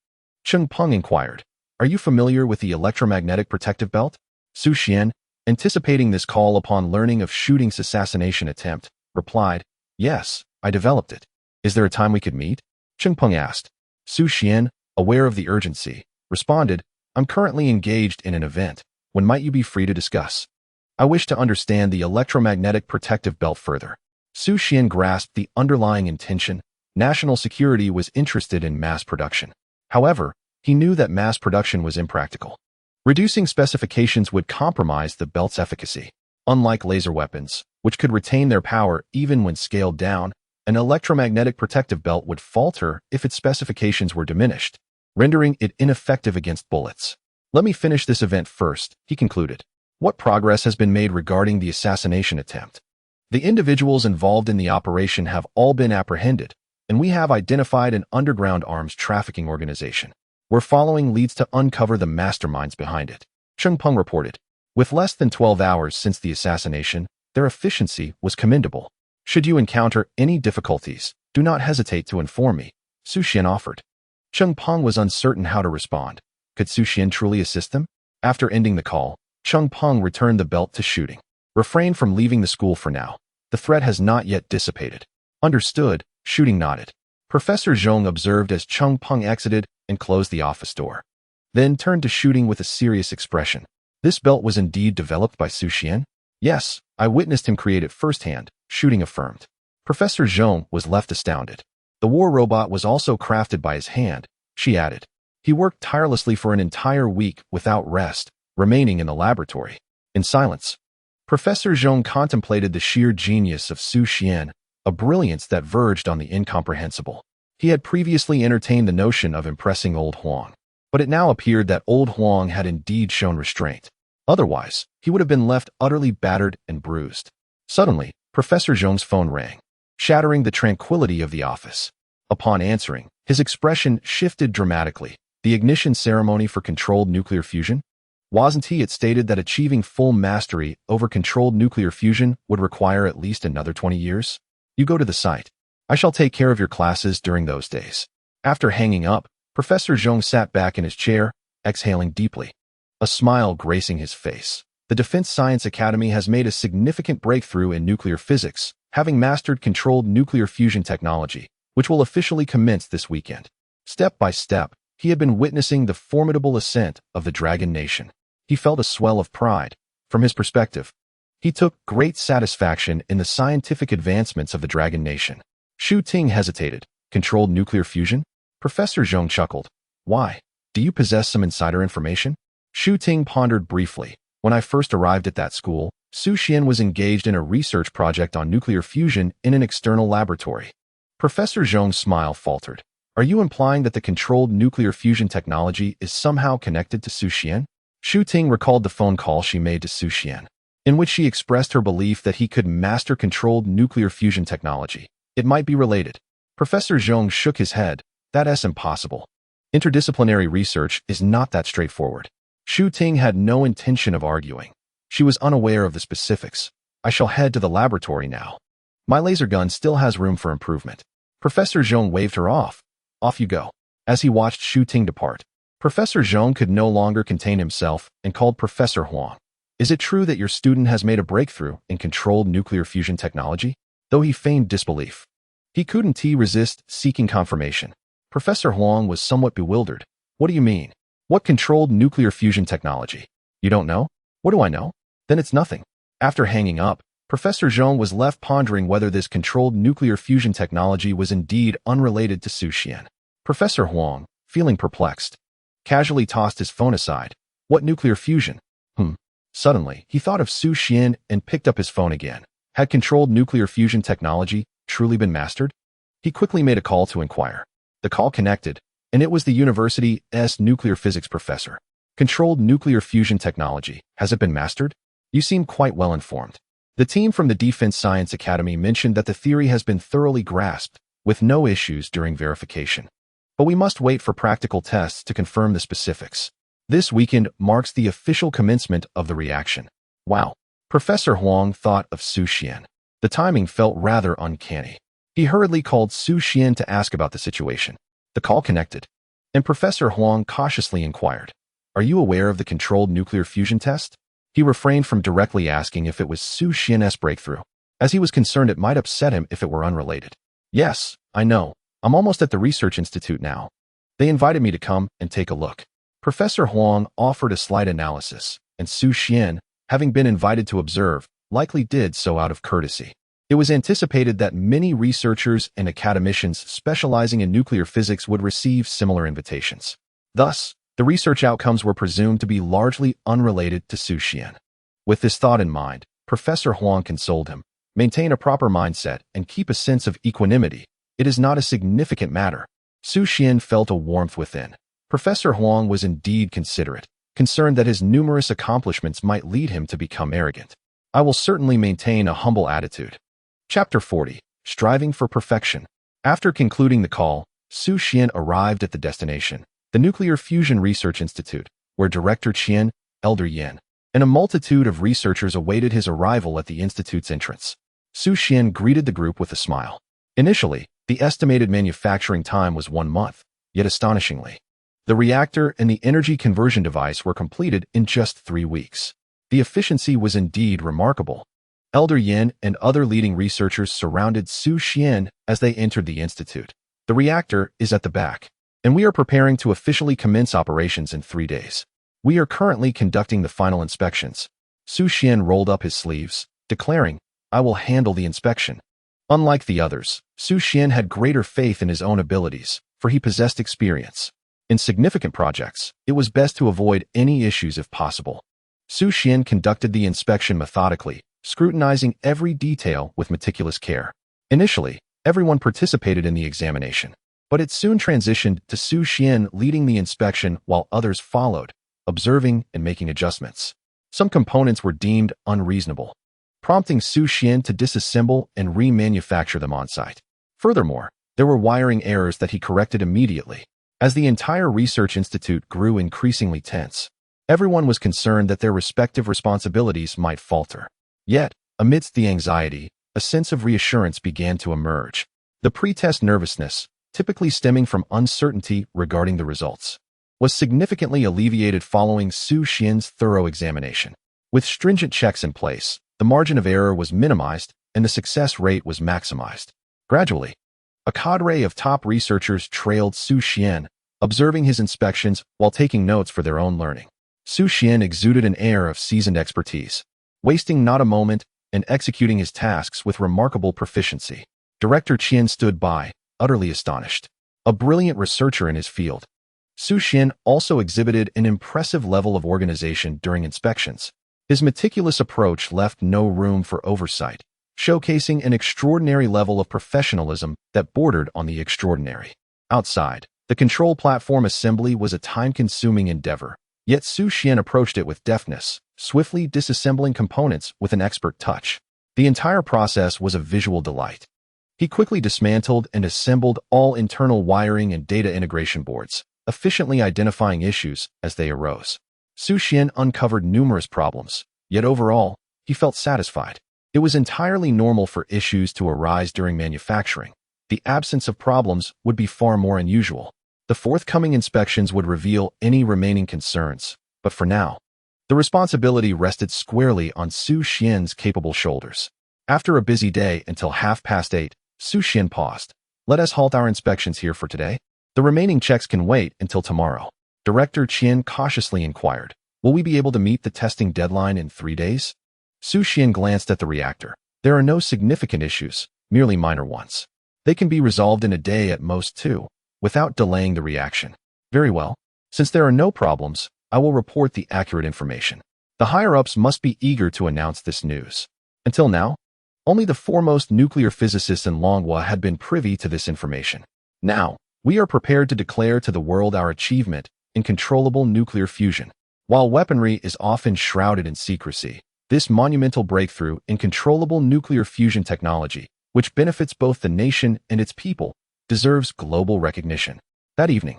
Peng inquired, "Are you familiar with the electromagnetic protective belt?" Xu Xuan, anticipating this call upon learning of shooting's assassination attempt, replied, "Yes, I developed it. Is there a time we could meet?" Peng asked. Xu Xuan, aware of the urgency, responded, "I'm currently engaged in an event. When might you be free to discuss? I wish to understand the electromagnetic protective belt further." Xu Xuan grasped the underlying intention. National security was interested in mass production. However, he knew that mass production was impractical. Reducing specifications would compromise the belt's efficacy. Unlike laser weapons, which could retain their power even when scaled down, an electromagnetic protective belt would falter if its specifications were diminished, rendering it ineffective against bullets. "Let me finish this event first," he concluded. "What progress has been made regarding the assassination attempt?" "The individuals involved in the operation have all been apprehended, and we have identified an underground arms trafficking organization. We're following leads to uncover the masterminds behind it," Peng reported. With less than 12 hours since the assassination, their efficiency was commendable. "Should you encounter any difficulties, do not hesitate to inform me," Xu Xuan offered. Peng was uncertain how to respond. Could Xu Xuan truly assist them? After ending the call, Peng returned the belt to shooting. "Refrain from leaving the school for now. The threat has not yet dissipated." "Understood," Shooting nodded. Professor Zhong observed as Peng exited and closed the office door. Then turned to Shooting with a serious expression. "This belt was indeed developed by Xu Xuan?" "Yes, I witnessed him create it firsthand," Shooting affirmed. Professor Zhong was left astounded. "The war robot was also crafted by his hand," she added. "He worked tirelessly for an entire week without rest, remaining in the laboratory." In silence, Professor Zhong contemplated the sheer genius of Xu Xuan, a brilliance that verged on the incomprehensible. He had previously entertained the notion of impressing old Huang, but it now appeared that old Huang had indeed shown restraint. Otherwise, he would have been left utterly battered and bruised. Suddenly, Professor Zhong's phone rang, shattering the tranquility of the office. Upon answering, his expression shifted dramatically. The ignition ceremony for controlled nuclear fusion? Wasn't he? It stated that achieving full mastery over controlled nuclear fusion would require at least another 20 years. "You go to the site. I shall take care of your classes during those days." After hanging up, Professor Zhong sat back in his chair, exhaling deeply, a smile gracing his face. The Defense Science Academy has made a significant breakthrough in nuclear physics, having mastered controlled nuclear fusion technology, which will officially commence this weekend. Step by step, He had been witnessing the formidable ascent of the Dragon Nation. He felt a swell of pride. From his perspective, he took great satisfaction in the scientific advancements of the Dragon Nation. Xu Ting hesitated. Controlled nuclear fusion? Professor Huang chuckled. Why? Do you possess some insider information? Xu Ting pondered briefly. When I first arrived at that school, Xu Xuan was engaged in a research project on nuclear fusion in an external laboratory. Professor Huang's smile faltered. Are you implying that the controlled nuclear fusion technology is somehow connected to Xu Xuan? Xu Ting recalled the phone call she made to Xu Xuan, in which she expressed her belief that he could master controlled nuclear fusion technology. It might be related. Professor Huang shook his head. That's impossible. Interdisciplinary research is not that straightforward. Xu Ting had no intention of arguing. She was unaware of the specifics. I shall head to the laboratory now. My laser gun still has room for improvement. Professor Huang waved her off. Off you go. As he watched Xu Ting depart, Professor Huang could no longer contain himself and called Professor Huang. Is it true that your student has made a breakthrough in controlled nuclear fusion technology? Though he feigned disbelief, he couldn't resist seeking confirmation. Professor Huang was somewhat bewildered. What do you mean? What controlled nuclear fusion technology? You don't know? What do I know? Then it's nothing. After hanging up, Professor Huang was left pondering whether this controlled nuclear fusion technology was indeed unrelated to Xu Xuan. Professor Huang, feeling perplexed, casually tossed his phone aside. What nuclear fusion? Suddenly, he thought of Xu Xuan and picked up his phone again. Had controlled nuclear fusion technology truly been mastered? He quickly made a call to inquire. The call connected, and it was the university's nuclear physics professor. Controlled nuclear fusion technology, has it been mastered? You seem quite well informed. The team from the Defense Science Academy mentioned that the theory has been thoroughly grasped, with no issues during verification. But we must wait for practical tests to confirm the specifics. This weekend marks the official commencement of the reaction. Wow. Professor Huang thought of Xu Xuan. The timing felt rather uncanny. He hurriedly called Xu Xuan to ask about the situation. The call connected, and Professor Huang cautiously inquired, Are you aware of the controlled nuclear fusion test? He refrained from directly asking if it was Xu Xian's breakthrough, as he was concerned it might upset him if it were unrelated. Yes, I know. I'm almost at the research institute now. They invited me to come and take a look. Professor Huang offered a slight analysis, and Xu Xuan, having been invited to observe, likely did so out of courtesy. It was anticipated that many researchers and academicians specializing in nuclear physics would receive similar invitations. Thus, the research outcomes were presumed to be largely unrelated to Xu Xuan. With this thought in mind, Professor Huang consoled him. Maintain a proper mindset and keep a sense of equanimity. It is not a significant matter. Xu Xuan felt a warmth within. Professor Huang was indeed considerate, concerned that his numerous accomplishments might lead him to become arrogant. I will certainly maintain a humble attitude. Chapter 40. Striving for Perfection. After concluding the call, Xu Xuan arrived at the destination, the Nuclear Fusion Research Institute, where Director Qian, Elder Yan, and a multitude of researchers awaited his arrival at the institute's entrance. Xu Xuan greeted the group with a smile. Initially, the estimated manufacturing time was 1 month, yet astonishingly, the reactor and the energy conversion device were completed in just 3 weeks. The efficiency was indeed remarkable. Elder Yan and other leading researchers surrounded Xu Xuan as they entered the institute. The reactor is at the back, and we are preparing to officially commence operations in 3 days. We are currently conducting the final inspections. Xu Xuan rolled up his sleeves, declaring, I will handle the inspection. Unlike the others, Xu Xuan had greater faith in his own abilities, for he possessed experience. In significant projects, it was best to avoid any issues if possible. Xu Xuan conducted the inspection methodically, scrutinizing every detail with meticulous care. Initially, everyone participated in the examination, but it soon transitioned to Xu Xuan leading the inspection while others followed, observing and making adjustments. Some components were deemed unreasonable, prompting Xu Xuan to disassemble and remanufacture them on-site. Furthermore, there were wiring errors that he corrected immediately. As the entire research institute grew increasingly tense, everyone was concerned that their respective responsibilities might falter. Yet, amidst the anxiety, a sense of reassurance began to emerge. The pre-test nervousness, typically stemming from uncertainty regarding the results, was significantly alleviated following Xu Xuan's thorough examination. With stringent checks in place, the margin of error was minimized and the success rate was maximized. Gradually, a cadre of top researchers trailed Xu Xuan, observing his inspections while taking notes for their own learning. Xu Xuan exuded an air of seasoned expertise, wasting not a moment and executing his tasks with remarkable proficiency. Director Qian stood by, utterly astonished. A brilliant researcher in his field, Xu Xuan also exhibited an impressive level of organization during inspections. His meticulous approach left no room for oversight, showcasing an extraordinary level of professionalism that bordered on the extraordinary. Outside, the control platform assembly was a time-consuming endeavor, yet Xu Xuan approached it with deftness, swiftly disassembling components with an expert touch. The entire process was a visual delight. He quickly dismantled and assembled all internal wiring and data integration boards, efficiently identifying issues as they arose. Xu Xuan uncovered numerous problems, yet overall, he felt satisfied. It was entirely normal for issues to arise during manufacturing. The absence of problems would be far more unusual. The forthcoming inspections would reveal any remaining concerns, but for now, the responsibility rested squarely on Xu Xuan's capable shoulders. After a busy day until 8:30, Xu Xuan paused. Let us halt our inspections here for today. The remaining checks can wait until tomorrow. Director Qian cautiously inquired, will we be able to meet the testing deadline in 3 days? Xu Xuan glanced at the reactor. There are no significant issues, merely minor ones. They can be resolved in a day at most 2, without delaying the reaction. Very well. Since there are no problems, I will report the accurate information. The higher-ups must be eager to announce this news. Until now, only the foremost nuclear physicists in Longhua had been privy to this information. Now, we are prepared to declare to the world our achievement in controllable nuclear fusion. While weaponry is often shrouded in secrecy, this monumental breakthrough in controllable nuclear fusion technology, which benefits both the nation and its people, deserves global recognition. That evening,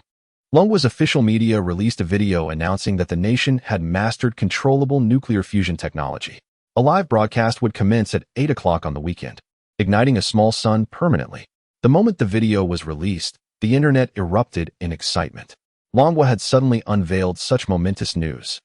Longhua's official media released a video announcing that the nation had mastered controllable nuclear fusion technology. A live broadcast would commence at 8 o'clock on the weekend, igniting a small sun permanently. The moment the video was released, the internet erupted in excitement. Longhua had suddenly unveiled such momentous news.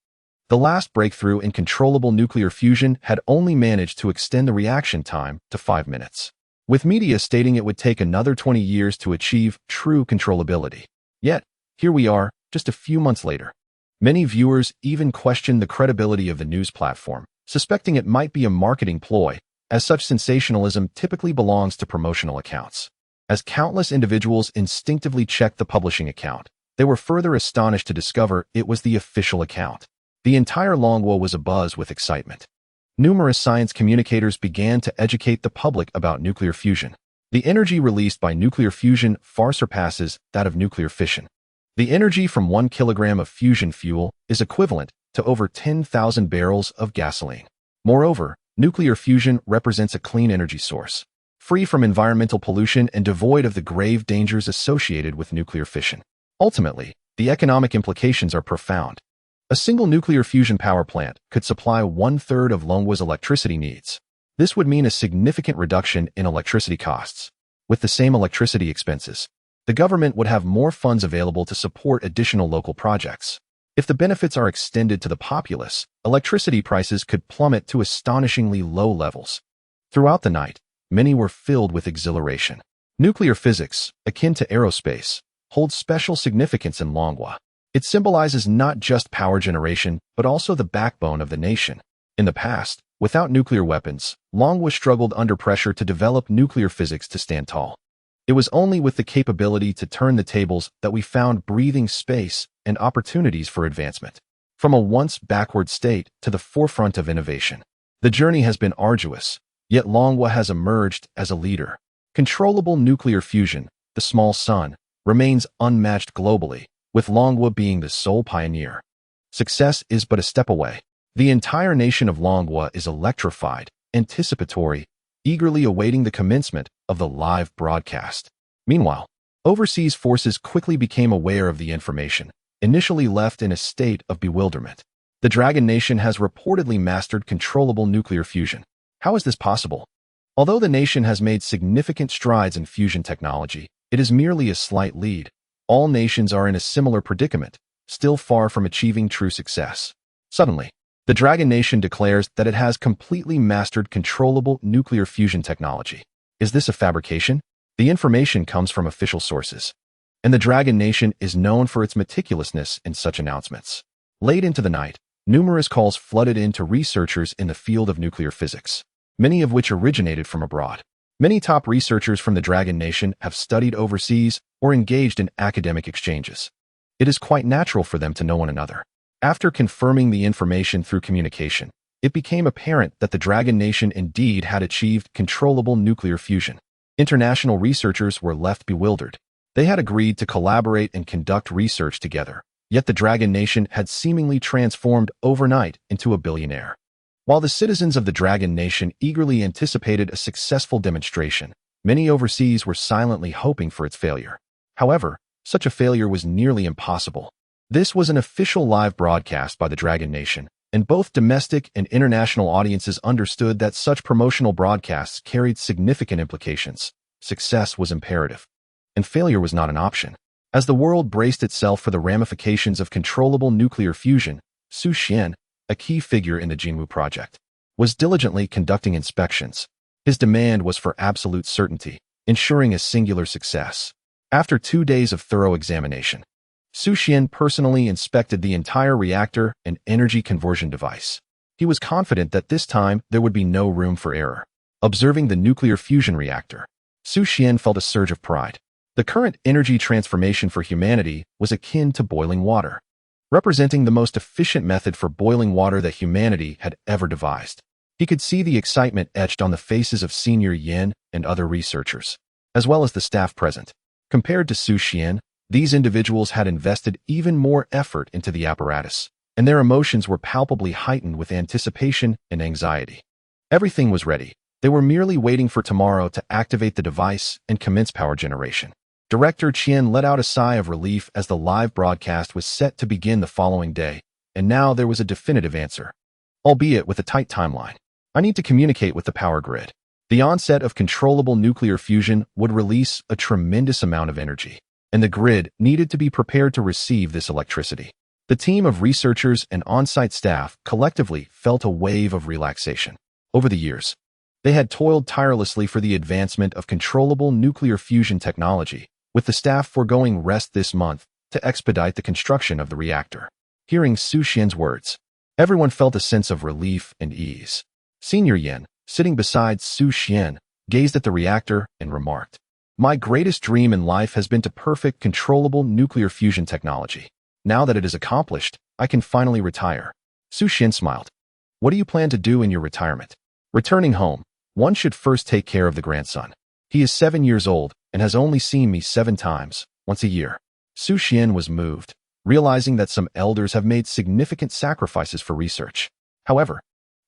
The last breakthrough in controllable nuclear fusion had only managed to extend the reaction time to 5 minutes, with media stating it would take another 20 years to achieve true controllability. Yet, here we are, just a few months later. Many viewers even questioned the credibility of the news platform, suspecting it might be a marketing ploy, as such sensationalism typically belongs to promotional accounts. As countless individuals instinctively checked the publishing account, they were further astonished to discover it was the official account. The entire Longhua was abuzz with excitement. Numerous science communicators began to educate the public about nuclear fusion. The energy released by nuclear fusion far surpasses that of nuclear fission. The energy from 1 kilogram of fusion fuel is equivalent to over 10,000 barrels of gasoline. Moreover, nuclear fusion represents a clean energy source, free from environmental pollution and devoid of the grave dangers associated with nuclear fission. Ultimately, the economic implications are profound. A single nuclear fusion power plant could supply 1/3 of Longhua's electricity needs. This would mean a significant reduction in electricity costs. With the same electricity expenses, the government would have more funds available to support additional local projects. If the benefits are extended to the populace, electricity prices could plummet to astonishingly low levels. Throughout the night, many were filled with exhilaration. Nuclear physics, akin to aerospace, holds special significance in Longhua. It symbolizes not just power generation, but also the backbone of the nation. In the past, without nuclear weapons, Longhua struggled under pressure to develop nuclear physics to stand tall. It was only with the capability to turn the tables that we found breathing space and opportunities for advancement. From a once backward state to the forefront of innovation. The journey has been arduous, yet Longhua has emerged as a leader. Controllable nuclear fusion, the small sun, remains unmatched globally, with Longhua being the sole pioneer. Success is but a step away. The entire nation of Longhua is electrified, anticipatory, eagerly awaiting the commencement of the live broadcast. Meanwhile, overseas forces quickly became aware of the information, initially left in a state of bewilderment. The Dragon Nation has reportedly mastered controllable nuclear fusion. How is this possible? Although the nation has made significant strides in fusion technology, it is merely a slight lead. All nations are in a similar predicament, still far from achieving true success. Suddenly, the Dragon Nation declares that it has completely mastered controllable nuclear fusion technology. Is this a fabrication? The information comes from official sources. and the Dragon Nation is known for its meticulousness in such announcements. Late into the night, numerous calls flooded in to researchers in the field of nuclear physics, many of which originated from abroad. Many top researchers from the Dragon Nation have studied overseas or engaged in academic exchanges. It is quite natural for them to know one another. After confirming the information through communication, it became apparent that the Dragon Nation indeed had achieved controllable nuclear fusion. International researchers were left bewildered. They had agreed to collaborate and conduct research together, yet the Dragon Nation had seemingly transformed overnight into a billionaire. While the citizens of the Dragon Nation eagerly anticipated a successful demonstration, many overseas were silently hoping for its failure. However, such a failure was nearly impossible. This was an official live broadcast by the Dragon Nation, and both domestic and international audiences understood that such promotional broadcasts carried significant implications. Success was imperative, and failure was not an option. As the world braced itself for the ramifications of controllable nuclear fusion, Xu Xuan, a key figure in the Jinwu project, was diligently conducting inspections. His demand was for absolute certainty, ensuring a singular success. After 2 days of thorough examination, Xu Xuan personally inspected the entire reactor and energy conversion device. He was confident that this time there would be no room for error. Observing the nuclear fusion reactor, Xu Xuan felt a surge of pride. The current energy transformation for humanity was akin to boiling water, representing the most efficient method for boiling water that humanity had ever devised. He could see the excitement etched on the faces of Senior Yin and other researchers, as well as the staff present. Compared to Xu Xuan, these individuals had invested even more effort into the apparatus, and their emotions were palpably heightened with anticipation and anxiety. Everything was ready. They were merely waiting for tomorrow to activate the device and commence power generation. Director Qian let out a sigh of relief as the live broadcast was set to begin the following day, and now there was a definitive answer, albeit with a tight timeline. I need to communicate with the power grid. The onset of controllable nuclear fusion would release a tremendous amount of energy, and the grid needed to be prepared to receive this electricity. The team of researchers and on-site staff collectively felt a wave of relaxation. Over the years, they had toiled tirelessly for the advancement of controllable nuclear fusion technology, with the staff foregoing rest this month to expedite the construction of the reactor. Hearing Xu Xuan's words, everyone felt a sense of relief and ease. Senior Yin, sitting beside Xu Xuan, gazed at the reactor and remarked, "My greatest dream in life has been to perfect controllable nuclear fusion technology. Now that it is accomplished, I can finally retire." Xu Xuan smiled. "What do you plan to do in your retirement?" "Returning home, one should first take care of the grandson. He is 7 years old and has only seen me 7 times, once a year." Xu Xuan was moved, realizing that some elders have made significant sacrifices for research. However,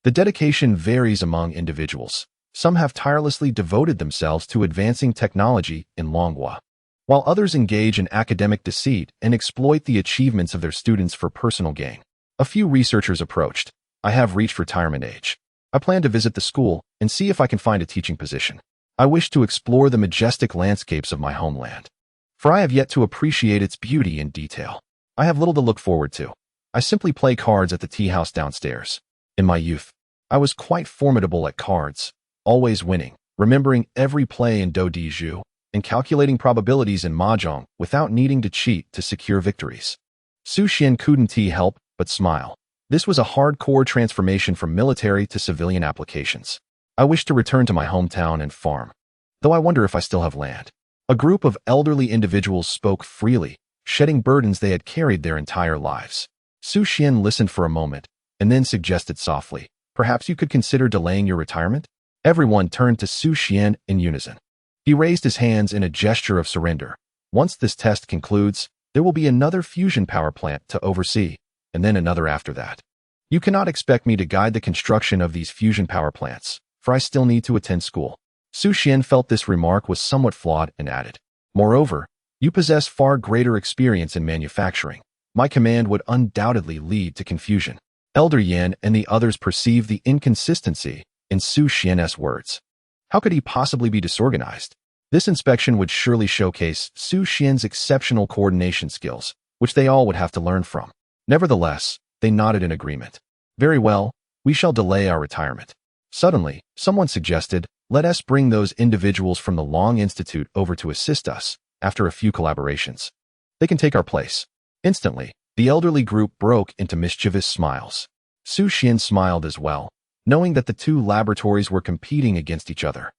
the dedication varies among individuals. Some have tirelessly devoted themselves to advancing technology in Longhua, while others engage in academic deceit and exploit the achievements of their students for personal gain. A few researchers approached. "I have reached retirement age. I plan to visit the school and see if I can find a teaching position. I wish to explore the majestic landscapes of my homeland, for I have yet to appreciate its beauty in detail. I have little to look forward to. I simply play cards at the tea house downstairs. In my youth, I was quite formidable at cards, always winning, remembering every play in Do Di Zhu, and calculating probabilities in Mahjong without needing to cheat to secure victories." Xu Xuan couldn't help but smile. This was a hardcore transformation from military to civilian applications. "I wish to return to my hometown and farm, though I wonder if I still have land." A group of elderly individuals spoke freely, shedding burdens they had carried their entire lives. Xu Xuan listened for a moment, and then suggested softly, "Perhaps you could consider delaying your retirement?" Everyone turned to Xu Xuan in unison. He raised his hands in a gesture of surrender. "Once this test concludes, there will be another fusion power plant to oversee, and then another after that. You cannot expect me to guide the construction of these fusion power plants, for I still need to attend school." Xu Xuan felt this remark was somewhat flawed and added, "Moreover, you possess far greater experience in manufacturing. My command would undoubtedly lead to confusion." Elder Yan and the others perceived the inconsistency in Xu Xuan's words. How could he possibly be disorganized? This inspection would surely showcase Xu Xuan's exceptional coordination skills, which they all would have to learn from. Nevertheless, they nodded in agreement. "Very well, we shall delay our retirement." Suddenly, someone suggested, "Let us bring those individuals from the Long Institute over to assist us, after a few collaborations. They can take our place. Instantly, the elderly group broke into mischievous smiles. Xu Xuan smiled as well, knowing that the two laboratories were competing against each other.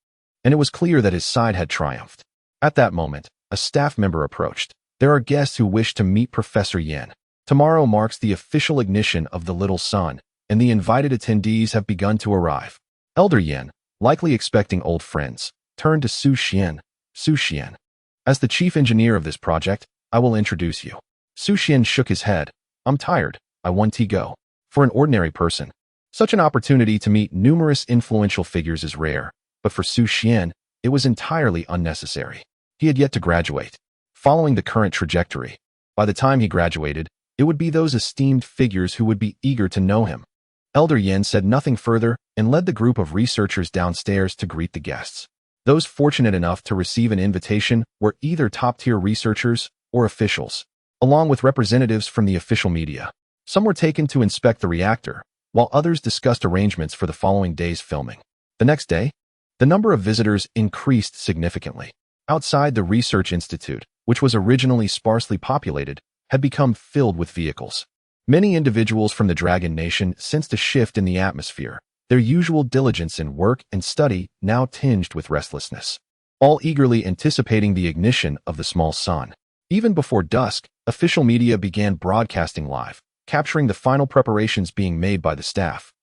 And it was clear that his side had triumphed. At that moment, a staff member approached. There are guests who wish to meet Professor Yan. Tomorrow marks the official ignition of the little sun, and the invited attendees have begun to arrive. Elder Yan, likely expecting old friends, turned to Xu Xuan. Xu Xuan. As the chief engineer of this project, I will introduce you. Xu Xuan shook his head. I'm tired. I want to go. For an ordinary person, such an opportunity to meet numerous influential figures is rare, but for Xu Xuan, it was entirely unnecessary. He had yet to graduate. Following the current trajectory, by the time he graduated, it would be those esteemed figures who would be eager to know him. Elder Yan said nothing further and led the group of researchers downstairs to greet the guests. Those fortunate enough to receive an invitation were either top-tier researchers or officials, along with representatives from the official media. Some were taken to inspect the reactor, while others discussed arrangements for the following day's filming. The next day, the number of visitors increased significantly. Outside the research institute, which was originally sparsely populated, had become filled with vehicles. Many individuals from the Dragon Nation sensed a shift in the atmosphere, their usual diligence in work and study now tinged with restlessness, all eagerly anticipating the ignition of the small sun. Even before dusk, official media began broadcasting live, capturing the final preparations being made by the staff.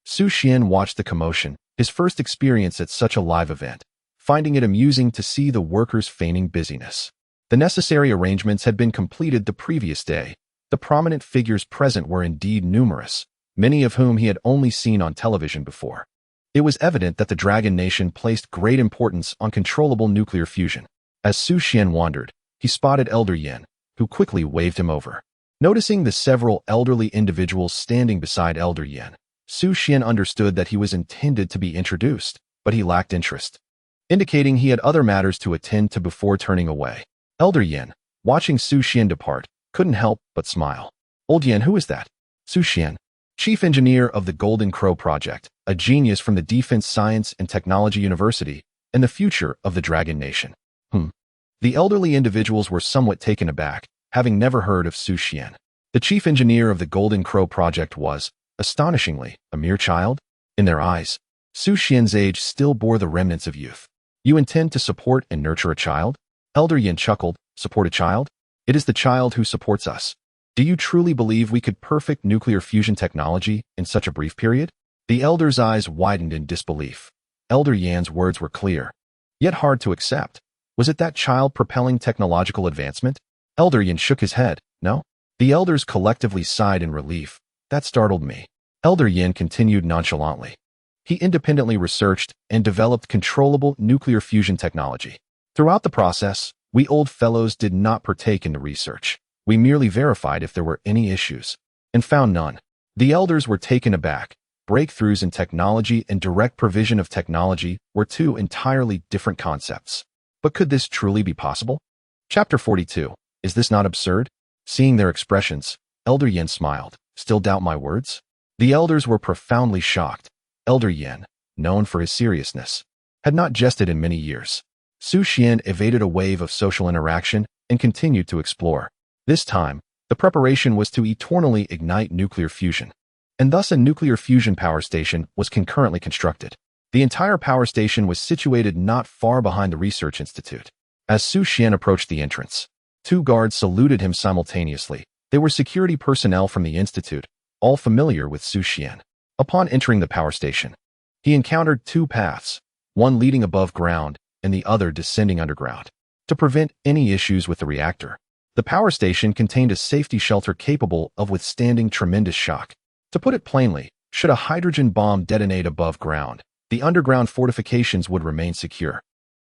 Xu Xuan watched the commotion, his first experience at such a live event, finding it amusing to see the workers feigning busyness. The necessary arrangements had been completed the previous day. The prominent figures present were indeed numerous, many of whom he had only seen on television before. It was evident that the Dragon Nation placed great importance on controllable nuclear fusion. As Xu Xuan wandered, he spotted Elder Yan, who quickly waved him over. Noticing the several elderly individuals standing beside Elder Yan, Xu Xuan understood that he was intended to be introduced, but he lacked interest, indicating he had other matters to attend to before turning away. Elder Yan, watching Xu Xuan depart, couldn't help but smile. Old Yan, who is that? Xu Xuan, chief engineer of the Golden Crow project, a genius from the Defense Science and Technology University, and the future of the Dragon Nation. The elderly individuals were somewhat taken aback, having never heard of Xu Xuan. The chief engineer of the Golden Crow project was, astonishingly, a mere child. In their eyes, Xu Xuan's age still bore the remnants of youth. You intend to support and nurture a child? Elder Yan chuckled. Support a child? It is the child who supports us. Do you truly believe we could perfect nuclear fusion technology in such a brief period? The elder's eyes widened in disbelief. Elder Yan's words were clear, yet hard to accept. Was it that child propelling technological advancement? Elder Yan shook his head. No. The elders collectively sighed in relief. That startled me. Elder Yan continued nonchalantly. He independently researched and developed controllable nuclear fusion technology. Throughout the process, we old fellows did not partake in the research. We merely verified if there were any issues, and found none. The elders were taken aback. Breakthroughs in technology and direct provision of technology were two entirely different concepts. But could this truly be possible? Chapter 42. Is this not absurd? Seeing their expressions, Elder Yan smiled. Still doubt my words? The elders were profoundly shocked. Elder Yan, known for his seriousness, had not jested in many years. Xu Xuan evaded a wave of social interaction and continued to explore. This time, the preparation was to eternally ignite nuclear fusion, and thus a nuclear fusion power station was concurrently constructed. The entire power station was situated not far behind the research institute. As Xu Xuan approached the entrance, two guards saluted him simultaneously. They were security personnel from the institute, all familiar with Xu Xuan. Upon entering the power station, he encountered two paths, one leading above ground and the other descending underground. To prevent any issues with the reactor, the power station contained a safety shelter capable of withstanding tremendous shock. To put it plainly, should a hydrogen bomb detonate above ground, the underground fortifications would remain secure.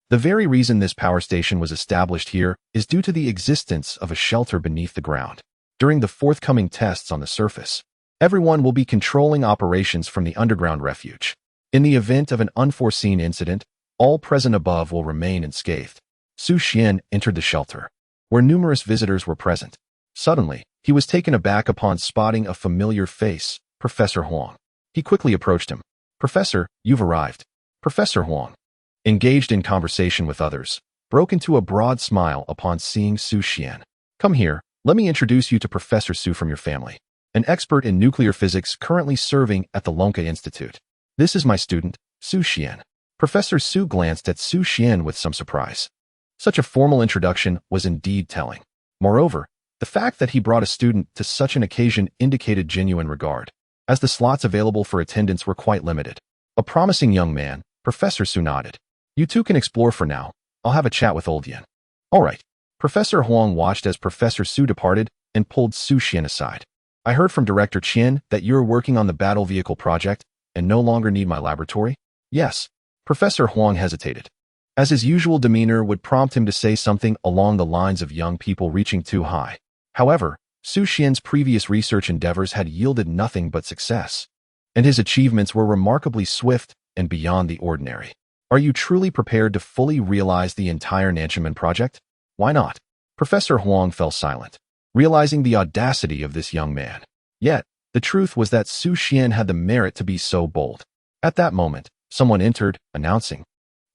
The very reason this power station was established here is due to the existence of a shelter beneath the ground. During the forthcoming tests on the surface, everyone will be controlling operations from the underground refuge. In the event of an unforeseen incident, all present above will remain unscathed. Xu Xuan entered the shelter, where numerous visitors were present. Suddenly, he was taken aback upon spotting a familiar face, Professor Huang. He quickly approached him. Professor, you've arrived. Professor Huang. Engaged in conversation with others, broke into a broad smile upon seeing Xu Xuan. Come here, let me introduce you to Professor Xu from your family, an expert in nuclear physics currently serving at the Lonka Institute. This is my student, Xu Xuan. Professor Xu glanced at Xu Xuan with some surprise. Such a formal introduction was indeed telling. Moreover, the fact that he brought a student to such an occasion indicated genuine regard, as the slots available for attendance were quite limited. A promising young man, Professor Xu nodded. You two can explore for now. I'll have a chat with old Yin. All right. Professor Huang watched as Professor Xu departed and pulled Xu Xuan aside. I heard from Director Qian that you're working on the battle vehicle project and no longer need my laboratory? Yes. Professor Huang hesitated, as his usual demeanor would prompt him to say something along the lines of young people reaching too high. However, Xu Xian's previous research endeavors had yielded nothing but success, and his achievements were remarkably swift and beyond the ordinary. Are you truly prepared to fully realize the entire Nanchaman project? Why not? Professor Huang fell silent, realizing the audacity of this young man. Yet, the truth was that Xu Xuan had the merit to be so bold. At that moment, someone entered, announcing,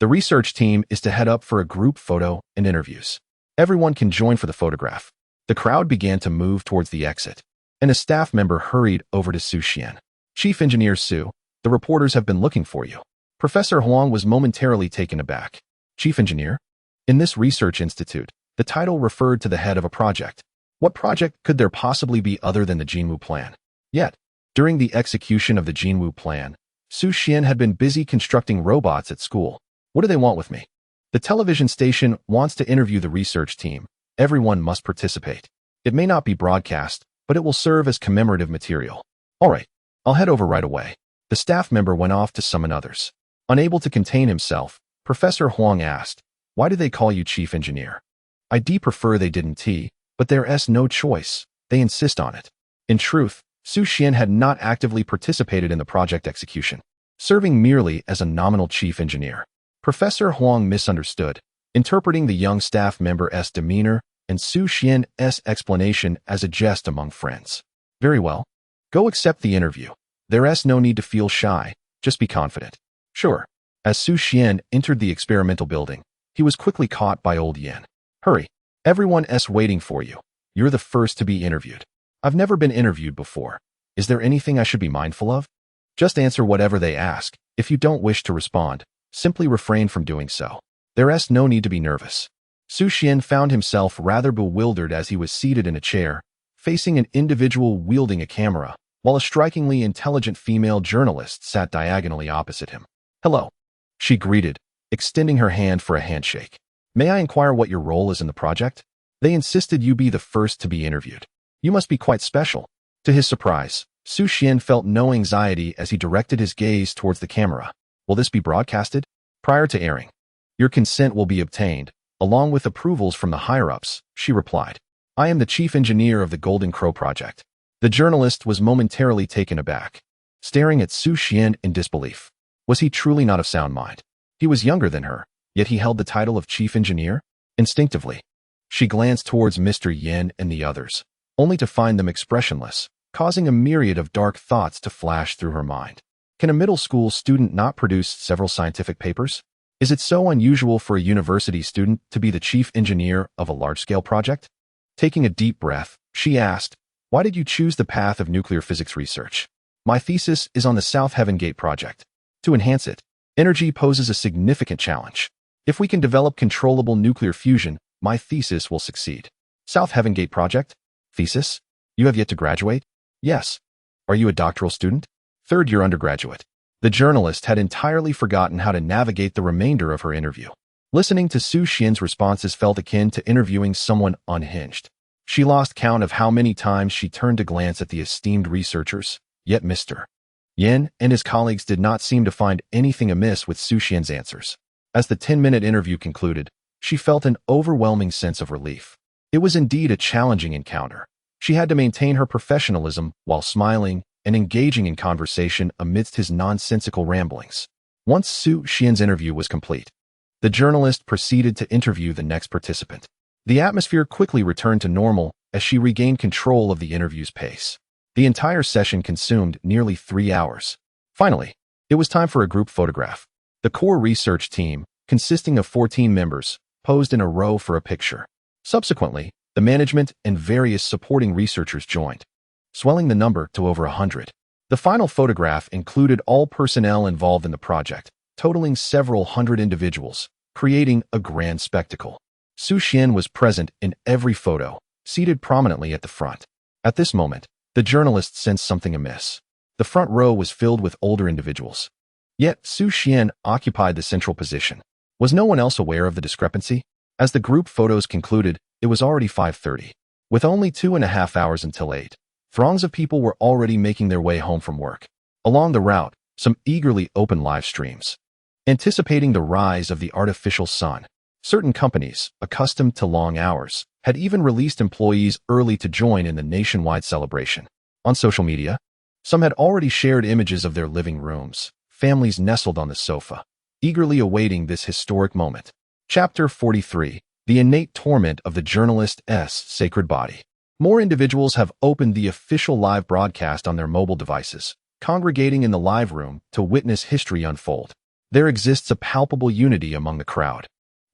the research team is to head up for a group photo and interviews. Everyone can join for the photograph. The crowd began to move towards the exit, and a staff member hurried over to Xu Xuan. Chief Engineer Xu, the reporters have been looking for you. Professor Huang was momentarily taken aback. Chief Engineer? In this research institute, the title referred to the head of a project. What project could there possibly be other than the Jinwu plan? Yet, during the execution of the Jinwu plan, Xu Xuan had been busy constructing robots at school. What do they want with me? The television station wants to interview the research team. Everyone must participate. It may not be broadcast, but it will serve as commemorative material. All right, I'll head over right away. The staff member went off to summon others. Unable to contain himself, Professor Huang asked, why do they call you chief engineer? I prefer they didn't, but there's no choice. They insist on it. In truth, Xu Xuan had not actively participated in the project execution, serving merely as a nominal chief engineer. Professor Huang misunderstood, interpreting the young staff member's demeanor and Xu Xian's explanation as a jest among friends. Very well. Go accept the interview. There's no need to feel shy, just be confident. Sure. As Xu Xuan entered the experimental building, he was quickly caught by old Yin. Hurry. Everyone's waiting for you. You're the first to be interviewed. I've never been interviewed before. Is there anything I should be mindful of? Just answer whatever they ask. If you don't wish to respond, simply refrain from doing so. There's no need to be nervous. Xu Xuan found himself rather bewildered as he was seated in a chair, facing an individual wielding a camera, while a strikingly intelligent female journalist sat diagonally opposite him. Hello, she greeted, extending her hand for a handshake. May I inquire what your role is in the project? They insisted you be the first to be interviewed. You must be quite special. To his surprise, Xu Xuan felt no anxiety as he directed his gaze towards the camera. Will this be broadcasted? Prior to airing, your consent will be obtained, along with approvals from the higher-ups, she replied. I am the chief engineer of the Golden Crow project. The journalist was momentarily taken aback, staring at Xu Xuan in disbelief. Was he truly not of sound mind? He was younger than her, yet he held the title of chief engineer? Instinctively, she glanced towards Mr. Yin and the others, only to find them expressionless, causing a myriad of dark thoughts to flash through her mind. Can a middle school student not produce several scientific papers? Is it so unusual for a university student to be the chief engineer of a large-scale project? Taking a deep breath, she asked, why did you choose the path of nuclear physics research? My thesis is on the South Heaven Gate project. To enhance it, energy poses a significant challenge. If we can develop controllable nuclear fusion, my thesis will succeed. South Heaven Gate project? Thesis? You have yet to graduate? Yes. Are you a doctoral student? Third-year undergraduate. The journalist had entirely forgotten how to navigate the remainder of her interview. Listening to Xu Xian's responses felt akin to interviewing someone unhinged. She lost count of how many times she turned to glance at the esteemed researchers, yet Mr. Yin and his colleagues did not seem to find anything amiss with Xu Xian's answers. As the 10-minute interview concluded, she felt an overwhelming sense of relief. It was indeed a challenging encounter. She had to maintain her professionalism while smiling and engaging in conversation amidst his nonsensical ramblings. Once Xu Xian's interview was complete, the journalist proceeded to interview the next participant. The atmosphere quickly returned to normal as she regained control of the interview's pace. The entire session consumed nearly 3 hours. Finally, it was time for a group photograph. The core research team, consisting of 14 members, posed in a row for a picture. Subsequently, the management and various supporting researchers joined, swelling the number to over 100. The final photograph included all personnel involved in the project, totaling several hundred individuals, creating a grand spectacle. Xu Xuan was present in every photo, seated prominently at the front. At this moment, the journalist sensed something amiss. The front row was filled with older individuals. Yet Xu Xuan occupied the central position. Was no one else aware of the discrepancy? As the group photos concluded, it was already 5:30. With only 2.5 hours until 8, throngs of people were already making their way home from work. Along the route, some eagerly opened live streams. Anticipating the rise of the artificial sun, certain companies, accustomed to long hours, had even released employees early to join in the nationwide celebration. On social media, some had already shared images of their living rooms, families nestled on the sofa, eagerly awaiting this historic moment. Chapter 43. The innate torment of the journalist's sacred body. More individuals have opened the official live broadcast on their mobile devices, congregating in the live room to witness history unfold. There exists a palpable unity among the crowd,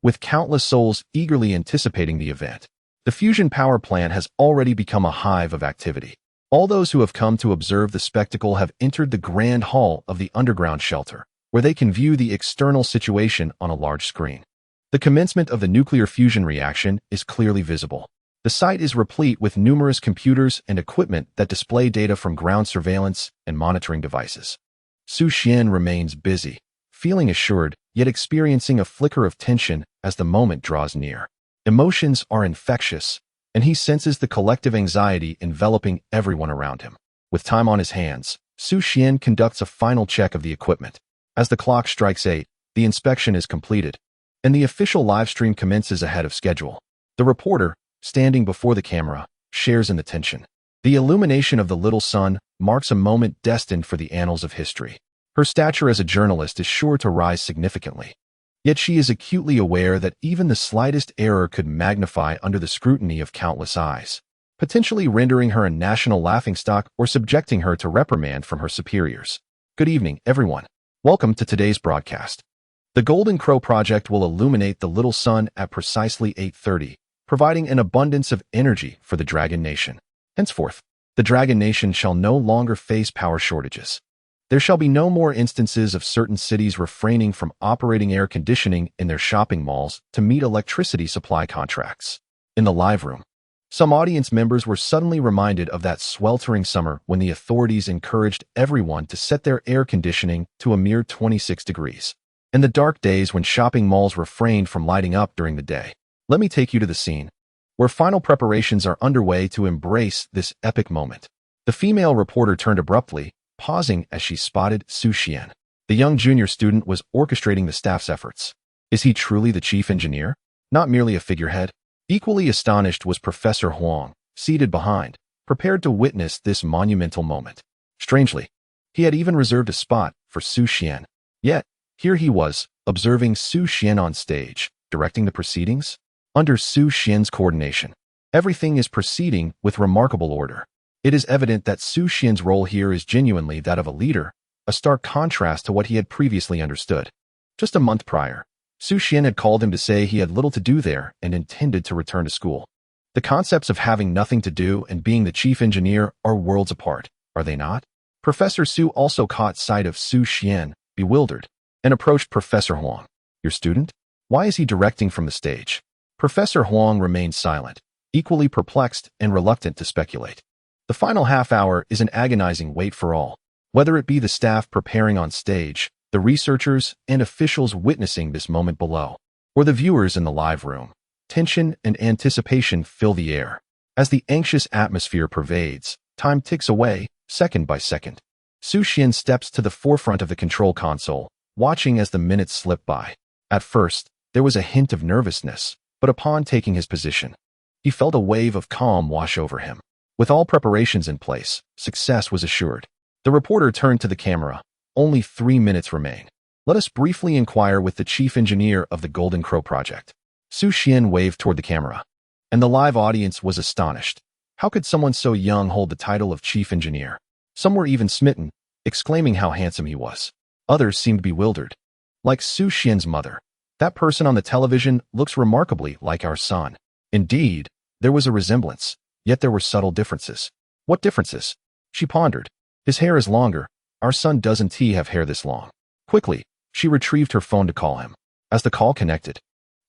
with countless souls eagerly anticipating the event. The fusion power plant has already become a hive of activity. All those who have come to observe the spectacle have entered the grand hall of the underground shelter, where they can view the external situation on a large screen. The commencement of the nuclear fusion reaction is clearly visible. The site is replete with numerous computers and equipment that display data from ground surveillance and monitoring devices. Xu Xuan remains busy, feeling assured, yet experiencing a flicker of tension as the moment draws near. Emotions are infectious, and he senses the collective anxiety enveloping everyone around him. With time on his hands, Xu Xuan conducts a final check of the equipment. As the clock strikes 8, the inspection is completed, and the official livestream commences ahead of schedule. The reporter, standing before the camera, shares in the tension. The illumination of the little sun marks a moment destined for the annals of history. Her stature as a journalist is sure to rise significantly. Yet she is acutely aware that even the slightest error could magnify under the scrutiny of countless eyes, potentially rendering her a national laughingstock or subjecting her to reprimand from her superiors. Good evening, everyone. Welcome to today's broadcast. The Golden Crow Project will illuminate the little sun at precisely 8:30, providing an abundance of energy for the Dragon Nation. Henceforth, the Dragon Nation shall no longer face power shortages. There shall be no more instances of certain cities refraining from operating air conditioning in their shopping malls to meet electricity supply contracts. In the live room, some audience members were suddenly reminded of that sweltering summer when the authorities encouraged everyone to set their air conditioning to a mere 26 degrees. And the dark days when shopping malls refrained from lighting up during the day. Let me take you to the scene, where final preparations are underway to embrace this epic moment. The female reporter turned abruptly, pausing as she spotted Xu Xuan. The young junior student was orchestrating the staff's efforts. Is he truly the chief engineer? Not merely a figurehead? Equally astonished was Professor Huang, seated behind, prepared to witness this monumental moment. Strangely, he had even reserved a spot for Xu Xuan. Yet, here he was, observing Xu Xuan on stage, directing the proceedings. Under Xu Xuan's coordination, everything is proceeding with remarkable order. It is evident that Xu Xuan's role here is genuinely that of a leader, a stark contrast to what he had previously understood. Just a month prior, Xu Xuan had called him to say he had little to do there and intended to return to school. The concepts of having nothing to do and being the chief engineer are worlds apart, are they not? Professor Xu also caught sight of Xu Xuan, bewildered, and approached Professor Huang. Your student? Why is he directing from the stage? Professor Huang remained silent, equally perplexed and reluctant to speculate. The final half hour is an agonizing wait for all, whether it be the staff preparing on stage, the researchers and officials witnessing this moment below, or the viewers in the live room. Tension and anticipation fill the air. As the anxious atmosphere pervades, time ticks away, second by second. Xu Xuan steps to the forefront of the control console, watching as the minutes slip by. At first, there was a hint of nervousness, but upon taking his position, he felt a wave of calm wash over him. With all preparations in place, success was assured. The reporter turned to the camera. Only 3 minutes remain. Let us briefly inquire with the chief engineer of the Golden Crow Project. Xu Xuan waved toward the camera, and the live audience was astonished. How could someone so young hold the title of chief engineer? Some were even smitten, exclaiming how handsome he was. Others seemed bewildered. Like Xu Xuan's mother, That person on the television looks remarkably like our son. Indeed, there was a resemblance, yet there were subtle differences. What differences? She pondered. His hair is longer. Our son doesn't have hair this long. Quickly, she retrieved her phone to call him. As the call connected,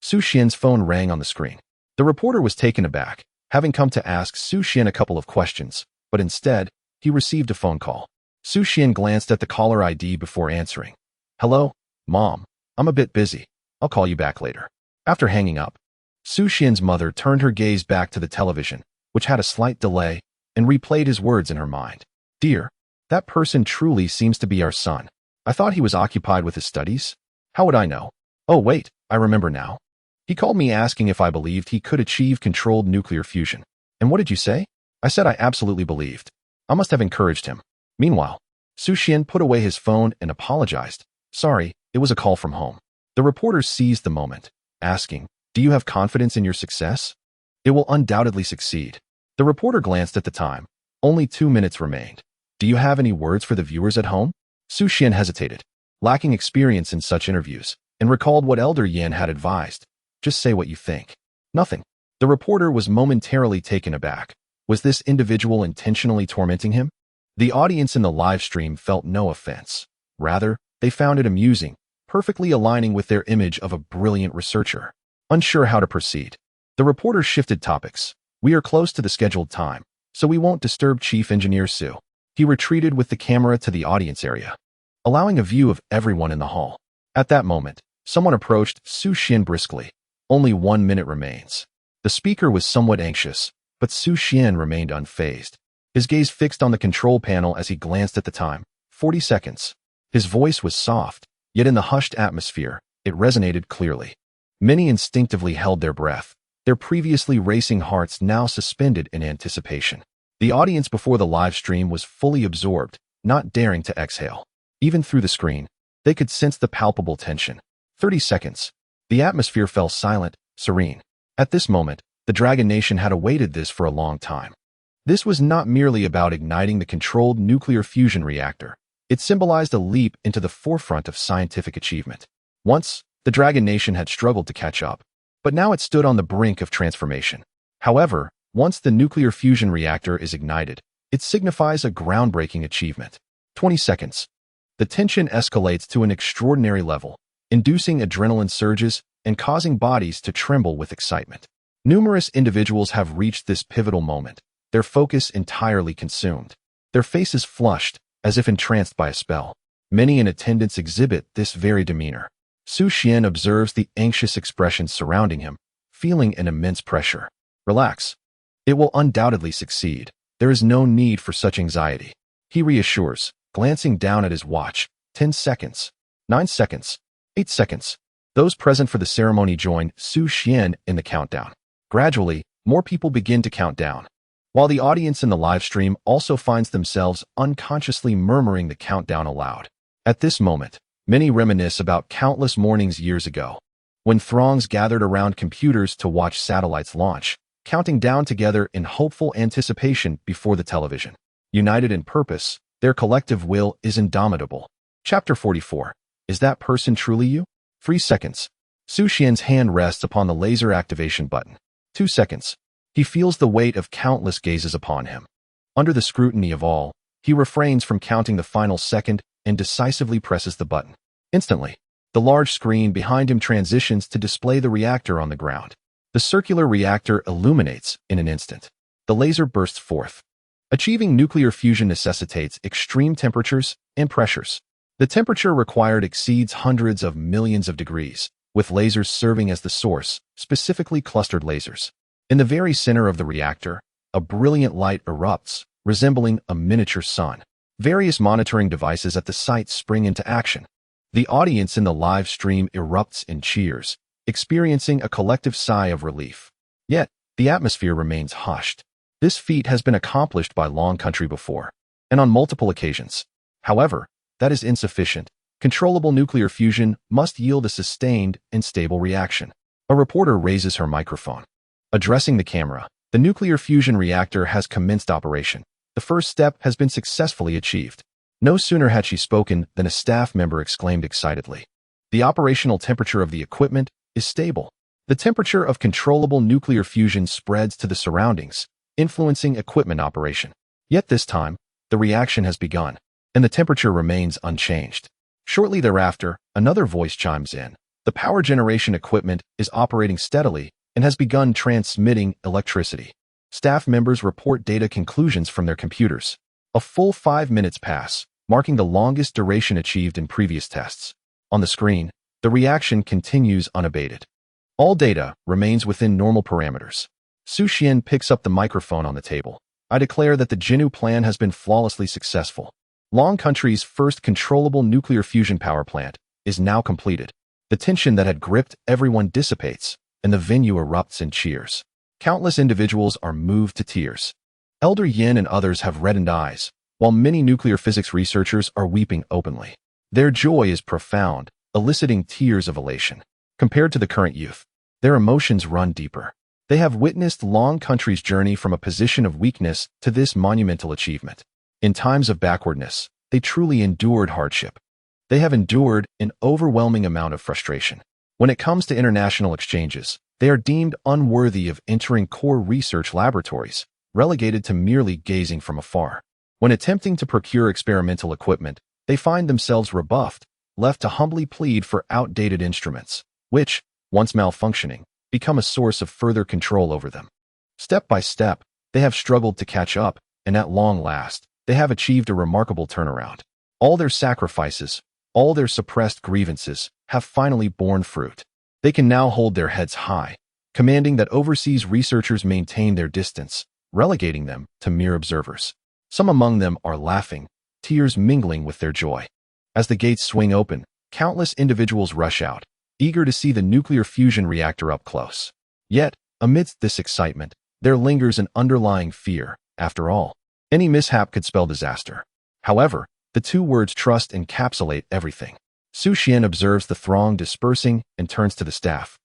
Xu Xuan's phone rang on the screen. The reporter was taken aback, having come to ask Xu Xuan a couple of questions, but instead, he received a phone call. Xu Xuan glanced at the caller ID before answering. Hello, Mom. I'm a bit busy. I'll call you back later. After hanging up, Xu Xuan's mother turned her gaze back to the television, which had a slight delay, and replayed his words in her mind. Dear, that person truly seems to be our son. I thought he was occupied with his studies. How would I know? Oh wait, I remember now. He called me asking if I believed he could achieve controlled nuclear fusion. And what did you say? I said I absolutely believed. I must have encouraged him. Meanwhile, Xu Xuan put away his phone and apologized. Sorry, it was a call from home. The reporter seized the moment, asking, do you have confidence in your success? It will undoubtedly succeed. The reporter glanced at the time. Only 2 minutes remained. Do you have any words for the viewers at home? Xu Xuan hesitated, lacking experience in such interviews, and recalled what Elder Yan had advised. Just say what you think. Nothing. The reporter was momentarily taken aback. Was this individual intentionally tormenting him? The audience in the live stream felt no offense. Rather, they found it amusing, perfectly aligning with their image of a brilliant researcher. Unsure how to proceed, the reporter shifted topics. We are close to the scheduled time, so we won't disturb Chief Engineer Su. He retreated with the camera to the audience area, allowing a view of everyone in the hall. At that moment, someone approached Xu Xuan briskly. Only 1 minute remains. The speaker was somewhat anxious, but Xu Xuan remained unfazed. His gaze fixed on the control panel as he glanced at the time. 40 seconds. His voice was soft, yet in the hushed atmosphere, it resonated clearly. Many instinctively held their breath, their previously racing hearts now suspended in anticipation. The audience before the live stream was fully absorbed, not daring to exhale. Even through the screen, they could sense the palpable tension. 30 seconds. The atmosphere fell silent, serene. At this moment, the Dragon Nation had awaited this for a long time. This was not merely about igniting the controlled nuclear fusion reactor. It symbolized a leap into the forefront of scientific achievement. Once, the Dragon Nation had struggled to catch up, but now it stood on the brink of transformation. However, once the nuclear fusion reactor is ignited, it signifies a groundbreaking achievement. 20 seconds. The tension escalates to an extraordinary level, inducing adrenaline surges and causing bodies to tremble with excitement. Numerous individuals have reached this pivotal moment, their focus entirely consumed, their faces flushed, as if entranced by a spell. Many in attendance exhibit this very demeanor. Xu Xuan observes the anxious expressions surrounding him, feeling an immense pressure. Relax. It will undoubtedly succeed. There is no need for such anxiety. He reassures, glancing down at his watch. 10 seconds. 9 seconds. 8 seconds. Those present for the ceremony join Xu Xuan in the countdown. Gradually, more people begin to count down, while the audience in the live stream also finds themselves unconsciously murmuring the countdown aloud. At this moment, many reminisce about countless mornings years ago, when throngs gathered around computers to watch satellites launch, counting down together in hopeful anticipation before the television. United in purpose, their collective will is indomitable. Chapter 44. Is that person truly you? 3 seconds. Xu Xuan's hand rests upon the laser activation button. 2 seconds. He feels the weight of countless gazes upon him. Under the scrutiny of all, he refrains from counting the final second and decisively presses the button. Instantly, the large screen behind him transitions to display the reactor on the ground. The circular reactor illuminates in an instant. The laser bursts forth. Achieving nuclear fusion necessitates extreme temperatures and pressures. The temperature required exceeds hundreds of millions of degrees, with lasers serving as the source, specifically clustered lasers. In the very center of the reactor, a brilliant light erupts, resembling a miniature sun. Various monitoring devices at the site spring into action. The audience in the live stream erupts in cheers, experiencing a collective sigh of relief. Yet, the atmosphere remains hushed. This feat has been accomplished by Long Country before, and on multiple occasions. However, that is insufficient. Controllable nuclear fusion must yield a sustained and stable reaction. A reporter raises her microphone. Addressing the camera, the nuclear fusion reactor has commenced operation. The first step has been successfully achieved. No sooner had she spoken than a staff member exclaimed excitedly. The operational temperature of the equipment is stable. The temperature of controllable nuclear fusion spreads to the surroundings, influencing equipment operation. Yet this time, the reaction has begun, and the temperature remains unchanged. Shortly thereafter, another voice chimes in. The power generation equipment is operating steadily and has begun transmitting electricity. Staff members report data conclusions from their computers. A full 5 minutes pass, marking the longest duration achieved in previous tests. On the screen, the reaction continues unabated. All data remains within normal parameters. Xu Xuan picks up the microphone on the table. I declare that the Xu plan has been flawlessly successful. Long Country's first controllable nuclear fusion power plant is now completed. The tension that had gripped everyone dissipates, and the venue erupts in cheers. Countless individuals are moved to tears. Elder Yin and others have reddened eyes, while many nuclear physics researchers are weeping openly. Their joy is profound, eliciting tears of elation. Compared to the current youth, their emotions run deeper. They have witnessed Long Country's journey from a position of weakness to this monumental achievement. In times of backwardness, they truly endured hardship. They have endured an overwhelming amount of frustration. When it comes to international exchanges, they are deemed unworthy of entering core research laboratories, relegated to merely gazing from afar. When attempting to procure experimental equipment, they find themselves rebuffed, left to humbly plead for outdated instruments, which, once malfunctioning, become a source of further control over them. Step by step, they have struggled to catch up, and at long last, they have achieved a remarkable turnaround. All their sacrifices, all their suppressed grievances, have finally borne fruit. They can now hold their heads high, commanding that overseas researchers maintain their distance, relegating them to mere observers. Some among them are laughing, tears mingling with their joy. As the gates swing open, countless individuals rush out, eager to see the nuclear fusion reactor up close. Yet, amidst this excitement, there lingers an underlying fear. After all, any mishap could spell disaster. However, the two words trust encapsulate everything. Xu Xuan observes the throng dispersing and turns to the staff.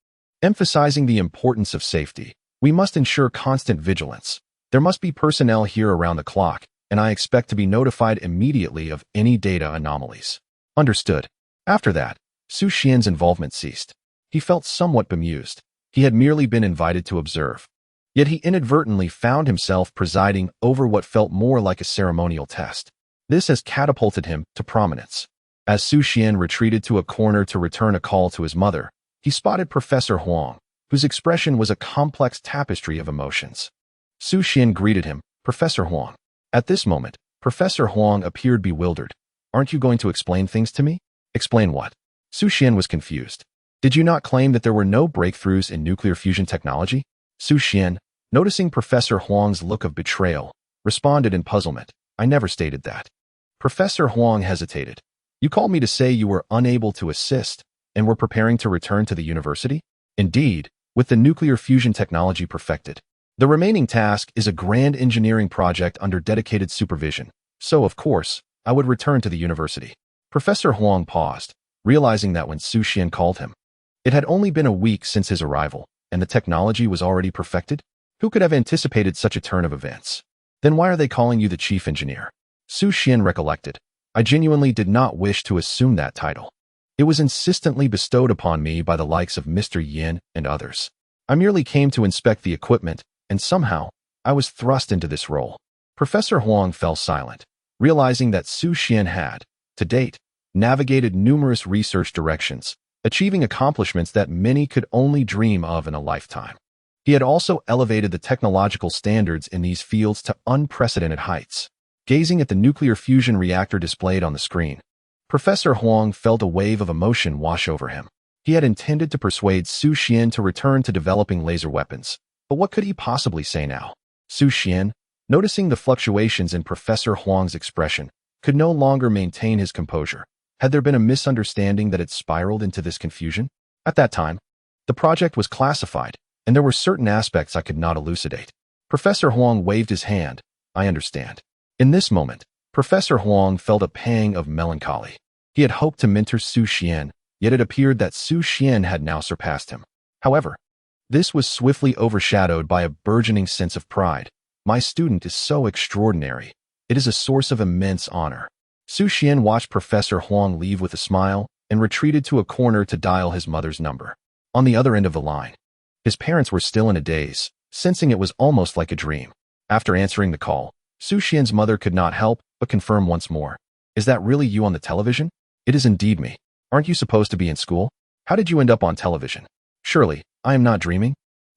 Emphasizing the importance of safety, we must ensure constant vigilance. There must be personnel here around the clock, and I expect to be notified immediately of any data anomalies. Understood. After that, Xu Xuan's involvement ceased. He felt somewhat bemused. He had merely been invited to observe. Yet he inadvertently found himself presiding over what felt more like a ceremonial test. This has catapulted him to prominence. As Xu Xuan retreated to a corner to return a call to his mother, he spotted Professor Huang, whose expression was a complex tapestry of emotions. Xu Xuan greeted him, "Professor Huang." At this moment, Professor Huang appeared bewildered. "Aren't you going to explain things to me?" "Explain what?" Xu Xuan was confused. "Did you not claim that there were no breakthroughs in nuclear fusion technology?" Xu Xuan, noticing Professor Huang's look of betrayal, responded in puzzlement, "I never stated that." Professor Huang hesitated. "You called me to say you were unable to assist and were preparing to return to the university?" "Indeed, with the nuclear fusion technology perfected. The remaining task is a grand engineering project under dedicated supervision, so of course, I would return to the university." Professor Huang paused, realizing that when Xu Xuan called him, it had only been a week since his arrival, and the technology was already perfected? Who could have anticipated such a turn of events? Then why are they calling you the chief engineer? Xu Xuan recollected. I genuinely did not wish to assume that title. It was insistently bestowed upon me by the likes of Mr. Yin and others. I merely came to inspect the equipment, and somehow, I was thrust into this role. Professor Huang fell silent, realizing that Xu Xuan had, to date, navigated numerous research directions, achieving accomplishments that many could only dream of in a lifetime. He had also elevated the technological standards in these fields to unprecedented heights. Gazing at the nuclear fusion reactor displayed on the screen, Professor Huang felt a wave of emotion wash over him. He had intended to persuade Xu Xuan to return to developing laser weapons, but what could he possibly say now? Xu Xuan, noticing the fluctuations in Professor Huang's expression, could no longer maintain his composure. Had there been a misunderstanding that had spiraled into this confusion? At that time, the project was classified, and there were certain aspects I could not elucidate. Professor Huang waved his hand. I understand. In this moment, Professor Huang felt a pang of melancholy. He had hoped to mentor Xu Xuan, yet it appeared that Xu Xuan had now surpassed him. However, this was swiftly overshadowed by a burgeoning sense of pride. My student is so extraordinary. It is a source of immense honor. Xu Xuan watched Professor Huang leave with a smile, and retreated to a corner to dial his mother's number. On the other end of the line, his parents were still in a daze, sensing it was almost like a dream. After answering the call, Xu Xuan's mother could not help but confirm once more. Is that really you on the television? It is indeed me. Aren't you supposed to be in school? How did you end up on television? Surely, I am not dreaming?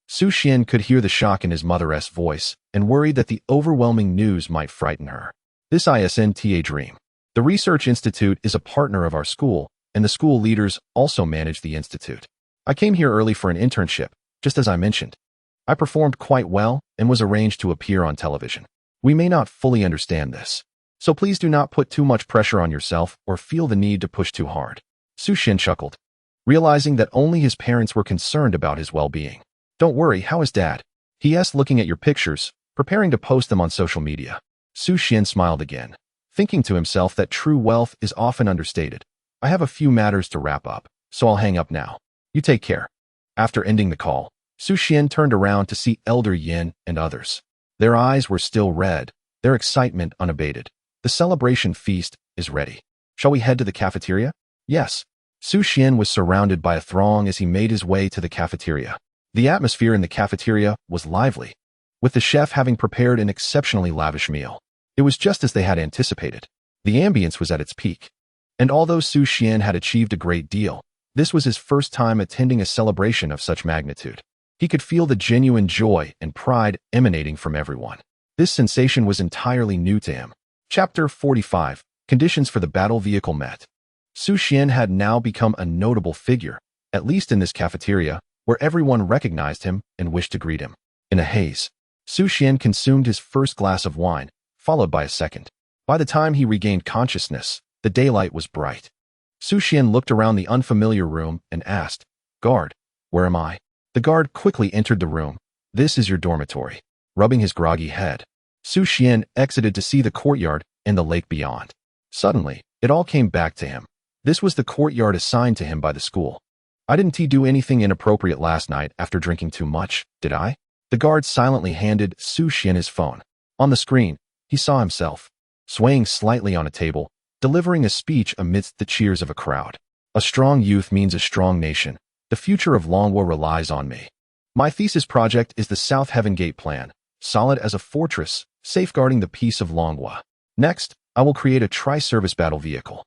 Xu Xuan could hear the shock in his mother's voice and worried that the overwhelming news might frighten her. This isn't a dream. The Research Institute is a partner of our school, and the school leaders also manage the institute. I came here early for an internship, just as I mentioned. I performed quite well and was arranged to appear on television. We may not fully understand this, so please do not put too much pressure on yourself or feel the need to push too hard. Xu Xuan chuckled, realizing that only his parents were concerned about his well-being. Don't worry, how is Dad? He asked, looking at your pictures, preparing to post them on social media. Xu Xuan smiled again, thinking to himself that true wealth is often understated. I have a few matters to wrap up, so I'll hang up now. You take care. After ending the call, Xu Xuan turned around to see Elder Yin and others. Their eyes were still red, their excitement unabated. The celebration feast is ready. Shall we head to the cafeteria? Yes. Xu Xuan was surrounded by a throng as he made his way to the cafeteria. The atmosphere in the cafeteria was lively, with the chef having prepared an exceptionally lavish meal. It was just as they had anticipated. The ambience was at its peak. And although Xu Xuan had achieved a great deal, this was his first time attending a celebration of such magnitude. He could feel the genuine joy and pride emanating from everyone. This sensation was entirely new to him. Chapter 45. Conditions for the battle vehicle met. Xu Xuan had now become a notable figure, at least in this cafeteria, where everyone recognized him and wished to greet him. In a haze, Xu Xuan consumed his first glass of wine, followed by a second. By the time he regained consciousness, the daylight was bright. Xu Xuan looked around the unfamiliar room and asked, "Guard, where am I?" The guard quickly entered the room. "This is your dormitory." Rubbing his groggy head, Xu Xuan exited to see the courtyard and the lake beyond. Suddenly, it all came back to him. This was the courtyard assigned to him by the school. I didn't do anything inappropriate last night after drinking too much, did I? The guard silently handed Xu Xuan his phone. On the screen, he saw himself, swaying slightly on a table, delivering a speech amidst the cheers of a crowd. A strong youth means a strong nation. The future of Longhua relies on me. My thesis project is the South Heaven Gate plan, solid as a fortress, safeguarding the peace of Longhua. Next, I will create a tri-service battle vehicle.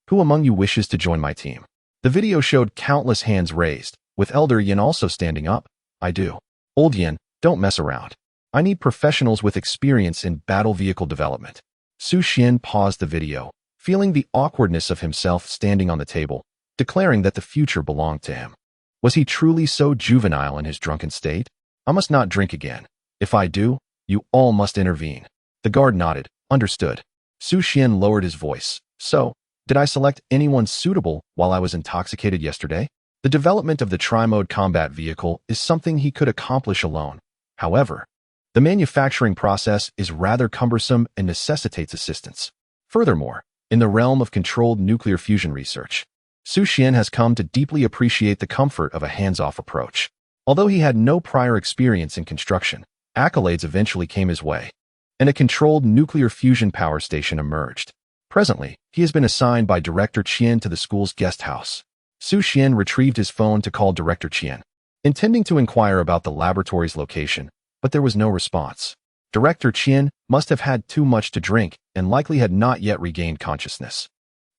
Who among you wishes to join my team? The video showed countless hands raised, with Elder Yin also standing up. I do. Old Yin, don't mess around. I need professionals with experience in battle vehicle development. Xu Xuan paused the video, feeling the awkwardness of himself standing on the table, declaring that the future belonged to him. Was he truly so juvenile in his drunken state? I must not drink again. If I do, you all must intervene. The guard nodded. Understood. Xu Xuan lowered his voice. So, did I select anyone suitable while I was intoxicated yesterday? The development of the tri-mode combat vehicle is something he could accomplish alone. However, the manufacturing process is rather cumbersome and necessitates assistance. Furthermore, in the realm of controlled nuclear fusion research, Xu Xuan has come to deeply appreciate the comfort of a hands-off approach. Although he had no prior experience in construction, accolades eventually came his way, and a controlled nuclear fusion power station emerged. Presently, he has been assigned by Director Qian to the school's guest house. Xu Xuan retrieved his phone to call Director Qian, intending to inquire about the laboratory's location, but there was no response. Director Qian must have had too much to drink and likely had not yet regained consciousness.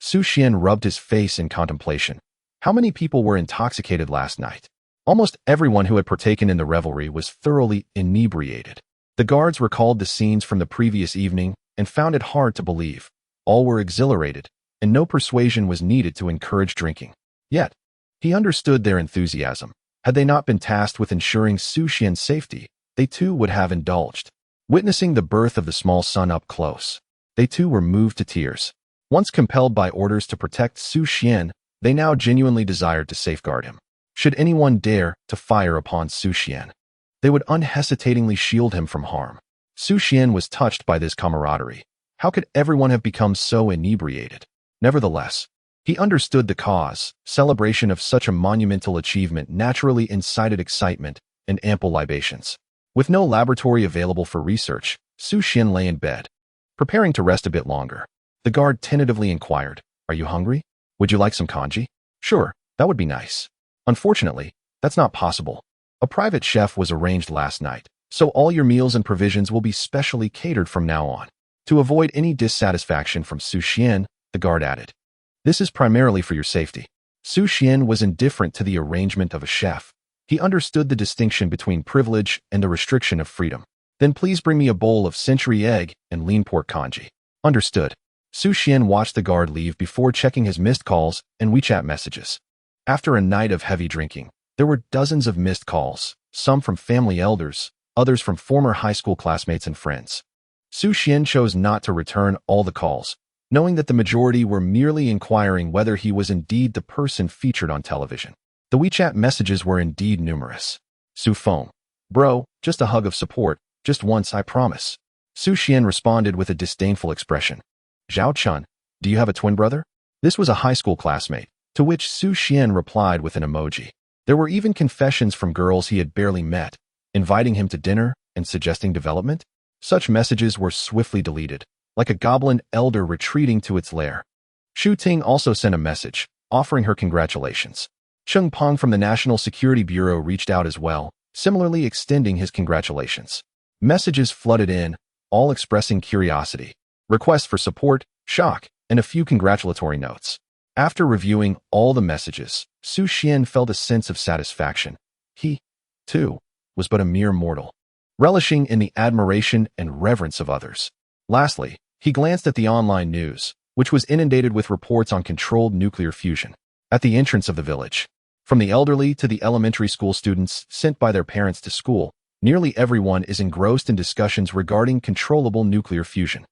Xu Xuan rubbed his face in contemplation. How many people were intoxicated last night? Almost everyone who had partaken in the revelry was thoroughly inebriated. The guards recalled the scenes from the previous evening and found it hard to believe. All were exhilarated, and no persuasion was needed to encourage drinking. Yet, he understood their enthusiasm. Had they not been tasked with ensuring Xu Xuan's safety, they too would have indulged. Witnessing the birth of the small son up close, they too were moved to tears. Once compelled by orders to protect Xu Xuan, they now genuinely desired to safeguard him. Should anyone dare to fire upon Xu Xuan, they would unhesitatingly shield him from harm. Xu Xuan was touched by this camaraderie. How could everyone have become so inebriated? Nevertheless, he understood the cause. Celebration of such a monumental achievement naturally incited excitement and ample libations. With no laboratory available for research, Xu Xuan lay in bed, preparing to rest a bit longer. The guard tentatively inquired, "Are you hungry? Would you like some congee?" Sure, that would be nice. Unfortunately, that's not possible. A private chef was arranged last night, so all your meals and provisions will be specially catered from now on. To avoid any dissatisfaction from Xu Xuan, the guard added. This is primarily for your safety. Xu Xuan was indifferent to the arrangement of a chef. He understood the distinction between privilege and the restriction of freedom. Then please bring me a bowl of century egg and lean pork congee. Understood. Xu Xuan watched the guard leave before checking his missed calls and WeChat messages. After a night of heavy drinking, there were dozens of missed calls, some from family elders, others from former high school classmates and friends. Xu Xuan chose not to return all the calls, knowing that the majority were merely inquiring whether he was indeed the person featured on television. The WeChat messages were indeed numerous. Su Feng. Bro, just a hug of support, just once, I promise. Xu Xuan responded with a disdainful expression. Zhao Chun, do you have a twin brother? This was a high school classmate, to which Xu Xuan replied with an emoji. There were even confessions from girls he had barely met, inviting him to dinner and suggesting development. Such messages were swiftly deleted, like a goblin elder retreating to its lair. Xu Ting also sent a message, offering her congratulations. Cheng Peng from the National Security Bureau reached out as well, similarly extending his congratulations. Messages flooded in, all expressing curiosity, requests for support, shock, and a few congratulatory notes. After reviewing all the messages, Xu Xuan felt a sense of satisfaction. He, too, was but a mere mortal, relishing in the admiration and reverence of others. Lastly, he glanced at the online news, which was inundated with reports on controlled nuclear fusion. At the entrance of the village, from the elderly to the elementary school students sent by their parents to school, nearly everyone is engrossed in discussions regarding controllable nuclear fusion.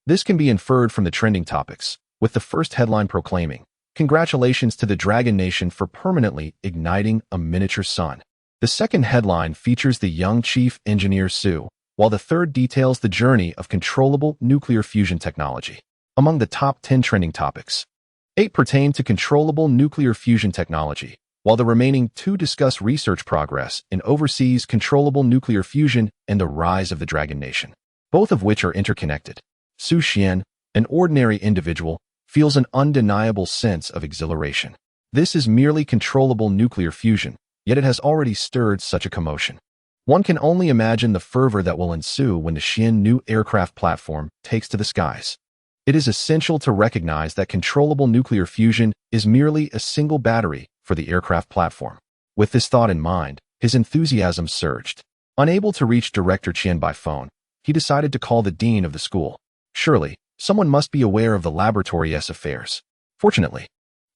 This can be inferred from the trending topics, with the first headline proclaiming, "Congratulations to the Dragon Nation for permanently igniting a miniature sun." The second headline features the young chief engineer Su, while the third details the journey of controllable nuclear fusion technology. Among the top 10 trending topics, 8 pertain to controllable nuclear fusion technology, while the remaining 2 discuss research progress in overseas controllable nuclear fusion and the rise of the Dragon Nation, both of which are interconnected. Xu Xuan, an ordinary individual, feels an undeniable sense of exhilaration. This is merely controllable nuclear fusion, yet it has already stirred such a commotion. One can only imagine the fervor that will ensue when the Xi'an new aircraft platform takes to the skies. It is essential to recognize that controllable nuclear fusion is merely a single battery for the aircraft platform. With this thought in mind, his enthusiasm surged. Unable to reach Director Qian by phone, he decided to call the dean of the school. Surely, someone must be aware of the laboratory's affairs. Fortunately,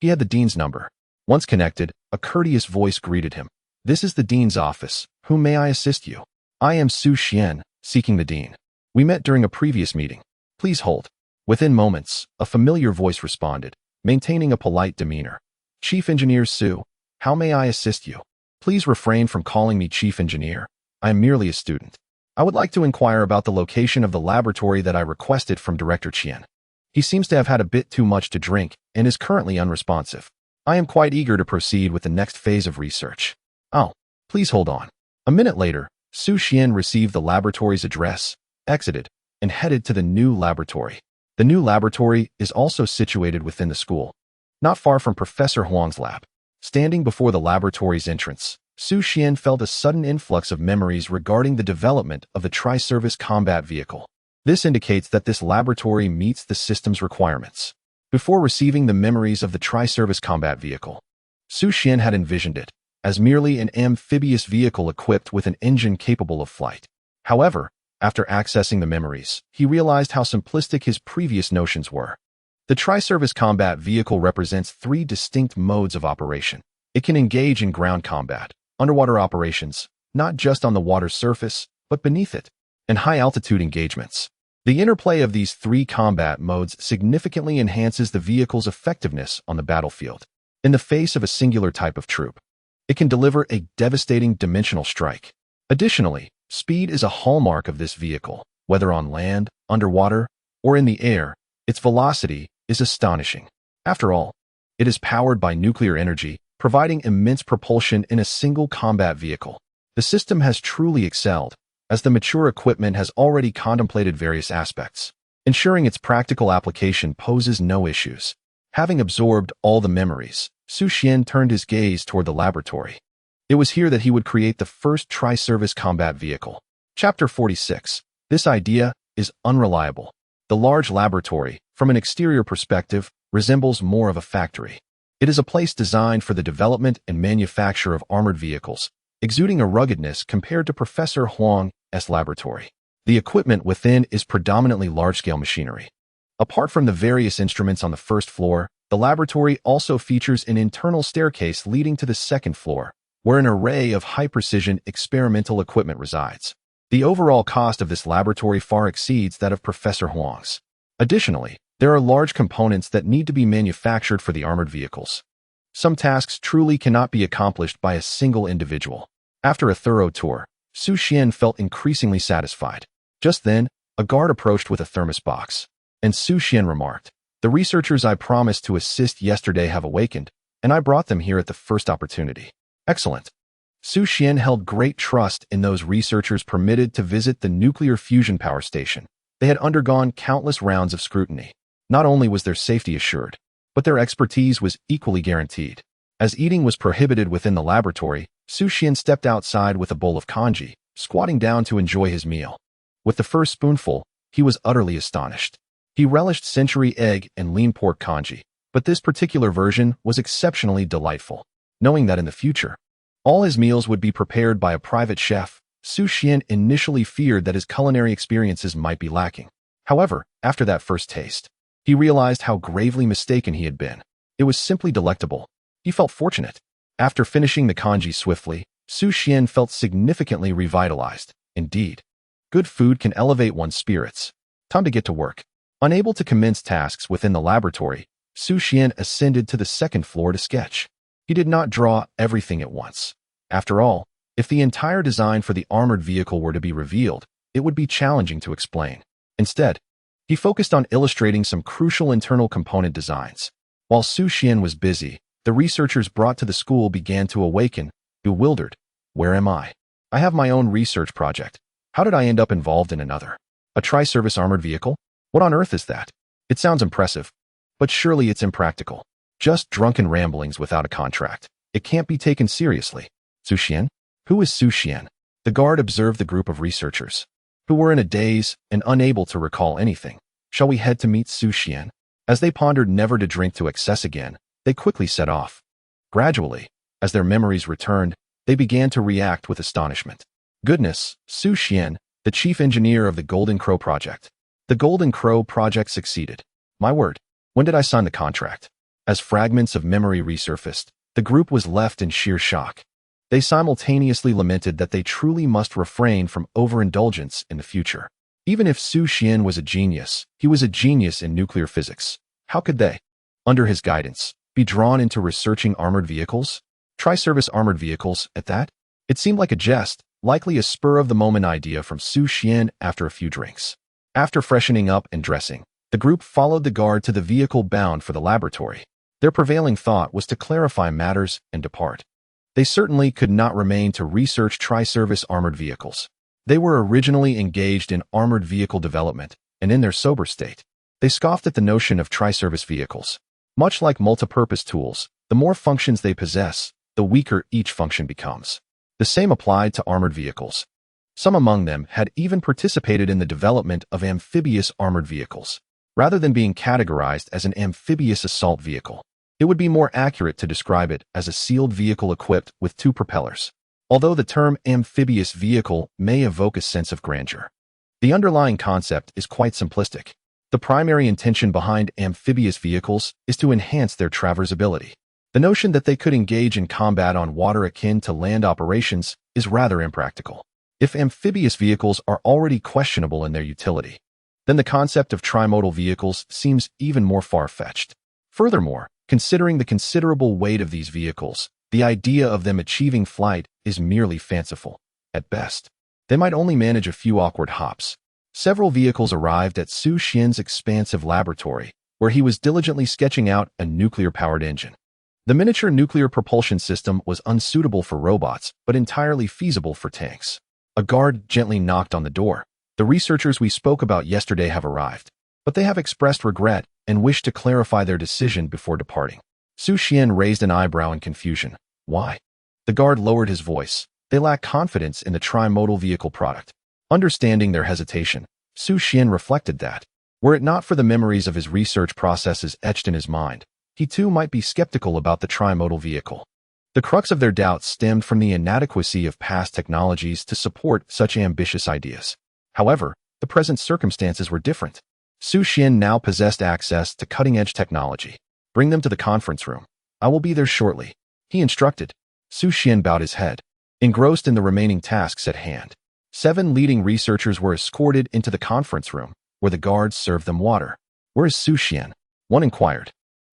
he had the dean's number. Once connected, a courteous voice greeted him. "This is the dean's office. Whom may I assist you?" "I am Xu Xuan, seeking the dean. We met during a previous meeting. Please hold." Within moments, a familiar voice responded, maintaining a polite demeanor. "Chief Engineer Su, how may I assist you?" "Please refrain from calling me Chief Engineer. I am merely a student. I would like to inquire about the location of the laboratory that I requested from Director Qian. He seems to have had a bit too much to drink and is currently unresponsive. I am quite eager to proceed with the next phase of research." "Oh, please hold on." A minute later, Xu Xuan received the laboratory's address, exited, and headed to the new laboratory. The new laboratory is also situated within the school, not far from Professor Huang's lab. Standing before the laboratory's entrance, Xu Xuan felt a sudden influx of memories regarding the development of the tri-service combat vehicle. This indicates that this laboratory meets the system's requirements. Before receiving the memories of the tri-service combat vehicle, Xu Xuan had envisioned it as merely an amphibious vehicle equipped with an engine capable of flight. However, after accessing the memories, he realized how simplistic his previous notions were. The tri-service combat vehicle represents 3 distinct modes of operation. It can engage in ground combat, underwater operations, not just on the water's surface, but beneath it, and high-altitude engagements. The interplay of these 3 combat modes significantly enhances the vehicle's effectiveness on the battlefield. In the face of a singular type of troop, it can deliver a devastating dimensional strike. Additionally, speed is a hallmark of this vehicle. Whether on land, underwater, or in the air, its velocity is astonishing. After all, it is powered by nuclear energy, providing immense propulsion in a single combat vehicle. The system has truly excelled, as the mature equipment has already contemplated various aspects, ensuring its practical application poses no issues. Having absorbed all the memories, Xu Xuan turned his gaze toward the laboratory. It was here that he would create the first tri-service combat vehicle. Chapter 46. This idea is unreliable. The large laboratory, from an exterior perspective, resembles more of a factory. It is a place designed for the development and manufacture of armored vehicles, exuding a ruggedness compared to Professor Huang's laboratory. The equipment within is predominantly large-scale machinery. Apart from the various instruments on the first floor, the laboratory also features an internal staircase leading to the second floor, where an array of high-precision experimental equipment resides. The overall cost of this laboratory far exceeds that of Professor Huang's. Additionally, there are large components that need to be manufactured for the armored vehicles. Some tasks truly cannot be accomplished by a single individual. After a thorough tour, Xu Xuan felt increasingly satisfied. Just then, a guard approached with a thermos box, and Xu Xuan remarked, "The researchers I promised to assist yesterday have awakened, and I brought them here at the first opportunity." Excellent. Xu Xuan held great trust in those researchers permitted to visit the nuclear fusion power station. They had undergone countless rounds of scrutiny. Not only was their safety assured, but their expertise was equally guaranteed. As eating was prohibited within the laboratory, Xu Xuan stepped outside with a bowl of congee, squatting down to enjoy his meal. With the first spoonful, he was utterly astonished. He relished century egg and lean pork congee, but this particular version was exceptionally delightful. Knowing that in the future, all his meals would be prepared by a private chef, Xu Xuan initially feared that his culinary experiences might be lacking. However, after that first taste, he realized how gravely mistaken he had been. It was simply delectable. He felt fortunate. After finishing the congee swiftly, Xu Xuan felt significantly revitalized. Indeed, good food can elevate one's spirits. Time to get to work. Unable to commence tasks within the laboratory, Xu Xuan ascended to the second floor to sketch. He did not draw everything at once. After all, if the entire design for the armored vehicle were to be revealed, it would be challenging to explain. Instead, he focused on illustrating some crucial internal component designs. While Xu Xuan was busy, the researchers brought to the school began to awaken, bewildered. Where am I? I have my own research project. How did I end up involved in another? A tri-service armored vehicle? What on earth is that? It sounds impressive, but surely it's impractical. Just drunken ramblings without a contract. It can't be taken seriously. Xu Xuan? Who is Xu Xuan? The guard observed the group of researchers, who were in a daze and unable to recall anything. Shall we head to meet Xu Xuan? As they pondered never to drink to excess again, they quickly set off. Gradually, as their memories returned, they began to react with astonishment. Goodness, Xu Xuan, the chief engineer of the Golden Crow project. The Golden Crow project succeeded. My word, when did I sign the contract? As fragments of memory resurfaced, the group was left in sheer shock. They simultaneously lamented that they truly must refrain from overindulgence in the future. Even if Xu Xuan was a genius, he was a genius in nuclear physics. How could they, under his guidance, be drawn into researching armored vehicles? Tri-service armored vehicles, at that? It seemed like a jest, likely a spur-of-the-moment idea from Xu Xuan after a few drinks. After freshening up and dressing, the group followed the guard to the vehicle bound for the laboratory. Their prevailing thought was to clarify matters and depart. They certainly could not remain to research tri-service armored vehicles. They were originally engaged in armored vehicle development, and in their sober state, they scoffed at the notion of tri-service vehicles. Much like multi-purpose tools, the more functions they possess, the weaker each function becomes. The same applied to armored vehicles. Some among them had even participated in the development of amphibious armored vehicles. Rather than being categorized as an amphibious assault vehicle, it would be more accurate to describe it as a sealed vehicle equipped with two propellers. Although the term amphibious vehicle may evoke a sense of grandeur, the underlying concept is quite simplistic. The primary intention behind amphibious vehicles is to enhance their traversability. The notion that they could engage in combat on water akin to land operations is rather impractical. If amphibious vehicles are already questionable in their utility, then the concept of trimodal vehicles seems even more far-fetched. Furthermore, considering the considerable weight of these vehicles, the idea of them achieving flight is merely fanciful. At best, they might only manage a few awkward hops. Several vehicles arrived at Xu Xuan's expansive laboratory, where he was diligently sketching out a nuclear-powered engine. The miniature nuclear propulsion system was unsuitable for robots, but entirely feasible for tanks. A guard gently knocked on the door. The researchers we spoke about yesterday have arrived, but they have expressed regret and wish to clarify their decision before departing. Xu Xuan raised an eyebrow in confusion. Why? The guard lowered his voice. They lack confidence in the trimodal vehicle product. Understanding their hesitation, Xu Xuan reflected that, were it not for the memories of his research processes etched in his mind, he too might be skeptical about the trimodal vehicle. The crux of their doubts stemmed from the inadequacy of past technologies to support such ambitious ideas. However, the present circumstances were different. Xu Xuan now possessed access to cutting-edge technology. Bring them to the conference room. I will be there shortly, he instructed. Xu Xuan bowed his head, engrossed in the remaining tasks at hand. 7 leading researchers were escorted into the conference room, where the guards served them water. Where is Xu Xuan? One inquired.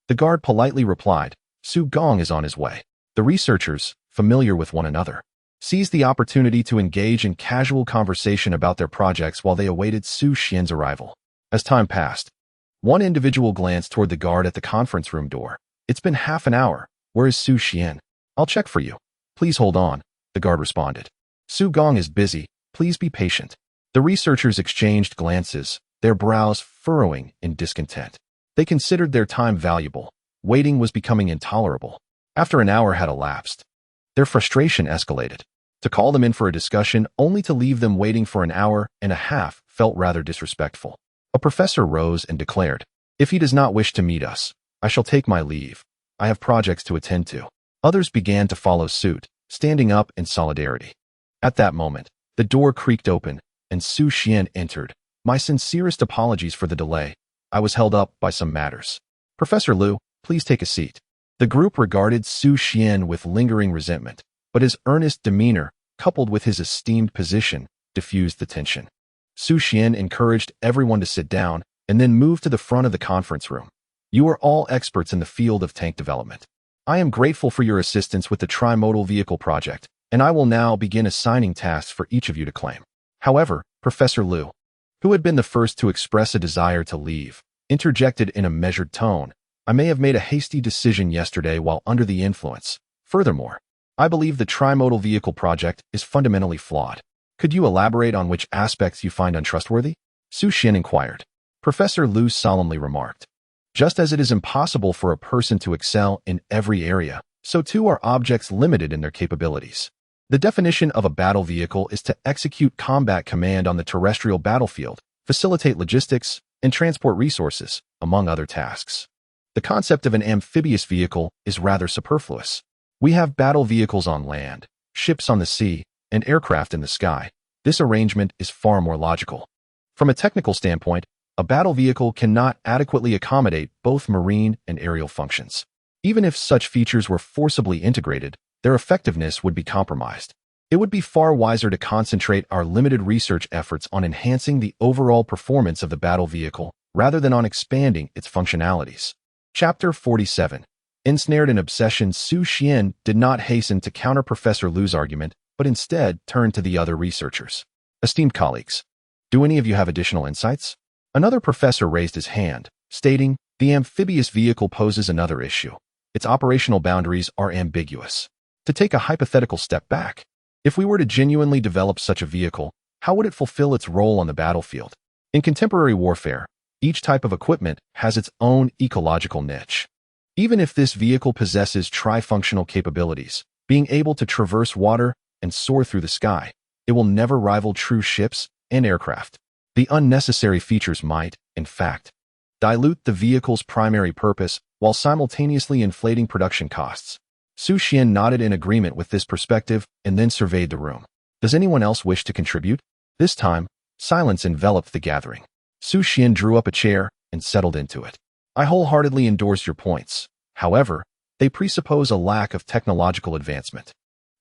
The guard politely replied, Su Gong is on his way. The researchers, familiar with one another, seized the opportunity to engage in casual conversation about their projects while they awaited Xu Xuan's arrival. As time passed, one individual glanced toward the guard at the conference room door. It's been half an hour. Where is Xu Xuan? I'll check for you. Please hold on, the guard responded. Su Gong is busy. Please be patient. The researchers exchanged glances, their brows furrowing in discontent. They considered their time valuable. Waiting was becoming intolerable. After an hour had elapsed, their frustration escalated. To call them in for a discussion only to leave them waiting for an hour and a half felt rather disrespectful. A professor rose and declared, if he does not wish to meet us, I shall take my leave. I have projects to attend to. Others began to follow suit, standing up in solidarity. At that moment, the door creaked open, and Xu Xuan entered. My sincerest apologies for the delay. I was held up by some matters. Professor Liu, please take a seat. The group regarded Xu Xuan with lingering resentment, but his earnest demeanor, coupled with his esteemed position, diffused the tension. Xu Xuan encouraged everyone to sit down and then moved to the front of the conference room. You are all experts in the field of tank development. I am grateful for your assistance with the trimodal vehicle project, and I will now begin assigning tasks for each of you to claim. However, Professor Liu, who had been the first to express a desire to leave, interjected in a measured tone, I may have made a hasty decision yesterday while under the influence. Furthermore, I believe the trimodal vehicle project is fundamentally flawed. Could you elaborate on which aspects you find untrustworthy? Xu Xuan inquired. Professor Liu solemnly remarked, just as it is impossible for a person to excel in every area, so too are objects limited in their capabilities. The definition of a battle vehicle is to execute combat command on the terrestrial battlefield, facilitate logistics, and transport resources, among other tasks. The concept of an amphibious vehicle is rather superfluous. We have battle vehicles on land, ships on the sea, and aircraft in the sky. This arrangement is far more logical. From a technical standpoint, a battle vehicle cannot adequately accommodate both marine and aerial functions. Even if such features were forcibly integrated, their effectiveness would be compromised. It would be far wiser to concentrate our limited research efforts on enhancing the overall performance of the battle vehicle rather than on expanding its functionalities. Chapter 47. Ensnared in obsession, Xu Xuan did not hasten to counter Professor Liu's argument, but instead turned to the other researchers. Esteemed colleagues, do any of you have additional insights? Another professor raised his hand, stating, the amphibious vehicle poses another issue. Its operational boundaries are ambiguous. To take a hypothetical step back, if we were to genuinely develop such a vehicle, how would it fulfill its role on the battlefield? In contemporary warfare, each type of equipment has its own ecological niche. Even if this vehicle possesses trifunctional capabilities, being able to traverse water and soar through the sky, it will never rival true ships and aircraft. The unnecessary features might, in fact, dilute the vehicle's primary purpose while simultaneously inflating production costs. Xu Xuan nodded in agreement with this perspective and then surveyed the room. Does anyone else wish to contribute? This time, silence enveloped the gathering. Xu Xuan drew up a chair and settled into it. I wholeheartedly endorse your points. However, they presuppose a lack of technological advancement.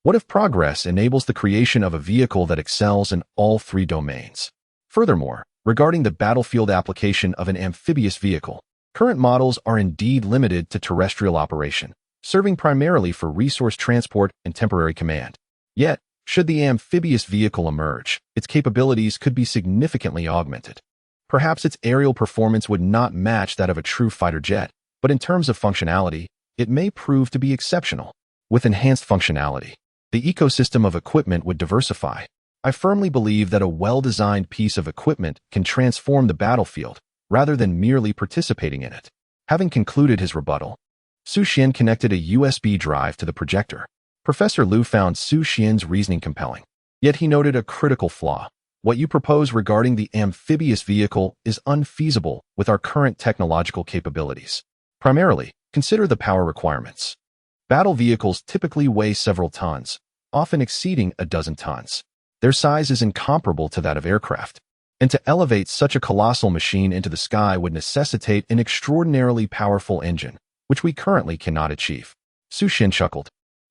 What if progress enables the creation of a vehicle that excels in all 3 domains? Furthermore, regarding the battlefield application of an amphibious vehicle, current models are indeed limited to terrestrial operation, serving primarily for resource transport and temporary command. Yet, should the amphibious vehicle emerge, its capabilities could be significantly augmented. Perhaps its aerial performance would not match that of a true fighter jet, but in terms of functionality, it may prove to be exceptional. With enhanced functionality, the ecosystem of equipment would diversify. I firmly believe that a well-designed piece of equipment can transform the battlefield rather than merely participating in it. Having concluded his rebuttal, Xu Xuan connected a USB drive to the projector. Professor Lu found Xu Xuan's reasoning compelling. Yet he noted a critical flaw. What you propose regarding the amphibious vehicle is unfeasible with our current technological capabilities. Primarily, consider the power requirements. Battle vehicles typically weigh several tons, often exceeding a dozen tons. Their size is incomparable to that of aircraft. And to elevate such a colossal machine into the sky would necessitate an extraordinarily powerful engine, which we currently cannot achieve. Xu Xuan chuckled.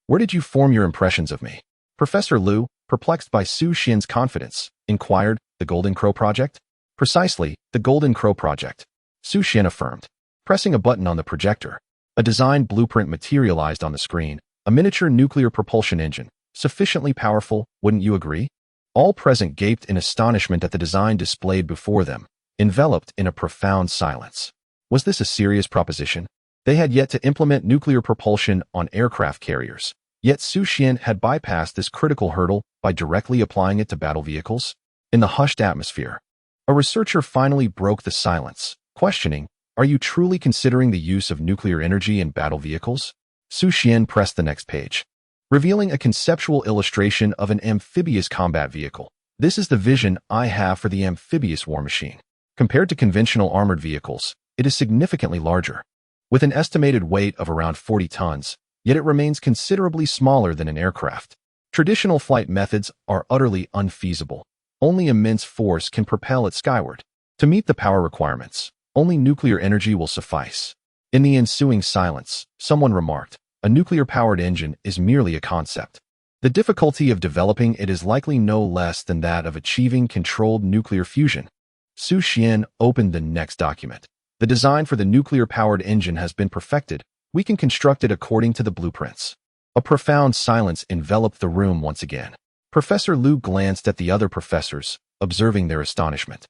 Where did you form your impressions of me? Professor Lu, perplexed by Xu Xuan's confidence, inquired, the Golden Crow Project? Precisely, the Golden Crow Project. Xu Xuan affirmed. Pressing a button on the projector, a design blueprint materialized on the screen, a miniature nuclear propulsion engine, sufficiently powerful, wouldn't you agree? All present gaped in astonishment at the design displayed before them, enveloped in a profound silence. Was this a serious proposition? They had yet to implement nuclear propulsion on aircraft carriers, yet Xu Xuan had bypassed this critical hurdle by directly applying it to battle vehicles. In the hushed atmosphere, a researcher finally broke the silence, questioning, are you truly considering the use of nuclear energy in battle vehicles? Xu Xuan pressed the next page, revealing a conceptual illustration of an amphibious combat vehicle. This is the vision I have for the amphibious war machine. Compared to conventional armored vehicles, it is significantly larger, with an estimated weight of around 40 tons, yet it remains considerably smaller than an aircraft. Traditional flight methods are utterly unfeasible. Only immense force can propel it skyward. To meet the power requirements, only nuclear energy will suffice. In the ensuing silence, someone remarked, a nuclear-powered engine is merely a concept. The difficulty of developing it is likely no less than that of achieving controlled nuclear fusion. Xu Xuan opened the next document. The design for the nuclear-powered engine has been perfected. We can construct it according to the blueprints. A profound silence enveloped the room once again. Professor Lu glanced at the other professors, observing their astonishment,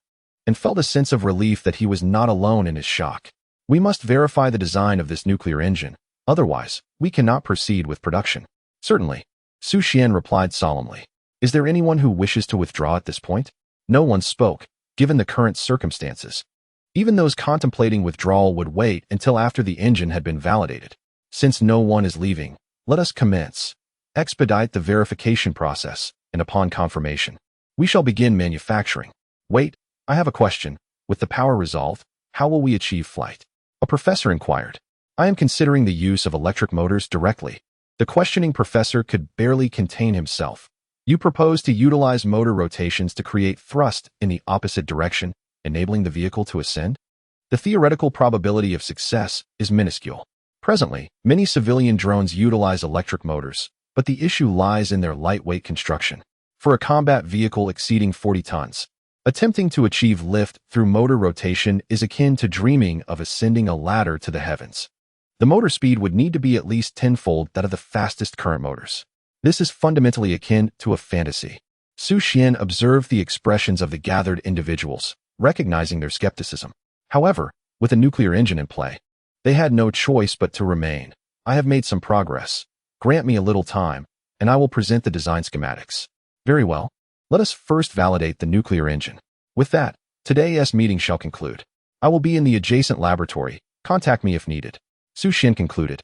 and felt a sense of relief that he was not alone in his shock. We must verify the design of this nuclear engine. Otherwise, we cannot proceed with production. Certainly, Xu Xuan replied solemnly. Is there anyone who wishes to withdraw at this point? No one spoke, given the current circumstances. Even those contemplating withdrawal would wait until after the engine had been validated. Since no one is leaving, let us commence. Expedite the verification process, and upon confirmation, we shall begin manufacturing. Wait, I have a question. With the power resolved, how will we achieve flight? A professor inquired. I am considering the use of electric motors directly. The questioning professor could barely contain himself. You propose to utilize motor rotations to create thrust in the opposite direction, enabling the vehicle to ascend? The theoretical probability of success is minuscule. Presently, many civilian drones utilize electric motors, but the issue lies in their lightweight construction. For a combat vehicle exceeding 40 tons, attempting to achieve lift through motor rotation is akin to dreaming of ascending a ladder to the heavens. The motor speed would need to be at least tenfold that of the fastest current motors. This is fundamentally akin to a fantasy. Xu Xuan observed the expressions of the gathered individuals, recognizing their skepticism. However, with a nuclear engine in play, they had no choice but to remain. I have made some progress. Grant me a little time, and I will present the design schematics. Very well. Let us first validate the nuclear engine. With that, today's meeting shall conclude. I will be in the adjacent laboratory. Contact me if needed. Xu Xuan concluded.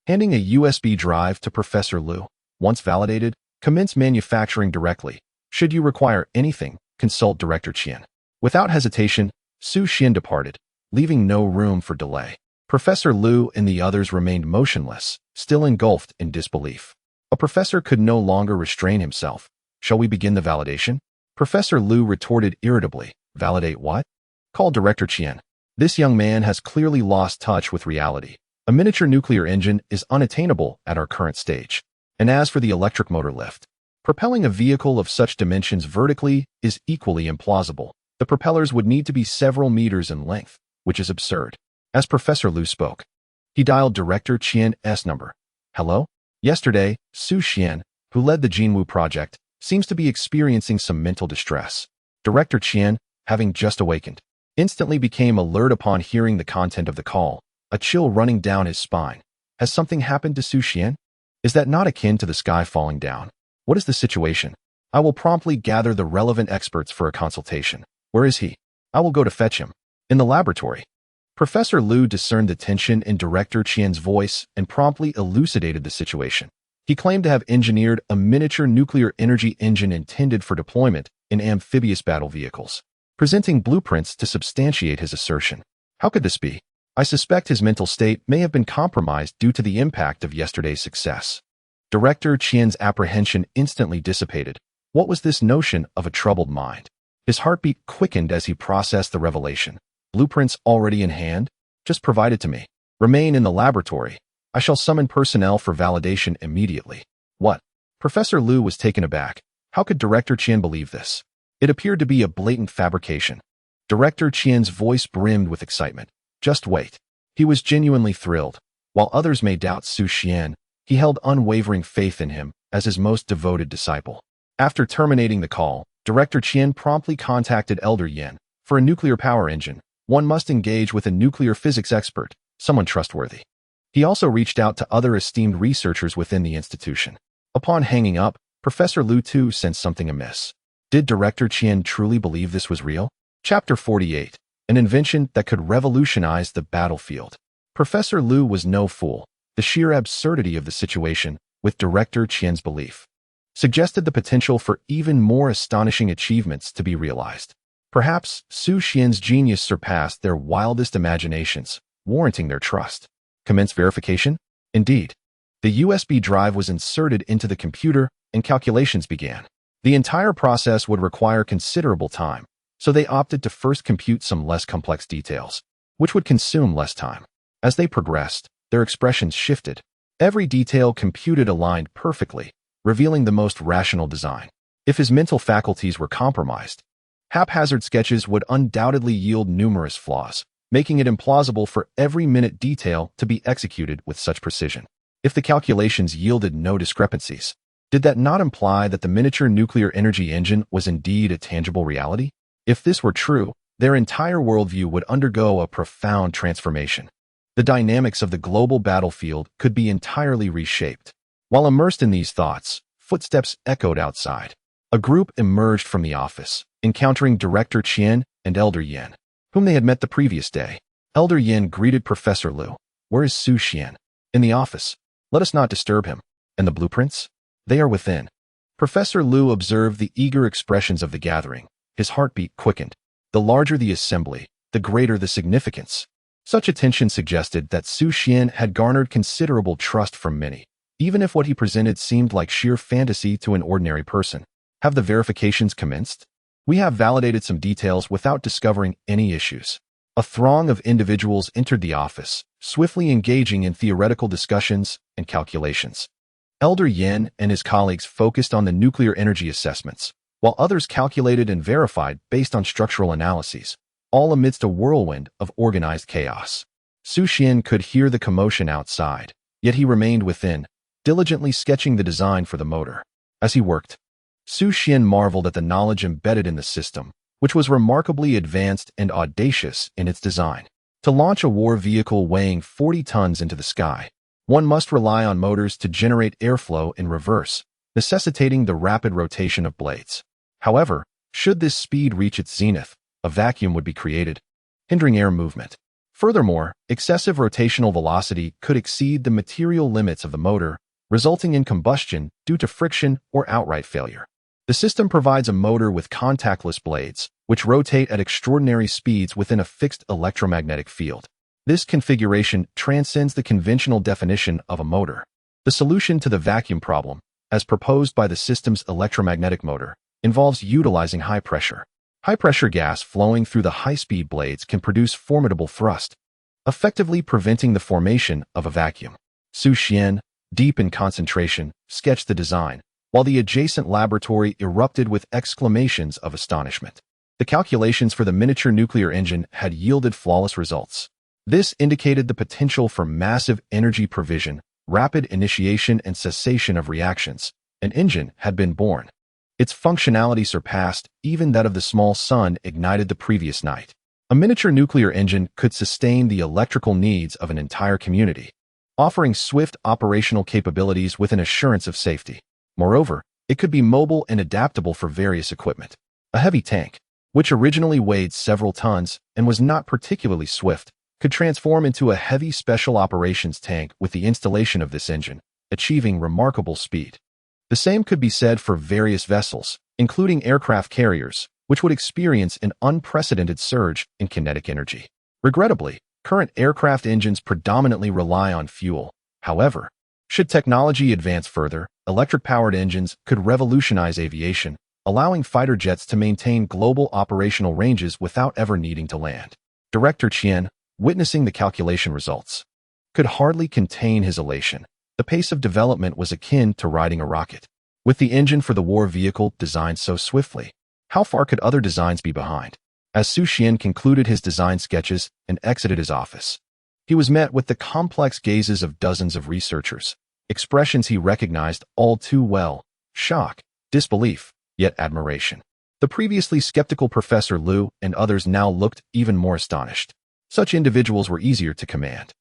Handing a USB drive to Professor Lu. Once validated, commence manufacturing directly. Should you require anything, consult Director Qian. Without hesitation, Xu Xuan departed, leaving no room for delay. Professor Lu and the others remained motionless, still engulfed in disbelief. A professor could no longer restrain himself. Shall we begin the validation? Professor Lu retorted irritably. Validate what? Call Director Qian. This young man has clearly lost touch with reality. A miniature nuclear engine is unattainable at our current stage. And as for the electric motor lift, propelling a vehicle of such dimensions vertically is equally implausible. The propellers would need to be several meters in length, which is absurd. As Professor Lu spoke, he dialed Director Qian's number. Hello? Yesterday, Xu Xuan, who led the Jinwu project, seems to be experiencing some mental distress. Director Qian, having just awakened, instantly became alert upon hearing the content of the call, a chill running down his spine. Has something happened to Xu Xuan? Is that not akin to the sky falling down? What is the situation? I will promptly gather the relevant experts for a consultation. Where is he? I will go to fetch him. In the laboratory. Professor Lu discerned the tension in Director Qian's voice and promptly elucidated the situation. He claimed to have engineered a miniature nuclear energy engine intended for deployment in amphibious battle vehicles, presenting blueprints to substantiate his assertion. How could this be? I suspect his mental state may have been compromised due to the impact of yesterday's success. Director Qian's apprehension instantly dissipated. What was this notion of a troubled mind? His heartbeat quickened as he processed the revelation. Blueprints already in hand? Just provide it to me. Remain in the laboratory. I shall summon personnel for validation immediately. What? Professor Lu was taken aback. How could Director Qian believe this? It appeared to be a blatant fabrication. Director Qian's voice brimmed with excitement. Just wait. He was genuinely thrilled. While others may doubt Xu Xuan, he held unwavering faith in him as his most devoted disciple. After terminating the call, Director Qian promptly contacted Elder Yan. For a nuclear power engine, one must engage with a nuclear physics expert, someone trustworthy. He also reached out to other esteemed researchers within the institution. Upon hanging up, Professor Lu too sensed something amiss. Did Director Qian truly believe this was real? Chapter 48. An invention that could revolutionize the battlefield. Professor Lu was no fool. The sheer absurdity of the situation, with Director Qian's belief, suggested the potential for even more astonishing achievements to be realized. Perhaps Xu Xian's genius surpassed their wildest imaginations, warranting their trust. Commence verification? Indeed. The USB drive was inserted into the computer and calculations began. The entire process would require considerable time, so they opted to first compute some less complex details, which would consume less time. As they progressed, their expressions shifted. Every detail computed aligned perfectly, revealing the most rational design. If his mental faculties were compromised, haphazard sketches would undoubtedly yield numerous flaws, making it implausible for every minute detail to be executed with such precision. If the calculations yielded no discrepancies, did that not imply that the miniature nuclear energy engine was indeed a tangible reality? If this were true, their entire worldview would undergo a profound transformation. The dynamics of the global battlefield could be entirely reshaped. While immersed in these thoughts, footsteps echoed outside. A group emerged from the office, encountering Director Qian and Elder Yan, whom they had met the previous day. Elder Yan greeted Professor Lu. Where is Xu Xuan? In the office. Let us not disturb him. And the blueprints? They are within. Professor Lu observed the eager expressions of the gathering. His heartbeat quickened. The larger the assembly, the greater the significance. Such attention suggested that Xu Xuan had garnered considerable trust from many, even if what he presented seemed like sheer fantasy to an ordinary person. Have the verifications commenced? We have validated some details without discovering any issues. A throng of individuals entered the office, swiftly engaging in theoretical discussions and calculations. Elder Yan and his colleagues focused on the nuclear energy assessments, while others calculated and verified based on structural analyses, all amidst a whirlwind of organized chaos. Xu Xuan could hear the commotion outside, yet he remained within, diligently sketching the design for the motor. As he worked, Xu Xuan marveled at the knowledge embedded in the system, which was remarkably advanced and audacious in its design. To launch a war vehicle weighing 40 tons into the sky, one must rely on motors to generate airflow in reverse, necessitating the rapid rotation of blades. However, should this speed reach its zenith, a vacuum would be created, hindering air movement. Furthermore, excessive rotational velocity could exceed the material limits of the motor, resulting in combustion due to friction or outright failure. The system provides a motor with contactless blades, which rotate at extraordinary speeds within a fixed electromagnetic field. This configuration transcends the conventional definition of a motor. The solution to the vacuum problem, as proposed by the system's electromagnetic motor, involves utilizing high pressure. High-pressure gas flowing through the high-speed blades can produce formidable thrust, effectively preventing the formation of a vacuum. Xu Xuan, deep in concentration, sketched the design, while the adjacent laboratory erupted with exclamations of astonishment. The calculations for the miniature nuclear engine had yielded flawless results. This indicated the potential for massive energy provision, rapid initiation and cessation of reactions. An engine had been born. Its functionality surpassed even that of the small sun ignited the previous night. A miniature nuclear engine could sustain the electrical needs of an entire community, offering swift operational capabilities with an assurance of safety. Moreover, it could be mobile and adaptable for various equipment. A heavy tank, which originally weighed several tons and was not particularly swift, could transform into a heavy special operations tank with the installation of this engine, achieving remarkable speed. The same could be said for various vessels, including aircraft carriers, which would experience an unprecedented surge in kinetic energy. Regrettably, current aircraft engines predominantly rely on fuel. However, should technology advance further, electric-powered engines could revolutionize aviation, allowing fighter jets to maintain global operational ranges without ever needing to land. Director Qian, witnessing the calculation results, could hardly contain his elation. The pace of development was akin to riding a rocket. With the engine for the war vehicle designed so swiftly, how far could other designs be behind? As Xu Xuan concluded his design sketches and exited his office, he was met with the complex gazes of dozens of researchers, expressions he recognized all too well: shock, disbelief, yet admiration. The previously skeptical Professor Liu and others now looked even more astonished. Such individuals were easier to command.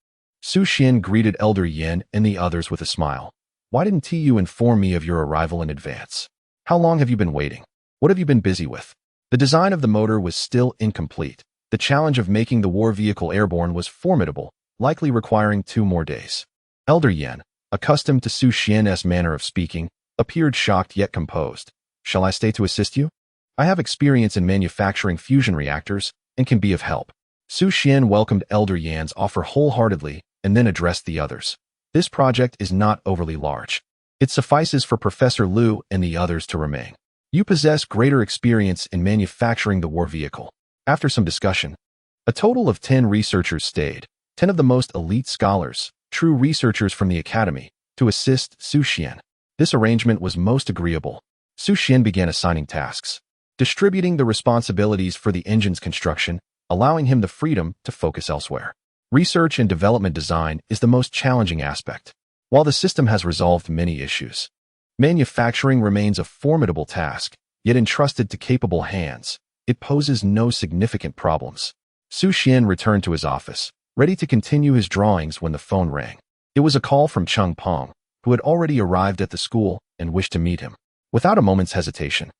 Xu Xuan greeted Elder Yan and the others with a smile. Why didn't you inform me of your arrival in advance? How long have you been waiting? What have you been busy with? The design of the motor was still incomplete. The challenge of making the war vehicle airborne was formidable, likely requiring 2 more days. Elder Yan, accustomed to Xu Xuan's manner of speaking, appeared shocked yet composed. Shall I stay to assist you? I have experience in manufacturing fusion reactors and can be of help. Xu Xuan welcomed Elder Yan's offer wholeheartedly and then addressed the others. This project is not overly large. It suffices for Professor Liu and the others to remain. You possess greater experience in manufacturing the war vehicle. After some discussion, a total of 10 researchers stayed, 10 of the most elite scholars, true researchers from the academy, to assist Xu Xuan. This arrangement was most agreeable. Xu Xuan began assigning tasks, distributing the responsibilities for the engine's construction, allowing him the freedom to focus elsewhere. Research and development design is the most challenging aspect. While the system has resolved many issues, manufacturing remains a formidable task, yet entrusted to capable hands, it poses no significant problems. Xu Xuan returned to his office, ready to continue his drawings when the phone rang. It was a call from Cheng Peng, who had already arrived at the school and wished to meet him. Without a moment's hesitation,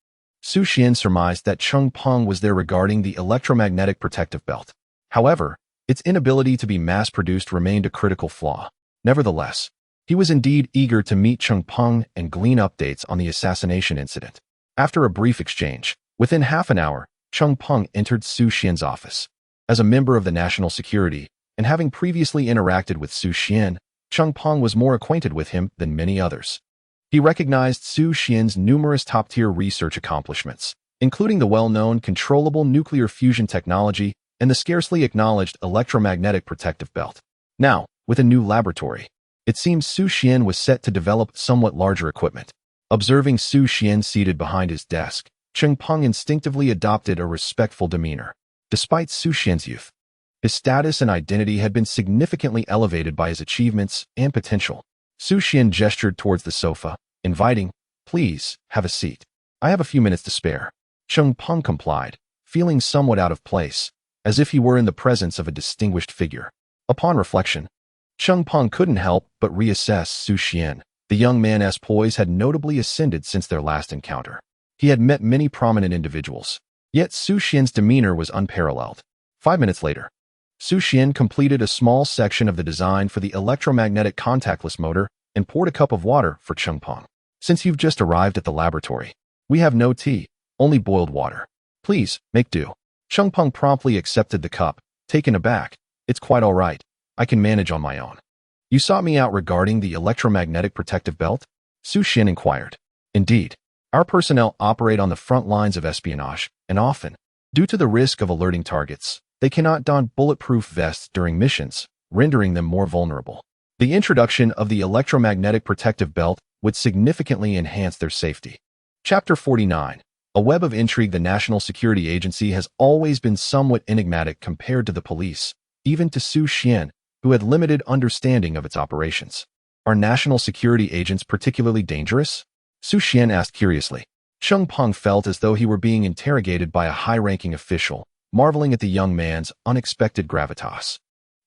Xu Xuan surmised that Cheng Peng was there regarding the electromagnetic protective belt. However, its inability to be mass-produced remained a critical flaw. Nevertheless, he was indeed eager to meet Cheng Peng and glean updates on the assassination incident. After a brief exchange, within half an hour, Cheng Peng entered Xu Xuan's office. As a member of the national security, and having previously interacted with Xu Xuan, Cheng Peng was more acquainted with him than many others. He recognized Xu Xuan's numerous top-tier research accomplishments, including the well-known controllable nuclear fusion technology and the scarcely acknowledged electromagnetic protective belt. Now, with a new laboratory, it seems Xu Xuan was set to develop somewhat larger equipment. Observing Xu Xuan seated behind his desk, Cheng Peng instinctively adopted a respectful demeanor. Despite Xu Xuan's youth, his status and identity had been significantly elevated by his achievements and potential. Xu Xuan gestured towards the sofa, inviting, "Please, have a seat. I have a few minutes to spare." Cheng Peng complied, feeling somewhat out of place, as if he were in the presence of a distinguished figure. Upon reflection, Cheng Peng couldn't help but reassess Xu Xuan. The young man's poise had notably ascended since their last encounter. He had met many prominent individuals, yet Xu Xuan's demeanor was unparalleled. 5 minutes later, Xu Xuan completed a small section of the design for the electromagnetic contactless motor and poured a cup of water for Cheng Peng. "Since you've just arrived at the laboratory, we have no tea, only boiled water. Please, make do." Cheng Peng promptly accepted the cup, taken aback. "It's quite all right. I can manage on my own." "You sought me out regarding the electromagnetic protective belt?" Xu Xuan inquired. "Indeed. Our personnel operate on the front lines of espionage, and often, due to the risk of alerting targets, they cannot don bulletproof vests during missions, rendering them more vulnerable. The introduction of the electromagnetic protective belt would significantly enhance their safety." Chapter 49. A web of intrigue. The National Security Agency has always been somewhat enigmatic compared to the police, even to Xu Xuan, who had limited understanding of its operations. "Are national security agents particularly dangerous?" Xu Xuan asked curiously. Cheng Peng felt as though he were being interrogated by a high-ranking official, marveling at the young man's unexpected gravitas.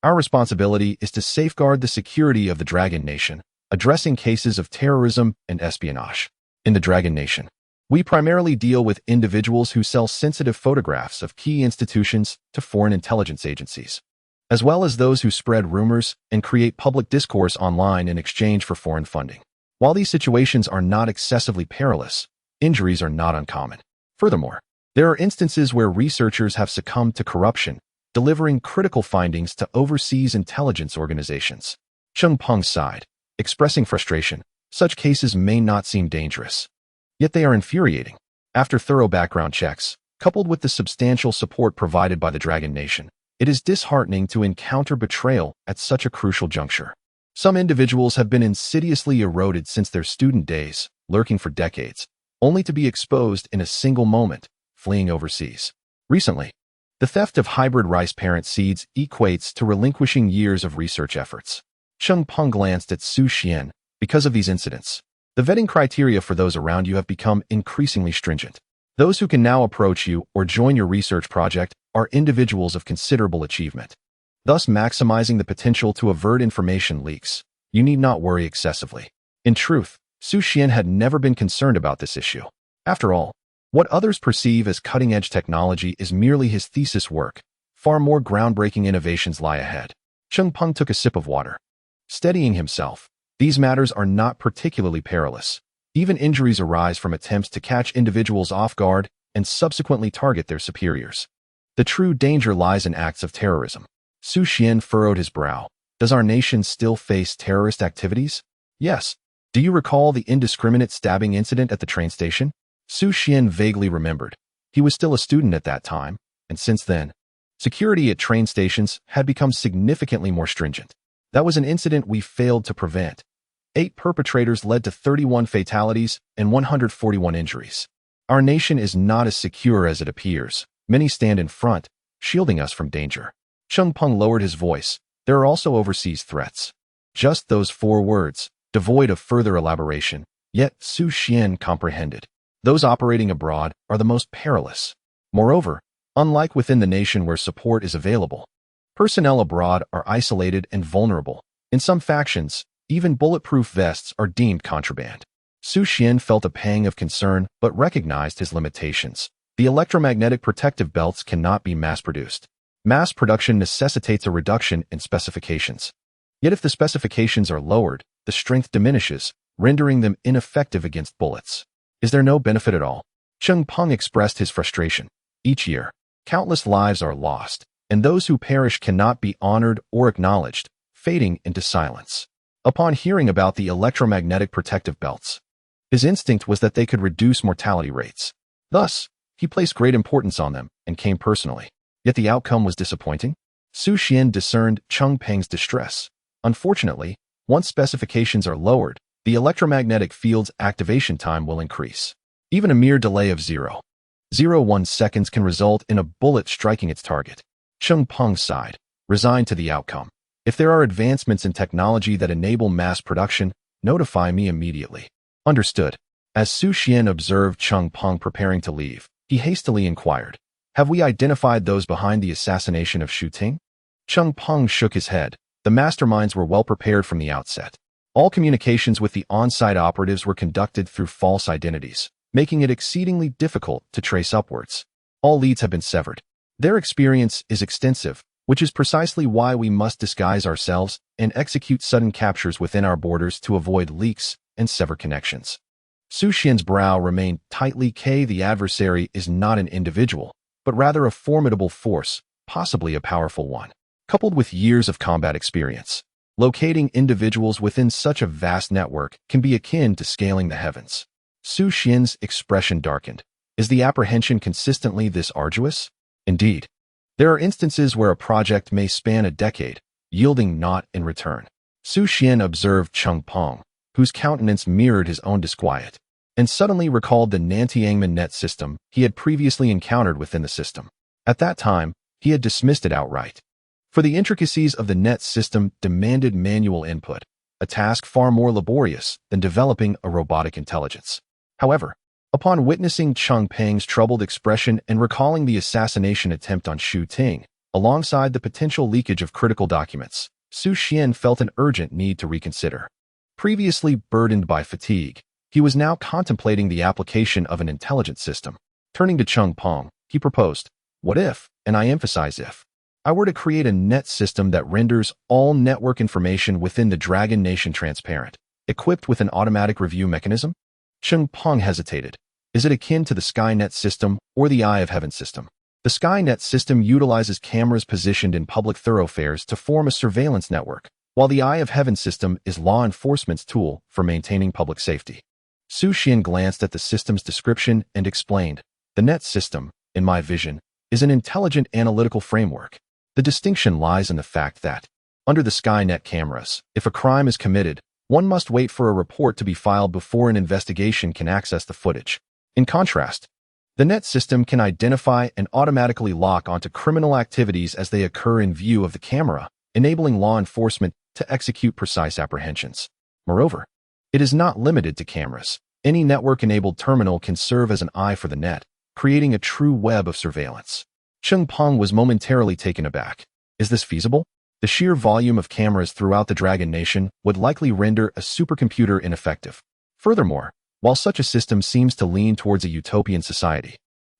"Our responsibility is to safeguard the security of the Dragon Nation, addressing cases of terrorism and espionage. In the Dragon Nation, we primarily deal with individuals who sell sensitive photographs of key institutions to foreign intelligence agencies. as well as those who spread rumors and create public discourse online in exchange for foreign funding. While these situations are not excessively perilous, injuries are not uncommon. Furthermore, there are instances where researchers have succumbed to corruption, delivering critical findings to overseas intelligence organizations. Cheng Peng sighed, expressing frustration. Such cases may not seem dangerous, yet they are infuriating. After thorough background checks, coupled with the substantial support provided by the Dragon Nation, it is disheartening to encounter betrayal at such a crucial juncture. Some individuals have been insidiously eroded since their student days, lurking for decades, only to be exposed in a single moment, fleeing overseas. Recently, the theft of hybrid rice parent seeds equates to relinquishing years of research efforts. Cheng Peng glanced at Xu Xuan. Because of these incidents, the vetting criteria for those around you have become increasingly stringent. Those who can now approach you or join your research project are individuals of considerable achievement, thus maximizing the potential to avert information leaks. You need not worry excessively. In truth, Xu Xuan had never been concerned about this issue. After all, what others perceive as cutting-edge technology is merely his thesis work. Far more groundbreaking innovations lie ahead. Cheng Peng took a sip of water. Steadying himself, these matters are not particularly perilous. Even injuries arise from attempts to catch individuals off guard and subsequently target their superiors. The true danger lies in acts of terrorism. Xu Xuan furrowed his brow. Does our nation still face terrorist activities? Yes. Do you recall the indiscriminate stabbing incident at the train station? Xu Xuan vaguely remembered. He was still a student at that time, and since then, security at train stations had become significantly more stringent. That was an incident we failed to prevent. 8 perpetrators led to 31 fatalities and 141 injuries. Our nation is not as secure as it appears. Many stand in front, shielding us from danger. Cheng Peng lowered his voice. There are also overseas threats. Just those 4 words, devoid of further elaboration, yet Xu Xuan comprehended. Those operating abroad are the most perilous. Moreover, unlike within the nation where support is available, personnel abroad are isolated and vulnerable. In some factions, even bulletproof vests are deemed contraband. Xu Xuan felt a pang of concern but recognized his limitations. The electromagnetic protective belts cannot be mass-produced. Mass production necessitates a reduction in specifications. Yet if the specifications are lowered, the strength diminishes, rendering them ineffective against bullets. Is there no benefit at all? Cheng Peng expressed his frustration. Each year, countless lives are lost, and those who perish cannot be honored or acknowledged, fading into silence. Upon hearing about the electromagnetic protective belts, his instinct was that they could reduce mortality rates. Thus, he placed great importance on them and came personally. Yet the outcome was disappointing. Xu Xuan discerned Cheng Peng's distress. Unfortunately, once specifications are lowered, the electromagnetic field's activation time will increase. Even a mere delay of 0.01 seconds can result in a bullet striking its target. Cheng Peng sighed, resigned to the outcome. If there are advancements in technology that enable mass production, notify me immediately. Understood. As Xu Xuan observed Cheng Peng preparing to leave, he hastily inquired, have we identified those behind the assassination of Xu Ting? Cheng Peng shook his head. The masterminds were well prepared from the outset. All communications with the on-site operatives were conducted through false identities, making it exceedingly difficult to trace upwards. All leads have been severed. Their experience is extensive, which is precisely why we must disguise ourselves and execute sudden captures within our borders to avoid leaks and sever connections. Xu Xian's brow remained tightly. The adversary is not an individual, but rather a formidable force, possibly a powerful one. Coupled with years of combat experience, locating individuals within such a vast network can be akin to scaling the heavens. Xu Xian's expression darkened. Is the apprehension consistently this arduous? Indeed. There are instances where a project may span a decade, yielding naught in return. Xu Xuan observed Cheng Peng, whose countenance mirrored his own disquiet, and suddenly recalled the Nantiangmen net system he had previously encountered within the system. At that time, he had dismissed it outright. For the intricacies of the net system demanded manual input, a task far more laborious than developing a robotic intelligence. However, upon witnessing Cheng Peng's troubled expression and recalling the assassination attempt on Xu Ting, alongside the potential leakage of critical documents, Xu Xuan felt an urgent need to reconsider. Previously burdened by fatigue, he was now contemplating the application of an intelligent system. Turning to Cheng Peng, he proposed, what if, and I emphasize if, I were to create a net system that renders all network information within the Dragon Nation transparent, equipped with an automatic review mechanism? Cheng Peng hesitated. Is it akin to the Skynet system or the Eye of Heaven system? The Skynet system utilizes cameras positioned in public thoroughfares to form a surveillance network, while the Eye of Heaven system is law enforcement's tool for maintaining public safety. Xu Xuan glanced at the system's description and explained, the net system, in my vision, is an intelligent analytical framework. The distinction lies in the fact that, under the Skynet cameras, if a crime is committed, one must wait for a report to be filed before an investigation can access the footage. In contrast, the net system can identify and automatically lock onto criminal activities as they occur in view of the camera, enabling law enforcement to execute precise apprehensions. Moreover, it is not limited to cameras. Any network-enabled terminal can serve as an eye for the net, creating a true web of surveillance. Cheng Peng was momentarily taken aback. Is this feasible? The sheer volume of cameras throughout the Dragon Nation would likely render a supercomputer ineffective. Furthermore, while such a system seems to lean towards a utopian society,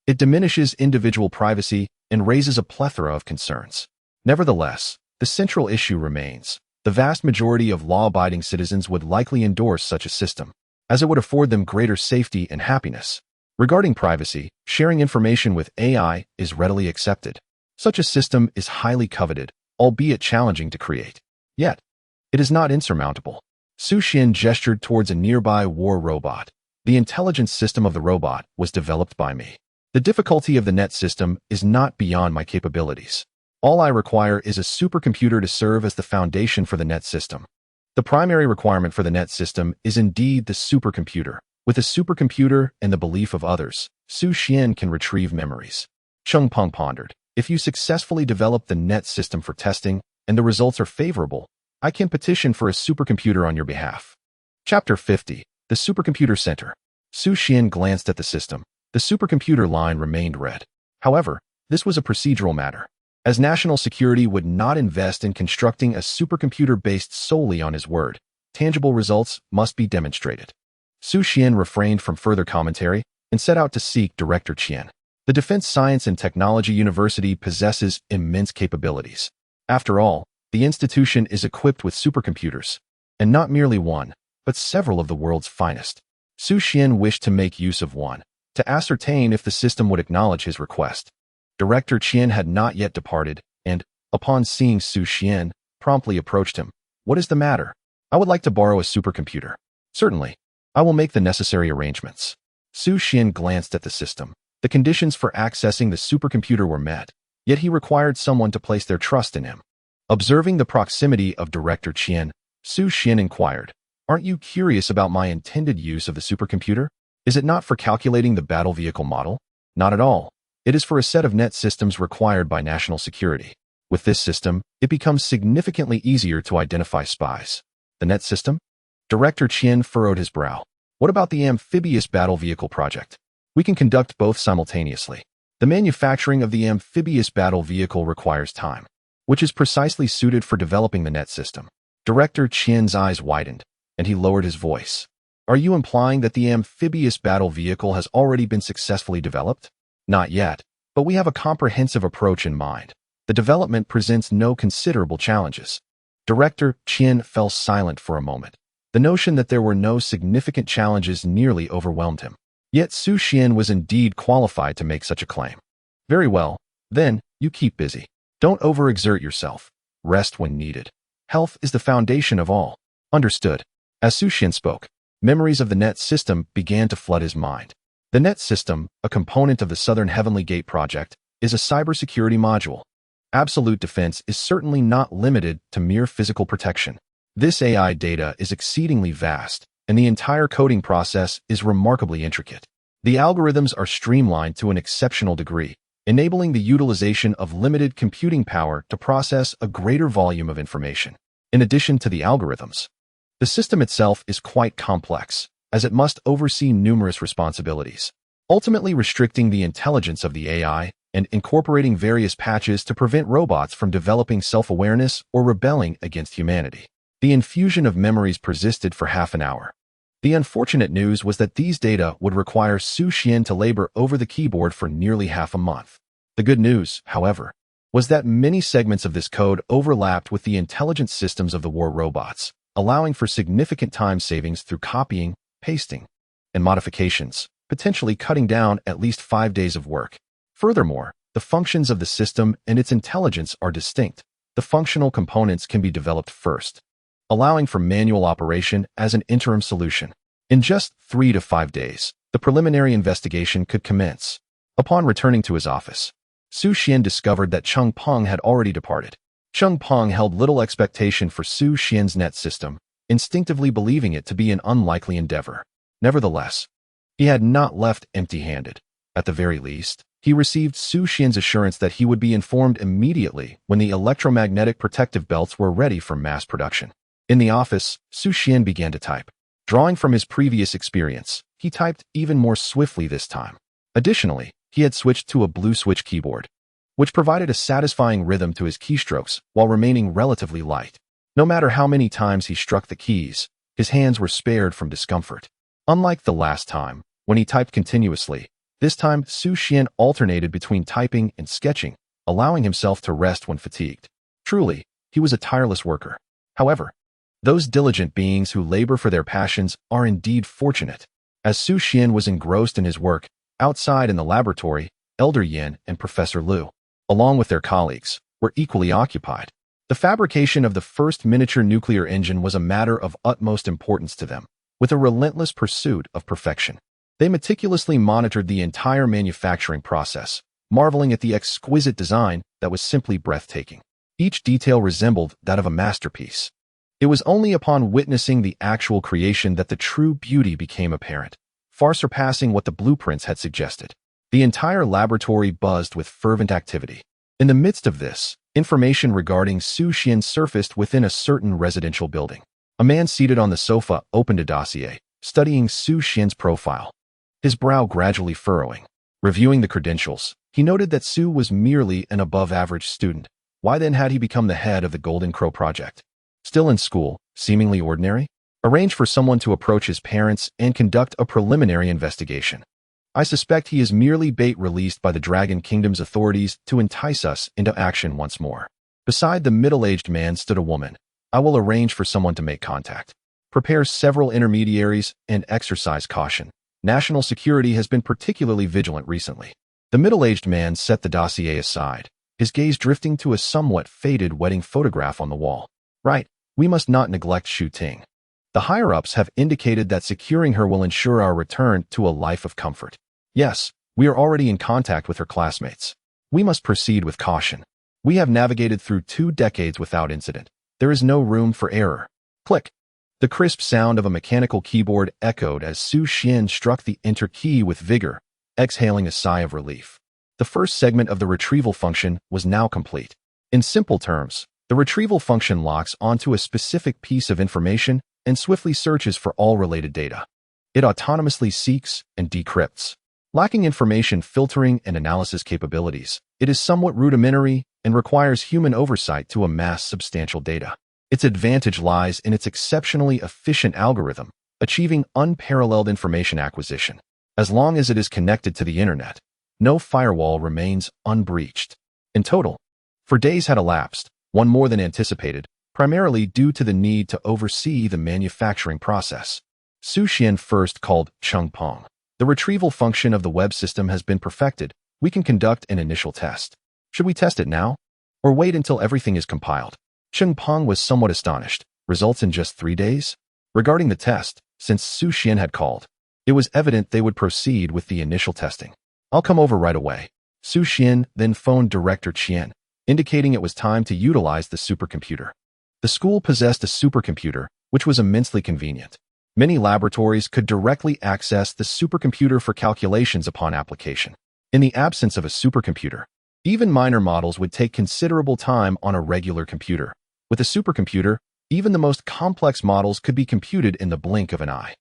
it diminishes individual privacy and raises a plethora of concerns. Nevertheless, the central issue remains. The vast majority of law-abiding citizens would likely endorse such a system, as it would afford them greater safety and happiness. Regarding privacy, sharing information with AI is readily accepted. Such a system is highly coveted, albeit challenging to create. Yet, it is not insurmountable. Xu Xuan gestured towards a nearby war robot. The intelligence system of the robot was developed by me. The difficulty of the net system is not beyond my capabilities. All I require is a supercomputer to serve as the foundation for the net system. The primary requirement for the net system is indeed the supercomputer. With a supercomputer and the belief of others, Xu Xuan can retrieve memories. Cheng Peng pondered. If you successfully develop the net system for testing and the results are favorable, I can petition for a supercomputer on your behalf. Chapter 50. The Supercomputer Center. Xu Xuan glanced at the system. The supercomputer line remained red. However, this was a procedural matter, as national security would not invest in constructing a supercomputer based solely on his word. Tangible results must be demonstrated. Xu Xuan refrained from further commentary and set out to seek Director Qian. The Defense Science and Technology University possesses immense capabilities. After all, the institution is equipped with supercomputers, and not merely one, but several of the world's finest. Xu Xuan wished to make use of one, to ascertain if the system would acknowledge his request. Director Qian had not yet departed, and, upon seeing Xu Xuan, promptly approached him. What is the matter? I would like to borrow a supercomputer. Certainly. I will make the necessary arrangements. Xu Xuan glanced at the system. The conditions for accessing the supercomputer were met, yet he required someone to place their trust in him. Observing the proximity of Director Qian, Xu Xuan inquired, "Aren't you curious about my intended use of the supercomputer? Is it not for calculating the battle vehicle model? Not at all. It is for a set of net systems required by national security. With this system, it becomes significantly easier to identify spies." The net system? Director Qian furrowed his brow. What about the amphibious battle vehicle project? We can conduct both simultaneously. The manufacturing of the amphibious battle vehicle requires time, which is precisely suited for developing the net system. Director Qian's eyes widened, and he lowered his voice. Are you implying that the amphibious battle vehicle has already been successfully developed? Not yet, but we have a comprehensive approach in mind. The development presents no considerable challenges. Director Qian fell silent for a moment. The notion that there were no significant challenges nearly overwhelmed him. Yet Xu Xuan was indeed qualified to make such a claim. Very well, then, you keep busy. Don't overexert yourself. Rest when needed. Health is the foundation of all. Understood. As Xu Xuan spoke, memories of the net system began to flood his mind. The net system, a component of the Southern Heavenly Gate project, is a cybersecurity module. Absolute defense is certainly not limited to mere physical protection. This AI data is exceedingly vast, and the entire coding process is remarkably intricate. The algorithms are streamlined to an exceptional degree, enabling the utilization of limited computing power to process a greater volume of information. In addition to the algorithms, the system itself is quite complex, as it must oversee numerous responsibilities, ultimately restricting the intelligence of the AI and incorporating various patches to prevent robots from developing self-awareness or rebelling against humanity. The infusion of memories persisted for half an hour. The unfortunate news was that these data would require Xu Xuan to labor over the keyboard for nearly half a month. The good news, however, was that many segments of this code overlapped with the intelligent systems of the war robots, allowing for significant time savings through copying, pasting, and modifications, potentially cutting down at least 5 days of work. Furthermore, the functions of the system and its intelligence are distinct. The functional components can be developed first, allowing for manual operation as an interim solution. In just 3 to 5 days, the preliminary investigation could commence. Upon returning to his office, Xu Xuan discovered that Cheng Peng had already departed. Cheng Peng held little expectation for Xu Xuan's net system, instinctively believing it to be an unlikely endeavor. Nevertheless, he had not left empty-handed. At the very least, he received Xu Xuan's assurance that he would be informed immediately when the electromagnetic protective belts were ready for mass production. In the office, Xu Xuan began to type. Drawing from his previous experience, he typed even more swiftly this time. Additionally, he had switched to a blue switch keyboard, which provided a satisfying rhythm to his keystrokes while remaining relatively light. No matter how many times he struck the keys, his hands were spared from discomfort. Unlike the last time, when he typed continuously, this time Xu Xuan alternated between typing and sketching, allowing himself to rest when fatigued. Truly, he was a tireless worker. However, those diligent beings who labor for their passions are indeed fortunate. As Xu Xuan was engrossed in his work, outside in the laboratory, Elder Yin and Professor Lu, along with their colleagues, were equally occupied. The fabrication of the first miniature nuclear engine was a matter of utmost importance to them, with a relentless pursuit of perfection. They meticulously monitored the entire manufacturing process, marveling at the exquisite design that was simply breathtaking. Each detail resembled that of a masterpiece. It was only upon witnessing the actual creation that the true beauty became apparent, far surpassing what the blueprints had suggested. The entire laboratory buzzed with fervent activity. In the midst of this, information regarding Xu Xuan surfaced within a certain residential building. A man seated on the sofa opened a dossier, studying Xu Xuan's profile, his brow gradually furrowing. Reviewing the credentials, he noted that Xu was merely an above-average student. Why then had he become the head of the Golden Crow project? Still in school, seemingly ordinary? Arrange for someone to approach his parents and conduct a preliminary investigation. I suspect he is merely bait released by the Dragon Kingdom's authorities to entice us into action once more. Beside the middle-aged man stood a woman. I will arrange for someone to make contact. Prepare several intermediaries and exercise caution. National security has been particularly vigilant recently. The middle-aged man set the dossier aside, his gaze drifting to a somewhat faded wedding photograph on the wall. Right, we must not neglect Xu Ting. The higher-ups have indicated that securing her will ensure our return to a life of comfort. Yes, we are already in contact with her classmates. We must proceed with caution. We have navigated through 2 decades without incident. There is no room for error. Click. The crisp sound of a mechanical keyboard echoed as Xu Xuan struck the enter key with vigor, exhaling a sigh of relief. The first segment of the retrieval function was now complete. In simple terms, the retrieval function locks onto a specific piece of information and swiftly searches for all related data. It autonomously seeks and decrypts. Lacking information filtering and analysis capabilities, it is somewhat rudimentary and requires human oversight to amass substantial data. Its advantage lies in its exceptionally efficient algorithm, achieving unparalleled information acquisition. As long as it is connected to the internet, no firewall remains unbreached. In total, 4 days had elapsed, one more than anticipated, primarily due to the need to oversee the manufacturing process. Xu Xuan first called Cheng Peng. The retrieval function of the web system has been perfected. We can conduct an initial test. Should we test it now? Or wait until everything is compiled? Cheng Peng was somewhat astonished. Results in just 3 days? Regarding the test, since Xu Xuan had called, it was evident they would proceed with the initial testing. I'll come over right away. Xu Xuan then phoned Director Qian, indicating it was time to utilize the supercomputer. The school possessed a supercomputer, which was immensely convenient. Many laboratories could directly access the supercomputer for calculations upon application. In the absence of a supercomputer, even minor models would take considerable time on a regular computer. With a supercomputer, even the most complex models could be computed in the blink of an eye.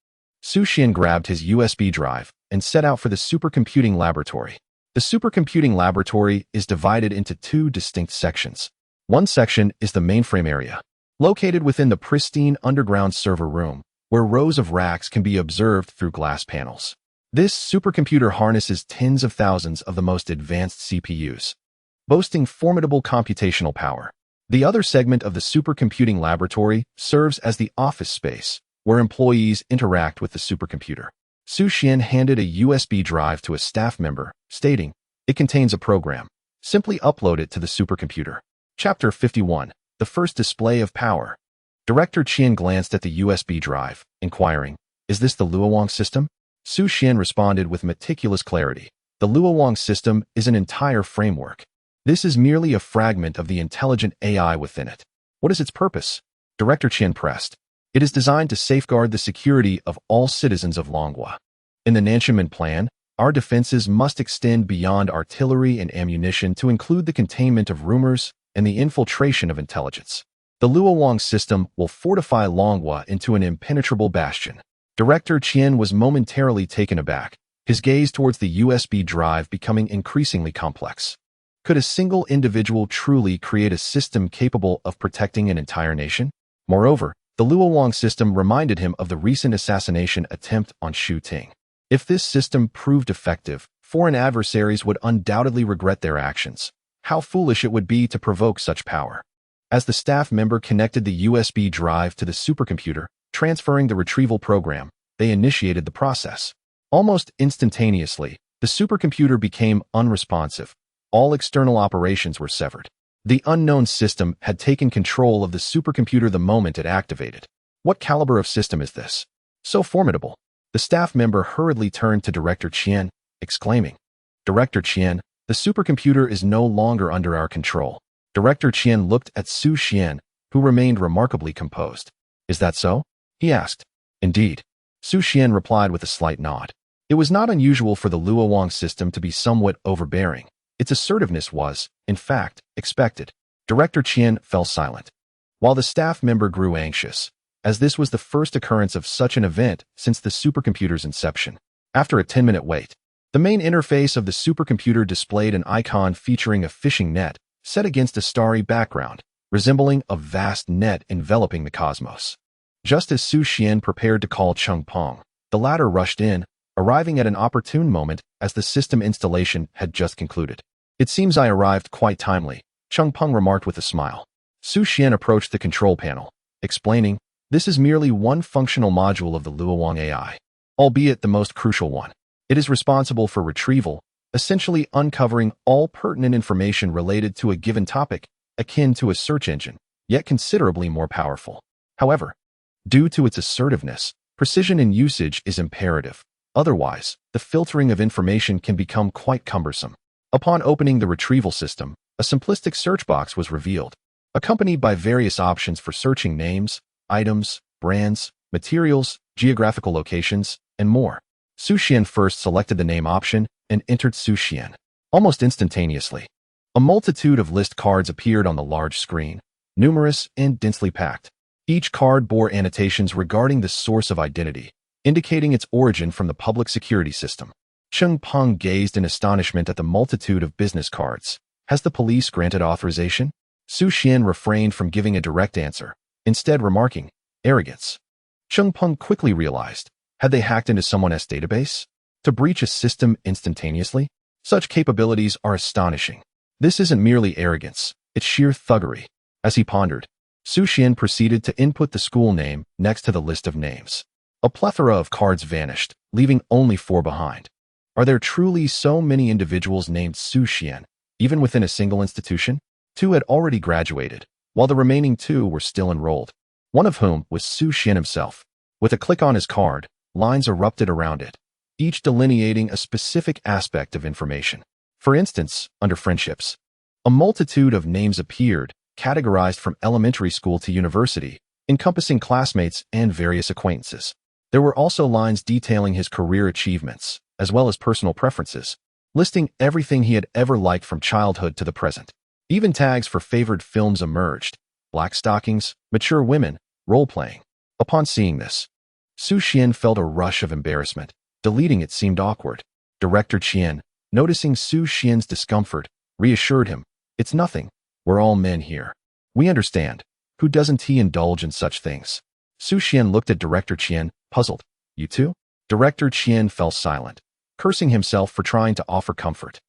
Xu Xuan grabbed his USB drive and set out for the supercomputing laboratory. The supercomputing laboratory is divided into 2 distinct sections. One section is the mainframe area, located within the pristine underground server room, where rows of racks can be observed through glass panels. This supercomputer harnesses tens of thousands of the most advanced CPUs. boasting formidable computational power. The other segment of the supercomputing laboratory serves as the office space, where employees interact with the supercomputer. Xu Xuan handed a USB drive to a staff member, stating, "It contains a program. Simply upload it to the supercomputer." Chapter 51. The First Display of Power. Director Qian glanced at the USB drive, inquiring, "Is this the Luoyang system?" Xu Xuan responded with meticulous clarity. "The Luoyang system is an entire framework. This is merely a fragment of the intelligent AI within it." "What is its purpose?" Director Qian pressed. "It is designed to safeguard the security of all citizens of Longhua. In the Nanshanmen Plan, our defenses must extend beyond artillery and ammunition to include the containment of rumors and the infiltration of intelligence. The Luoyang system will fortify Longhua into an impenetrable bastion." Director Qian was momentarily taken aback, his gaze towards the USB drive becoming increasingly complex. Could a single individual truly create a system capable of protecting an entire nation? Moreover, the Luoyang system reminded him of the recent assassination attempt on Xu Ting. If this system proved effective, foreign adversaries would undoubtedly regret their actions. How foolish it would be to provoke such power. As the staff member connected the USB drive to the supercomputer, transferring the retrieval program, they initiated the process. Almost instantaneously, the supercomputer became unresponsive. All external operations were severed. The unknown system had taken control of the supercomputer the moment it activated. What caliber of system is this? So formidable. The staff member hurriedly turned to Director Qian, exclaiming, "Director Qian, the supercomputer is no longer under our control." Director Qian looked at Xu Xuan, who remained remarkably composed. "Is that so?" he asked. "Indeed." Xu Xuan replied with a slight nod. It was not unusual for the Luoyang system to be somewhat overbearing. Its assertiveness was, in fact, expected. Director Qian fell silent, while the staff member grew anxious, as this was the first occurrence of such an event since the supercomputer's inception. After a 10-minute wait, the main interface of the supercomputer displayed an icon featuring a fishing net set against a starry background, resembling a vast net enveloping the cosmos. Just as Xu Xuan prepared to call Cheng Peng, the latter rushed in, arriving at an opportune moment as the system installation had just concluded. "It seems I arrived quite timely," Cheng Peng remarked with a smile. Xu Xuan approached the control panel, explaining, "This is merely one functional module of the Luoyang AI, albeit the most crucial one. It is responsible for retrieval, essentially uncovering all pertinent information related to a given topic, akin to a search engine, yet considerably more powerful. However, due to its assertiveness, precision in usage is imperative. Otherwise, the filtering of information can become quite cumbersome." Upon opening the retrieval system, a simplistic search box was revealed, accompanied by various options for searching names, items, brands, materials, geographical locations, and more. Xu Xuan first selected the name option and entered Xu Xuan. Almost instantaneously, a multitude of list cards appeared on the large screen, numerous and densely packed. Each card bore annotations regarding the source of identity, indicating its origin from the public security system. Cheng Peng gazed in astonishment at the multitude of business cards. "Has the police granted authorization?" Xu Xuan refrained from giving a direct answer, instead remarking, "Arrogance." Cheng Peng quickly realized, had they hacked into someone's database? To breach a system instantaneously? Such capabilities are astonishing. This isn't merely arrogance, it's sheer thuggery. As he pondered, Xu Xuan proceeded to input the school name next to the list of names. A plethora of cards vanished, leaving only 4 behind. Are there truly so many individuals named Xu Xuan, even within a single institution? 2 had already graduated, while the remaining 2 were still enrolled, one of whom was Xu Xuan himself. With a click on his card, lines erupted around it, each delineating a specific aspect of information. For instance, under friendships, a multitude of names appeared, categorized from elementary school to university, encompassing classmates and various acquaintances. There were also lines detailing his career achievements, as well as personal preferences, listing everything he had ever liked from childhood to the present. Even tags for favored films emerged: black stockings, mature women, role-playing. Upon seeing this, Xu Xuan felt a rush of embarrassment. Deleting it seemed awkward. Director Qian, noticing Xu Xuan's discomfort, reassured him, "It's nothing. We're all men here. We understand. Who doesn't he indulge in such things?" Xu Xuan looked at Director Qian, puzzled. "You too?" Director Qian fell silent, cursing himself for trying to offer comfort.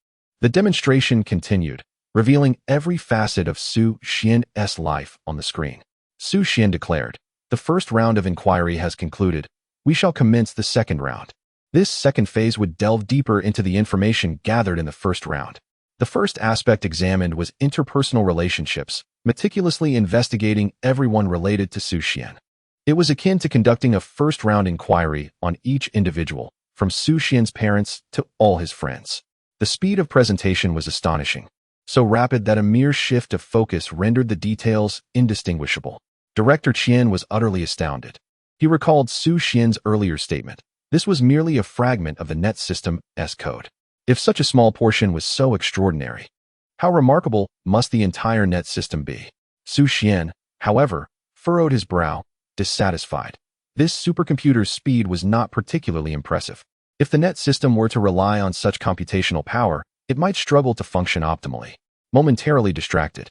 The demonstration continued, revealing every facet of Xu Xuan's life on the screen. Xu Xuan declared, "The first round of inquiry has concluded. We shall commence the second round." This second phase would delve deeper into the information gathered in the first round. The first aspect examined was interpersonal relationships, meticulously investigating everyone related to Xu Xuan. It was akin to conducting a first-round inquiry on each individual, from Xu Xuan's parents to all his friends. The speed of presentation was astonishing, so rapid that a mere shift of focus rendered the details indistinguishable. Director Qian was utterly astounded. He recalled Xu Xuan's earlier statement. This was merely a fragment of the net system's code. If such a small portion was so extraordinary, how remarkable must the entire net system be? Xu Xuan, however, furrowed his brow, dissatisfied. This supercomputer's speed was not particularly impressive. If the net system were to rely on such computational power, it might struggle to function optimally. Momentarily distracted,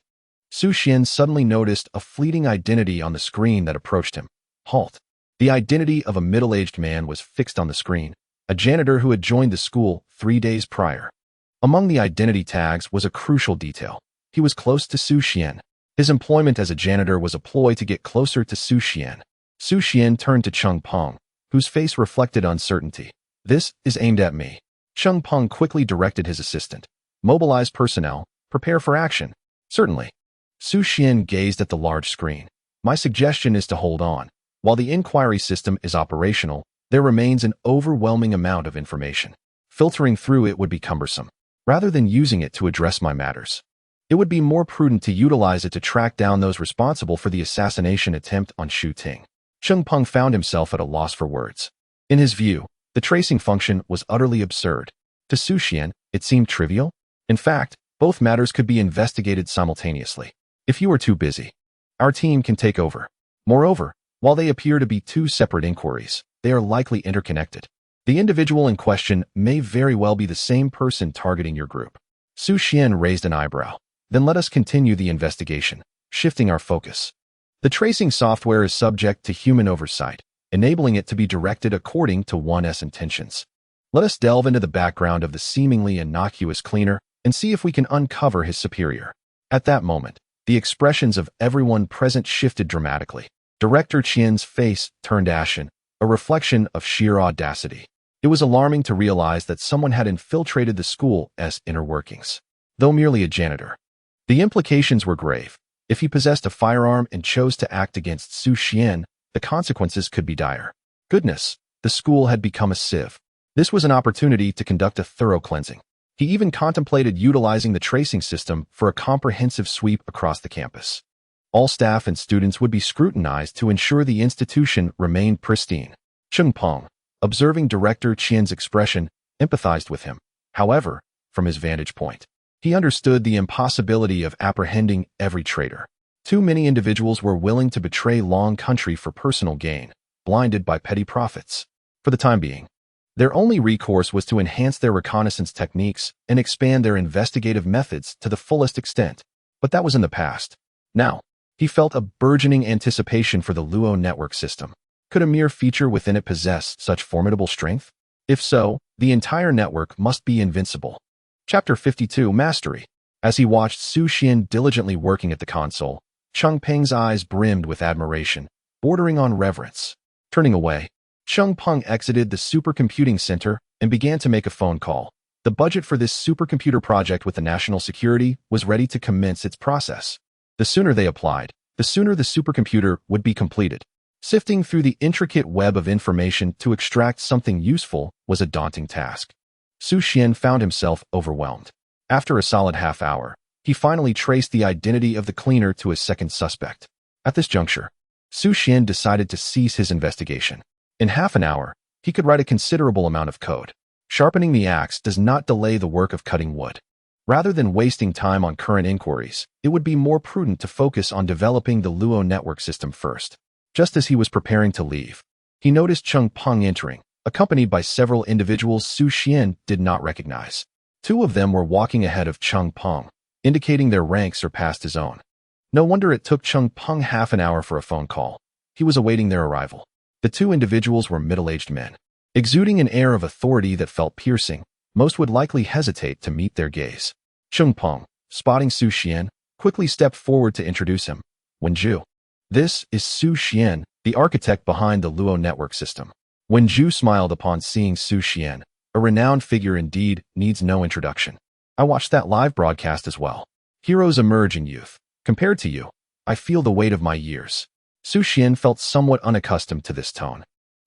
Xu Xuan suddenly noticed a fleeting identity on the screen that approached him. Halt. The identity of a middle-aged man was fixed on the screen, a janitor who had joined the school 3 days prior. Among the identity tags was a crucial detail. He was close to Xu Xuan. His employment as a janitor was a ploy to get closer to Xu Xuan. Xu Xuan turned to Cheng Peng, whose face reflected uncertainty. "This is aimed at me." Cheng Peng quickly directed his assistant. "Mobilize personnel. Prepare for action." "Certainly." Xu Xuan gazed at the large screen. "My suggestion is to hold on. While the inquiry system is operational, there remains an overwhelming amount of information. Filtering through it would be cumbersome. Rather than using it to address my matters, it would be more prudent to utilize it to track down those responsible for the assassination attempt on Xu Ting." Cheng Peng found himself at a loss for words. In his view, the tracing function was utterly absurd. To Xu Xuan, it seemed trivial. In fact, both matters could be investigated simultaneously. "If you are too busy, our team can take over." Moreover, while they appear to be two separate inquiries, they are likely interconnected. The individual in question may very well be the same person targeting your group. Xu Xuan raised an eyebrow. "Then let us continue the investigation, shifting our focus." The tracing software is subject to human oversight, enabling it to be directed according to one's intentions. Let us delve into the background of the seemingly innocuous cleaner and see if we can uncover his superior. At that moment, the expressions of everyone present shifted dramatically. Director Qian's face turned ashen, a reflection of sheer audacity. It was alarming to realize that someone had infiltrated the school's inner workings. Though merely a janitor, the implications were grave. If he possessed a firearm and chose to act against Xu Xuan, the consequences could be dire. Goodness, the school had become a sieve. This was an opportunity to conduct a thorough cleansing. He even contemplated utilizing the tracing system for a comprehensive sweep across the campus. All staff and students would be scrutinized to ensure the institution remained pristine. Cheng Peng, observing Director Qian's expression, empathized with him. However, from his vantage point, he understood the impossibility of apprehending every traitor. Too many individuals were willing to betray long country for personal gain, blinded by petty profits. For the time being, their only recourse was to enhance their reconnaissance techniques and expand their investigative methods to the fullest extent. But that was in the past. Now, he felt a burgeoning anticipation for the Luo network system. Could a mere feature within it possess such formidable strength? If so, the entire network must be invincible. Chapter 52, Mastery. As he watched Xu Xuan diligently working at the console, Cheng Peng's eyes brimmed with admiration, bordering on reverence. Turning away, Cheng Peng exited the supercomputing center and began to make a phone call. The budget for this supercomputer project with the national security was ready to commence its process. The sooner they applied, the sooner the supercomputer would be completed. Sifting through the intricate web of information to extract something useful was a daunting task. Xu Xuan found himself overwhelmed. After a solid half hour, he finally traced the identity of the cleaner to his second suspect. At this juncture, Xu Xuan decided to cease his investigation. In half an hour, he could write a considerable amount of code. Sharpening the axe does not delay the work of cutting wood. Rather than wasting time on current inquiries, it would be more prudent to focus on developing the Luo network system first. Just as he was preparing to leave, he noticed Cheng Peng entering, accompanied by several individuals Xu Xuan did not recognize. Two of them were walking ahead of Cheng Peng, indicating their rank surpassed his own. No wonder it took Cheng Peng half an hour for a phone call. He was awaiting their arrival. The two individuals were middle-aged men. Exuding an air of authority that felt piercing, most would likely hesitate to meet their gaze. "Cheng Peng, spotting Xu Xuan, quickly stepped forward to introduce him. Wenju. This is Xu Xuan, the architect behind the Luo network system. Wenju smiled upon seeing Xu Xuan. A renowned figure indeed needs no introduction. I watched that live broadcast as well. Heroes emerge in youth. Compared to you, I feel the weight of my years. Xu Xuan felt somewhat unaccustomed to this tone.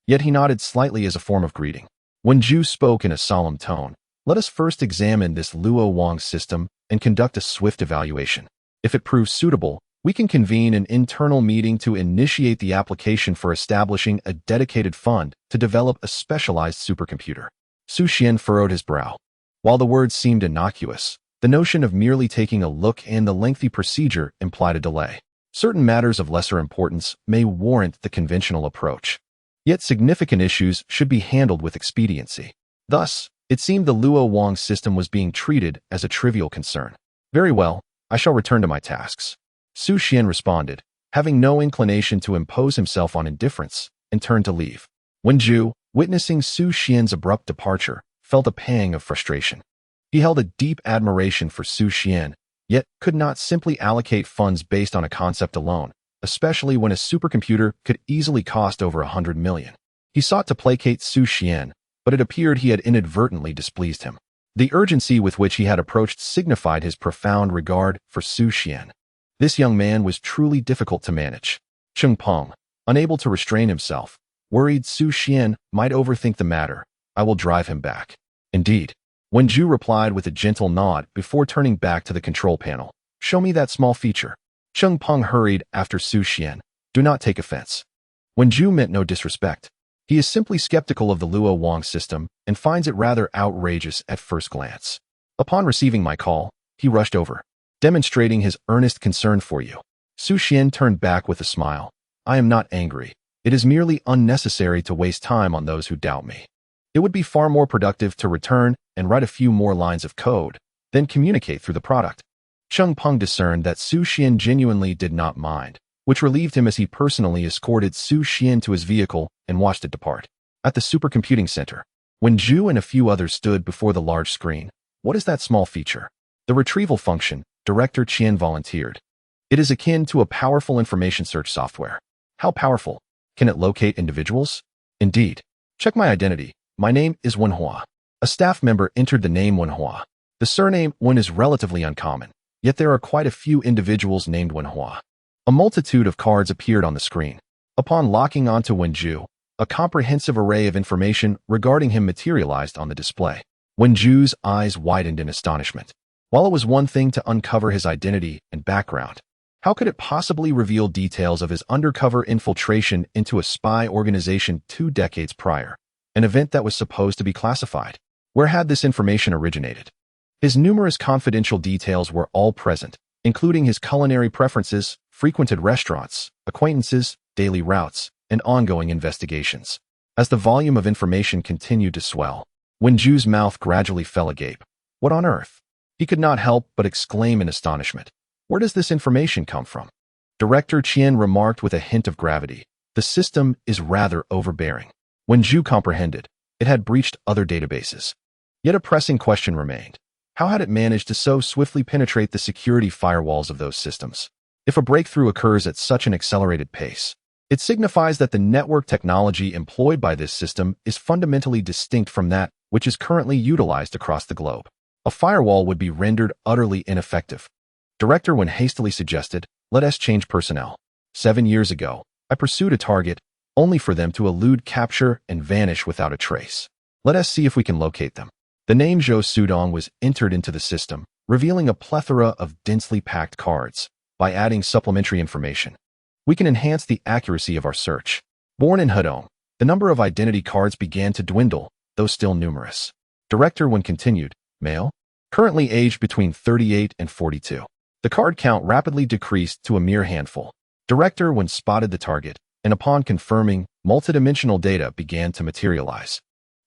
Yet he nodded slightly as a form of greeting. Wenju spoke in a solemn tone. Let us first examine this Luo Wang system and conduct a swift evaluation. If it proves suitable, we can convene an internal meeting to initiate the application for establishing a dedicated fund to develop a specialized supercomputer. Xu Xuan furrowed his brow. While the words seemed innocuous, the notion of merely taking a look and the lengthy procedure implied a delay. Certain matters of lesser importance may warrant the conventional approach. Yet significant issues should be handled with expediency. Thus, it seemed the Luo Wang system was being treated as a trivial concern. Very well, I shall return to my tasks. Xu Xuan responded, having no inclination to impose himself on indifference, and turned to leave. Wenju, witnessing Xu Xuan's abrupt departure, felt a pang of frustration. He held a deep admiration for Xu Xuan, yet could not simply allocate funds based on a concept alone, especially when a supercomputer could easily cost over 100 million. He sought to placate Xu Xuan, but it appeared he had inadvertently displeased him. The urgency with which he had approached signified his profound regard for Xu Xuan. This young man was truly difficult to manage. Cheng Peng, unable to restrain himself, worried Xu Xuan might overthink the matter. I will drive him back. Indeed. Wenju replied with a gentle nod before turning back to the control panel. Show me that small feature. Cheng Peng hurried after Xu Xuan. Do not take offense. Wenju meant no disrespect. He is simply skeptical of the Luo Wang system and finds it rather outrageous at first glance. Upon receiving my call, he rushed over, demonstrating his earnest concern for you. Xu Xuan turned back with a smile. I am not angry. It is merely unnecessary to waste time on those who doubt me. It would be far more productive to return and write a few more lines of code, then communicate through the product. Cheng Peng discerned that Xu Xuan genuinely did not mind, which relieved him as he personally escorted Xu Xuan to his vehicle and watched it depart. At the supercomputing center, Wenju and a few others stood before the large screen. What is that small feature? The retrieval function, Director Qian volunteered. It is akin to a powerful information search software. How powerful? Can it locate individuals? Indeed. Check my identity. My name is Wenhua. A staff member entered the name Wenhua. The surname Wen is relatively uncommon, yet there are quite a few individuals named Wenhua. A multitude of cards appeared on the screen. Upon locking onto Wenju, a comprehensive array of information regarding him materialized on the display. Wenju's eyes widened in astonishment. While it was one thing to uncover his identity and background, how could it possibly reveal details of his undercover infiltration into a spy organization 2 decades prior? An event that was supposed to be classified. Where had this information originated? His numerous confidential details were all present, including his culinary preferences, frequented restaurants, acquaintances, daily routes, and ongoing investigations. As the volume of information continued to swell, Wenju's mouth gradually fell agape. What on earth? He could not help but exclaim in astonishment. Where does this information come from? Director Qian remarked with a hint of gravity. The system is rather overbearing. Wenju comprehended. It had breached other databases. Yet a pressing question remained. How had it managed to so swiftly penetrate the security firewalls of those systems? If a breakthrough occurs at such an accelerated pace, it signifies that the network technology employed by this system is fundamentally distinct from that which is currently utilized across the globe. A firewall would be rendered utterly ineffective. Director Wen hastily suggested, let us change personnel. 7 years ago, I pursued a target, only for them to elude capture and vanish without a trace. Let us see if we can locate them. The name Zhou Sudong was entered into the system, revealing a plethora of densely packed cards. By adding supplementary information, we can enhance the accuracy of our search. Born in Hedong, the number of identity cards began to dwindle, though still numerous. Director Wen continued, male, currently aged between 38 and 42. The card count rapidly decreased to a mere handful. Director Wen spotted the target, and upon confirming, multidimensional data began to materialize,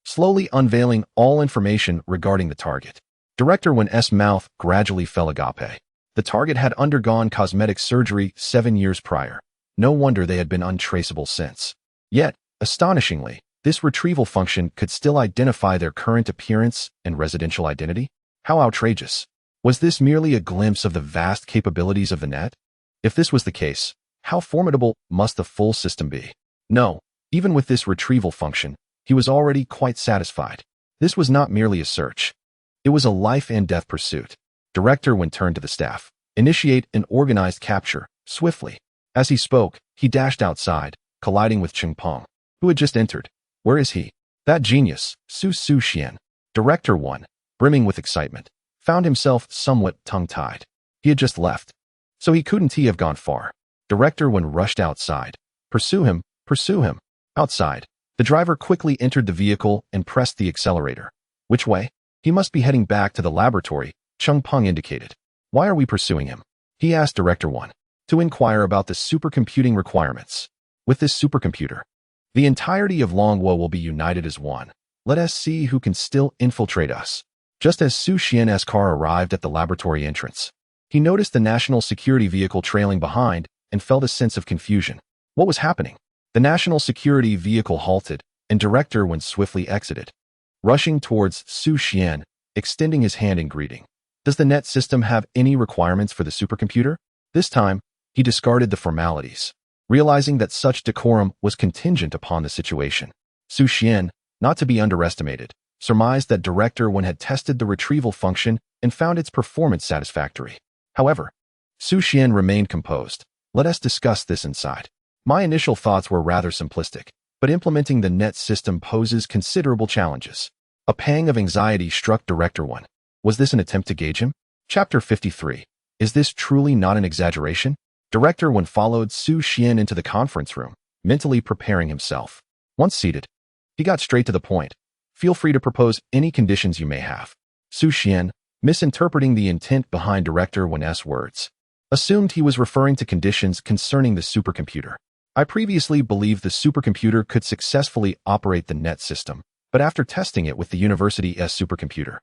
slowly unveiling all information regarding the target. Director Wen's mouth gradually fell agape. The target had undergone cosmetic surgery 7 years prior. No wonder they had been untraceable since. Yet, astonishingly, this retrieval function could still identify their current appearance and residential identity? How outrageous! Was this merely a glimpse of the vast capabilities of the net? If this was the case, how formidable must the full system be? No, even with this retrieval function, he was already quite satisfied. This was not merely a search. It was a life-and-death pursuit. Director Huang turned to the staff. Initiate an organized capture, swiftly. As he spoke, he dashed outside, colliding with Cheng Peng, who had just entered. Where is he? That genius, Xu Xuan. Director Huang, brimming with excitement, found himself somewhat tongue-tied. He had just left, so he couldn't have gone far. Director Huang rushed outside. Pursue him, pursue him. Outside, the driver quickly entered the vehicle and pressed the accelerator. Which way? He must be heading back to the laboratory, Cheng Peng indicated. Why are we pursuing him? He asked Director Huang. To inquire about the supercomputing requirements. With this supercomputer, the entirety of Longwo will be united as one. Let us see who can still infiltrate us. Just as Xu Xuan's car arrived at the laboratory entrance, he noticed the national security vehicle trailing behind and felt a sense of confusion. What was happening? The national security vehicle halted, and Director Huang swiftly exited, rushing towards Xu Xuan, extending his hand in greeting. Does the net system have any requirements for the supercomputer? This time, he discarded the formalities, realizing that such decorum was contingent upon the situation. Xu Xuan, not to be underestimated, surmised that Director Huang had tested the retrieval function and found its performance satisfactory. However, Xu Xuan remained composed. Let us discuss this inside. My initial thoughts were rather simplistic, but implementing the net system poses considerable challenges. A pang of anxiety struck Director Huang. Was this an attempt to gauge him? Chapter 53. Is this truly not an exaggeration? Director Huang followed Xu Xuan into the conference room, mentally preparing himself. Once seated, he got straight to the point. Feel free to propose any conditions you may have. Xu Xuan, misinterpreting the intent behind Director Huang's words, assumed he was referring to conditions concerning the supercomputer. I previously believed the supercomputer could successfully operate the net system, but after testing it with the university's supercomputer,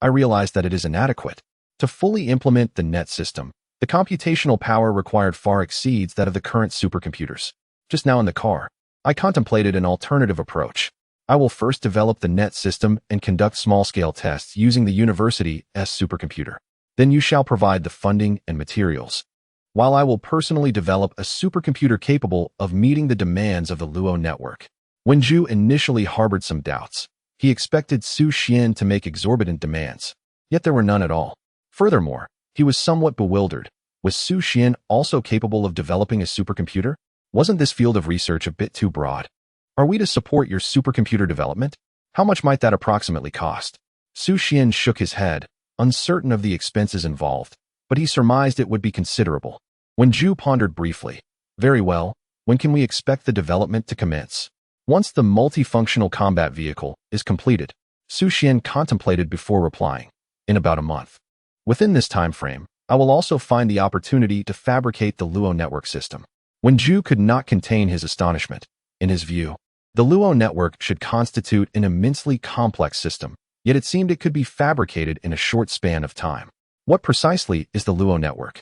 I realized that it is inadequate. To fully implement the net system, the computational power required far exceeds that of the current supercomputers. Just now in the car, I contemplated an alternative approach. I will first develop the net system and conduct small-scale tests using the university's supercomputer. Then you shall provide the funding and materials, while I will personally develop a supercomputer capable of meeting the demands of the Luo network. When Zhu initially harbored some doubts, he expected Xu Xuan to make exorbitant demands, yet there were none at all. Furthermore, he was somewhat bewildered. Was Xu Xuan also capable of developing a supercomputer? Wasn't this field of research a bit too broad? Are we to support your supercomputer development? How much might that approximately cost? Xu Xuan shook his head, uncertain of the expenses involved, but he surmised it would be considerable. When Zhu pondered briefly, very well, when can we expect the development to commence? Once the multifunctional combat vehicle is completed, Xu Xuan contemplated before replying. In about a month. Within this time frame, I will also find the opportunity to fabricate the Luo network system. When Zhu could not contain his astonishment, in his view, the Luo network should constitute an immensely complex system, yet it seemed it could be fabricated in a short span of time. What precisely is the Luo network?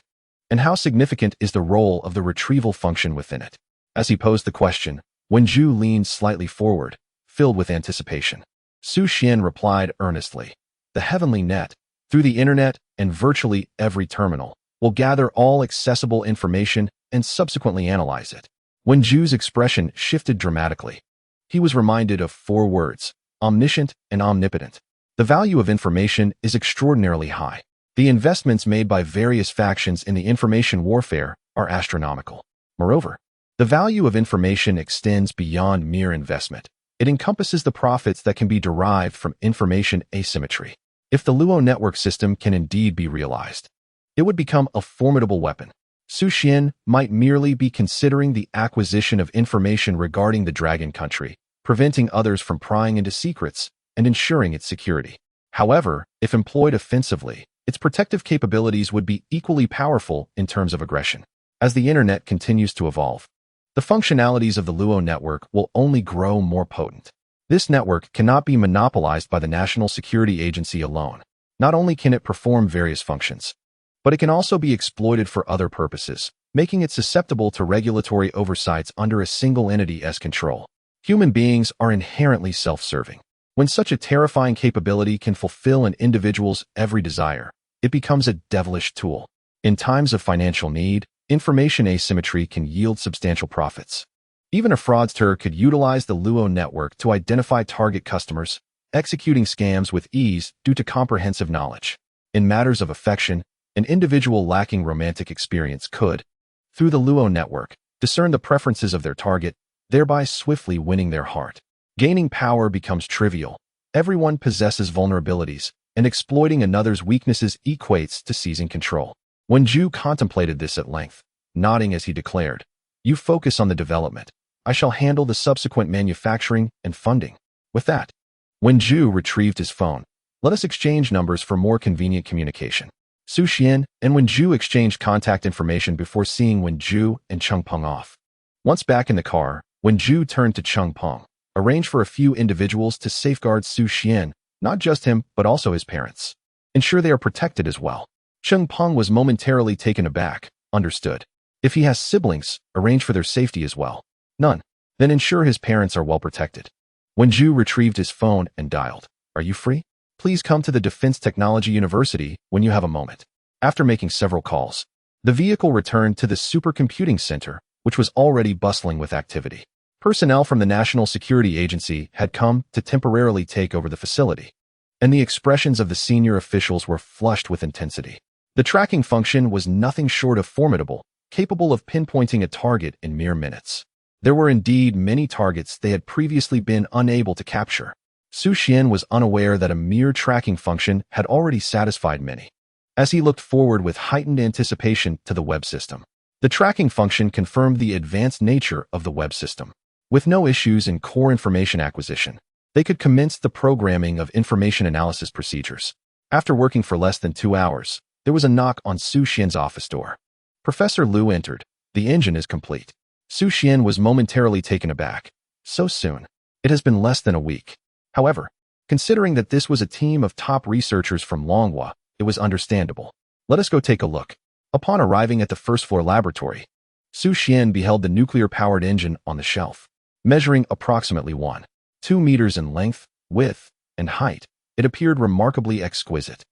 And how significant is the role of the retrieval function within it? As he posed the question, when Zhu leaned slightly forward, filled with anticipation, Xu Xuan replied earnestly. The heavenly net, through the internet and virtually every terminal, will gather all accessible information and subsequently analyze it. When Zhu's expression shifted dramatically, he was reminded of 4 words, omniscient and omnipotent. The value of information is extraordinarily high. The investments made by various factions in the information warfare are astronomical. Moreover, the value of information extends beyond mere investment. It encompasses the profits that can be derived from information asymmetry. If the Luo network system can indeed be realized, it would become a formidable weapon. Xu Xuan might merely be considering the acquisition of information regarding the Dragon Country, preventing others from prying into secrets and ensuring its security. However, if employed offensively, its protective capabilities would be equally powerful in terms of aggression. As the internet continues to evolve, the functionalities of the Luo network will only grow more potent. This network cannot be monopolized by the National Security Agency alone. Not only can it perform various functions, but it can also be exploited for other purposes, making it susceptible to regulatory oversights under a single entity's control. Human beings are inherently self-serving. When such a terrifying capability can fulfill an individual's every desire, it becomes a devilish tool. In times of financial need, information asymmetry can yield substantial profits. Even a fraudster could utilize the Luo network to identify target customers, executing scams with ease due to comprehensive knowledge. In matters of affection, an individual lacking romantic experience could, through the Luo network, discern the preferences of their target, thereby swiftly winning their heart. Gaining power becomes trivial. Everyone possesses vulnerabilities, and exploiting another's weaknesses equates to seizing control. When Xu contemplated this at length, nodding as he declared, "You focus on the development. I shall handle the subsequent manufacturing and funding." With that, when Xu retrieved his phone, "Let us exchange numbers for more convenient communication." Xu Xuan and Wen Zhu exchanged contact information before seeing Wen Zhu and Cheng Peng off. Once back in the car, Wen Zhu turned to Cheng Peng, arranged for a few individuals to safeguard Xu Xuan, not just him, but also his parents. Ensure they are protected as well. Cheng Peng was momentarily taken aback. Understood. If he has siblings, arrange for their safety as well. None. Then ensure his parents are well protected. Wen Zhu retrieved his phone and dialed. "Are you free? Please come to the Defense Technology University when you have a moment." After making several calls, the vehicle returned to the supercomputing center, which was already bustling with activity. Personnel from the National Security Agency had come to temporarily take over the facility, and the expressions of the senior officials were flushed with intensity. The tracking function was nothing short of formidable, capable of pinpointing a target in mere minutes. There were indeed many targets they had previously been unable to capture. Xu Xuan was unaware that a mere tracking function had already satisfied many. As he looked forward with heightened anticipation to the web system, the tracking function confirmed the advanced nature of the web system. With no issues in core information acquisition, they could commence the programming of information analysis procedures. After working for less than 2 hours, there was a knock on Xu Xian's office door. Professor Liu entered. "The engine is complete." Xu Xuan was momentarily taken aback. "So soon? It has been less than a week." However, considering that this was a team of top researchers from Longhua, it was understandable. "Let us go take a look." Upon arriving at the first-floor laboratory, Xu Xuan beheld the nuclear-powered engine on the shelf. Measuring approximately 1.2 meters in length, width, and height, it appeared remarkably exquisite.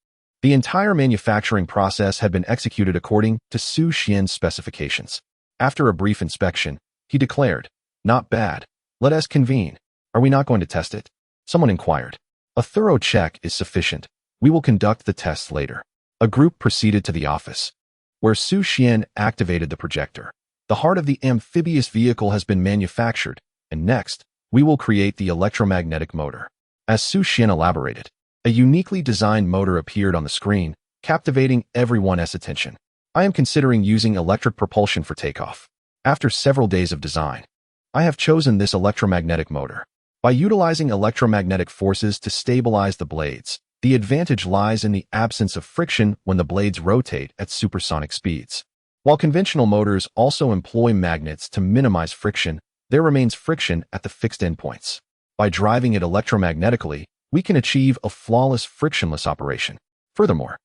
The entire manufacturing process had been executed according to Xu Xian's specifications. After a brief inspection, he declared, "Not bad. Let us convene. Are we not going to test it?" Someone inquired. "A thorough check is sufficient. We will conduct the tests later." A group proceeded to the office, where Xu Xuan activated the projector. "The heart of the amphibious vehicle has been manufactured, and next, we will create the electromagnetic motor." As Xu Xuan elaborated, a uniquely designed motor appeared on the screen, captivating everyone's attention. "I am considering using electric propulsion for takeoff. After several days of design, I have chosen this electromagnetic motor. By utilizing electromagnetic forces to stabilize the blades, the advantage lies in the absence of friction when the blades rotate at supersonic speeds. While conventional motors also employ magnets to minimize friction, there remains friction at the fixed endpoints. By driving it electromagnetically, we can achieve a flawless frictionless operation. Furthermore,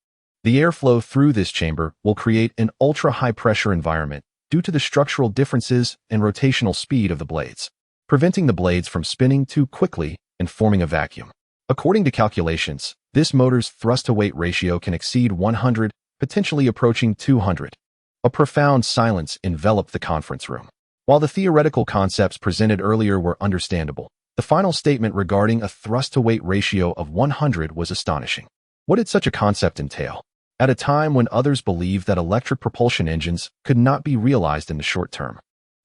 the airflow through this chamber will create an ultra-high pressure environment due to the structural differences and rotational speed of the blades, preventing the blades from spinning too quickly and forming a vacuum. According to calculations, this motor's thrust-to-weight ratio can exceed 100, potentially approaching 200. A profound silence enveloped the conference room. While the theoretical concepts presented earlier were understandable, the final statement regarding a thrust-to-weight ratio of 100 was astonishing. What did such a concept entail? At a time when others believed that electric propulsion engines could not be realized in the short term,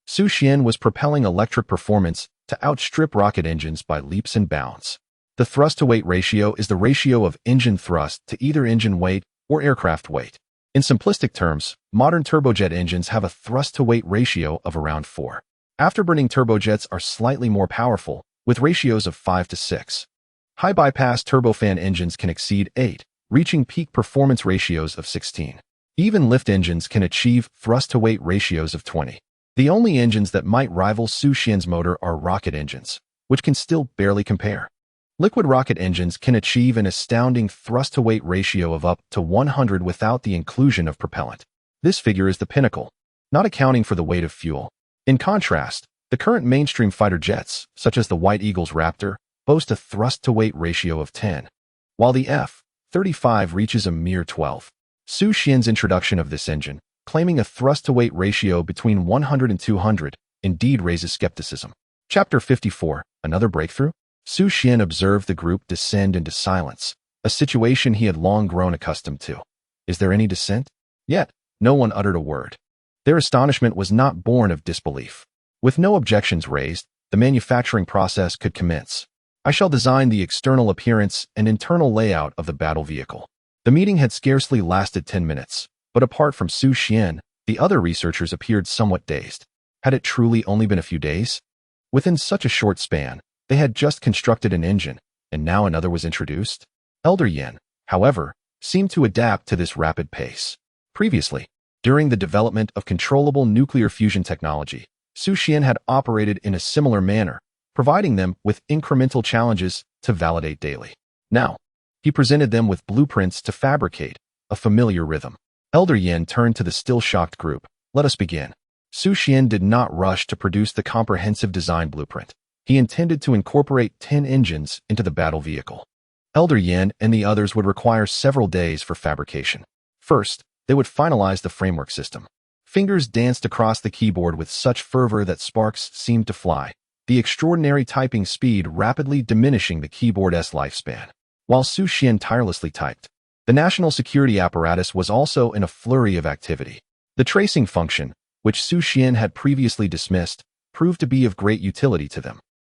Xu Xuan was propelling electric performance to outstrip rocket engines by leaps and bounds. The thrust-to-weight ratio is the ratio of engine thrust to either engine weight or aircraft weight. In simplistic terms, modern turbojet engines have a thrust-to-weight ratio of around 4. Afterburning turbojets are slightly more powerful, with ratios of 5 to 6. High-bypass turbofan engines can exceed 8, reaching peak performance ratios of 16. Even lift engines can achieve thrust-to-weight ratios of 20. The only engines that might rival Xu Xian's motor are rocket engines, which can still barely compare. Liquid rocket engines can achieve an astounding thrust-to-weight ratio of up to 100 without the inclusion of propellant. This figure is the pinnacle, not accounting for the weight of fuel. In contrast, the current mainstream fighter jets, such as the White Eagle's Raptor, boast a thrust-to-weight ratio of 10, while the F 35 reaches a mere 12. Xu Xuan's introduction of this engine, claiming a thrust-to-weight ratio between 100 and 200, indeed raises skepticism. Chapter 54, Another Breakthrough? Xu Xuan observed the group descend into silence, a situation he had long grown accustomed to. Is there any dissent? Yet, no one uttered a word. Their astonishment was not born of disbelief. With no objections raised, the manufacturing process could commence. I shall design the external appearance and internal layout of the battle vehicle. The meeting had scarcely lasted 10 minutes, but apart from Xu Xuan, the other researchers appeared somewhat dazed. Had it truly only been a few days? Within such a short span, they had just constructed an engine, and now another was introduced? Elder Yan, however, seemed to adapt to this rapid pace. Previously, during the development of controllable nuclear fusion technology, Xu Xuan had operated in a similar manner, providing them with incremental challenges to validate daily. Now, he presented them with blueprints to fabricate, a familiar rhythm. Elder Yan turned to the still-shocked group. Let us begin. Xu Xuan did not rush to produce the comprehensive design blueprint. He intended to incorporate 10 engines into the battle vehicle. Elder Yan and the others would require several days for fabrication. First, they would finalize the framework system. Fingers danced across the keyboard with such fervor that sparks seemed to fly, the extraordinary typing speed rapidly diminishing the keyboard's lifespan. While Xu Xuan tirelessly typed, the national security apparatus was also in a flurry of activity. The tracing function, which Xu Xuan had previously dismissed, proved to be of great utility to them.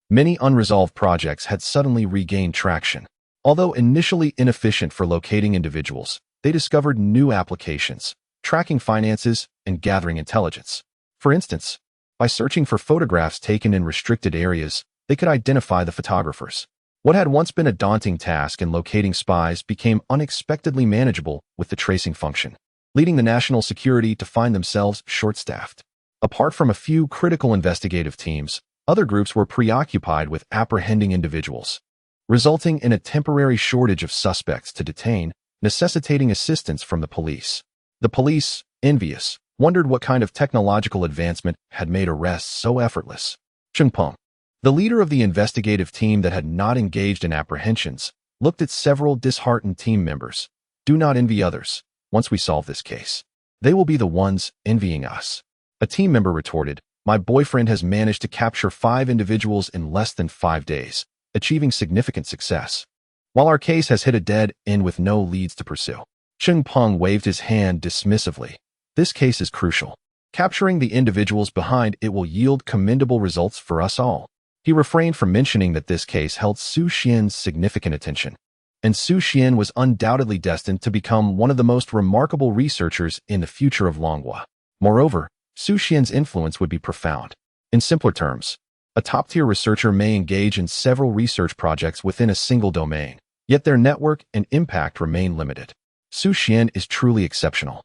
Many unresolved projects had suddenly regained traction. Although initially inefficient for locating individuals, they discovered new applications, tracking finances and gathering intelligence. For instance, by searching for photographs taken in restricted areas, they could identify the photographers. What had once been a daunting task in locating spies became unexpectedly manageable with the tracing function, leading the national security to find themselves short-staffed. Apart from a few critical investigative teams, other groups were preoccupied with apprehending individuals, resulting in a temporary shortage of suspects to detain, necessitating assistance from the police. The police, envious, wondered what kind of technological advancement had made arrests so effortless. Chengpeng, the leader of the investigative team that had not engaged in apprehensions, looked at several disheartened team members. Do not envy others. Once we solve this case, they will be the ones envying us. A team member retorted, my boyfriend has managed to capture 5 individuals in less than 5 days, achieving significant success. While our case has hit a dead end with no leads to pursue. Chengpeng waved his hand dismissively. This case is crucial. Capturing the individuals behind it will yield commendable results for us all. He refrained from mentioning that this case held Xu Xuan's significant attention, and Xu Xuan was undoubtedly destined to become one of the most remarkable researchers in the future of Longhua. Moreover, Xu Xuan's influence would be profound. In simpler terms, a top-tier researcher may engage in several research projects within a single domain, yet their network and impact remain limited. Xu Xuan is truly exceptional.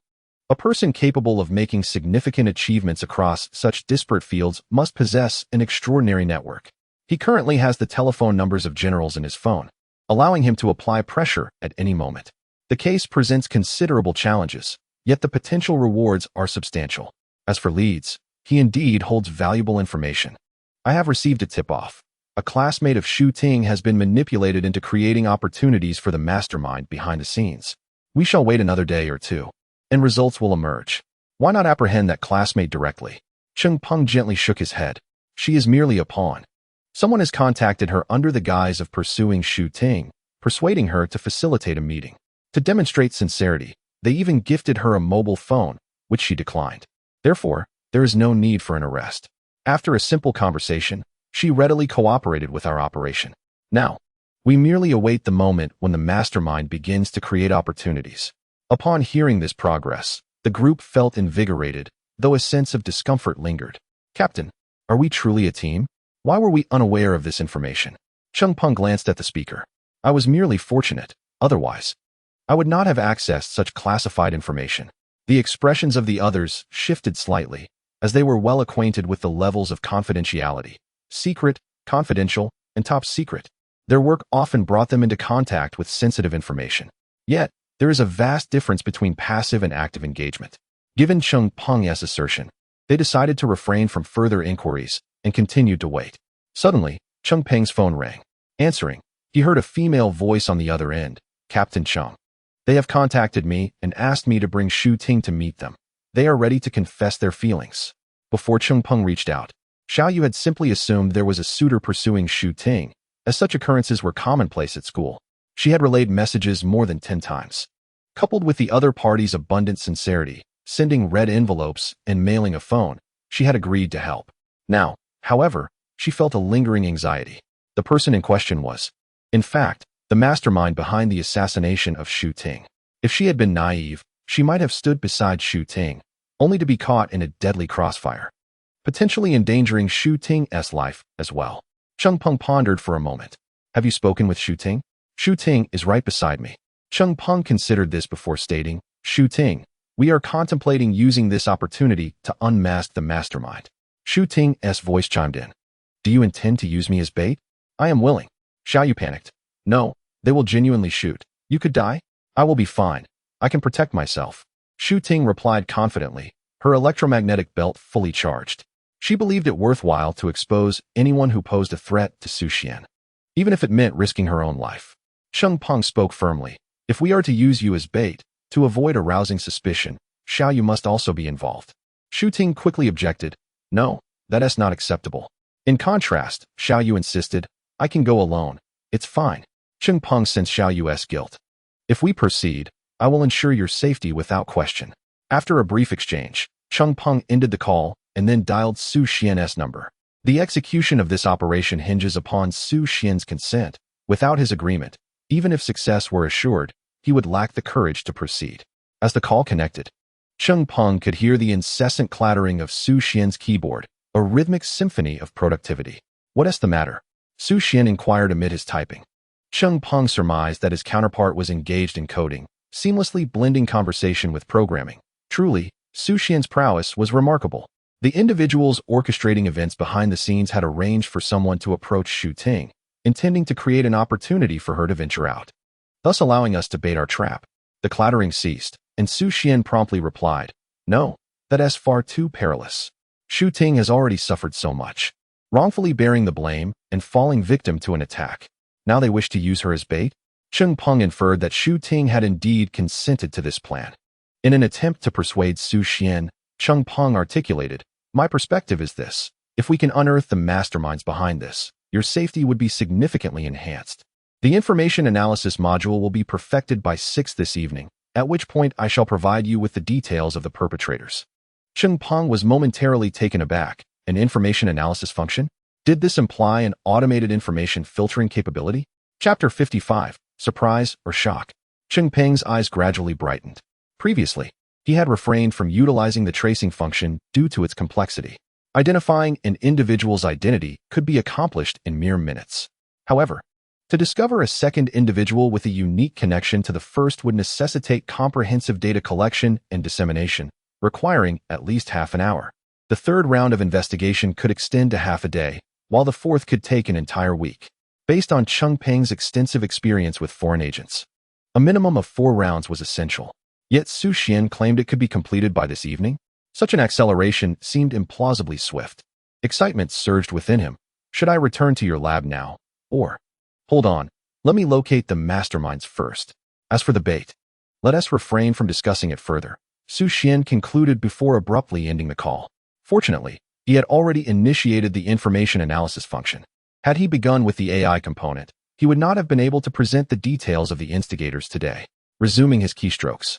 A person capable of making significant achievements across such disparate fields must possess an extraordinary network. He currently has the telephone numbers of generals in his phone, allowing him to apply pressure at any moment. The case presents considerable challenges, yet the potential rewards are substantial. As for leads, he indeed holds valuable information. I have received a tip-off. A classmate of Xu Ting has been manipulated into creating opportunities for the mastermind behind the scenes. We shall wait another day or two, and results will emerge. Why not apprehend that classmate directly? Chengpeng gently shook his head. She is merely a pawn. Someone has contacted her under the guise of pursuing Xu Ting, persuading her to facilitate a meeting. To demonstrate sincerity, they even gifted her a mobile phone, which she declined. Therefore, there is no need for an arrest. After a simple conversation, she readily cooperated with our operation. Now, we merely await the moment when the mastermind begins to create opportunities. Upon hearing this progress, the group felt invigorated, though a sense of discomfort lingered. Captain, are we truly a team? Why were we unaware of this information? Chengpeng glanced at the speaker. I was merely fortunate. Otherwise, I would not have accessed such classified information. The expressions of the others shifted slightly, as they were well acquainted with the levels of confidentiality, secret, confidential, and top secret. Their work often brought them into contact with sensitive information. Yet, there is a vast difference between passive and active engagement. Given Chengpeng's assertion, they decided to refrain from further inquiries and continued to wait. Suddenly, Chengpeng's phone rang. Answering, he heard a female voice on the other end. Captain Chung. They have contacted me and asked me to bring Xu Ting to meet them. They are ready to confess their feelings. Before Cheng Peng reached out, Xiao Yu had simply assumed there was a suitor pursuing Xu Ting, as such occurrences were commonplace at school. She had relayed messages more than 10 times. Coupled with the other party's abundant sincerity, sending red envelopes and mailing a phone, she had agreed to help. Now, however, she felt a lingering anxiety. The person in question was, in fact, the mastermind behind the assassination of Xu Ting. If she had been naive, she might have stood beside Xu Ting, only to be caught in a deadly crossfire, potentially endangering Xu Ting's life as well. Cheng Peng pondered for a moment. Have you spoken with Xu Ting? Xu Ting is right beside me. Cheng Peng considered this before stating, Xu Ting, we are contemplating using this opportunity to unmask the mastermind. Xu Ting's voice chimed in. Do you intend to use me as bait? I am willing. Xiao Yu panicked. No, they will genuinely shoot. You could die? I will be fine. I can protect myself. Xu Ting replied confidently, her electromagnetic belt fully charged. She believed it worthwhile to expose anyone who posed a threat to Xu Xian, even if it meant risking her own life. Cheng Peng spoke firmly. If we are to use you as bait, to avoid arousing suspicion, Xiao Yu must also be involved. Xu Ting quickly objected. No, that is not acceptable. In contrast, Xiao Yu insisted, I can go alone. It's fine. Cheng Peng sensed Xiao Yu's guilt. If we proceed, I will ensure your safety without question. After a brief exchange, Cheng Peng ended the call and then dialed Xu Xian's number. The execution of this operation hinges upon Xu Xian's consent. Without his agreement, even if success were assured, he would lack the courage to proceed. As the call connected, Cheng Peng could hear the incessant clattering of Xu Xian's keyboard, a rhythmic symphony of productivity. What is the matter? Xu Xian inquired amid his typing. Cheng Peng surmised that his counterpart was engaged in coding, seamlessly blending conversation with programming. Truly, Xu Xian's prowess was remarkable. The individuals orchestrating events behind the scenes had arranged for someone to approach Xu Ting, intending to create an opportunity for her to venture out, thus allowing us to bait our trap. The clattering ceased, and Xu Xian promptly replied, No, that is far too perilous. Xu Ting has already suffered so much, wrongfully bearing the blame and falling victim to an attack. Now they wish to use her as bait? Cheng Peng inferred that Xu Ting had indeed consented to this plan. In an attempt to persuade Xu Xian, Cheng Peng articulated, My perspective is this. If we can unearth the masterminds behind this, your safety would be significantly enhanced. The information analysis module will be perfected by 6 this evening, at which point I shall provide you with the details of the perpetrators. Cheng Peng was momentarily taken aback. An information analysis function? Did this imply an automated information filtering capability? Chapter 55, Surprise or Shock. Cheng Peng's eyes gradually brightened. Previously, he had refrained from utilizing the tracing function due to its complexity. Identifying an individual's identity could be accomplished in mere minutes. However, to discover a second individual with a unique connection to the first would necessitate comprehensive data collection and dissemination, requiring at least half an hour. The third round of investigation could extend to half a day, while the fourth could take an entire week. Based on Cheng Peng's extensive experience with foreign agents, a minimum of 4 rounds was essential. Yet Xu Xian claimed it could be completed by this evening. Such an acceleration seemed implausibly swift. Excitement surged within him. Should I return to your lab now? Or, hold on, let me locate the masterminds first. As for the bait, let us refrain from discussing it further. Xu Xian concluded before abruptly ending the call. Fortunately, he had already initiated the information analysis function. Had he begun with the AI component, he would not have been able to present the details of the instigators today. Resuming his keystrokes,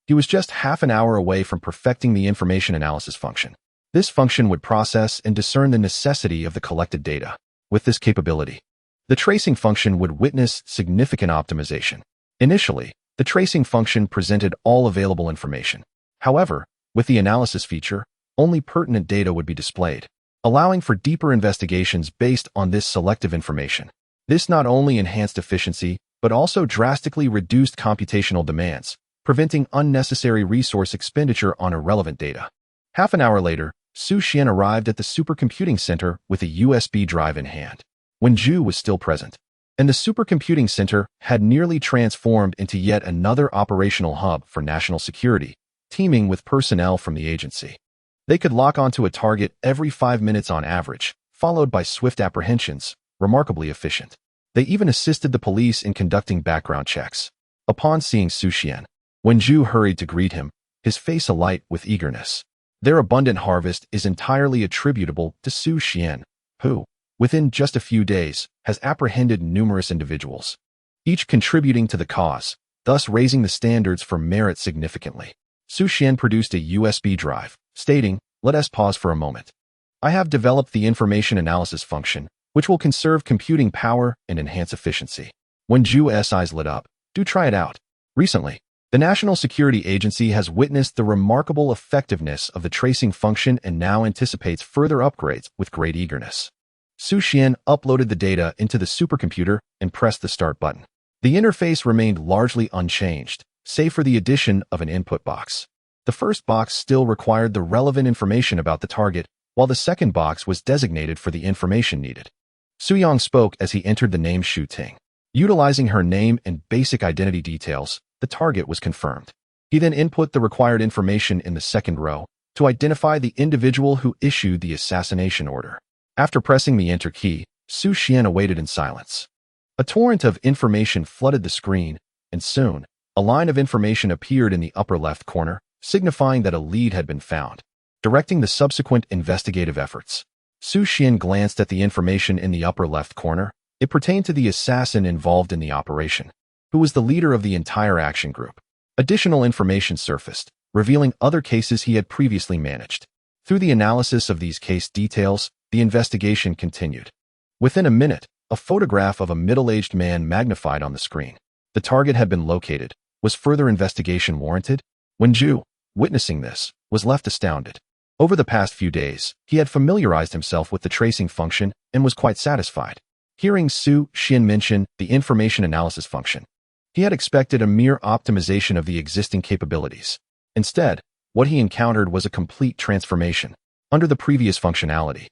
he was just half an hour away from perfecting the information analysis function. This function would process and discern the necessity of the collected data. With this capability, the tracing function would witness significant optimization. Initially, the tracing function presented all available information. However, with the analysis feature, only pertinent data would be displayed, allowing for deeper investigations based on this selective information. This not only enhanced efficiency, but also drastically reduced computational demands, preventing unnecessary resource expenditure on irrelevant data. Half an hour later, Xu Xian arrived at the supercomputing center with a USB drive in hand. When Zhu was still present, and the supercomputing center had nearly transformed into yet another operational hub for national security, teeming with personnel from the agency. They could lock onto a target every 5 minutes on average, followed by swift apprehensions, remarkably efficient. They even assisted the police in conducting background checks. Upon seeing Xu Xuan, when Zhu hurried to greet him, his face alight with eagerness. Their abundant harvest is entirely attributable to Xu Xuan, who, within just a few days, has apprehended numerous individuals, each contributing to the cause, thus raising the standards for merit significantly. Xu Xuan produced a USB drive, stating, "Let us pause for a moment. I have developed the information analysis function, which will conserve computing power and enhance efficiency." When Zhu's eyes lit up, "Do try it out." Recently, the National Security Agency has witnessed the remarkable effectiveness of the tracing function and now anticipates further upgrades with great eagerness. Xu Xuan uploaded the data into the supercomputer and pressed the start button. The interface remained largely unchanged, save for the addition of an input box. The first box still required the relevant information about the target, while the second box was designated for the information needed. Xu Yang spoke as he entered the name Xu Ting. Utilizing her name and basic identity details, the target was confirmed. He then input the required information in the second row to identify the individual who issued the assassination order. After pressing the Enter key, Xu Xuan awaited in silence. A torrent of information flooded the screen, and soon, a line of information appeared in the upper left corner, signifying that a lead had been found, directing the subsequent investigative efforts. Xu Xuan glanced at the information in the upper left corner. It pertained to the assassin involved in the operation, who was the leader of the entire action group. Additional information surfaced, revealing other cases he had previously managed. Through the analysis of these case details, the investigation continued. Within a minute, a photograph of a middle-aged man magnified on the screen. The target had been located. Was further investigation warranted? When Zhu, witnessing this, was left astounded. Over the past few days, he had familiarized himself with the tracing function and was quite satisfied. Hearing Xu Xuan mention the information analysis function, he had expected a mere optimization of the existing capabilities. Instead, what he encountered was a complete transformation. Under the previous functionality,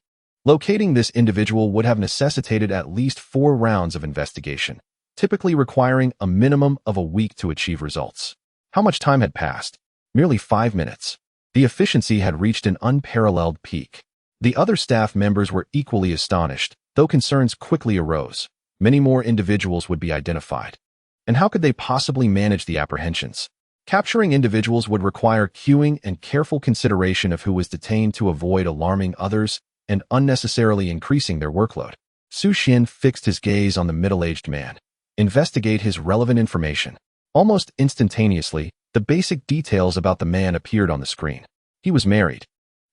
locating this individual would have necessitated at least 4 rounds of investigation, typically requiring a minimum of a week to achieve results. How much time had passed? Merely 5 minutes. The efficiency had reached an unparalleled peak. The other staff members were equally astonished, though concerns quickly arose. Many more individuals would be identified. And how could they possibly manage the apprehensions? Capturing individuals would require queuing and careful consideration of who was detained to avoid alarming others and unnecessarily increasing their workload. Xu Xuan fixed his gaze on the middle-aged man. Investigate his relevant information. Almost instantaneously, the basic details about the man appeared on the screen. He was married,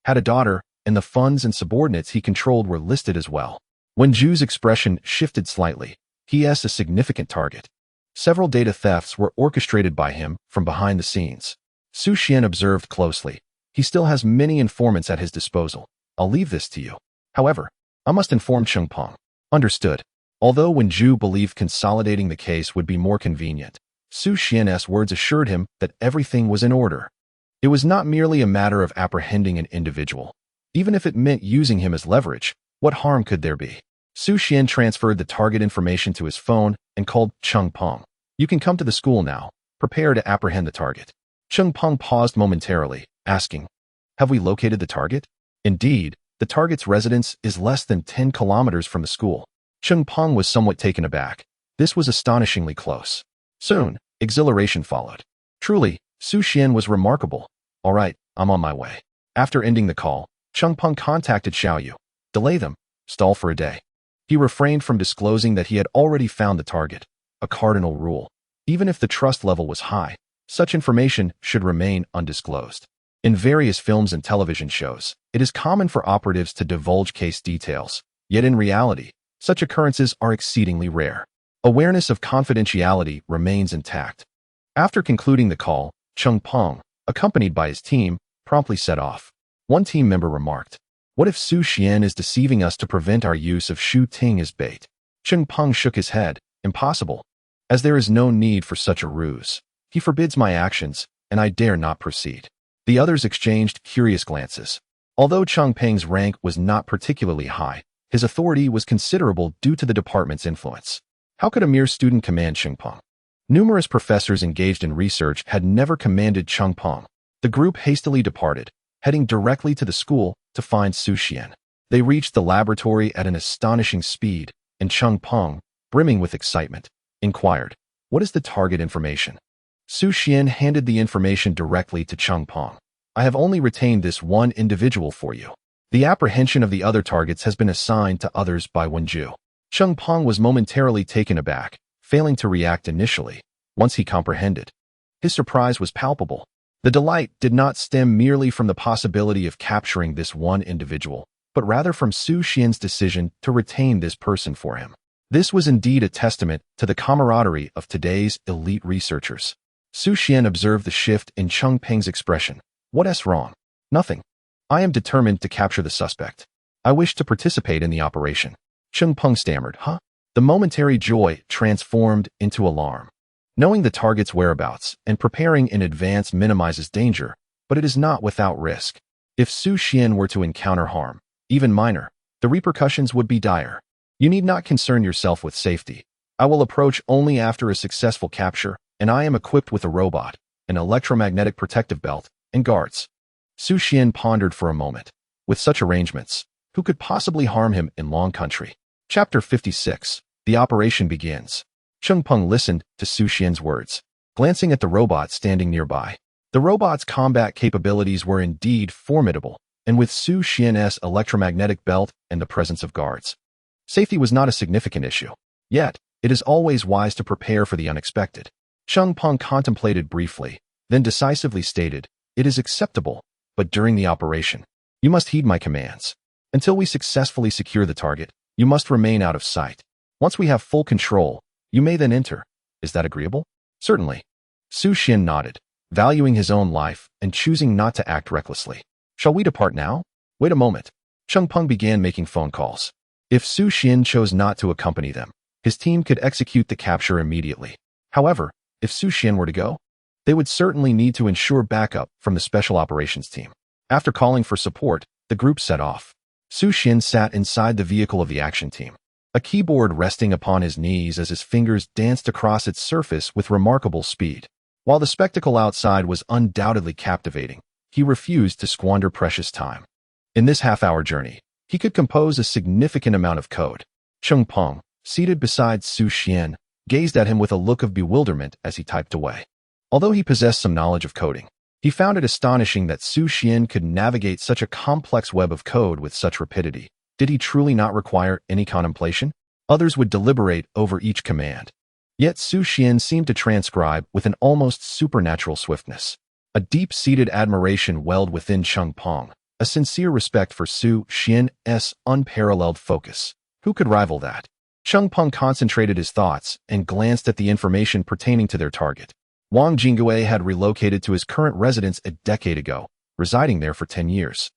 had a daughter, and the funds and subordinates he controlled were listed as well. When Zhu's expression shifted slightly, he is a significant target. Several data thefts were orchestrated by him from behind the scenes. Xu Xuan observed closely. He still has many informants at his disposal. I'll leave this to you. However, I must inform Chengpeng. Understood. Although when Zhu believed consolidating the case would be more convenient, Xu Xuan's words assured him that everything was in order. It was not merely a matter of apprehending an individual. Even if it meant using him as leverage, what harm could there be? Xu Xuan transferred the target information to his phone and called Chengpeng. You can come to the school now. Prepare to apprehend the target. Chengpeng paused momentarily, asking, have we located the target? Indeed, the target's residence is less than 10 kilometers from the school. Chengpeng was somewhat taken aback. This was astonishingly close. Soon, exhilaration followed. Truly, Xu Xuan was remarkable. All right, I'm on my way. After ending the call, Chengpeng contacted Xiaoyu. Delay them. Stall for a day. He refrained from disclosing that he had already found the target, a cardinal rule. Even if the trust level was high, such information should remain undisclosed. In various films and television shows, it is common for operatives to divulge case details, yet in reality, such occurrences are exceedingly rare. Awareness of confidentiality remains intact. After concluding the call, Chengpeng, accompanied by his team, promptly set off. One team member remarked, what if Xu Xuan is deceiving us to prevent our use of Xu Ting as bait? Chengpeng shook his head. Impossible. As there is no need for such a ruse. He forbids my actions, and I dare not proceed. The others exchanged curious glances. Although Chengpeng's rank was not particularly high, his authority was considerable due to the department's influence. How could a mere student command Chengpeng? Numerous professors engaged in research had never commanded Chengpeng. The group hastily departed, heading directly to the school to find Xu Xuan. They reached the laboratory at an astonishing speed, and Chengpeng, brimming with excitement, inquired, What is the target information? Xu Xuan handed the information directly to Cheng Peng. I have only retained this one individual for you. The apprehension of the other targets has been assigned to others by Wenju. Cheng Peng was momentarily taken aback, failing to react initially. Once he comprehended, his surprise was palpable. The delight did not stem merely from the possibility of capturing this one individual, but rather from Xu Xian's decision to retain this person for him. This was indeed a testament to the camaraderie of today's elite researchers. Xu Xuan observed the shift in Cheng Peng's expression. What's wrong? Nothing. I am determined to capture the suspect. I wish to participate in the operation. Cheng Peng stammered, Huh? The momentary joy transformed into alarm. Knowing the target's whereabouts and preparing in advance minimizes danger, but it is not without risk. If Xu Xuan were to encounter harm, even minor, the repercussions would be dire. You need not concern yourself with safety. I will approach only after a successful capture, and I am equipped with a robot, an electromagnetic protective belt, and guards. Xu Xuan pondered for a moment. With such arrangements, who could possibly harm him in Long Country? Chapter 56. The operation begins. Cheng Peng listened to Xu Xian's words, glancing at the robot standing nearby. The robot's combat capabilities were indeed formidable, and with Xu Xian's electromagnetic belt and the presence of guards, safety was not a significant issue. Yet, it is always wise to prepare for the unexpected. Cheng Peng contemplated briefly, then decisively stated, It is acceptable, but during the operation, you must heed my commands. Until we successfully secure the target, you must remain out of sight. Once we have full control, you may then enter. Is that agreeable? Certainly. Xu Xuan nodded, valuing his own life and choosing not to act recklessly. Shall we depart now? Wait a moment. Cheng Peng began making phone calls. If Xu Xuan chose not to accompany them, his team could execute the capture immediately. However, if Xu Xuan were to go, they would certainly need to ensure backup from the Special Operations team. After calling for support, the group set off. Xu Xuan sat inside the vehicle of the action team, a keyboard resting upon his knees as his fingers danced across its surface with remarkable speed. While the spectacle outside was undoubtedly captivating, he refused to squander precious time. In this half-hour journey, he could compose a significant amount of code. Cheng Peng, seated beside Xu Xuan, gazed at him with a look of bewilderment as he typed away. Although he possessed some knowledge of coding, he found it astonishing that Xu Xuan could navigate such a complex web of code with such rapidity. Did he truly not require any contemplation? Others would deliberate over each command. Yet Xu Xuan seemed to transcribe with an almost supernatural swiftness. A deep-seated admiration welled within Cheng Peng, a sincere respect for Xu Xian's unparalleled focus. Who could rival that? Cheng Peng concentrated his thoughts and glanced at the information pertaining to their target. Wang Jingwei had relocated to his current residence a decade ago, residing there for 10 years.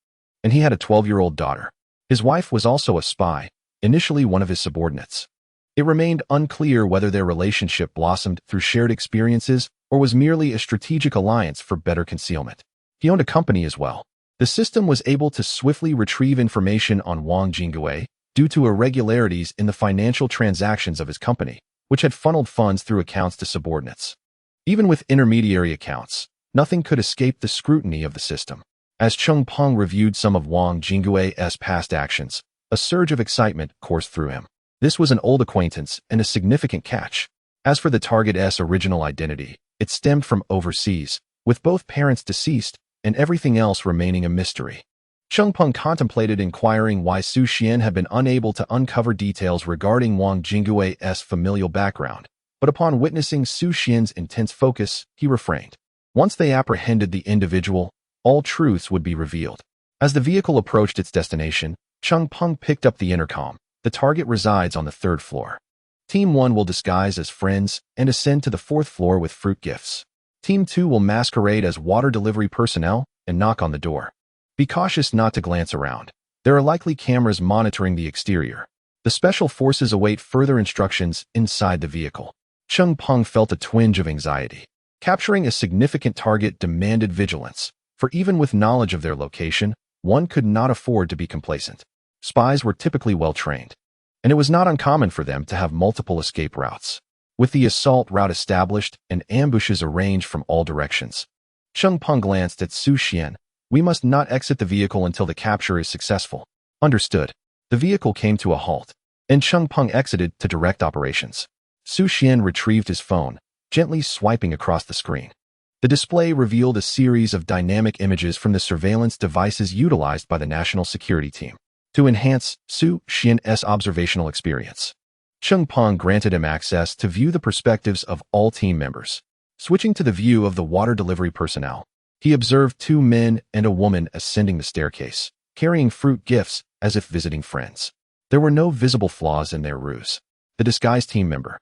And he had a 12-year-old daughter. His wife was also a spy, initially one of his subordinates. It remained unclear whether their relationship blossomed through shared experiences or was merely a strategic alliance for better concealment. He owned a company as well. The system was able to swiftly retrieve information on Wang Jingwei due to irregularities in the financial transactions of his company, which had funneled funds through accounts to subordinates. Even with intermediary accounts, nothing could escape the scrutiny of the system. As Cheng Peng reviewed some of Wang Jingwei's past actions, a surge of excitement coursed through him. This was an old acquaintance and a significant catch. As for the target's original identity, it stemmed from overseas, with both parents deceased and everything else remaining a mystery. Cheng Peng contemplated inquiring why Xu Xuan had been unable to uncover details regarding Wang Jingwei's familial background, but upon witnessing Xu Xian's intense focus, he refrained. Once they apprehended the individual, all truths would be revealed. As the vehicle approached its destination, Cheng Peng picked up the intercom. The target resides on the 3rd floor. Team 1 will disguise as friends and ascend to the 4th floor with fruit gifts. Team 2 will masquerade as water delivery personnel and knock on the door. Be cautious not to glance around. There are likely cameras monitoring the exterior. The special forces await further instructions inside the vehicle. Cheng Peng felt a twinge of anxiety. Capturing a significant target demanded vigilance, for even with knowledge of their location, one could not afford to be complacent. Spies were typically well-trained, and it was not uncommon for them to have multiple escape routes. With the assault route established and ambushes arranged from all directions, Cheng Peng glanced at Xu Xuan. We must not exit the vehicle until the capture is successful. Understood. The vehicle came to a halt, and Cheng Peng exited to direct operations. Xu Xuan retrieved his phone, gently swiping across the screen. The display revealed a series of dynamic images from the surveillance devices utilized by the National Security Team to enhance Xu Xuan's observational experience. Cheng Peng granted him access to view the perspectives of all team members. Switching to the view of the water delivery personnel, he observed 2 men and a woman ascending the staircase, carrying fruit gifts as if visiting friends. There were no visible flaws in their ruse. The disguised team member,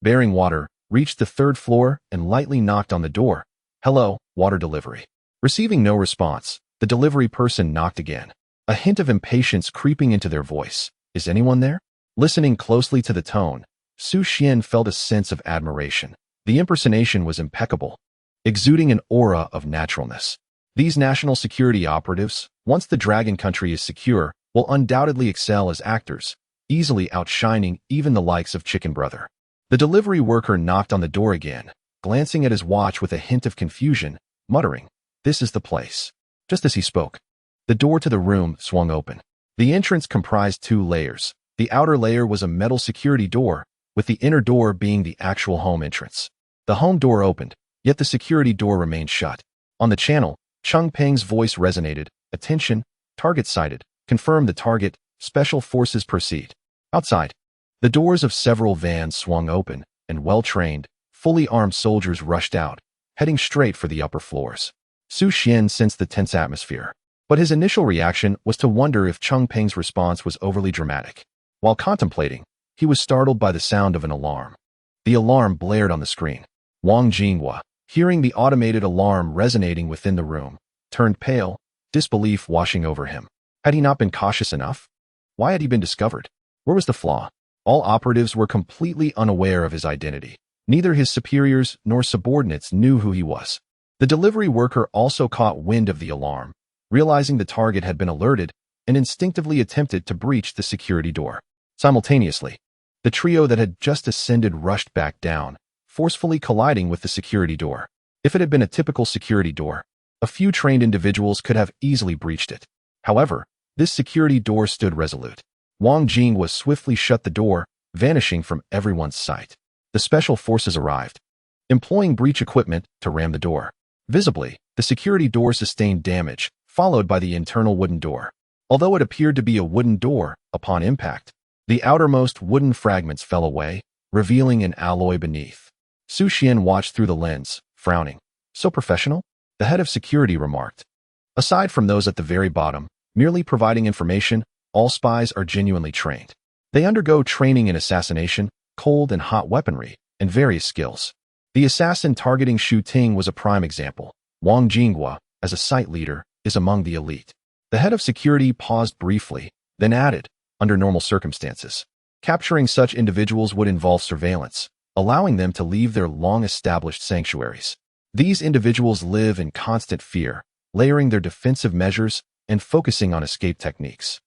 bearing water, reached the 3rd floor and lightly knocked on the door. "Hello, water delivery." Receiving no response, the delivery person knocked again, a hint of impatience creeping into their voice. "Is anyone there?" Listening closely to the tone, Xu Xuan felt a sense of admiration. The impersonation was impeccable, exuding an aura of naturalness. These national security operatives, once the Dragon Country is secure, will undoubtedly excel as actors, easily outshining even the likes of Chicken Brother. The delivery worker knocked on the door again, glancing at his watch with a hint of confusion, muttering, "This is the place." Just as he spoke, the door to the room swung open. The entrance comprised 2 layers. The outer layer was a metal security door, with the inner door being the actual home entrance. The home door opened, yet the security door remained shut. On the channel, Cheng Peng's voice resonated. "Attention, target sighted. Confirm the target. Special forces proceed." Outside, the doors of several vans swung open, and well-trained, fully armed soldiers rushed out, heading straight for the upper floors. Xu Xuan sensed the tense atmosphere, but his initial reaction was to wonder if Cheng Peng's response was overly dramatic. While contemplating, he was startled by the sound of an alarm. The alarm blared on the screen. Wang Jinghua, hearing the automated alarm resonating within the room, turned pale, disbelief washing over him. Had he not been cautious enough? Why had he been discovered? Where was the flaw? All operatives were completely unaware of his identity. Neither his superiors nor subordinates knew who he was. The delivery worker also caught wind of the alarm, realizing the target had been alerted, and instinctively attempted to breach the security door. Simultaneously, the trio that had just ascended rushed back down, forcefully colliding with the security door. If it had been a typical security door, a few trained individuals could have easily breached it. However, this security door stood resolute. Wang Jinghua swiftly shut the door, vanishing from everyone's sight. The special forces arrived, employing breach equipment to ram the door. Visibly, the security door sustained damage, followed by the internal wooden door. Although it appeared to be a wooden door, upon impact, the outermost wooden fragments fell away, revealing an alloy beneath. Xu Xuan watched through the lens, frowning. "So professional?" the head of security remarked. "Aside from those at the very bottom, merely providing information, all spies are genuinely trained. They undergo training in assassination, cold and hot weaponry, and various skills." The assassin targeting Xu Ting was a prime example. Wang Jinghua, as a site leader, is among the elite. The head of security paused briefly, then added, "Under normal circumstances, capturing such individuals would involve surveillance, allowing them to leave their long-established sanctuaries. These individuals live in constant fear, layering their defensive measures and focusing on escape techniques."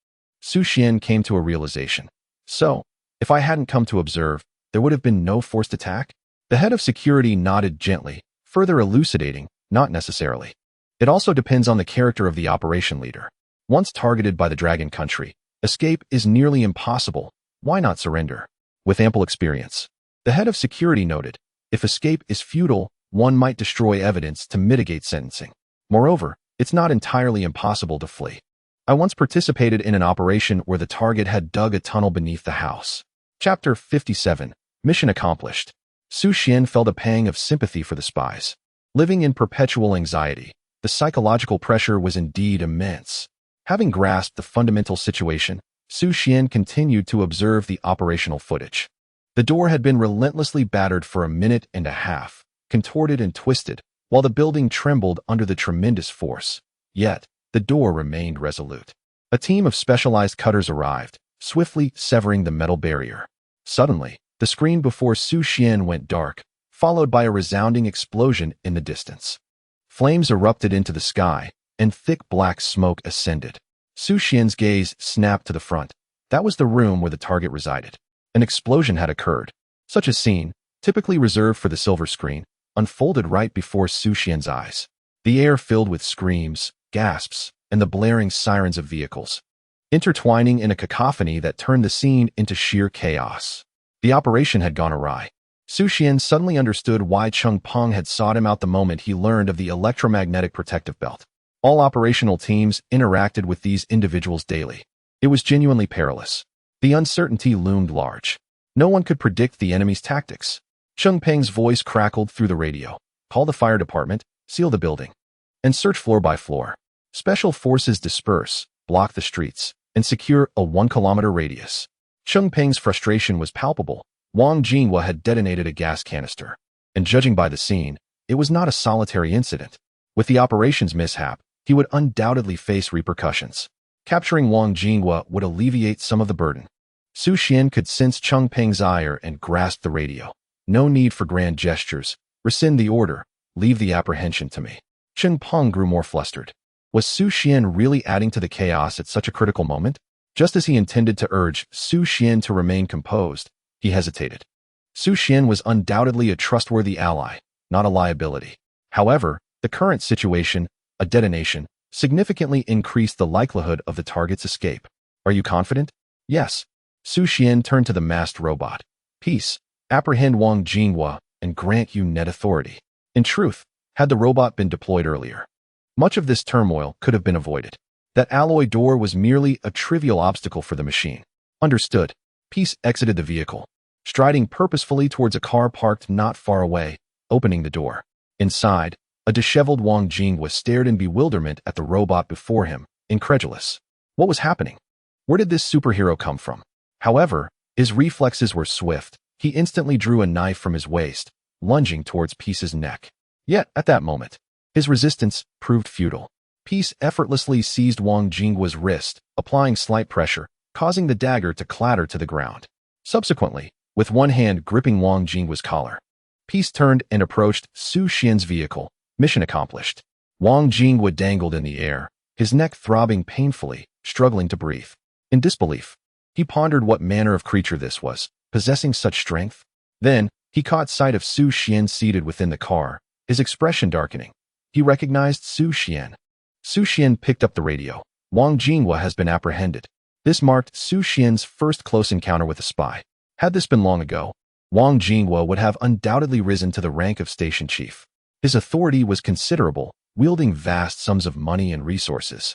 Xu Xuan came to a realization. "So, if I hadn't come to observe, there would have been no forced attack?" The head of security nodded gently, further elucidating, "Not necessarily. It also depends on the character of the operation leader. Once targeted by the Dragon Country, escape is nearly impossible. Why not surrender?" With ample experience, the head of security noted, "If escape is futile, one might destroy evidence to mitigate sentencing. Moreover, it's not entirely impossible to flee. I once participated in an operation where the target had dug a tunnel beneath the house." Chapter 57. Mission accomplished. Xu Xuan felt a pang of sympathy for the spies. Living in perpetual anxiety, the psychological pressure was indeed immense. Having grasped the fundamental situation, Xu Xuan continued to observe the operational footage. The door had been relentlessly battered for a minute and a half, contorted and twisted, while the building trembled under the tremendous force. Yet, the door remained resolute. A team of specialized cutters arrived, swiftly severing the metal barrier. Suddenly, the screen before Xu Xuan went dark, followed by a resounding explosion in the distance. Flames erupted into the sky, and thick black smoke ascended. Xu Xuan's gaze snapped to the front. That was the room where the target resided. An explosion had occurred. Such a scene, typically reserved for the silver screen, unfolded right before Xu Xuan's eyes. The air filled with screams, gasps, and the blaring sirens of vehicles, intertwining in a cacophony that turned the scene into sheer chaos. The operation had gone awry. Xu Xuan suddenly understood why Cheng Peng had sought him out the moment he learned of the electromagnetic protective belt. All operational teams interacted with these individuals daily. It was genuinely perilous. The uncertainty loomed large. No one could predict the enemy's tactics. Cheng Peng's voice crackled through the radio. Call the fire department, seal the building, and search floor by floor. Special forces disperse, block the streets, and secure a 1-kilometer radius. Cheng Peng's frustration was palpable. Wang Jinghua had detonated a gas canister, and judging by the scene, it was not a solitary incident. With the operation's mishap, he would undoubtedly face repercussions. Capturing Wang Jinghua would alleviate some of the burden. Xu Xuan could sense Cheng Peng's ire and grasped the radio. No need for grand gestures. Rescind the order. Leave the apprehension to me. Cheng Peng grew more flustered. Was Xu Xuan really adding to the chaos at such a critical moment? Just as he intended to urge Xu Xuan to remain composed, he hesitated. Xu Xuan was undoubtedly a trustworthy ally, not a liability. However, the current situation, a detonation, significantly increased the likelihood of the target's escape. Are you confident? Yes. Xu Xuan turned to the masked robot. Peace. Apprehend Wang Jinghua and grant you net authority. In truth, had the robot been deployed earlier, much of this turmoil could have been avoided. That alloy door was merely a trivial obstacle for the machine. Understood. Peace exited the vehicle, striding purposefully towards a car parked not far away, opening the door. Inside, a disheveled Wang Jinghua stared in bewilderment at the robot before him, incredulous. What was happening? Where did this superhero come from? However, his reflexes were swift. He instantly drew a knife from his waist, lunging towards Peace's neck. Yet, at that moment, his resistance proved futile. Peace effortlessly seized Wang Jinghua's wrist, applying slight pressure, causing the dagger to clatter to the ground. Subsequently, with one hand gripping Wang Jinghua's collar, Peace turned and approached Xu Xuan's vehicle. Mission accomplished. Wang Jinghua dangled in the air, his neck throbbing painfully, struggling to breathe. In disbelief, he pondered what manner of creature this was, possessing such strength. Then, he caught sight of Xu Xuan seated within the car, his expression darkening. He recognized Xu Xuan. Xu Xuan picked up the radio. Wang Jinghua has been apprehended. This marked Xu Xuan's first close encounter with a spy. Had this been long ago, Wang Jinghua would have undoubtedly risen to the rank of station chief. His authority was considerable, wielding vast sums of money and resources.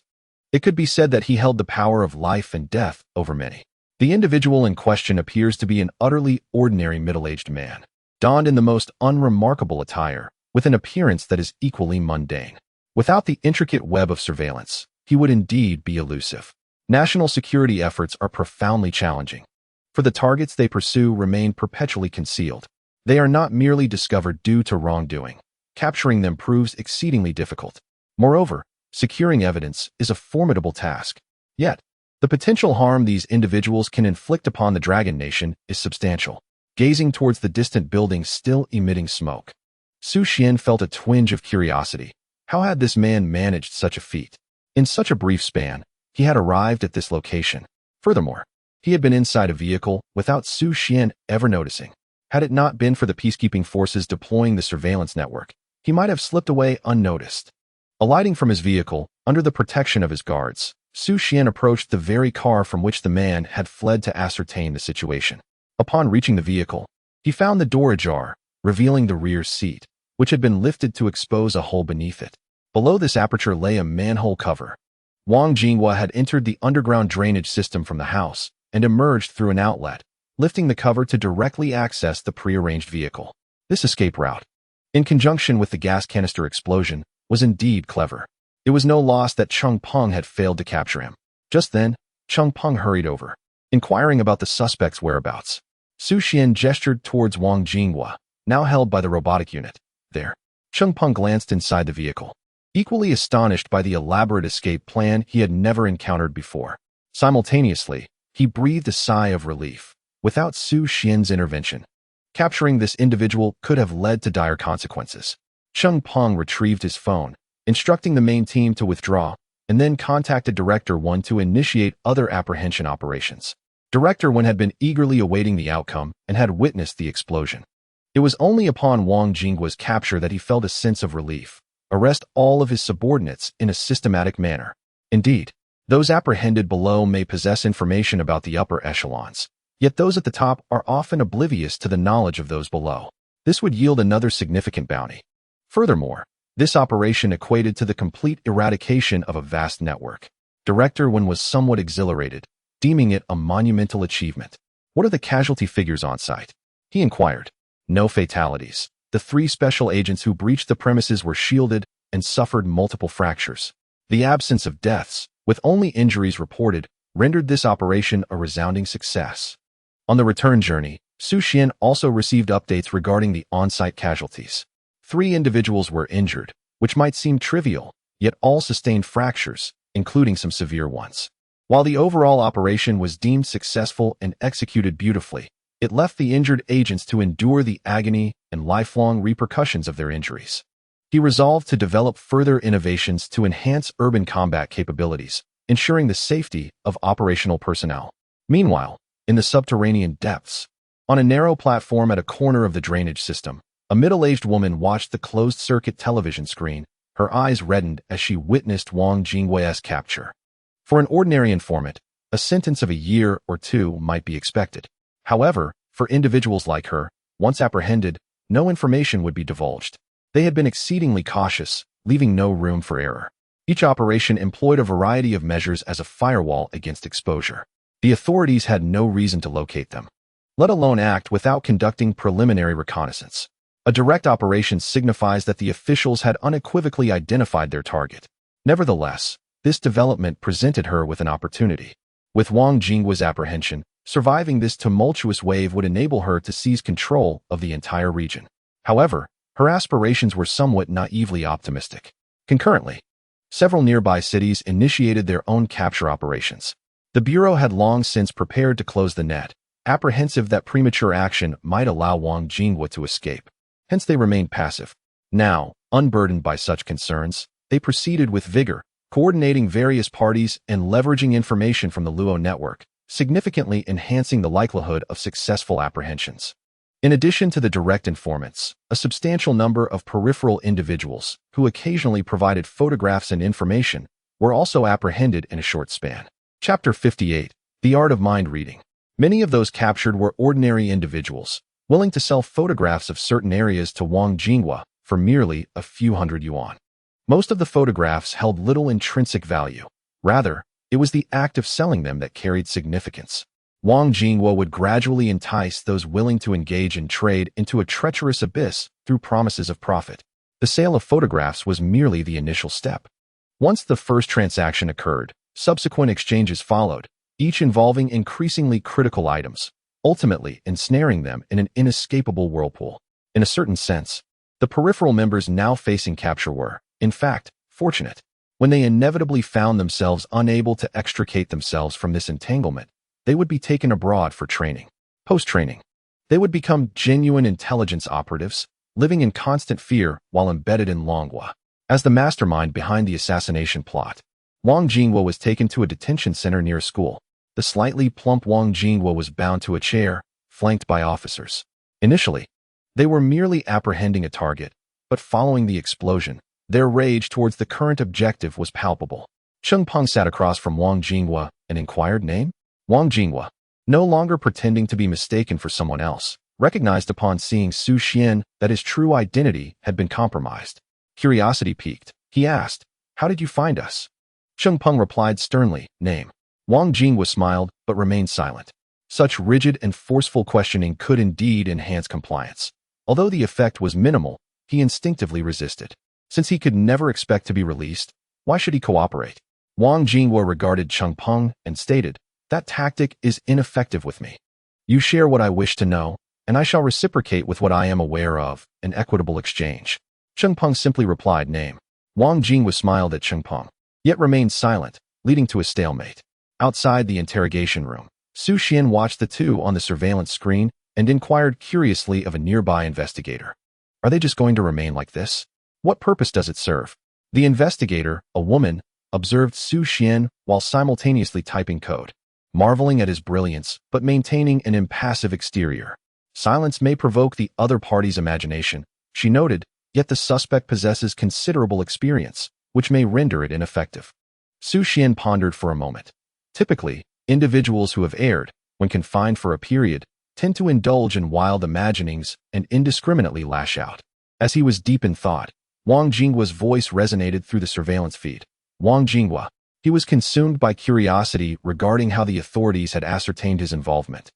It could be said that he held the power of life and death over many. The individual in question appears to be an utterly ordinary middle-aged man, donned in the most unremarkable attire, with an appearance that is equally mundane. Without the intricate web of surveillance, he would indeed be elusive. National security efforts are profoundly challenging, for the targets they pursue remain perpetually concealed. They are not merely discovered due to wrongdoing. Capturing them proves exceedingly difficult. Moreover, securing evidence is a formidable task. Yet, the potential harm these individuals can inflict upon the Dragon Nation is substantial. Gazing towards the distant buildings still emitting smoke, Xu Xuan felt a twinge of curiosity. How had this man managed such a feat? In such a brief span, he had arrived at this location. Furthermore, he had been inside a vehicle without Xu Xuan ever noticing. Had it not been for the peacekeeping forces deploying the surveillance network, he might have slipped away unnoticed. Alighting from his vehicle, under the protection of his guards, Xu Xuan approached the very car from which the man had fled to ascertain the situation. Upon reaching the vehicle, he found the door ajar, revealing the rear seat, which had been lifted to expose a hole beneath it. Below this aperture lay a manhole cover. Wang Jinghua had entered the underground drainage system from the house and emerged through an outlet, lifting the cover to directly access the prearranged vehicle. This escape route, in conjunction with the gas canister explosion, was indeed clever. It was no loss that Cheng Peng had failed to capture him. Just then, Cheng Peng hurried over, inquiring about the suspect's whereabouts. Xu Xuan gestured towards Wang Jinghua, now held by the robotic unit. There. Cheng Peng glanced inside the vehicle, equally astonished by the elaborate escape plan he had never encountered before. Simultaneously, he breathed a sigh of relief. Without Xu Xuan's intervention, capturing this individual could have led to dire consequences. Cheng Peng retrieved his phone, instructing the main team to withdraw, and then contacted Director Wen to initiate other apprehension operations. Director Wen had been eagerly awaiting the outcome and had witnessed the explosion. It was only upon Wang Jinghua's capture that he felt a sense of relief. Arrest all of his subordinates in a systematic manner. Indeed, those apprehended below may possess information about the upper echelons. Yet those at the top are often oblivious to the knowledge of those below. This would yield another significant bounty. Furthermore, this operation equated to the complete eradication of a vast network. Director Wen was somewhat exhilarated, deeming it a monumental achievement. What are the casualty figures on site? He inquired. No fatalities. The 3 special agents who breached the premises were shielded and suffered multiple fractures. The absence of deaths, with only injuries reported, rendered this operation a resounding success. On the return journey, Xu Xuan also received updates regarding the on-site casualties. 3 individuals were injured, which might seem trivial, yet all sustained fractures, including some severe ones. While the overall operation was deemed successful and executed beautifully, it left the injured agents to endure the agony and lifelong repercussions of their injuries. He resolved to develop further innovations to enhance urban combat capabilities, ensuring the safety of operational personnel. Meanwhile, in the subterranean depths, on a narrow platform at a corner of the drainage system, a middle-aged woman watched the closed-circuit television screen, her eyes reddened as she witnessed Wang Jingwe's capture. For an ordinary informant, a sentence of a year or 2 might be expected. However, for individuals like her, once apprehended, no information would be divulged. They had been exceedingly cautious, leaving no room for error. Each operation employed a variety of measures as a firewall against exposure. The authorities had no reason to locate them, let alone act without conducting preliminary reconnaissance. A direct operation signifies that the officials had unequivocally identified their target. Nevertheless, this development presented her with an opportunity. With Wang Jingwe's apprehension, surviving this tumultuous wave would enable her to seize control of the entire region. However, her aspirations were somewhat naively optimistic. Concurrently, several nearby cities initiated their own capture operations. The Bureau had long since prepared to close the net, apprehensive that premature action might allow Wang Jingwe to escape. Hence they remained passive. Now, unburdened by such concerns, they proceeded with vigor, coordinating various parties and leveraging information from the Luo network, significantly enhancing the likelihood of successful apprehensions. In addition to the direct informants, a substantial number of peripheral individuals, who occasionally provided photographs and information, were also apprehended in a short span. Chapter 58. The Art of Mind Reading. Many of those captured were ordinary individuals, willing to sell photographs of certain areas to Wang Jingwe for merely a few hundred yuan. Most of the photographs held little intrinsic value. Rather, it was the act of selling them that carried significance. Wang Jingwe would gradually entice those willing to engage in trade into a treacherous abyss through promises of profit. The sale of photographs was merely the initial step. Once the first transaction occurred, subsequent exchanges followed, each involving increasingly critical items, ultimately ensnaring them in an inescapable whirlpool. In a certain sense, the peripheral members now facing capture were, in fact, fortunate. When they inevitably found themselves unable to extricate themselves from this entanglement, they would be taken abroad for training. Post-training, they would become genuine intelligence operatives, living in constant fear while embedded in Longhua. As the mastermind behind the assassination plot, Wang Jingwe was taken to a detention center near a school. The slightly plump Wang Jingwe was bound to a chair, flanked by officers. Initially, they were merely apprehending a target, but following the explosion, their rage towards the current objective was palpable. Cheng Peng sat across from Wang Jingwe and inquired, "Name?" Wang Jingwe, no longer pretending to be mistaken for someone else, recognized upon seeing Xu Xuan that his true identity had been compromised. Curiosity piqued, he asked, "How did you find us?" Cheng Peng replied sternly, "Name." Wang Jingwe smiled but remained silent. Such rigid and forceful questioning could indeed enhance compliance. Although the effect was minimal, he instinctively resisted. Since he could never expect to be released, why should he cooperate? Wang Jingwe regarded Cheng Peng and stated, "That tactic is ineffective with me. You share what I wish to know, and I shall reciprocate with what I am aware of, an equitable exchange." Cheng Peng simply replied, "Name." Wang Jingwe smiled at Cheng Peng, yet remained silent, leading to a stalemate. Outside the interrogation room, Xu Xuan watched the two on the surveillance screen and inquired curiously of a nearby investigator. "Are they just going to remain like this? What purpose does it serve?" The investigator, a woman, observed Xu Xuan while simultaneously typing code, marveling at his brilliance but maintaining an impassive exterior. "Silence may provoke the other party's imagination," she noted, "yet the suspect possesses considerable experience, which may render it ineffective." Xu Xuan pondered for a moment. Typically, individuals who have erred, when confined for a period, tend to indulge in wild imaginings and indiscriminately lash out. As he was deep in thought, Wang Jinghua's voice resonated through the surveillance feed. Wang Jinghua. He was consumed by curiosity regarding how the authorities had ascertained his involvement,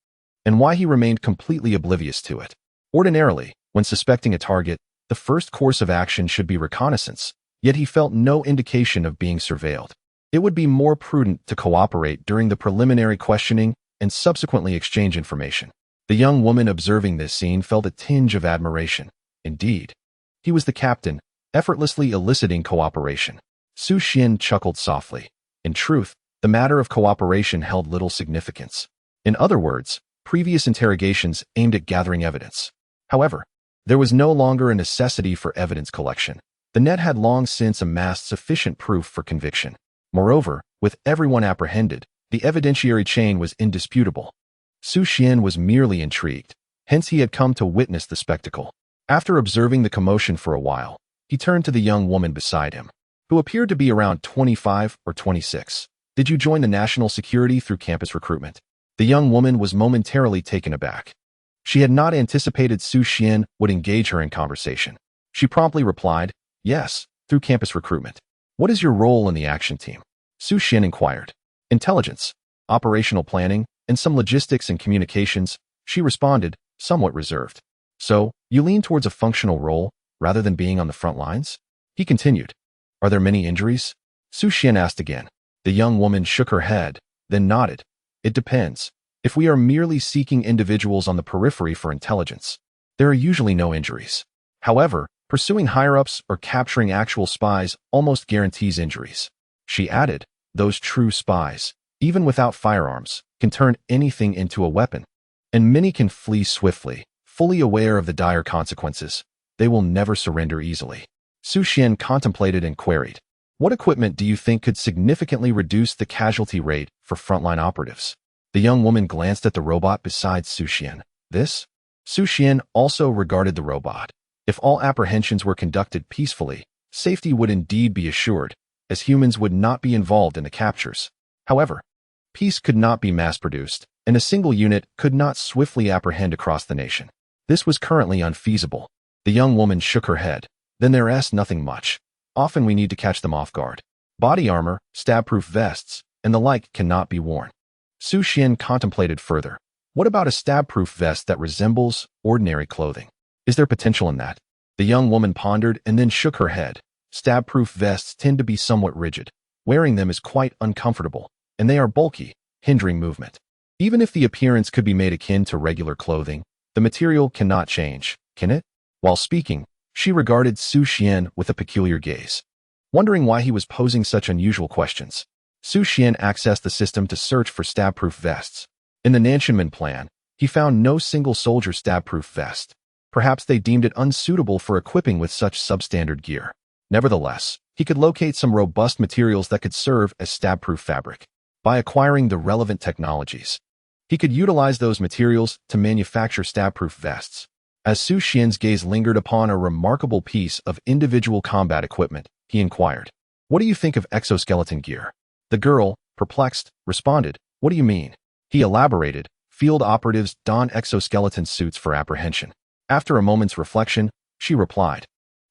and why he remained completely oblivious to it. Ordinarily, when suspecting a target, the first course of action should be reconnaissance, yet he felt no indication of being surveilled. It would be more prudent to cooperate during the preliminary questioning and subsequently exchange information. The young woman observing this scene felt a tinge of admiration. Indeed, he was the captain, effortlessly eliciting cooperation. Xu Xuan chuckled softly. In truth, the matter of cooperation held little significance. In other words, previous interrogations aimed at gathering evidence. However, there was no longer a necessity for evidence collection. The net had long since amassed sufficient proof for conviction. Moreover, with everyone apprehended, the evidentiary chain was indisputable. Xu Xuan was merely intrigued, hence he had come to witness the spectacle. After observing the commotion for a while, he turned to the young woman beside him, who appeared to be around 25 or 26. Did you join the national security through campus recruitment? The young woman was momentarily taken aback. She had not anticipated Xu Xuan would engage her in conversation. She promptly replied, yes, through campus recruitment. What is your role in the action team? Xu Xuan inquired. Intelligence, operational planning, and some logistics and communications, she responded, somewhat reserved. So, you lean towards a functional role rather than being on the front lines? He continued. Are there many injuries? Xu Xuan asked again. The young woman shook her head, then nodded. It depends. If we are merely seeking individuals on the periphery for intelligence, there are usually no injuries. However, pursuing higher-ups or capturing actual spies almost guarantees injuries. She added, those true spies, even without firearms, can turn anything into a weapon. And many can flee swiftly, fully aware of the dire consequences. They will never surrender easily. Xu Xuan contemplated and queried, what equipment do you think could significantly reduce the casualty rate for frontline operatives? The young woman glanced at the robot beside Xu Xuan. This? Xu Xuan also regarded the robot. If all apprehensions were conducted peacefully, safety would indeed be assured, as humans would not be involved in the captures. However, peace could not be mass-produced, and a single unit could not swiftly apprehend across the nation. This was currently unfeasible. The young woman shook her head. Then there's nothing much. Often we need to catch them off guard. Body armor, stab-proof vests, and the like cannot be worn. Xu Xuan contemplated further. What about a stab-proof vest that resembles ordinary clothing? Is there potential in that? The young woman pondered and then shook her head. Stab-proof vests tend to be somewhat rigid. Wearing them is quite uncomfortable, and they are bulky, hindering movement. Even if the appearance could be made akin to regular clothing, the material cannot change, can it? While speaking, she regarded Xu Xuan with a peculiar gaze, wondering why he was posing such unusual questions. Xu Xuan accessed the system to search for stab-proof vests. In the Nanshanmen plan, he found no single soldier stab-proof vest. Perhaps they deemed it unsuitable for equipping with such substandard gear. Nevertheless, he could locate some robust materials that could serve as stab-proof fabric. By acquiring the relevant technologies, he could utilize those materials to manufacture stab-proof vests. As Xu Xuan's gaze lingered upon a remarkable piece of individual combat equipment, he inquired, what do you think of exoskeleton gear? The girl, perplexed, responded, what do you mean? He elaborated, field operatives don exoskeleton suits for apprehension. After a moment's reflection, she replied,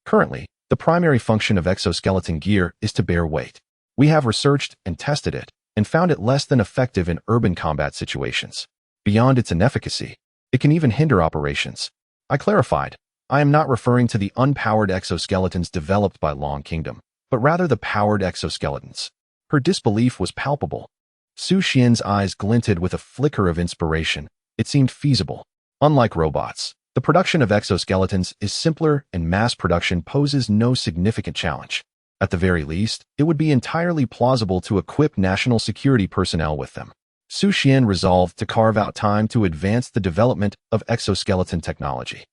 currently, the primary function of exoskeleton gear is to bear weight. We have researched and tested it, and found it less than effective in urban combat situations. Beyond its inefficacy, it can even hinder operations. I clarified, I am not referring to the unpowered exoskeletons developed by Long Kingdom, but rather the powered exoskeletons. Her disbelief was palpable. Xu Xuan's eyes glinted with a flicker of inspiration. It seemed feasible. Unlike robots, the production of exoskeletons is simpler and mass production poses no significant challenge. At the very least, it would be entirely plausible to equip national security personnel with them. Xu Xuan resolved to carve out time to advance the development of exoskeleton technology.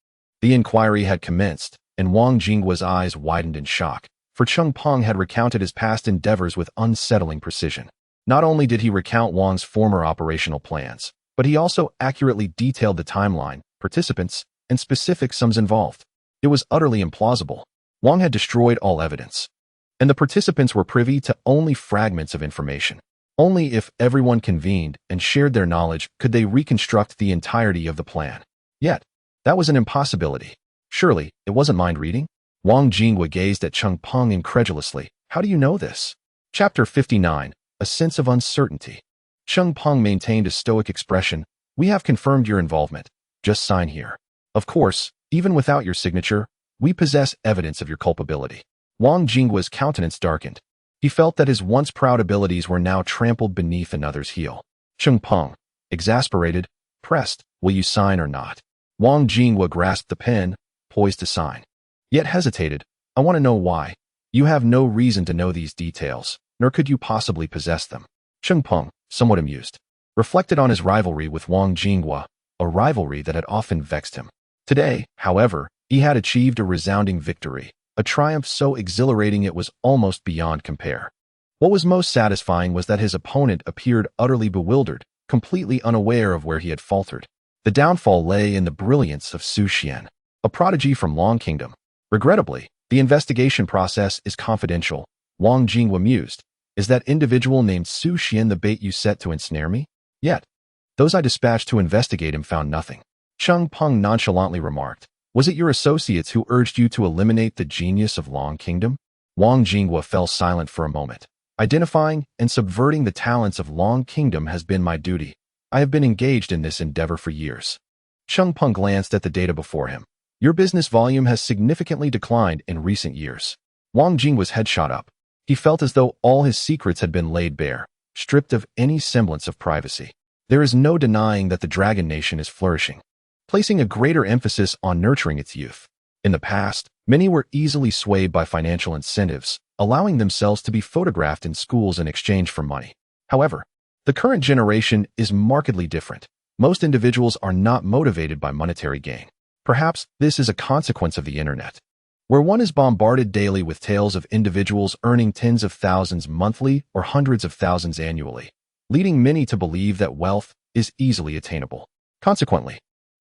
The inquiry had commenced, and Wang Jinghua's eyes widened in shock, for Cheng Peng had recounted his past endeavors with unsettling precision. Not only did he recount Wang's former operational plans, but he also accurately detailed the timeline, participants, and specific sums involved. It was utterly implausible. Wang had destroyed all evidence, and the participants were privy to only fragments of information. Only if everyone convened and shared their knowledge could they reconstruct the entirety of the plan. Yet, that was an impossibility. Surely, it wasn't mind reading? Wang Jingwa gazed at Cheng Peng incredulously. How do you know this? Chapter 59. A sense of uncertainty. Cheng Peng maintained a stoic expression. We have confirmed your involvement. Just sign here. Of course, even without your signature, we possess evidence of your culpability. Wang Jingwa's countenance darkened. He felt that his once proud abilities were now trampled beneath another's heel. Cheng Peng, exasperated, pressed, will you sign or not? Wang Jingwa grasped the pen, poised to sign. Yet hesitated. I want to know why. You have no reason to know these details, nor could you possibly possess them. Cheng Peng, somewhat amused, reflected on his rivalry with Wang Jingwa, a rivalry that had often vexed him. Today, however, he had achieved a resounding victory, a triumph so exhilarating it was almost beyond compare. What was most satisfying was that his opponent appeared utterly bewildered, completely unaware of where he had faltered. The downfall lay in the brilliance of Xu Xuan, a prodigy from Long Kingdom. Regrettably, the investigation process is confidential. Wang Jingwa mused. Is that individual named Xu Xuan the bait you set to ensnare me? Yet, those I dispatched to investigate him found nothing. Cheng Peng nonchalantly remarked. Was it your associates who urged you to eliminate the genius of Long Kingdom? Wang Jingwa fell silent for a moment. Identifying and subverting the talents of Long Kingdom has been my duty. I have been engaged in this endeavor for years. Cheng Peng glanced at the data before him. Your business volume has significantly declined in recent years. Wang Jingwa's head shot up. He felt as though all his secrets had been laid bare, stripped of any semblance of privacy. There is no denying that the Dragon Nation is flourishing, placing a greater emphasis on nurturing its youth. In the past, many were easily swayed by financial incentives, allowing themselves to be photographed in schools in exchange for money. However, the current generation is markedly different. Most individuals are not motivated by monetary gain. Perhaps this is a consequence of the internet, where one is bombarded daily with tales of individuals earning tens of thousands monthly or hundreds of thousands annually, leading many to believe that wealth is easily attainable. Consequently,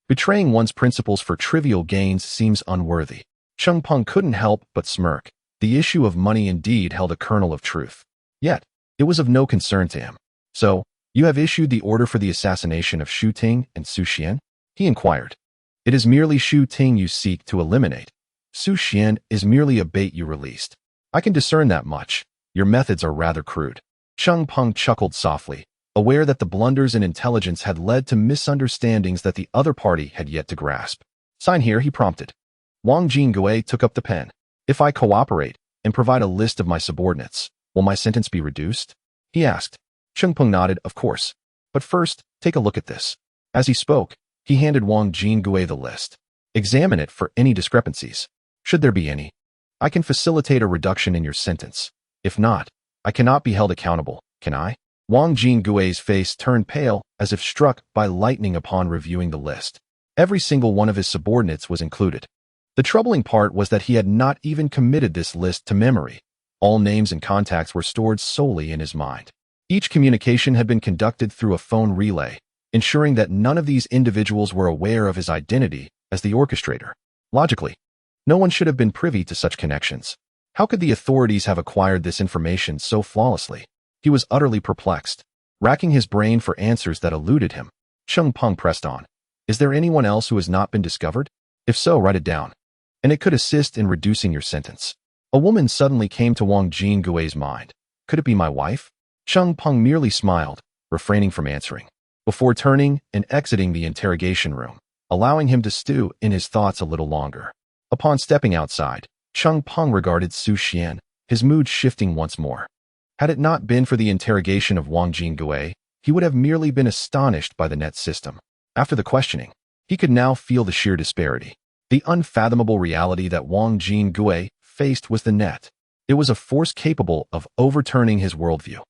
betraying one's principles for trivial gains seems unworthy. Cheng Peng couldn't help but smirk. The issue of money indeed held a kernel of truth. Yet, it was of no concern to him. So, you have issued the order for the assassination of Xu Ting and Xu Xuan? He inquired. It is merely Xu Ting you seek to eliminate. Xu Xuan is merely a bait you released. I can discern that much. Your methods are rather crude. Cheng Peng chuckled softly, aware that the blunders in intelligence had led to misunderstandings that the other party had yet to grasp. Sign here, he prompted. Wang Jingwa took up the pen. If I cooperate and provide a list of my subordinates, will my sentence be reduced? He asked. Cheng Peng nodded, of course. But first, take a look at this. As he spoke, he handed Wang Jingwa the list. Examine it for any discrepancies. Should there be any, I can facilitate a reduction in your sentence. If not, I cannot be held accountable, can I? Wang Jingwa's face turned pale as if struck by lightning upon reviewing the list. Every single one of his subordinates was included. The troubling part was that he had not even committed this list to memory. All names and contacts were stored solely in his mind. Each communication had been conducted through a phone relay, ensuring that none of these individuals were aware of his identity as the orchestrator. Logically, no one should have been privy to such connections. How could the authorities have acquired this information so flawlessly? He was utterly perplexed, racking his brain for answers that eluded him. Cheng Peng pressed on. Is there anyone else who has not been discovered? If so, write it down. And it could assist in reducing your sentence. A woman suddenly came to Wang Jingwa's mind. Could it be my wife? Cheng Peng merely smiled, refraining from answering, before turning and exiting the interrogation room, allowing him to stew in his thoughts a little longer. Upon stepping outside, Cheng Peng regarded Xu Xuan, his mood shifting once more. Had it not been for the interrogation of Wang Jingwa, he would have merely been astonished by the net system. After the questioning, he could now feel the sheer disparity. The unfathomable reality that Wang Jingwa faced was the net. It was a force capable of overturning his worldview.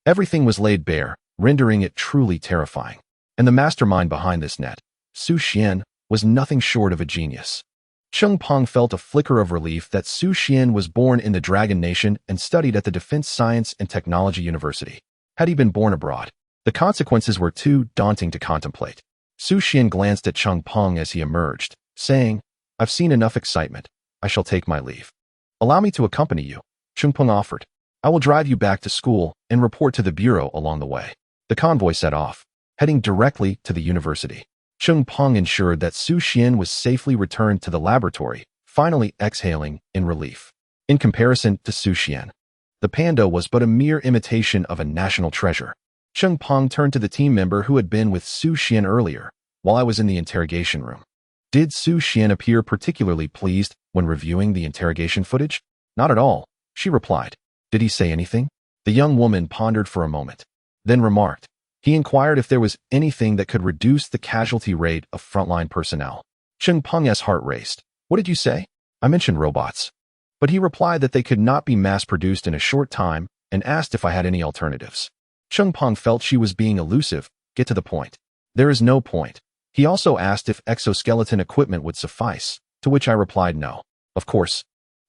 Everything was laid bare, rendering it truly terrifying. And the mastermind behind this net, Xu Xuan, was nothing short of a genius. Cheng Peng felt a flicker of relief that Xu Xuan was born in the Dragon Nation and studied at the Defense Science and Technology University. Had he been born abroad, the consequences were too daunting to contemplate. Xu Xuan glanced at Cheng Peng as he emerged, saying, I've seen enough excitement. I shall take my leave. Allow me to accompany you, Cheng Peng offered. I will drive you back to school and report to the bureau along the way. The convoy set off, heading directly to the university. Xu ensured that Xu Xuan was safely returned to the laboratory, finally exhaling in relief. In comparison to Xu Xuan, the panda was but a mere imitation of a national treasure. Xu turned to the team member who had been with Xu Xuan earlier, while I was in the interrogation room. Did Xu Xuan appear particularly pleased when reviewing the interrogation footage? Not at all, she replied. Did he say anything? The young woman pondered for a moment, then remarked. He inquired if there was anything that could reduce the casualty rate of frontline personnel. Xu heart raced. What did you say? I mentioned robots. But he replied that they could not be mass-produced in a short time and asked if I had any alternatives. Xu felt she was being elusive. Get to the point. There is no point. He also asked if exoskeleton equipment would suffice, to which I replied no. Of course,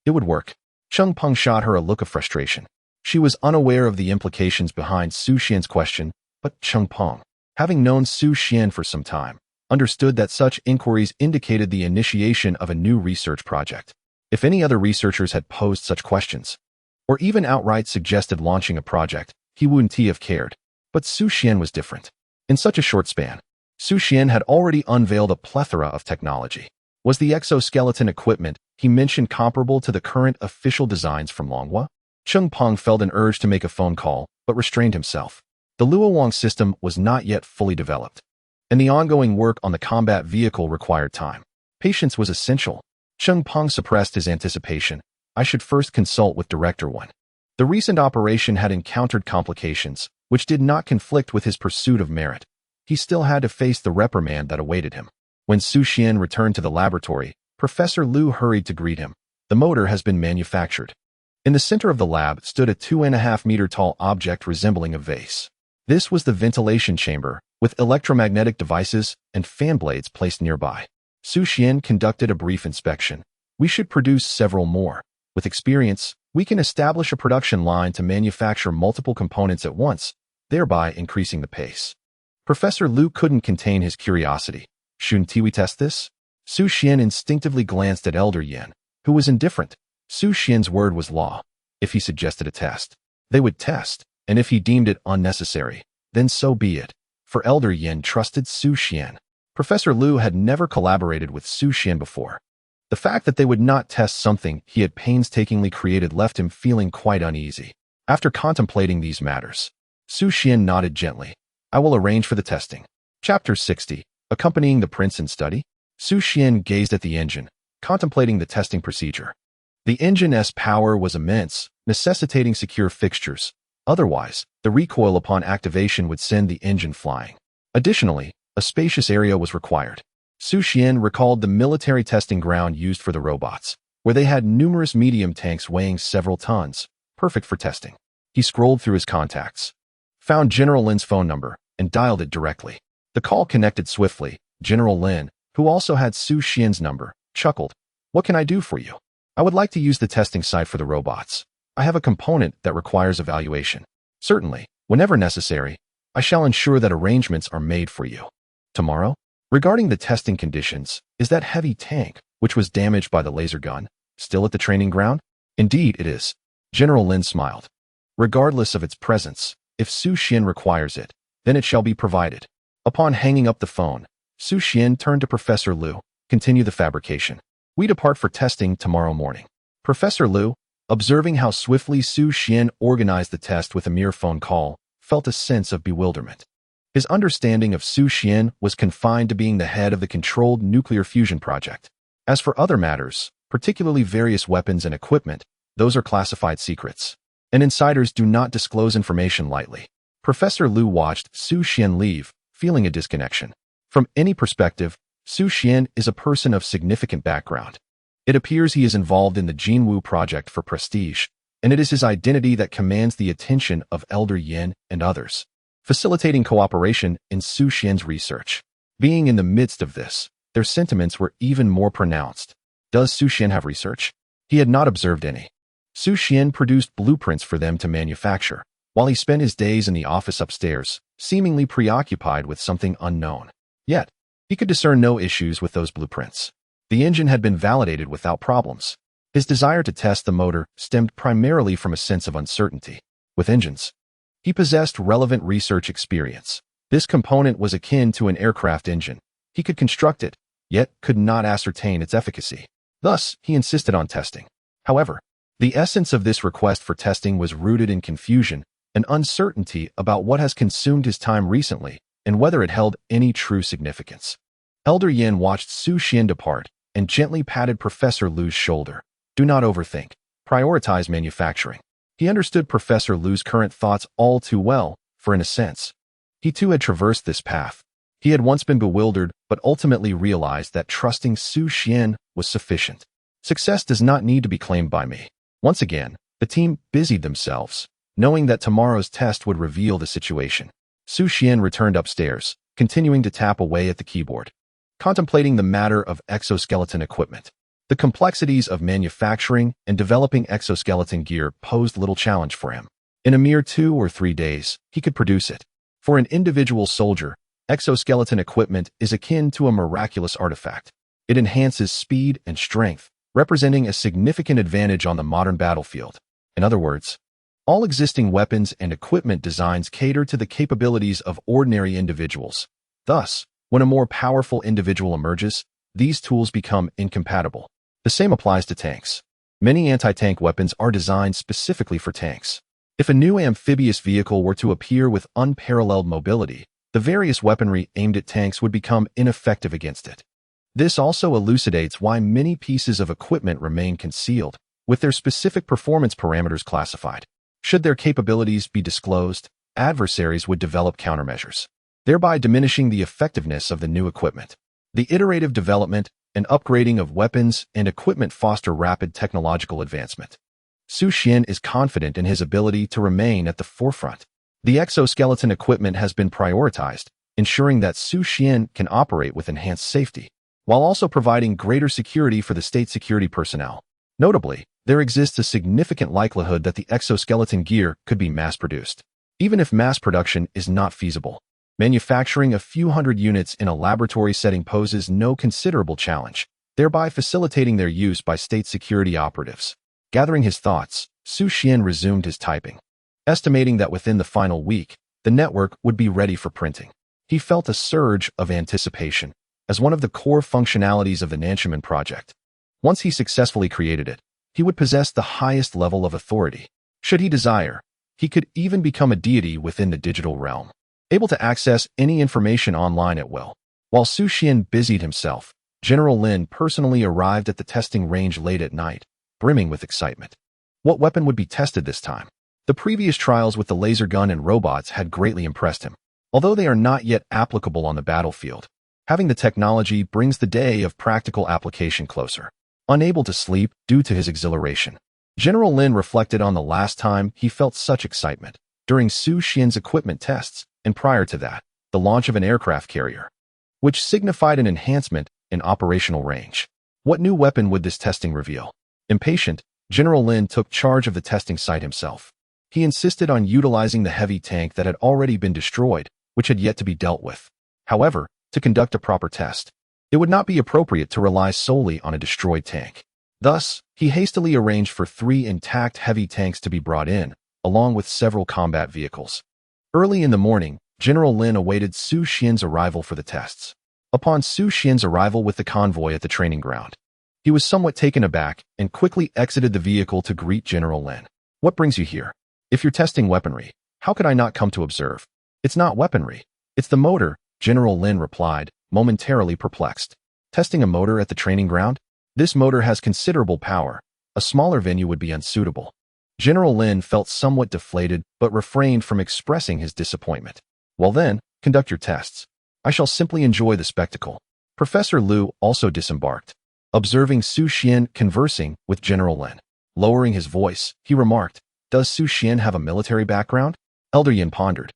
it would work. Xu shot her a look of frustration. She was unaware of the implications behind Xu Xuan's question, but Xu, having known Xu Xuan for some time, understood that such inquiries indicated the initiation of a new research project. If any other researchers had posed such questions, or even outright suggested launching a project, he wouldn't have cared. But Xu Xuan was different. In such a short span, Xu Xuan had already unveiled a plethora of technology. Was the exoskeleton equipment he mentioned comparable to the current official designs from Longhua? Xu felt an urge to make a phone call, but restrained himself. The Luoyang system was not yet fully developed, and the ongoing work on the combat vehicle required time. Patience was essential. Xu suppressed his anticipation. I should first consult with Director Wan. The recent operation had encountered complications, which did not conflict with his pursuit of merit. He still had to face the reprimand that awaited him. When Xu Xuan returned to the laboratory, Professor Lu hurried to greet him. The motor has been manufactured. In the center of the lab stood a 2.5-meter-tall object resembling a vase. This was the ventilation chamber, with electromagnetic devices and fan blades placed nearby. Xu Xuan conducted a brief inspection. We should produce several more. With experience, we can establish a production line to manufacture multiple components at once, thereby increasing the pace. Professor Lu couldn't contain his curiosity. Shouldn't we test this? Xu Xuan instinctively glanced at Elder Yin, who was indifferent. Xu Xuan's word was law. If he suggested a test, they would test, and if he deemed it unnecessary, then so be it. For Elder Yin trusted Xu Xuan. Professor Lu had never collaborated with Xu Xuan before. The fact that they would not test something he had painstakingly created left him feeling quite uneasy. After contemplating these matters, Xu Xuan nodded gently. I will arrange for the testing. Chapter 60. Accompanying the prince in study. Xu Xuan gazed at the engine, contemplating the testing procedure. The engine's power was immense, necessitating secure fixtures. Otherwise, the recoil upon activation would send the engine flying. Additionally, a spacious area was required. Xu Xuan recalled the military testing ground used for the robots, where they had numerous medium tanks weighing several tons, perfect for testing. He scrolled through his contacts, found General Lin's phone number, and dialed it directly. The call connected swiftly. General Lin, who also had Xu Xuan's number, chuckled. What can I do for you? I would like to use the testing site for the robots. I have a component that requires evaluation. Certainly, whenever necessary, I shall ensure that arrangements are made for you. Tomorrow? Regarding the testing conditions, is that heavy tank, which was damaged by the laser gun, still at the training ground? Indeed it is. General Lin smiled. Regardless of its presence, if Xu Xuan requires it, then it shall be provided. Upon hanging up the phone, Xu Xuan turned to Professor Lu. Continue the fabrication. We depart for testing tomorrow morning. Professor Lu, observing how swiftly Xu Xuan organized the test with a mere phone call, felt a sense of bewilderment. His understanding of Xu Xuan was confined to being the head of the controlled nuclear fusion project. As for other matters, particularly various weapons and equipment, those are classified secrets, and insiders do not disclose information lightly. Professor Lu watched Xu Xuan leave, feeling a disconnection. From any perspective, Xu Xuan is a person of significant background. It appears he is involved in the Jinwu project for prestige, and it is his identity that commands the attention of Elder Yin and others, facilitating cooperation in Xu Xuan's research. Being in the midst of this, their sentiments were even more pronounced. Does Xu Xuan have research? He had not observed any. Xu Xuan produced blueprints for them to manufacture, while he spent his days in the office upstairs, seemingly preoccupied with something unknown. Yet, he could discern no issues with those blueprints. The engine had been validated without problems. His desire to test the motor stemmed primarily from a sense of uncertainty. With engines, he possessed relevant research experience. This component was akin to an aircraft engine. He could construct it, yet could not ascertain its efficacy. Thus, he insisted on testing. However, the essence of this request for testing was rooted in confusion and uncertainty about what has consumed his time recently and whether it held any true significance. Elder Yin watched Xu Xuan depart and gently patted Professor Lu's shoulder. Do not overthink. Prioritize manufacturing. He understood Professor Lu's current thoughts all too well, for in a sense, he too had traversed this path. He had once been bewildered, but ultimately realized that trusting Xu Xuan was sufficient. Success does not need to be claimed by me. Once again, the team busied themselves, knowing that tomorrow's test would reveal the situation. Xu Xuan returned upstairs, continuing to tap away at the keyboard, contemplating the matter of exoskeleton equipment. The complexities of manufacturing and developing exoskeleton gear posed little challenge for him. In a mere 2 or 3 days, he could produce it. For an individual soldier, exoskeleton equipment is akin to a miraculous artifact. It enhances speed and strength, representing a significant advantage on the modern battlefield. In other words, all existing weapons and equipment designs cater to the capabilities of ordinary individuals. Thus, when a more powerful individual emerges, these tools become incompatible. The same applies to tanks. Many anti-tank weapons are designed specifically for tanks. If a new amphibious vehicle were to appear with unparalleled mobility, the various weaponry aimed at tanks would become ineffective against it. This also elucidates why many pieces of equipment remain concealed, with their specific performance parameters classified. Should their capabilities be disclosed, adversaries would develop countermeasures, thereby diminishing the effectiveness of the new equipment. The iterative development and upgrading of weapons and equipment foster rapid technological advancement. Xu Xuan is confident in his ability to remain at the forefront. The exoskeleton equipment has been prioritized, ensuring that Xu Xuan can operate with enhanced safety, while also providing greater security for the state security personnel. Notably, there exists a significant likelihood that the exoskeleton gear could be mass-produced. Even if mass production is not feasible, manufacturing a few hundred units in a laboratory setting poses no considerable challenge, thereby facilitating their use by state security operatives. Gathering his thoughts, Xu Xuan resumed his typing, estimating that within the final week, the network would be ready for printing. He felt a surge of anticipation, as one of the core functionalities of the Nanshiman project. Once he successfully created it, he would possess the highest level of authority. Should he desire, he could even become a deity within the digital realm, able to access any information online at will. While Xu Xuan busied himself, General Lin personally arrived at the testing range late at night, brimming with excitement. What weapon would be tested this time? The previous trials with the laser gun and robots had greatly impressed him. Although they are not yet applicable on the battlefield, having the technology brings the day of practical application closer. Unable to sleep due to his exhilaration, General Lin reflected on the last time he felt such excitement, during Xu Xuan's equipment tests, and prior to that, the launch of an aircraft carrier, which signified an enhancement in operational range. What new weapon would this testing reveal? Impatient, General Lin took charge of the testing site himself. He insisted on utilizing the heavy tank that had already been destroyed, which had yet to be dealt with. However, to conduct a proper test, it would not be appropriate to rely solely on a destroyed tank. Thus, he hastily arranged for 3 intact heavy tanks to be brought in, along with several combat vehicles. Early in the morning, General Lin awaited Xu Xuan's arrival for the tests. Upon Xu Xuan's arrival with the convoy at the training ground, he was somewhat taken aback and quickly exited the vehicle to greet General Lin. What brings you here? If you're testing weaponry, how could I not come to observe? It's not weaponry. It's the motor, General Lin replied, momentarily perplexed. Testing a motor at the training ground? This motor has considerable power. A smaller venue would be unsuitable. General Lin felt somewhat deflated but refrained from expressing his disappointment. Well then, conduct your tests. I shall simply enjoy the spectacle. Professor Lu also disembarked, observing Xu Xuan conversing with General Lin. Lowering his voice, he remarked, "Does Xu Xuan have a military background?" Elder Yin pondered,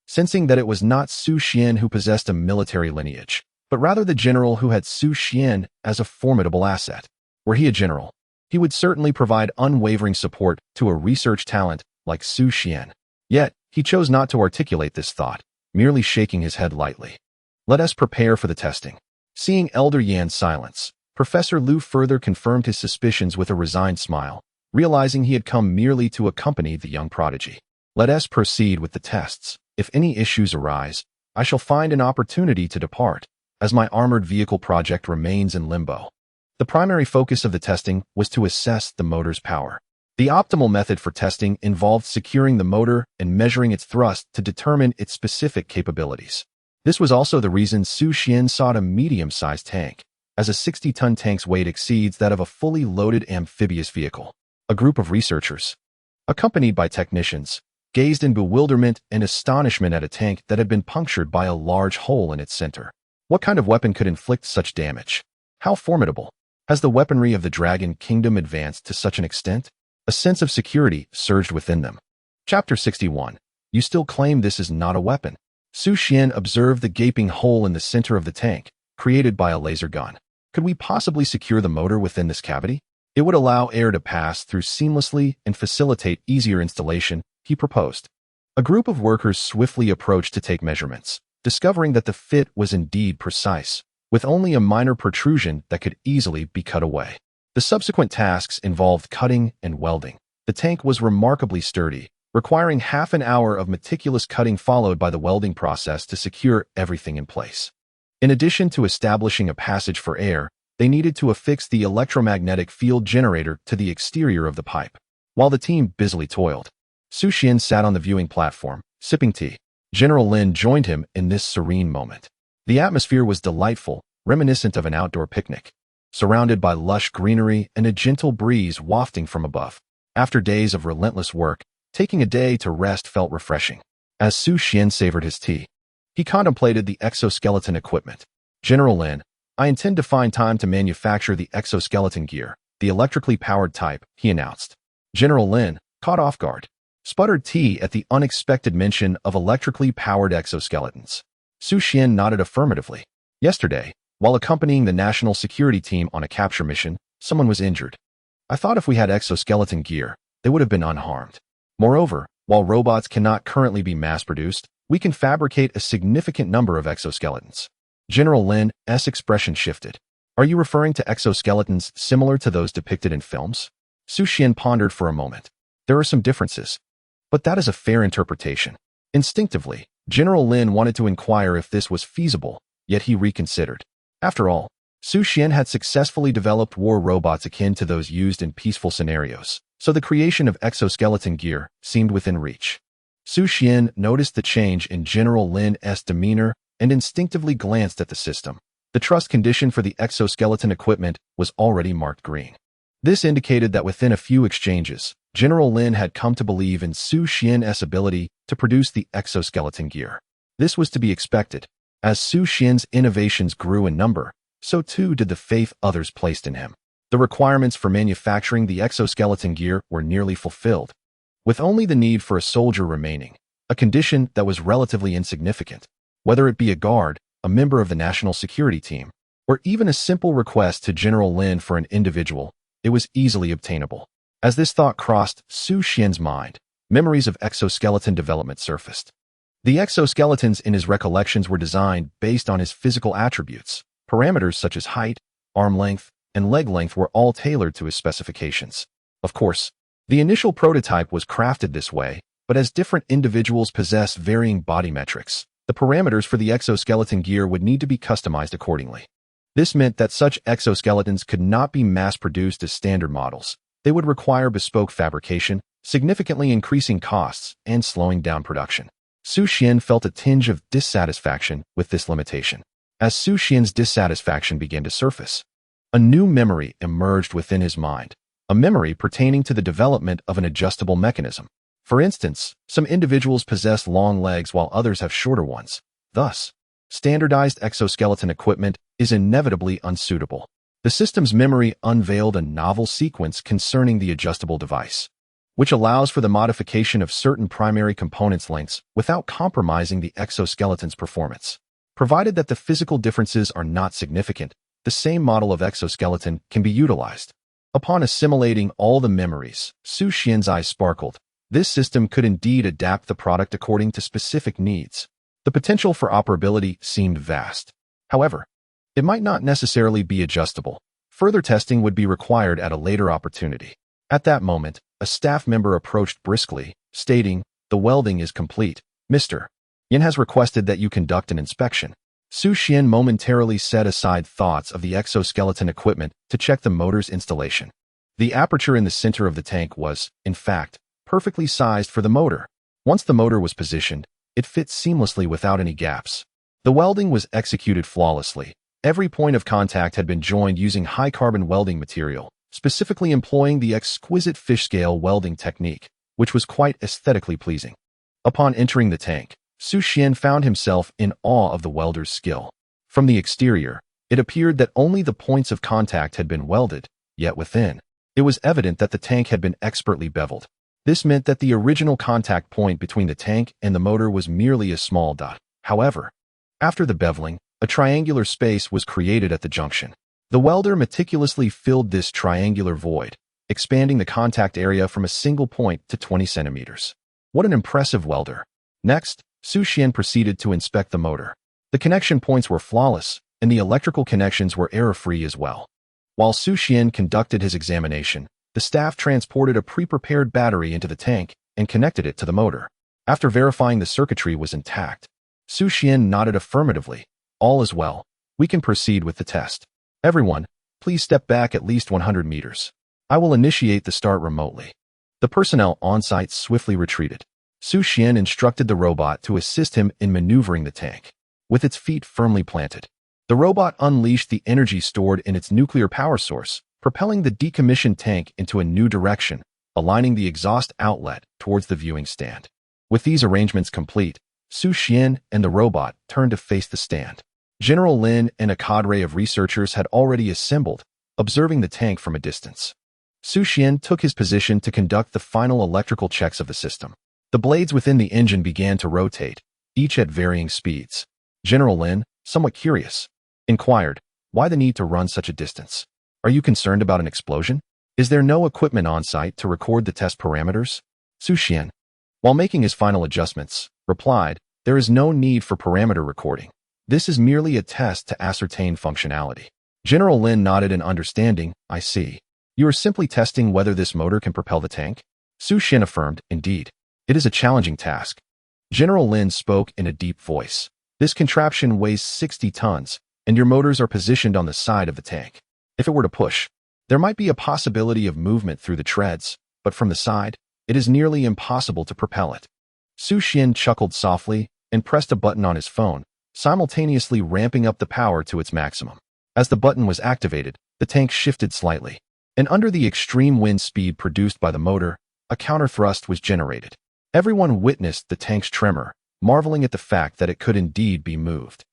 sensing that it was not Xu Xuan who possessed a military lineage, but rather the general who had Xu Xuan as a formidable asset. Were he a general, he would certainly provide unwavering support to a research talent like Xu Xuan. Yet, he chose not to articulate this thought, merely shaking his head lightly. Let us prepare for the testing. Seeing Elder Yan's silence, Professor Liu further confirmed his suspicions with a resigned smile, realizing he had come merely to accompany the young prodigy. Let us proceed with the tests. If any issues arise, I shall find an opportunity to depart, as my armored vehicle project remains in limbo. The primary focus of the testing was to assess the motor's power. The optimal method for testing involved securing the motor and measuring its thrust to determine its specific capabilities. This was also the reason Xu Xuan sought a medium-sized tank, as a 60-ton tank's weight exceeds that of a fully loaded amphibious vehicle. A group of researchers, accompanied by technicians, gazed in bewilderment and astonishment at a tank that had been punctured by a large hole in its center. What kind of weapon could inflict such damage? How formidable? Has the weaponry of the Dragon Kingdom advanced to such an extent? A sense of security surged within them. Chapter 61. You still claim this is not a weapon? Xu Xuan observed the gaping hole in the center of the tank, created by a laser gun. Could we possibly secure the motor within this cavity? It would allow air to pass through seamlessly and facilitate easier installation, he proposed. A group of workers swiftly approached to take measurements, discovering that the fit was indeed precise, with only a minor protrusion that could easily be cut away. The subsequent tasks involved cutting and welding. The tank was remarkably sturdy, requiring half an hour of meticulous cutting followed by the welding process to secure everything in place. In addition to establishing a passage for air, they needed to affix the electromagnetic field generator to the exterior of the pipe. While the team busily toiled, Xu Xuan sat on the viewing platform, sipping tea. General Lin joined him in this serene moment. The atmosphere was delightful, reminiscent of an outdoor picnic, surrounded by lush greenery and a gentle breeze wafting from above. After days of relentless work, taking a day to rest felt refreshing. As Xu Xuan savored his tea, he contemplated the exoskeleton equipment. General Lin, I intend to find time to manufacture the exoskeleton gear, the electrically powered type, he announced. General Lin, caught off guard, sputtered tea at the unexpected mention of electrically powered exoskeletons. Xu Xuan nodded affirmatively. Yesterday, while accompanying the national security team on a capture mission, someone was injured. I thought if we had exoskeleton gear, they would have been unharmed. Moreover, while robots cannot currently be mass-produced, we can fabricate a significant number of exoskeletons. General Lin's expression shifted. Are you referring to exoskeletons similar to those depicted in films? Xu Xuan pondered for a moment. There are some differences, but that is a fair interpretation. Instinctively, General Lin wanted to inquire if this was feasible, yet he reconsidered. After all, Xu Xuan had successfully developed war robots akin to those used in peaceful scenarios, so the creation of exoskeleton gear seemed within reach. Xu Xuan noticed the change in General Lin's demeanor and instinctively glanced at the system. The trust condition for the exoskeleton equipment was already marked green. This indicated that within a few exchanges, General Lin had come to believe in Xu Xuan's ability to produce the exoskeleton gear. This was to be expected. As Xu Xuan's innovations grew in number, so too did the faith others placed in him. The requirements for manufacturing the exoskeleton gear were nearly fulfilled, with only the need for a soldier remaining, a condition that was relatively insignificant. Whether it be a guard, a member of the national security team, or even a simple request to General Lin for an individual, it was easily obtainable. As this thought crossed Xu Xuan's mind, memories of exoskeleton development surfaced. The exoskeletons in his recollections were designed based on his physical attributes. Parameters such as height, arm length, and leg length were all tailored to his specifications. Of course, the initial prototype was crafted this way, but as different individuals possess varying body metrics, the parameters for the exoskeleton gear would need to be customized accordingly. This meant that such exoskeletons could not be mass-produced as standard models. They would require bespoke fabrication, significantly increasing costs and slowing down production. Xu Xuan felt a tinge of dissatisfaction with this limitation. As Xu Xuan's dissatisfaction began to surface, a new memory emerged within his mind, a memory pertaining to the development of an adjustable mechanism. For instance, some individuals possess long legs while others have shorter ones. Thus, standardized exoskeleton equipment is inevitably unsuitable. The system's memory unveiled a novel sequence concerning the adjustable device, which allows for the modification of certain primary components' lengths without compromising the exoskeleton's performance. Provided that the physical differences are not significant, the same model of exoskeleton can be utilized. Upon assimilating all the memories, Xu Xuan's eyes sparkled. This system could indeed adapt the product according to specific needs. The potential for operability seemed vast. However, it might not necessarily be adjustable. Further testing would be required at a later opportunity. At that moment, a staff member approached briskly, stating, "The welding is complete. Mr. Yin has requested that you conduct an inspection." Xu Xuan momentarily set aside thoughts of the exoskeleton equipment to check the motor's installation. The aperture in the center of the tank was, in fact, perfectly sized for the motor. Once the motor was positioned, it fit seamlessly without any gaps. The welding was executed flawlessly. Every point of contact had been joined using high-carbon welding material, specifically employing the exquisite fish-scale welding technique, which was quite aesthetically pleasing. Upon entering the tank, Xu Xuan found himself in awe of the welder's skill. From the exterior, it appeared that only the points of contact had been welded, yet within, it was evident that the tank had been expertly beveled. This meant that the original contact point between the tank and the motor was merely a small dot. However, after the beveling, a triangular space was created at the junction. The welder meticulously filled this triangular void, expanding the contact area from a single point to 20 centimeters. What an impressive welder! Next, Xu Xuan proceeded to inspect the motor. The connection points were flawless, and the electrical connections were error-free as well. While Xu Xuan conducted his examination, the staff transported a pre-prepared battery into the tank and connected it to the motor. After verifying the circuitry was intact, Xu Xuan nodded affirmatively. "All is well. We can proceed with the test. Everyone, please step back at least 100 meters. I will initiate the start remotely." The personnel on-site swiftly retreated. Xu Xuan instructed the robot to assist him in maneuvering the tank. With its feet firmly planted, the robot unleashed the energy stored in its nuclear power source, propelling the decommissioned tank into a new direction, aligning the exhaust outlet towards the viewing stand. With these arrangements complete, Xu Xuan and the robot turned to face the stand. General Lin and a cadre of researchers had already assembled, observing the tank from a distance. Xu Xuan took his position to conduct the final electrical checks of the system. The blades within the engine began to rotate, each at varying speeds. General Lin, somewhat curious, inquired, "Why the need to run such a distance? Are you concerned about an explosion? Is there no equipment on site to record the test parameters?" Xu Xuan, while making his final adjustments, replied, "There is no need for parameter recording. This is merely a test to ascertain functionality." General Lin nodded in understanding. "I see. You are simply testing whether this motor can propel the tank?" Xu Xuan affirmed, "Indeed. It is a challenging task." General Lin spoke in a deep voice. "This contraption weighs 60 tons, and your motors are positioned on the side of the tank. If it were to push, there might be a possibility of movement through the treads, but from the side, it is nearly impossible to propel it." Xu Xuan chuckled softly and pressed a button on his phone, simultaneously ramping up the power to its maximum. As the button was activated, the tank shifted slightly, and under the extreme wind speed produced by the motor, a counter-thrust was generated. Everyone witnessed the tank's tremor, marveling at the fact that it could indeed be moved.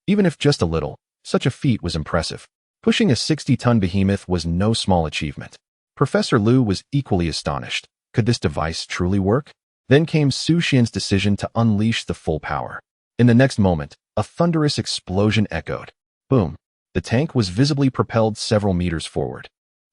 Even if just a little, such a feat was impressive. Pushing a 60-ton behemoth was no small achievement. Professor Lu was equally astonished. Could this device truly work? Then came Xu Xuan's decision to unleash the full power. In the next moment, a thunderous explosion echoed. Boom! The tank was visibly propelled several meters forward,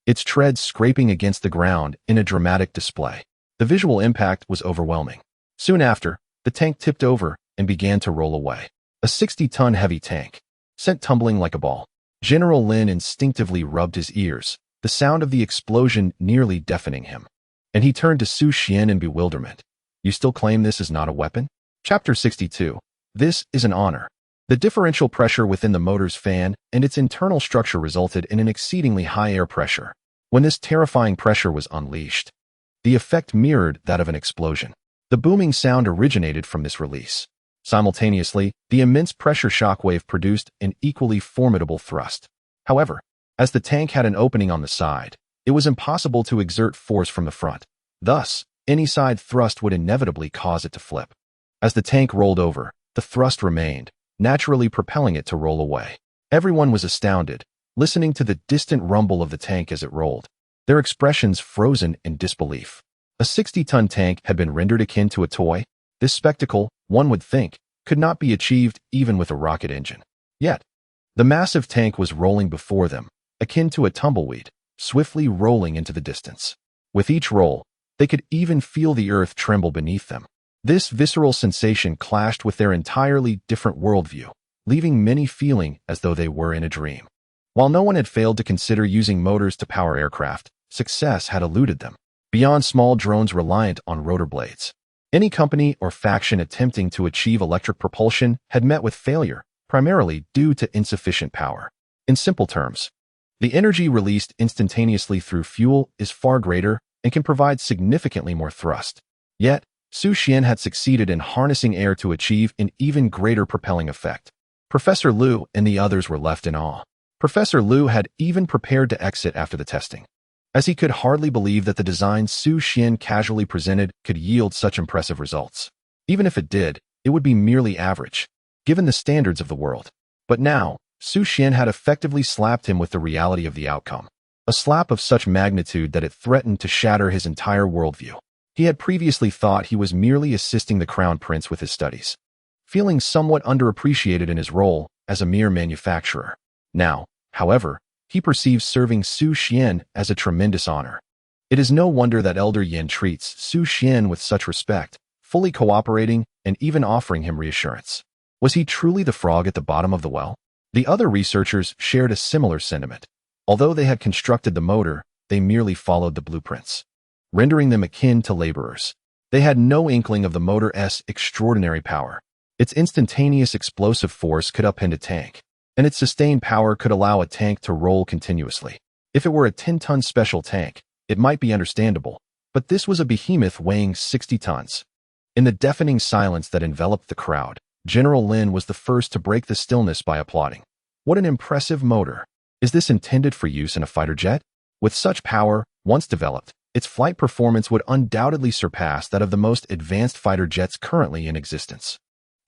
its treads scraping against the ground in a dramatic display. The visual impact was overwhelming. Soon after, the tank tipped over and began to roll away. A 60-ton heavy tank, sent tumbling like a ball. General Lin instinctively rubbed his ears, the sound of the explosion nearly deafening him. And he turned to Xu Xuan in bewilderment. "You still claim this is not a weapon?" Chapter 62. This is an honor. The differential pressure within the motor's fan and its internal structure resulted in an exceedingly high air pressure. When this terrifying pressure was unleashed, the effect mirrored that of an explosion. The booming sound originated from this release. Simultaneously, the immense pressure shockwave produced an equally formidable thrust. However, as the tank had an opening on the side, it was impossible to exert force from the front. Thus, any side thrust would inevitably cause it to flip. As the tank rolled over, the thrust remained, naturally propelling it to roll away. Everyone was astounded, listening to the distant rumble of the tank as it rolled, their expressions frozen in disbelief. A 60-ton tank had been rendered akin to a toy. This spectacle, one would think, could not be achieved even with a rocket engine. Yet, the massive tank was rolling before them, akin to a tumbleweed, swiftly rolling into the distance. With each roll, they could even feel the earth tremble beneath them. This visceral sensation clashed with their entirely different worldview, leaving many feeling as though they were in a dream. While no one had failed to consider using motors to power aircraft, success had eluded them. Beyond small drones reliant on rotor blades, any company or faction attempting to achieve electric propulsion had met with failure, primarily due to insufficient power. In simple terms, the energy released instantaneously through fuel is far greater and can provide significantly more thrust. Yet, Xu Xuan had succeeded in harnessing air to achieve an even greater propelling effect. Professor Liu and the others were left in awe. Professor Liu had even prepared to exit after the testing, as he could hardly believe that the design Xu Xuan casually presented could yield such impressive results. Even if it did, it would be merely average, given the standards of the world. But now, Xu Xuan had effectively slapped him with the reality of the outcome, a slap of such magnitude that it threatened to shatter his entire worldview. He had previously thought he was merely assisting the crown prince with his studies, feeling somewhat underappreciated in his role as a mere manufacturer. Now, however, he perceives serving Xu Xuan as a tremendous honor. It is no wonder that Elder Yin treats Xu Xuan with such respect, fully cooperating and even offering him reassurance. Was he truly the frog at the bottom of the well? The other researchers shared a similar sentiment. Although they had constructed the motor, they merely followed the blueprints, rendering them akin to laborers. They had no inkling of the motor's extraordinary power. Its instantaneous explosive force could upend a tank, and its sustained power could allow a tank to roll continuously. If it were a 10-ton special tank, it might be understandable, but this was a behemoth weighing 60 tons. In the deafening silence that enveloped the crowd, General Lin was the first to break the stillness by applauding. What an impressive motor! Is this intended for use in a fighter jet? With such power, once developed, its flight performance would undoubtedly surpass that of the most advanced fighter jets currently in existence.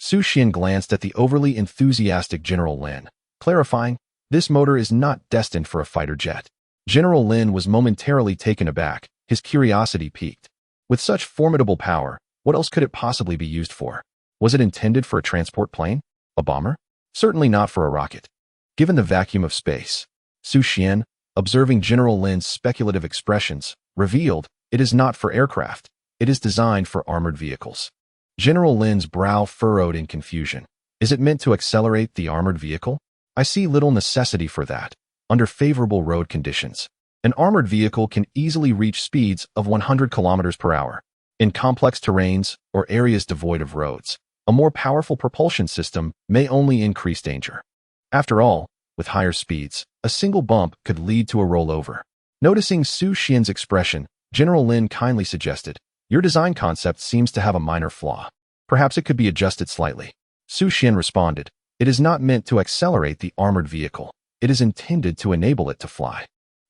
Xu Xuan glanced at the overly enthusiastic General Lin, clarifying, "This motor is not destined for a fighter jet." General Lin was momentarily taken aback, his curiosity piqued. With such formidable power, what else could it possibly be used for? Was it intended for a transport plane? A bomber? Certainly not for a rocket. Given the vacuum of space, Xu Xuan, observing General Lin's speculative expressions, revealed, "It is not for aircraft. It is designed for armored vehicles." General Lin's brow furrowed in confusion. Is it meant to accelerate the armored vehicle? I see little necessity for that. Under favorable road conditions, an armored vehicle can easily reach speeds of 100 kilometers per hour. In complex terrains or areas devoid of roads, a more powerful propulsion system may only increase danger. After all, with higher speeds, a single bump could lead to a rollover. Noticing Xu Xuan's expression, General Lin kindly suggested, "Your design concept seems to have a minor flaw. Perhaps it could be adjusted slightly." Xu Xuan responded, "It is not meant to accelerate the armored vehicle. It is intended to enable it to fly.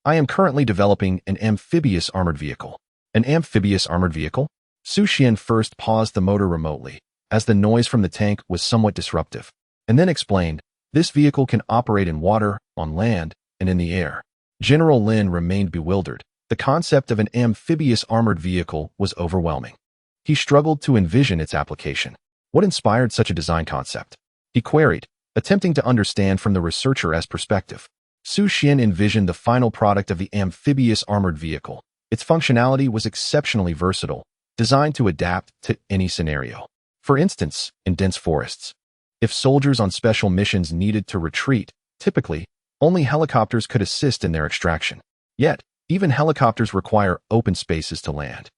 I am currently developing an amphibious armored vehicle." An amphibious armored vehicle? Xu Xuan first paused the motor remotely, as the noise from the tank was somewhat disruptive, and then explained, "This vehicle can operate in water, on land, and in the air." General Lin remained bewildered. The concept of an amphibious armored vehicle was overwhelming. He struggled to envision its application. What inspired such a design concept? He queried, attempting to understand from the researcher's perspective. Xu Xuan envisioned the final product of the amphibious armored vehicle. Its functionality was exceptionally versatile, designed to adapt to any scenario. For instance, in dense forests, if soldiers on special missions needed to retreat, typically, only helicopters could assist in their extraction. Yet, even helicopters require open spaces to land.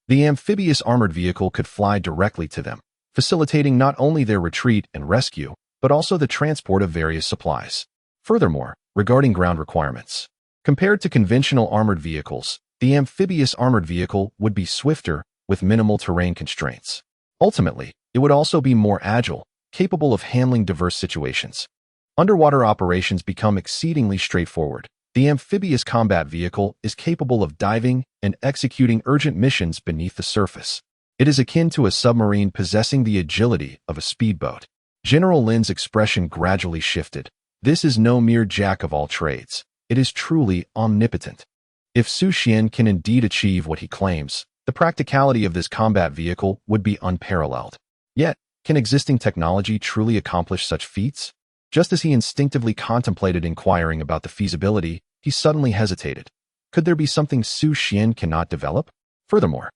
The amphibious armored vehicle could fly directly to them, facilitating not only their retreat and rescue, but also the transport of various supplies. Furthermore, regarding ground requirements, compared to conventional armored vehicles, the amphibious armored vehicle would be swifter, with minimal terrain constraints. Ultimately, it would also be more agile, capable of handling diverse situations. Underwater operations become exceedingly straightforward. The amphibious combat vehicle is capable of diving and executing urgent missions beneath the surface. It is akin to a submarine possessing the agility of a speedboat. General Lin's expression gradually shifted. This is no mere jack of all trades. It is truly omnipotent. If Xu Xuan can indeed achieve what he claims, the practicality of this combat vehicle would be unparalleled. Yet, can existing technology truly accomplish such feats? Just as he instinctively contemplated inquiring about the feasibility, he suddenly hesitated. Could there be something Xu Xuan cannot develop? Furthermore,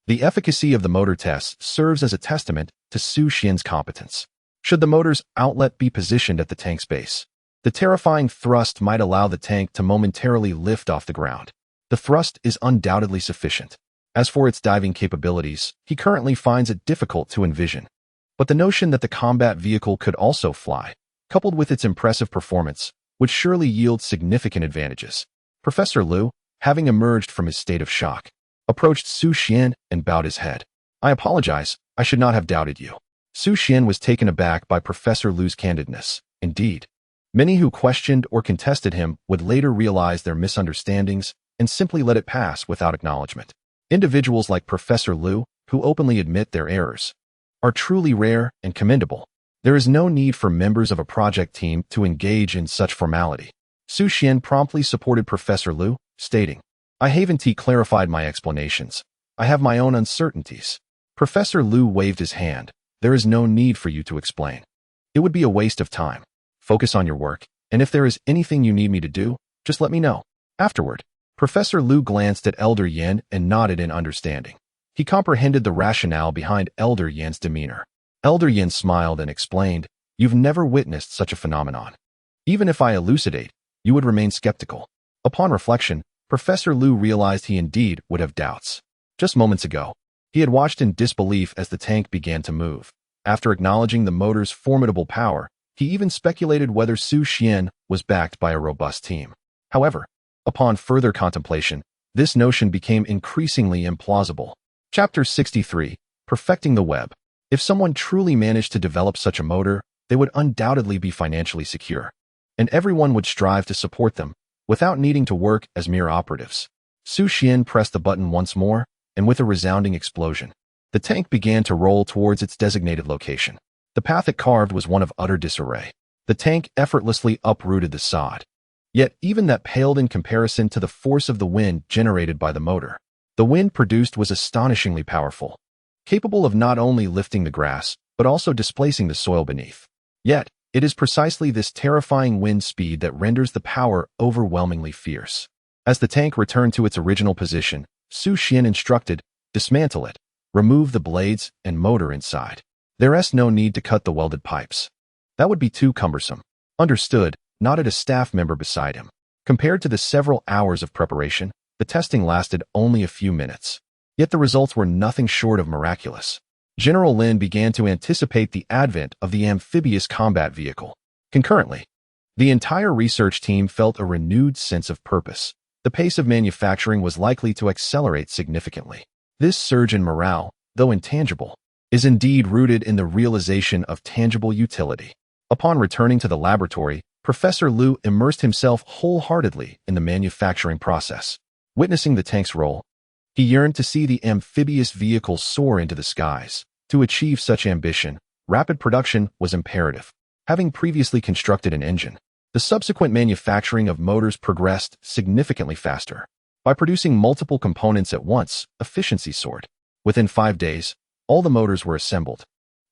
the efficacy of the motor test serves as a testament to Xu Xuan's competence. Should the motor's outlet be positioned at the tank's base, The terrifying thrust might allow the tank to momentarily lift off the ground. The thrust is undoubtedly sufficient. As for its diving capabilities, he currently finds it difficult to envision. But the notion that the combat vehicle could also fly, coupled with its impressive performance, would surely yield significant advantages. Professor Lu, having emerged from his state of shock, approached Xu Xuan and bowed his head. I apologize, I should not have doubted you. Xu Xuan was taken aback by Professor Lu's candidness. Indeed, many who questioned or contested him would later realize their misunderstandings and simply let it pass without acknowledgement. Individuals like Professor Lu, who openly admit their errors, are truly rare and commendable. There is no need for members of a project team to engage in such formality. Xu Xuan promptly supported Professor Lu, stating, I haven't clarified my explanations. I have my own uncertainties. Professor Lu waved his hand. There is no need for you to explain. It would be a waste of time. Focus on your work, and if there is anything you need me to do, just let me know. Afterward, Professor Lu glanced at Elder Yan and nodded in understanding. He comprehended the rationale behind Elder Yan's demeanor. Elder Yan smiled and explained, You've never witnessed such a phenomenon. Even if I elucidate, you would remain skeptical. Upon reflection, Professor Lu realized he indeed would have doubts. Just moments ago, he had watched in disbelief as the tank began to move. After acknowledging the motor's formidable power, he even speculated whether Xu Xuan was backed by a robust team. However, upon further contemplation, this notion became increasingly implausible. Chapter 63, Perfecting the Web. If someone truly managed to develop such a motor, they would undoubtedly be financially secure, and everyone would strive to support them, without needing to work as mere operatives. Xu Xuan pressed the button once more, and with a resounding explosion, the tank began to roll towards its designated location. The path it carved was one of utter disarray. The tank effortlessly uprooted the sod. Yet even that paled in comparison to the force of the wind generated by the motor. The wind produced was astonishingly powerful, capable of not only lifting the grass, but also displacing the soil beneath. Yet, it is precisely this terrifying wind speed that renders the power overwhelmingly fierce. As the tank returned to its original position, Xu Xuan instructed, dismantle it, remove the blades and motor inside. There's no need to cut the welded pipes. That would be too cumbersome. Understood, nodded a staff member beside him. Compared to the several hours of preparation, the testing lasted only a few minutes. Yet the results were nothing short of miraculous. General Lin began to anticipate the advent of the amphibious combat vehicle. Concurrently, the entire research team felt a renewed sense of purpose. The pace of manufacturing was likely to accelerate significantly. This surge in morale, though intangible, is indeed rooted in the realization of tangible utility. Upon returning to the laboratory, Professor Lu immersed himself wholeheartedly in the manufacturing process. Witnessing the tank's roll, he yearned to see the amphibious vehicle soar into the skies. To achieve such ambition, rapid production was imperative. Having previously constructed an engine, the subsequent manufacturing of motors progressed significantly faster. By producing multiple components at once, efficiency soared. Within 5 days, all the motors were assembled.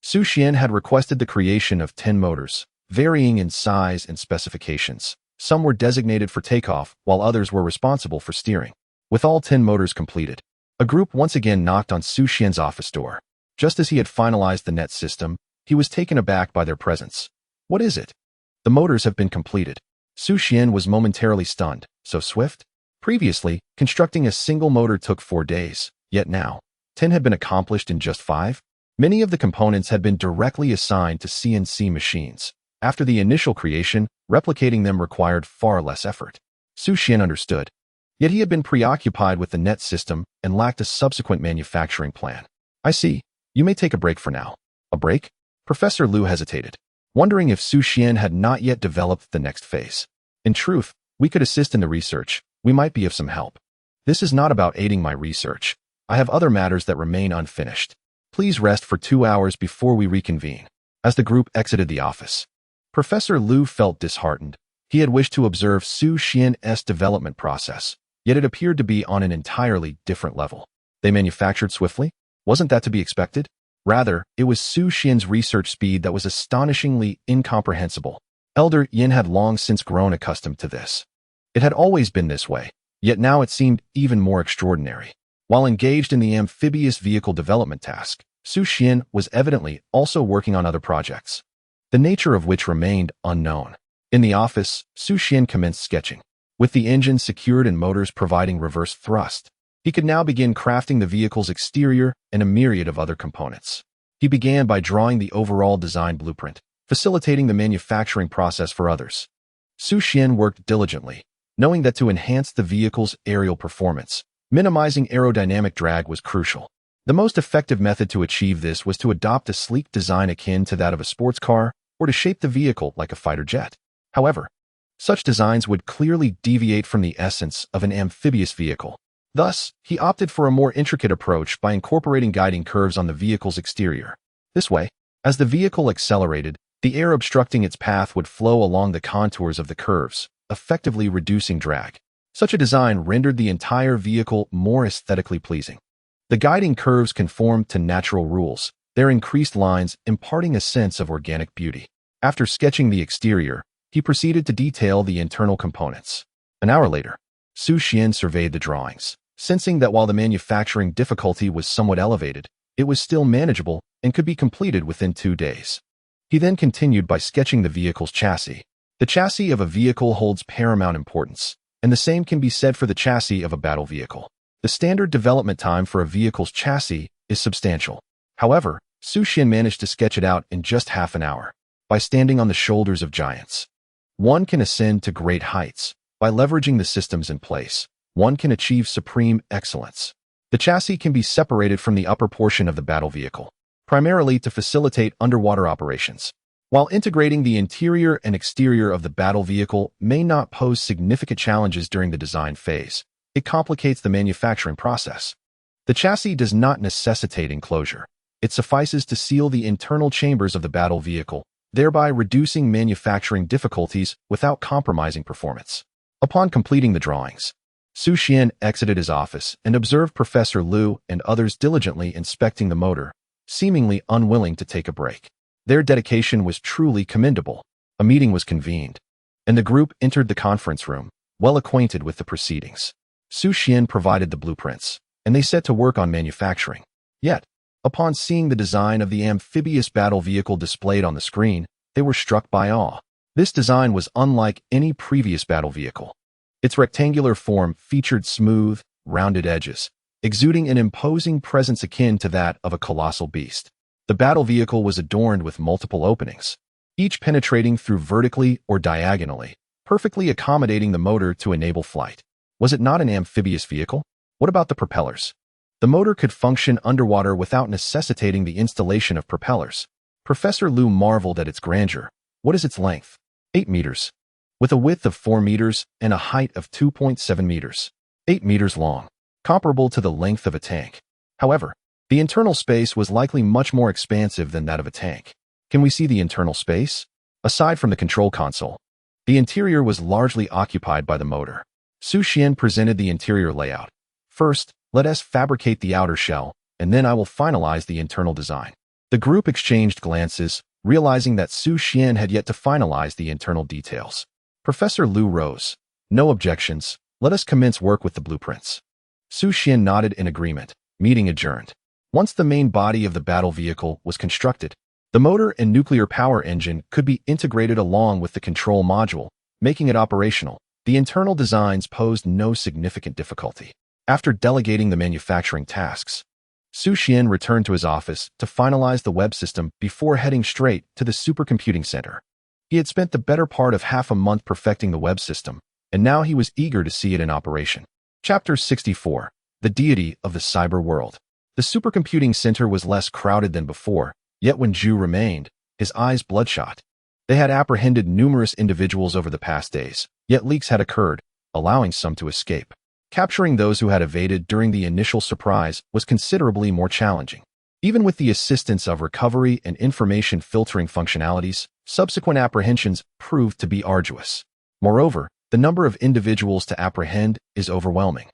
Xu Xuan had requested the creation of 10 motors, varying in size and specifications. Some were designated for takeoff, while others were responsible for steering. With all 10 motors completed, a group once again knocked on Xu Xuan's office door. Just as he had finalized the net system, he was taken aback by their presence. What is it? The motors have been completed. Xu Xuan was momentarily stunned. So swift? Previously, constructing a single motor took 4 days, yet now, 10 had been accomplished in just 5. Many of the components had been directly assigned to CNC machines. After the initial creation, replicating them required far less effort. Xu Xuan understood. Yet he had been preoccupied with the net system and lacked a subsequent manufacturing plan. I see. You may take a break for now. A break? Professor Lu hesitated, wondering if Xu Xuan had not yet developed the next phase. In truth, we could assist in the research. We might be of some help. This is not about aiding my research. I have other matters that remain unfinished. Please rest for 2 hours before we reconvene. As the group exited the office, Professor Lu felt disheartened. He had wished to observe Xu Xuan's development process, yet it appeared to be on an entirely different level. They manufactured swiftly? Wasn't that to be expected? Rather, it was Xu Xuan's research speed that was astonishingly incomprehensible. Elder Yan had long since grown accustomed to this. It had always been this way, yet now it seemed even more extraordinary. While engaged in the amphibious vehicle development task, Xu Xuan was evidently also working on other projects, the nature of which remained unknown. In the office, Xu Xuan commenced sketching. With the engine secured and motors providing reverse thrust, he could now begin crafting the vehicle's exterior and a myriad of other components. He began by drawing the overall design blueprint, facilitating the manufacturing process for others. Xu Xuan worked diligently, knowing that to enhance the vehicle's aerial performance, minimizing aerodynamic drag was crucial. The most effective method to achieve this was to adopt a sleek design akin to that of a sports car or to shape the vehicle like a fighter jet. However, such designs would clearly deviate from the essence of an amphibious vehicle. Thus, he opted for a more intricate approach by incorporating guiding curves on the vehicle's exterior. This way, as the vehicle accelerated, the air obstructing its path would flow along the contours of the curves, effectively reducing drag. Such a design rendered the entire vehicle more aesthetically pleasing. The guiding curves conformed to natural rules, their increased lines imparting a sense of organic beauty. After sketching the exterior, he proceeded to detail the internal components. An hour later, Xu Xuan surveyed the drawings, sensing that while the manufacturing difficulty was somewhat elevated, it was still manageable and could be completed within 2 days. He then continued by sketching the vehicle's chassis. The chassis of a vehicle holds paramount importance, and the same can be said for the chassis of a battle vehicle. The standard development time for a vehicle's chassis is substantial. However, Xu Xuan managed to sketch it out in just half an hour. By standing on the shoulders of giants, one can ascend to great heights. By leveraging the systems in place, one can achieve supreme excellence. The chassis can be separated from the upper portion of the battle vehicle, primarily to facilitate underwater operations. While integrating the interior and exterior of the battle vehicle may not pose significant challenges during the design phase, it complicates the manufacturing process. The chassis does not necessitate enclosure. It suffices to seal the internal chambers of the battle vehicle, thereby reducing manufacturing difficulties without compromising performance. Upon completing the drawings, Xu Xuan exited his office and observed Professor Lu and others diligently inspecting the motor, seemingly unwilling to take a break. Their dedication was truly commendable. A meeting was convened, and the group entered the conference room, well acquainted with the proceedings. Xu Xuan provided the blueprints, and they set to work on manufacturing. Yet, upon seeing the design of the amphibious battle vehicle displayed on the screen, they were struck by awe. This design was unlike any previous battle vehicle. Its rectangular form featured smooth, rounded edges, exuding an imposing presence akin to that of a colossal beast. The battle vehicle was adorned with multiple openings, each penetrating through vertically or diagonally, perfectly accommodating the motor to enable flight. Was it not an amphibious vehicle? What about the propellers? The motor could function underwater without necessitating the installation of propellers. Professor Lu marveled at its grandeur. What is its length? 8 meters. With a width of 4 meters and a height of 2.7 meters. 8 meters long, comparable to the length of a tank. However, the internal space was likely much more expansive than that of a tank. Can we see the internal space? Aside from the control console, the interior was largely occupied by the motor. Xu Xuan presented the interior layout. First, let us fabricate the outer shell, and then I will finalize the internal design. The group exchanged glances, realizing that Xu Xuan had yet to finalize the internal details. Professor Lu rose. No objections. Let us commence work with the blueprints. Xu Xuan nodded in agreement. Meeting adjourned. Once the main body of the battle vehicle was constructed, the motor and nuclear power engine could be integrated along with the control module, making it operational. The internal designs posed no significant difficulty. After delegating the manufacturing tasks, Xu Xuan returned to his office to finalize the web system before heading straight to the supercomputing center. He had spent the better part of half a month perfecting the web system, and now he was eager to see it in operation. Chapter 64. The Deity of the Cyber World. The supercomputing center was less crowded than before, yet when Zhu remained, his eyes bloodshot. They had apprehended numerous individuals over the past days, yet leaks had occurred, allowing some to escape. Capturing those who had evaded during the initial surprise was considerably more challenging. Even with the assistance of recovery and information filtering functionalities, subsequent apprehensions proved to be arduous. Moreover, the number of individuals to apprehend is overwhelming,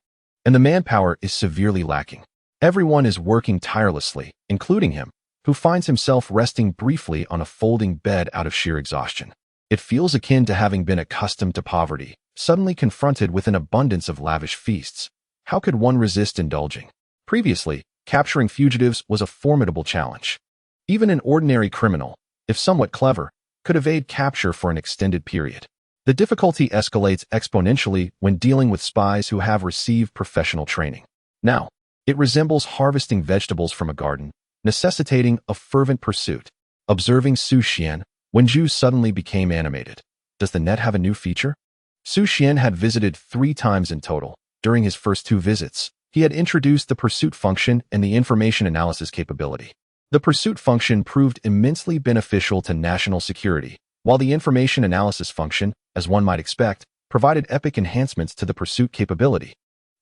and the manpower is severely lacking. Everyone is working tirelessly, including him, who finds himself resting briefly on a folding bed out of sheer exhaustion. It feels akin to having been accustomed to poverty, suddenly confronted with an abundance of lavish feasts. How could one resist indulging? Previously, capturing fugitives was a formidable challenge. Even an ordinary criminal, if somewhat clever, could evade capture for an extended period. The difficulty escalates exponentially when dealing with spies who have received professional training. Now, it resembles harvesting vegetables from a garden, necessitating a fervent pursuit. Observing Xu Xuan, when Xu suddenly became animated. Does the net have a new feature? Xu Xuan had visited 3 times in total. During his first 2 visits, he had introduced the pursuit function and the information analysis capability. The pursuit function proved immensely beneficial to national security, while the information analysis function, as one might expect, provided epic enhancements to the pursuit capability,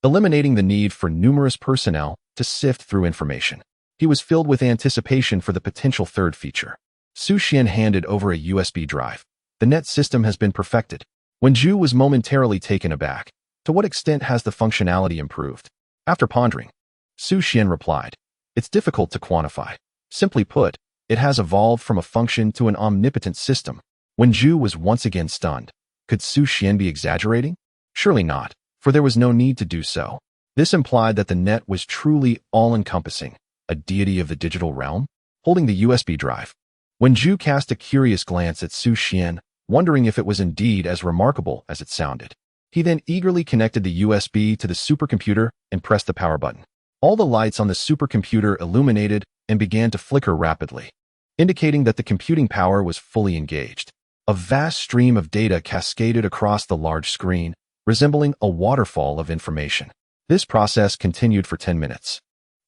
eliminating the need for numerous personnel to sift through information. He was filled with anticipation for the potential third feature. Xu Xuan handed over a USB drive. The net system has been perfected. When Xu was momentarily taken aback, to what extent has the functionality improved? After pondering, Xu Xuan replied, it's difficult to quantify. Simply put, it has evolved from a function to an omnipotent system. When Xu was once again stunned, could Xu Xuan be exaggerating? Surely not, for there was no need to do so. This implied that the net was truly all-encompassing, a deity of the digital realm, holding the USB drive. When Xu cast a curious glance at Xu Xuan, wondering if it was indeed as remarkable as it sounded, he then eagerly connected the USB to the supercomputer and pressed the power button. All the lights on the supercomputer illuminated and began to flicker rapidly, indicating that the computing power was fully engaged. A vast stream of data cascaded across the large screen, resembling a waterfall of information. This process continued for 10 minutes,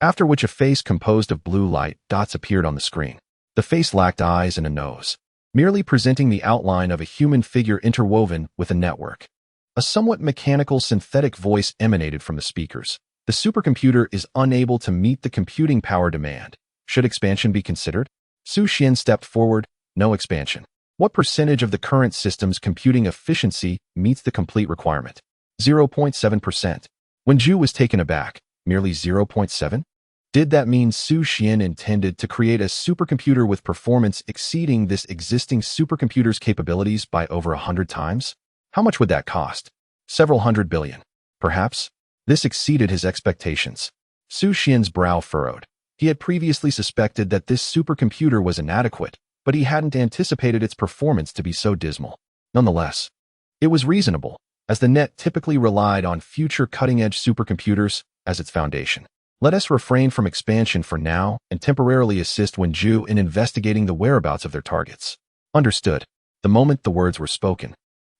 after which a face composed of blue light dots appeared on the screen. The face lacked eyes and a nose, merely presenting the outline of a human figure interwoven with a network. A somewhat mechanical synthetic voice emanated from the speakers. The supercomputer is unable to meet the computing power demand. Should expansion be considered? Xu Xuan stepped forward. No expansion. What percentage of the current system's computing efficiency meets the complete requirement? 0.7%. When Xu was taken aback, merely 0.7? Did that mean Xu Xuan intended to create a supercomputer with performance exceeding this existing supercomputer's capabilities by over 100 times? How much would that cost? Several hundred billion. Perhaps? This exceeded his expectations. Xu Xian's brow furrowed. He had previously suspected that this supercomputer was inadequate, but he hadn't anticipated its performance to be so dismal. Nonetheless, it was reasonable, as the net typically relied on future cutting-edge supercomputers as its foundation. Let us refrain from expansion for now and temporarily assist Wenju in investigating the whereabouts of their targets. Understood. The moment the words were spoken,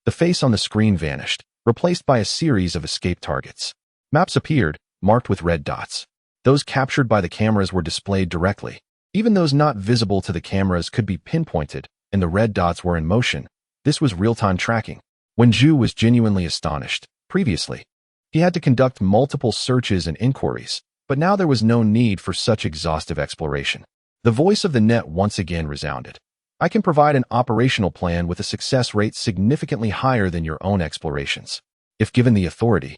the face on the screen vanished, replaced by a series of escape targets. Maps appeared, marked with red dots. Those captured by the cameras were displayed directly. Even those not visible to the cameras could be pinpointed, and the red dots were in motion. This was real-time tracking. Wenju was genuinely astonished. Previously, he had to conduct multiple searches and inquiries, but now there was no need for such exhaustive exploration. The voice of the net once again resounded. I can provide an operational plan with a success rate significantly higher than your own explorations. If given the authority,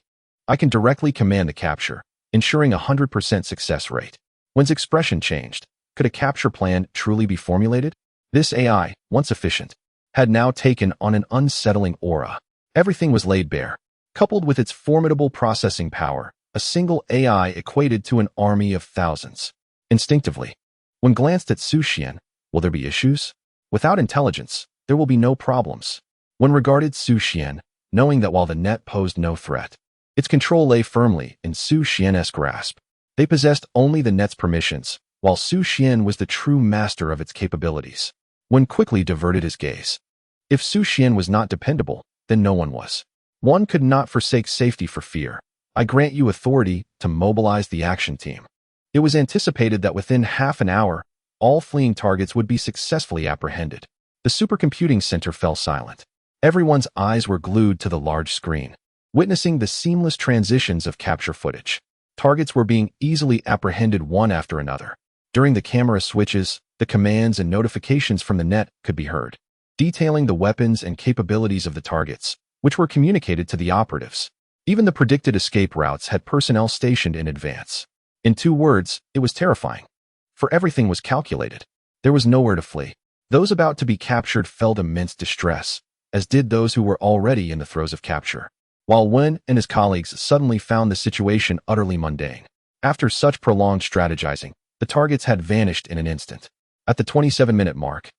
I can directly command the capture, ensuring a 100% success rate. Wen's expression changed. Could a capture plan truly be formulated? This AI, once efficient, had now taken on an unsettling aura. Everything was laid bare. Coupled with its formidable processing power, a single AI equated to an army of thousands. Instinctively, Wen glanced at Xu Xuan. Will there be issues? Without intelligence, there will be no problems. Wen regarded Xu Xuan, knowing that while the net posed no threat, its control lay firmly in Xu Xian's grasp. They possessed only the net's permissions, while Xu Xuan was the true master of its capabilities. Wen quickly diverted his gaze. If Xu Xuan was not dependable, then no one was. One could not forsake safety for fear. I grant you authority to mobilize the action team. It was anticipated that within half an hour, all fleeing targets would be successfully apprehended. The supercomputing center fell silent. Everyone's eyes were glued to the large screen, witnessing the seamless transitions of capture footage. Targets were being easily apprehended one after another. During the camera switches, the commands and notifications from the net could be heard, detailing the weapons and capabilities of the targets, which were communicated to the operatives. Even the predicted escape routes had personnel stationed in advance. In 2 words, it was terrifying. For everything was calculated. There was nowhere to flee. Those about to be captured felt immense distress, as did those who were already in the throes of capture. While Wen and his colleagues suddenly found the situation utterly mundane. After such prolonged strategizing, the targets had vanished in an instant. At the 27-minute mark,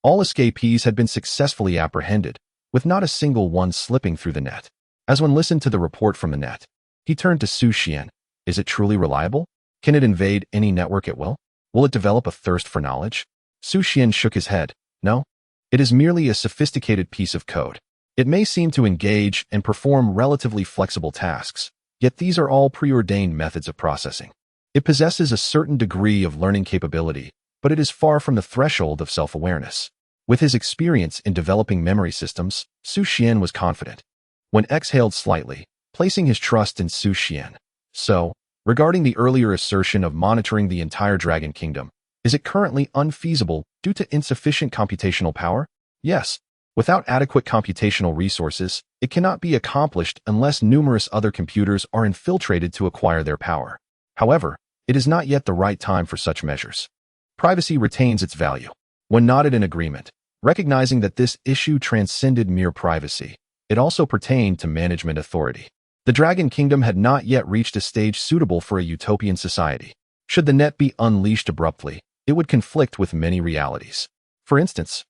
All escapees had been successfully apprehended, with not a single one slipping through the net. As one listened to the report from the net, he turned to Xu Xuan. Is it truly reliable? Can it invade any network at will? Will it develop a thirst for knowledge? Xu Xuan shook his head. No. It is merely a sophisticated piece of code. It may seem to engage and perform relatively flexible tasks, yet these are all preordained methods of processing. It possesses a certain degree of learning capability, but it is far from the threshold of self-awareness. With his experience in developing memory systems, Xu Xuan was confident. When exhaled slightly, placing his trust in Xu Xuan. So, regarding the earlier assertion of monitoring the entire Dragon Kingdom, is it currently unfeasible due to insufficient computational power? Yes. Without adequate computational resources, it cannot be accomplished unless numerous other computers are infiltrated to acquire their power. However, it is not yet the right time for such measures. Privacy retains its value. When nodded in agreement, recognizing that this issue transcended mere privacy, it also pertained to management authority. The Dragon Kingdom had not yet reached a stage suitable for a utopian society. Should the net be unleashed abruptly, it would conflict with many realities. For instance,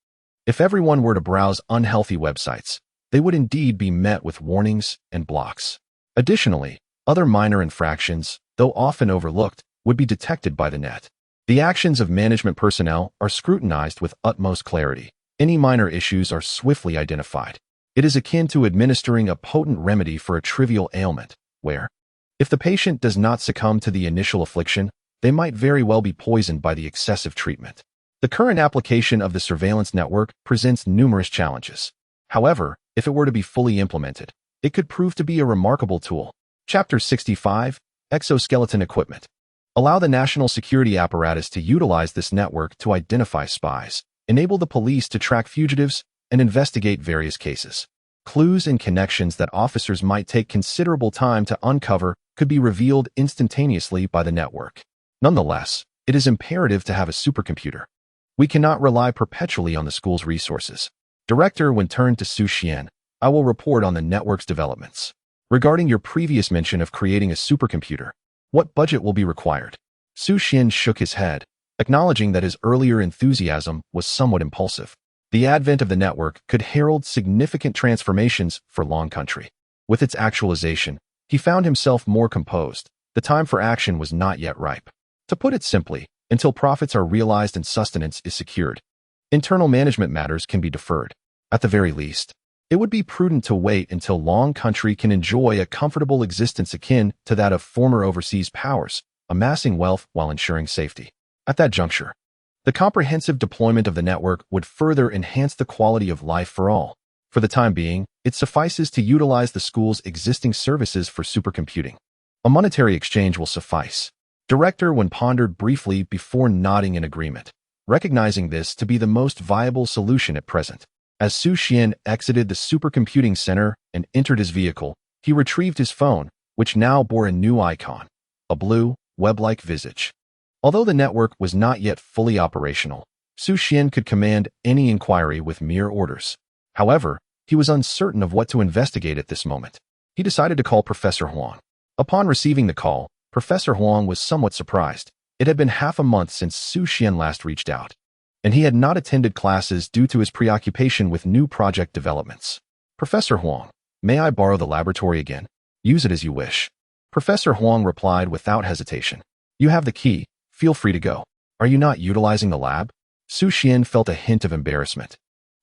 if everyone were to browse unhealthy websites, they would indeed be met with warnings and blocks. Additionally, other minor infractions, though often overlooked, would be detected by the net. The actions of management personnel are scrutinized with utmost clarity. Any minor issues are swiftly identified. It is akin to administering a potent remedy for a trivial ailment, where, if the patient does not succumb to the initial affliction, they might very well be poisoned by the excessive treatment. The current application of the surveillance network presents numerous challenges. However, if it were to be fully implemented, it could prove to be a remarkable tool. Chapter 65, Exoskeleton Equipment. Allow the national security apparatus to utilize this network to identify spies, enable the police to track fugitives, and investigate various cases. Clues and connections that officers might take considerable time to uncover could be revealed instantaneously by the network. Nonetheless, it is imperative to have a supercomputer. We cannot rely perpetually on the school's resources. Director, when turned to Xu Xuan, I will report on the network's developments. Regarding your previous mention of creating a supercomputer, what budget will be required? Xu Xuan shook his head, acknowledging that his earlier enthusiasm was somewhat impulsive. The advent of the network could herald significant transformations for Long Country. With its actualization, he found himself more composed. The time for action was not yet ripe. To put it simply, until profits are realized and sustenance is secured, internal management matters can be deferred. At the very least, it would be prudent to wait until Long Country can enjoy a comfortable existence akin to that of former overseas powers, amassing wealth while ensuring safety. At that juncture, the comprehensive deployment of the network would further enhance the quality of life for all. For the time being, it suffices to utilize the school's existing services for supercomputing. A monetary exchange will suffice. Director, when pondered briefly before nodding in agreement, recognizing this to be the most viable solution at present. As Xu Xuan exited the supercomputing center and entered his vehicle, he retrieved his phone, which now bore a new icon, a blue, web-like visage. Although the network was not yet fully operational, Xu Xuan could command any inquiry with mere orders. However, he was uncertain of what to investigate at this moment. He decided to call Professor Huang. Upon receiving the call, Professor Huang was somewhat surprised. It had been half a month since Xu Xuan last reached out, and he had not attended classes due to his preoccupation with new project developments. Professor Huang, may I borrow the laboratory again? Use it as you wish. Professor Huang replied without hesitation. You have the key. Feel free to go. Are you not utilizing the lab? Xu Xuan felt a hint of embarrassment.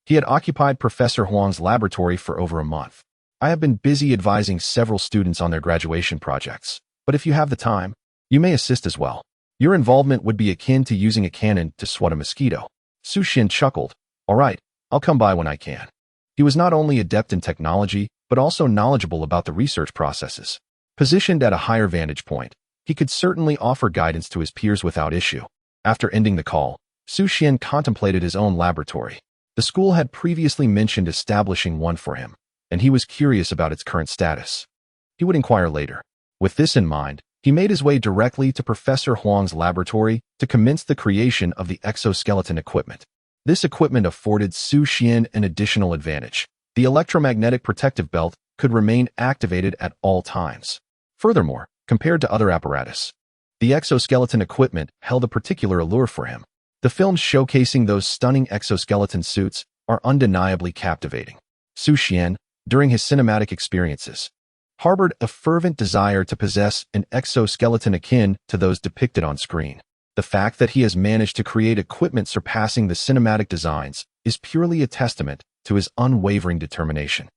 He had occupied Professor Huang's laboratory for over a month. I have been busy advising several students on their graduation projects, but if you have the time, you may assist as well. Your involvement would be akin to using a cannon to swat a mosquito. Xu Xuan chuckled. All right, I'll come by when I can. He was not only adept in technology, but also knowledgeable about the research processes. Positioned at a higher vantage point, he could certainly offer guidance to his peers without issue. After ending the call, Xu Xuan contemplated his own laboratory. The school had previously mentioned establishing one for him, and he was curious about its current status. He would inquire later. With this in mind, he made his way directly to Professor Huang's laboratory to commence the creation of the exoskeleton equipment. This equipment afforded Xu Xuan an additional advantage. The electromagnetic protective belt could remain activated at all times. Furthermore, compared to other apparatus, the exoskeleton equipment held a particular allure for him. The films showcasing those stunning exoskeleton suits are undeniably captivating. Xu Xuan, during his cinematic experiences, harbored a fervent desire to possess an exoskeleton akin to those depicted on screen. The fact that he has managed to create equipment surpassing the cinematic designs is purely a testament to his unwavering determination.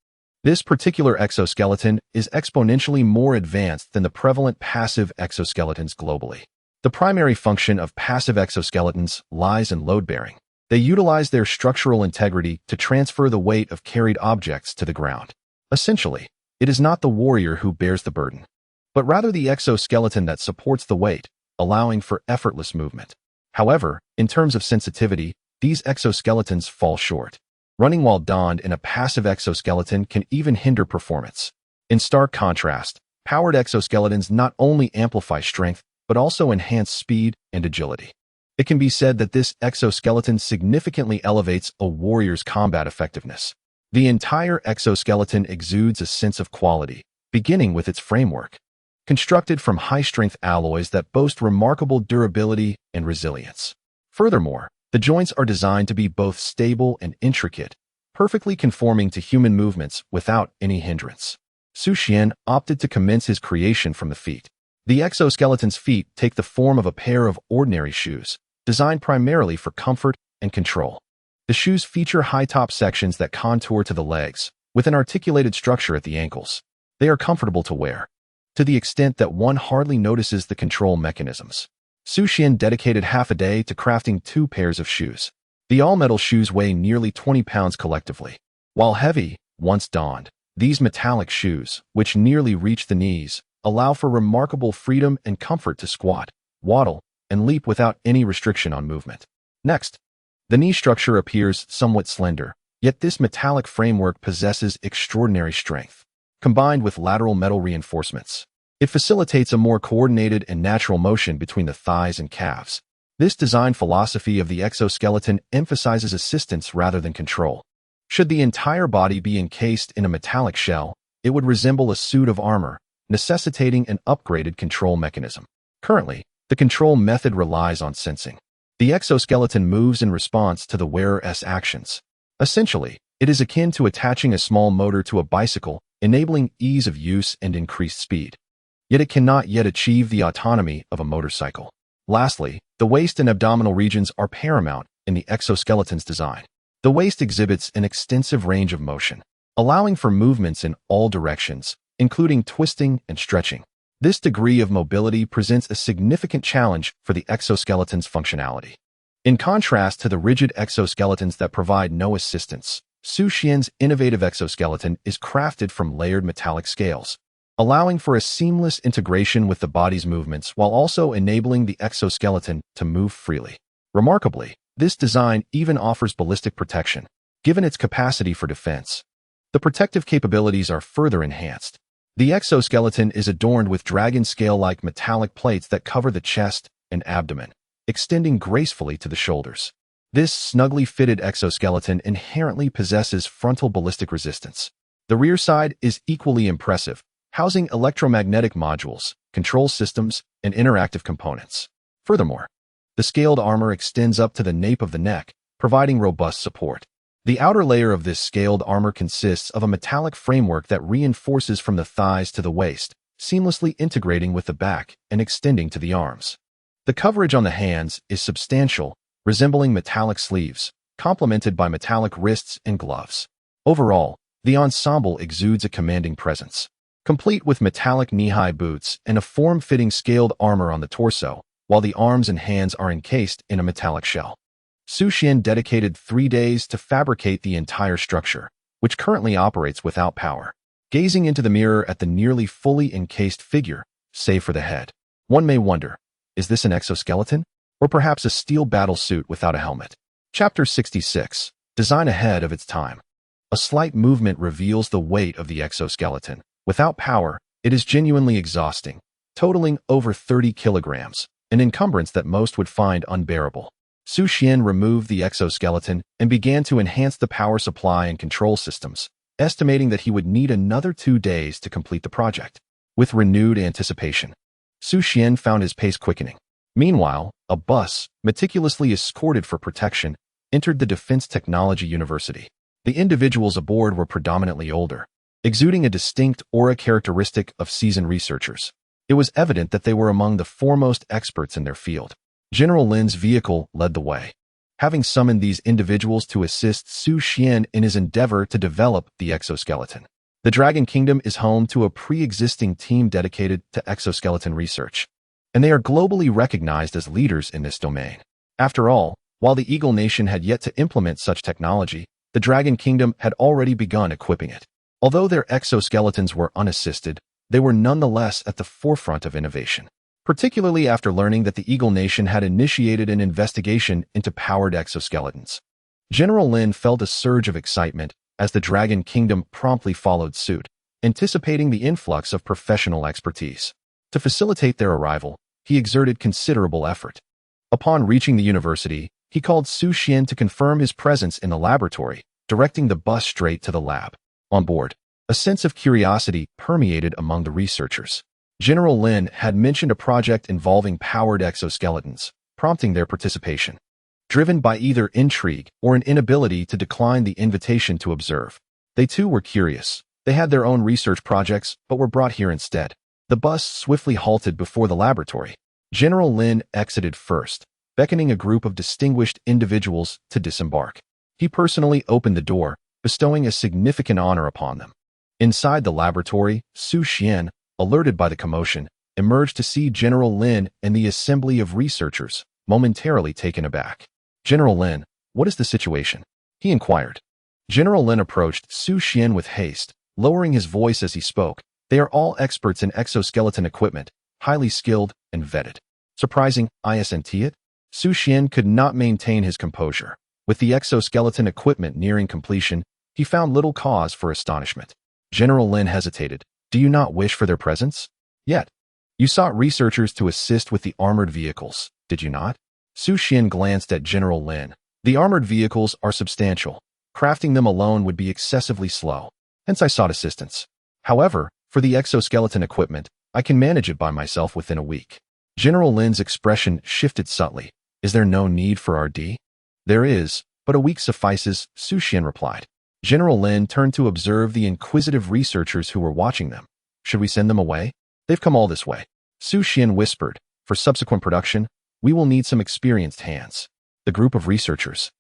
This particular exoskeleton is exponentially more advanced than the prevalent passive exoskeletons globally. The primary function of passive exoskeletons lies in load-bearing. They utilize their structural integrity to transfer the weight of carried objects to the ground. Essentially, it is not the warrior who bears the burden, but rather the exoskeleton that supports the weight, allowing for effortless movement. However, in terms of sensitivity, these exoskeletons fall short. Running while donned in a passive exoskeleton can even hinder performance. In stark contrast, powered exoskeletons not only amplify strength, but also enhance speed and agility. It can be said that this exoskeleton significantly elevates a warrior's combat effectiveness. The entire exoskeleton exudes a sense of quality, beginning with its framework. Constructed from high-strength alloys that boast remarkable durability and resilience. Furthermore, the joints are designed to be both stable and intricate, perfectly conforming to human movements without any hindrance. Xu Xuan opted to commence his creation from the feet. The exoskeleton's feet take the form of a pair of ordinary shoes, designed primarily for comfort and control. The shoes feature high-top sections that contour to the legs, with an articulated structure at the ankles. They are comfortable to wear, to the extent that one hardly notices the control mechanisms. Xu Xuan dedicated half a day to crafting 2 pairs of shoes. The all-metal shoes weigh nearly 20 pounds collectively. While heavy, once donned, these metallic shoes, which nearly reach the knees, allow for remarkable freedom and comfort to squat, waddle, and leap without any restriction on movement. Next, the knee structure appears somewhat slender, yet this metallic framework possesses extraordinary strength. Combined with lateral metal reinforcements, it facilitates a more coordinated and natural motion between the thighs and calves. This design philosophy of the exoskeleton emphasizes assistance rather than control. Should the entire body be encased in a metallic shell, it would resemble a suit of armor, necessitating an upgraded control mechanism. Currently, the control method relies on sensing. The exoskeleton moves in response to the wearer's actions. Essentially, it is akin to attaching a small motor to a bicycle, enabling ease of use and increased speed. Yet it cannot yet achieve the autonomy of a motorcycle. Lastly, the waist and abdominal regions are paramount in the exoskeleton's design. The waist exhibits an extensive range of motion, allowing for movements in all directions, including twisting and stretching. This degree of mobility presents a significant challenge for the exoskeleton's functionality. In contrast to the rigid exoskeletons that provide no assistance, Xu Xuan's innovative exoskeleton is crafted from layered metallic scales, allowing for a seamless integration with the body's movements while also enabling the exoskeleton to move freely. Remarkably, this design even offers ballistic protection, given its capacity for defense. The protective capabilities are further enhanced. The exoskeleton is adorned with dragon scale-like metallic plates that cover the chest and abdomen, extending gracefully to the shoulders. This snugly fitted exoskeleton inherently possesses frontal ballistic resistance. The rear side is equally impressive, housing electromagnetic modules, control systems, and interactive components. Furthermore, the scaled armor extends up to the nape of the neck, providing robust support. The outer layer of this scaled armor consists of a metallic framework that reinforces from the thighs to the waist, seamlessly integrating with the back and extending to the arms. The coverage on the hands is substantial, resembling metallic sleeves, complemented by metallic wrists and gloves. Overall, the ensemble exudes a commanding presence. Complete with metallic knee-high boots and a form-fitting scaled armor on the torso, while the arms and hands are encased in a metallic shell. Xu Xuan dedicated 3 days to fabricate the entire structure, which currently operates without power. Gazing into the mirror at the nearly fully encased figure, save for the head, one may wonder, is this an exoskeleton? Or perhaps a steel battle suit without a helmet? Chapter 66. Design ahead of its time. A slight movement reveals the weight of the exoskeleton. Without power, it is genuinely exhausting, totaling over 30 kilograms, an encumbrance that most would find unbearable. Xu Xuan removed the exoskeleton and began to enhance the power supply and control systems, estimating that he would need another 2 days to complete the project. With renewed anticipation, Xu Xuan found his pace quickening. Meanwhile, a bus, meticulously escorted for protection, entered the Defense Technology University. The individuals aboard were predominantly older, exuding a distinct aura characteristic of seasoned researchers. It was evident that they were among the foremost experts in their field. General Lin's vehicle led the way, having summoned these individuals to assist Xu Xuan in his endeavor to develop the exoskeleton. The Dragon Kingdom is home to a pre-existing team dedicated to exoskeleton research, and they are globally recognized as leaders in this domain. After all, while the Eagle Nation had yet to implement such technology, the Dragon Kingdom had already begun equipping it. Although their exoskeletons were unassisted, they were nonetheless at the forefront of innovation, particularly after learning that the Eagle Nation had initiated an investigation into powered exoskeletons. General Lin felt a surge of excitement as the Dragon Kingdom promptly followed suit, anticipating the influx of professional expertise. To facilitate their arrival, he exerted considerable effort. Upon reaching the university, he called Xu Xuan to confirm his presence in the laboratory, directing the bus straight to the lab. On board, a sense of curiosity permeated among the researchers. General Lin had mentioned a project involving powered exoskeletons, prompting their participation. Driven by either intrigue or an inability to decline the invitation to observe, they too were curious. They had their own research projects but were brought here instead. The bus swiftly halted before the laboratory. General Lin exited first, beckoning a group of distinguished individuals to disembark. He personally opened the door, bestowing a significant honor upon them. Inside the laboratory, Xu Xuan, alerted by the commotion, emerged to see General Lin and the assembly of researchers, momentarily taken aback. "General Lin, what is the situation?" he inquired. General Lin approached Xu Xuan with haste, lowering his voice as he spoke. "They are all experts in exoskeleton equipment, highly skilled and vetted." "Surprising, isn't it?" Xu Xuan could not maintain his composure. With the exoskeleton equipment nearing completion, he found little cause for astonishment. General Lin hesitated. "Do you not wish for their presence?" "Yet. You sought researchers to assist with the armored vehicles, did you not?" Xu Xuan glanced at General Lin. "The armored vehicles are substantial. Crafting them alone would be excessively slow. Hence I sought assistance. However, for the exoskeleton equipment, I can manage it by myself within a week." General Lin's expression shifted subtly. "Is there no need for RD?" "There is, but a week suffices," Xu Xuan replied. General Lin turned to observe the inquisitive researchers who were watching them. "Should we send them away? They've come all this way." Xu Xuan whispered. "For subsequent production, we will need some experienced hands." The group of researchers,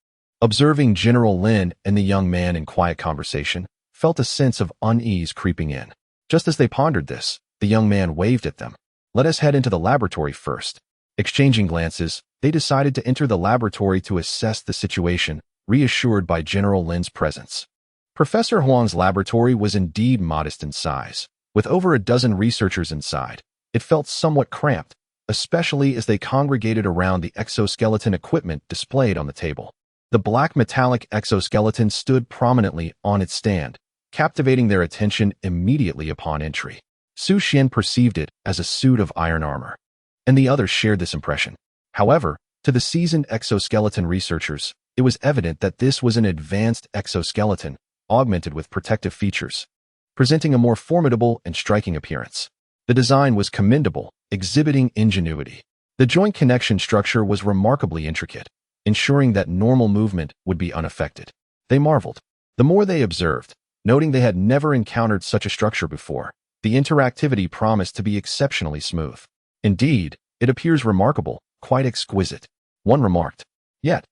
observing General Lin and the young man in quiet conversation, felt a sense of unease creeping in. Just as they pondered this, the young man waved at them. "Let us head into the laboratory first." Exchanging glances, they decided to enter the laboratory to assess the situation, reassured by General Lin's presence. Professor Huang's laboratory was indeed modest in size. With over a dozen researchers inside, it felt somewhat cramped, especially as they congregated around the exoskeleton equipment displayed on the table. The black metallic exoskeleton stood prominently on its stand, captivating their attention immediately upon entry. Xu Xuan perceived it as a suit of iron armor, and the others shared this impression. However, to the seasoned exoskeleton researchers, it was evident that this was an advanced exoskeleton, augmented with protective features, presenting a more formidable and striking appearance. The design was commendable, exhibiting ingenuity. The joint connection structure was remarkably intricate, ensuring that normal movement would be unaffected. They marveled. The more they observed, noting they had never encountered such a structure before, the interactivity promised to be exceptionally smooth. "Indeed, it appears remarkable, quite exquisite," one remarked. Yet,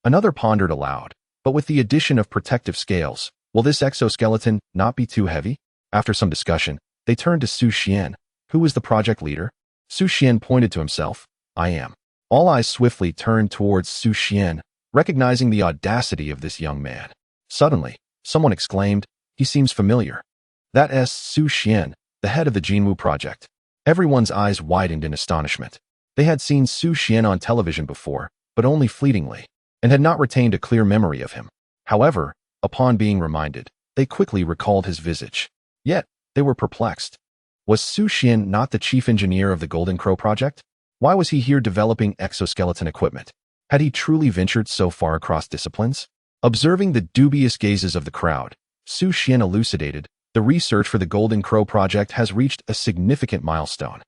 another pondered aloud. "But with the addition of protective scales, will this exoskeleton not be too heavy?" After some discussion, they turned to Xu Xuan, who was the project leader. Xu Xuan pointed to himself. "I am." All eyes swiftly turned towards Xu Xuan, recognizing the audacity of this young man. Suddenly, someone exclaimed, "He seems familiar." That is Xu Xuan, the head of the Jinwu project. Everyone's eyes widened in astonishment. They had seen Xu Xuan on television before, but only fleetingly, and had not retained a clear memory of him. However, upon being reminded, they quickly recalled his visage. Yet, they were perplexed. Was Xu Xuan not the chief engineer of the Golden Crow project? Why was he here developing exoskeleton equipment? Had he truly ventured so far across disciplines? Observing the dubious gazes of the crowd, Xu Xuan elucidated, "The research for the Golden Crow project has reached a significant milestone.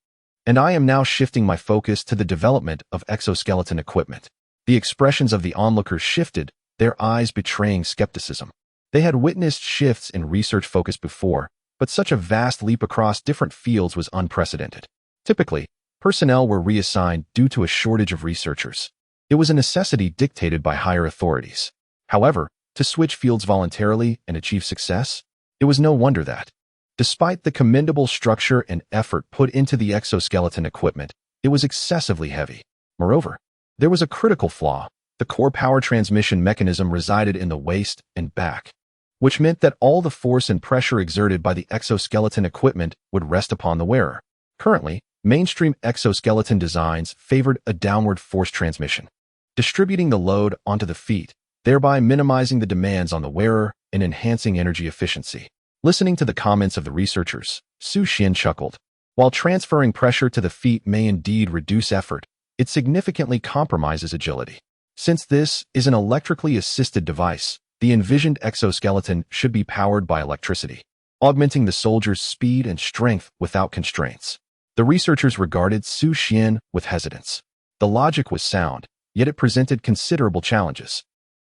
And I am now shifting my focus to the development of exoskeleton equipment. The expressions of the onlookers shifted, their eyes betraying skepticism. They had witnessed shifts in research focus before, but such a vast leap across different fields was unprecedented. Typically, personnel were reassigned due to a shortage of researchers. It was a necessity dictated by higher authorities. However, to switch fields voluntarily and achieve success, it was no wonder that, despite the commendable structure and effort put into the exoskeleton equipment, it was excessively heavy. Moreover, there was a critical flaw. The core power transmission mechanism resided in the waist and back, which meant that all the force and pressure exerted by the exoskeleton equipment would rest upon the wearer. Currently, mainstream exoskeleton designs favored a downward force transmission, distributing the load onto the feet, thereby minimizing the demands on the wearer and enhancing energy efficiency. Listening to the comments of the researchers, Xu Xuan chuckled. While transferring pressure to the feet may indeed reduce effort, it significantly compromises agility. Since this is an electrically assisted device, the envisioned exoskeleton should be powered by electricity, augmenting the soldier's speed and strength without constraints. The researchers regarded Xu Xuan with hesitance. The logic was sound, yet it presented considerable challenges.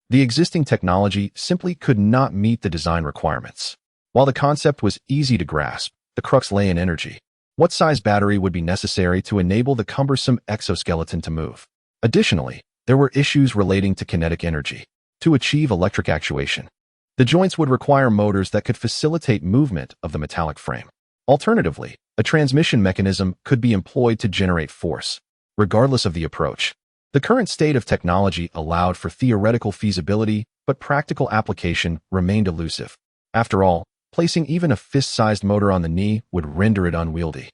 The existing technology simply could not meet the design requirements. While the concept was easy to grasp, the crux lay in energy. What size battery would be necessary to enable the cumbersome exoskeleton to move? Additionally, there were issues relating to kinetic energy. To achieve electric actuation, the joints would require motors that could facilitate movement of the metallic frame. Alternatively, a transmission mechanism could be employed to generate force. Regardless of the approach, the current state of technology allowed for theoretical feasibility, but practical application remained elusive. After all, placing even a fist-sized motor on the knee would render it unwieldy.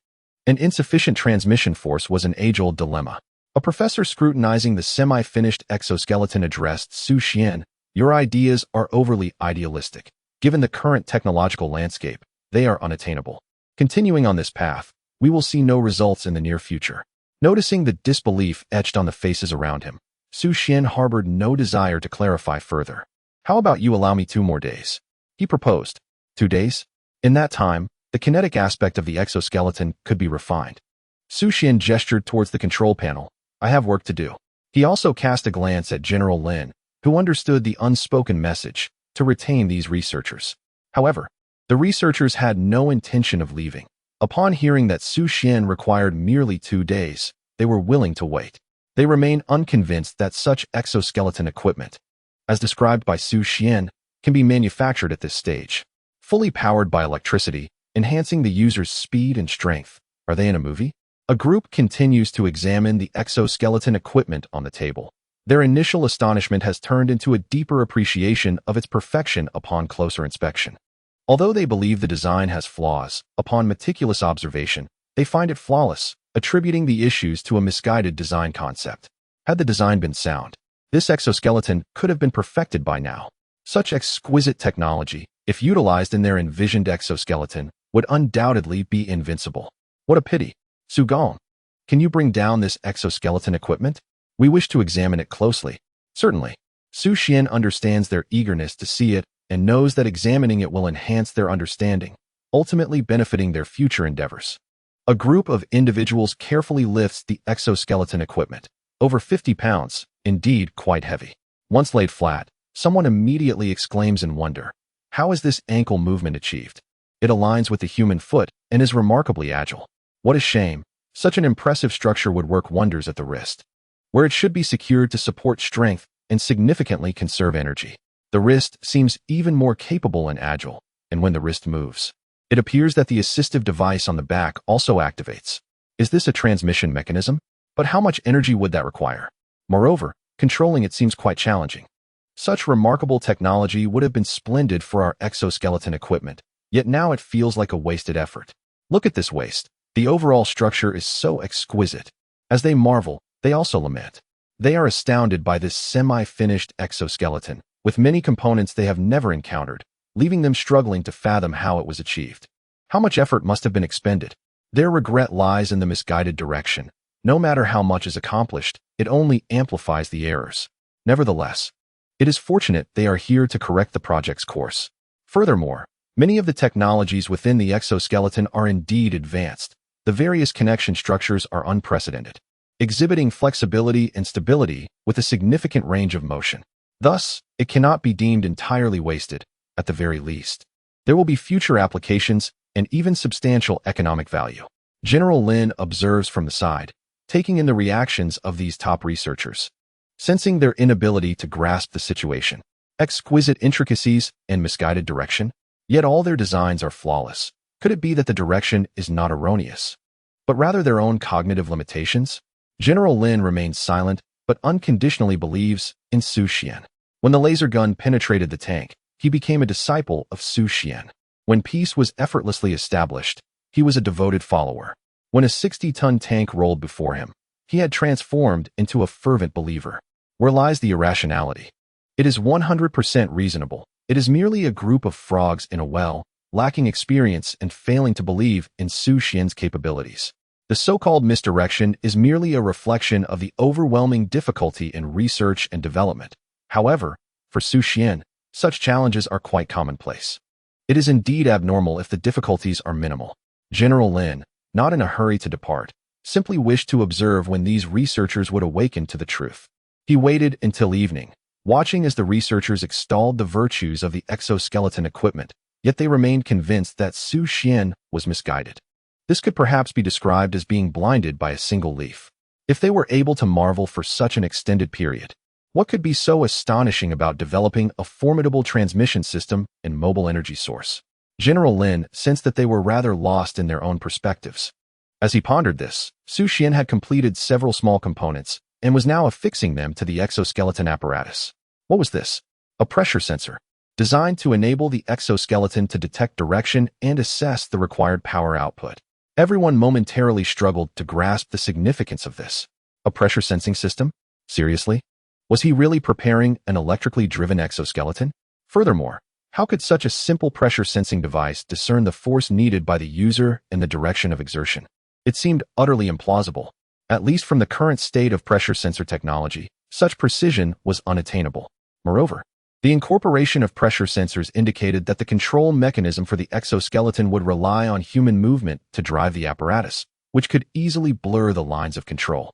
An insufficient transmission force was an age-old dilemma. A professor scrutinizing the semi-finished exoskeleton addressed Xu Xuan, "Your ideas are overly idealistic. Given the current technological landscape, they are unattainable. Continuing on this path, we will see no results in the near future." Noticing the disbelief etched on the faces around him, Xu Xuan harbored no desire to clarify further. "How about you allow me 2 more days?" he proposed. 2 days? In that time, the kinetic aspect of the exoskeleton could be refined. Xu Xuan gestured towards the control panel. "I have work to do." He also cast a glance at General Lin, who understood the unspoken message, to retain these researchers. However, the researchers had no intention of leaving. Upon hearing that Xu Xuan required merely 2 days, they were willing to wait. They remained unconvinced that such exoskeleton equipment, as described by Xu Xuan, can be manufactured at this stage. Fully powered by electricity, enhancing the user's speed and strength. Are they in a movie? A group continues to examine the exoskeleton equipment on the table. Their initial astonishment has turned into a deeper appreciation of its perfection upon closer inspection. Although they believe the design has flaws, upon meticulous observation, they find it flawless, attributing the issues to a misguided design concept. Had the design been sound, this exoskeleton could have been perfected by now. Such exquisite technology, if utilized in their envisioned exoskeleton, would undoubtedly be invincible. What a pity. Sugong, can you bring down this exoskeleton equipment? We wish to examine it closely. Certainly. Xu Xuan understands their eagerness to see it and knows that examining it will enhance their understanding, ultimately benefiting their future endeavors. A group of individuals carefully lifts the exoskeleton equipment. Over 50 pounds, indeed quite heavy. Once laid flat, someone immediately exclaims in wonder, "How is this ankle movement achieved? It aligns with the human foot and is remarkably agile. What a shame. Such an impressive structure would work wonders at the wrist, where it should be secured to support strength and significantly conserve energy. The wrist seems even more capable and agile, and when the wrist moves, it appears that the assistive device on the back also activates. Is this a transmission mechanism? But how much energy would that require? Moreover, controlling it seems quite challenging. Such remarkable technology would have been splendid for our exoskeleton equipment, yet now it feels like a wasted effort. Look at this waist. The overall structure is so exquisite. As they marvel, they also lament. They are astounded by this semi-finished exoskeleton, with many components they have never encountered, leaving them struggling to fathom how it was achieved. How much effort must have been expended? Their regret lies in the misguided direction. No matter how much is accomplished, it only amplifies the errors. Nevertheless, it is fortunate they are here to correct the project's course. Furthermore, many of the technologies within the exoskeleton are indeed advanced, The various connection structures are unprecedented, exhibiting flexibility and stability with a significant range of motion. Thus, it cannot be deemed entirely wasted, at the very least. There will be future applications and even substantial economic value. General Lin observes from the side, taking in the reactions of these top researchers, sensing their inability to grasp the situation. Exquisite intricacies and misguided direction, yet all their designs are flawless. Could it be that the direction is not erroneous, but rather their own cognitive limitations? General Lin remains silent, but unconditionally believes in Xu Xuan. When the laser gun penetrated the tank, he became a disciple of Xu Xuan. When peace was effortlessly established, he was a devoted follower. When a 60-ton tank rolled before him, he had transformed into a fervent believer. Where lies the irrationality? It is 100% reasonable. It is merely a group of frogs in a well, lacking experience and failing to believe in Xu Xuan's capabilities. The so-called misdirection is merely a reflection of the overwhelming difficulty in research and development. However, for Xu Xuan, such challenges are quite commonplace. It is indeed abnormal if the difficulties are minimal. General Lin, not in a hurry to depart, simply wished to observe when these researchers would awaken to the truth. He waited until evening, watching as the researchers extolled the virtues of the exoskeleton equipment, yet they remained convinced that Xu Xuan was misguided. This could perhaps be described as being blinded by a single leaf. If they were able to marvel for such an extended period, what could be so astonishing about developing a formidable transmission system and mobile energy source? General Lin sensed that they were rather lost in their own perspectives. As he pondered this, Xu Xuan had completed several small components and was now affixing them to the exoskeleton apparatus. What was this? A pressure sensor, designed to enable the exoskeleton to detect direction and assess the required power output. Everyone momentarily struggled to grasp the significance of this. A pressure sensing system? Seriously? Was he really preparing an electrically driven exoskeleton? Furthermore, how could such a simple pressure sensing device discern the force needed by the user and the direction of exertion? It seemed utterly implausible. At least from the current state of pressure sensor technology, such precision was unattainable. Moreover, the incorporation of pressure sensors indicated that the control mechanism for the exoskeleton would rely on human movement to drive the apparatus, which could easily blur the lines of control.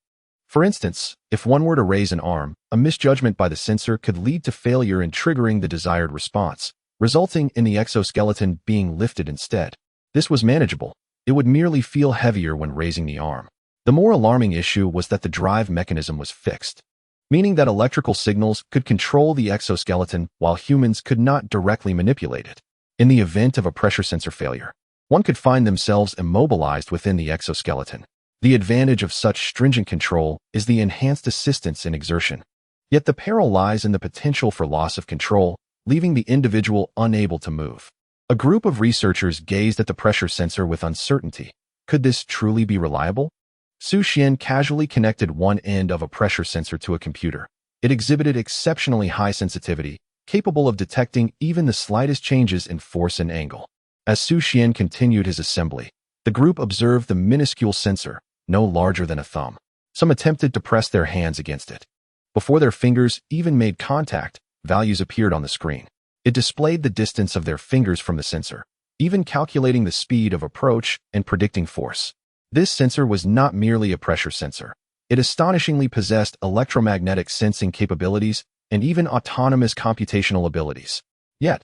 For instance, if one were to raise an arm, a misjudgment by the sensor could lead to failure in triggering the desired response, resulting in the exoskeleton being lifted instead. This was manageable. It would merely feel heavier when raising the arm. The more alarming issue was that the drive mechanism was fixed, meaning that electrical signals could control the exoskeleton while humans could not directly manipulate it. In the event of a pressure sensor failure, one could find themselves immobilized within the exoskeleton. The advantage of such stringent control is the enhanced assistance in exertion. Yet the peril lies in the potential for loss of control, leaving the individual unable to move. A group of researchers gazed at the pressure sensor with uncertainty. Could this truly be reliable? Xu Xuan casually connected one end of a pressure sensor to a computer. It exhibited exceptionally high sensitivity, capable of detecting even the slightest changes in force and angle. As Xu Xuan continued his assembly, the group observed the minuscule sensor, no larger than a thumb. Some attempted to press their hands against it. Before their fingers even made contact, values appeared on the screen. It displayed the distance of their fingers from the sensor, even calculating the speed of approach and predicting force. This sensor was not merely a pressure sensor. It astonishingly possessed electromagnetic sensing capabilities and even autonomous computational abilities. Yet,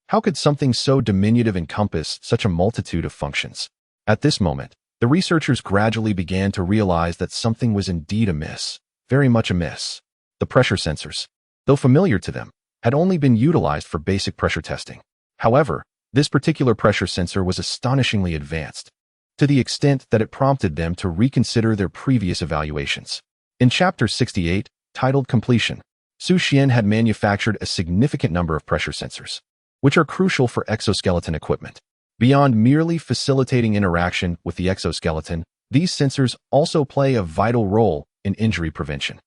how could something so diminutive encompass such a multitude of functions? At this moment, the researchers gradually began to realize that something was indeed amiss, very much amiss. The pressure sensors, though familiar to them, had only been utilized for basic pressure testing. However, this particular pressure sensor was astonishingly advanced, to the extent that it prompted them to reconsider their previous evaluations. In Chapter 68, titled Completion, Xu Xuan had manufactured a significant number of pressure sensors, which are crucial for exoskeleton equipment. Beyond merely facilitating interaction with the exoskeleton, these sensors also play a vital role in injury prevention.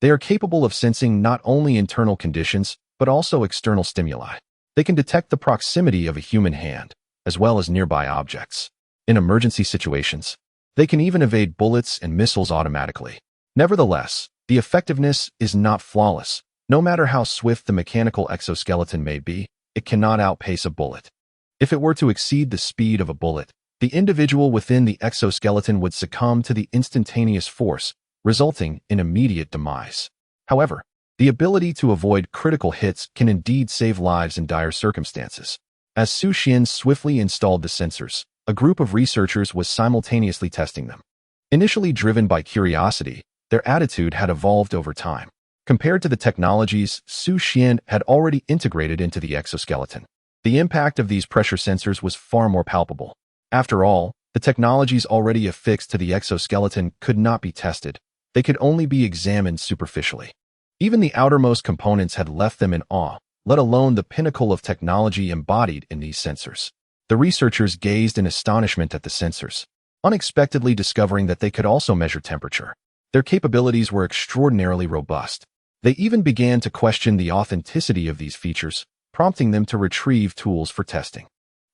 They are capable of sensing not only internal conditions, but also external stimuli. They can detect the proximity of a human hand, as well as nearby objects. In emergency situations, they can even evade bullets and missiles automatically. Nevertheless, the effectiveness is not flawless. No matter how swift the mechanical exoskeleton may be, it cannot outpace a bullet. If it were to exceed the speed of a bullet, the individual within the exoskeleton would succumb to the instantaneous force, resulting in immediate demise. However, the ability to avoid critical hits can indeed save lives in dire circumstances. As Xu Xuan swiftly installed the sensors, a group of researchers was simultaneously testing them. Initially driven by curiosity, their attitude had evolved over time. Compared to the technologies Xu Xuan had already integrated into the exoskeleton, the impact of these pressure sensors was far more palpable. After all, the technologies already affixed to the exoskeleton could not be tested. They could only be examined superficially. Even the outermost components had left them in awe, let alone the pinnacle of technology embodied in these sensors. The researchers gazed in astonishment at the sensors, unexpectedly discovering that they could also measure temperature. Their capabilities were extraordinarily robust. They even began to question the authenticity of these features, prompting them to retrieve tools for testing.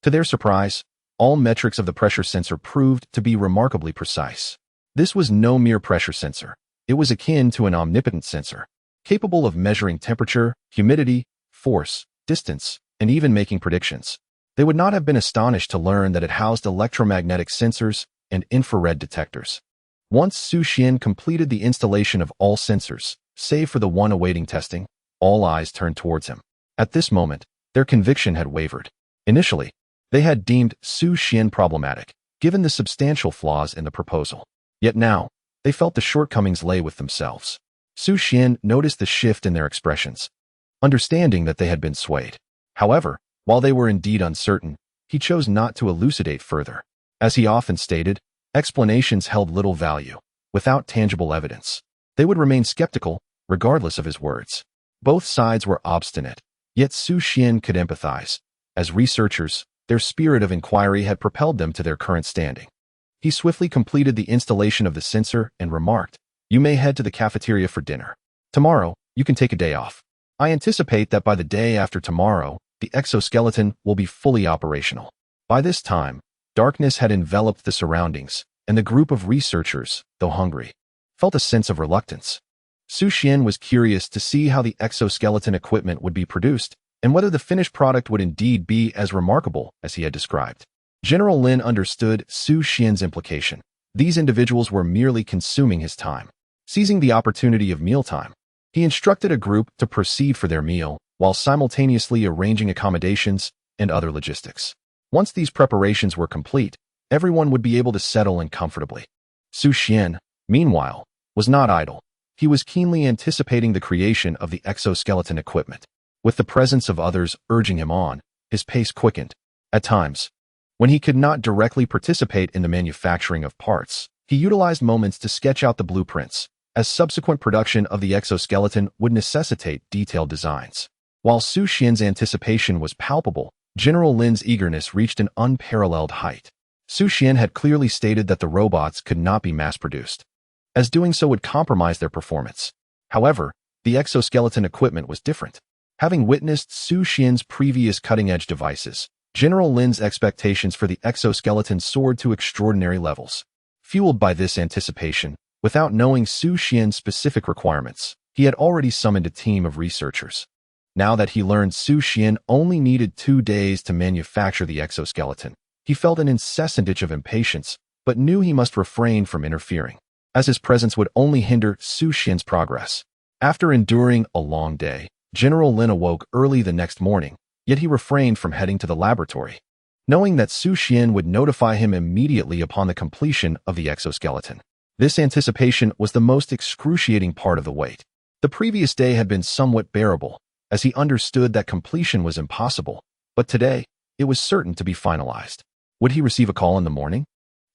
To their surprise, all metrics of the pressure sensor proved to be remarkably precise. This was no mere pressure sensor. It was akin to an omnipotent sensor, capable of measuring temperature, humidity, force, distance, and even making predictions. They would not have been astonished to learn that it housed electromagnetic sensors and infrared detectors. Once Xu Xuan completed the installation of all sensors, save for the one awaiting testing, all eyes turned towards him. At this moment, their conviction had wavered. Initially, they had deemed Xu Xuan problematic, given the substantial flaws in the proposal. Yet now, they felt the shortcomings lay with themselves. Xu Xuan noticed the shift in their expressions, understanding that they had been swayed. However, while they were indeed uncertain, he chose not to elucidate further. As he often stated, explanations held little value. Without tangible evidence, they would remain skeptical, regardless of his words. Both sides were obstinate, yet Xu Xuan could empathize. As researchers, their spirit of inquiry had propelled them to their current standing. He swiftly completed the installation of the sensor and remarked, "You may head to the cafeteria for dinner. Tomorrow, you can take a day off. I anticipate that by the day after tomorrow, the exoskeleton will be fully operational." By this time, darkness had enveloped the surroundings, and the group of researchers, though hungry, felt a sense of reluctance. Xu Xuan was curious to see how the exoskeleton equipment would be produced, and whether the finished product would indeed be as remarkable as he had described. General Lin understood Xu Xuan's implication. These individuals were merely consuming his time. Seizing the opportunity of mealtime, he instructed a group to proceed for their meal, while simultaneously arranging accommodations and other logistics. Once these preparations were complete, everyone would be able to settle in comfortably. Xu Xuan, meanwhile, was not idle. He was keenly anticipating the creation of the exoskeleton equipment. With the presence of others urging him on, his pace quickened. At times, when he could not directly participate in the manufacturing of parts, he utilized moments to sketch out the blueprints, as subsequent production of the exoskeleton would necessitate detailed designs. While Xu Xuan's anticipation was palpable, General Lin's eagerness reached an unparalleled height. Xu Xuan had clearly stated that the robots could not be mass-produced, as doing so would compromise their performance. However, the exoskeleton equipment was different. Having witnessed Xu Xuan's previous cutting-edge devices, General Lin's expectations for the exoskeleton soared to extraordinary levels. Fueled by this anticipation, without knowing Xu Xuan's specific requirements, he had already summoned a team of researchers. Now that he learned Xu Xuan only needed 2 days to manufacture the exoskeleton, he felt an incessant itch of impatience, but knew he must refrain from interfering, as his presence would only hinder Xu Xuan's progress. After enduring a long day, General Lin awoke early the next morning, yet he refrained from heading to the laboratory, knowing that Xu Xuan would notify him immediately upon the completion of the exoskeleton. This anticipation was the most excruciating part of the wait. The previous day had been somewhat bearable, as he understood that completion was impossible, but today, it was certain to be finalized. Would he receive a call in the morning?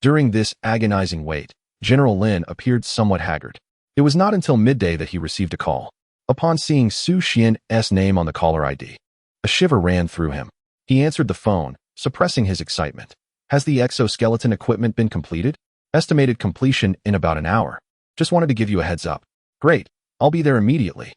During this agonizing wait, General Lin appeared somewhat haggard. It was not until midday that he received a call. Upon seeing Xu Xuan's name on the caller ID, a shiver ran through him. He answered the phone, suppressing his excitement. "Has the exoskeleton equipment been completed? Estimated completion in about an hour. Just wanted to give you a heads up." "Great, I'll be there immediately."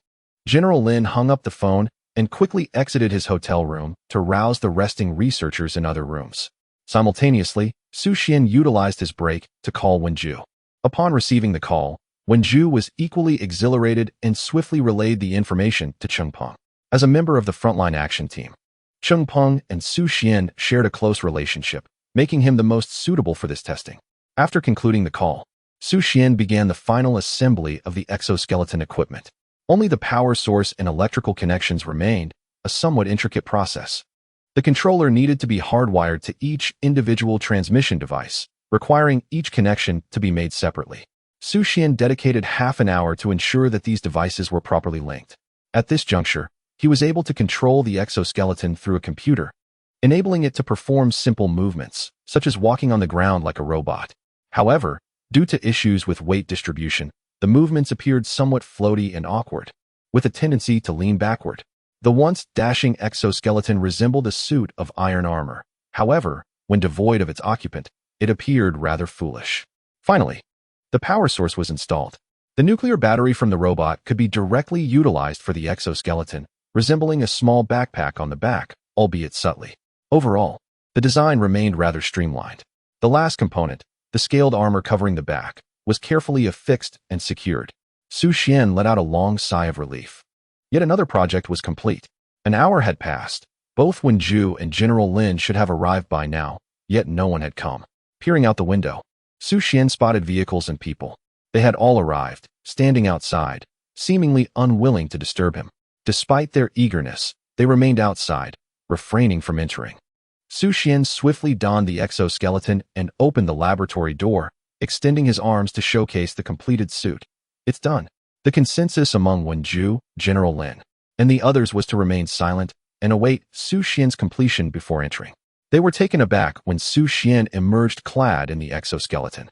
General Lin hung up the phone and quickly exited his hotel room to rouse the resting researchers in other rooms. Simultaneously, Xu Xuan utilized his break to call Wenju. Upon receiving the call, Wenju was equally exhilarated and swiftly relayed the information to Chengpeng. As a member of the frontline action team, Chengpeng and Xu Xuan shared a close relationship, making him the most suitable for this testing. After concluding the call, Xu Xuan began the final assembly of the exoskeleton equipment. Only the power source and electrical connections remained, a somewhat intricate process. The controller needed to be hardwired to each individual transmission device, requiring each connection to be made separately. Xu Xuan dedicated half an hour to ensure that these devices were properly linked. At this juncture, he was able to control the exoskeleton through a computer, enabling it to perform simple movements, such as walking on the ground like a robot. However, due to issues with weight distribution, the movements appeared somewhat floaty and awkward, with a tendency to lean backward. The once dashing exoskeleton resembled a suit of iron armor. However, when devoid of its occupant, it appeared rather foolish. Finally, the power source was installed. The nuclear battery from the robot could be directly utilized for the exoskeleton, resembling a small backpack on the back, albeit subtly. Overall, the design remained rather streamlined. The last component, the scaled armor covering the back, was carefully affixed and secured. Xu Xuan let out a long sigh of relief. Yet another project was complete. An hour had passed. Both Wenju and General Lin should have arrived by now, yet no one had come. Peering out the window, Xu Xuan spotted vehicles and people. They had all arrived, standing outside, seemingly unwilling to disturb him. Despite their eagerness, they remained outside, refraining from entering. Xu Xuan swiftly donned the exoskeleton and opened the laboratory door, extending his arms to showcase the completed suit. It's done. The consensus among Wenju, General Lin, and the others was to remain silent and await Xu Xuan's completion before entering. They were taken aback when Xu Xuan emerged clad in the exoskeleton.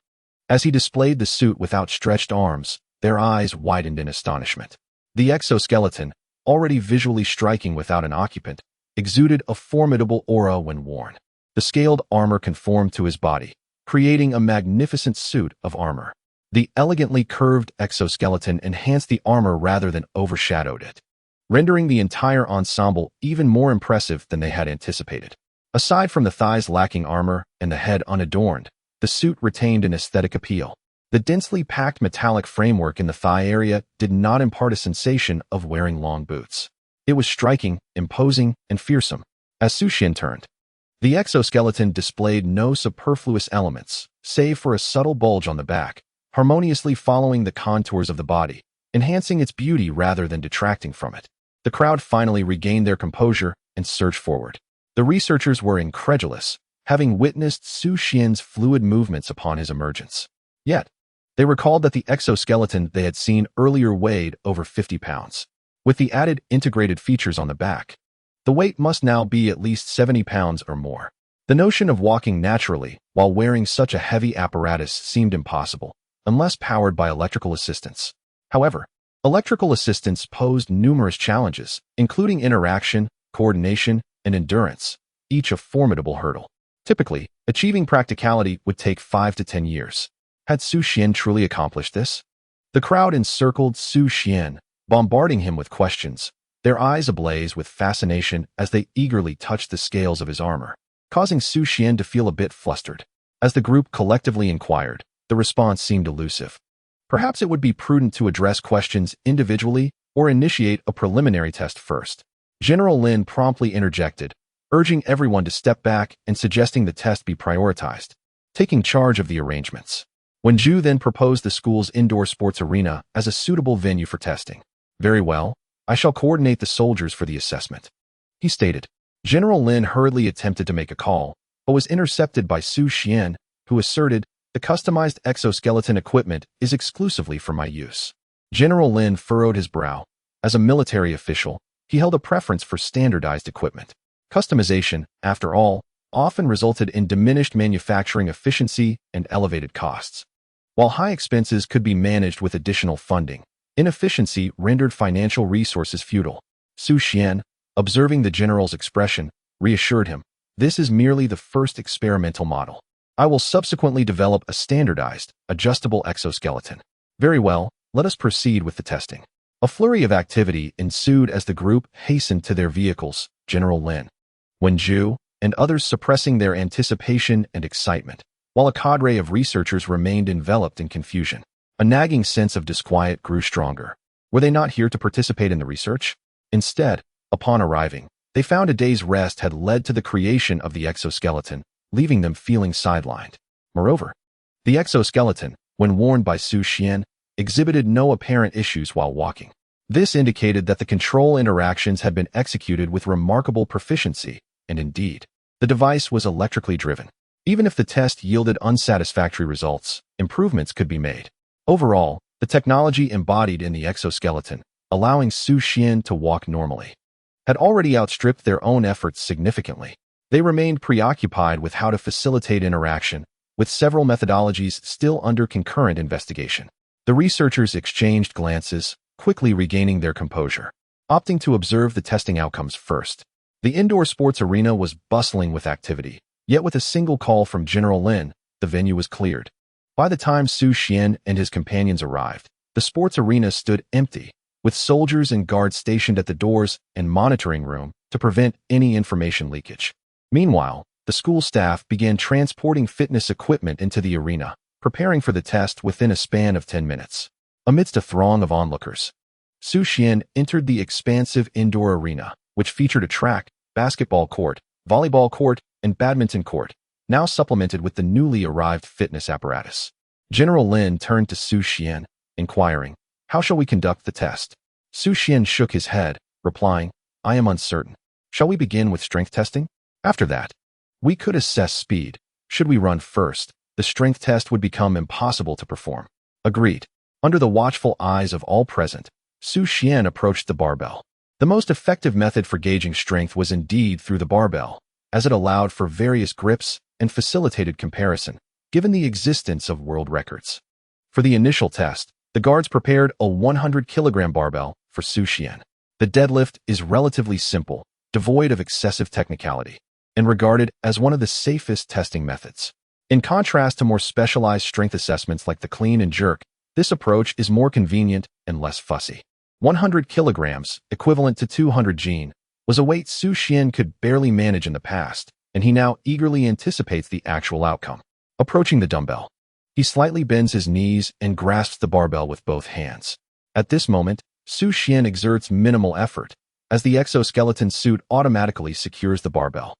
As he displayed the suit with outstretched arms, their eyes widened in astonishment. The exoskeleton, already visually striking without an occupant, exuded a formidable aura when worn. The scaled armor conformed to his body, creating a magnificent suit of armor. The elegantly curved exoskeleton enhanced the armor rather than overshadowed it, rendering the entire ensemble even more impressive than they had anticipated. Aside from the thighs lacking armor and the head unadorned, the suit retained an aesthetic appeal. The densely packed metallic framework in the thigh area did not impart a sensation of wearing long boots. It was striking, imposing, and fearsome. As Xu Xuan turned, the exoskeleton displayed no superfluous elements, save for a subtle bulge on the back, harmoniously following the contours of the body, enhancing its beauty rather than detracting from it. The crowd finally regained their composure and surged forward. The researchers were incredulous, having witnessed Xu Xuan's fluid movements upon his emergence. Yet, they recalled that the exoskeleton they had seen earlier weighed over 50 pounds. With the added integrated features on the back, the weight must now be at least 70 pounds or more. The notion of walking naturally while wearing such a heavy apparatus seemed impossible, unless powered by electrical assistance. However, electrical assistance posed numerous challenges, including interaction, coordination, and endurance, each a formidable hurdle. Typically, achieving practicality would take 5 to 10 years. Had Xu Xuan truly accomplished this? The crowd encircled Xu Xuan, bombarding him with questions, their eyes ablaze with fascination as they eagerly touched the scales of his armor, causing Xu Xuan to feel a bit flustered. As the group collectively inquired, the response seemed elusive. Perhaps it would be prudent to address questions individually or initiate a preliminary test first. General Lin promptly interjected, urging everyone to step back and suggesting the test be prioritized, taking charge of the arrangements. Wenju then proposed the school's indoor sports arena as a suitable venue for testing. Very well, I shall coordinate the soldiers for the assessment, he stated. General Lin hurriedly attempted to make a call, but was intercepted by Xu Xuan, who asserted, the customized exoskeleton equipment is exclusively for my use. General Lin furrowed his brow. As a military official, he held a preference for standardized equipment. Customization, after all, often resulted in diminished manufacturing efficiency and elevated costs. While high expenses could be managed with additional funding, inefficiency rendered financial resources futile. Xu Xuan, observing the general's expression, reassured him, this is merely the first experimental model. I will subsequently develop a standardized, adjustable exoskeleton. Very well, let us proceed with the testing. A flurry of activity ensued as the group hastened to their vehicles, General Lin, Wenju, and others suppressing their anticipation and excitement, while a cadre of researchers remained enveloped in confusion. A nagging sense of disquiet grew stronger. Were they not here to participate in the research? Instead, upon arriving, they found a day's rest had led to the creation of the exoskeleton, leaving them feeling sidelined. Moreover, the exoskeleton, when worn by Xu Xuan, exhibited no apparent issues while walking. This indicated that the control interactions had been executed with remarkable proficiency, and indeed, the device was electrically driven. Even if the test yielded unsatisfactory results, improvements could be made. Overall, the technology embodied in the exoskeleton, allowing Xu Xuan to walk normally, had already outstripped their own efforts significantly. They remained preoccupied with how to facilitate interaction, with several methodologies still under concurrent investigation. The researchers exchanged glances, quickly regaining their composure, opting to observe the testing outcomes first. The indoor sports arena was bustling with activity, yet with a single call from General Lin, the venue was cleared. By the time Xu Xuan and his companions arrived, the sports arena stood empty, with soldiers and guards stationed at the doors and monitoring room to prevent any information leakage. Meanwhile, the school staff began transporting fitness equipment into the arena, preparing for the test within a span of 10 minutes. Amidst a throng of onlookers, Xu Xuan entered the expansive indoor arena, which featured a track, basketball court, volleyball court, and badminton court, now supplemented with the newly arrived fitness apparatus. General Lin turned to Xu Xuan, inquiring, "How shall we conduct the test?" Xu Xuan shook his head, replying, "I am uncertain. Shall we begin with strength testing? After that, we could assess speed. Should we run first, the strength test would become impossible to perform." Agreed. Under the watchful eyes of all present, Xu Xuan approached the barbell. The most effective method for gauging strength was indeed through the barbell, as it allowed for various grips and facilitated comparison, given the existence of world records. For the initial test, the guards prepared a 100-kilogram barbell for Xu Xuan. The deadlift is relatively simple, devoid of excessive technicality, and regarded as one of the safest testing methods. In contrast to more specialized strength assessments like the clean and jerk, this approach is more convenient and less fussy. 100 kilograms, equivalent to 200 Jin, was a weight Xu Xuan could barely manage in the past, and he now eagerly anticipates the actual outcome. Approaching the dumbbell, he slightly bends his knees and grasps the barbell with both hands. At this moment, Xu Xuan exerts minimal effort, as the exoskeleton suit automatically secures the barbell.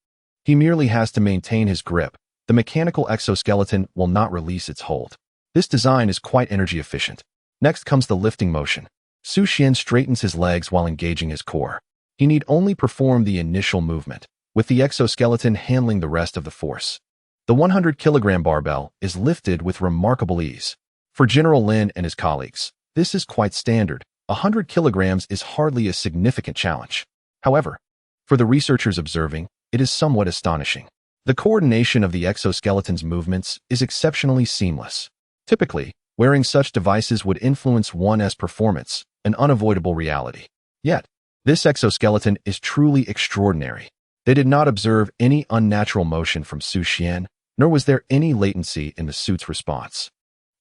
He merely has to maintain his grip. The mechanical exoskeleton will not release its hold. This design is quite energy efficient. Next comes the lifting motion. Xu Xuan straightens his legs while engaging his core. He need only perform the initial movement, with the exoskeleton handling the rest of the force. The 100-kilogram barbell is lifted with remarkable ease. For General Lin and his colleagues, this is quite standard. 100 kilograms is hardly a significant challenge. However, for the researchers observing, it is somewhat astonishing. The coordination of the exoskeleton's movements is exceptionally seamless. Typically, wearing such devices would influence one's performance, an unavoidable reality. Yet, this exoskeleton is truly extraordinary. They did not observe any unnatural motion from Xu Xuan, nor was there any latency in the suit's response.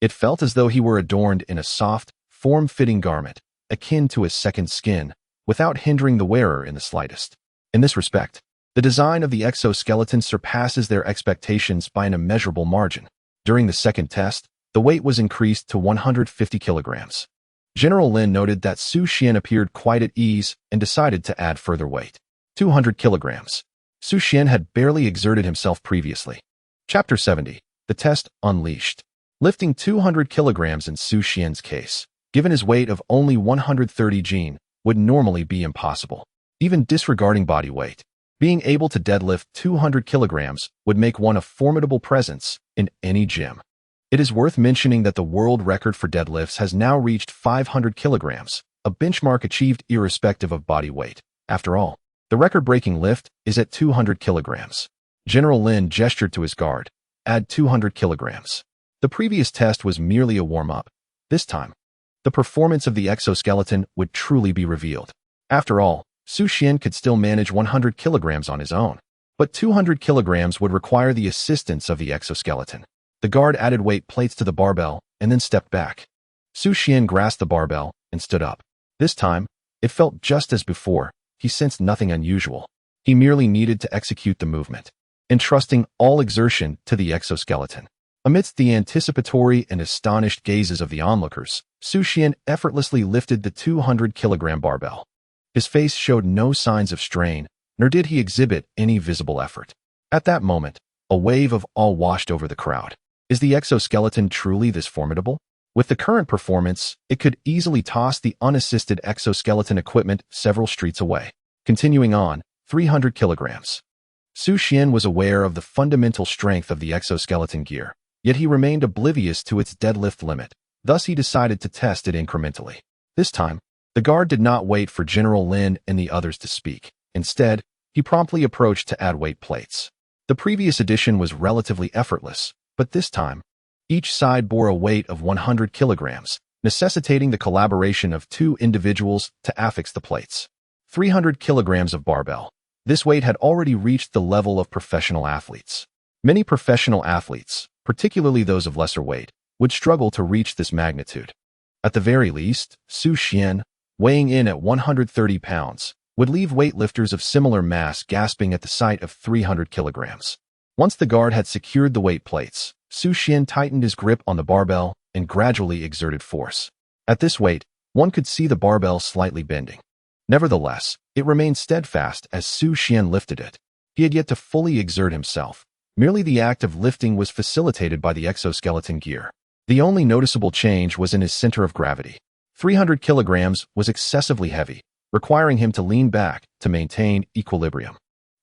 It felt as though he were adorned in a soft, form-fitting garment, akin to a second skin, without hindering the wearer in the slightest. In this respect, the design of the exoskeleton surpasses their expectations by an immeasurable margin. During the second test, the weight was increased to 150 kilograms. General Lin noted that Xu Xuan appeared quite at ease and decided to add further weight. 200 kilograms. Xu Xuan had barely exerted himself previously. Chapter 70. The Test Unleashed. Lifting 200 kilograms in Xu Xuan's case, given his weight of only 130 Jin, would normally be impossible. Even disregarding body weight, being able to deadlift 200 kilograms would make one a formidable presence in any gym. It is worth mentioning that the world record for deadlifts has now reached 500 kilograms, a benchmark achieved irrespective of body weight. After all, the record-breaking lift is at 200 kilograms. General Lin gestured to his guard, "Add 200 kilograms." The previous test was merely a warm-up. This time, the performance of the exoskeleton would truly be revealed. After all, Xu Xuan could still manage 100 kilograms on his own, but 200 kilograms would require the assistance of the exoskeleton. The guard added weight plates to the barbell and then stepped back. Xu Xuan grasped the barbell and stood up. This time, it felt just as before. He sensed nothing unusual. He merely needed to execute the movement, entrusting all exertion to the exoskeleton. Amidst the anticipatory and astonished gazes of the onlookers, Xu Xuan effortlessly lifted the 200-kilogram barbell. His face showed no signs of strain, nor did he exhibit any visible effort. At that moment, A wave of awe washed over the crowd. Is the exoskeleton truly this formidable? With the current performance, it could easily toss the unassisted exoskeleton equipment several streets away. Continuing on, 300 kilograms. Xu Xuan was aware of the fundamental strength of the exoskeleton gear, yet he remained oblivious to its deadlift limit. Thus he decided to test it incrementally. This time, the guard did not wait for General Lin and the others to speak. Instead, he promptly approached to add weight plates. The previous addition was relatively effortless, but this time, each side bore a weight of 100 kilograms, necessitating the collaboration of two individuals to affix the plates. 300 kilograms of barbell. This weight had already reached the level of professional athletes. Many professional athletes, particularly those of lesser weight, would struggle to reach this magnitude. At the very least, Xu Xuan, weighing in at 130 pounds, would leave weightlifters of similar mass gasping at the sight of 300 kilograms. Once the guard had secured the weight plates, Xu Xuan tightened his grip on the barbell and gradually exerted force. At this weight, one could see the barbell slightly bending. Nevertheless, it remained steadfast as Xu Xuan lifted it. He had yet to fully exert himself. Merely the act of lifting was facilitated by the exoskeleton gear. The only noticeable change was in his center of gravity. 300 kilograms was excessively heavy, requiring him to lean back to maintain equilibrium.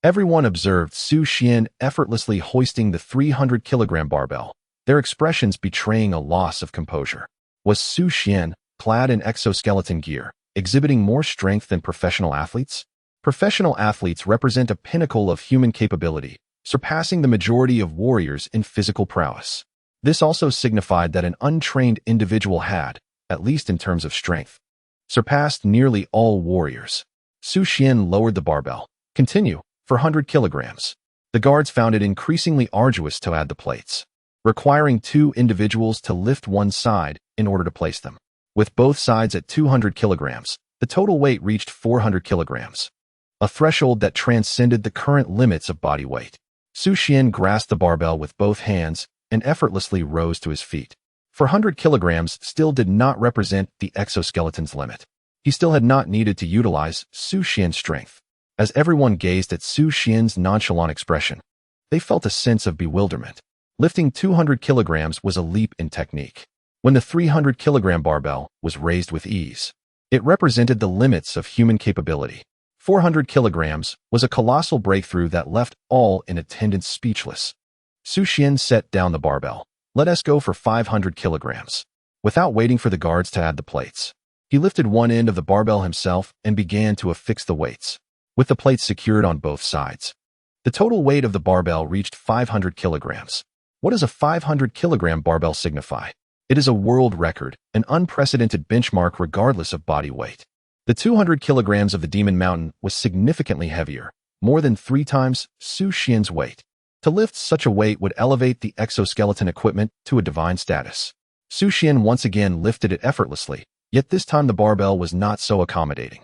Everyone observed Xu Xuan effortlessly hoisting the 300-kilogram barbell, their expressions betraying a loss of composure. Was Xu Xuan, clad in exoskeleton gear, exhibiting more strength than professional athletes? Professional athletes represent a pinnacle of human capability, surpassing the majority of warriors in physical prowess. This also signified that an untrained individual had, at least in terms of strength, surpassed nearly all warriors. Xu Xuan lowered the barbell. Continue. For 100 kilograms. The guards found it increasingly arduous to add the plates, requiring two individuals to lift one side in order to place them. With both sides at 200 kilograms, the total weight reached 400 kilograms, a threshold that transcended the current limits of body weight. Xu Xuan grasped the barbell with both hands and effortlessly rose to his feet. 400 kilograms still did not represent the exoskeleton's limit. He still had not needed to utilize Xu Xuan's strength. As everyone gazed at Xu Xuan's nonchalant expression, they felt a sense of bewilderment. Lifting 200 kilograms was a leap in technique. When the 300-kilogram barbell was raised with ease, it represented the limits of human capability. 400 kilograms was a colossal breakthrough that left all in attendance speechless. Xu Xuan set down the barbell. Let us go for 500 kilograms. Without waiting for the guards to add the plates, he lifted one end of the barbell himself and began to affix the weights. With the plates secured on both sides, the total weight of the barbell reached 500 kilograms. What does a 500-kilogram barbell signify? It is a world record, an unprecedented benchmark regardless of body weight. The 200 kilograms of the Demon Mountain was significantly heavier, more than 3 times Xu Xuan's weight. To lift such a weight would elevate the exoskeleton equipment to a divine status. Xu Xuan once again lifted it effortlessly, yet this time the barbell was not so accommodating.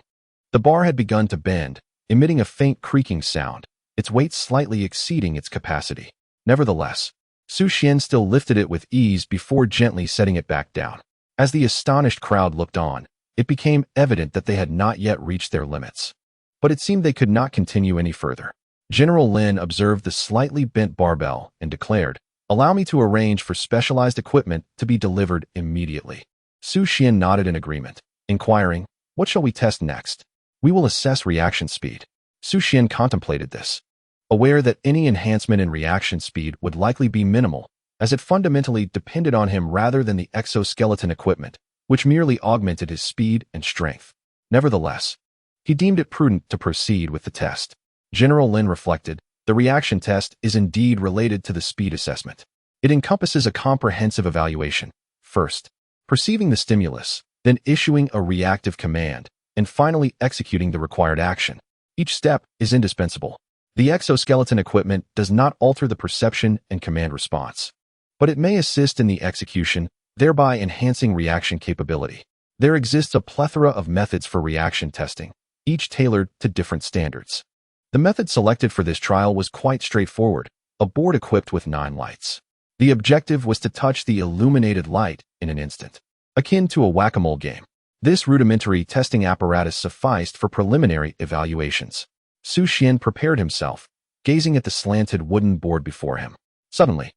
The bar had begun to bend, emitting a faint creaking sound, its weight slightly exceeding its capacity. Nevertheless, Xu Xuan still lifted it with ease before gently setting it back down. As the astonished crowd looked on, it became evident that they had not yet reached their limits. But it seemed they could not continue any further. General Lin observed the slightly bent barbell and declared, "Allow me to arrange for specialized equipment to be delivered immediately." Xu Xuan nodded in agreement, inquiring, "What shall we test next?" "We will assess reaction speed." Xu Xuan contemplated this, aware that any enhancement in reaction speed would likely be minimal, as it fundamentally depended on him rather than the exoskeleton equipment, which merely augmented his speed and strength. Nevertheless, he deemed it prudent to proceed with the test. General Lin reflected, the reaction test is indeed related to the speed assessment. It encompasses a comprehensive evaluation. First, perceiving the stimulus, then issuing a reactive command, and finally executing the required action. Each step is indispensable. The exoskeleton equipment does not alter the perception and command response, but it may assist in the execution, thereby enhancing reaction capability. There exists a plethora of methods for reaction testing, each tailored to different standards. The method selected for this trial was quite straightforward, a board equipped with 9 lights. The objective was to touch the illuminated light in an instant, akin to a whack-a-mole game. This rudimentary testing apparatus sufficed for preliminary evaluations. Xu Xuan prepared himself, gazing at the slanted wooden board before him. Suddenly,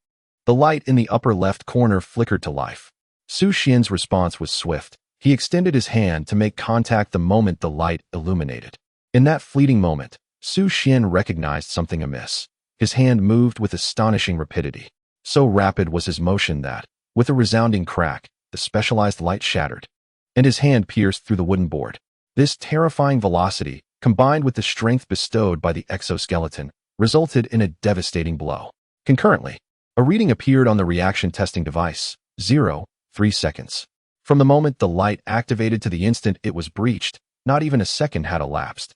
the light in the upper left corner flickered to life. Xu Xuan's response was swift. He extended his hand to make contact the moment the light illuminated. In that fleeting moment, Xu Xuan recognized something amiss. His hand moved with astonishing rapidity. So rapid was his motion that, with a resounding crack, the specialized light shattered, and his hand pierced through the wooden board. This terrifying velocity, combined with the strength bestowed by the exoskeleton, resulted in a devastating blow. Concurrently, a reading appeared on the reaction testing device, 0.3 seconds. From the moment the light activated to the instant it was breached, not even a second had elapsed.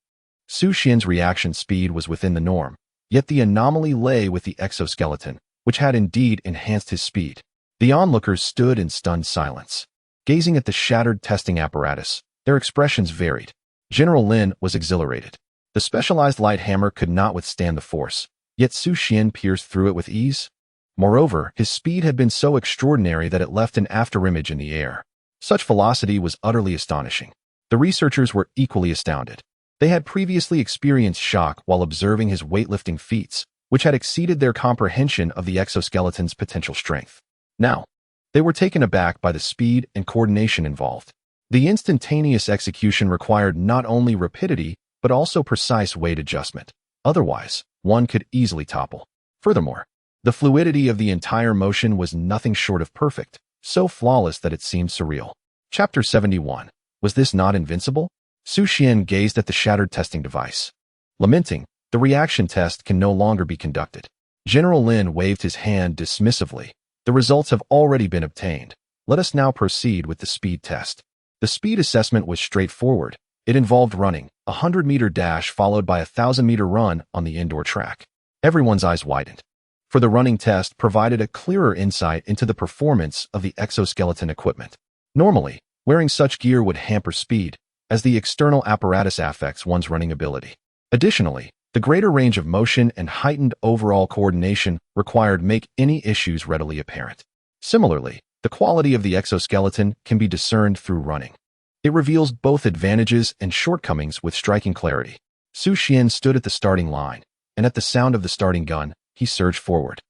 Xu Xuan's reaction speed was within the norm, yet the anomaly lay with the exoskeleton, which had indeed enhanced his speed. The onlookers stood in stunned silence, gazing at the shattered testing apparatus. Their expressions varied. General Lin was exhilarated. The specialized light hammer could not withstand the force, yet Xu Xuan pierced through it with ease. Moreover, his speed had been so extraordinary that it left an afterimage in the air. Such velocity was utterly astonishing. The researchers were equally astounded. They had previously experienced shock while observing his weightlifting feats, which had exceeded their comprehension of the exoskeleton's potential strength. Now, they were taken aback by the speed and coordination involved. The instantaneous execution required not only rapidity, but also precise weight adjustment. Otherwise, one could easily topple. Furthermore, the fluidity of the entire motion was nothing short of perfect, so flawless that it seemed surreal. Chapter 71. Was this not invincible? Xu Xuan gazed at the shattered testing device. Lamenting, the reaction test can no longer be conducted. General Lin waved his hand dismissively. The results have already been obtained. Let us now proceed with the speed test. The speed assessment was straightforward. It involved running a 100-meter dash followed by a 1,000-meter run on the indoor track. Everyone's eyes widened, for the running test provided a clearer insight into the performance of the exoskeleton equipment. Normally, wearing such gear would hamper speed, as the external apparatus affects one's running ability. Additionally, the greater range of motion and heightened overall coordination required make any issues readily apparent. Similarly, the quality of the exoskeleton can be discerned through running. It reveals both advantages and shortcomings with striking clarity. Xu Xuan stood at the starting line, and at the sound of the starting gun, he surged forward.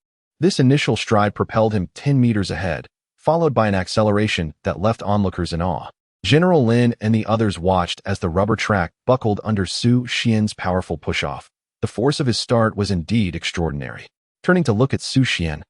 This initial stride propelled him 10 meters ahead, followed by an acceleration that left onlookers in awe. General Lin and the others watched as the rubber track buckled under Xu Xuan's powerful push-off. The force of his start was indeed extraordinary. Turning to look at Xu Xuan,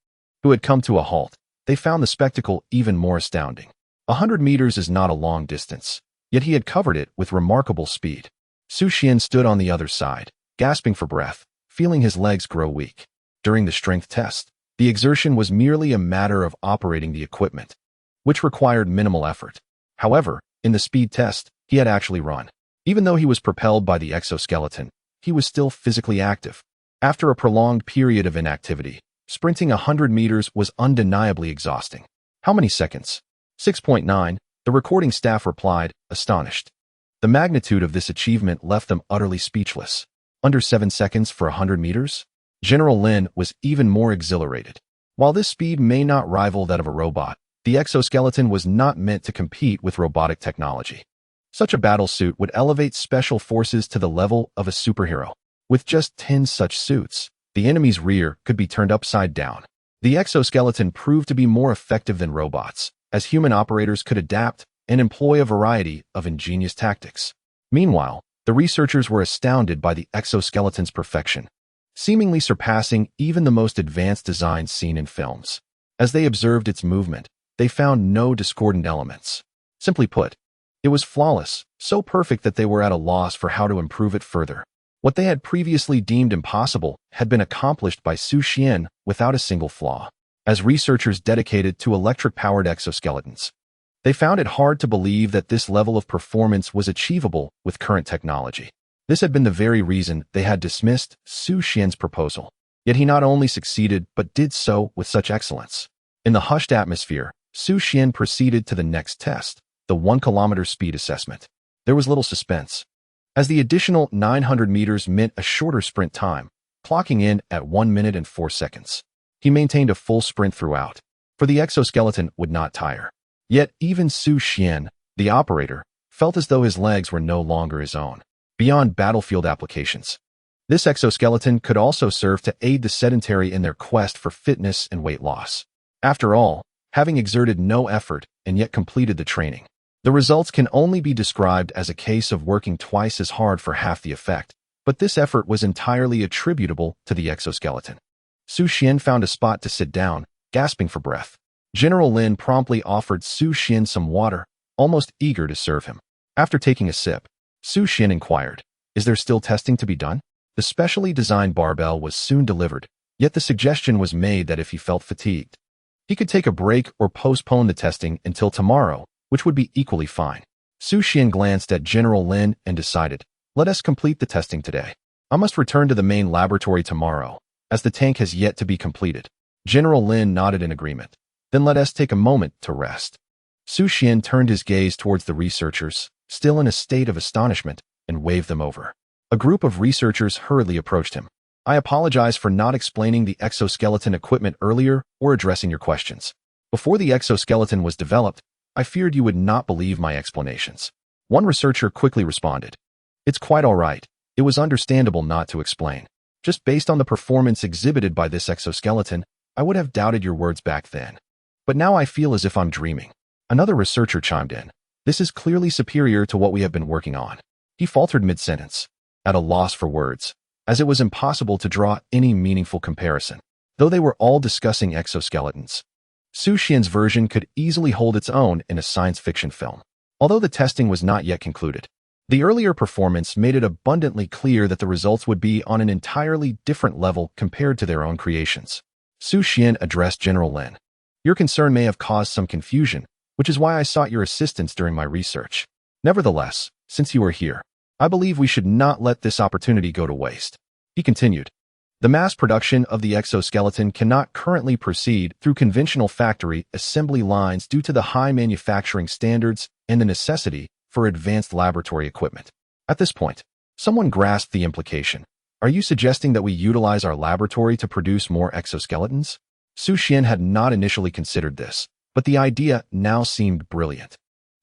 who had come to a halt, they found the spectacle even more astounding. 100 meters is not a long distance, yet he had covered it with remarkable speed. Xu Xuan stood on the other side, gasping for breath, feeling his legs grow weak. During the strength test, the exertion was merely a matter of operating the equipment, which required minimal effort. However, in the speed test, he had actually run. Even though he was propelled by the exoskeleton, he was still physically active. After a prolonged period of inactivity, sprinting 100 meters was undeniably exhausting. How many seconds? 6.9, the recording staff replied, astonished. The magnitude of this achievement left them utterly speechless. Under 7 seconds for 100 meters? General Lin was even more exhilarated. While this speed may not rival that of a robot, the exoskeleton was not meant to compete with robotic technology. Such a battlesuit would elevate special forces to the level of a superhero. With just 10 such suits, the enemy's rear could be turned upside down. The exoskeleton proved to be more effective than robots, as human operators could adapt and employ a variety of ingenious tactics. Meanwhile, the researchers were astounded by the exoskeleton's perfection, seemingly surpassing even the most advanced designs seen in films. As they observed its movement, they found no discordant elements. Simply put, it was flawless, so perfect that they were at a loss for how to improve it further. What they had previously deemed impossible had been accomplished by Xu Xuan without a single flaw. As researchers dedicated to electric-powered exoskeletons, they found it hard to believe that this level of performance was achievable with current technology. This had been the very reason they had dismissed Xu Xuan's proposal. Yet he not only succeeded but did so with such excellence. In the hushed atmosphere, Xu Xuan proceeded to the next test, the 1-kilometer speed assessment. There was little suspense, as the additional 900 meters meant a shorter sprint time, clocking in at 1 minute and 4 seconds. He maintained a full sprint throughout, for the exoskeleton would not tire. Yet even Xu Xuan, the operator, felt as though his legs were no longer his own. Beyond battlefield applications, This exoskeleton could also serve to aid the sedentary in their quest for fitness and weight loss. After all, having exerted no effort and yet completed the training, the results can only be described as a case of working twice as hard for half the effect, but this effort was entirely attributable to the exoskeleton. Xu Xuan found a spot to sit down, gasping for breath. General Lin promptly offered Xu Xuan some water, almost eager to serve him. After taking a sip, Xu Xuan inquired, "Is there still testing to be done?" The specially designed barbell was soon delivered, yet the suggestion was made that if he felt fatigued, he could take a break or postpone the testing until tomorrow, which would be equally fine. Xu Xuan glanced at General Lin and decided, "Let us complete the testing today. I must return to the main laboratory tomorrow, as the tank has yet to be completed." General Lin nodded in agreement. "Then let us take a moment to rest." Xu Xuan turned his gaze towards the researchers, still in a state of astonishment, and waved them over. A group of researchers hurriedly approached him. "I apologize for not explaining the exoskeleton equipment earlier or addressing your questions. Before the exoskeleton was developed, I feared you would not believe my explanations." One researcher quickly responded, "It's quite all right. It was understandable not to explain. Just based on the performance exhibited by this exoskeleton, I would have doubted your words back then. But now I feel as if I'm dreaming." Another researcher chimed in, "This is clearly superior to what we have been working on." He faltered mid-sentence, at a loss for words, as it was impossible to draw any meaningful comparison. Though they were all discussing exoskeletons, Xu Xuan's version could easily hold its own in a science fiction film. Although the testing was not yet concluded, the earlier performance made it abundantly clear that the results would be on an entirely different level compared to their own creations. Xu Xuan addressed General Lin. "Your concern may have caused some confusion, which is why I sought your assistance during my research. Nevertheless, since you are here, I believe we should not let this opportunity go to waste." He continued, "The mass production of the exoskeleton cannot currently proceed through conventional factory assembly lines due to the high manufacturing standards and the necessity for advanced laboratory equipment." At this point, someone grasped the implication. "Are you suggesting that we utilize our laboratory to produce more exoskeletons?" Xu Xuan had not initially considered this, but the idea now seemed brilliant.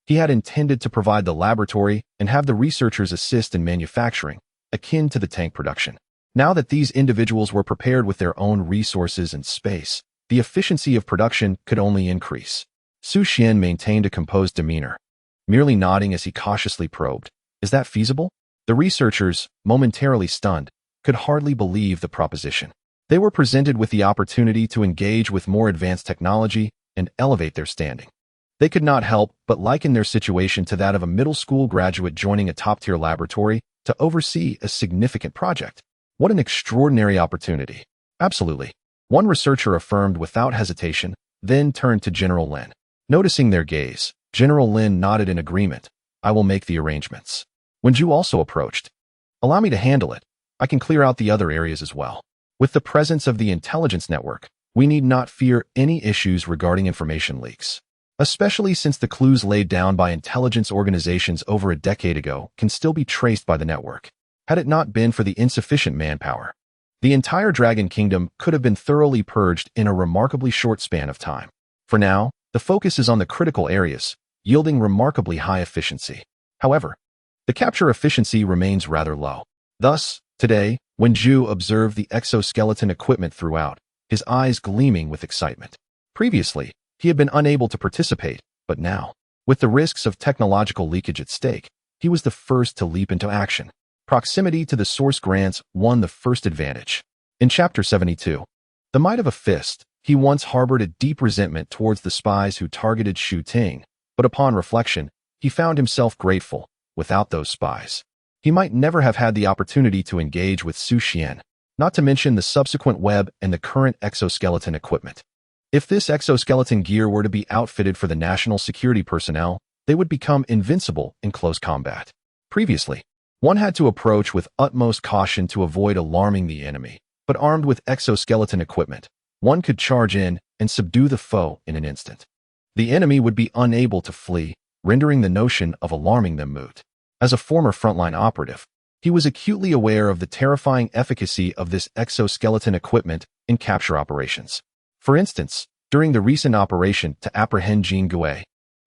He had intended to provide the laboratory and have the researchers assist in manufacturing, akin to the tank production. Now that these individuals were prepared with their own resources and space, the efficiency of production could only increase. Xu Xuan maintained a composed demeanor, merely nodding as he cautiously probed, "Is that feasible?" The researchers, momentarily stunned, could hardly believe the proposition. They were presented with the opportunity to engage with more advanced technology and elevate their standing. They could not help but liken their situation to that of a middle school graduate joining a top-tier laboratory to oversee a significant project. What an extraordinary opportunity. "Absolutely," one researcher affirmed without hesitation, then turned to General Lin. Noticing their gaze, General Lin nodded in agreement. "I will make the arrangements." When Zhu also approached, "Allow me to handle it. I can clear out the other areas as well." With the presence of the intelligence network, we need not fear any issues regarding information leaks, especially since the clues laid down by intelligence organizations over a decade ago can still be traced by the network. Had it not been for the insufficient manpower, the entire Dragon Kingdom could have been thoroughly purged in a remarkably short span of time. For now, the focus is on the critical areas, yielding remarkably high efficiency. However, the capture efficiency remains rather low. Thus, today, when Zhu observed the exoskeleton equipment throughout, his eyes gleaming with excitement. Previously, he had been unable to participate, but now, with the risks of technological leakage at stake, he was the first to leap into action. Proximity to the source grants won the first advantage. In Chapter 72, The Might of a Fist, he once harbored a deep resentment towards the spies who targeted Shu Ting, but upon reflection, he found himself grateful. Without those spies, he might never have had the opportunity to engage with Xu Xuan, not to mention the subsequent web and the current exoskeleton equipment. If this exoskeleton gear were to be outfitted for the national security personnel, they would become invincible in close combat. Previously, one had to approach with utmost caution to avoid alarming the enemy, but armed with exoskeleton equipment, one could charge in and subdue the foe in an instant. The enemy would be unable to flee, rendering the notion of alarming them moot. As a former frontline operative, he was acutely aware of the terrifying efficacy of this exoskeleton equipment in capture operations. For instance, during the recent operation to apprehend Jin Gui,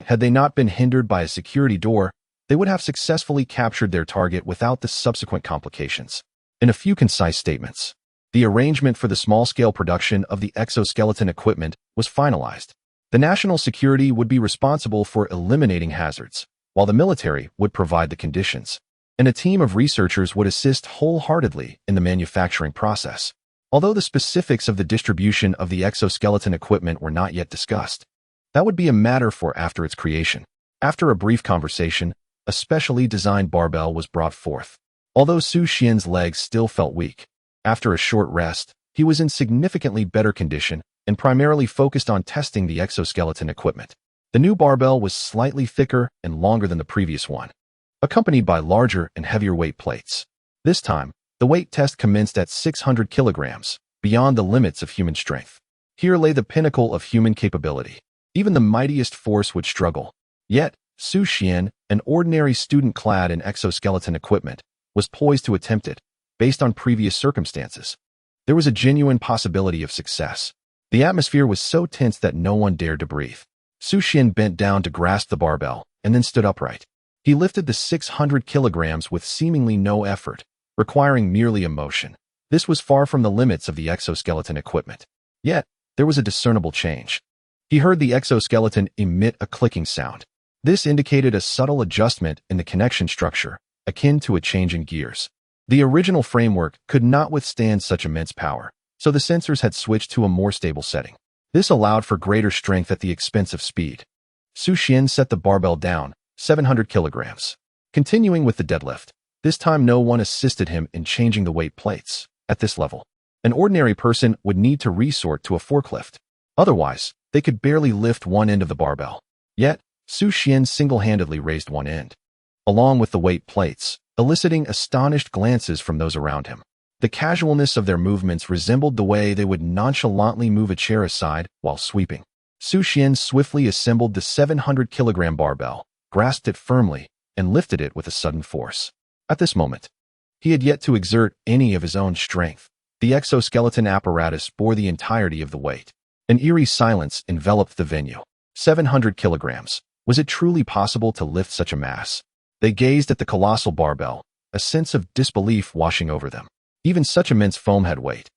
had they not been hindered by a security door, they would have successfully captured their target without the subsequent complications. In a few concise statements, the arrangement for the small-scale production of the exoskeleton equipment was finalized. The national security would be responsible for eliminating hazards, while the military would provide the conditions, and a team of researchers would assist wholeheartedly in the manufacturing process. Although the specifics of the distribution of the exoskeleton equipment were not yet discussed, that would be a matter for after its creation. After a brief conversation, a specially designed barbell was brought forth. Although Xu Xuan's legs still felt weak, after a short rest, he was in significantly better condition and primarily focused on testing the exoskeleton equipment. The new barbell was slightly thicker and longer than the previous one, accompanied by larger and heavier weight plates. This time, the weight test commenced at 600 kilograms, beyond the limits of human strength. Here lay the pinnacle of human capability. Even the mightiest force would struggle. Yet, Xu Xuan, an ordinary student clad in exoskeleton equipment, was poised to attempt it, based on previous circumstances. There was a genuine possibility of success. The atmosphere was so tense that no one dared to breathe. Xu Xuan bent down to grasp the barbell, and then stood upright. He lifted the 600 kilograms with seemingly no effort, requiring merely emotion. This was far from the limits of the exoskeleton equipment. Yet, there was a discernible change. He heard the exoskeleton emit a clicking sound. This indicated a subtle adjustment in the connection structure, akin to a change in gears. The original framework could not withstand such immense power, so the sensors had switched to a more stable setting. This allowed for greater strength at the expense of speed. Xu Xuan set the barbell down, 700 kilograms. Continuing with the deadlift, this time no one assisted him in changing the weight plates. At this level, an ordinary person would need to resort to a forklift. Otherwise, they could barely lift one end of the barbell. Yet, Xu Xuan single-handedly raised one end, along with the weight plates, eliciting astonished glances from those around him. The casualness of their movements resembled the way they would nonchalantly move a chair aside while sweeping. Xu Xuan swiftly assembled the 700-kilogram barbell, grasped it firmly, and lifted it with a sudden force. At this moment, he had yet to exert any of his own strength. The exoskeleton apparatus bore the entirety of the weight. An eerie silence enveloped the venue. 700 kilograms. Was it truly possible to lift such a mass? They gazed at the colossal barbell, a sense of disbelief washing over them. Even such immense foam had weight.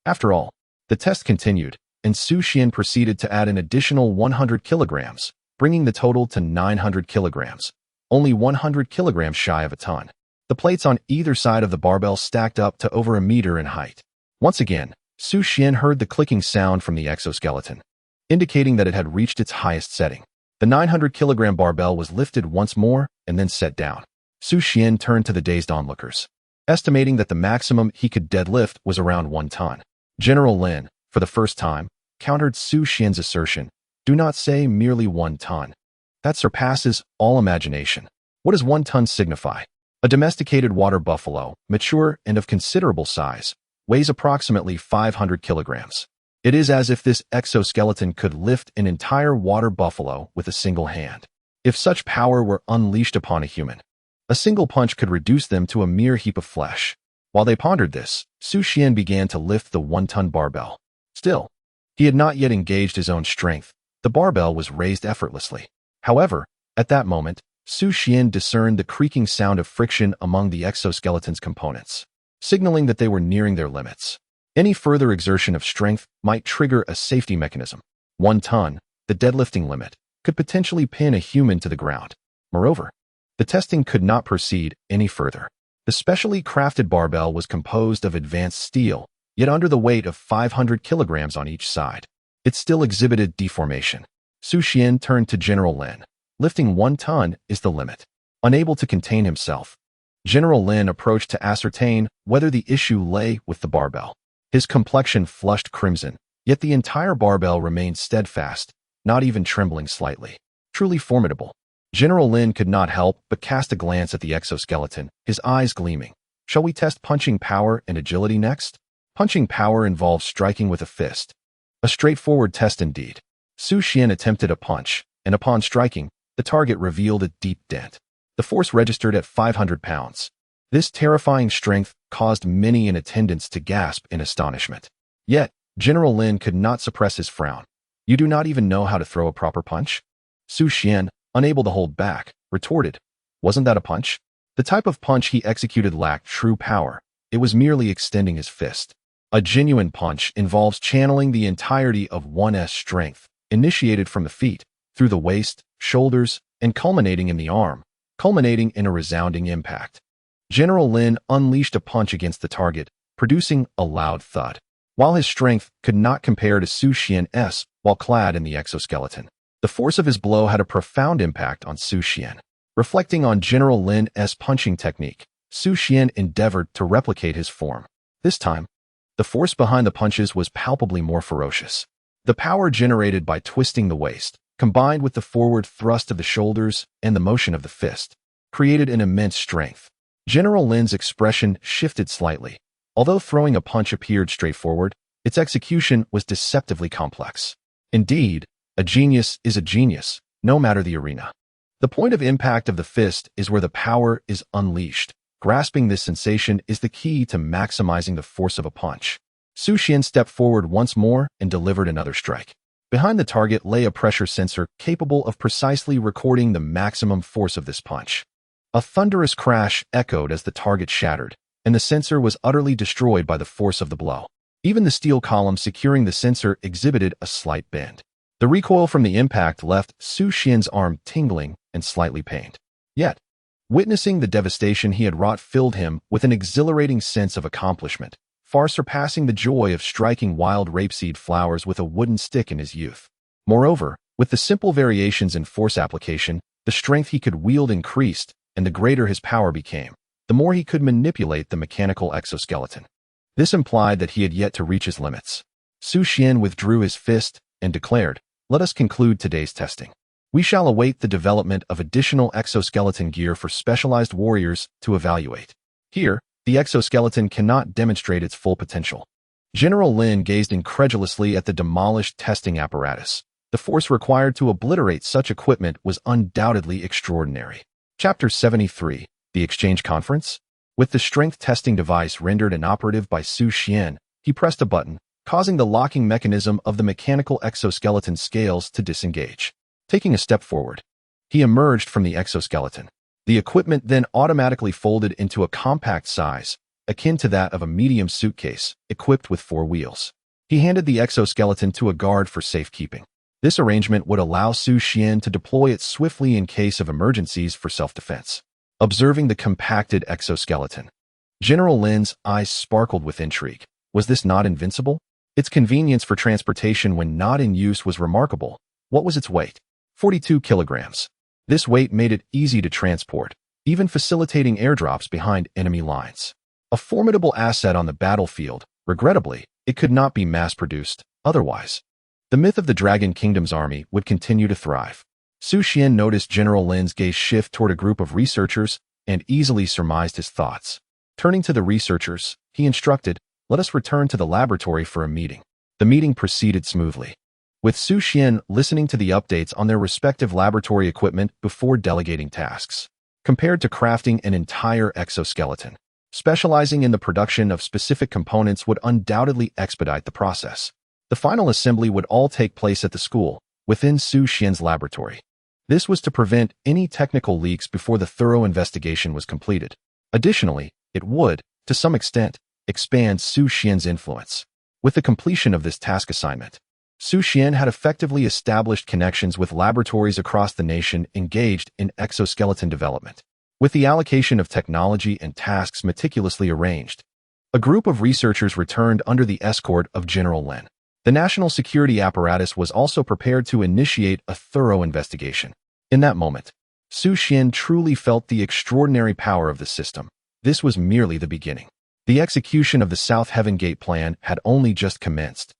After all, the test continued, and Xu Xuan proceeded to add an additional 100 kilograms, bringing the total to 900 kilograms, only 100 kilograms shy of a ton. The plates on either side of the barbell stacked up to over a meter in height. Once again, Xu Xuan heard the clicking sound from the exoskeleton, indicating that it had reached its highest setting. The 900-kilogram barbell was lifted once more and then set down. Xu Xuan turned to the dazed onlookers, estimating that the maximum he could deadlift was around 1 ton. General Lin, for the first time, countered Xu Xuan's assertion. Do not say merely 1 ton. That surpasses all imagination. What does 1 ton signify? A domesticated water buffalo, mature and of considerable size, weighs approximately 500 kilograms. It is as if this exoskeleton could lift an entire water buffalo with a single hand. If such power were unleashed upon a human, a single punch could reduce them to a mere heap of flesh. While they pondered this, Xu Xuan began to lift the 1-ton barbell. Still, he had not yet engaged his own strength. The barbell was raised effortlessly. However, at that moment, Xu Xuan discerned the creaking sound of friction among the exoskeleton's components, signaling that they were nearing their limits. Any further exertion of strength might trigger a safety mechanism. 1 ton, the deadlifting limit, could potentially pin a human to the ground. Moreover, the testing could not proceed any further. The specially crafted barbell was composed of advanced steel, yet under the weight of 500 kilograms on each side. It still exhibited deformation. Xu Xuan turned to General Lin. Lifting 1 ton is the limit. Unable to contain himself, General Lin approached to ascertain whether the issue lay with the barbell. His complexion flushed crimson, yet the entire barbell remained steadfast, not even trembling slightly. Truly formidable. General Lin could not help but cast a glance at the exoskeleton, his eyes gleaming. Shall we test punching power and agility next? Punching power involves striking with a fist. A straightforward test indeed. Xu Xuan attempted a punch, and upon striking, the target revealed a deep dent. The force registered at 500 pounds. This terrifying strength caused many in attendance to gasp in astonishment. Yet, General Lin could not suppress his frown. You do not even know how to throw a proper punch? Xu Xuan, unable to hold back, retorted. Wasn't that a punch? The type of punch he executed lacked true power. it was merely extending his fist. A genuine punch involves channeling the entirety of one's strength, initiated from the feet, through the waist, shoulders, and culminating in the arm, culminating in a resounding impact. General Lin unleashed a punch against the target, producing a loud thud. While his strength could not compare to Xu Xuan's while clad in the exoskeleton, the force of his blow had a profound impact on Xu Xuan. Reflecting on General Lin's punching technique, Xu Xuan endeavored to replicate his form. This time, the force behind the punches was palpably more ferocious. The power generated by twisting the waist, combined with the forward thrust of the shoulders and the motion of the fist, created an immense strength. General Lin's expression shifted slightly. Although throwing a punch appeared straightforward, its execution was deceptively complex. Indeed, a genius is a genius, no matter the arena. The point of impact of the fist is where the power is unleashed. Grasping this sensation is the key to maximizing the force of a punch. Xu Xuan stepped forward once more and delivered another strike. Behind the target lay a pressure sensor capable of precisely recording the maximum force of this punch. A thunderous crash echoed as the target shattered, and the sensor was utterly destroyed by the force of the blow. Even the steel column securing the sensor exhibited a slight bend. The recoil from the impact left Xu Xuan's arm tingling and slightly pained. Yet, witnessing the devastation he had wrought filled him with an exhilarating sense of accomplishment, far surpassing the joy of striking wild rapeseed flowers with a wooden stick in his youth. Moreover, with the simple variations in force application, the strength he could wield increased, and the greater his power became, the more he could manipulate the mechanical exoskeleton. This implied that he had yet to reach his limits. Xu Xuan withdrew his fist and declared, "Let us conclude today's testing. We shall await the development of additional exoskeleton gear for specialized warriors to evaluate. Here, the exoskeleton cannot demonstrate its full potential." General Lin gazed incredulously at the demolished testing apparatus. The force required to obliterate such equipment was undoubtedly extraordinary. Chapter 73, The Exchange Conference? With the strength testing device rendered inoperative by Xu Xuan, he pressed a button, causing the locking mechanism of the mechanical exoskeleton scales to disengage. Taking a step forward, he emerged from the exoskeleton. The equipment then automatically folded into a compact size, akin to that of a medium suitcase, equipped with 4 wheels. He handed the exoskeleton to a guard for safekeeping. This arrangement would allow Xu Xuan to deploy it swiftly in case of emergencies for self-defense. Observing the compacted exoskeleton, General Lin's eyes sparkled with intrigue. Was this not invincible? Its convenience for transportation when not in use was remarkable. What was its weight? 42 kilograms. This weight made it easy to transport, even facilitating airdrops behind enemy lines. A formidable asset on the battlefield. Regrettably, it could not be mass-produced. Otherwise, the myth of the Dragon Kingdom's army would continue to thrive. Xu Xuan noticed General Lin's gaze shift toward a group of researchers and easily surmised his thoughts. Turning to the researchers, he instructed, "Let us return to the laboratory for a meeting." The meeting proceeded smoothly, with Xu Xuan listening to the updates on their respective laboratory equipment before delegating tasks. Compared to crafting an entire exoskeleton, specializing in the production of specific components would undoubtedly expedite the process. The final assembly would all take place at the school, within Xu Xuan's laboratory. This was to prevent any technical leaks before the thorough investigation was completed. Additionally, it would, to some extent, expand Xu Xuan's influence. With the completion of this task assignment, Xu Xuan had effectively established connections with laboratories across the nation engaged in exoskeleton development. With the allocation of technology and tasks meticulously arranged, a group of researchers returned under the escort of General Lin. The national security apparatus was also prepared to initiate a thorough investigation. In that moment, Xu Xuan truly felt the extraordinary power of the system. This was merely the beginning. The execution of the South Heaven Gate plan had only just commenced.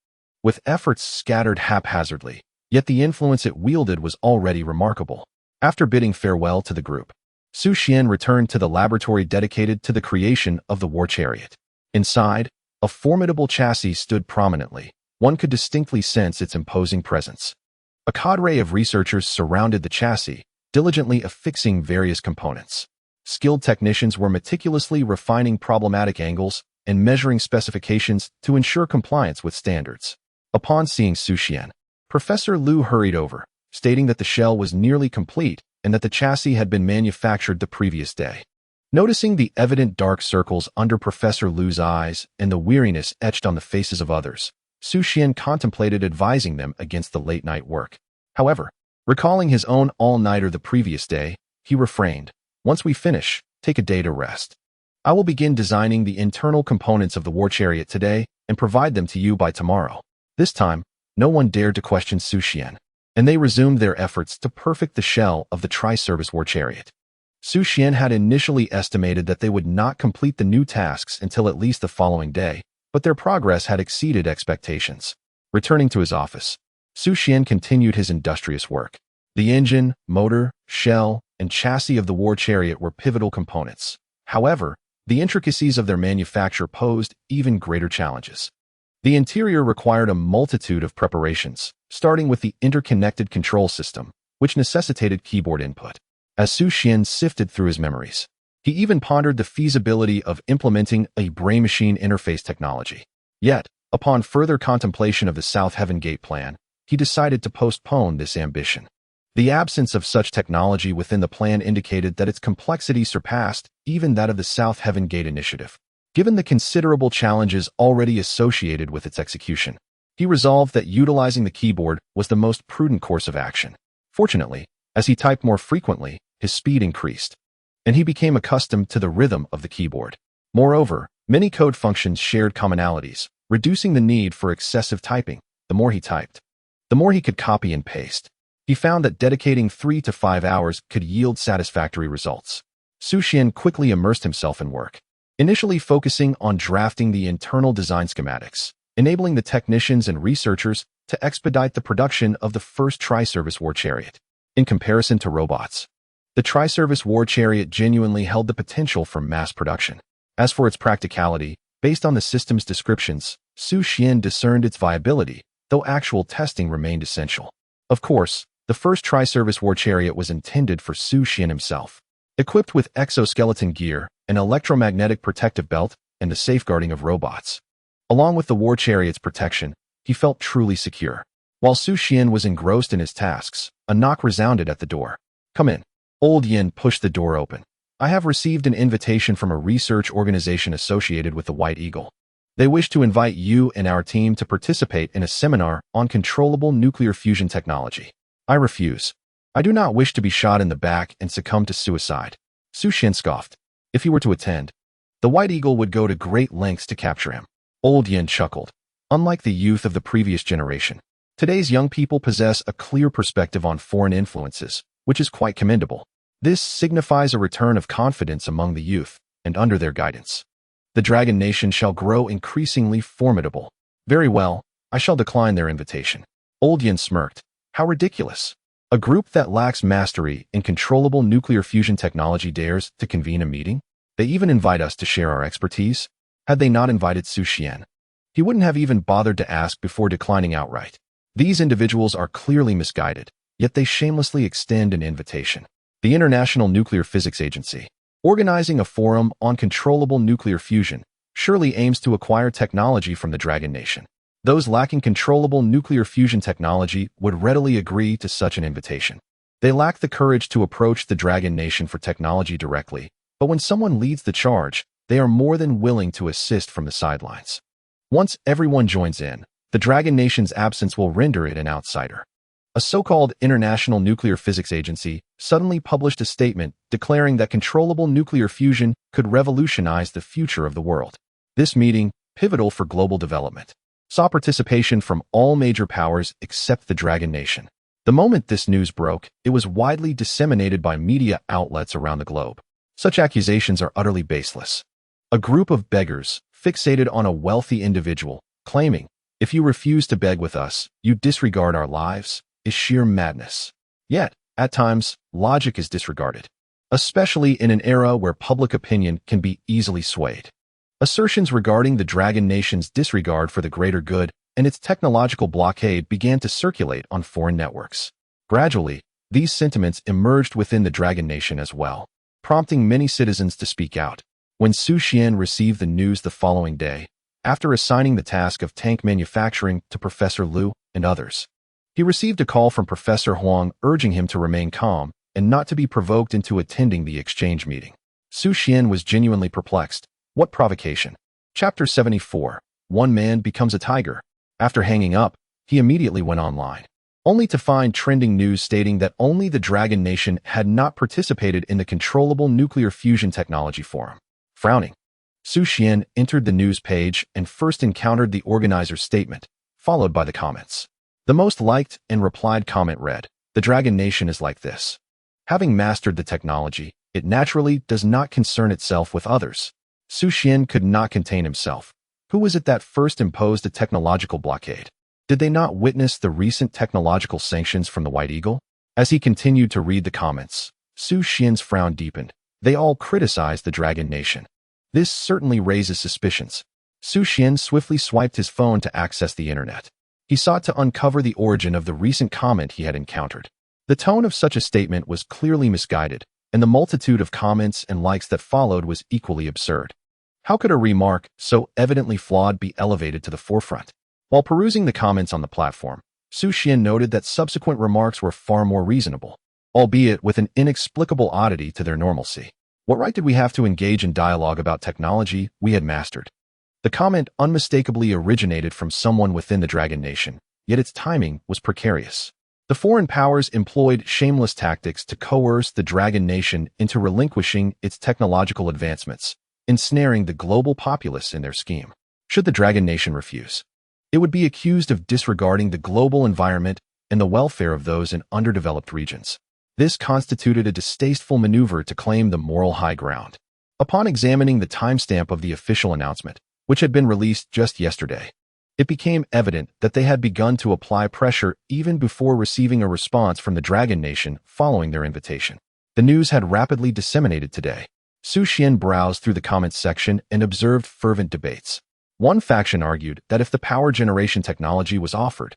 With efforts scattered haphazardly, yet the influence it wielded was already remarkable. After bidding farewell to the group, Xu Xuan returned to the laboratory dedicated to the creation of the war chariot. Inside, a formidable chassis stood prominently. One could distinctly sense its imposing presence. A cadre of researchers surrounded the chassis, diligently affixing various components. Skilled technicians were meticulously refining problematic angles and measuring specifications to ensure compliance with standards. Upon seeing Xu Xuan, Professor Lu hurried over, stating that the shell was nearly complete and that the chassis had been manufactured the previous day. Noticing the evident dark circles under Professor Lu's eyes and the weariness etched on the faces of others, Xu Xuan contemplated advising them against the late-night work. However, recalling his own all-nighter the previous day, he refrained. Once we finish, take a day to rest. I will begin designing the internal components of the war chariot today and provide them to you by tomorrow. This time, no one dared to question Xu Xuan, and they resumed their efforts to perfect the shell of the tri-service war chariot. Xu Xuan had initially estimated that they would not complete the new tasks until at least the following day, but their progress had exceeded expectations. Returning to his office, Xu Xuan continued his industrious work. The engine, motor, shell, and chassis of the war chariot were pivotal components. However, the intricacies of their manufacture posed even greater challenges. The interior required a multitude of preparations, starting with the interconnected control system, which necessitated keyboard input. As Xu Xuan sifted through his memories, he even pondered the feasibility of implementing a brain-machine interface technology. Yet, upon further contemplation of the South Heaven Gate plan, he decided to postpone this ambition. The absence of such technology within the plan indicated that its complexity surpassed even that of the South Heaven Gate initiative. Given the considerable challenges already associated with its execution, he resolved that utilizing the keyboard was the most prudent course of action. Fortunately, as he typed more frequently, his speed increased, and he became accustomed to the rhythm of the keyboard. Moreover, many code functions shared commonalities, reducing the need for excessive typing. The more he typed, the more he could copy and paste. He found that dedicating 3 to 5 hours could yield satisfactory results. Xu Xuan quickly immersed himself in work, initially focusing on drafting the internal design schematics, enabling the technicians and researchers to expedite the production of the first tri-service war chariot. In comparison to robots, the tri-service war chariot genuinely held the potential for mass production. As for its practicality, based on the system's descriptions, Xu Xuan discerned its viability, though actual testing remained essential. Of course, the first tri-service war chariot was intended for Xu Xuan himself. Equipped with exoskeleton gear, an electromagnetic protective belt, and the safeguarding of robots. Along with the war chariot's protection, he felt truly secure. While Xu Xuan was engrossed in his tasks, a knock resounded at the door. "Come in." Old Yin pushed the door open. "I have received an invitation from a research organization associated with the White Eagle. They wish to invite you and our team to participate in a seminar on controllable nuclear fusion technology." "I refuse. I do not wish to be shot in the back and succumb to suicide." Xu Xuan scoffed. If he were to attend, the White Eagle would go to great lengths to capture him. Old Yin chuckled. Unlike the youth of the previous generation, today's young people possess a clear perspective on foreign influences, which is quite commendable. This signifies a return of confidence among the youth, and under their guidance, the Dragon Nation shall grow increasingly formidable. Very well, I shall decline their invitation. Old Yin smirked. How ridiculous. A group that lacks mastery in controllable nuclear fusion technology dares to convene a meeting? They even invite us to share our expertise? Had they not invited Xu Xuan, he wouldn't have even bothered to ask before declining outright. These individuals are clearly misguided, yet they shamelessly extend an invitation. The International Nuclear Physics Agency, organizing a forum on controllable nuclear fusion, surely aims to acquire technology from the Dragon Nation. Those lacking controllable nuclear fusion technology would readily agree to such an invitation. They lack the courage to approach the Dragon Nation for technology directly, but when someone leads the charge, they are more than willing to assist from the sidelines. Once everyone joins in, the Dragon Nation's absence will render it an outsider. A so-called International Nuclear Physics Agency suddenly published a statement declaring that controllable nuclear fusion could revolutionize the future of the world. This meeting, pivotal for global development, saw participation from all major powers except the Dragon Nation. The moment this news broke, it was widely disseminated by media outlets around the globe. Such accusations are utterly baseless. A group of beggars, fixated on a wealthy individual, claiming, "If you refuse to beg with us, you disregard our lives," is sheer madness. Yet, at times, logic is disregarded, especially in an era where public opinion can be easily swayed. Assertions regarding the Dragon Nation's disregard for the greater good and its technological blockade began to circulate on foreign networks. Gradually, these sentiments emerged within the Dragon Nation as well, prompting many citizens to speak out. When Xu Xuan received the news the following day, after assigning the task of tank manufacturing to Professor Lu and others, he received a call from Professor Huang urging him to remain calm and not to be provoked into attending the exchange meeting. Xu Xuan was genuinely perplexed. What provocation? Chapter 74. One man becomes a tiger. After hanging up, he immediately went online, only to find trending news stating that only the Dragon Nation had not participated in the Controllable Nuclear Fusion Technology Forum. Frowning, Xu Xuan entered the news page and first encountered the organizer's statement, followed by the comments. The most liked and replied comment read, "The Dragon Nation is like this. Having mastered the technology, it naturally does not concern itself with others." Xu Xuan could not contain himself. Who was it that first imposed a technological blockade? Did they not witness the recent technological sanctions from the White Eagle? As he continued to read the comments, Xu Xuan's frown deepened. They all criticized the Dragon Nation. This certainly raises suspicions. Xu Xuan swiftly swiped his phone to access the internet. He sought to uncover the origin of the recent comment he had encountered. The tone of such a statement was clearly misguided, and the multitude of comments and likes that followed was equally absurd. How could a remark so evidently flawed be elevated to the forefront? While perusing the comments on the platform, Xu Xuan noted that subsequent remarks were far more reasonable, albeit with an inexplicable oddity to their normalcy. What right did we have to engage in dialogue about technology we had mastered? The comment unmistakably originated from someone within the Dragon Nation, yet its timing was precarious. The foreign powers employed shameless tactics to coerce the Dragon Nation into relinquishing its technological advancements, ensnaring the global populace in their scheme. Should the Dragon Nation refuse, it would be accused of disregarding the global environment and the welfare of those in underdeveloped regions. This constituted a distasteful maneuver to claim the moral high ground. Upon examining the timestamp of the official announcement, which had been released just yesterday, it became evident that they had begun to apply pressure even before receiving a response from the Dragon Nation following their invitation. The news had rapidly disseminated today. Xu Xuan browsed through the comments section and observed fervent debates. One faction argued that if the power generation technology was offered,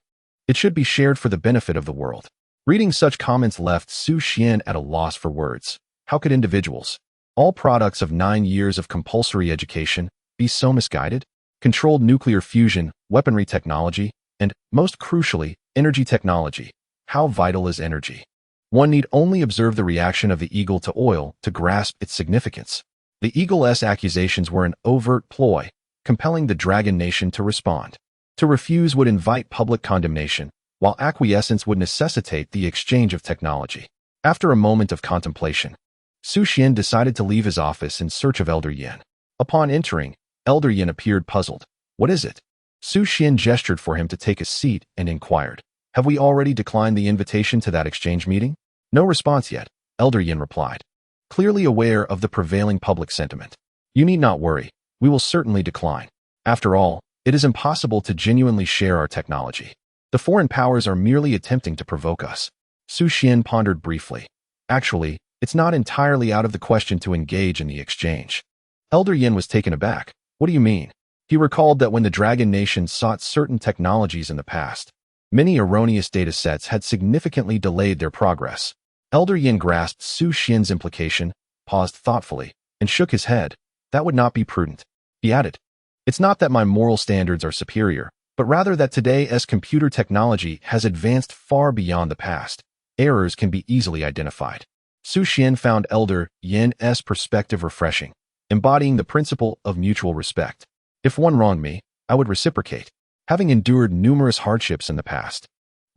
it should be shared for the benefit of the world. Reading such comments left Xu Xuan at a loss for words. How could individuals, all products of 9 years of compulsory education, be so misguided? Controlled nuclear fusion, weaponry technology, and, most crucially, energy technology. How vital is energy? One need only observe the reaction of the Eagle to oil to grasp its significance. The Eagle's accusations were an overt ploy, compelling the Dragon Nation to respond. To refuse would invite public condemnation, while acquiescence would necessitate the exchange of technology. After a moment of contemplation, Xu Xuan decided to leave his office in search of Elder Yin. Upon entering, Elder Yin appeared puzzled. "What is it?" Xu Xuan gestured for him to take a seat and inquired, "Have we already declined the invitation to that exchange meeting?" "No response yet," Elder Yin replied, clearly aware of the prevailing public sentiment. "You need not worry. We will certainly decline. After all, it is impossible to genuinely share our technology. The foreign powers are merely attempting to provoke us." Xu Xuan pondered briefly. Actually, it's not entirely out of the question to engage in the exchange. Elder Yin was taken aback. "What do you mean?" He recalled that when the Dragon Nation sought certain technologies in the past, many erroneous data sets had significantly delayed their progress. Elder Yin grasped Xu Xuan's implication, paused thoughtfully, and shook his head. "That would not be prudent." He added, "It's not that my moral standards are superior, but rather that today as computer technology has advanced far beyond the past, errors can be easily identified." Xu Xuan found Elder Yin's perspective refreshing, embodying the principle of mutual respect. If one wronged me, I would reciprocate. Having endured numerous hardships in the past,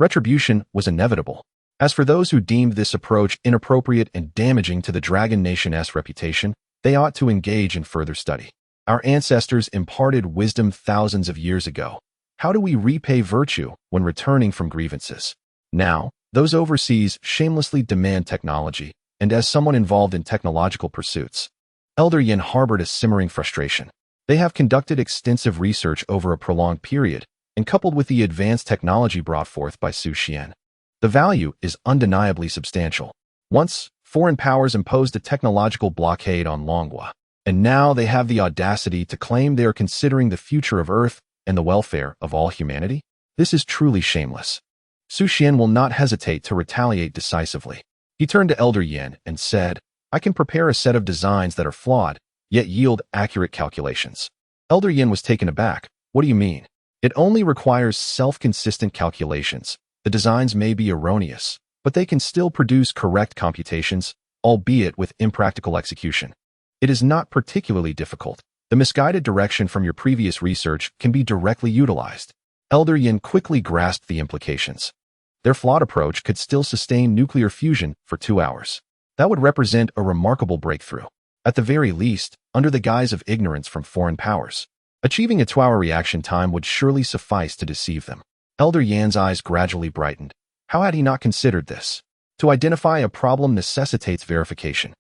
retribution was inevitable. As for those who deemed this approach inappropriate and damaging to the Dragon Nation's reputation, they ought to engage in further study. Our ancestors imparted wisdom thousands of years ago. How do we repay virtue when returning from grievances? Now, those overseas shamelessly demand technology, and as someone involved in technological pursuits, Elder Yin harbored a simmering frustration. They have conducted extensive research over a prolonged period, and coupled with the advanced technology brought forth by Xu Xuan, the value is undeniably substantial. Once, foreign powers imposed a technological blockade on Longwa, and now they have the audacity to claim they are considering the future of Earth and the welfare of all humanity? This is truly shameless. Xu Xuan will not hesitate to retaliate decisively. He turned to Elder Yin and said, "I can prepare a set of designs that are flawed, yet yield accurate calculations." Elder Yin was taken aback. "What do you mean?" "It only requires self-consistent calculations. The designs may be erroneous, but they can still produce correct computations, albeit with impractical execution." It is not particularly difficult. The misguided direction from your previous research can be directly utilized. Elder Yin quickly grasped the implications. Their flawed approach could still sustain nuclear fusion for 2 hours. That would represent a remarkable breakthrough. At the very least, under the guise of ignorance from foreign powers. Achieving a 2-hour reaction time would surely suffice to deceive them. Elder Yan's eyes gradually brightened. How had he not considered this? To identify a problem necessitates verification.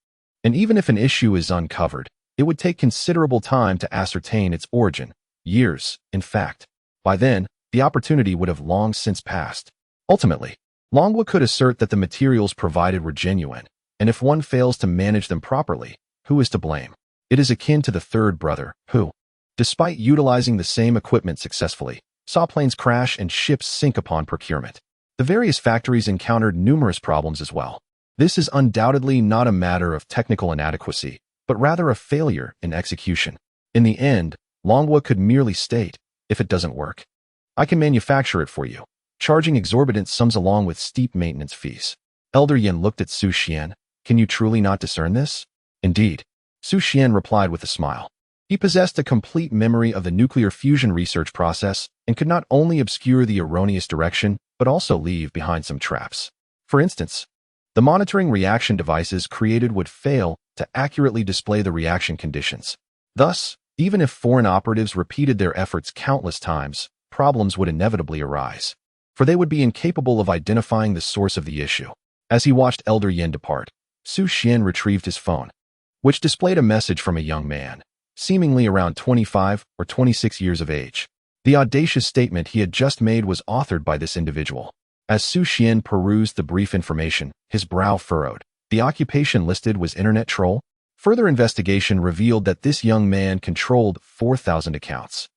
And even if an issue is uncovered, it would take considerable time to ascertain its origin. Years, in fact. By then, the opportunity would have long since passed. Ultimately, Longhua could assert that the materials provided were genuine, and if one fails to manage them properly, who is to blame? It is akin to the third brother, who, despite utilizing the same equipment successfully, saw planes crash and ships sink upon procurement. The various factories encountered numerous problems as well. This is undoubtedly not a matter of technical inadequacy, but rather a failure in execution. In the end, Longhua could merely state, if it doesn't work, I can manufacture it for you, charging exorbitant sums along with steep maintenance fees. Elder Yin looked at Xu Xuan. Can you truly not discern this? Indeed. Xu Xuan replied with a smile. He possessed a complete memory of the nuclear fusion research process and could not only obscure the erroneous direction, but also leave behind some traps. For instance, the monitoring reaction devices created would fail to accurately display the reaction conditions. Thus, even if foreign operatives repeated their efforts countless times, problems would inevitably arise, for they would be incapable of identifying the source of the issue. As he watched Elder Yin depart, Xu Xuan retrieved his phone, which displayed a message from a young man, seemingly around 25 or 26 years of age. The audacious statement he had just made was authored by this individual. As Xu Xuan perused the brief information, his brow furrowed. The occupation listed was Internet Troll. Further investigation revealed that this young man controlled 4,000 accounts.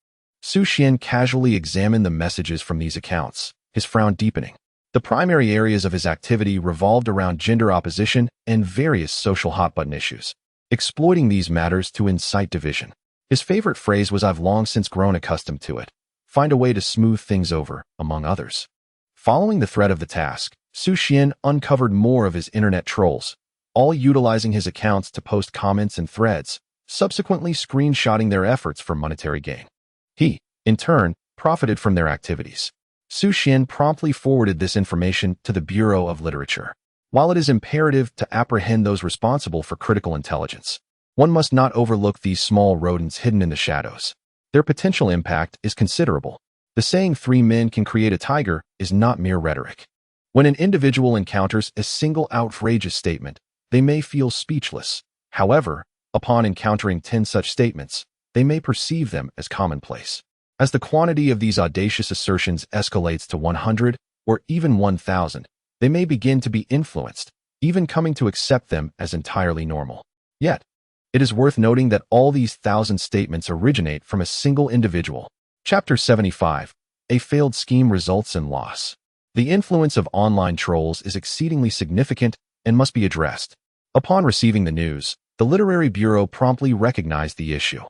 Xu Xuan casually examined the messages from these accounts, his frown deepening. The primary areas of his activity revolved around gender opposition and various social hot-button issues, exploiting these matters to incite division. His favorite phrase was, I've long since grown accustomed to it. Find a way to smooth things over, among others. Following the thread of the task, Xu Xuan uncovered more of his internet trolls, all utilizing his accounts to post comments and threads, subsequently screenshotting their efforts for monetary gain. He, in turn, profited from their activities. Xu Xuan promptly forwarded this information to the Bureau of Literature. While it is imperative to apprehend those responsible for critical intelligence, one must not overlook these small rodents hidden in the shadows. Their potential impact is considerable. The saying 3 men can create a tiger is not mere rhetoric. When an individual encounters a single outrageous statement, they may feel speechless. However, upon encountering 10 such statements, they may perceive them as commonplace. As the quantity of these audacious assertions escalates to 100 or even 1,000, they may begin to be influenced, even coming to accept them as entirely normal. Yet, it is worth noting that all these 1,000 statements originate from a single individual. Chapter 75. A failed scheme results in loss. The influence of online trolls is exceedingly significant and must be addressed. Upon receiving the news, the Literary Bureau promptly recognized the issue.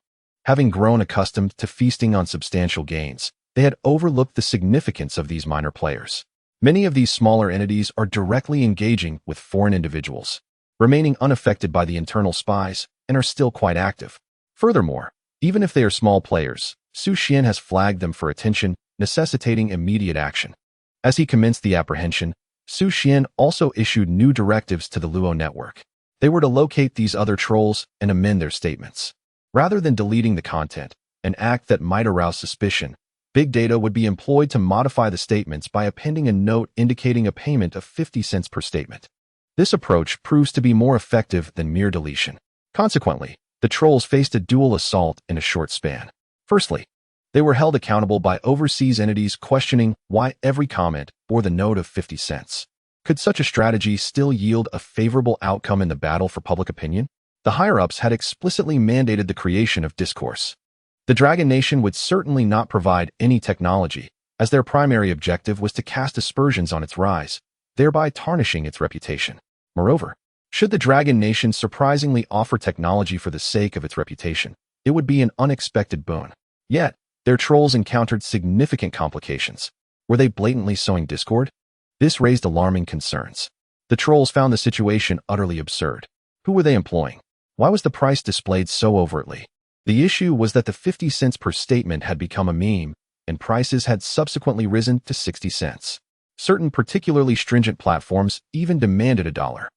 Having grown accustomed to feasting on substantial gains, they had overlooked the significance of these minor players. Many of these smaller entities are directly engaging with foreign individuals, remaining unaffected by the internal spies, and are still quite active. Furthermore, even if they are small players, Xu Xuan has flagged them for attention, necessitating immediate action. As he commenced the apprehension, Xu Xuan also issued new directives to the Luo network. They were to locate these other trolls and amend their statements. Rather than deleting the content, an act that might arouse suspicion, big data would be employed to modify the statements by appending a note indicating a payment of 50 cents per statement. This approach proves to be more effective than mere deletion. Consequently, the trolls faced a dual assault in a short span. Firstly, they were held accountable by overseas entities questioning why every comment bore the note of 50 cents. Could such a strategy still yield a favorable outcome in the battle for public opinion? The higher-ups had explicitly mandated the creation of discourse. The Dragon Nation would certainly not provide any technology, as their primary objective was to cast aspersions on its rise, thereby tarnishing its reputation. Moreover, should the Dragon Nation surprisingly offer technology for the sake of its reputation, it would be an unexpected boon. Yet, their trolls encountered significant complications. Were they blatantly sowing discord? This raised alarming concerns. The trolls found the situation utterly absurd. Who were they employing? Why was the price displayed so overtly? The issue was that the 50 cents per statement had become a meme, and prices had subsequently risen to 60 cents. Certain particularly stringent platforms even demanded $1.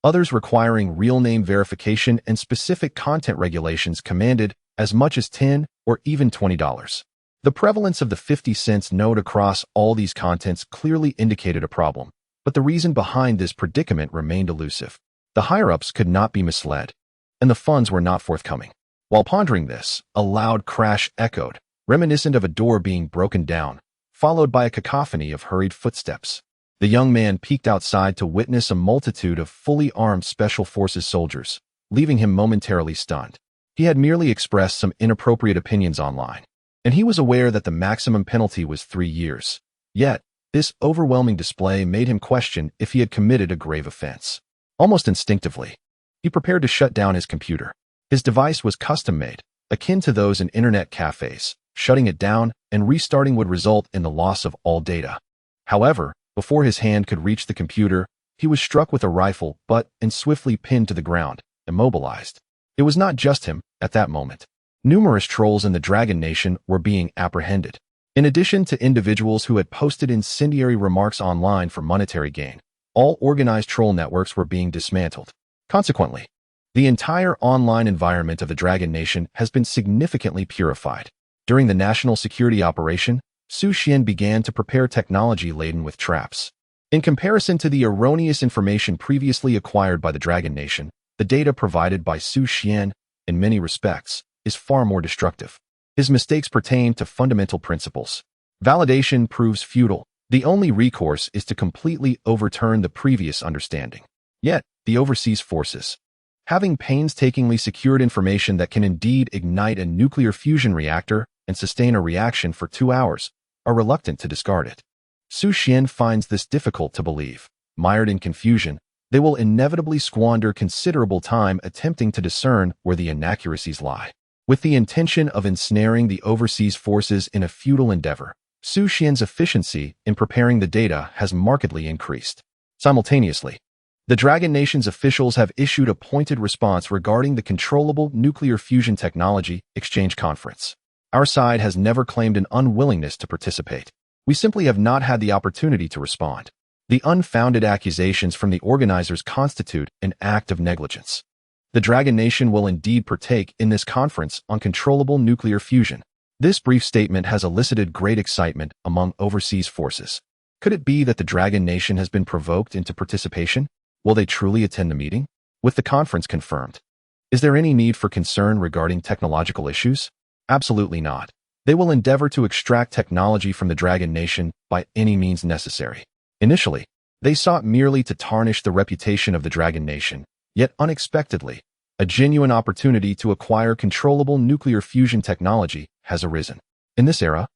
Others requiring real name verification and specific content regulations commanded as much as $10 or even $20. The prevalence of the 50 cents note across all these contents clearly indicated a problem, but the reason behind this predicament remained elusive. The higher-ups could not be misled, and the funds were not forthcoming. While pondering this, a loud crash echoed, reminiscent of a door being broken down, followed by a cacophony of hurried footsteps. The young man peeked outside to witness a multitude of fully armed Special Forces soldiers, leaving him momentarily stunned. He had merely expressed some inappropriate opinions online, and he was aware that the maximum penalty was 3 years. Yet, this overwhelming display made him question if he had committed a grave offense. Almost instinctively, he prepared to shut down his computer. His device was custom-made, akin to those in internet cafes. Shutting it down and restarting would result in the loss of all data. However, before his hand could reach the computer, he was struck with a rifle butt and swiftly pinned to the ground, immobilized. It was not just him at that moment. Numerous trolls in the Dragon Nation were being apprehended. In addition to individuals who had posted incendiary remarks online for monetary gain, all organized troll networks were being dismantled. Consequently, the entire online environment of the Dragon Nation has been significantly purified. During the national security operation, Xu Xuan began to prepare technology laden with traps. In comparison to the erroneous information previously acquired by the Dragon Nation, the data provided by Xu Xuan, in many respects, is far more destructive. His mistakes pertain to fundamental principles. Validation proves futile. The only recourse is to completely overturn the previous understanding. Yet, the overseas forces, having painstakingly secured information that can indeed ignite a nuclear fusion reactor and sustain a reaction for 2 hours, are reluctant to discard it. Xu Xuan finds this difficult to believe. Mired in confusion, they will inevitably squander considerable time attempting to discern where the inaccuracies lie. With the intention of ensnaring the overseas forces in a futile endeavor, Xu Xuan's efficiency in preparing the data has markedly increased. Simultaneously, the Dragon Nation's officials have issued a pointed response regarding the Controllable Nuclear Fusion Technology Exchange Conference. Our side has never claimed an unwillingness to participate. We simply have not had the opportunity to respond. The unfounded accusations from the organizers constitute an act of negligence. The Dragon Nation will indeed partake in this conference on controllable nuclear fusion. This brief statement has elicited great excitement among overseas forces. Could it be that the Dragon Nation has been provoked into participation? Will they truly attend the meeting? With the conference confirmed, is there any need for concern regarding technological issues? Absolutely not. They will endeavor to extract technology from the Dragon Nation by any means necessary. Initially, they sought merely to tarnish the reputation of the Dragon Nation, yet unexpectedly, a genuine opportunity to acquire controllable nuclear fusion technology has arisen. In this era,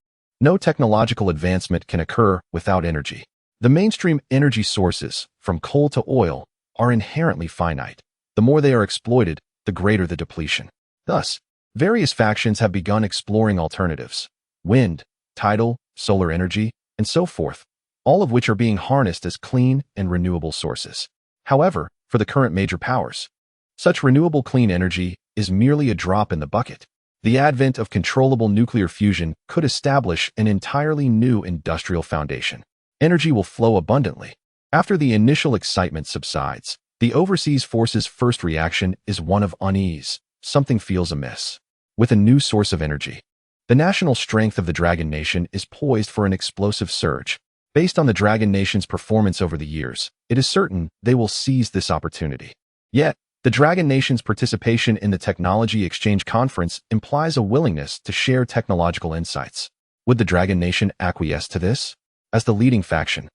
no technological advancement can occur without energy. The mainstream energy sources, from coal to oil, are inherently finite. The more they are exploited, the greater the depletion. Thus, various factions have begun exploring alternatives: wind, tidal, solar energy, and so forth, all of which are being harnessed as clean and renewable sources. However, for the current major powers, such renewable clean energy is merely a drop in the bucket. The advent of controllable nuclear fusion could establish an entirely new industrial foundation. Energy will flow abundantly. After the initial excitement subsides, the overseas forces' first reaction is one of unease. Something feels amiss. With a new source of energy, the national strength of the Dragon Nation is poised for an explosive surge. Based on the Dragon Nation's performance over the years, it is certain they will seize this opportunity. Yet, the Dragon Nation's participation in the Technology Exchange Conference implies a willingness to share technological insights. Would the Dragon Nation acquiesce to this? As the leading faction,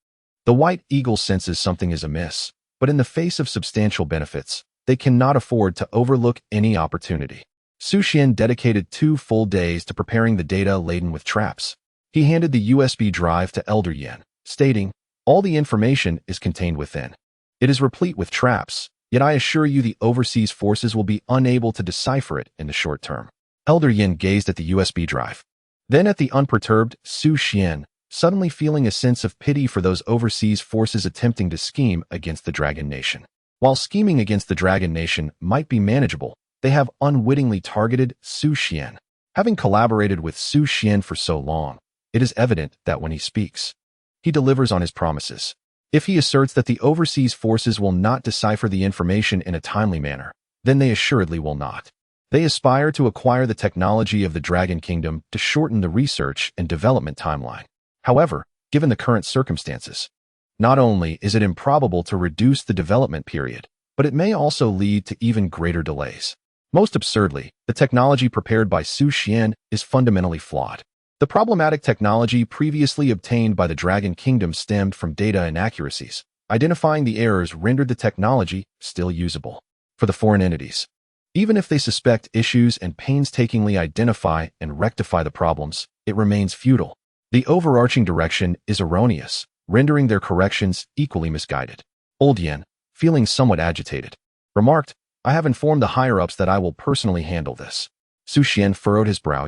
the White Eagle senses something is amiss, but in the face of substantial benefits, they cannot afford to overlook any opportunity. Xu Xuan dedicated 2 full days to preparing the data laden with traps. He handed the USB drive to Elder Yin, stating, "All the information is contained within. It is replete with traps, yet I assure you the overseas forces will be unable to decipher it in the short term." Elder Yin gazed at the USB drive, then at the unperturbed Xu Xuan, suddenly feeling a sense of pity for those overseas forces attempting to scheme against the Dragon Nation. While scheming against the Dragon Nation might be manageable, they have unwittingly targeted Xu Xuan. Having collaborated with Xu Xuan for so long, it is evident that when he speaks, he delivers on his promises. If he asserts that the overseas forces will not decipher the information in a timely manner, then they assuredly will not. They aspire to acquire the technology of the Dragon Kingdom to shorten the research and development timeline. However, given the current circumstances, not only is it improbable to reduce the development period, but it may also lead to even greater delays. Most absurdly, the technology prepared by Xu Xuan is fundamentally flawed. The problematic technology previously obtained by the Dragon Kingdom stemmed from data inaccuracies. Identifying the errors rendered the technology still usable for the foreign entities. Even if they suspect issues and painstakingly identify and rectify the problems, it remains futile. The overarching direction is erroneous, rendering their corrections equally misguided. Old Yen, feeling somewhat agitated, remarked, "I have informed the higher-ups that I will personally handle this." Xu Xuan furrowed his brow.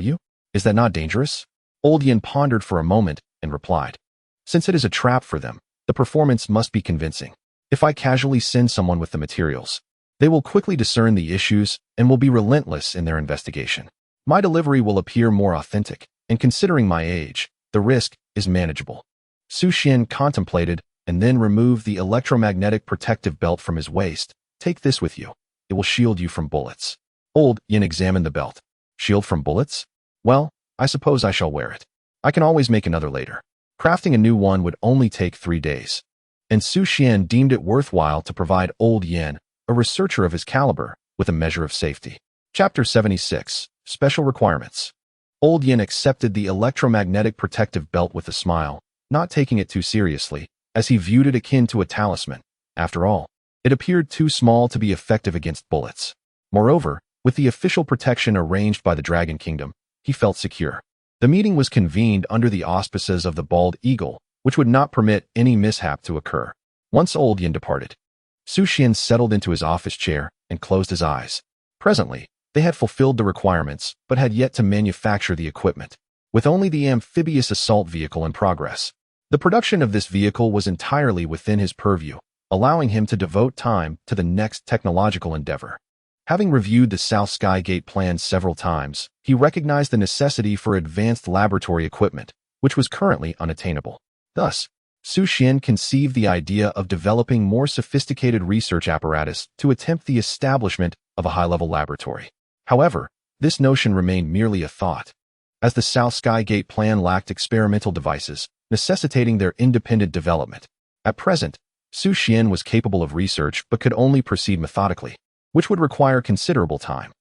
Is that not dangerous? Old Yen pondered for a moment and replied, "Since it is a trap for them, the performance must be convincing. If I casually send someone with the materials, they will quickly discern the issues and will be relentless in their investigation. My delivery will appear more authentic, and considering my age, the risk is manageable." Xu Xuan contemplated and then removed the electromagnetic protective belt from his waist. "Take this with you. It will shield you from bullets." Old Yen examined the belt. "Shield from bullets? Well, I suppose I shall wear it. I can always make another later. Crafting a new one would only take 3 days." And Xu Xuan deemed it worthwhile to provide Old Yen, a researcher of his caliber, with a measure of safety. Chapter 76. Special Requirements. Old Yen accepted the electromagnetic protective belt with a smile, not taking it too seriously, as he viewed it akin to a talisman. After all, it appeared too small to be effective against bullets. Moreover, with the official protection arranged by the Dragon Kingdom, he felt secure. The meeting was convened under the auspices of the Bald Eagle, which would not permit any mishap to occur. Once Old Yen departed, Xu Xuan settled into his office chair and closed his eyes. Presently, they had fulfilled the requirements but had yet to manufacture the equipment. With only the amphibious assault vehicle in progress, the production of this vehicle was entirely within his purview, allowing him to devote time to the next technological endeavor. Having reviewed the South Sky Gate plan several times, he recognized the necessity for advanced laboratory equipment, which was currently unattainable. Thus, Xu Xuan conceived the idea of developing more sophisticated research apparatus to attempt the establishment of a high-level laboratory. However, this notion remained merely a thought, as the South Sky Gate plan lacked experimental devices, necessitating their independent development. At present, Xu Xuan was capable of research but could only proceed methodically, which would require considerable time.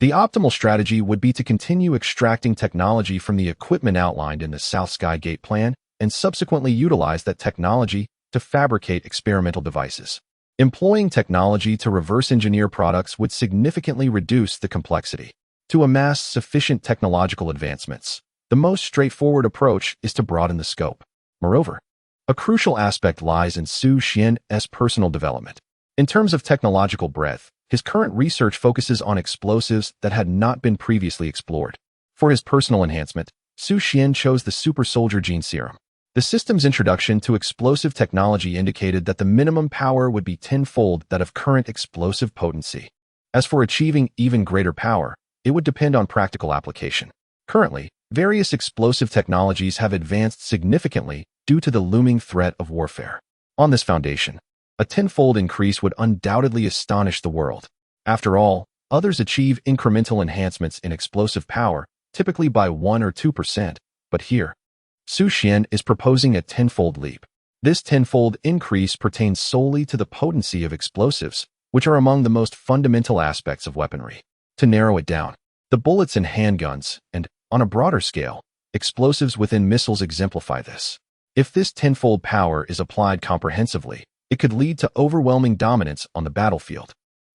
The optimal strategy would be to continue extracting technology from the equipment outlined in the South Sky Gate plan and subsequently utilize that technology to fabricate experimental devices. Employing technology to reverse engineer products would significantly reduce the complexity. To amass sufficient technological advancements, the most straightforward approach is to broaden the scope. Moreover, a crucial aspect lies in Xu Xuan's personal development. In terms of technological breadth, his current research focuses on explosives that had not been previously explored. For his personal enhancement, Xu Xuan chose the super soldier gene serum. The system's introduction to explosive technology indicated that the minimum power would be tenfold that of current explosive potency. As for achieving even greater power, it would depend on practical application. Currently, various explosive technologies have advanced significantly due to the looming threat of warfare. On this foundation, a tenfold increase would undoubtedly astonish the world. After all, others achieve incremental enhancements in explosive power, typically by 1 or 2%, but here, Xu Xuan is proposing a tenfold leap. This tenfold increase pertains solely to the potency of explosives, which are among the most fundamental aspects of weaponry. To narrow it down, the bullets in handguns and, on a broader scale, explosives within missiles exemplify this. If this tenfold power is applied comprehensively, it could lead to overwhelming dominance on the battlefield.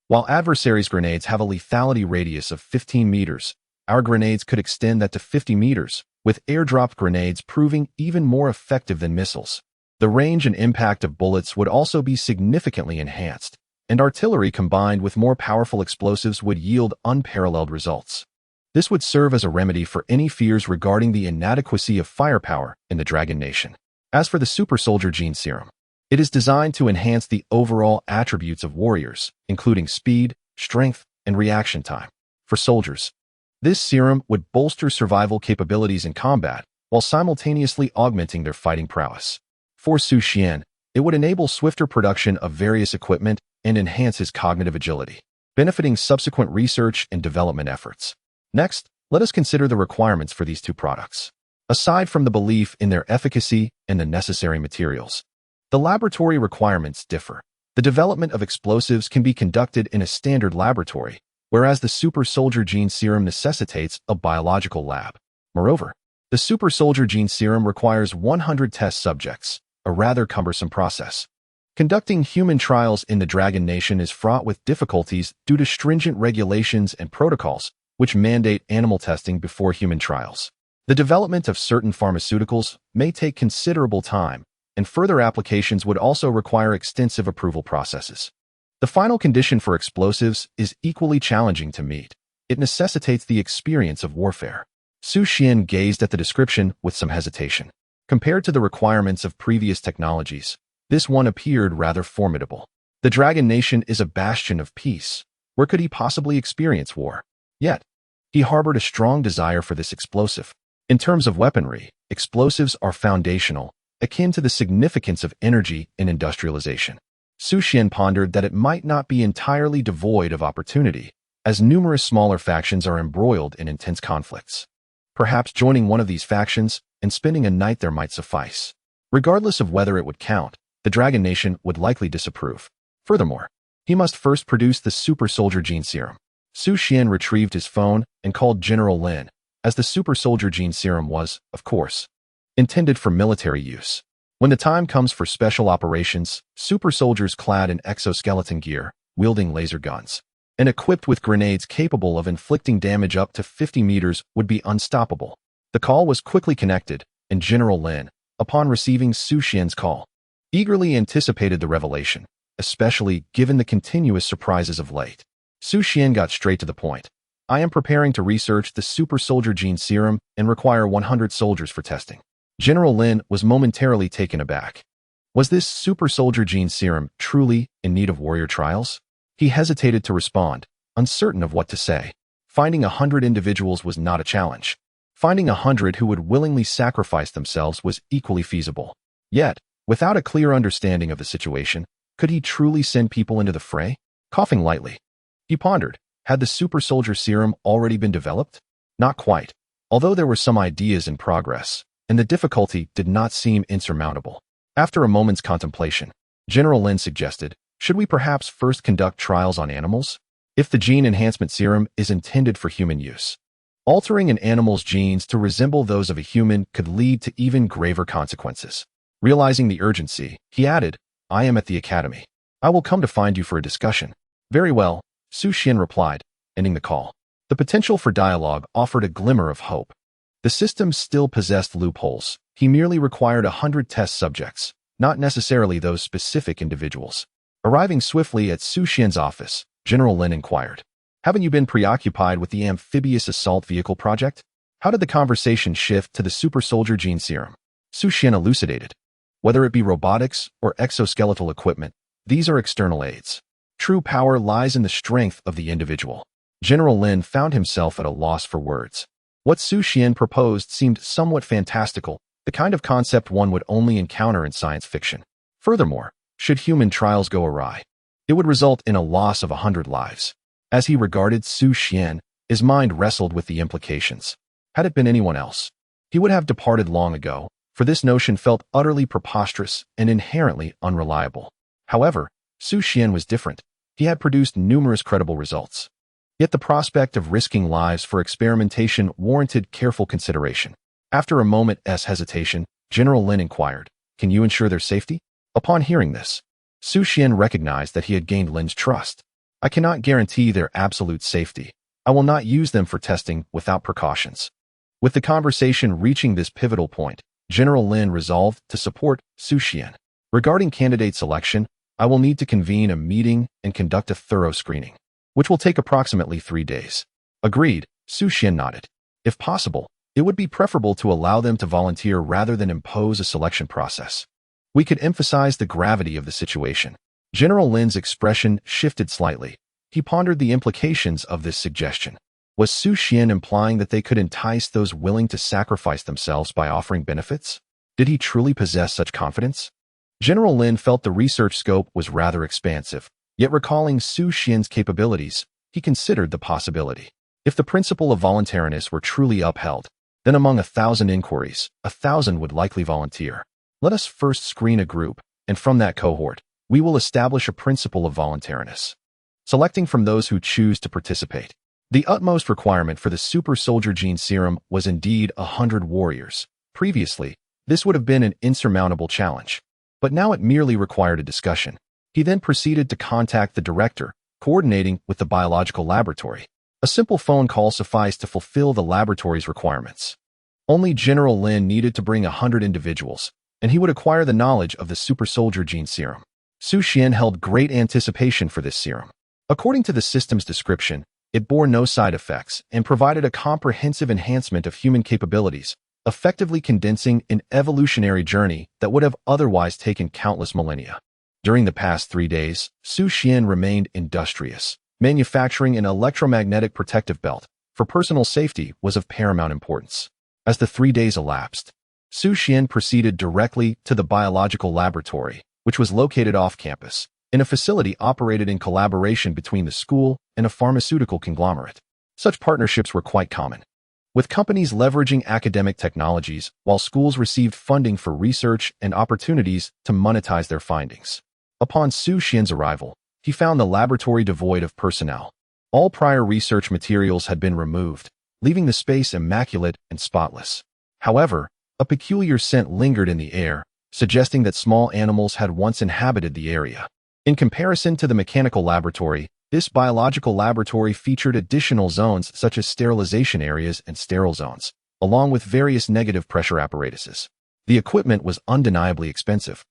While adversaries' grenades have a lethality radius of 15 meters, our grenades could extend that to 50 meters, with airdropped grenades proving even more effective than missiles. The range and impact of bullets would also be significantly enhanced, and artillery combined with more powerful explosives would yield unparalleled results. This would serve as a remedy for any fears regarding the inadequacy of firepower in the Dragon Nation. As for the super soldier gene serum, It is designed to enhance the overall attributes of warriors, including speed, strength, and reaction time. For soldiers, this serum would bolster survival capabilities in combat while simultaneously augmenting their fighting prowess. For Xu Xuan, it would enable swifter production of various equipment and enhance his cognitive agility, benefiting subsequent research and development efforts. Next, let us consider the requirements for these two products. Aside from the belief in their efficacy and the necessary materials, the laboratory requirements differ. The development of explosives can be conducted in a standard laboratory, whereas the super soldier gene serum necessitates a biological lab. Moreover, the super soldier gene serum requires 100 test subjects, a rather cumbersome process. Conducting human trials in the Dragon Nation is fraught with difficulties due to stringent regulations and protocols, which mandate animal testing before human trials. The development of certain pharmaceuticals may take considerable time, and further applications would also require extensive approval processes. The final condition for explosives is equally challenging to meet. It necessitates the experience of warfare. Xu Xuan gazed at the description with some hesitation. Compared to the requirements of previous technologies, this one appeared rather formidable. The Dragon Nation is a bastion of peace. Where could he possibly experience war? Yet, he harbored a strong desire for this explosive. In terms of weaponry, explosives are foundational, akin to the significance of energy in industrialization. Xu Xuan pondered that it might not be entirely devoid of opportunity, as numerous smaller factions are embroiled in intense conflicts. Perhaps joining one of these factions and spending a night there might suffice. Regardless of whether it would count, the Dragon Nation would likely disapprove. Furthermore, he must first produce the super soldier gene serum. Xu Xuan retrieved his phone and called General Lin, as the super soldier gene serum was, of course, intended for military use. When the time comes for special operations, super soldiers clad in exoskeleton gear, wielding laser guns, and equipped with grenades capable of inflicting damage up to 50 meters would be unstoppable. The call was quickly connected, and General Lin, upon receiving Xu Xuan's call, eagerly anticipated the revelation, especially given the continuous surprises of late. Xu Xuan got straight to the point. I am preparing to research the super soldier gene serum and require 100 soldiers for testing. General Lin was momentarily taken aback. Was this super soldier gene serum truly in need of warrior trials? He hesitated to respond, uncertain of what to say. Finding 100 individuals was not a challenge. Finding 100 who would willingly sacrifice themselves was equally feasible. Yet, without a clear understanding of the situation, could he truly send people into the fray? Coughing lightly, he pondered, had the super soldier serum already been developed? Not quite, although there were some ideas in progress, and the difficulty did not seem insurmountable. After a moment's contemplation, General Lin suggested, should we perhaps first conduct trials on animals? If the gene enhancement serum is intended for human use, altering an animal's genes to resemble those of a human could lead to even graver consequences. Realizing the urgency, he added, I am at the academy. I will come to find you for a discussion. Very well, Xu Xuan replied, ending the call. The potential for dialogue offered a glimmer of hope. The system still possessed loopholes. He merely required 100 test subjects, not necessarily those specific individuals. Arriving swiftly at Xu Xuan's office, General Lin inquired, haven't you been preoccupied with the amphibious assault vehicle project? How did the conversation shift to the super soldier gene serum? Xu Xuan elucidated. Whether it be robotics or exoskeletal equipment, these are external aids. True power lies in the strength of the individual. General Lin found himself at a loss for words. What Xu Xuan proposed seemed somewhat fantastical, the kind of concept one would only encounter in science fiction. Furthermore, should human trials go awry, it would result in a loss of 100 lives. As he regarded Xu Xuan, his mind wrestled with the implications. Had it been anyone else, he would have departed long ago, for this notion felt utterly preposterous and inherently unreliable. However, Xu Xuan was different. He had produced numerous credible results. Yet the prospect of risking lives for experimentation warranted careful consideration. After a moment's hesitation, General Lin inquired, can you ensure their safety? Upon hearing this, Xu Xuan recognized that he had gained Lin's trust. I cannot guarantee their absolute safety. I will not use them for testing without precautions. With the conversation reaching this pivotal point, General Lin resolved to support Xu Xuan. Regarding candidate selection, I will need to convene a meeting and conduct a thorough screening, which will take approximately 3 days. Agreed, Xu Xuan nodded. If possible, it would be preferable to allow them to volunteer rather than impose a selection process. We could emphasize the gravity of the situation. General Lin's expression shifted slightly. He pondered the implications of this suggestion. Was Xu Xuan implying that they could entice those willing to sacrifice themselves by offering benefits? Did he truly possess such confidence? General Lin felt the research scope was rather expansive, yet recalling Xu Xuan's capabilities, he considered the possibility. If the principle of voluntariness were truly upheld, then among 1,000 inquiries, 1,000 would likely volunteer. Let us first screen a group, and from that cohort, we will establish a principle of voluntariness, selecting from those who choose to participate. The utmost requirement for the super soldier gene serum was indeed 100 warriors. Previously, this would have been an insurmountable challenge, but now it merely required a discussion. He then proceeded to contact the director, coordinating with the biological laboratory. A simple phone call sufficed to fulfill the laboratory's requirements. Only General Lin needed to bring 100 individuals, and he would acquire the knowledge of the super soldier gene serum. Xu Xuan held great anticipation for this serum. According to the system's description, it bore no side effects and provided a comprehensive enhancement of human capabilities, effectively condensing an evolutionary journey that would have otherwise taken countless millennia. During the past 3 days, Xu Xuan remained industrious. Manufacturing an electromagnetic protective belt for personal safety was of paramount importance. As the 3 days elapsed, Xu Xuan proceeded directly to the biological laboratory, which was located off-campus, in a facility operated in collaboration between the school and a pharmaceutical conglomerate. Such partnerships were quite common, with companies leveraging academic technologies while schools received funding for research and opportunities to monetize their findings. Upon Xu Xuan's arrival, he found the laboratory devoid of personnel. All prior research materials had been removed, leaving the space immaculate and spotless. However, a peculiar scent lingered in the air, suggesting that small animals had once inhabited the area. In comparison to the mechanical laboratory, this biological laboratory featured additional zones such as sterilization areas and sterile zones, along with various negative pressure apparatuses. The equipment was undeniably expensive,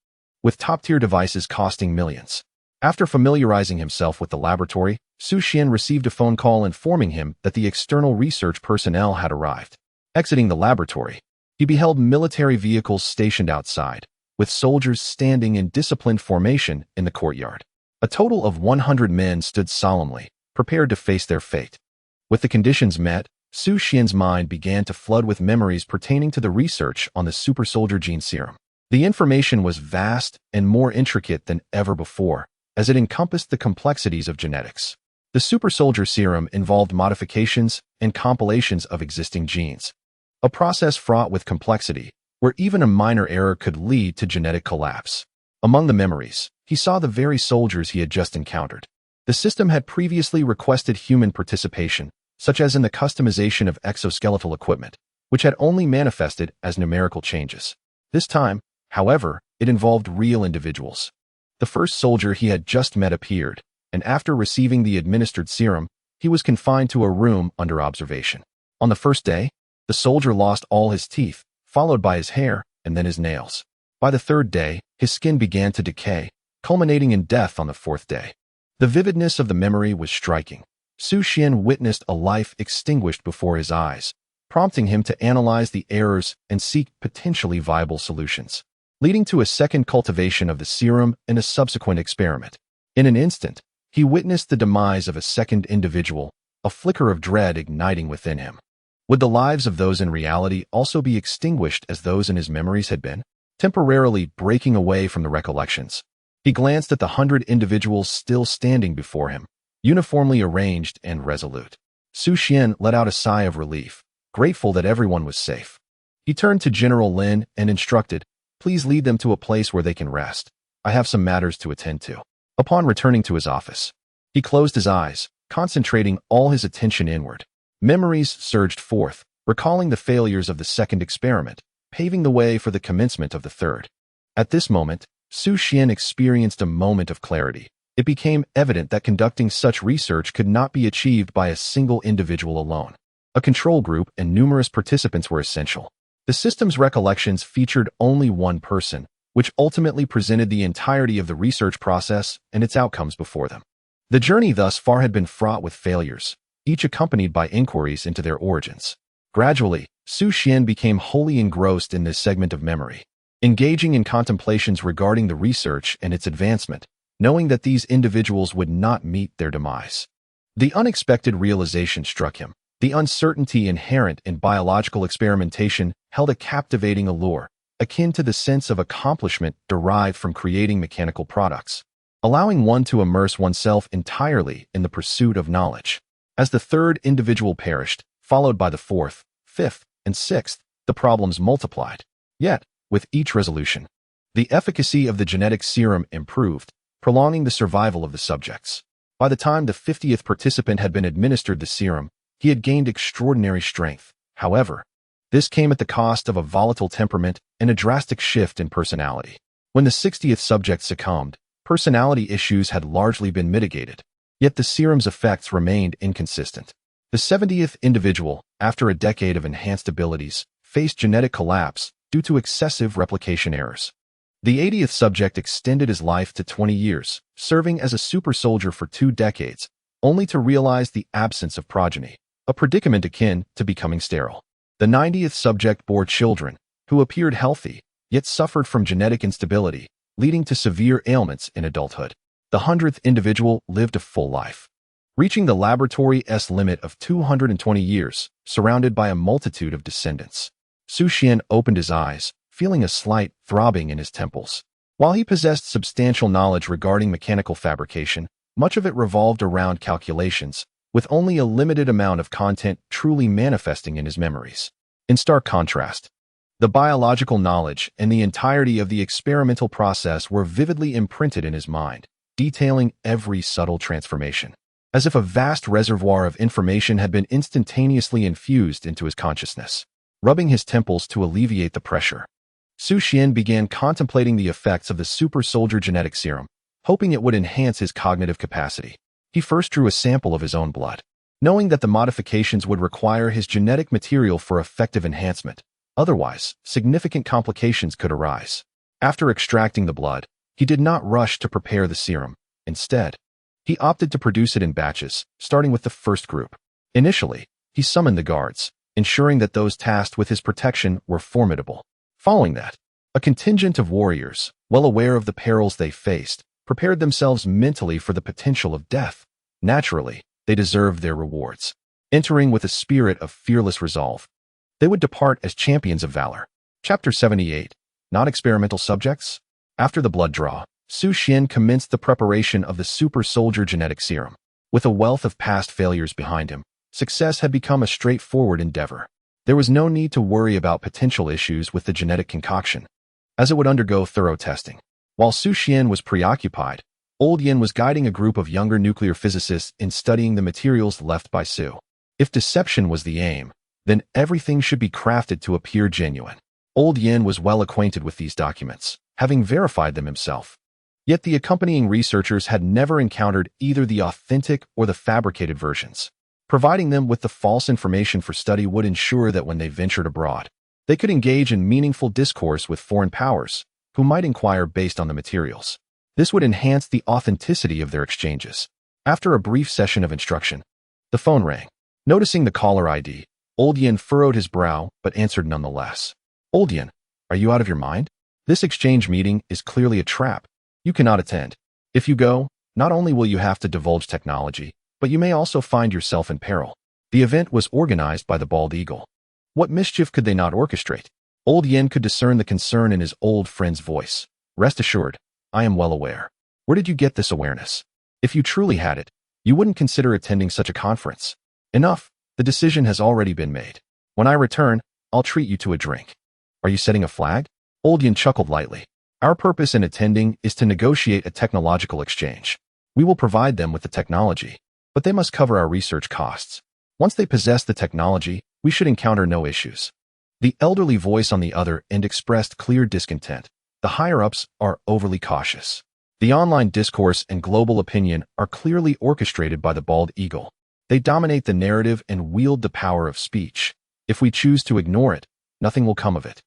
with top-tier devices costing millions. After familiarizing himself with the laboratory, Xu Xuan received a phone call informing him that the external research personnel had arrived. Exiting the laboratory, he beheld military vehicles stationed outside, with soldiers standing in disciplined formation in the courtyard. A total of 100 men stood solemnly, prepared to face their fate. With the conditions met, Xu Xuan's mind began to flood with memories pertaining to the research on the super soldier gene serum. The information was vast and more intricate than ever before, as it encompassed the complexities of genetics. The super soldier serum involved modifications and compilations of existing genes, a process fraught with complexity, where even a minor error could lead to genetic collapse. Among the memories, he saw the very soldiers he had just encountered. The system had previously requested human participation, such as in the customization of exoskeletal equipment, which had only manifested as numerical changes. This time, however, it involved real individuals. The first soldier he had just met appeared, and after receiving the administered serum, he was confined to a room under observation. On the first day, the soldier lost all his teeth, followed by his hair and then his nails. By the 3rd day, his skin began to decay, culminating in death on the 4th day. The vividness of the memory was striking. Xu Xuan witnessed a life extinguished before his eyes, prompting him to analyze the errors and seek potentially viable solutions, leading to a second cultivation of the serum and a subsequent experiment. In an instant, he witnessed the demise of a second individual, a flicker of dread igniting within him. Would the lives of those in reality also be extinguished as those in his memories had been? Temporarily breaking away from the recollections, he glanced at the 100 individuals still standing before him, uniformly arranged and resolute. Xu Xuan let out a sigh of relief, grateful that everyone was safe. He turned to General Lin and instructed, "Please lead them to a place where they can rest. I have some matters to attend to." Upon returning to his office, he closed his eyes, concentrating all his attention inward. Memories surged forth, recalling the failures of the second experiment, paving the way for the commencement of the third. At this moment, Xu Xuan experienced a moment of clarity. It became evident that conducting such research could not be achieved by a single individual alone. A control group and numerous participants were essential. The system's recollections featured only one person, which ultimately presented the entirety of the research process and its outcomes before them. The journey thus far had been fraught with failures, each accompanied by inquiries into their origins. Gradually, Xu Xuan became wholly engrossed in this segment of memory. engaging in contemplations regarding the research and its advancement, knowing that these individuals would not meet their demise. The unexpected realization struck him. The uncertainty inherent in biological experimentation held a captivating allure, akin to the sense of accomplishment derived from creating mechanical products, allowing one to immerse oneself entirely in the pursuit of knowledge. As the third individual perished, followed by the fourth, fifth, and sixth, the problems multiplied. Yet, with each resolution, the efficacy of the genetic serum improved, prolonging the survival of the subjects. By the time the 50th participant had been administered the serum, he had gained extraordinary strength. However, this came at the cost of a volatile temperament and a drastic shift in personality. When the 60th subject succumbed, personality issues had largely been mitigated, yet the serum's effects remained inconsistent. The 70th individual, after a decade of enhanced abilities, faced genetic collapse due to excessive replication errors. The 80th subject extended his life to 20 years, serving as a super soldier for 2 decades, only to realize the absence of progeny, a predicament akin to becoming sterile. The 90th subject bore children, who appeared healthy, yet suffered from genetic instability, leading to severe ailments in adulthood. The 100th individual lived a full life, reaching the laboratory's limit of 220 years, surrounded by a multitude of descendants. Xu Xuan opened his eyes, feeling a slight throbbing in his temples. While he possessed substantial knowledge regarding mechanical fabrication, much of it revolved around calculations, with only a limited amount of content truly manifesting in his memories. In stark contrast, the biological knowledge and the entirety of the experimental process were vividly imprinted in his mind, detailing every subtle transformation, as if a vast reservoir of information had been instantaneously infused into his consciousness. Rubbing his temples to alleviate the pressure, Xu Xuan began contemplating the effects of the super soldier genetic serum, hoping it would enhance his cognitive capacity. He first drew a sample of his own blood, knowing that the modifications would require his genetic material for effective enhancement. Otherwise, significant complications could arise. After extracting the blood, he did not rush to prepare the serum. Instead, he opted to produce it in batches, starting with the first group. Initially, he summoned the guards, ensuring that those tasked with his protection were formidable. Following that, a contingent of warriors, well aware of the perils they faced, prepared themselves mentally for the potential of death. Naturally, they deserved their rewards. Entering with a spirit of fearless resolve, they would depart as champions of valor. Chapter 78. Not experimental subjects? After the blood draw, Xu Xuan commenced the preparation of the super soldier genetic serum. With a wealth of past failures behind him, success had become a straightforward endeavor. There was no need to worry about potential issues with the genetic concoction, as it would undergo thorough testing. While Xu Xuan was preoccupied, Old Yin was guiding a group of younger nuclear physicists in studying the materials left by Xu. If deception was the aim, then everything should be crafted to appear genuine. Old Yin was well acquainted with these documents, having verified them himself. Yet the accompanying researchers had never encountered either the authentic or the fabricated versions. Providing them with the false information for study would ensure that when they ventured abroad, they could engage in meaningful discourse with foreign powers, who might inquire based on the materials. This would enhance the authenticity of their exchanges. After a brief session of instruction, the phone rang. Noticing the caller ID, Old Yin furrowed his brow but answered nonetheless. Old Yin, are you out of your mind? This exchange meeting is clearly a trap. You cannot attend. If you go, not only will you have to divulge technology, but you may also find yourself in peril. The event was organized by the Bald Eagle. What mischief could they not orchestrate? Old Yin could discern the concern in his old friend's voice. Rest assured, I am well aware. Where did you get this awareness? If you truly had it, you wouldn't consider attending such a conference. Enough, the decision has already been made. When I return, I'll treat you to a drink. Are you setting a flag? Old Yin chuckled lightly. Our purpose in attending is to negotiate a technological exchange. We will provide them with the technology, but they must cover our research costs. Once they possess the technology, we should encounter no issues. The elderly voice on the other end expressed clear discontent. The higher-ups are overly cautious. The online discourse and global opinion are clearly orchestrated by the Bald Eagle. They dominate the narrative and wield the power of speech. If we choose to ignore it, nothing will come of it.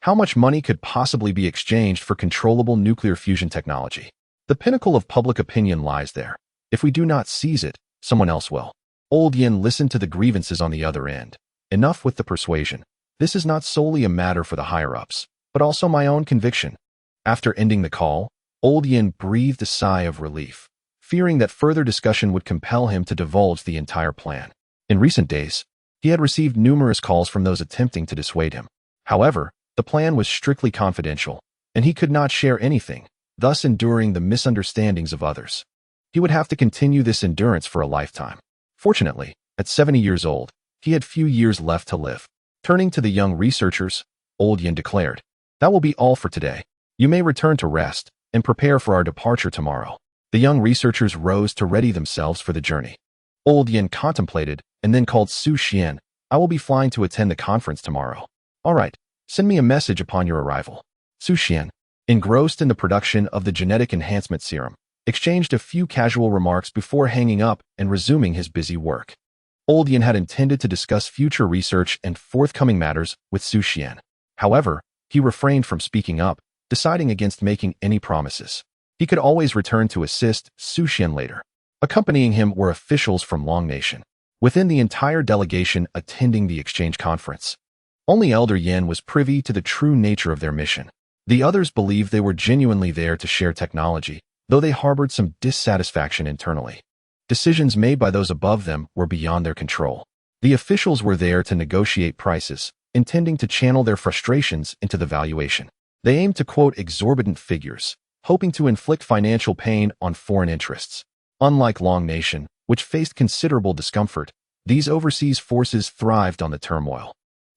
How much money could possibly be exchanged for controllable nuclear fusion technology? The pinnacle of public opinion lies there. If we do not seize it, someone else will. Old Yin listened to the grievances on the other end. Enough with the persuasion. This is not solely a matter for the higher-ups. but also my own conviction. After ending the call, Old Yin breathed a sigh of relief, fearing that further discussion would compel him to divulge the entire plan. In recent days, he had received numerous calls from those attempting to dissuade him. However, the plan was strictly confidential, and he could not share anything, thus enduring the misunderstandings of others. He would have to continue this endurance for a lifetime. Fortunately, at 70 years old, he had few years left to live. Turning to the young researchers, Old Yin declared, "That will be all for today. You may return to rest and prepare for our departure tomorrow." The young researchers rose to ready themselves for the journey. Old Yin contemplated and then called Xu Xuan. "I will be flying to attend the conference tomorrow. All right, send me a message upon your arrival." Xu Xuan, engrossed in the production of the genetic enhancement serum, exchanged a few casual remarks before hanging up and resuming his busy work. Old Yin had intended to discuss future research and forthcoming matters with Xu Xuan. However, he refrained from speaking up, deciding against making any promises. He could always return to assist Xu Xuan later. Accompanying him were officials from Long Nation, within the entire delegation attending the exchange conference. Only Elder Yin was privy to the true nature of their mission. The others believed they were genuinely there to share technology, though they harbored some dissatisfaction internally. Decisions made by those above them were beyond their control. The officials were there to negotiate prices, intending to channel their frustrations into the valuation. They aimed to quote exorbitant figures, hoping to inflict financial pain on foreign interests. Unlike Long Nation, which faced considerable discomfort, these overseas forces thrived on the turmoil.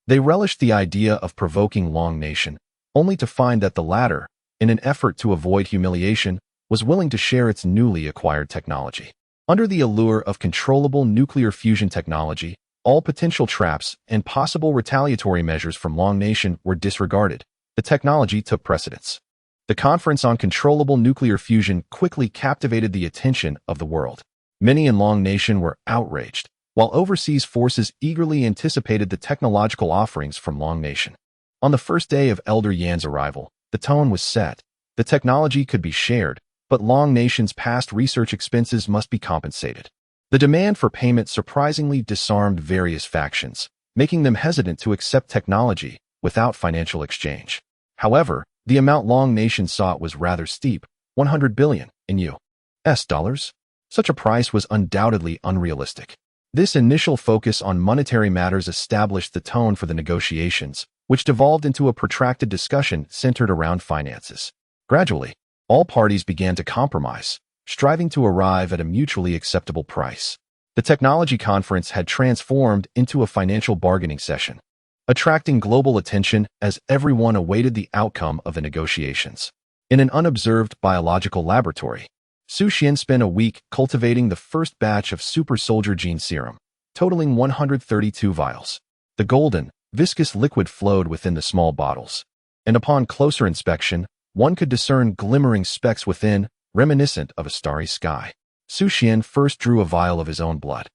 They relished the idea of provoking Long Nation, only to find that the latter, in an effort to avoid humiliation, was willing to share its newly acquired technology. Under the allure of controllable nuclear fusion technology, all potential traps and possible retaliatory measures from Long Nation were disregarded. The technology took precedence. The conference on controllable nuclear fusion quickly captivated the attention of the world. Many in Long Nation were outraged, while overseas forces eagerly anticipated the technological offerings from Long Nation. On the first day of Elder Yan's arrival, the tone was set. The technology could be shared, but Long Nation's past research expenses must be compensated. The demand for payment surprisingly disarmed various factions, making them hesitant to accept technology without financial exchange. However, the amount Long Nation sought was rather steep, 100 billion in US dollars. Such a price was undoubtedly unrealistic. This initial focus on monetary matters established the tone for the negotiations, which devolved into a protracted discussion centered around finances. Gradually, all parties began to compromise, striving to arrive at a mutually acceptable price. The technology conference had transformed into a financial bargaining session, attracting global attention as everyone awaited the outcome of the negotiations. In an unobserved biological laboratory, Xu Xuan spent a week cultivating the first batch of super soldier gene serum, totaling 132 vials. The golden, viscous liquid flowed within the small bottles, and upon closer inspection, one could discern glimmering specks within, reminiscent of a starry sky. Xu Xuan first drew a vial of his own blood,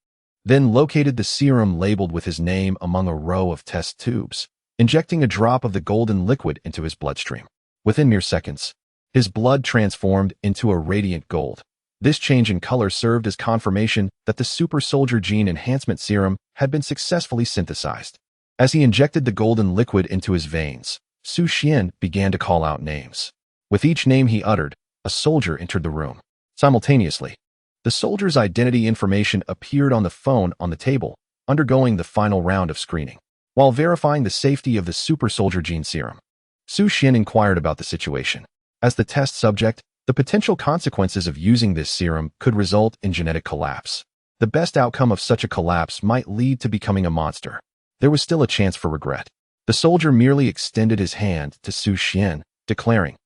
then located the serum labeled with his name among a row of test tubes, injecting a drop of the golden liquid into his bloodstream. Within mere seconds, his blood transformed into a radiant gold. This change in color served as confirmation that the super soldier gene enhancement serum had been successfully synthesized. As he injected the golden liquid into his veins, Xu Xuan began to call out names. With each name he uttered, a soldier entered the room. Simultaneously, the soldier's identity information appeared on the phone on the table, undergoing the final round of screening. While verifying the safety of the super soldier gene serum, Xu Xuan inquired about the situation. As the test subject, the potential consequences of using this serum could result in genetic collapse. The best outcome of such a collapse might lead to becoming a monster. There was still a chance for regret. The soldier merely extended his hand to Xu Xuan, declaring,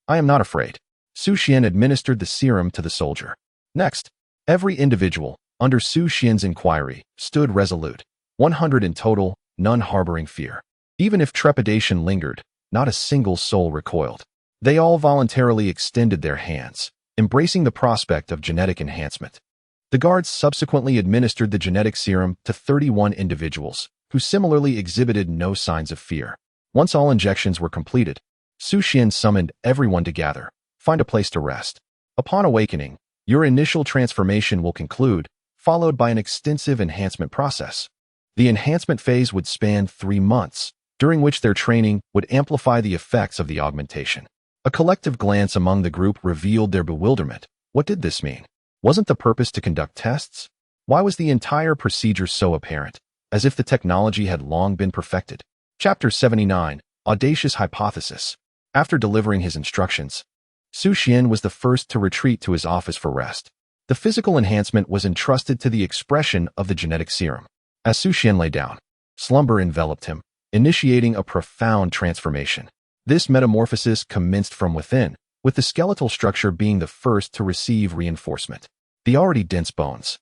"I am not afraid." Xu Xuan administered the serum to the soldier. Next, every individual, under Xu Xuan's inquiry, stood resolute. 100 in total, none harboring fear. Even if trepidation lingered, not a single soul recoiled. They all voluntarily extended their hands, embracing the prospect of genetic enhancement. The guards subsequently administered the genetic serum to 31 individuals, who similarly exhibited no signs of fear. Once all injections were completed, Xu Xuan summoned everyone to gather, find a place to rest. Upon awakening, your initial transformation will conclude, followed by an extensive enhancement process. The enhancement phase would span 3 months, during which their training would amplify the effects of the augmentation. A collective glance among the group revealed their bewilderment. What did this mean? Wasn't the purpose to conduct tests? Why was the entire procedure so apparent, as if the technology had long been perfected? Chapter 79, Audacious Hypothesis. After delivering his instructions, Xu Xuan was the first to retreat to his office for rest. The physical enhancement was entrusted to the expression of the genetic serum. As Xu Xuan lay down, slumber enveloped him, initiating a profound transformation. This metamorphosis commenced from within, with the skeletal structure being the first to receive reinforcement. The already dense bones,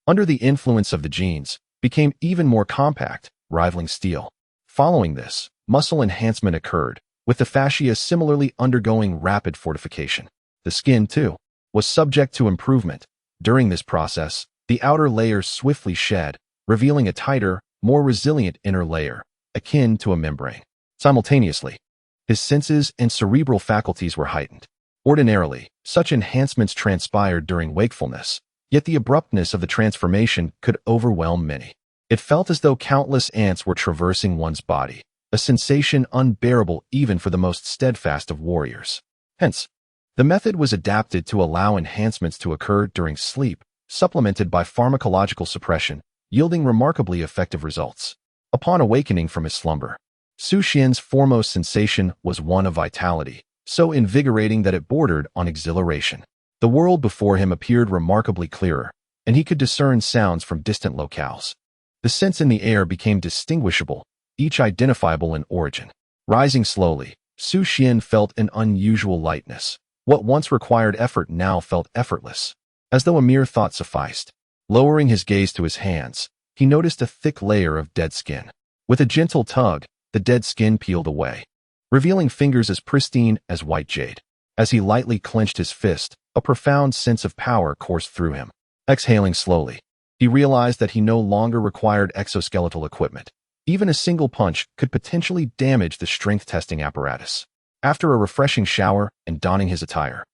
under the influence of the genes, became even more compact, rivaling steel. Following this, muscle enhancement occurred, with the fascia similarly undergoing rapid fortification. The skin, too, was subject to improvement. During this process, the outer layers swiftly shed, revealing a tighter, more resilient inner layer, akin to a membrane. Simultaneously, his senses and cerebral faculties were heightened. Ordinarily, such enhancements transpired during wakefulness, yet the abruptness of the transformation could overwhelm many. It felt as though countless ants were traversing one's body, a sensation unbearable even for the most steadfast of warriors. Hence, the method was adapted to allow enhancements to occur during sleep, supplemented by pharmacological suppression, yielding remarkably effective results. Upon awakening from his slumber, Xu Xuan's foremost sensation was one of vitality, so invigorating that it bordered on exhilaration. The world before him appeared remarkably clearer, and he could discern sounds from distant locales. The scents in the air became distinguishable, each identifiable in origin. Rising slowly, Xu Xuan felt an unusual lightness. What once required effort now felt effortless, as though a mere thought sufficed. Lowering his gaze to his hands, he noticed a thick layer of dead skin. With a gentle tug, the dead skin peeled away, revealing fingers as pristine as white jade. As he lightly clenched his fist, a profound sense of power coursed through him. Exhaling slowly, he realized that he no longer required exoskeletal equipment. Even a single punch could potentially damage the strength testing apparatus. After a refreshing shower and donning his attire,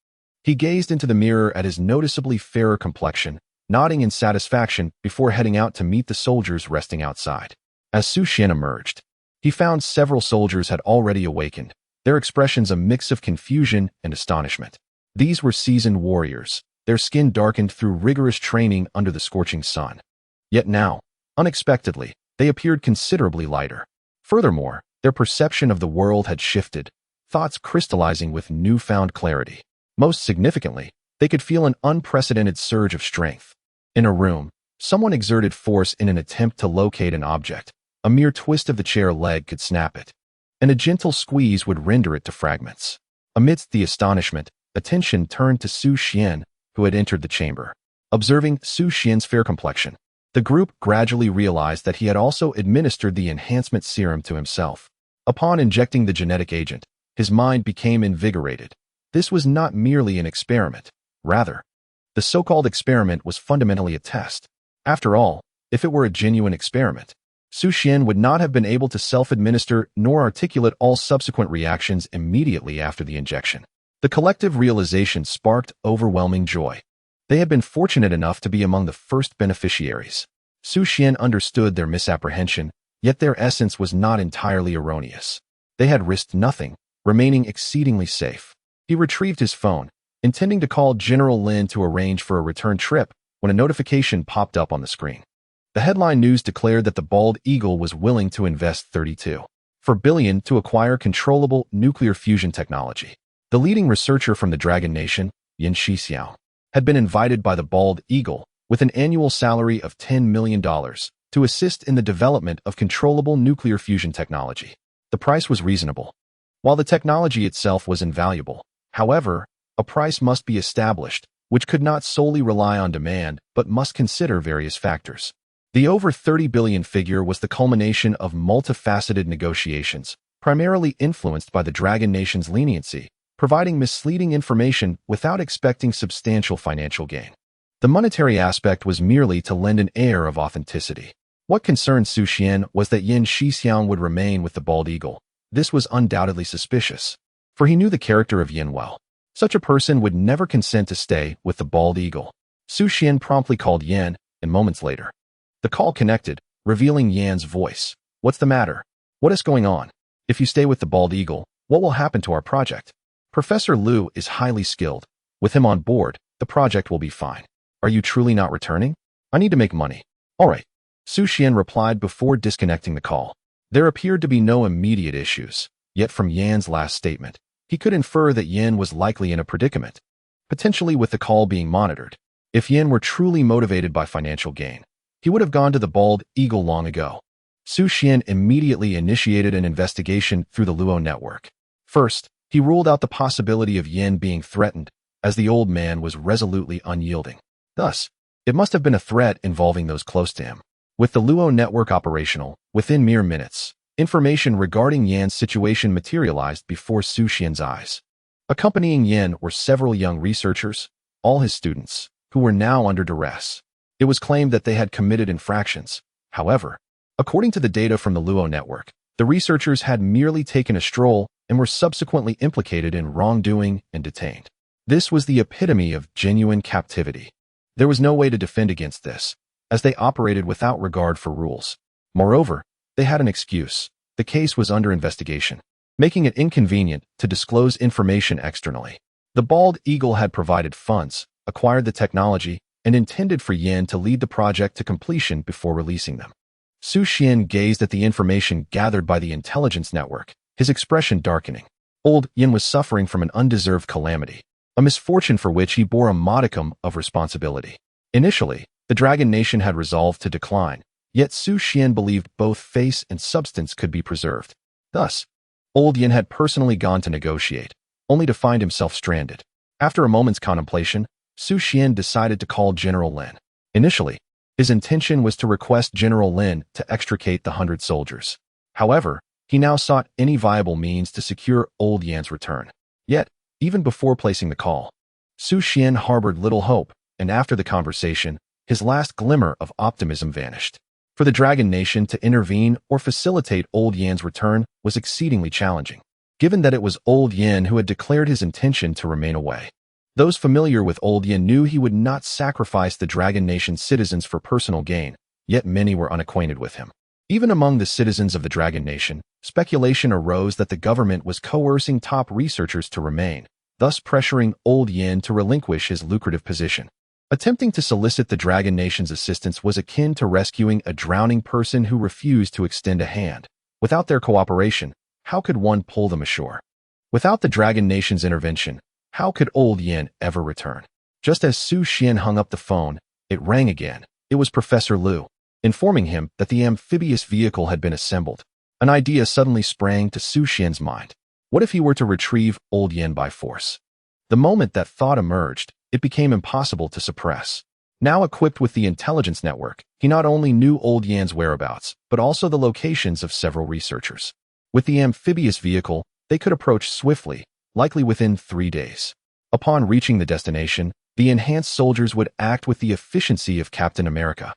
he gazed into the mirror at his noticeably fairer complexion, nodding in satisfaction before heading out to meet the soldiers resting outside. As Xu Xuan emerged, he found several soldiers had already awakened, their expressions a mix of confusion and astonishment. These were seasoned warriors, their skin darkened through rigorous training under the scorching sun. Yet now, unexpectedly, they appeared considerably lighter. Furthermore, their perception of the world had shifted, thoughts crystallizing with newfound clarity. Most significantly, they could feel an unprecedented surge of strength. In a room, someone exerted force in an attempt to locate an object. A mere twist of the chair leg could snap it, and a gentle squeeze would render it to fragments. Amidst the astonishment, attention turned to Xu Xuan, who had entered the chamber. Observing Xu Xuan's fair complexion, the group gradually realized that he had also administered the enhancement serum to himself. Upon injecting the genetic agent, his mind became invigorated. This was not merely an experiment. Rather, the so-called experiment was fundamentally a test. After all, if it were a genuine experiment, Xu Xuan would not have been able to self-administer nor articulate all subsequent reactions immediately after the injection. The collective realization sparked overwhelming joy. They had been fortunate enough to be among the first beneficiaries. Xu Xuan understood their misapprehension, yet their essence was not entirely erroneous. They had risked nothing, remaining exceedingly safe. He retrieved his phone, intending to call General Lin to arrange for a return trip, when a notification popped up on the screen. The headline news declared that the Bald Eagle was willing to invest 32 billion to acquire controllable nuclear fusion technology. The leading researcher from the Dragon Nation, Xu Xuan, had been invited by the Bald Eagle, with an annual salary of $10 million, to assist in the development of controllable nuclear fusion technology. The price was reasonable. While the technology itself was invaluable, however, a price must be established, which could not solely rely on demand but must consider various factors. The over 30 billion figure was the culmination of multifaceted negotiations, primarily influenced by the Dragon Nation's leniency, providing misleading information without expecting substantial financial gain. The monetary aspect was merely to lend an air of authenticity. What concerned Xu Xuan was that Xu Xuan would remain with the Bald Eagle. This was undoubtedly suspicious, for he knew the character of Yin well. Such a person would never consent to stay with the Bald Eagle. Xu Xuan promptly called Yin, and moments later, the call connected, revealing Yan's voice. "What's the matter? What is going on?" If you stay with the bald eagle, what will happen to our project? Professor Liu is highly skilled. With him on board, the project will be fine. Are you truly not returning? I need to make money. All right. Xu Xuan replied before disconnecting the call. There appeared to be no immediate issues, yet from Yan's last statement, he could infer that Yan was likely in a predicament, potentially with the call being monitored. If Yan were truly motivated by financial gain, he would have gone to the bald eagle long ago. Xu Xuan immediately initiated an investigation through the Luo network. First, he ruled out the possibility of Yan being threatened, as the old man was resolutely unyielding. Thus, it must have been a threat involving those close to him. With the Luo network operational, within mere minutes, information regarding Yan's situation materialized before Xu Xuan's eyes. Accompanying Yan were several young researchers, all his students, who were now under duress. It was claimed that they had committed infractions. However, according to the data from the Luo network, the researchers had merely taken a stroll and were subsequently implicated in wrongdoing and detained. This was the epitome of genuine captivity. There was no way to defend against this, as they operated without regard for rules. Moreover, they had an excuse. The case was under investigation, making it inconvenient to disclose information externally. The bald eagle had provided funds, acquired the technology, and intended for Yan to lead the project to completion before releasing them. Xu Xuan gazed at the information gathered by the intelligence network, his expression darkening. Old Yan was suffering from an undeserved calamity, a misfortune for which he bore a modicum of responsibility. Initially, the Dragon Nation had resolved to decline, yet Xu Xuan believed both face and substance could be preserved. Thus, Old Yan had personally gone to negotiate, only to find himself stranded. After a moment's contemplation, Xu Xuan decided to call General Lin. Initially, his intention was to request General Lin to extricate the 100 soldiers. However, he now sought any viable means to secure Old Yan's return. Yet, even before placing the call, Xu Xuan harbored little hope, and after the conversation, his last glimmer of optimism vanished. For the Dragon Nation to intervene or facilitate Old Yan's return was exceedingly challenging, given that it was Old Yan who had declared his intention to remain away. Those familiar with Old Yan knew he would not sacrifice the Dragon Nation's citizens for personal gain, yet many were unacquainted with him. Even among the citizens of the Dragon Nation, speculation arose that the government was coercing top researchers to remain, thus pressuring Old Yan to relinquish his lucrative position. Attempting to solicit the Dragon Nation's assistance was akin to rescuing a drowning person who refused to extend a hand. Without their cooperation, how could one pull them ashore? Without the Dragon Nation's intervention, how could Old Yan ever return? Just as Xu Xuan hung up the phone, it rang again. It was Professor Liu, informing him that the amphibious vehicle had been assembled. An idea suddenly sprang to Xu Xuan's mind. What if he were to retrieve Old Yan by force? The moment that thought emerged, it became impossible to suppress. Now equipped with the intelligence network, he not only knew Old Yan's whereabouts, but also the locations of several researchers. With the amphibious vehicle, they could approach swiftly, likely within 3 days. Upon reaching the destination, the enhanced soldiers would act with the efficiency of Captain America,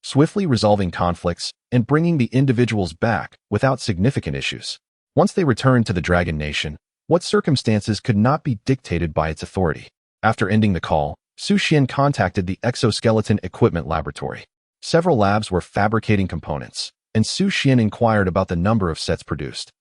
swiftly resolving conflicts and bringing the individuals back without significant issues. Once they returned to the Dragon Nation, what circumstances could not be dictated by its authority? After ending the call, Xu Xuan contacted the Exoskeleton Equipment Laboratory. Several labs were fabricating components, and Xu Xuan inquired about the number of sets produced.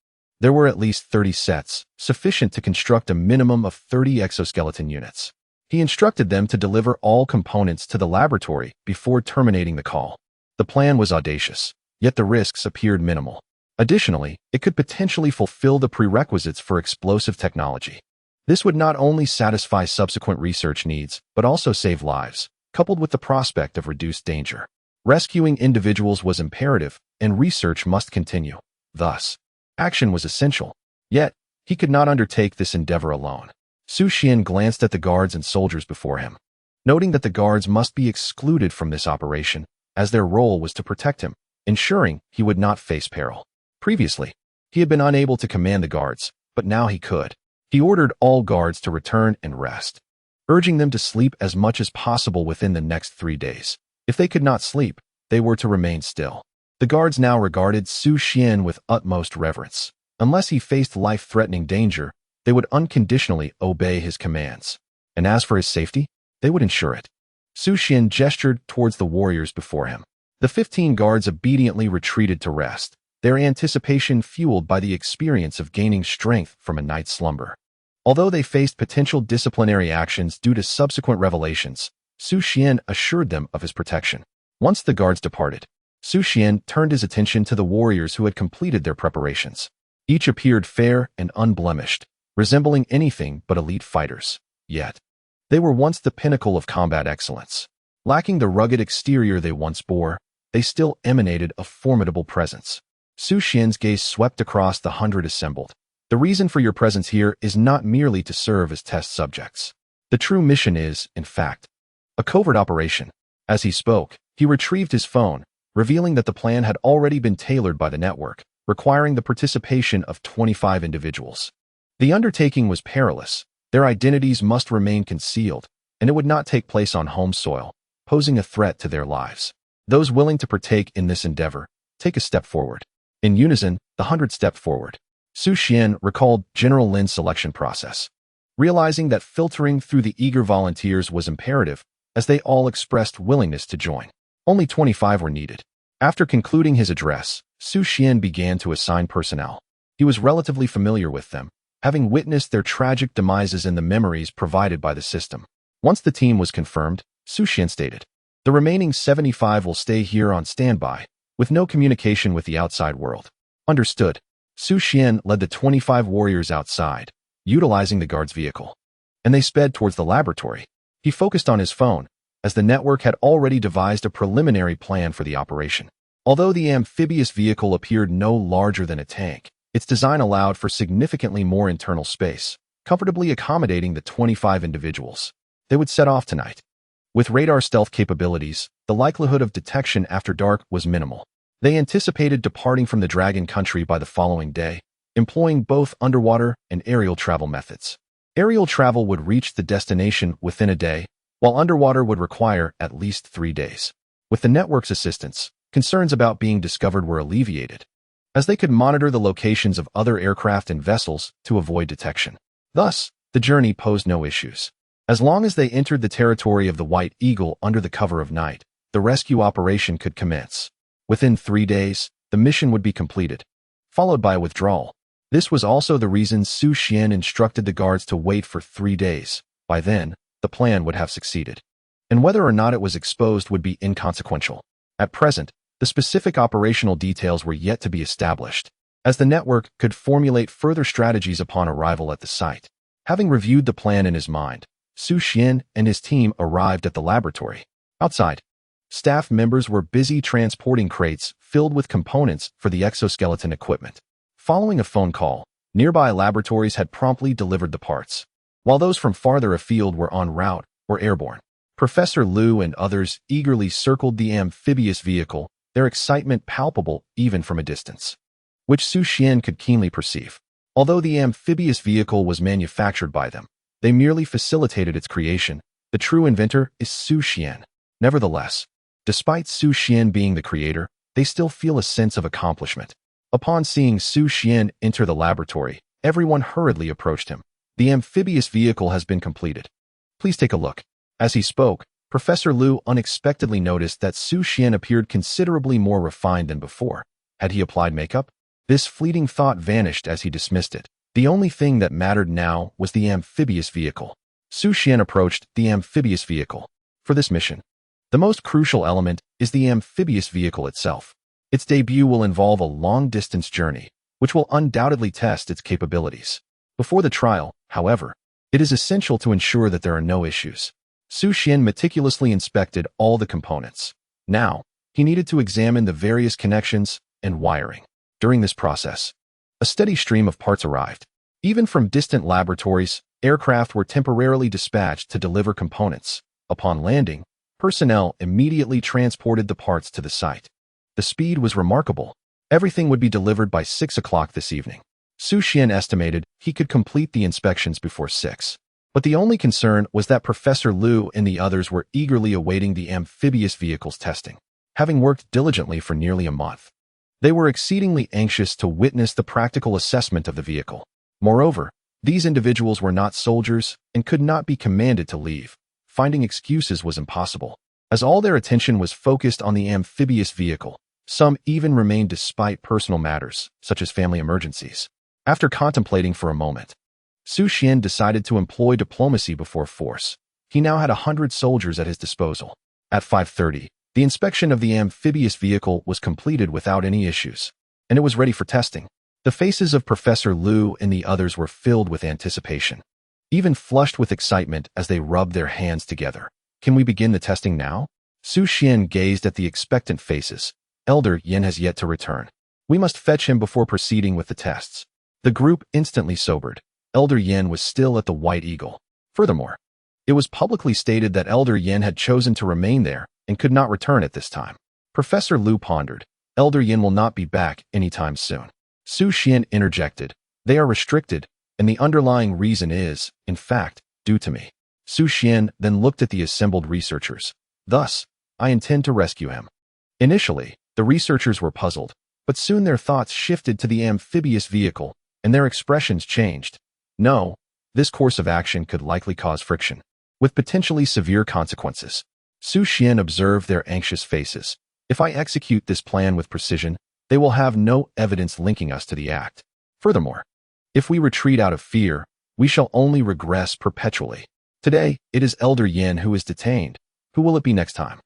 There were at least 30 sets, sufficient to construct a minimum of 30 exoskeleton units. He instructed them to deliver all components to the laboratory before terminating the call. The plan was audacious, yet the risks appeared minimal. Additionally, it could potentially fulfill the prerequisites for explosive technology. This would not only satisfy subsequent research needs, but also save lives, coupled with the prospect of reduced danger. Rescuing individuals was imperative, and research must continue. Thus, action was essential. Yet, he could not undertake this endeavor alone. Xu Xuan glanced at the guards and soldiers before him, noting that the guards must be excluded from this operation, as their role was to protect him, ensuring he would not face peril. Previously, he had been unable to command the guards, but now he could. He ordered all guards to return and rest, urging them to sleep as much as possible within the next 3 days. If they could not sleep, they were to remain still. The guards now regarded Xu Xuan with utmost reverence. Unless he faced life-threatening danger, they would unconditionally obey his commands. And as for his safety, they would ensure it. Xu Xuan gestured towards the warriors before him. The 15 guards obediently retreated to rest. their anticipation fueled by the experience of gaining strength from a night's slumber. Although they faced potential disciplinary actions due to subsequent revelations, Xu Xuan assured them of his protection. Once the guards departed, Xu Xuan turned his attention to the warriors who had completed their preparations. Each appeared fair and unblemished, resembling anything but elite fighters. Yet, they were once the pinnacle of combat excellence. Lacking the rugged exterior they once bore, they still emanated a formidable presence. Xu Xuan's gaze swept across the 100 assembled. The reason for your presence here is not merely to serve as test subjects. The true mission is, in fact, a covert operation. As he spoke, he retrieved his phone, revealing that the plan had already been tailored by the network, requiring the participation of 25 individuals. The undertaking was perilous. Their identities must remain concealed, and it would not take place on home soil, posing a threat to their lives. Those willing to partake in this endeavor, take a step forward. In unison, the 100 stepped forward. Xu Xuan recalled General Lin's selection process, realizing that filtering through the eager volunteers was imperative, as they all expressed willingness to join. Only 25 were needed. After concluding his address, Xu Xuan began to assign personnel. He was relatively familiar with them, having witnessed their tragic demises in the memories provided by the system. Once the team was confirmed, Xu Xuan stated, "The remaining 75 will stay here on standby, with no communication with the outside world." Understood. Xu Xuan led the 25 warriors outside, utilizing the guard's vehicle, and they sped towards the laboratory. He focused on his phone, as the network had already devised a preliminary plan for the operation. Although the amphibious vehicle appeared no larger than a tank, its design allowed for significantly more internal space, comfortably accommodating the 25 individuals. They would set off tonight. With radar stealth capabilities, the likelihood of detection after dark was minimal. They anticipated departing from the Dragon Country by the following day, employing both underwater and aerial travel methods. Aerial travel would reach the destination within a day, while underwater would require at least 3 days. With the network's assistance, concerns about being discovered were alleviated, as they could monitor the locations of other aircraft and vessels to avoid detection. Thus, the journey posed no issues. As long as they entered the territory of the White Eagle under the cover of night, the rescue operation could commence. Within 3 days, the mission would be completed, followed by a withdrawal. This was also the reason Xu Xuan instructed the guards to wait for 3 days. By then, the plan would have succeeded, and whether or not it was exposed would be inconsequential. At present, the specific operational details were yet to be established, as the network could formulate further strategies upon arrival at the site. Having reviewed the plan in his mind, Xu Xuan and his team arrived at the laboratory. Outside, staff members were busy transporting crates filled with components for the exoskeleton equipment. Following a phone call, nearby laboratories had promptly delivered the parts, while those from farther afield were en route or airborne. Professor Lu and others eagerly circled the amphibious vehicle, their excitement palpable even from a distance, which Xu Xuan could keenly perceive. Although the amphibious vehicle was manufactured by them, they merely facilitated its creation. The true inventor is Xu Xuan. Nevertheless, despite Xu Xuan being the creator, they still feel a sense of accomplishment. Upon seeing Xu Xuan enter the laboratory, everyone hurriedly approached him. "The amphibious vehicle has been completed. Please take a look." As he spoke, Professor Lu unexpectedly noticed that Xu Xuan appeared considerably more refined than before. Had he applied makeup? This fleeting thought vanished as he dismissed it. The only thing that mattered now was the amphibious vehicle. Xu Xuan approached the amphibious vehicle. For this mission, the most crucial element is the amphibious vehicle itself. Its debut will involve a long-distance journey, which will undoubtedly test its capabilities. Before the trial, however, it is essential to ensure that there are no issues. Xu Xuan meticulously inspected all the components. Now, he needed to examine the various connections and wiring. During this process, a steady stream of parts arrived. Even from distant laboratories, aircraft were temporarily dispatched to deliver components. Upon landing, personnel immediately transported the parts to the site. The speed was remarkable. Everything would be delivered by 6 o'clock this evening. Xu Xuan estimated he could complete the inspections before 6. But the only concern was that Professor Lu and the others were eagerly awaiting the amphibious vehicle's testing. Having worked diligently for nearly a month, they were exceedingly anxious to witness the practical assessment of the vehicle. Moreover, these individuals were not soldiers and could not be commanded to leave. Finding excuses was impossible. As all their attention was focused on the amphibious vehicle, Some even remained despite personal matters, such as family emergencies. After contemplating for a moment, Xu Xuan decided to employ diplomacy before force. He now had 100 soldiers at his disposal. At 5:30, the inspection of the amphibious vehicle was completed without any issues, and it was ready for testing. The faces of Professor Lu and the others were filled with anticipation, even flushed with excitement as they rubbed their hands together. Can we begin the testing now? Xu Xuan gazed at the expectant faces. Elder Yin has yet to return. We must fetch him before proceeding with the tests. The group instantly sobered. Elder Yin was still at the White Eagle. Furthermore, it was publicly stated that Elder Yin had chosen to remain there and could not return at this time. Professor Lu pondered. Elder Yin will not be back anytime soon. Xu Xuan interjected. They are restricted, and the underlying reason is, in fact, due to me. Xu Xuan then looked at the assembled researchers. Thus, I intend to rescue him. Initially, the researchers were puzzled, but soon their thoughts shifted to the amphibious vehicle, and their expressions changed. No, this course of action could likely cause friction, with potentially severe consequences. Xu Xuan observed their anxious faces. If I execute this plan with precision, they will have no evidence linking us to the act. Furthermore, if we retreat out of fear, we shall only regress perpetually. Today, it is Elder Yin who is detained. Who will it be next time?